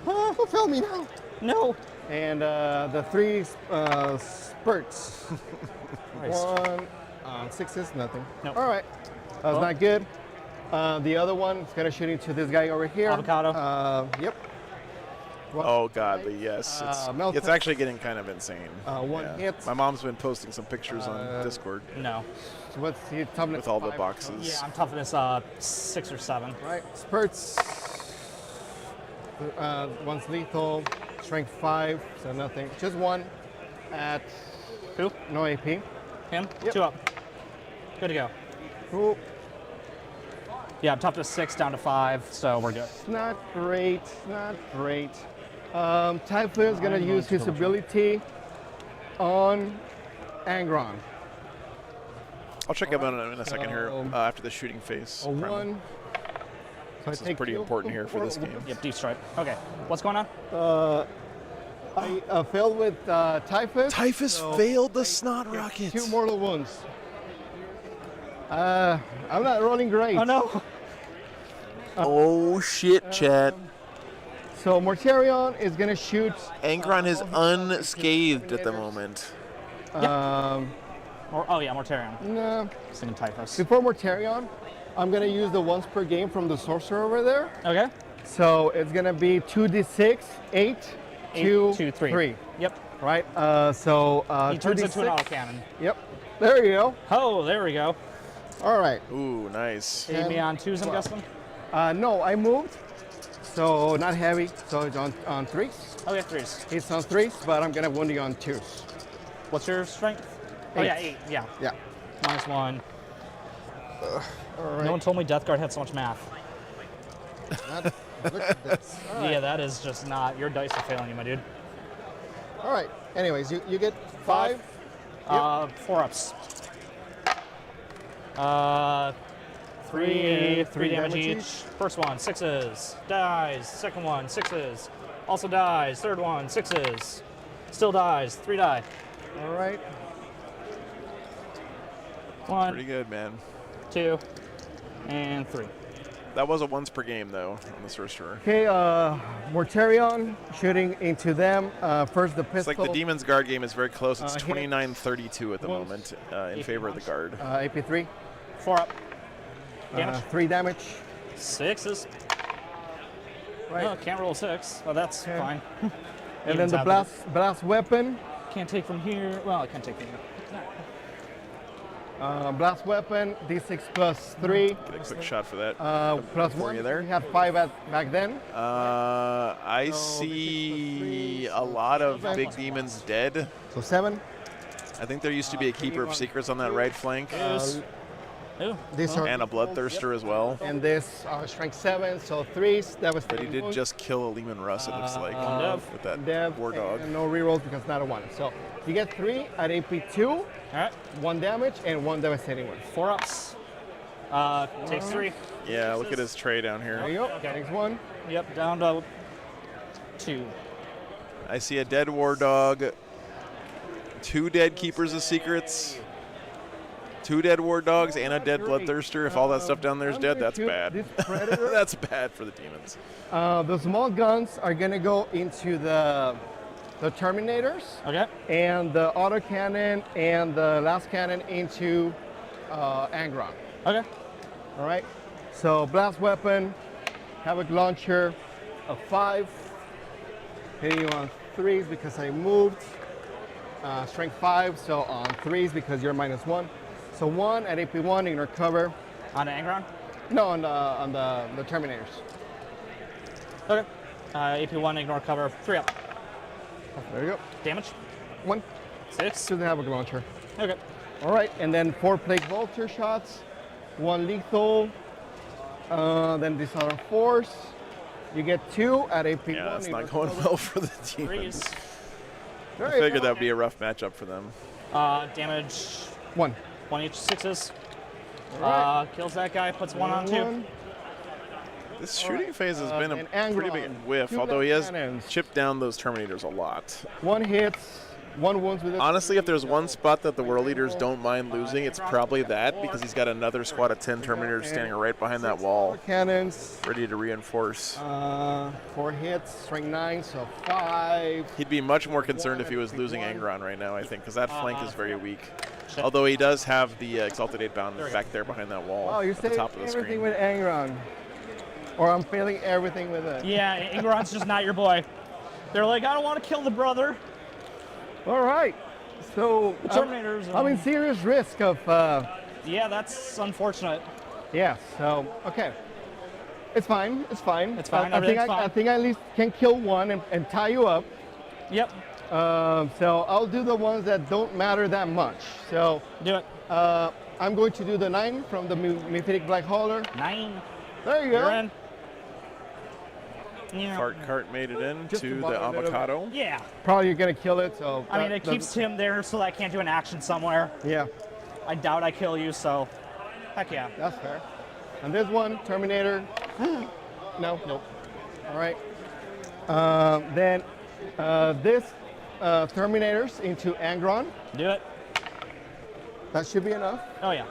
Who failed me now? No. And the 3 spurts. Christ. 1. 6s, nothing. Nope. All right. That was not good. The other one is kind of shooting to this guy over here. Avocado. Yep. Oh godly, yes. It's actually getting kind of insane. One hit. My mom's been posting some pictures on Discord. No. So what's the toughness? With all the 5? boxes. Yeah, I'm toughness 6 or 7. Right. Spurts. One's lethal. Strength 5, so nothing. Just one at. Who? No AP. Him? Yep. 2 up. Good to go. Cool. Yeah, I'm toughness 6 down to 5, so we're good. Not great. Not great. Typhoon is going to use his ability on Angron. I'll check him out in a second here after the shooting phase. A 1. So this is pretty important here for this game. Yep, deep stripe. Okay, what's going on? I failed with Typhus. Typhus failed the snot rocket. 2 mortal wounds. I'm not rolling great. Oh no. Oh shit, chat. So Mortarion is gonna shoot. Angron is unscathed at the moment. Oh yeah, Mortarion. No. Singing Typhus. Before Mortarion, I'm gonna use the once per game from the sorcerer over there. Okay. So it's gonna be 2d6, 8, 2, 3. Yep. Right. He turns into an autocannon. Yep. There you go. Oh, there we go. All right. Ooh, nice. Aim me on 2s, I'm guessing. No, I moved. So not heavy. So it's on 3s. Okay, 3s. It's on 3s, but I'm gonna wound you on 2s. What's your strength? 8. Oh yeah, 8. Yeah. Yeah. -1. All right. No one told me Death Guard had so much math. Look at this. All right. Yeah, that is just not. Your dice are failing you, my dude. All right. Anyways, you get 5. 4 ups. 3 damage each. First one, 6s. Dies. Second one, 6s. Also dies. Third one, 6s. Still dies. 3 die. All right. 1. Pretty good, man. 2. And 3. That was a once per game though on the sorcerer. Okay, Mortarion shooting into them. First the pistol. It's like the Demon's Guard game is very close. It's 29-32 at the moment in favor of the Guard. AP3. 4 up. Damage. 3 damage. 6s. Right. Oh, can't roll 6. Well, that's fine. And then the blast weapon. Can't take from here. Well, I can take from here. Blast weapon, D6 plus 3. Get a quick shot for that. Plus 1. You there? We had 5 back then. I see a lot of big demons dead. So 7. I think there used to be a Keeper of Secrets on that right flank. These are and a Bloodthirster as well. And this strength 7, so 3s. That was. But he did just kill a Lehman Russ, it looks like, with that War Dog. And no rerolls because not a 1. So you get 3 at AP2. All right. 1 damage and 1 devastating one. 4 ups. Takes 3. Yeah, look at his tray down here. There you go. Okay. Takes 1. Yep, down to 2. I see a dead War Dog, 2 dead Keepers of Secrets, 2 dead War Dogs, and a dead Bloodthirster. If all that stuff down there is dead, that's bad. That's bad for the demons. The small guns are going to go into the Terminators. Okay. And the autocannon and the last cannon into Angron. Okay. All right. So blast weapon, havoc launcher, a 5. Hitting you on 3s because I moved. Strength 5, so on 3s because you're -1. So 1 at AP1, ignore cover. On the Angron? No, on the Terminators. Okay. AP1, ignore cover. 3 up. There you go. Damage? 1. 6. To the havoc launcher. Okay. All right, and then 4 plague bolter shots, 1 lethal. Then these are 4s. You get 2 at AP1. Yeah, that's not going well for the demons. 3s. I figured that would be a rough matchup for them. Damage. 1. 1 each, 6s. Right. Kills that guy, puts 1 on 2. This shooting phase has been a and pretty big Angron, whiff, 2 although he has cannons. chipped down those Terminators a lot. 1 hits, 1 wounds with it. Honestly, if there's one spot that the World Leaders don't mind losing, it's probably that, because he's got another squad of 10 Terminators standing right behind that wall, cannons. ready to reinforce. 4 hits, strength 9, so 5. He'd be much more concerned if he was losing Angron right now, I think, because that flank is very weak. Although he does have the Exalted 8-bound back there behind that wall Wow, you're at the saying top of the everything screen. with Angron. Or I'm failing everything with it. Yeah, Ingron's just not your boy. They're like, I don't want to kill the brother. All right. So The Terminators. I'm in serious risk of. Yeah, that's unfortunate. Yeah. So okay. It's fine. It's fine. It's fine. I think Everything's fine. I think I at least can kill one and tie you up. Yep. So I'll do the ones that don't matter that much. So do it. I'm going to do the 9 from the Mythic Black Hauler. 9. There you go. You're in. Fart cart made it in Just to about the a bit of- avocado. Yeah. Probably gonna kill it. So I mean, it keeps him there so that I can't do an action somewhere. Yeah. I doubt I kill you, so heck yeah. That's fair. And this one, Terminator. No. Nope. All right. Then this Terminators into Angron. Do it. That should be enough. Oh yeah.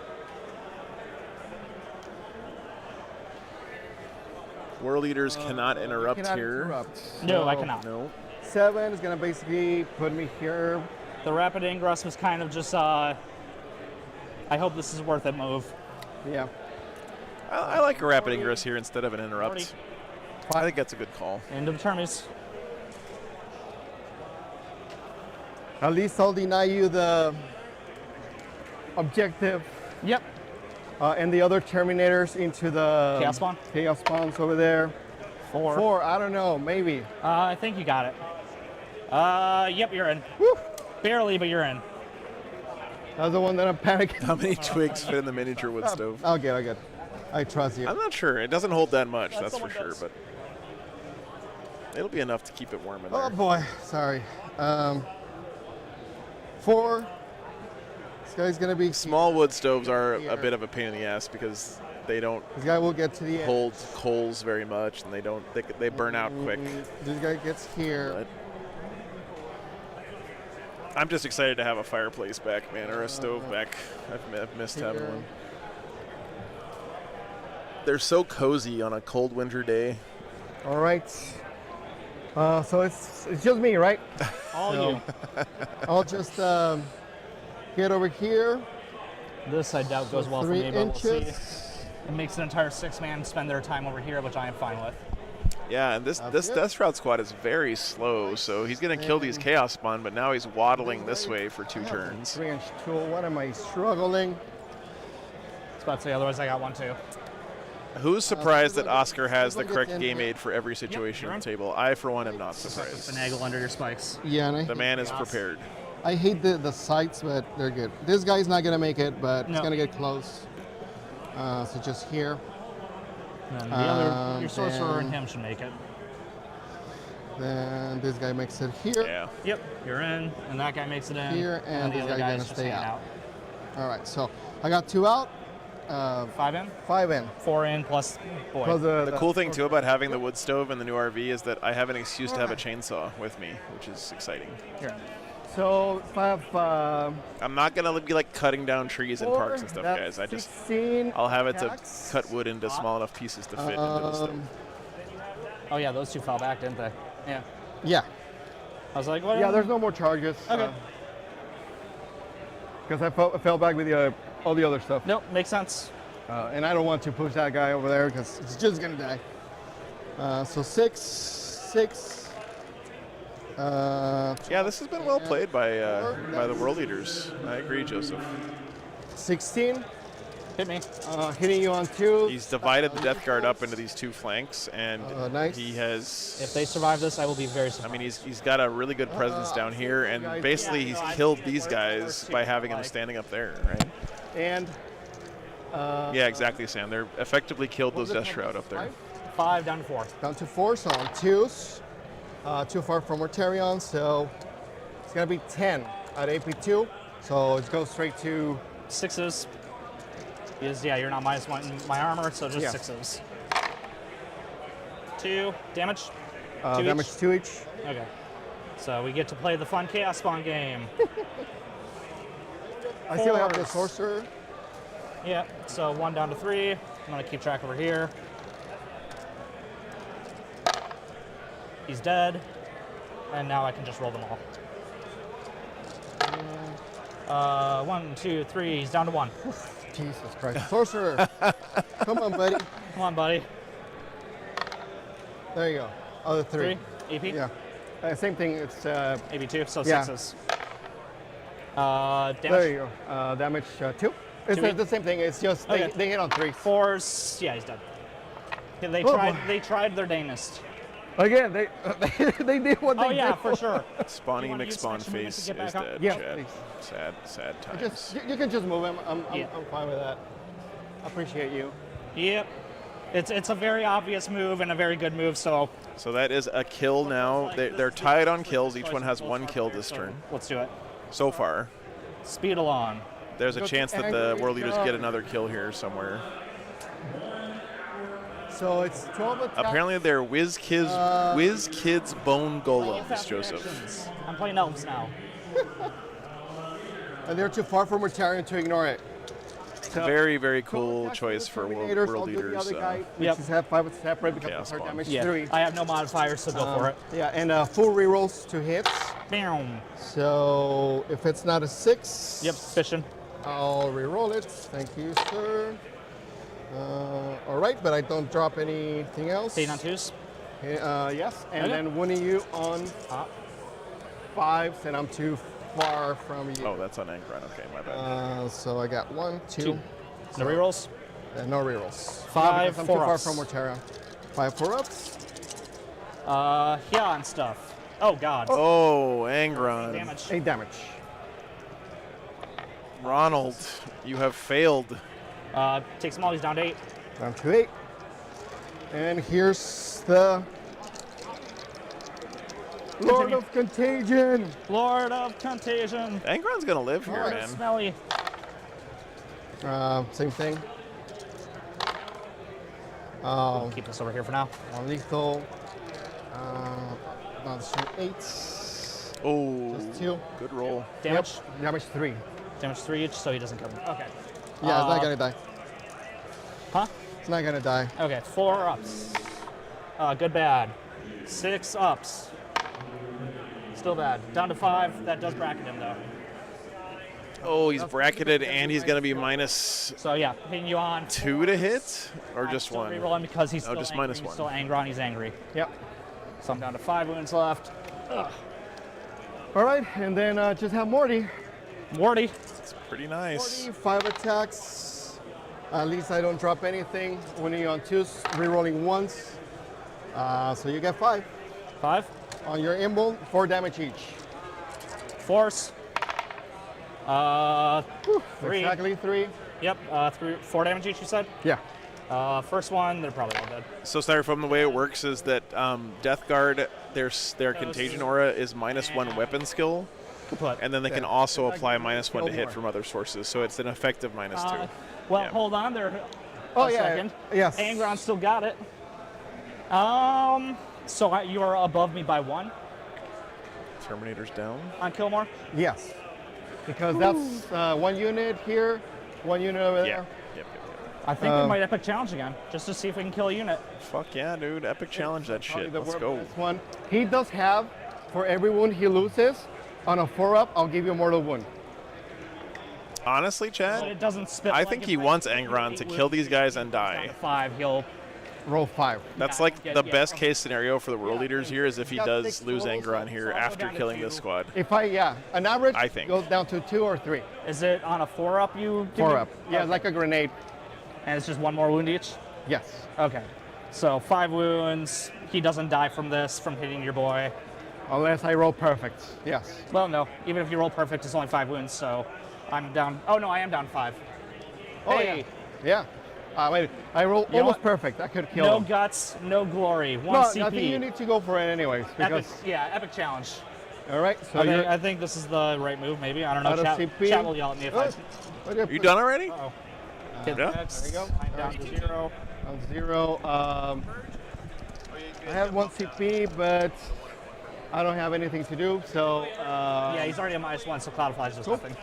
World Eaters cannot interrupt Cannot here. interrupt. No, I cannot. No. 7 is gonna basically put me here. The rapid ingress was kind of just, I hope this is worth it move. Yeah. I like a rapid ingress here instead of an interrupt. I think that's a good call. Into the termies. At least I'll deny you the objective. Yep. And the other Terminators into the Chaos Spawn? Chaos Spawns over there. 4. 4, I don't know, maybe. I think you got it. Yep, you're in. Woo. Barely, but you're in. That's the one that I'm panicking. How many twigs fit in the miniature wood stove? I'll get. I trust you. I'm not sure. It doesn't hold that much, that's for someone sure, does. but it'll be enough to keep it warm in Oh there. boy, sorry. 4. This guy's gonna be. Small wood stoves are a bit of a pain in the ass because they don't This guy will get to the end. hold coals very much, and they burn out quick. This guy gets here. But I'm just excited to have a fireplace back, man, or a stove back. I've missed having one. They're so cozy on a cold winter day. All right. So it's just me, right? All So, you. I'll just get over here. This I doubt goes well for 3 me, but we'll see. inches. It makes an entire 6-man spend their time over here, which I am fine with. Yeah, and this Death Shroud squad is very slow, so he's going to kill these Chaos Spawn, but now he's waddling this way for 2 turns. 3-inch tool. What am I struggling? I was about to say, otherwise I got one too. Who's surprised that Oscar has the look at correct them game here. aid for every situation you're on on. the table? I, for one, am not surprised. Finagle under your spikes. Yeah, and The man is prepared. I hate the sights, but they're good. This guy's not gonna make it, but he's No. gonna get close. So just here. And the other, your sorcerer and him should make it. Then this guy makes it here. Yeah. Yep, you're in, and that guy makes it in. Here, and the this other guy's guy's gonna just stay hanging out. All right, so I got 2 out. 5 in? 5 in. 4 in plus boy. Plus The cool thing, too, about having the wood stove in the new RV is that I have an excuse to have a chainsaw with me, which is exciting. Here. So if I have I'm not going to be, like, cutting down trees in parks and stuff, that's guys. I just, 16 I'll have it to attacks. cut wood into small enough pieces to fit into the stove. Oh yeah, those 2 fell back, didn't they? Yeah. Yeah. I was like, what? Yeah, there's no more charges. Okay. Because I fell back with all the other stuff. Nope, makes sense. And I don't want to push that guy over there because he's just going to die. So 6. Yeah, this has been well played by the World Eaters. I agree, Joseph. 16. Hit me. Hitting you on 2. He's divided the Death Guard up into these 2 flanks, and nice. he has... If they survive this, I will be very surprised. I mean, he's got a really good presence down here, and basically he's killed these guys by having them standing up there, right? And... yeah, exactly, Sam. They're effectively killed those Death Shroud up there. 5 down to 4. Down to 4, so on 2s. Too far from Mortarion, so it's going to be 10 at AP2. So it goes straight to... 6s. Is yeah, you're not -1 in my armor, so just Yeah. 6s. 2 damage. 2 damage each? 2 each. Okay. So we get to play the fun Chaos Spawn game. I still have the 4s. sorcerer. Yeah. So 1 down to 3. I'm gonna keep track over here. He's dead, and now I can just roll them all. 1, 2, 3. He's down to 1. Jesus Christ. Sorcerer. Come on, buddy. Come on, buddy. There you go. Other 3. 3 AP. Yeah. Same thing. It's maybe 2, so yeah. 6s. Damage. There you go. Damage 2. It's the same thing. It's just they hit on 3s. 4s. Yeah, he's dead. They Oh, tried. boy. They tried their dangest. Again, they they did what they Oh yeah, did. for sure. Spawny You wanna use McSpawn extra movement face to get is back up? dead. Yeah, Chad. please. Sad times. You can just move him. I'm fine with that. I appreciate you. Yep. It's a very obvious move and a very good move. So that is a kill now. They're tied on kills. Each one has 1 kill this turn. Let's do it. So far. Speed along. There's a chance that the World Leaders get another kill here somewhere. So it's 12 attacks. Apparently they're Whiz Kids Bone Golems, Joseph. I'm playing elves now. And they're too far from Mortarion to ignore it. So Very, very cool choice for World Leaders. Which is have 5 separate because Chaos of her Spawn. damage 3. I have no modifiers, so go for it. Yeah, and full rerolls to hits. Bam. So if it's not a 6, Yep, fishing. I'll reroll it. Thank you, sir. All right, but I don't drop anything else. 8 on 2s. Yes, and Okay. then one of you on 5s, and I'm too far from you. Oh, that's on Angron. Okay, my bad. So I got 1, 2. No rerolls? No rerolls. 5 because I'm too far 4-ups. from Mortera. 5 4-ups. Yeah, and stuff. Oh God. Oh, Angron. Damage. 8 damage. Ronald, you have failed. Take some mollies down to 8. Down to 8. And here's the Lord of Contagion. Lord of Contagion. Angron's gonna live here, Alright. man. Smelly. Same thing. Keep this over here for now. On lethal. That's 8. Oh, Just 2. good roll. Damage. Yep. Damage 3. Damage 3 each, so he doesn't come. Okay. Yeah, it's not gonna die. Huh? It's not gonna die. Okay, 4 ups. Good, bad. 6 ups. Still bad. Down to 5. That does bracket him though. Oh, he's bracketed and he's gonna be minus. So yeah, hitting you on 2 to hit, or just still 1? Rerolling because he's still just angry. minus He's 1. still angry. He's angry. Yep. So I'm down to 5 wounds left. Ugh. All right, and then just have Morty. Morty. It's pretty nice. 5 attacks. At least I don't drop anything. When you're on 2s, rerolling 1s. So you get 5. 5. On your imble, 4 damage each. Force. 3. Exactly 3. Yep. 4 damage each. You said. Yeah. First one, they're probably all dead. So Styrofoam, the way it works is that Death Guard, their contagion aura is minus 1 weapon skill, and then they can also apply minus 1 to hit from other sources. So it's an effective minus 2. Well, Yeah. hold on there. Oh, a yeah, second. yes. Angron still got it. So you are above me by 1 Terminator's down. on Killmore. Yes. Because that's 1 unit here, 1 unit over there. Yep. I think we might epic challenge again, just to see if we can kill a unit. Fuck yeah, dude. Epic challenge that shit. Let's go. This one. He does have, for every wound he loses, on a 4-up, I'll give you a mortal wound. Honestly, But Chad, it doesn't spit. I like think if he I wants take Angron 8 to wounds, kill these guys and down die. to 5, he'll Roll 5. That's like the best case scenario for the World Leaders here is if he does lose Angron here after killing this squad. If an average I think. goes down to 2 or 3. Is it on a 4-up you give 4-up. me? Yeah, Okay. like a grenade. And it's just 1 more wound each? Yes. Okay. So 5 wounds. He doesn't die from this, from hitting your boy. Unless I roll perfect. Yes. Well, no. Even if you roll perfect, it's only 5 wounds, so I'm down. Oh, no, I am down 5. Oh, Hey. yeah. Wait, I roll You know almost what? perfect. I could kill No him. guts, no glory. 1 No, CP. I think you need to go for it anyways. Epic, Because, yeah, epic challenge. all right, so I think this is the right move, maybe. I don't know. Out of Chat, CP. chat will yell at me if I. Are you done already? Uh-oh. Yeah. there you go. I'm down to 0. On 0. I have 1 CP, but I don't have anything to do, so... Yeah, he's already a -1, so Cloudfly's just nothing.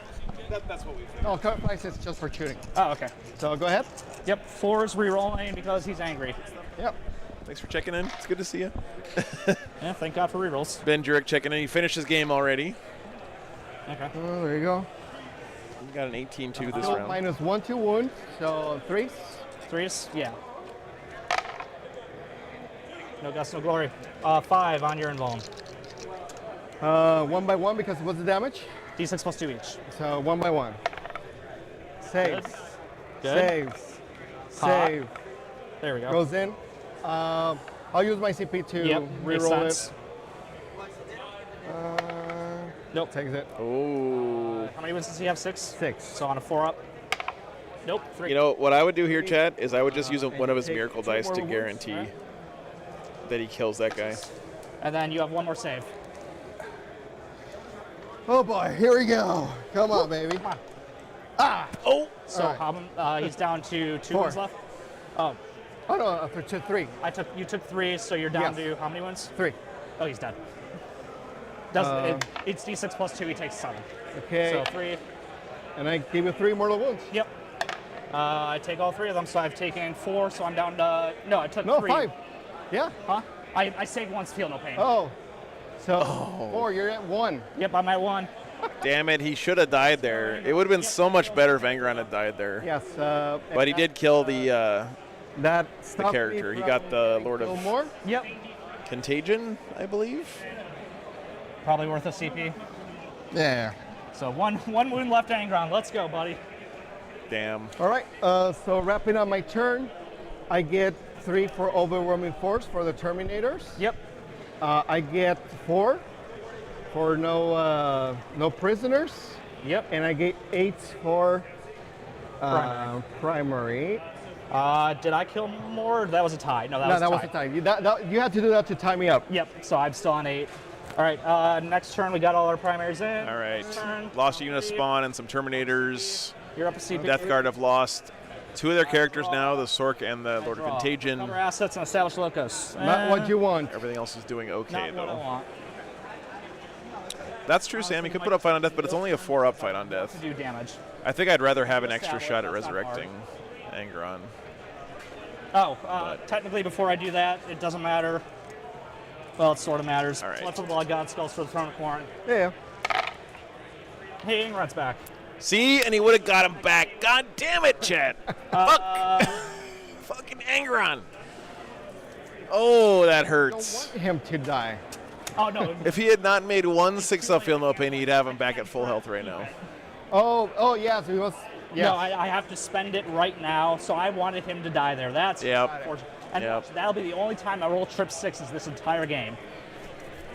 That's what we think. No, current price is just for shooting. Oh, okay. So go ahead. Yep, 4 is rerolling because he's angry. Yep. Thanks for checking in. It's good to see you. Yeah, thank God for rerolls. Ben Jurek checking in. He finished his game already. Okay. Oh, there you go. We got an 18-2 this So round. -1 to wound, so 3s. 3s? Yeah. No guts, no glory. 5 on your invuln. 1 by 1 because what's the damage? D6 plus 2 each. So 1 by 1. Saves. Good. Saves. Hot. Save. There we go. Goes in. I'll use my CP to reroll sense. it. Nope. Takes it. Oh. How many wins does he have? 6? 6. So on a 4-up. Nope. 3. You know what I would do here, Chad, is I would just use one of his miracle dice to guarantee that he kills that guy. And then you have 1 more save. Oh boy, here we go. Come on, baby. Come on. Ah! Oh! So All he's down to 2 4. wins left. Oh. Oh no, for 3. You took 3, so you're down Yes. to how many wins? 3. Oh, he's dead. It's D6 plus 2, he takes 7. Okay. So 3. And I gave you 3 mortal wounds. Yep. I take all 3 of them, so I've taken 4, so I'm down to, no, I took 3. 5. Yeah. Huh? I saved 1, feel no pain. Oh. So 4, you're at 1. Yep, I'm at 1. Damn it, he should have died there. It would have been so much better if Angron had died there. Yes. But he did kill the that character. He got the Lord of more? Yep. Contagion, I believe. Probably worth a CP. Yeah. So one wound left, Angron. Let's go, buddy. Damn. All right. So wrapping up my turn, I get 3 for overwhelming force for the Terminators. Yep. I get 4 for no prisoners. Yep. And I get 8 for primary. Did I kill more? That was a tie. No, that was a tie. You had to do that to tie me up. Yep. So I'm still on 8. All right. Next turn, we got all our primaries in. All right. Turn. Lost a unit spawn and some Terminators. You're up a CP. Death Guard have lost 2 of their characters now, the Sork and the Lord of Contagion. Cover assets and establish locus. Not what you want. Everything else is doing okay, Not what I though. want. That's true, Sam. You could put up fight on death, but it's only a 4-up fight on death. Do damage. I think I'd rather have an extra shot at resurrecting Angron. Oh, technically before I do that, it doesn't matter. Well, it sort of matters. All right. Blood for the Blood God, Skulls for the Throne of Corn. Yeah. Hey, Angron's back. See? And he would have got him back. God damn it, Chad. Fuck. Fucking Angron. Oh, that hurts. I don't want him to die. Oh, no. If he had not made 1 6-up feel no pain, he'd have him back at full health right now. Oh, yeah. So he was. Yes. No, I have to spend it right now, so I wanted him to die there. That's unfortunate. And that'll be the only time I roll trip 6s this entire game.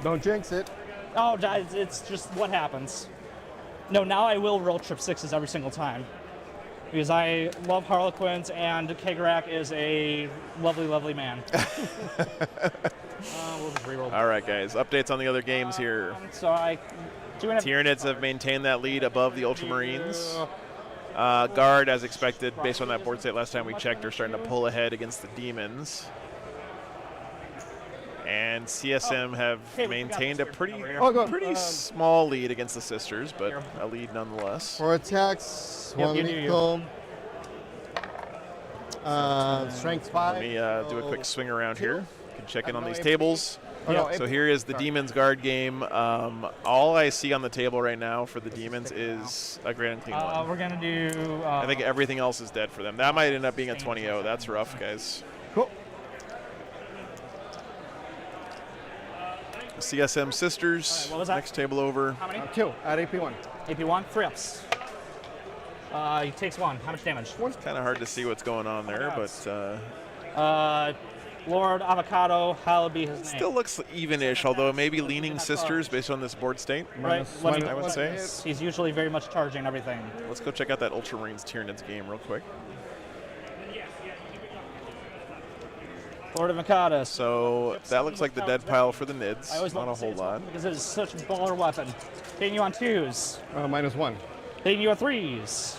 Don't jinx it. Oh, it's just what happens. No, now I will roll trip 6s every single time. Because I love Harlequins, and Kagrak is a lovely, lovely man. We'll just reroll. All right, guys. Updates on the other games here. So Tyranids have maintained that lead above the Ultramarines. Guard, as expected, based on that board state last time we checked, are starting to pull ahead against the Demons. And CSM have maintained a pretty small lead against the Sisters, but a lead nonetheless. 4 attacks, 1 lethal. Strength 5. Let me do a quick swing around here. You can check in on these tables. No, so here is the Demons Guard game. All I see on the table right now for the Demons is a Grand and Clean 1. We're going to do... I think everything else is dead for them. That might end up being a 20-0. That's rough, guys. Cool. CSM Sisters. What was that? Next table over. How many? 2 at AP1. AP1, 3 ups. He takes 1. How much damage? It's kind of hard to see what's going on there, but... Lord Avocado, hallowed be his name. Still looks even-ish, although maybe leaning Sisters based on this board state. Right. I would say. He's usually very much charging everything. Let's go check out that Ultramarines Tyranids game real quick. Lord of Mikada. So that looks like the dead pile for the Nids. Not a whole lot. Because it is such a baller weapon. Hitting you on 2s. -1. Hitting you on 3s.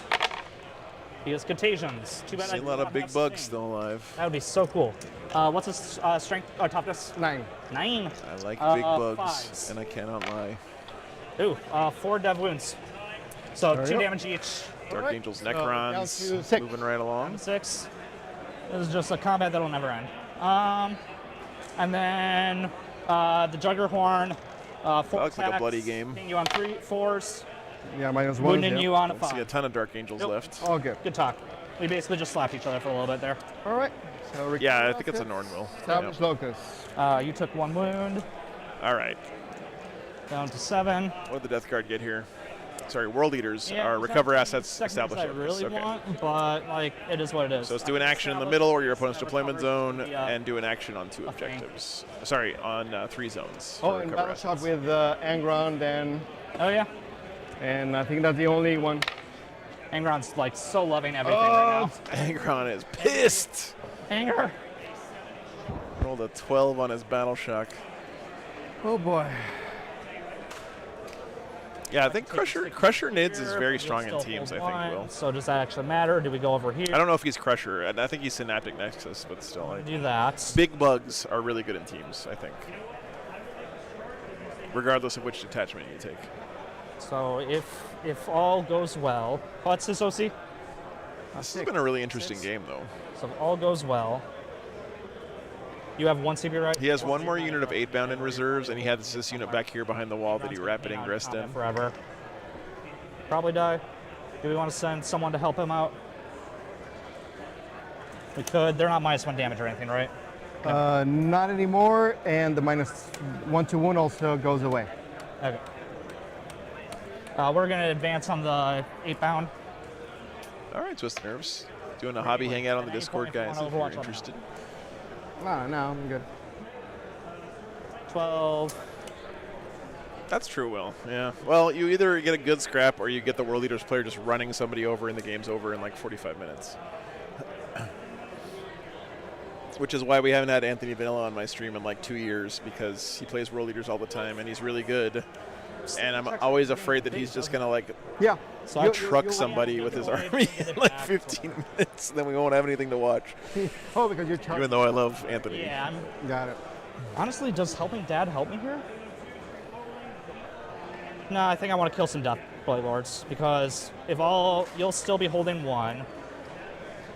He has contagions. Too bad See a lot of big bugs still alive. That would be so cool. What's his strength or toughness? 9. 9. I like big bugs, 5s. and I cannot lie. Ooh, 4 dev wounds. So There 2 we go. damage each. Dark Angels, Necrons, down to 6. moving right along. 6. This is just a combat that'll never end. And then the Juggerhorn. 4 That looks like a attacks, bloody game. hitting you on 4s. Yeah, -1. Wounding you on a I see 5. a ton of Dark Angels left. All good. Good talk. We basically just slapped each other for a little bit there. All right. So Yeah, I think it's a Nornville. Establish locus. You took 1 wound. All right. Down to 7. What did the Death Guard get here? Sorry, World Eaters Yeah, are it's recover not assets second established. I really want, but like it is what it is. So let's do an action in the middle or your opponent's deployment zone Yeah. and do an action on 2 objectives. Sorry, on 3 zones. Oh, for and recover battle shot assets. with Angron, and Oh yeah. And I think that's the only one. Angron's like so loving everything right now. Angron is pissed. Anger. Rolled a 12 on his battle shock. Oh boy. Yeah, I think Crusher Nids is very strong in teams, I think, Will. So does that actually matter? Do we go over here? I don't know if he's Crusher. I think he's Synaptic Nexus, but still. Like, do that. Big bugs are really good in teams, I think. Regardless of which detachment you take. So if all goes well, what's his OC? This has been a really interesting game, though. So if all goes well, you have 1 CP, right? He has 1 more unit of 8-bound in reserves, and he has this unit back here behind the wall that he rapid ingressed in. Forever. Probably die. Do we want to send someone to help him out? We could. They're not -1 damage or anything, right? Not anymore, and the -1 to wound also goes away. Okay. We're going to advance on the 8-bound. All right, Twist Nerves. Doing a hobby hangout on the Discord, guys, if you're interested. No, I'm good. 12. That's true, Will. Yeah. Well, you either get a good scrap or you get the World Eaters player just running somebody over and the game's over in like 45 minutes. Which is why we haven't had Anthony Vanilla on my stream in like 2 years, because he plays World Eaters all the time and he's really good. And I'm always afraid that he's just going to like truck somebody with his army in like 15 minutes, and then we won't have anything to watch. Oh, because you're charging. Even though I love Anthony. Yeah, Got it. Honestly, does helping Dad help me here? No, I think I want to kill some Death Blade Lords, because if all, you'll still be holding 1.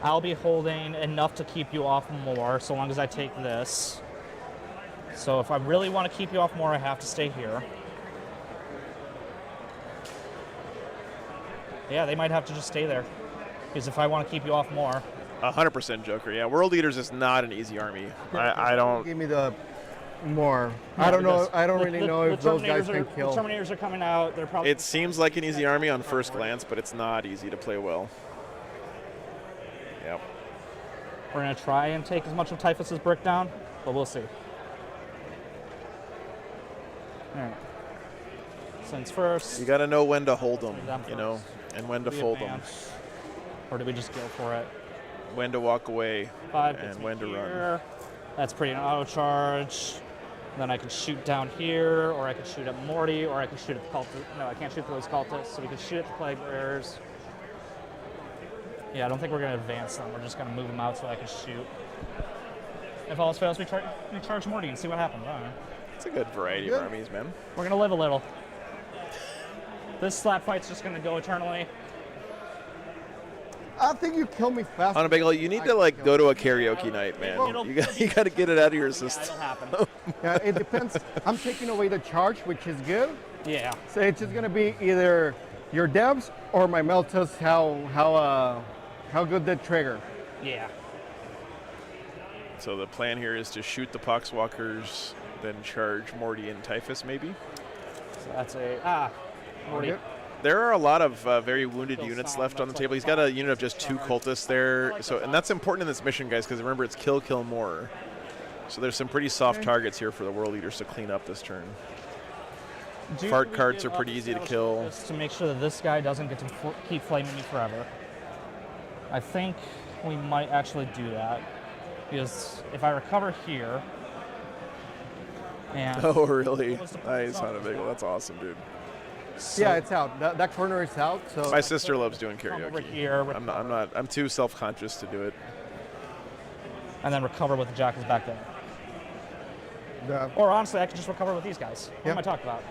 I'll be holding enough to keep you off more, so long as I take this. So if I really want to keep you off more, I have to stay here. Yeah, they might have to just stay there, because if I want to keep you off more. 100% Joker. Yeah, World Eaters is not an easy army. I don't. Give me the more. Yeah, I don't know. because I don't really know if those guys can kill. The Terminators are coming out. They're probably. It seems like an easy army on first glance, but it's not easy to play well. Yep. We're going to try and take as much of Typhus's brick down, but we'll see. All right. Since first. You got to know when to hold them, you know, and when to fold them. Or do we just go for it? When to walk away 5 and when to run. here. That's pretty an auto charge. Then I can shoot down here, or I can shoot at Morty, or I can shoot at the cultists. No, I can't shoot at those cultists, so we can shoot at the Plague Bearers. Yeah, I don't think we're going to advance them. We're just going to move them out so I can shoot. If all else fails, we charge Morty and see what happens. I don't know. It's a good variety of armies, man. We're going to live a little. This slap fight's just going to go eternally. I think you kill me fast. On a bagel, you need to like go to a karaoke night, man. You got to get it out of your system. Yeah, it depends. I'm taking away the charge, which is good. Yeah. So it's just gonna be either your devs or my Meltas. How good the trigger. Yeah. So the plan here is to shoot the Poxwalkers, then charge Morty and Typhus, maybe. So that's Morty. Okay. There are a lot of very wounded units left on the table. He's got a unit of just 2 cultists there. So, and that's important in this mission, guys, because remember, it's kill, kill more. So there's some pretty soft targets here for the World Eaters to clean up this turn. Fart carts are pretty easy to kill. Just to make sure that this guy doesn't get to keep flaming me forever. I think we might actually do that. Because if I recover here, and oh, really? Nice, Hunter Bagel. That's awesome, dude. So yeah, it's out. That corner is out. So my sister loves doing karaoke. Over here, I'm too self-conscious to do it. And then recover with the jackals back there. Yeah. Or honestly, I could just recover with these guys. What am I talking about?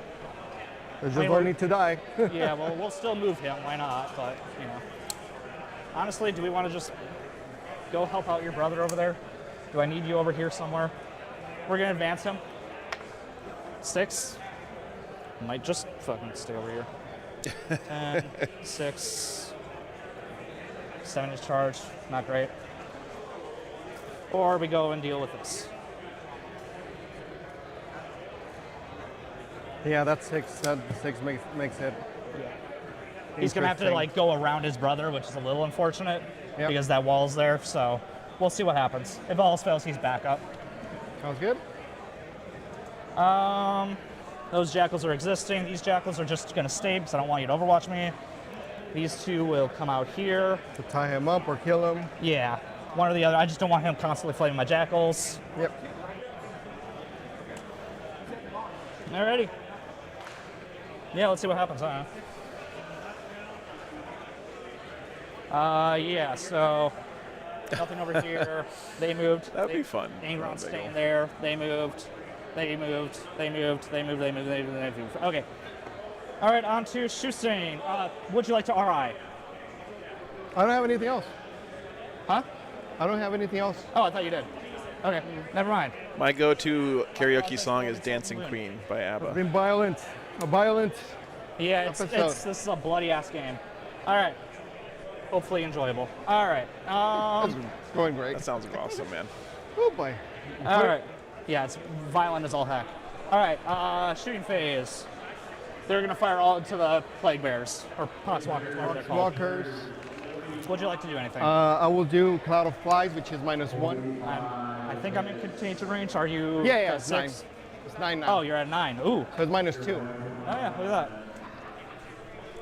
There's just one need to die. Yeah, well, we'll still move him. Why not? But you know, honestly, do we want to just go help out your brother over there? Do I need you over here somewhere? We're gonna advance him. 6. Might just fucking stay over here. 10, 6, 7 is charged. Not great. Or we go and deal with this. Yeah, that's 6. That 6 makes it. He's gonna have to interesting. like go around his brother, which is a little unfortunate because that wall's there. So we'll see what happens. If all else fails, he's back up. Sounds good. Those jackals are existing. These jackals are just gonna stay because I don't want you to overwatch me. These two will come out here. To tie him up or kill him. Yeah, one or the other. I just don't want him constantly flaming my jackals. Yep. Alrighty. Yeah, let's see what happens, huh? Yeah, so nothing over here. They moved. That'd be fun. Ingron's staying there. They moved. They moved. They moved. They moved. They moved. They moved. They moved. Okay. All right, on to Shoestain. Would you like to RI? I don't have anything else. Huh? I don't have anything else. Oh, I thought you did. Okay, never mind. My go-to karaoke song is "Dancing Queen" by ABBA. It's been violent. A violent. Yeah, this is a bloody ass game. All right. Hopefully enjoyable. All right. It's going great. That sounds awesome, man. Oh boy. All right. Yeah, it's violent as all heck. All right. Shooting phase. They're gonna fire all into the plague bears or poxwalkers. Whatever they're called. Walkers. Would you like to do anything? I will do Cloud of Flies, which is -1. I think I'm in contagion range. Are you? Yeah, at it's 6? 9. It's 9 Oh, now. you're at 9. Ooh. So it's -2. Oh yeah, look at that.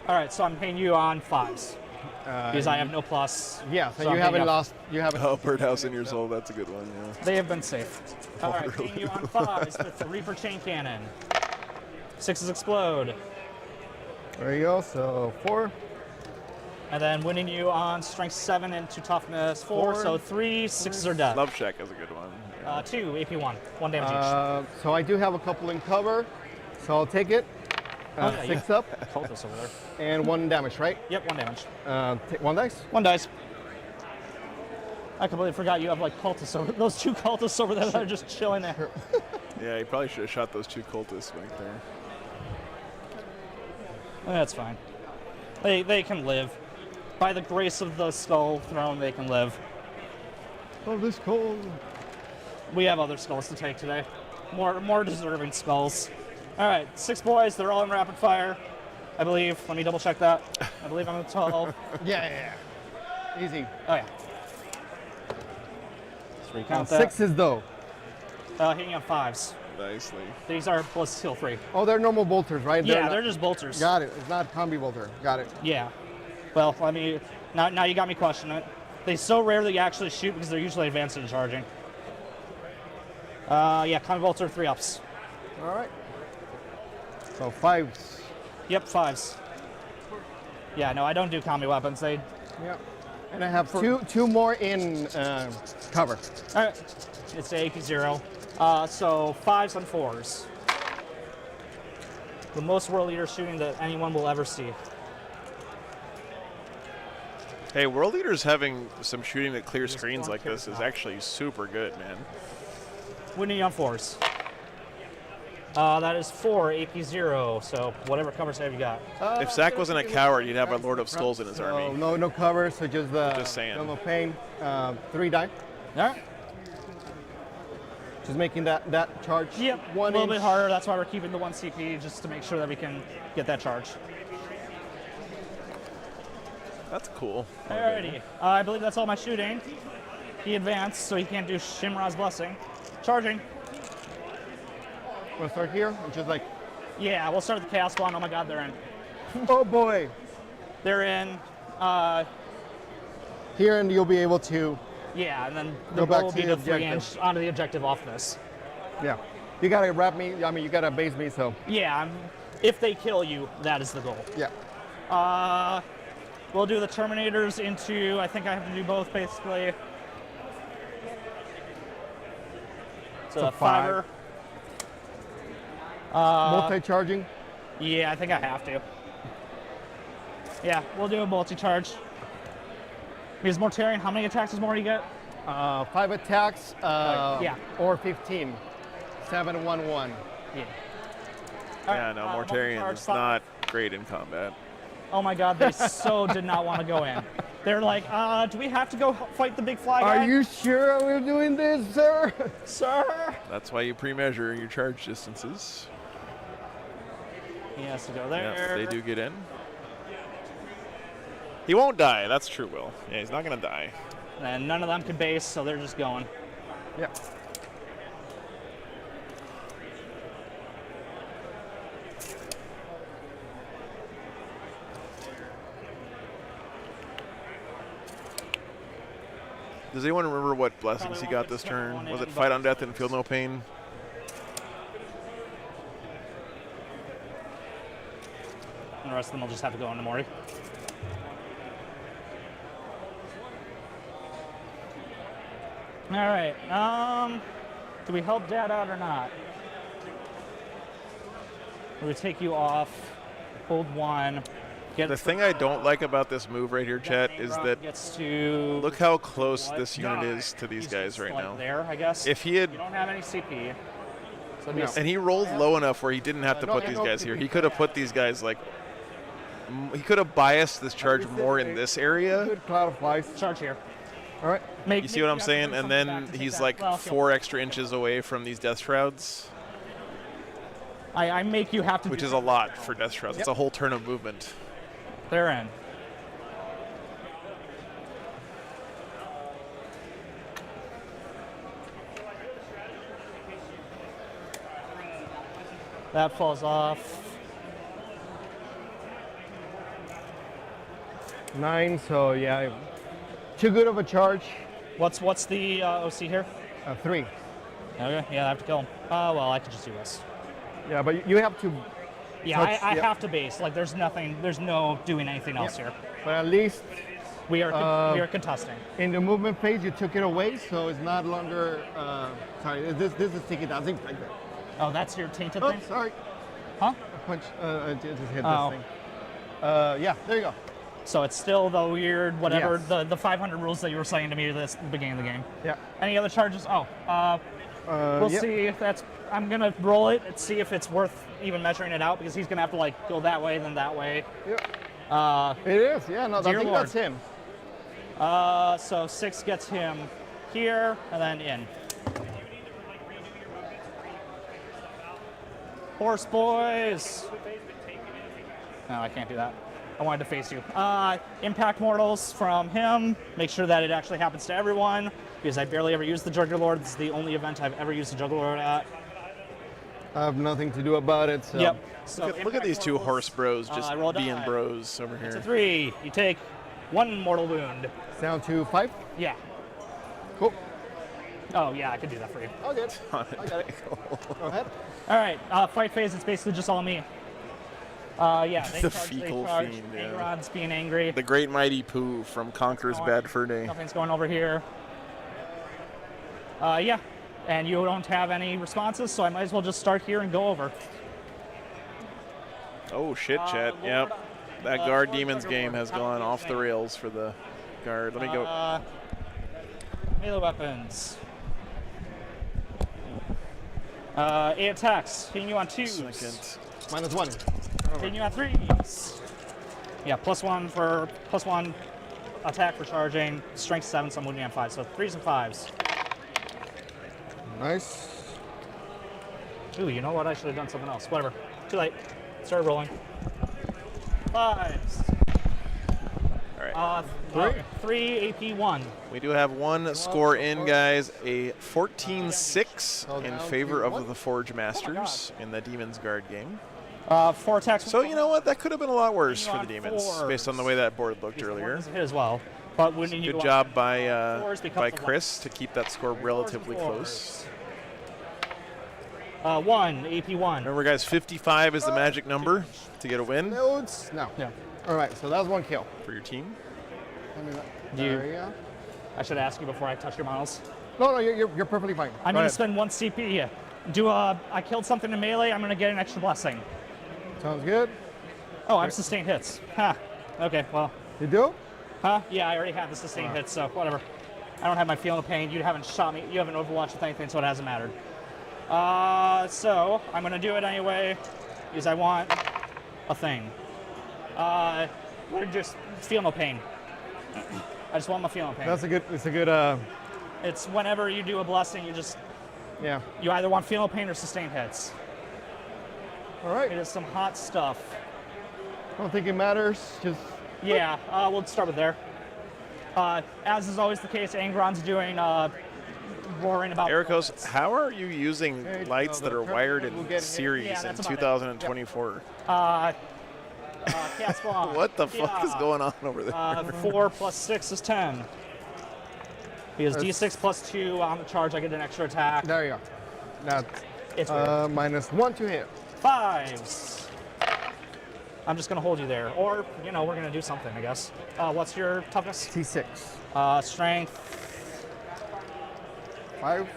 All right, so I'm paying you on 5s because I have no plus. Yeah, so I'm you paying haven't up. lost. You haven't. Oh, Birdhouse in your soul. That's a good one. Yeah. They have been safe. All right, paying you on 5s with the Reaper chain cannon. 6s explode. There you go. So 4. And then winning you on strength 7 into toughness 4. So 3 6s are dead. Love Shack is a good one. 2 AP1, 1 damage each. So I do have a couple in cover, so I'll take it. Oh, yeah, 6 up. Cultist over there. And 1 damage, right? Yep, 1 damage. Take 1 dice. 1 dice. I completely forgot you have like cultists over those 2 cultists over there that are just chilling there. Yeah, you probably should have shot those 2 cultists back there. That's fine. They can live. By the grace of the skull throne, they can live. Oh, this cold. We have other skulls to take today. More deserving skulls. All right, 6 boys. They're all in rapid fire, I believe. Let me double check that. I believe I'm at 12. Yeah. Easy. Oh yeah. Let's recount that. 6s though. Hitting on 5s. Nicely. These are plus heal 3. Oh, they're normal bolters, right? Yeah, they're just bolters. Got it. It's not combi bolter. Got it. Yeah. Well, let me. Now you got me questioning it. They so rarely actually shoot because they're usually advanced in charging. Yeah, combi bolter 3 ups. All right. So 5s. Yep, 5s. Yeah, no, I don't do combi weapons. They. Yeah. And I have two more in cover. All right. It's a AP0. So 5s and 4s. The most world leader shooting that anyone will ever see. Hey, World Leaders having some shooting that clears screens like this is actually super good, man. Winning on 4s. That is 4 AP0. So whatever cover save you got. If Zach wasn't a coward, he'd have a Lord of Skulls in his army. No cover, so just the Just saying. no pain. 3 die. All right. Just making that charge. Yep. 1 a little inch. bit harder. That's why we're keeping the 1 CP just to make sure that we can get that charge. That's cool. Alrighty. I believe that's all my shooting. He advanced, so he can't do Shimra's Blessing. Charging. We'll start here, which is like. Yeah, we'll start with the Chaos Spawn. Oh my god, they're in. Oh boy. They're in. Here, and you'll be able to. Yeah, and then Go the back goal will to be the to 3 objective. inch onto the objective off this. Yeah. You gotta wrap me. I mean, you gotta base me. So. Yeah, if they kill you, that is the goal. Yeah. We'll do the Terminators into. I think I have to do both basically. So a 5er. Multi-charging. Yeah, I think I have to. Yeah, we'll do a multi-charge. Because Mortarion, how many attacks does Morty get? 5 attacks. Yeah. Or 15. 7-1-1. Yeah. Yeah, no, Mortarion is not great in combat. Oh my god, they so did not want to go in. They're like, do we have to go fight the big fly guy? Are you sure we're doing this, sir? Sir? That's why you pre-measure your charge distances. He has to go there. Yeah, they do get in. He won't die. That's true, Will. Yeah, he's not going to die. And none of them can base, so they're just going. Yeah. Does anyone remember what blessings he got this turn? Was it fight on death and feel no pain? And the rest of them will just have to go into Mori. All right. Do we help Dad out or not? We take you off. Hold 1. The thing I don't like about this move right here, Chet, is that look how close this unit is to these guys right now. There, I guess. If he had, you don't have any CP. So and he rolled low enough where he didn't have to put these guys here. He could have put these guys like. He could have biased this charge more in this area. Good cloud of flies. Charge here. All right. You see what I'm saying? And then he's like 4 extra inches away from these death shrouds. I make you have to. Which is a lot for death shrouds. It's a whole turn of movement. They're in. That falls off. 9, so yeah, too good of a charge. What's the OC here? 3. Okay, yeah, I have to kill him. Well, I could just do this. Yeah, but you have to. Yeah, I have to base. Like, there's no doing anything else here. But at least we are contesting. In the movement phase, you took it away, so it's not longer. Sorry, this is taking down. Like that. Oh, that's your tainted thing? Sorry. Huh? Punch. I just hit this thing. Yeah, there you go. So it's still the weird whatever Yes. the 500 rules that you were saying to me this the beginning of the game. Yeah. Any other charges? We'll see if that's. I'm gonna roll it and see if it's worth even measuring it out because he's gonna have to like go that way then that way. Yeah. It is. Yeah. No, I think that's him. So 6 gets him here and then in. Horse boys. No, I can't do that. I wanted to face you. Impact mortals from him. Make sure that it actually happens to everyone because I barely ever use the Juggler Lord. This is the only event I've ever used the Juggler Lord at. I have nothing to do about it. So. Yep. So look at these two horse bros just being bros over here. It's a 3. You take 1 mortal wound. Down to 5? Yeah. Cool. Oh, yeah, I could do that for you. I'll get it. I got it. Go ahead. All right, fight phase, it's basically just all me. Yeah, they The charge, fecal they charge. fiend, yeah. Angron's being angry. The great mighty Pooh from Conqueror's Bad Fur Day. Nothing's going over here. Yeah, and you don't have any responses, so I might as well just start here and go over. Oh shit, Chet. Yep. That guard demons game has gone off the rails for the guard. Let me go. Melee weapons. 8 attacks. Hitting you on 2s. -1. Hitting you on 3s. Yeah, +1 attack for charging. Strength 7, so I'm moving on 5. So 3s and 5s. Nice. Ooh, you know what? I should have done something else. Whatever. Too late. Started rolling. 5s. All right. 3 AP1. We do have one score in, guys. A 14-6 in favor of the Forge Masters in the Demon's Guard game. 4 attacks. So you know what? That could have been a lot worse for the Demons, based on the way that board looked earlier. Hit as well. But when you Good job by Chris to keep that score relatively close. 1 AP1. Remember, guys, 55 is the magic number to get a win. No. Yeah. All right, so that's 1 kill for your team. There you go. I should ask you before I touch your models. No, you're perfectly fine. I'm going to spend 1 CP. I killed something in melee. I'm going to get an extra blessing. Sounds good. Oh, I'm sustained hits. Ha. Okay, well. You do? Huh? Yeah, I already have the sustained hits, so whatever. I don't have my feeling of pain. You haven't shot me. You haven't overwatched with anything, so it hasn't mattered. So I'm going to do it anyway because I want a thing. We're just feel no pain. I just want my feel no pain. It's a good. It's whenever you do a blessing, you just. Yeah. You either want feel no pain or sustained hits. All right. It is some hot stuff. I don't think it matters. Just Yeah, we'll start with there. As is always the case, Angron's doing roaring about. Ericos, how are you using lights that are wired in series Yeah, in that's about it. 2024? Cat spawn. What the fuck is going on over there? 4 plus 6 is 10. Because D6 plus 2 on the charge, I get an extra attack. there you go. That's It's weird. -1 to hit. 5s. I'm just gonna hold you there, or we're gonna do something, I guess. What's your toughness? T6. Strength. 5,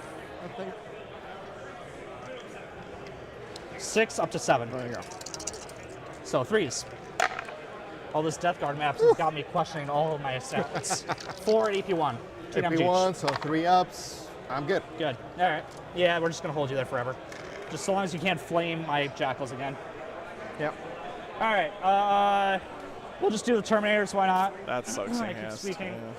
I think. 6 up to 7. There you go. So 3s. All this Death Guard maps has got me questioning all of my stats. 4 at AP1. AP1, so 3 ups. I'm good. Good. All right. Yeah, we're just gonna hold you there forever. Just so long as you can't flame my jackals again. Yep. All right. We'll just do the Terminators. Why not? That sucks. I keep speaking.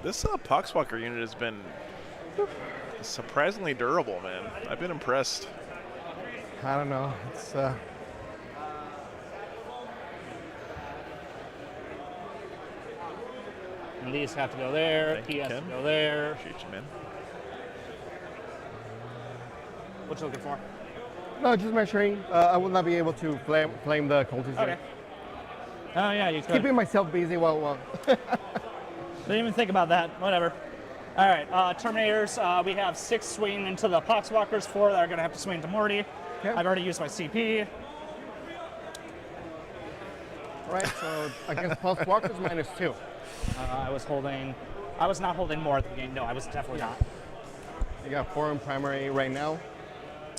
This Poxwalker unit has been surprisingly durable, man. I've been impressed. I don't know. It's And these have to go there. Thank He you, has Ken. to go there. Appreciate you, man. What you looking for? no, just measuring. I will not be able to flame the cultists. Okay. yet. Oh yeah, you could. Keeping myself busy while Didn't even think about that. Whatever. All right, Terminators. We have 6 swinging into the Poxwalkers, 4 that are going to have to swing into Morty. Okay. I've already used my CP. Right, so against Pulse Walkers -2. I was not holding more at the game. No, I was definitely not. You got 4 in primary right now.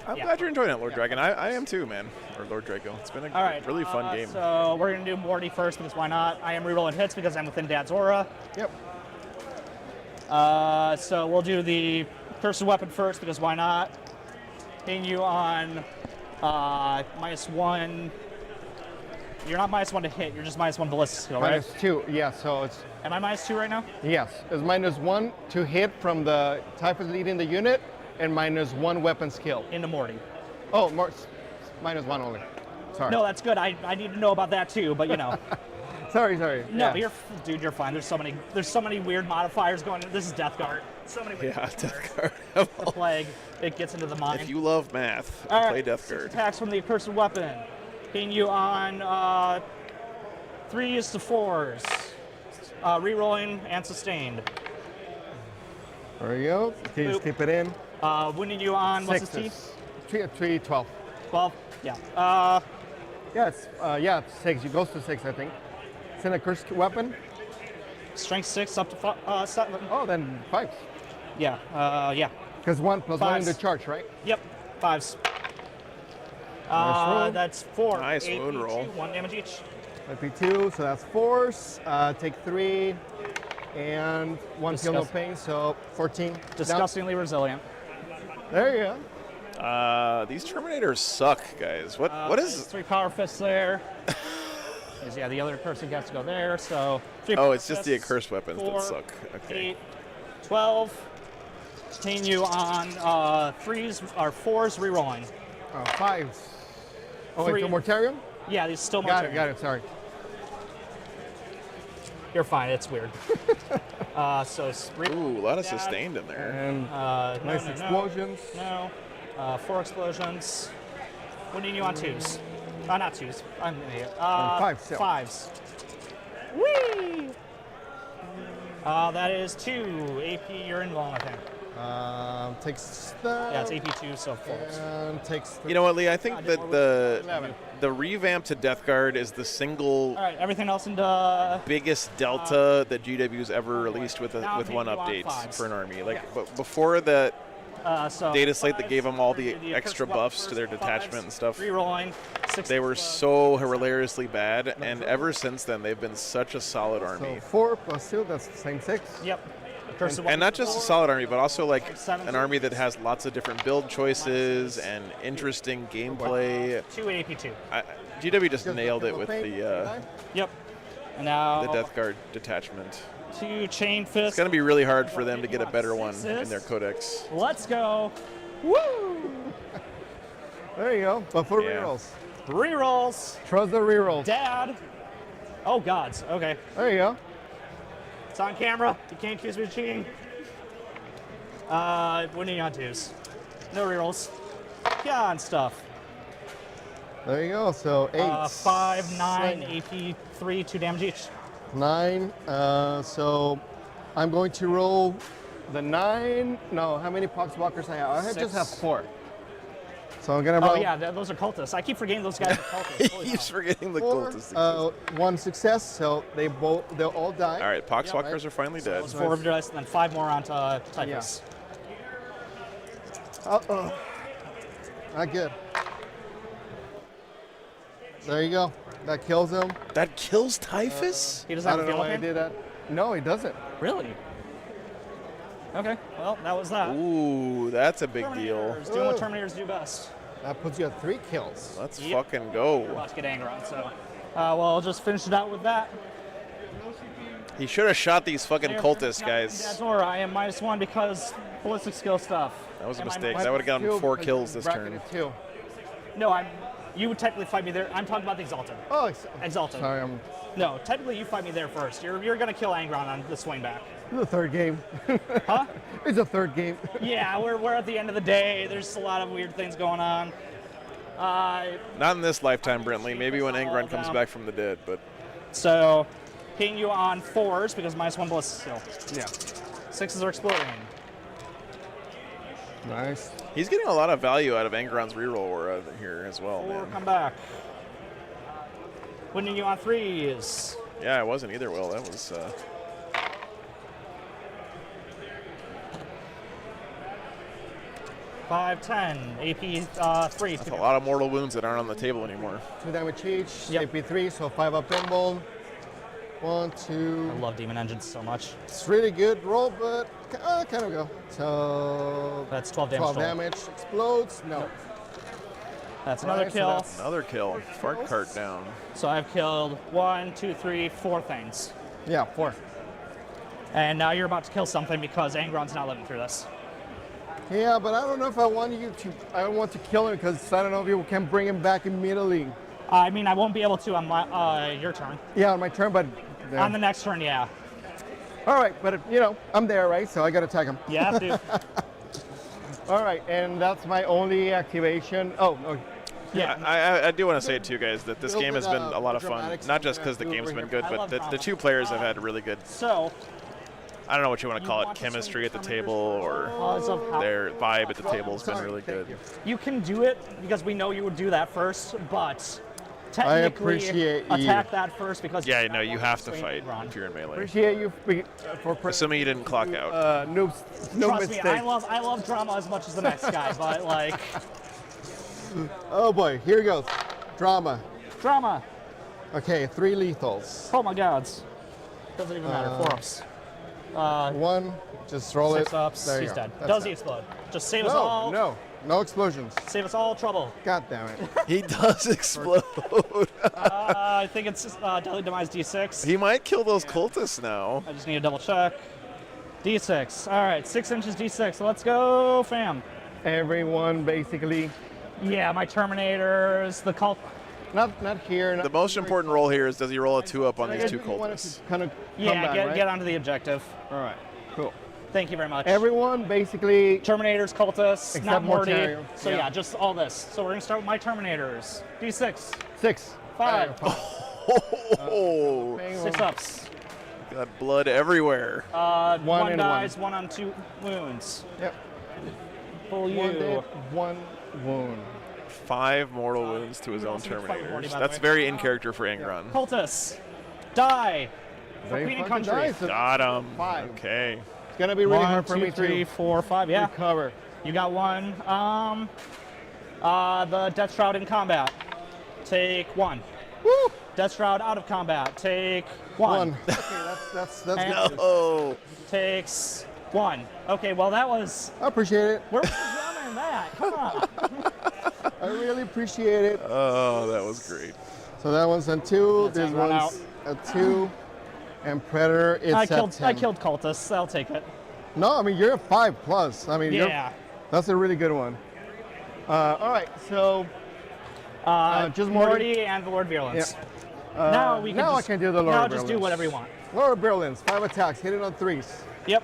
I'm Yeah. glad you're enjoying it, Lord Dragon. I am too, man. Or Lord Draco. It's been a All right, really fun game. So we're going to do Morty first because why not? I am rerolling hits because I'm within Dad's aura. Yep. So we'll do the Cursed Weapon first because why not? Hitting you on -1. You're not -1 to hit. You're just -1 ballistic skill, right? -2. Yeah, so it's Am I -2 right now? yes. It's -1 to hit from the typhus leading the unit, and -1 weapon skill. Into Morty. Oh, -1 only. Sorry. No, that's good. I need to know about that too, but Sorry. No, yeah. dude, you're fine. There's so many weird modifiers going. This is Death Guard. So many weird Death Guard. The plague. It gets into the mind. If you love math, All right, play Death 6 Guard. attacks from the Accursed Weapon. Hitting you on 3s to 4s. Rerolling and sustained. There you go. Can you just keep it in? Wounding you on, what's his Sixes. T? 12. 12? Yeah. Yeah, it's 6. It goes to 6, I think. It's an accursed weapon. Strength 6 up to 7. Oh, then 5. Yeah, yeah. Because 1 plus 1 in the Fives. charge, right? Yep, 5s. roll. That's 4. Nice AP wound roll. 1 damage each. IP2, so that's 4s. Take 3, and 1 feel no pain, so 14. Disgustingly resilient. There you go. These Terminators suck, guys. What is? 3 power fists there. Yeah, the other person has to go there. So 3 Oh, power it's just the fists, accursed weapons 4, that suck. Okay. 8, 12. Hitting you on 3s or 4s rerolling. 5s. Oh, Three. it's a Mortarium? Yeah, these still Got Mortarium. it, got it, sorry. You're fine. It's weird. So it's Ooh, a lot of sustained in there. And nice no, explosions. No. 4 explosions. Wounding you on 2s. Not 2s. I'm an idiot. 5s. 5s. Whee! That is 2 AP. You're invulnerable, I think. Takes the... Yeah, it's AP2, so 4s. And takes... You know what, Lee? I think that the revamp to Death Guard is the single All right, everything else into biggest delta that GW's ever released with now with one I'm hitting you on update 5s. for an army. Like before that so data slate that 5s, gave them all the the extra accursed buffs to their weapons, detachment and stuff. Rerolling. 6 They were so hilariously bad, and ever since then they've been such a solid So army. 4 plus 2, that's the same 6. Yep. And not just a solid army, but also like 7s. an army that has lots of different build choices and interesting gameplay. 2 AP2. GW just nailed it with the Yep. And now Death Guard detachment. 2 Chain Fist. It's going to be really hard for them to get a better one in their codex. Let's go. Woo! There you go. But for rerolls. Rerolls. Trust the rerolls. Dad. Oh, gods. Okay. There you go. It's on camera. You can't accuse me of cheating. Winning on 2s. No rerolls. Yeah, on stuff. There you go. So 8. 5, 9, AP 3, 2 damage each. 9. So I'm going to roll the 9. No, how many poxwalkers I have? I just have 4. So I'm gonna roll. Oh yeah, those are cultists. I keep forgetting those guys are cultists. He keeps forgetting the 4, cultists. 1 success, so they'll all die. All right, poxwalkers are finally dead. Those 4 dice, and then 5 more onto Typhus. Uh-oh. Not good. There you go. That kills him. That kills Typhus? He doesn't I have don't a know field why I hand? did that. No, he doesn't. Really? Okay, well, that was that. Ooh, that's a big deal. Terminators, doing what Terminators do best. That puts you at 3 kills. Let's fucking go. We're about to get Angron, so. Well, I'll just finish it out with that. He should have shot these fucking cultists, guys. That's all right. I am -1 because ballistic skill stuff. That was a Am I mistake. I would have gotten 4 kills this turn. No, you would technically fight me there. I'm talking about the Exalted. Oh, Exalted. Sorry, No, technically you fight me there first. You're gonna kill Angron on the swing back. It's the 3rd game. Huh? It's the 3rd game. Yeah, we're at the end of the day. There's a lot of weird things going on. Not in this lifetime, Brentley. Maybe when Angron comes back from the dead, but. So, hitting you on 4s because -1 ballistic skill. Yeah. 6s are exploding. Nice. He's getting a lot of value out of Angron's reroll aura here as well, 4 man. come back. Winning you on 3s. Yeah, it wasn't either, Will. That was. 5, 10, AP 3. That's a lot of mortal wounds that aren't on the table anymore. 2 damage each. Yep. AP3, so 5 up pinball. 1, 2. I love Demon Engines so much. It's really good roll, but kind of go. So that's 12 damage. 12 damage. Explodes. No. That's another Right, so kill. that's- Another kill. Fart cart down. So I've killed 1, 2, 3, 4 things. Yeah, 4. And now you're about to kill something because Angron's not living through this. Yeah, but I don't know if I want you to. I don't want to kill him because I don't know if you can bring him back immediately. I mean, I won't be able to on my your turn. Yeah, on my turn, but. On the next turn, yeah. All right, but I'm there, right? So I got to attack him. Yeah, dude. All right, and that's my only activation. Oh, no. Yeah, I do want to say too, guys, that this Little game bit, has been a lot of fun. dramatics Not just because the do game's over been here. good, I but love the drama. 2 players have had really good. So, I don't know what you want to call it, want to chemistry at the swing table or because of how their vibe at the table has been really good. you can do it because we know you would do that first, but I technically appreciate you. attack that first because Yeah, no, you have to swing fight Angron. if you're in melee. Appreciate you for Assuming you didn't clock out. no Trust mistake. me, I love drama as much as the next guy, but like Oh boy, here goes. Drama. drama. Okay, 3 lethals. Oh my gods. Doesn't even matter. 4 ups. 1, just roll 6 it. ups. There you He's go. dead. That's Does it. he explode? Just save us all. No explosions. Save us all trouble. God damn it. He does explode. I think it's Deadly Demise D6. He might kill those cultists now. I just need to double check. D6. All right, 6 inches D6. Let's go, fam. Everyone basically. Yeah, my Terminators, the cult. Not here. The most important roll here is does he roll a 2-up on these 2 cultists? Kind of. Yeah, get onto the objective. All right. Cool. Thank you very much. Everyone basically. Terminators, cultists, Except not Morty. Mortarium. So yeah, just all this. So we're gonna start with my Terminators. D6. 6. 5. Oh, 6 ups. got blood everywhere. 1 and dies, 1 on 2 wounds. Yep. Pull you. 1 dead, 1 wound. 5 mortal wounds to his own also gonna fight Morty, Terminators. by the That's way. very in character for Angron. Cultists. Die. For They Queen and fucking Country. die, so Got him. 5. Okay. It's gonna be really 1, hard for 2, me 3, to 4, 5. Yeah. recover. You got 1. The Death Shroud in combat. Take 1. Woo! Death Shroud out of combat. Take 1. Okay, that's good. No. Takes 1. Okay, well that was. I appreciate it. Where was the drama in that? Come on. I really appreciate it. Oh, that was great. So that one's on 2. That's This Angron one's a 2. And Predator, it's I at 10. killed cultists. I'll take it. No, I mean, you're at 5+. I mean, Yeah. that's a really good one. All right, so just Morty and the Lord Virulence. Yeah. Now we can now just, I can do the Lord Now Virulence. just do whatever you want. Lord Virulence, 5 attacks, hitting on 3s. Yep.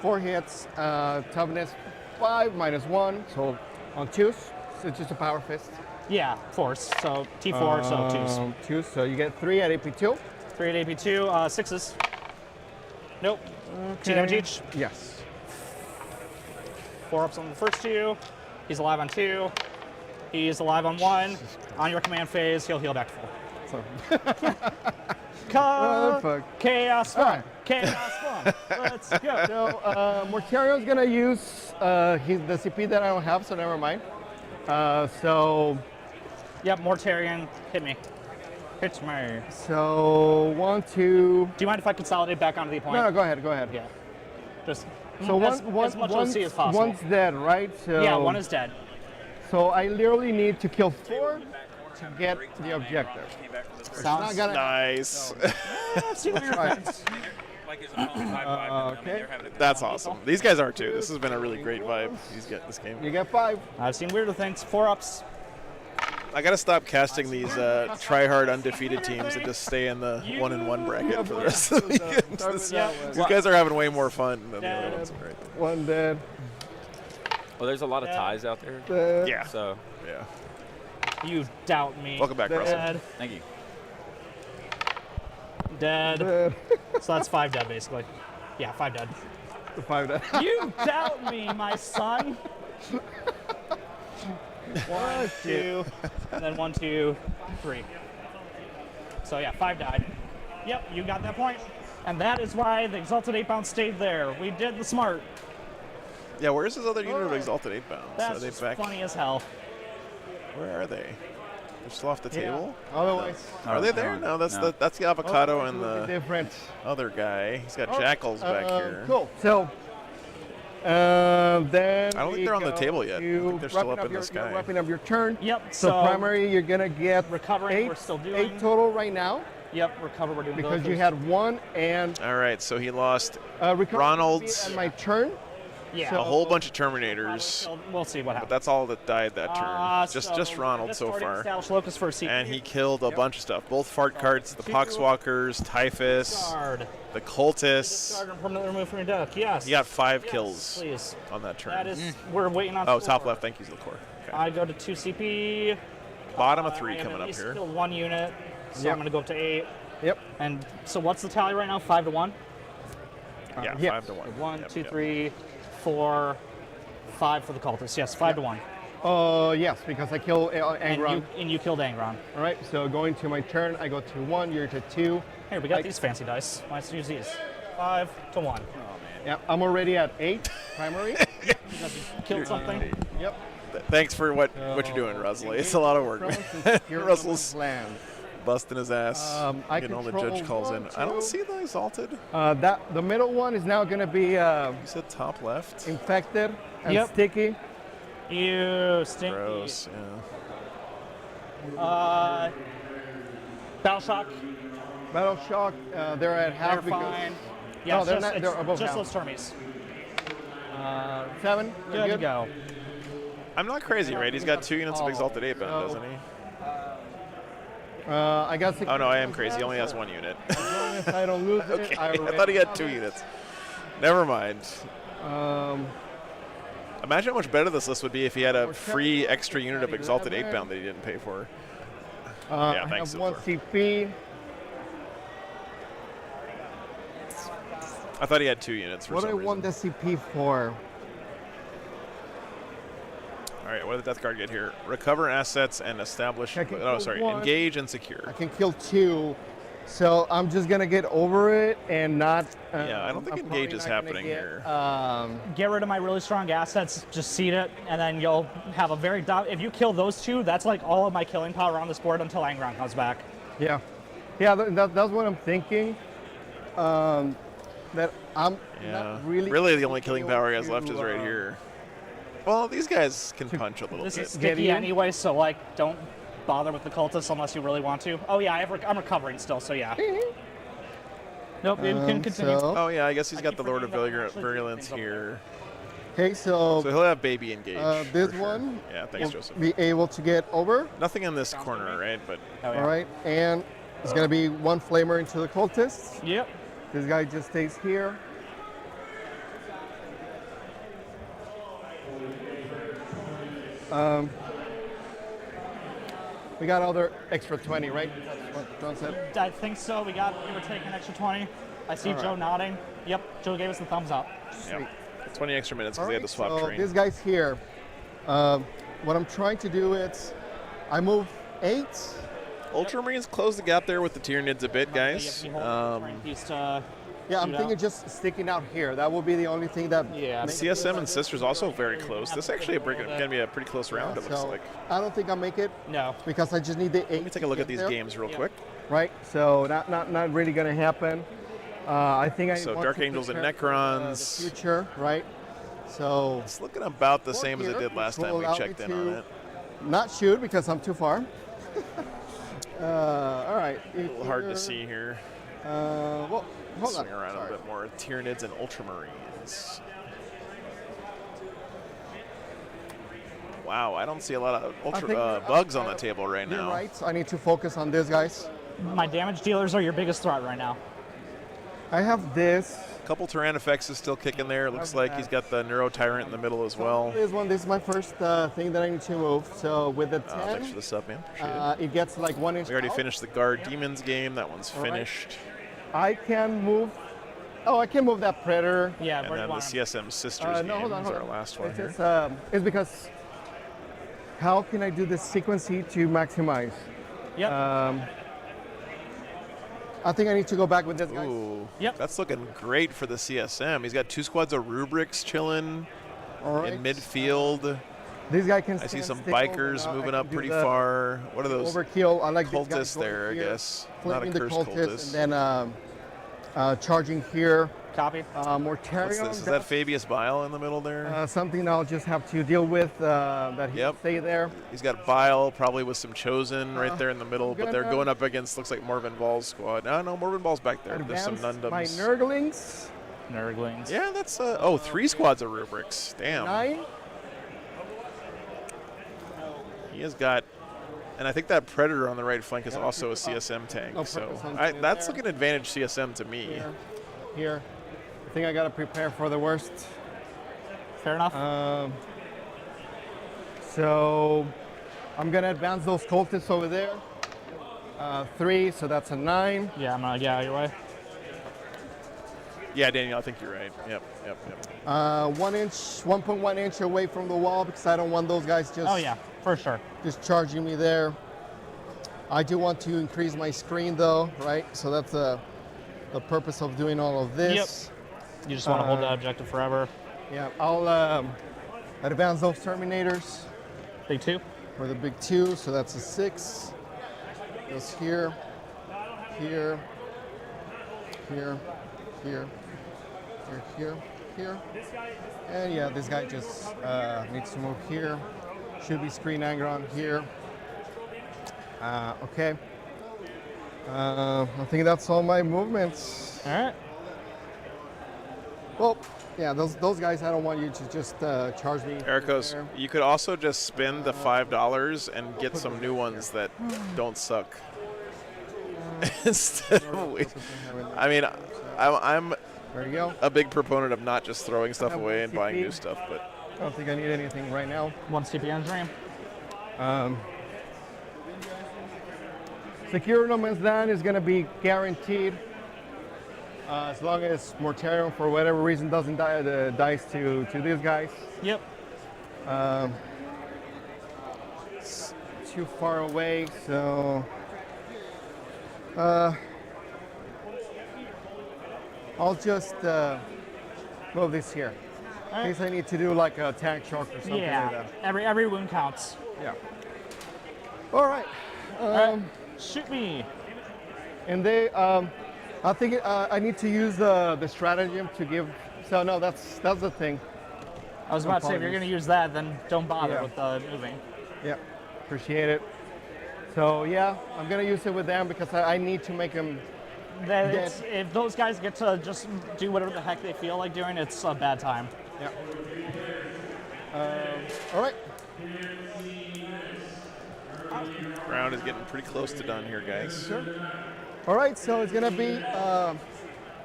4 hits, toughness 5 -1, so on 2s, so it's just a power fist. Yeah, force. So T4, so 2s. 2s, so you get 3 at AP2. 3 at AP2, 6s. Nope. 2 damage each. Yes. 4 ups on the first 2. He's alive on 2. He's alive on 1. On your command phase, he'll heal back to full. Chaos Spawn. Chaos Spawn. Let's go. So Mortario's gonna use the CP that I don't have, so never mind. So. Yep, Mortarion, hit me. Hit me. So 1, 2. Do you mind if I consolidate back onto the opponent? No, go ahead. Go ahead. Yeah. Just so as much OC as possible. One's dead, right? So yeah, 1 is dead. So I literally need to kill 4 to get the objective. Sounds nice. See what you're Okay. That's awesome. These guys are too. This has been a really great vibe. He's getting this game. You get 5. I've seen weirder things. 4 ups. I gotta stop casting these try-hard undefeated teams and just stay in the 1-1 bracket for the rest of the weekend. These guys are having way more fun than the other ones. Right. 1 dead. Well, there's a lot of ties out there. Yeah. So. Yeah. You doubt me. Welcome back, Russell. Dead. Thank you. Dead. So that's 5 dead, basically. Yeah, 5 dead. 5 dead. You doubt me, my son. 1, 2, and then 1, 2, 3. So yeah, 5 died. Yep, you got that point. And that is why the Exalted 8-bound stayed there. We did the smart. Yeah, where's this other unit of Exalted 8-bound? That's Are they just back? funny as hell. Where are they? They're still off the table? Otherwise. Are they there? No, that's the avocado and the different other guy. He's got jackals back here. Cool. So then I don't think they're on the table yet. I think they're still up in the sky. You're wrapping up your turn. Yep. So primary, you're gonna get recovering. 8, We're still doing 8 total right now. Yep, recover. We're doing because you had 1 and. All right, so he lost Ronald's Ronald's. at my turn. Yeah. A whole bunch of Terminators. We'll see what happens. But that's all that died that turn. Just Ronald so far. Locus for and he killed a bunch of stuff. Both fart carts, the Poxwalkers, Typhus, the Cultists. Permanently removed from your deck. Yes. He got 5 kills please. on that turn. That is. We're waiting on. Oh, top left. Thank you, Zilkor. Okay. I go to 2 CP. Bottom of 3 I coming at up least here. Kill 1 unit, so Yep. I'm gonna go up to 8. Yep. And so what's the tally right now? 5 to 1. Yeah, yes. 5 to 1. 1, Yep, 2, yep. 3, 4, 5 for the cultists. Yes, 5 to 1. Yes, because I killed Angron. And you killed Angron. All right, so going to my turn, I go to 1, you're to 2. Here, we got these fancy dice. Let's use these. 5 to 1. Yeah, I'm already at 8 primary. Killed something. Yep. Thanks for what you're doing, Russell. It's a lot of work, man. Russell's busting his ass, I getting all the control judge calls in. 1, I don't 2. see the Exalted. The middle one is now going to be You said top left. infected and Yep. sticky. Ew, stinky. Gross, yeah. Battle Shock. Battle Shock, they're at half They're because. fine. Yeah, No, it's they're just, not. it's They're above just half. those Termies. 7. Good to go. I'm not crazy, right? He's got 2 units of Exalted 8-bound, doesn't he? I got 6. Oh, no, I am crazy. He only has 1 unit. As long as I don't lose Okay, it, I thought he had 2 units. Never mind. Imagine how much better this list would be if he had a free extra unit of Exalted 8-bound that he didn't pay for. Yeah, I thanks, have 1 Zilkor. CP. I thought he had 2 units for What do I some want reason. the CP for? All right, what did Death Guard get here? Recover assets and establish. I can Oh, kill sorry. 1. Engage and secure. I can kill 2. So I'm just going to get over it and not. Yeah, I don't think I'm engage probably is not gonna happening get, here. Get rid of my really strong assets, just seed it, and then you'll have a very if you kill those 2, that's like all of my killing power on this board until Angron comes back. Yeah. Yeah, that's what I'm thinking. That I'm not really. The only killing power he has left is right here. Well, these guys can punch a little This bit. is sticky anyway, so like don't bother with the cultists unless you really want to. Oh yeah, I'm recovering still, so yeah. Nope, you can continue. Oh yeah, I guess he's got the Lord of Virulence here. Okay, so he'll have baby engage. this for sure. one, Yeah, thanks, will Joseph. be able to get over. Nothing in this corner, right? But All right, and it's gonna be one flamer into the cultists. Yep. This guy just stays here. We got other extra 20, right? That's what John said. I think so. We were taking an extra 20. I see All right. Joe nodding. Yep, Joe gave us the thumbs up. Yep. 20 extra minutes because they had to swap So train. this guy's here. What I'm trying to do is, I move 8. Ultramarines close the gap there with the Tyranids a bit, guys. Yeah, I'm thinking just sticking out here. That will be the only thing that. The CSM and Sisters also very close. This actually going to be a pretty close round, it looks So, like. I don't think I'll make it. No. Because I just need the 8. Let me take a look at these games real quick. Right, so not really going to happen. I think I So want Dark to Angels and prepare Necrons. the future, right? So it's looking about the same as it did last time we checked in on it. Not shoot because I'm too far. All right. A little hard to see here. Well, hold on. Swing around a bit more. Tyranids and Ultramarines. Wow, I don't see a lot of bugs on the table right You're now. right. I need to focus on this, guys. My damage dealers are your biggest threat right now. I have this. A couple Tyrannifex is still kicking there. It looks like he's got the Neuro Tyrant in the middle as well. This is my first thing that I need to move. So with the 10, Thanks for the sub, man. Appreciate it gets like 1 inch. We already out. finished the Guard Demons game. That one's All right. finished. I can move. Oh, I can move that Predator. Yeah, And then the CSM Sisters no, game hold on, is hold our on. last one here. It's because how can I do this sequencing to maximize? Yep. I think I need to go back with this guy. Ooh, yep. That's looking great for the CSM. He's got 2 squads of Rubrics chilling in midfield. This guy can I see stand some still, bikers and, I moving can up do pretty the far. What are those? Overkill. I like these guys cultists going there, I here, guess. Not a flaming the cursed cultist, cultist. and then charging here. Copy. Mortarion. What's this? Is that Fabius Bile in the middle there? Something I'll just have to deal with. That he stay there. He's got Bile, probably with some Chosen right there in the middle, but they're gonna- going up against, looks like Morven Ball's squad. No, Morven Ball's back there. There's some Advance Nundums. my Nurglings. Nurglings. Yeah, that's, 3 squads of Rubrics. Damn. 9. He has got, and I think that Predator on the right flank is also a CSM tank. No So purpose on that's there. like an advantage CSM to me. Here. I think I got to prepare for the worst. Fair enough. So I'm going to advance those cultists over there. 3, so that's a 9. Yeah, you're right. Yeah, Daniel, I think you're right. Yep. 1.1 inch away from the wall because I don't want those guys just. Oh yeah, for sure. Just charging me there. I do want to increase my screen though, right? So that's the purpose of doing all of this. Yep. You just want to hold that objective forever. Yeah, I'll advance those Terminators. Big 2. For the big 2, so that's a 6. Goes here, here, here, here, here. And yeah, this guy just needs to move here. Should be screen Angron here. Okay. I think that's all my movements. All right. Well, yeah, those guys, I don't want you to just charge me. Ericos, you could also just spend the $5 and get some new ones that don't suck. Instead of I mean, I'm there you go. A big proponent of not just throwing stuff away and buying new stuff, but I don't think I need anything right now. 1 CPN dream. Secure No Man's Land is going to be guaranteed as long as Mortarion, for whatever reason, doesn't dice to these guys. Yep. It's too far away, so I'll just move this here. In case I need to do like a tank shock or something like that. Every wound counts. Yeah. All right. Shoot me. And they, I think I need to use the stratagem to give. So no, that's the thing. I was about to say, if you're going to use that, then don't bother with moving. Yeah, appreciate it. So yeah, I'm gonna use it with them because I need to make them if those guys get to just do whatever the heck they feel like doing, it's a bad time. Yeah. All right. Round is getting pretty close to done here, guys. Sure. All right, so it's gonna be,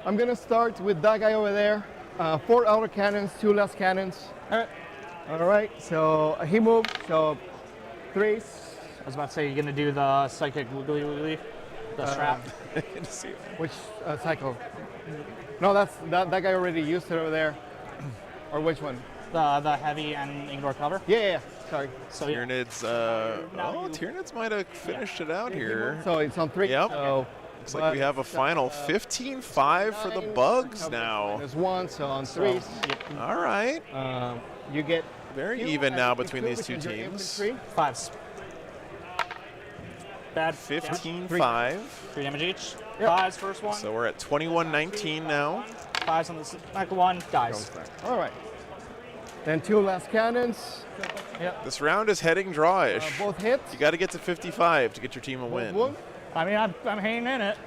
I'm gonna start with that guy over there. 4 outer cannons, 2 less cannons. All right. All right, so he moved, so 3s. I was about to say, you're gonna do the psychic wiggly wiggly, the strap. Which cycle? No, that guy already used it over there. Or which one? The heavy and ignore cover. Yeah. Sorry. So Tyranids, Tyranids might have finished it out here. So it's on 3. Yep. So, looks like we have a final 15-5 for the Bugs now. There's 1, so on 3s. All right. You get very even now between these two teams. 5s. Bad. 15-5. 3 damage each. 5s first one. So we're at 21-19 now. 5s on the second one. Dies. All right. Then 2 last cannons. Yep. This round is heading drawish. Both hits. You got to get to 55 to get your team a win. I mean, I'm hanging in it.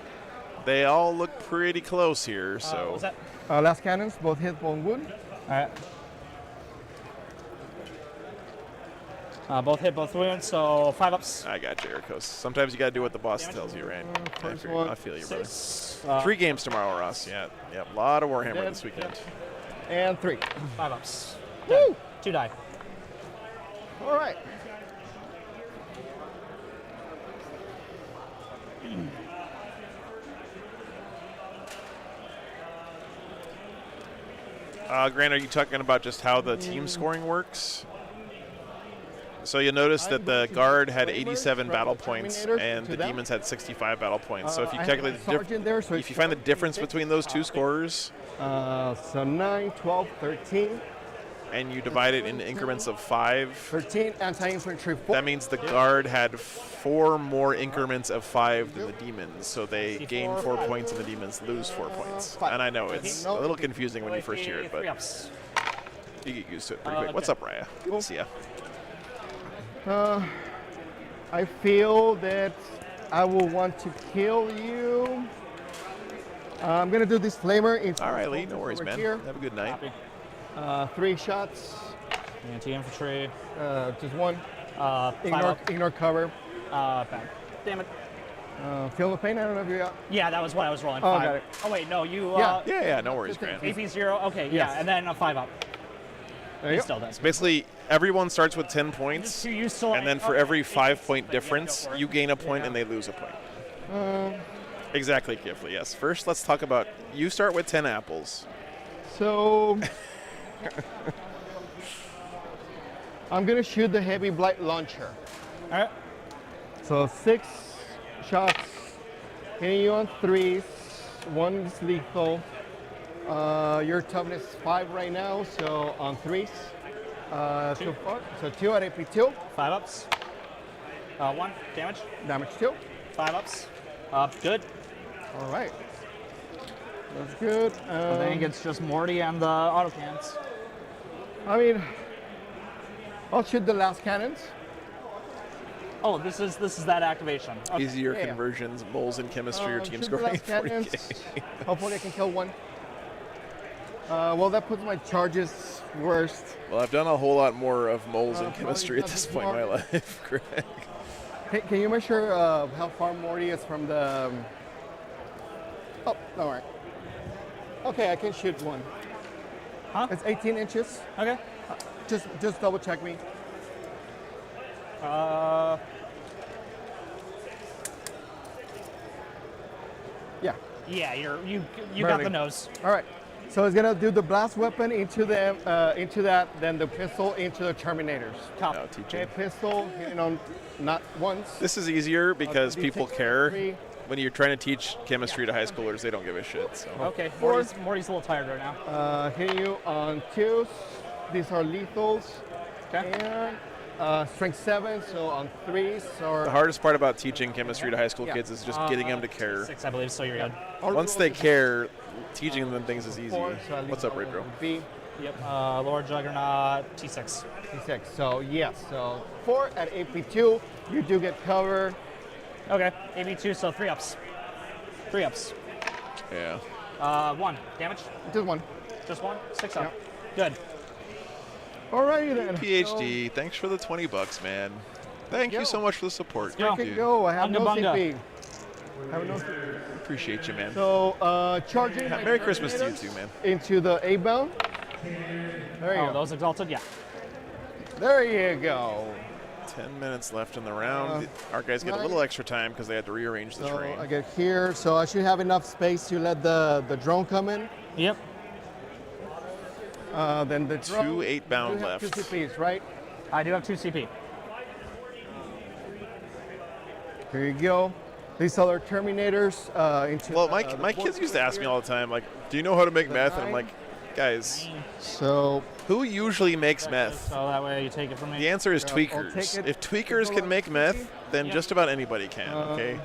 They all look pretty close here, so. What's that? Last cannons, both hit, 1 wound. All right. Both hit, both wounds, so 5 ups. I got you, Ericos. Sometimes you got to do what the boss tells you, right? I feel you, brother. 3 games tomorrow, Ross. Yeah, a lot of Warhammer this weekend. And 3. 5 ups. Woo! 2 die. All right. Grant, are you talking about just how the team scoring works? So you'll notice that the guard had 87 battle points and the demons had 65 battle points. So if you calculate if you find the difference between those two scores, so 9, 12, 13. And you divide it into increments of 5. 13 anti-infantry 4. That means the guard had 4 more increments of 5 than the demons. So they gain 4 points and the demons lose 4 points. And I know it's a little confusing when you first hear it, but you get used to it pretty quick. What's up, Raya? Good to see ya. I feel that I will want to kill you. I'm going to do this flamer. All right, Lee. No worries, man. Have a good night. 3 shots. Anti-infantry. Just 1. Ignore cover. Bad. Damn it. Feel the pain? I don't know if you got. Yeah, that was what I was rolling. Oh, 5. got it. Oh wait, no, you. Yeah. No worries, Grant. AP 0. Okay, Yes. yeah, and then a 5 up. There you go. Still does. So basically, everyone starts with 10 points, and then for every 5-point difference, you gain a point and they lose a point. Exactly, Kifley. Yes. First, let's talk about. You start with 10 apples. So. I'm gonna shoot the heavy blight launcher. All right. So 6 shots, hitting you on 3s. 1 is lethal. Your toughness is 5 right now, so on 3s. So far, so 2 at AP2. 5 ups. 1 damage. Damage 2. 5 ups. Good. All right. That's good. I think it's just Morty and the autocans. I mean, I'll shoot the last cannons. Oh, this is that activation. Okay. Easier conversions, moles in chemistry, or team shoot the scoring. last cannons. Hopefully I can kill 1. Well, that puts my charges worst. Well, I've done a whole lot more of moles in chemistry at this point in my life, Greg. Can you measure how far Morty is from the... Oh, all right. Okay, I can shoot 1. Huh? It's 18 inches. Okay. Just double check me. Yeah. Yeah, you got the nose. All right. So it's gonna do the blast weapon into that, then the pistol into the Terminators. Okay, pistol hitting on not once. This is easier because people care. When you're trying to teach chemistry to high schoolers, they don't give a shit. So. Okay, Morty's a little tired right now. Hitting you on 2s. These are lethals. Okay. And strength 7, so on 3s. Or The hardest part about teaching chemistry to high school kids is just getting them to care. 6, I believe, so you're good. Once they care, teaching them things is easy. 4, so What's up, Ray Bro? B. Yep. Lord Juggernaut, T6. T6. So yes. So 4 at AP2, you do get cover. Okay. AP2, so 3 ups. 3 ups. Yeah. 1 damage. Just 1. Just 1. 6 up. Good. Alrighty then. PhD, thanks for the $20, man. Thank you so much for the support. Let's Thank you. go. I have no Bunga. CP. I have no CP. Appreciate you, man. So, charging. Yeah, Merry Christmas to you too, man. Into the A-bound. There you Oh, go. those exalted, yeah. There you go. 10 minutes left in the round. Our guys get a little extra time because they had to rearrange the So terrain. I get here, so I should have enough space to let the drone come in. Yep. Then the drone. 2 8-bound you have left. 2 CPs, right? I do have 2 CP. Here you go. These other Terminators into. Well, my kids used to ask me all the time, like, do you know how to make meth? And I'm 9. like, guys, so who usually makes meth? So that way you take it from me. The answer is I'll take tweakers. it. If tweakers can make meth, then just about anybody can, okay?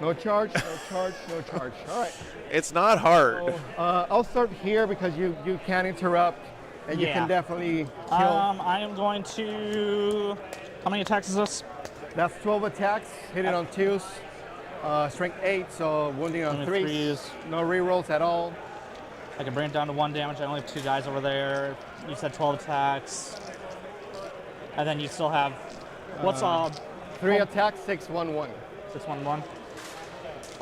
no charge, no charge, no charge. All right. It's not hard. I'll start here because you can interrupt, and you can definitely kill. I am going to. How many attacks is this? That's 12 attacks, hitting on 2s. Strength 8, so wounding on 3s. No rerolls at all. I can bring it down to 1 damage. I only have 2 guys over there. You said 12 attacks. And then you still have. What's 3 attacks, 6-1-1. 6-1-1.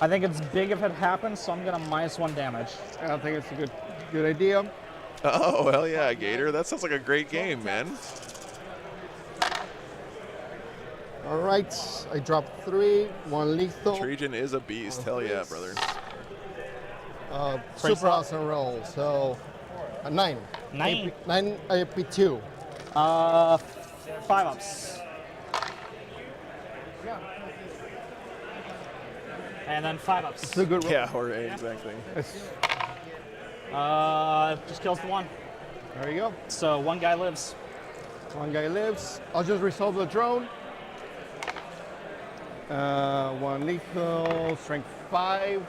I think it's big if it happens, so I'm gonna -1 damage. I think it's a good idea. Oh, hell yeah, Gator. That sounds like a great game, man. All right, I dropped 3, 1 lethal. Trajan is a beast. Hell yeah, brother. Super awesome roll. So, 9. 9. 9 AP2. 5 ups. And then 5 ups. It's a good roll. Yeah, or exactly. Just kills the 1. There you go. So 1 guy lives. 1 guy lives. I'll just resolve the drone. 1 lethal, strength 5.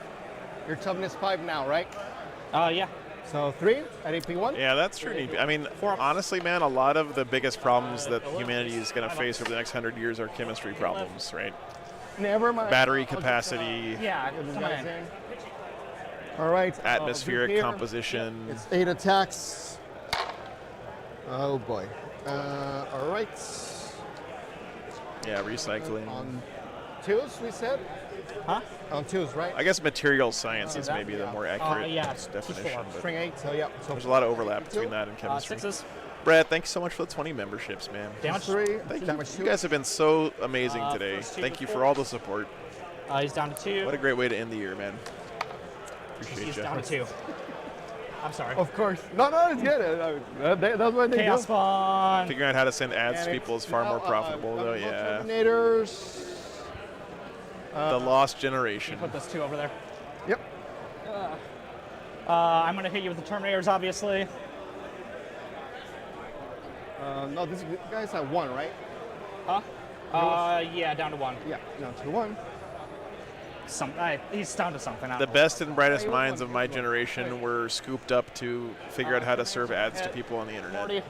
Your toughness 5 now, right? Yeah. So 3 at AP1? Yeah, that's true. I mean, honestly, man, a lot of the biggest problems that humanity is going to face over the next 100 years are chemistry problems, right? Never mind. Battery capacity, Yeah, come on in. All right. atmospheric here. composition. It's 8 attacks. Oh boy. All right. Yeah, recycling. On 2s, we said? Huh? On 2s, right? I guess material science is maybe the more accurate yeah, it's definition. But String 8, so yeah. So there's a lot of overlap between that and chemistry. 6s. Brad, thank you so much for the 20 memberships, man. Damage. 3. Thank you. Damage You 2. guys have been so amazing today. first 2 Thank you before. for all the support. He's down to 2. What a great way to end the year, man. Appreciate He's you. down to 2. I'm sorry. Of course. No, it's good. That's what they Chaos do. spawn. Figuring out how to send ads And to people it's is far now, more profitable, though. double Yeah. Terminators. The lost generation. Put those 2 over there. Yep. I'm gonna hit you with the Terminators, obviously. No, this guy's at 1, right? Huh? Yeah, down to 1. Yeah, down to 1. He's down to something. I The don't know. best and brightest minds of my generation were scooped up to figure out how to serve ads to people on the internet. 40.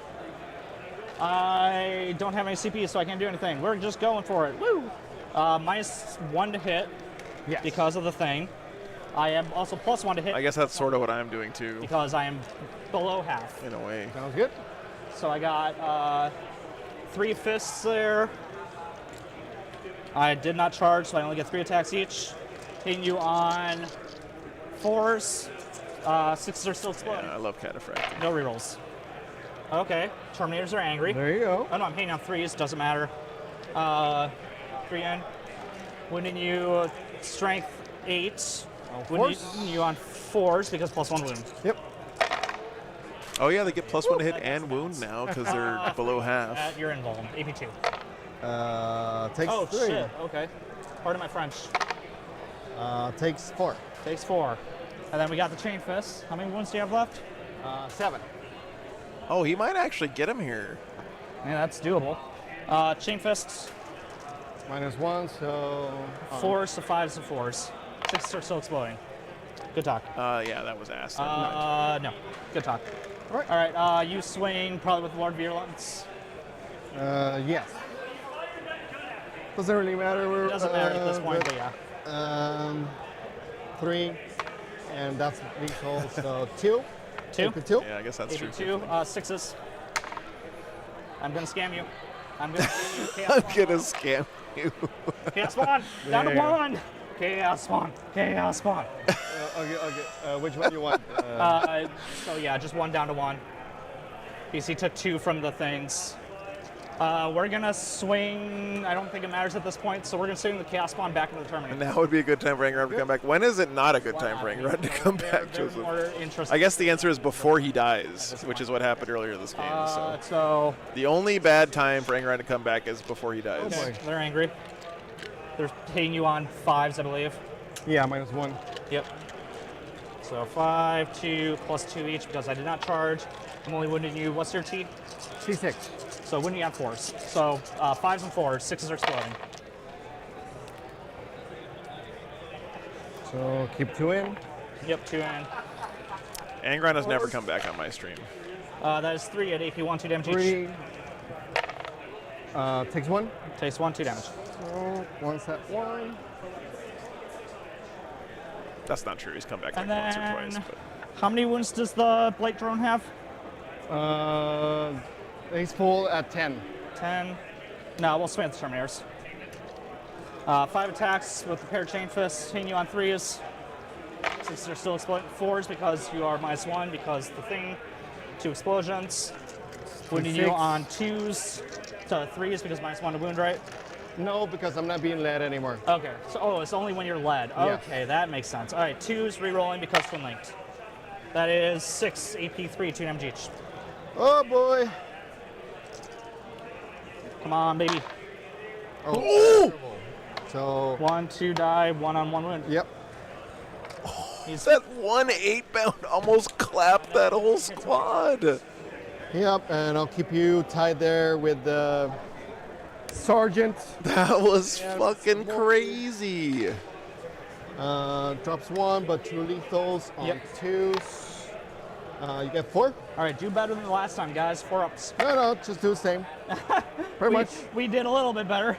I don't have any CP, so I can't do anything. We're just going for it. Woo! -1 to hit because of the thing. I am also +1 to hit I guess that's sort of what I'm doing too, because I am below half. in a way. Sounds good. So I got 3 fists there. I did not charge, so I only get 3 attacks each. Hitting you on 4s. 6s are still exploding. Yeah, I love cataphracting. No rerolls. Okay, Terminators are angry. There you go. Oh no, I'm hitting on 3s, doesn't matter. 3 in. Wounding you strength 8. Wounding you on 4s because +1 wound. Yep. Oh yeah, they get +1 to hit and wound now because they're below half. You're involved. AP2. Takes Oh 3. shit, okay. Pardon my French. Takes 4. Takes 4. And then we got the chain fist. How many wounds do you have left? 7. Oh, he might actually get him here. Yeah, that's doable. Chain fists. -1, so. 4s to 5s to 4s. 6s are still exploding. Good talk. Yeah, that was acid. No. Good talk. All right. All right. You swing probably with Lord Virulence. Yes. Doesn't really matter. Doesn't matter at this point, but yeah. 3, and that's lethal. So 2. Two? AP 2. Yeah, I guess that's true. 2, 6s. I'm gonna scam you. I'm gonna scam you. I'm gonna scam you. Chaos spawn. Down to 1. Chaos spawn. Chaos spawn. Okay. Which one you want? So yeah, just 1 down to 1. Because he took 2 from the things. We're gonna swing. I don't think it matters at this point, so we're gonna swing the Chaos Spawn back into the Terminator. And now would be a good time for Angron to come back. When is it not a good time for Angron to come back, Joseph? I guess the answer is before he dies, which is what happened earlier this game. So the only bad time for Angron to come back is before he dies. Okay. They're angry. They're hitting you on 5s, I believe. Yeah, -1. Yep. So 5, 2, plus 2 each because I did not charge. I'm only wounding you. What's your T? C6. So wounding you on 4s. So 5s and 4s, 6s are exploding. So keep 2 in. Yep, 2 in. Angron has never come back on my stream. That is 3 at AP 1, 2 damage 3. each. Takes 1. Takes 1, 2 damage. So 1's at 1. That's not true. He's come back like And once or then, twice. But. how many wounds does the Blade Drone have? He's full at 10. 10. No, we'll swing at the Terminators. 5 attacks with the pair of chain fists, hitting you on 3s. 6s are still exploding. 4s because you are -1 because the thing. 2 explosions. Wounding you on 2s. So 3s because -1 to wound, right? No, because I'm not being led anymore. Okay. So it's only when you're led. Okay, that makes sense. All right, 2s re-rolling because twin linked. That is 6 AP 3, 2 damage each. Oh boy. Come on, baby. Oh. So 1, 2 die, 1 on 1 wound. Yep. That 1 8-pound almost clapped that whole squad. Yep, and I'll keep you tied there with the sergeant. That was fucking crazy. Drops 1, but 2 lethals on 2s. You get 4. All right, do better than the last time, guys. 4 ups. No, just do the same. Pretty much. We did a little bit better.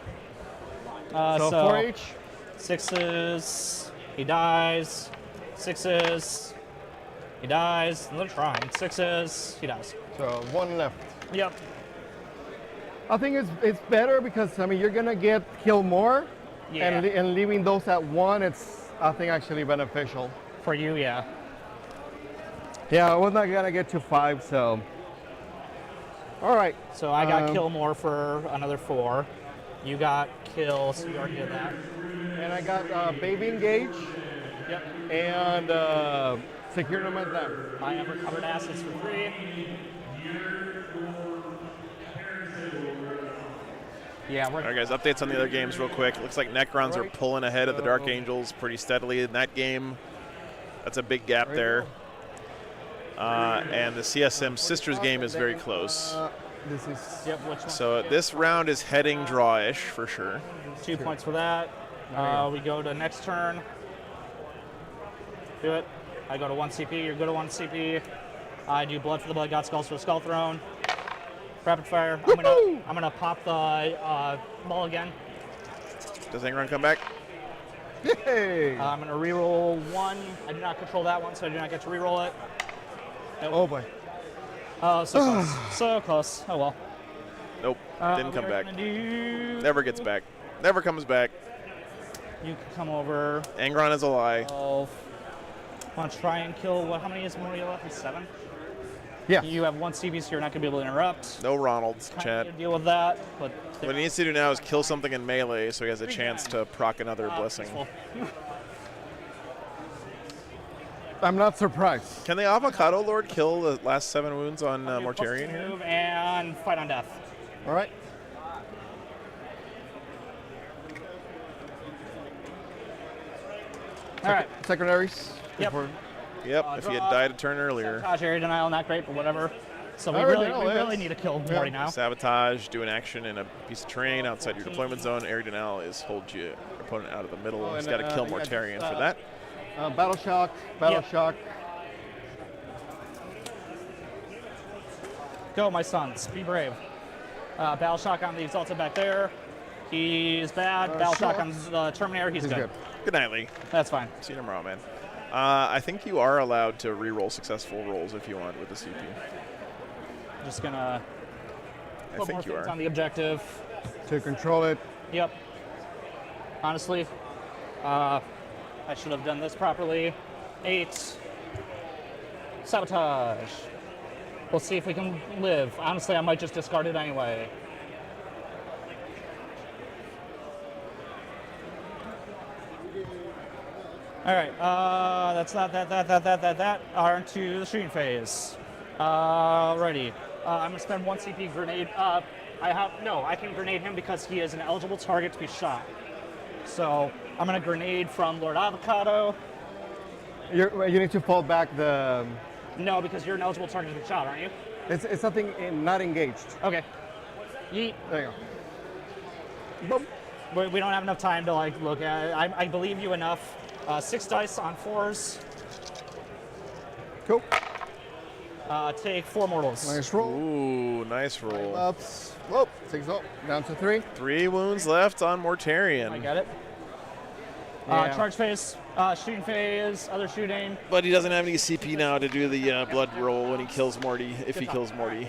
So 4 each. 6s. He dies. 6s. He dies. They're trying. 6s. He dies. So 1 left. Yep. I think it's better because I mean you're gonna get killed more, Yeah. and leaving those at 1, it's I think actually beneficial. For you, yeah. Yeah, I was not gonna get to 5, so. All right. So I got kill more for another 4. You got kill, so you already did that. And I got baby engage. Yep. And secure no man's land. I have recovered assets for 3. Yeah, All right, guys, updates on the other games real quick. Looks like Necrons are pulling ahead of the Dark Angels pretty steadily in that game. That's a big gap there. And the CSM Sisters game is very close. This is. Yep, which one? So this round is heading draw-ish for sure. 2 points for that. We go to next turn. Do it. I go to 1 CP. You're good at 1 CP. I do blood for the blood god, skulls for the skull throne. Rapid fire. I'm gonna pop the ball again. Does Angron come back? Yay! I'm gonna reroll 1. I do not control that one, so I do not get to reroll it. Nope. Oh boy. Oh, so close. So close. Oh well. Nope. Didn't come we're back. gonna do- Never gets back. Never comes back. You can come over. Angron is a lie. 12. Want to try and kill what? How many is Moria left? 7. Yeah. You have 1 CB, so you're not gonna be able to interrupt. No Ronalds, Kind chat. of deal with that, but What he needs to do now is kill something in melee so he has a chance to proc another blessing. I'm not surprised. Can the Avocado Lord kill the last 7 wounds on Mortarion here? Move and fight on death. All right. All right. Secondaries. Yep. Yep, if he had died a turn earlier. Sabotage, area denial, not great, but whatever. So we Area really, denial, we yes. really need to kill Morty now. Sabotage, do an action in a piece of terrain outside your deployment zone. Area denial is hold your opponent out of the middle. He's got to kill Mortarion for that. Battle shock. Battle shock. Go, my sons. Be brave. Battle shock on the Exalted back there. He's bad. Battle shock on the Terminator. He's good. Good night, Lee. That's fine. See you tomorrow, man. I think you are allowed to re-roll successful rolls if you want with the CP. Just gonna I put think more you things are. on the objective. To control it. Yep. Honestly, I should have done this properly. 8. Sabotage. We'll see if we can live. Honestly, I might just discard it anyway. All right, that's that. On to the shooting phase. Alrighty. I'm gonna spend 1 CP grenade. I can grenade him because he is an eligible target to be shot. So I'm gonna grenade from Lord Avocado. You need to fall back the. No, because you're an eligible target to be shot, aren't you? It's something not engaged. Okay. Yeet. There you go. Boom. We don't have enough time to like look at it. I believe you enough. 6 dice on 4s. Cool. Take 4 mortals. Nice roll. Ooh, nice roll. Ups. Whoa, 6 up. Down to 3. 3 wounds left on Mortarion. I got it. Yeah. Charge phase, shooting phase, other shooting. But he doesn't have any CP now to do the blood roll when he kills Morty, if he kills Morty.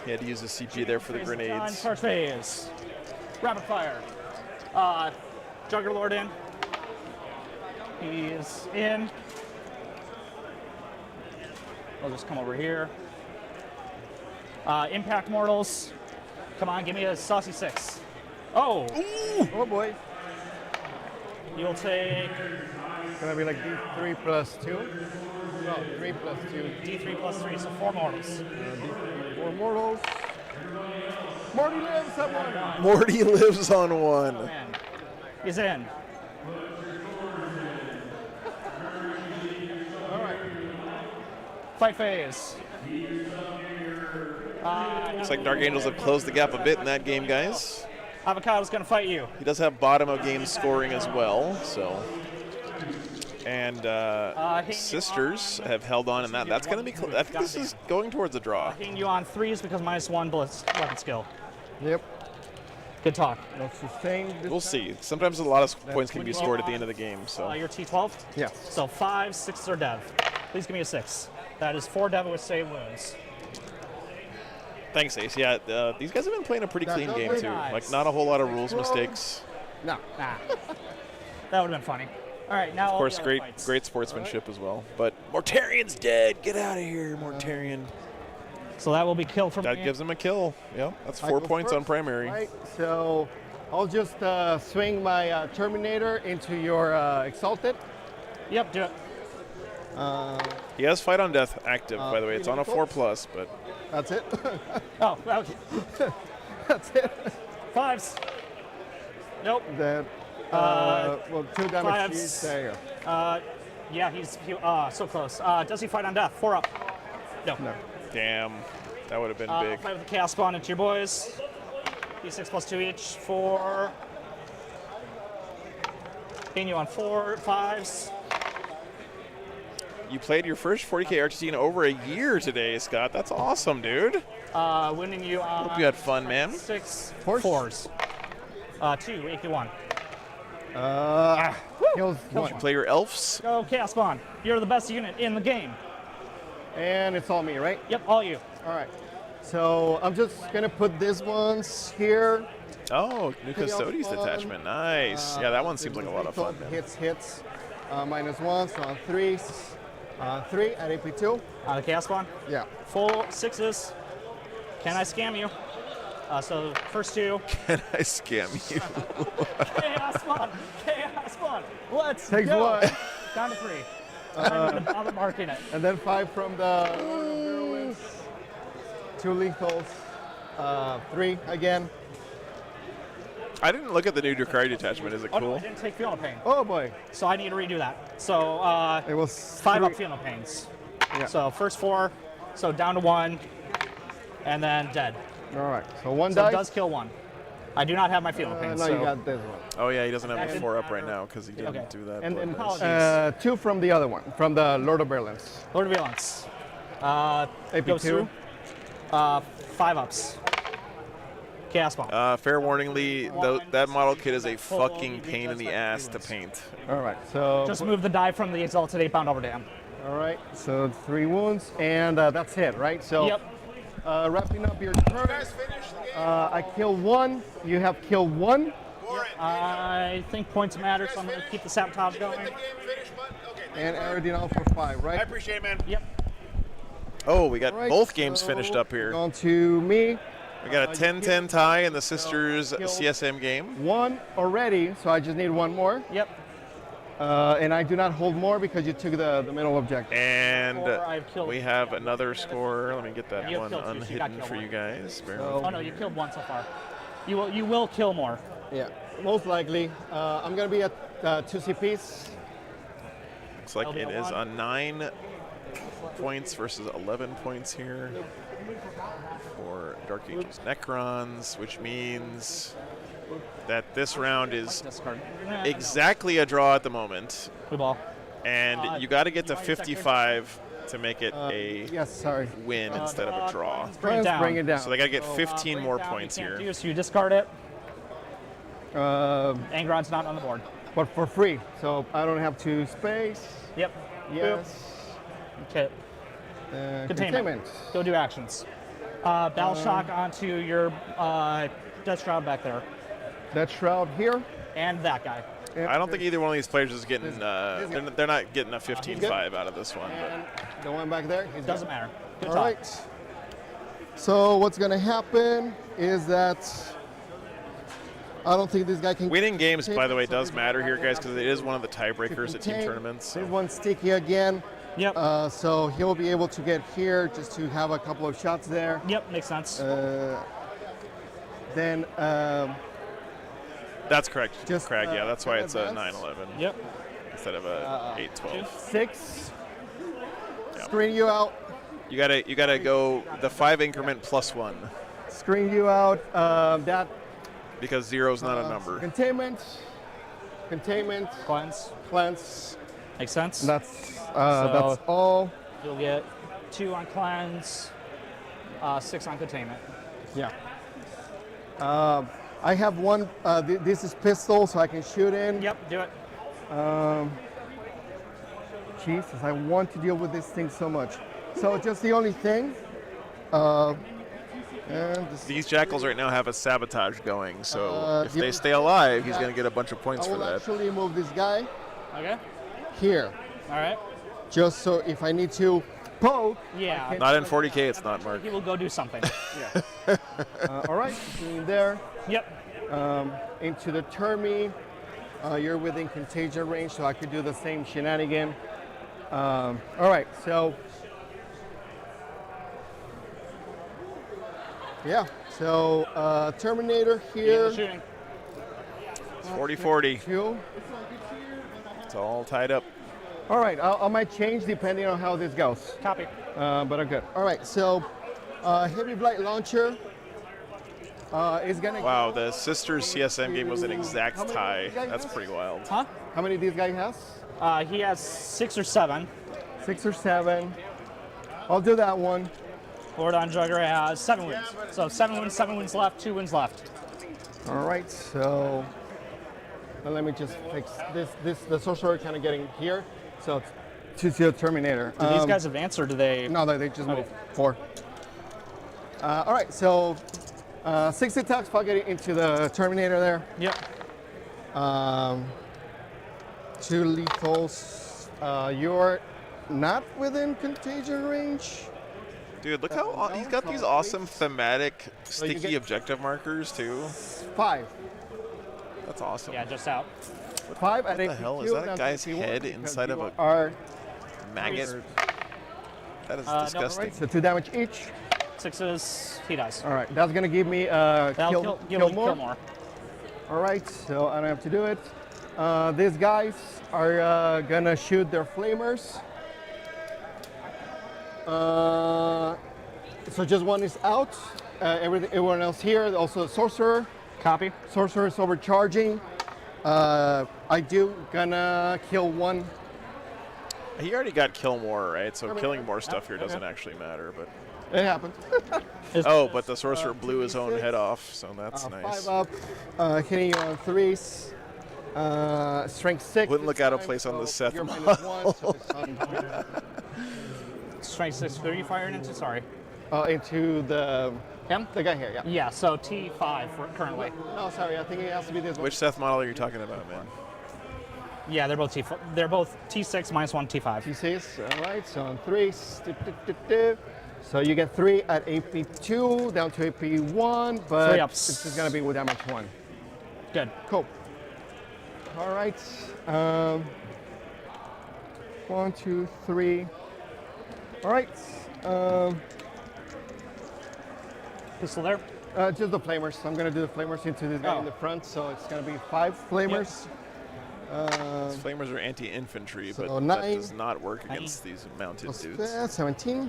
He had to use the CP there for the Phase grenades. done. Charge phase. Rapid fire. Juggerlord in. He's in. I'll just come over here. Impact mortals. Come on, give me a saucy 6. Oh! Ooh. Oh boy. You'll take. It's gonna be like D3 plus 2. No, 3 plus 2. D3 plus 3, so 4 mortals. D3, 4 mortals. Morty lives on 1. Morty lives on 1. Oh, man. He's in. Alright. Fight phase. Looks like Dark Angels have closed the gap a bit in that game, guys. Avocado's gonna fight you. He does have bottom of game scoring as well, so. And Sisters have held on in that. That's going to be, I think this is going towards a draw. Hitting you on 3s because -1 blitz weapon skill. Yep. Good talk. No sustain. We'll see. Sometimes a lot of points can be scored at the end of the game. So You're T12? Yes. So 5, 6 are dev. Please give me a 6. That is 4 dev with save wounds. Thanks, Ace. Yeah, these guys have been playing a pretty clean game, too. Nice. Like, not a whole lot of rules mistakes. No. Nah. That would have been funny. All right, now Of course, all the other great fights. great sportsmanship as well. But Mortarion's dead. Get out of here, Mortarion. So that will be killed from That me. gives him a kill. Yeah, that's I 4 go points on first, primary. Right, so I'll just swing my Terminator into your Exalted. Yep, do it. He has Fight on Death active, by the way. It's on a Phoenix 4+, but That's it. Oh, okay. That's it. 5s. Nope. That, well, 2 damage. 5s. She's there. Yeah, he's so close. Does he fight on death? 4 up. No. damn, that would have been big. Fight with the chaos spawn into your boys. D6 plus 2 each. 4. Hitting you on 4, 5s. You played your first 40K RTC in over a year today, Scott. That's awesome, dude. Winning you on. Hope you had fun, man. 6 Horse? 4s. 2, AP1. Kills Did you 1. play your elves? Go chaos spawn. You're the best unit in the game. And it's all me, right? Yep, all you. All right. So I'm just going to put these ones here. Oh, new Chaos Custodes Spawn. detachment. Nice. Yeah, that one seems like a lot of fun, man. Hits. -1, so on 3s. 3 at AP2. The chaos spawn. Yeah. Full 6s. Can I scam you? So first 2. Can I scam you? Chaos spawn. Chaos spawn. Let's Takes go. 1. Down to 3. I'm not marking it. And then 5 from the Virulence. 2 lethals. 3 again. I didn't look at the new Drakari detachment. Is it Oh, no, cool? I didn't take Feel No Pain. Oh boy. So I need to redo that. So It was 5 up 3. Feel No Pains. Yeah. So first 4. So down to 1. And then dead. All right. So 1 So dice. it does kill 1. I do not have my Feel No Pains. No, so you got this one. Oh, yeah, he doesn't have That the didn't 4 up right matter. now because he didn't Okay. do that. And blood apologies. 2 from the other one, from the Lord of Virulence. Lord of Violence. AP2. Goes through. 5 ups. Chaos Bomb. Fair warning, Lee, that model kit is a fucking pain in the ass to paint. All right, so Just move the die from the Exalted 8-pound over to him. All right, so 3 wounds, and that's it, right? So, Yep. Wrapping up your turn. I kill 1. You have killed 1. I think points matter, so I'm going to keep the sabotage going. And everything else for 5, right? I appreciate it, man. Yep. Oh, we got All right, both games so finished up here. On to me. We got a 10-10 tie in the Sisters CSM game. 1 already, so I just need 1 more. Yep. And I do not hold more because you took the middle objective. And I've killed we have another score. Let me get that You've one killed 2, so you got unhidden killed for 1. you guys. Bear So- with Oh me. no, you killed 1 so far. You will kill more. Yeah, most likely. I'm going to be at 2 CPs. Looks like it is on 9 points versus 11 points here for Dark Ages Necrons, which means that this round is exactly a draw at the moment. Blue ball. And you got to get to 55 to make it a win instead of a draw. Bring it down. So they got to get 15 more points here. So you discard it. Angron's not on the board. But for free, so I don't have to space. Yep. Yes. Okay. Containment. Go do actions. Battle Shock onto your Death Shroud back there. That Shroud here. And that guy. I don't think either one of these players is getting. They're not getting a 15-5 out of this one. But. The one back there. Doesn't matter. Good All talk. right. So what's going to happen is that I don't think this guy can. Winning games, by the way, does matter here, guys, because it is one of the tiebreakers at team tournaments. This one's sticky again. Yep. So he'll be able to get here just to have a couple of shots there. Yep, makes sense. Then. That's correct, Just, Craig. Yeah, that's why it's a advance. 9-11. Yep. Instead of a 8-12. 6. Yep. Screen you out. You gotta go the 5 increment plus 1. Screen you out. That. Because 0 is not a number. Containment. Cleanse. Makes sense. That's all. You'll get 2 on cleanse, 6 on containment. Yeah. I have 1. This is pistol, so I can shoot in. Yep, do it. Jesus, I want to deal with this thing so much. So just the only thing. These jackals right now have a sabotage going, so if they stay alive, he's gonna get a bunch of points I for will that. actually move this guy Okay. here. All right. Just so if I need to poke. Yeah. Not in 40K, it's not, Mark. He will go do something. All right, in there. Yep. Into the Termi. You're within contagion range, so I could do the same shenanigan. All right, so. Yeah, so Terminator here. Shooting. It's 40-40. It's all tied up. All right, I might change depending on how this goes. Copy. But I'm good. All right, so Heavy Blight Launcher is going to... Wow, the Sisters CSM game was an exact tie. That's pretty wild. Huh? How many these guys has? He has 6 or 7. 6 or 7. I'll do that one. Lord on Jugger has 7 wins. So 7 wins left, 2 wins left. All right, so let me just fix this. The sorcerer kind of getting here. So it's to the Terminator. Do these guys advance or do they? No, they just move 4. All right, so 6 attacks, fuck it into the Terminator there. Yep. 2 lethals. You're not within contagion range. Dude, look how he's got these awesome thematic sticky objective markers too. 5. That's awesome. Yeah, just out. 5. What the hell is that? A guy's head inside of a maggot? That is disgusting. So 2 damage each. 6s, he dies. All right, that's gonna give me kill more. All right, so I don't have to do it. These guys are gonna shoot their flamers. So just 1 is out. Everyone else here, also the sorcerer. Copy. Sorcerer is overcharging. I do gonna kill 1. He already got kill more, right? So killing more stuff here doesn't actually matter, but It happened. Oh, but the sorcerer blew his own head off, so that's nice. 5 up, hitting you on 3s. Strength 6. Wouldn't look out of place on the Seth model. Strength 6. Who are you firing into? Sorry. Into the him? The guy here, yeah. Yeah, so T5 currently. No, sorry, I think it has to be this one. Which Seth model are you talking about, man? Yeah, they're both T6 -1 T5. T6, all right, so on 3s. So you get 3 at AP2, down to AP1, but 3 ups. it's just going to be with damage 1. Good. Cool. All right. 1, 2, 3. All right. Pistol there? Just the flamers. I'm going to do the flamers into this guy in the front, so it's going to be 5 flamers. These flamers are anti-infantry, so but 9, that does not work against these mounted dudes. 17.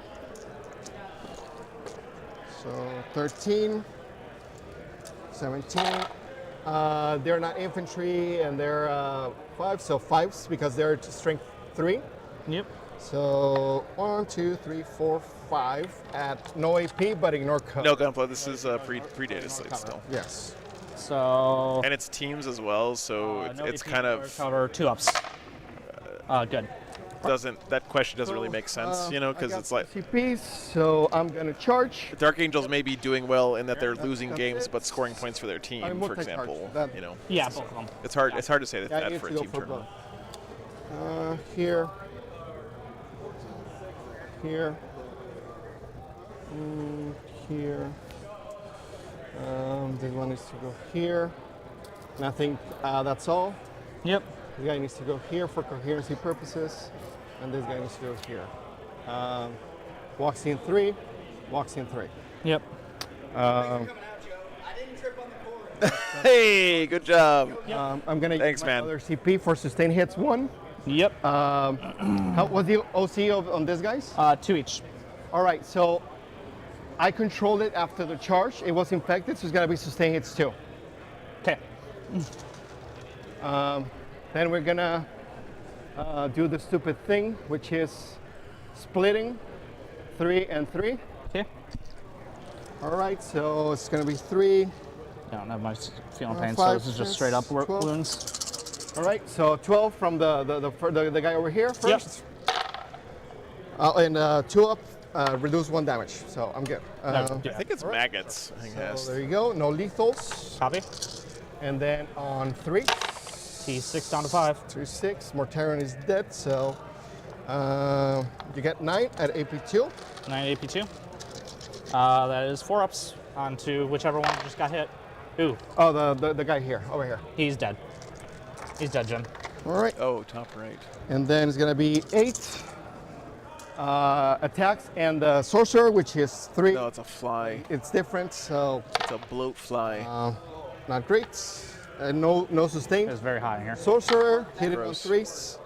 So 13, 17. They're not infantry, and they're 5, so 5s because they're strength 3. Yep. So 1, 2, 3, 4, 5 at no AP, but ignore code. No gunpowder. This is pre-data slate still. Yes. So. And it's teams as well, so no it's AP kind of cover 2 ups. Good. That question doesn't really make sense, you know, because it's like CPs, so I'm gonna charge. Dark Angels may be doing well in that they're losing games but scoring points for their team, for example. You know, yeah, both of them. It's hard to say that for a team tournament. Here, here, here. This one needs to go here. And I think that's all. Yep. This guy needs to go here for coherency purposes, and this guy needs to go here. Walks in 3, walks in 3. Yep. Hey, good job. I'm gonna use my other CP for sustain hits 1. Yep. How was the OC on this guys? 2 each. All right, so I controlled it after the charge. It was infected, so it's gonna be sustain hits 2. Okay. Then we're gonna do the stupid thing, which is splitting 3 and 3. Okay. All right, so it's gonna be 3. I don't have much feeling pain, so this is just straight up wounds. All right, so 12 from the guy over here first. Yep. And 2 up, reduce 1 damage, so I'm good. I think it's maggots. I think so there you go, no lethals. Copy. And then on 3. T6 down to 5. 3, 6. Mortarion is dead, so you get 9 at AP2. 9 AP2. That is 4 ups onto whichever one just got hit. Ooh. Oh, the guy here, over here. He's dead. He's dead, Jim. All right. Oh, top right. And then it's gonna be 8 attacks and the sorcerer, which is 3. No, it's a fly. It's different, so it's a bloat fly. Not great. No sustain. It's very hot in here. Sorcerer hitting on 3s.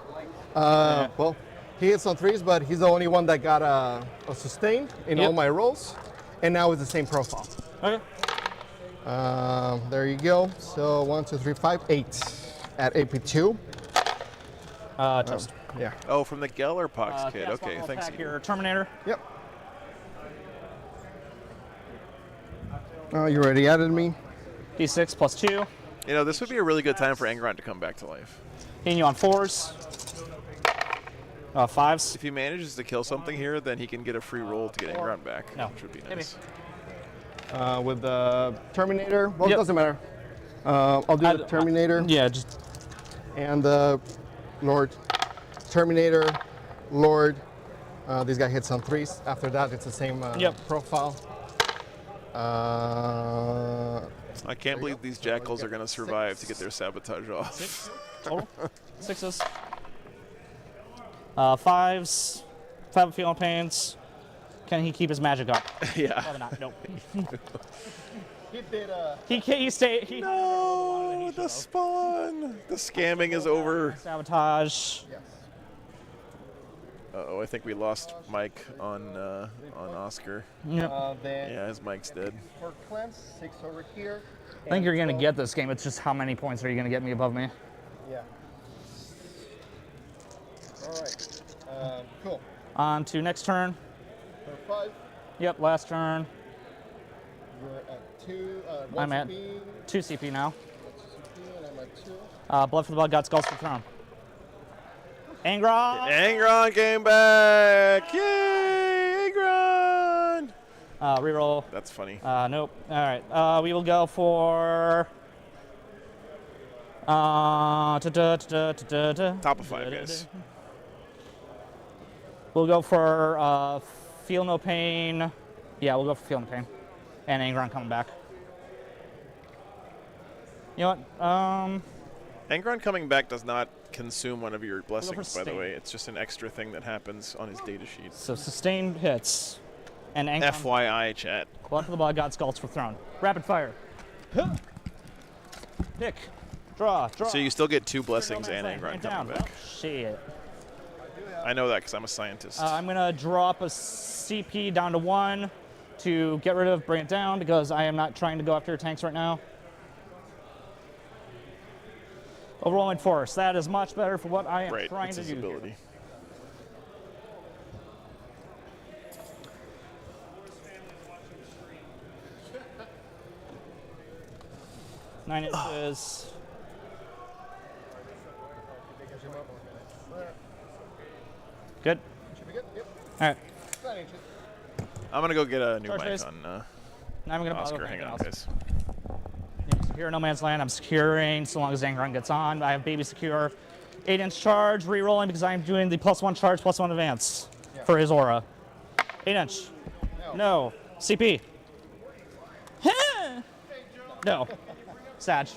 Well, he hits on 3s, but he's the only one that got a sustain in all my rolls, and now it's the same profile. Okay. There you go. So 1, 2, 3, 5, 8 at AP2. Toast. Yeah. Oh, from the Geller Pox kid. Okay, thanks. Your Terminator. Yep. You already added me. D6 plus 2. You know, this would be a really good time for Angron to come back to life. Hitting you on 4s. 5s. If he manages to kill something here, then he can get a free roll to get Angron back, which would be nice. With the Terminator, well, it doesn't matter. I'll do the Terminator. Yeah, just. And the Lord. Terminator, Lord. This guy hits on 3s. After that, it's the same profile. I can't believe these jackals are going to survive to get their sabotage off. 6 total. 6s. 5s. 5 feeling pains. Can he keep his magic up? Yeah. Probably not. Nope. He did. He stayed. No, the spawn. The scamming is over. Sabotage. Yes. Uh-oh, I think we lost Mike on Oscar. Yep. Yeah, his mic's dead. For cleanse, 6 over here. I think you're going to get this game. It's just how many points are you going to get me above me? Yeah. All right. Cool. On to next turn. For 5. Yep, last turn. You're at 2. I'm at CP. 2 CP now. That's 2 CP, and I'm at 2. Blood for the blood, guts, skulls for the throne. Angron! Angron came back! Yay! Angron! Reroll. That's funny. Nope. All right. We will go for. Top of 5, guys. We'll go for Feel No Pain. Yeah, we'll go for Feel No Pain. And Angron coming back. You know what? Angron coming back does not consume one of your for blessings, by the sustain. way. It's just an extra thing that happens on his data sheet. So sustained hits. And Angron. FYI, chat. Blood for the blood, God skulls for throne. Rapid fire. Pick. Draw. So you still get 2 blessings and Right Angron down. coming back. Shit. I know that because I'm a scientist. I'm going to drop a CP down to 1 to get rid of, bring it down, because I am not trying to go after your tanks right now. Overwhelming force. That is much better for what I am trying to do. Ability. Nine inches. Good. Should be good? Yep. All right. 9 inches. I'm going to go get a new Charge mic phase. on Now I'm gonna bother Oscar. with Hang on, anything guys. Secure No Man's Land. I'm securing so long as Angron gets on. I have baby secure. 8-inch charge, re-rolling because I'm doing the +1 charge, +1 advance for his aura. 8-inch. No. CP. No. Sag.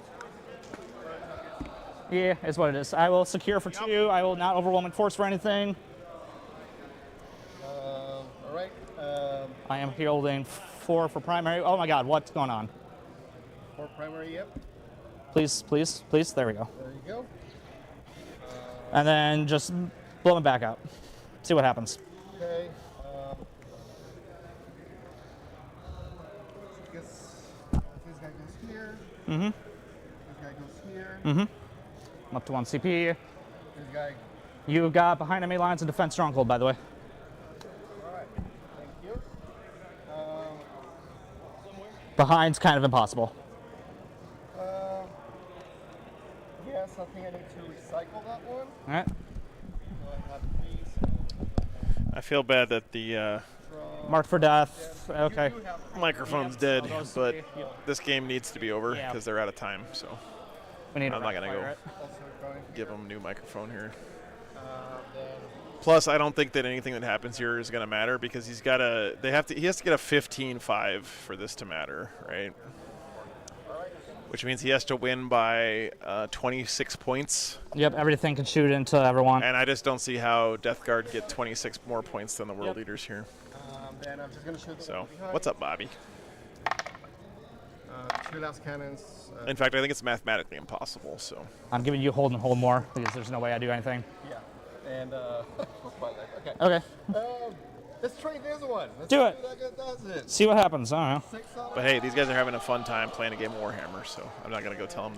Yeah, is what it is. I will secure for 2. I will not overwhelming force for anything. All right. I am holding 4 for primary. Oh my god, what's going on? 4 primary, yep. Please, please, please. There we go. There you go. And then just blow him back out. See what happens. Okay. Guess this guy goes here. Mm-hmm. This guy goes here. Mm-hmm. I'm up to 1 CP. This guy. You've got behind enemy lines and defense stronghold, by the way. All right. Thank you. Behind's kind of impossible. Yes, I think I need to recycle that one. All right. So I have these. I feel bad that the Marked for death. Okay. microphone's dead, but this game needs to be over Yeah. because they're out of time. So We need I'm to not going to go rectify it. Also going give them a new microphone here. then Plus, I don't think that anything that happens here is going to matter because he has to get a 15-5 for this to matter, right? Which means he has to win by 26 points. Yep, everything can shoot into everyone. And I just don't see how Death Guard get 26 more points than the world leaders here. then I'm just going to shoot the So, one behind. what's up, Bobby? 2 last cannons. In fact, I think it's mathematically impossible. So I'm giving you hold and hold more because there's no way I do anything. Yeah. And what's my life? Okay. Okay. Let's trade this one. Let's Do see it. who that guy does it. See what happens. I don't know. But hey, these guys are having a fun time playing a game of Warhammer, so I'm not gonna go tell them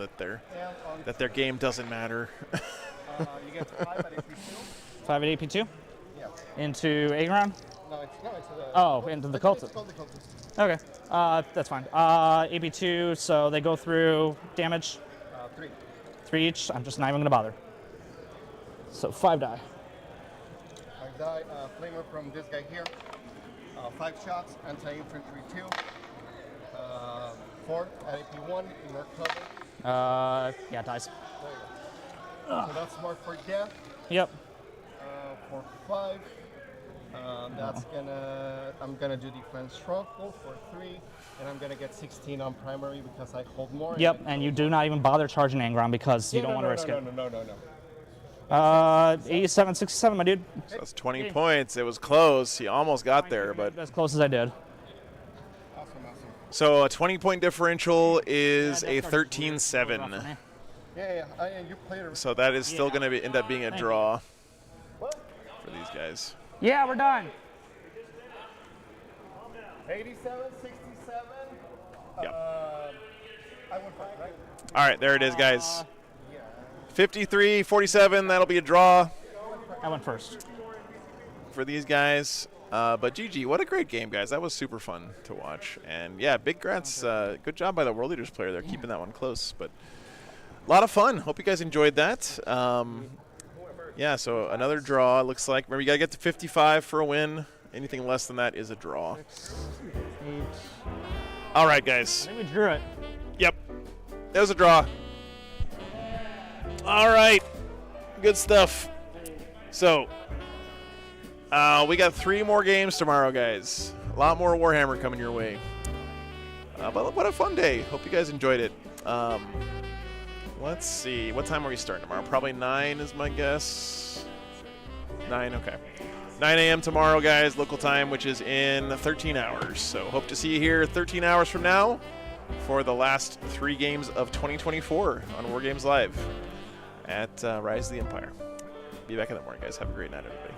that their game doesn't matter. You get 5 at AP2. 5 at AP2? Yeah. Into Agron? No, it's the. Oh, into the cultist. It's called the cultist. Okay. That's fine. AP2, so they go through damage. 3. 3 each. I'm just not even gonna bother. So 5 die. 5 die. Flamer from this guy here. 5 shots. Anti-infantry 2. 4 at AP1. Inert cover. Yeah, dies. There you go. So that's marked for death. Yep. For 5. I'm gonna do defense stronghold for 3, and I'm gonna get 16 on primary because I hold more. Yep, and you do not even bother charging Angron because you don't want to risk it. No. 87, 67, my dude. So that's 20 points. It was close. He almost got there, but as close as I did. Awesome. So a 20-point differential is a 13-7. Yeah. You played it. So that is still going to end up being a Thank draw for these guys. Yeah, we're done. 87, 67. Yep. I went 5, right? All right, there it is, guys. 53-47. That'll be a draw I went first. for these guys. But GG, what a great game, guys. That was super fun to watch. And yeah, big grats. Good job by the World Leaders player there, keeping that one close. But a lot of fun. Hope you guys enjoyed that. Yeah, so another draw, it looks like. Remember, you got to get to 55 for a win. Anything less than that is a draw. 6, 8. All right, guys. I think we drew it. Yep. That was a draw. All right. Good stuff. So, we got 3 more games tomorrow, guys. A lot more Warhammer coming your way. But what a fun day. Hope you guys enjoyed it. Let's see. What time are we starting tomorrow? Probably 9 is my guess. 9, okay. 9 a.m. tomorrow, guys, local time, which is in 13 hours. So hope to see you here 13 hours from now for the last 3 games of 2024 on War Games Live at Rise of the Empire. Be back in the morning, guys. Have a great night, everybody.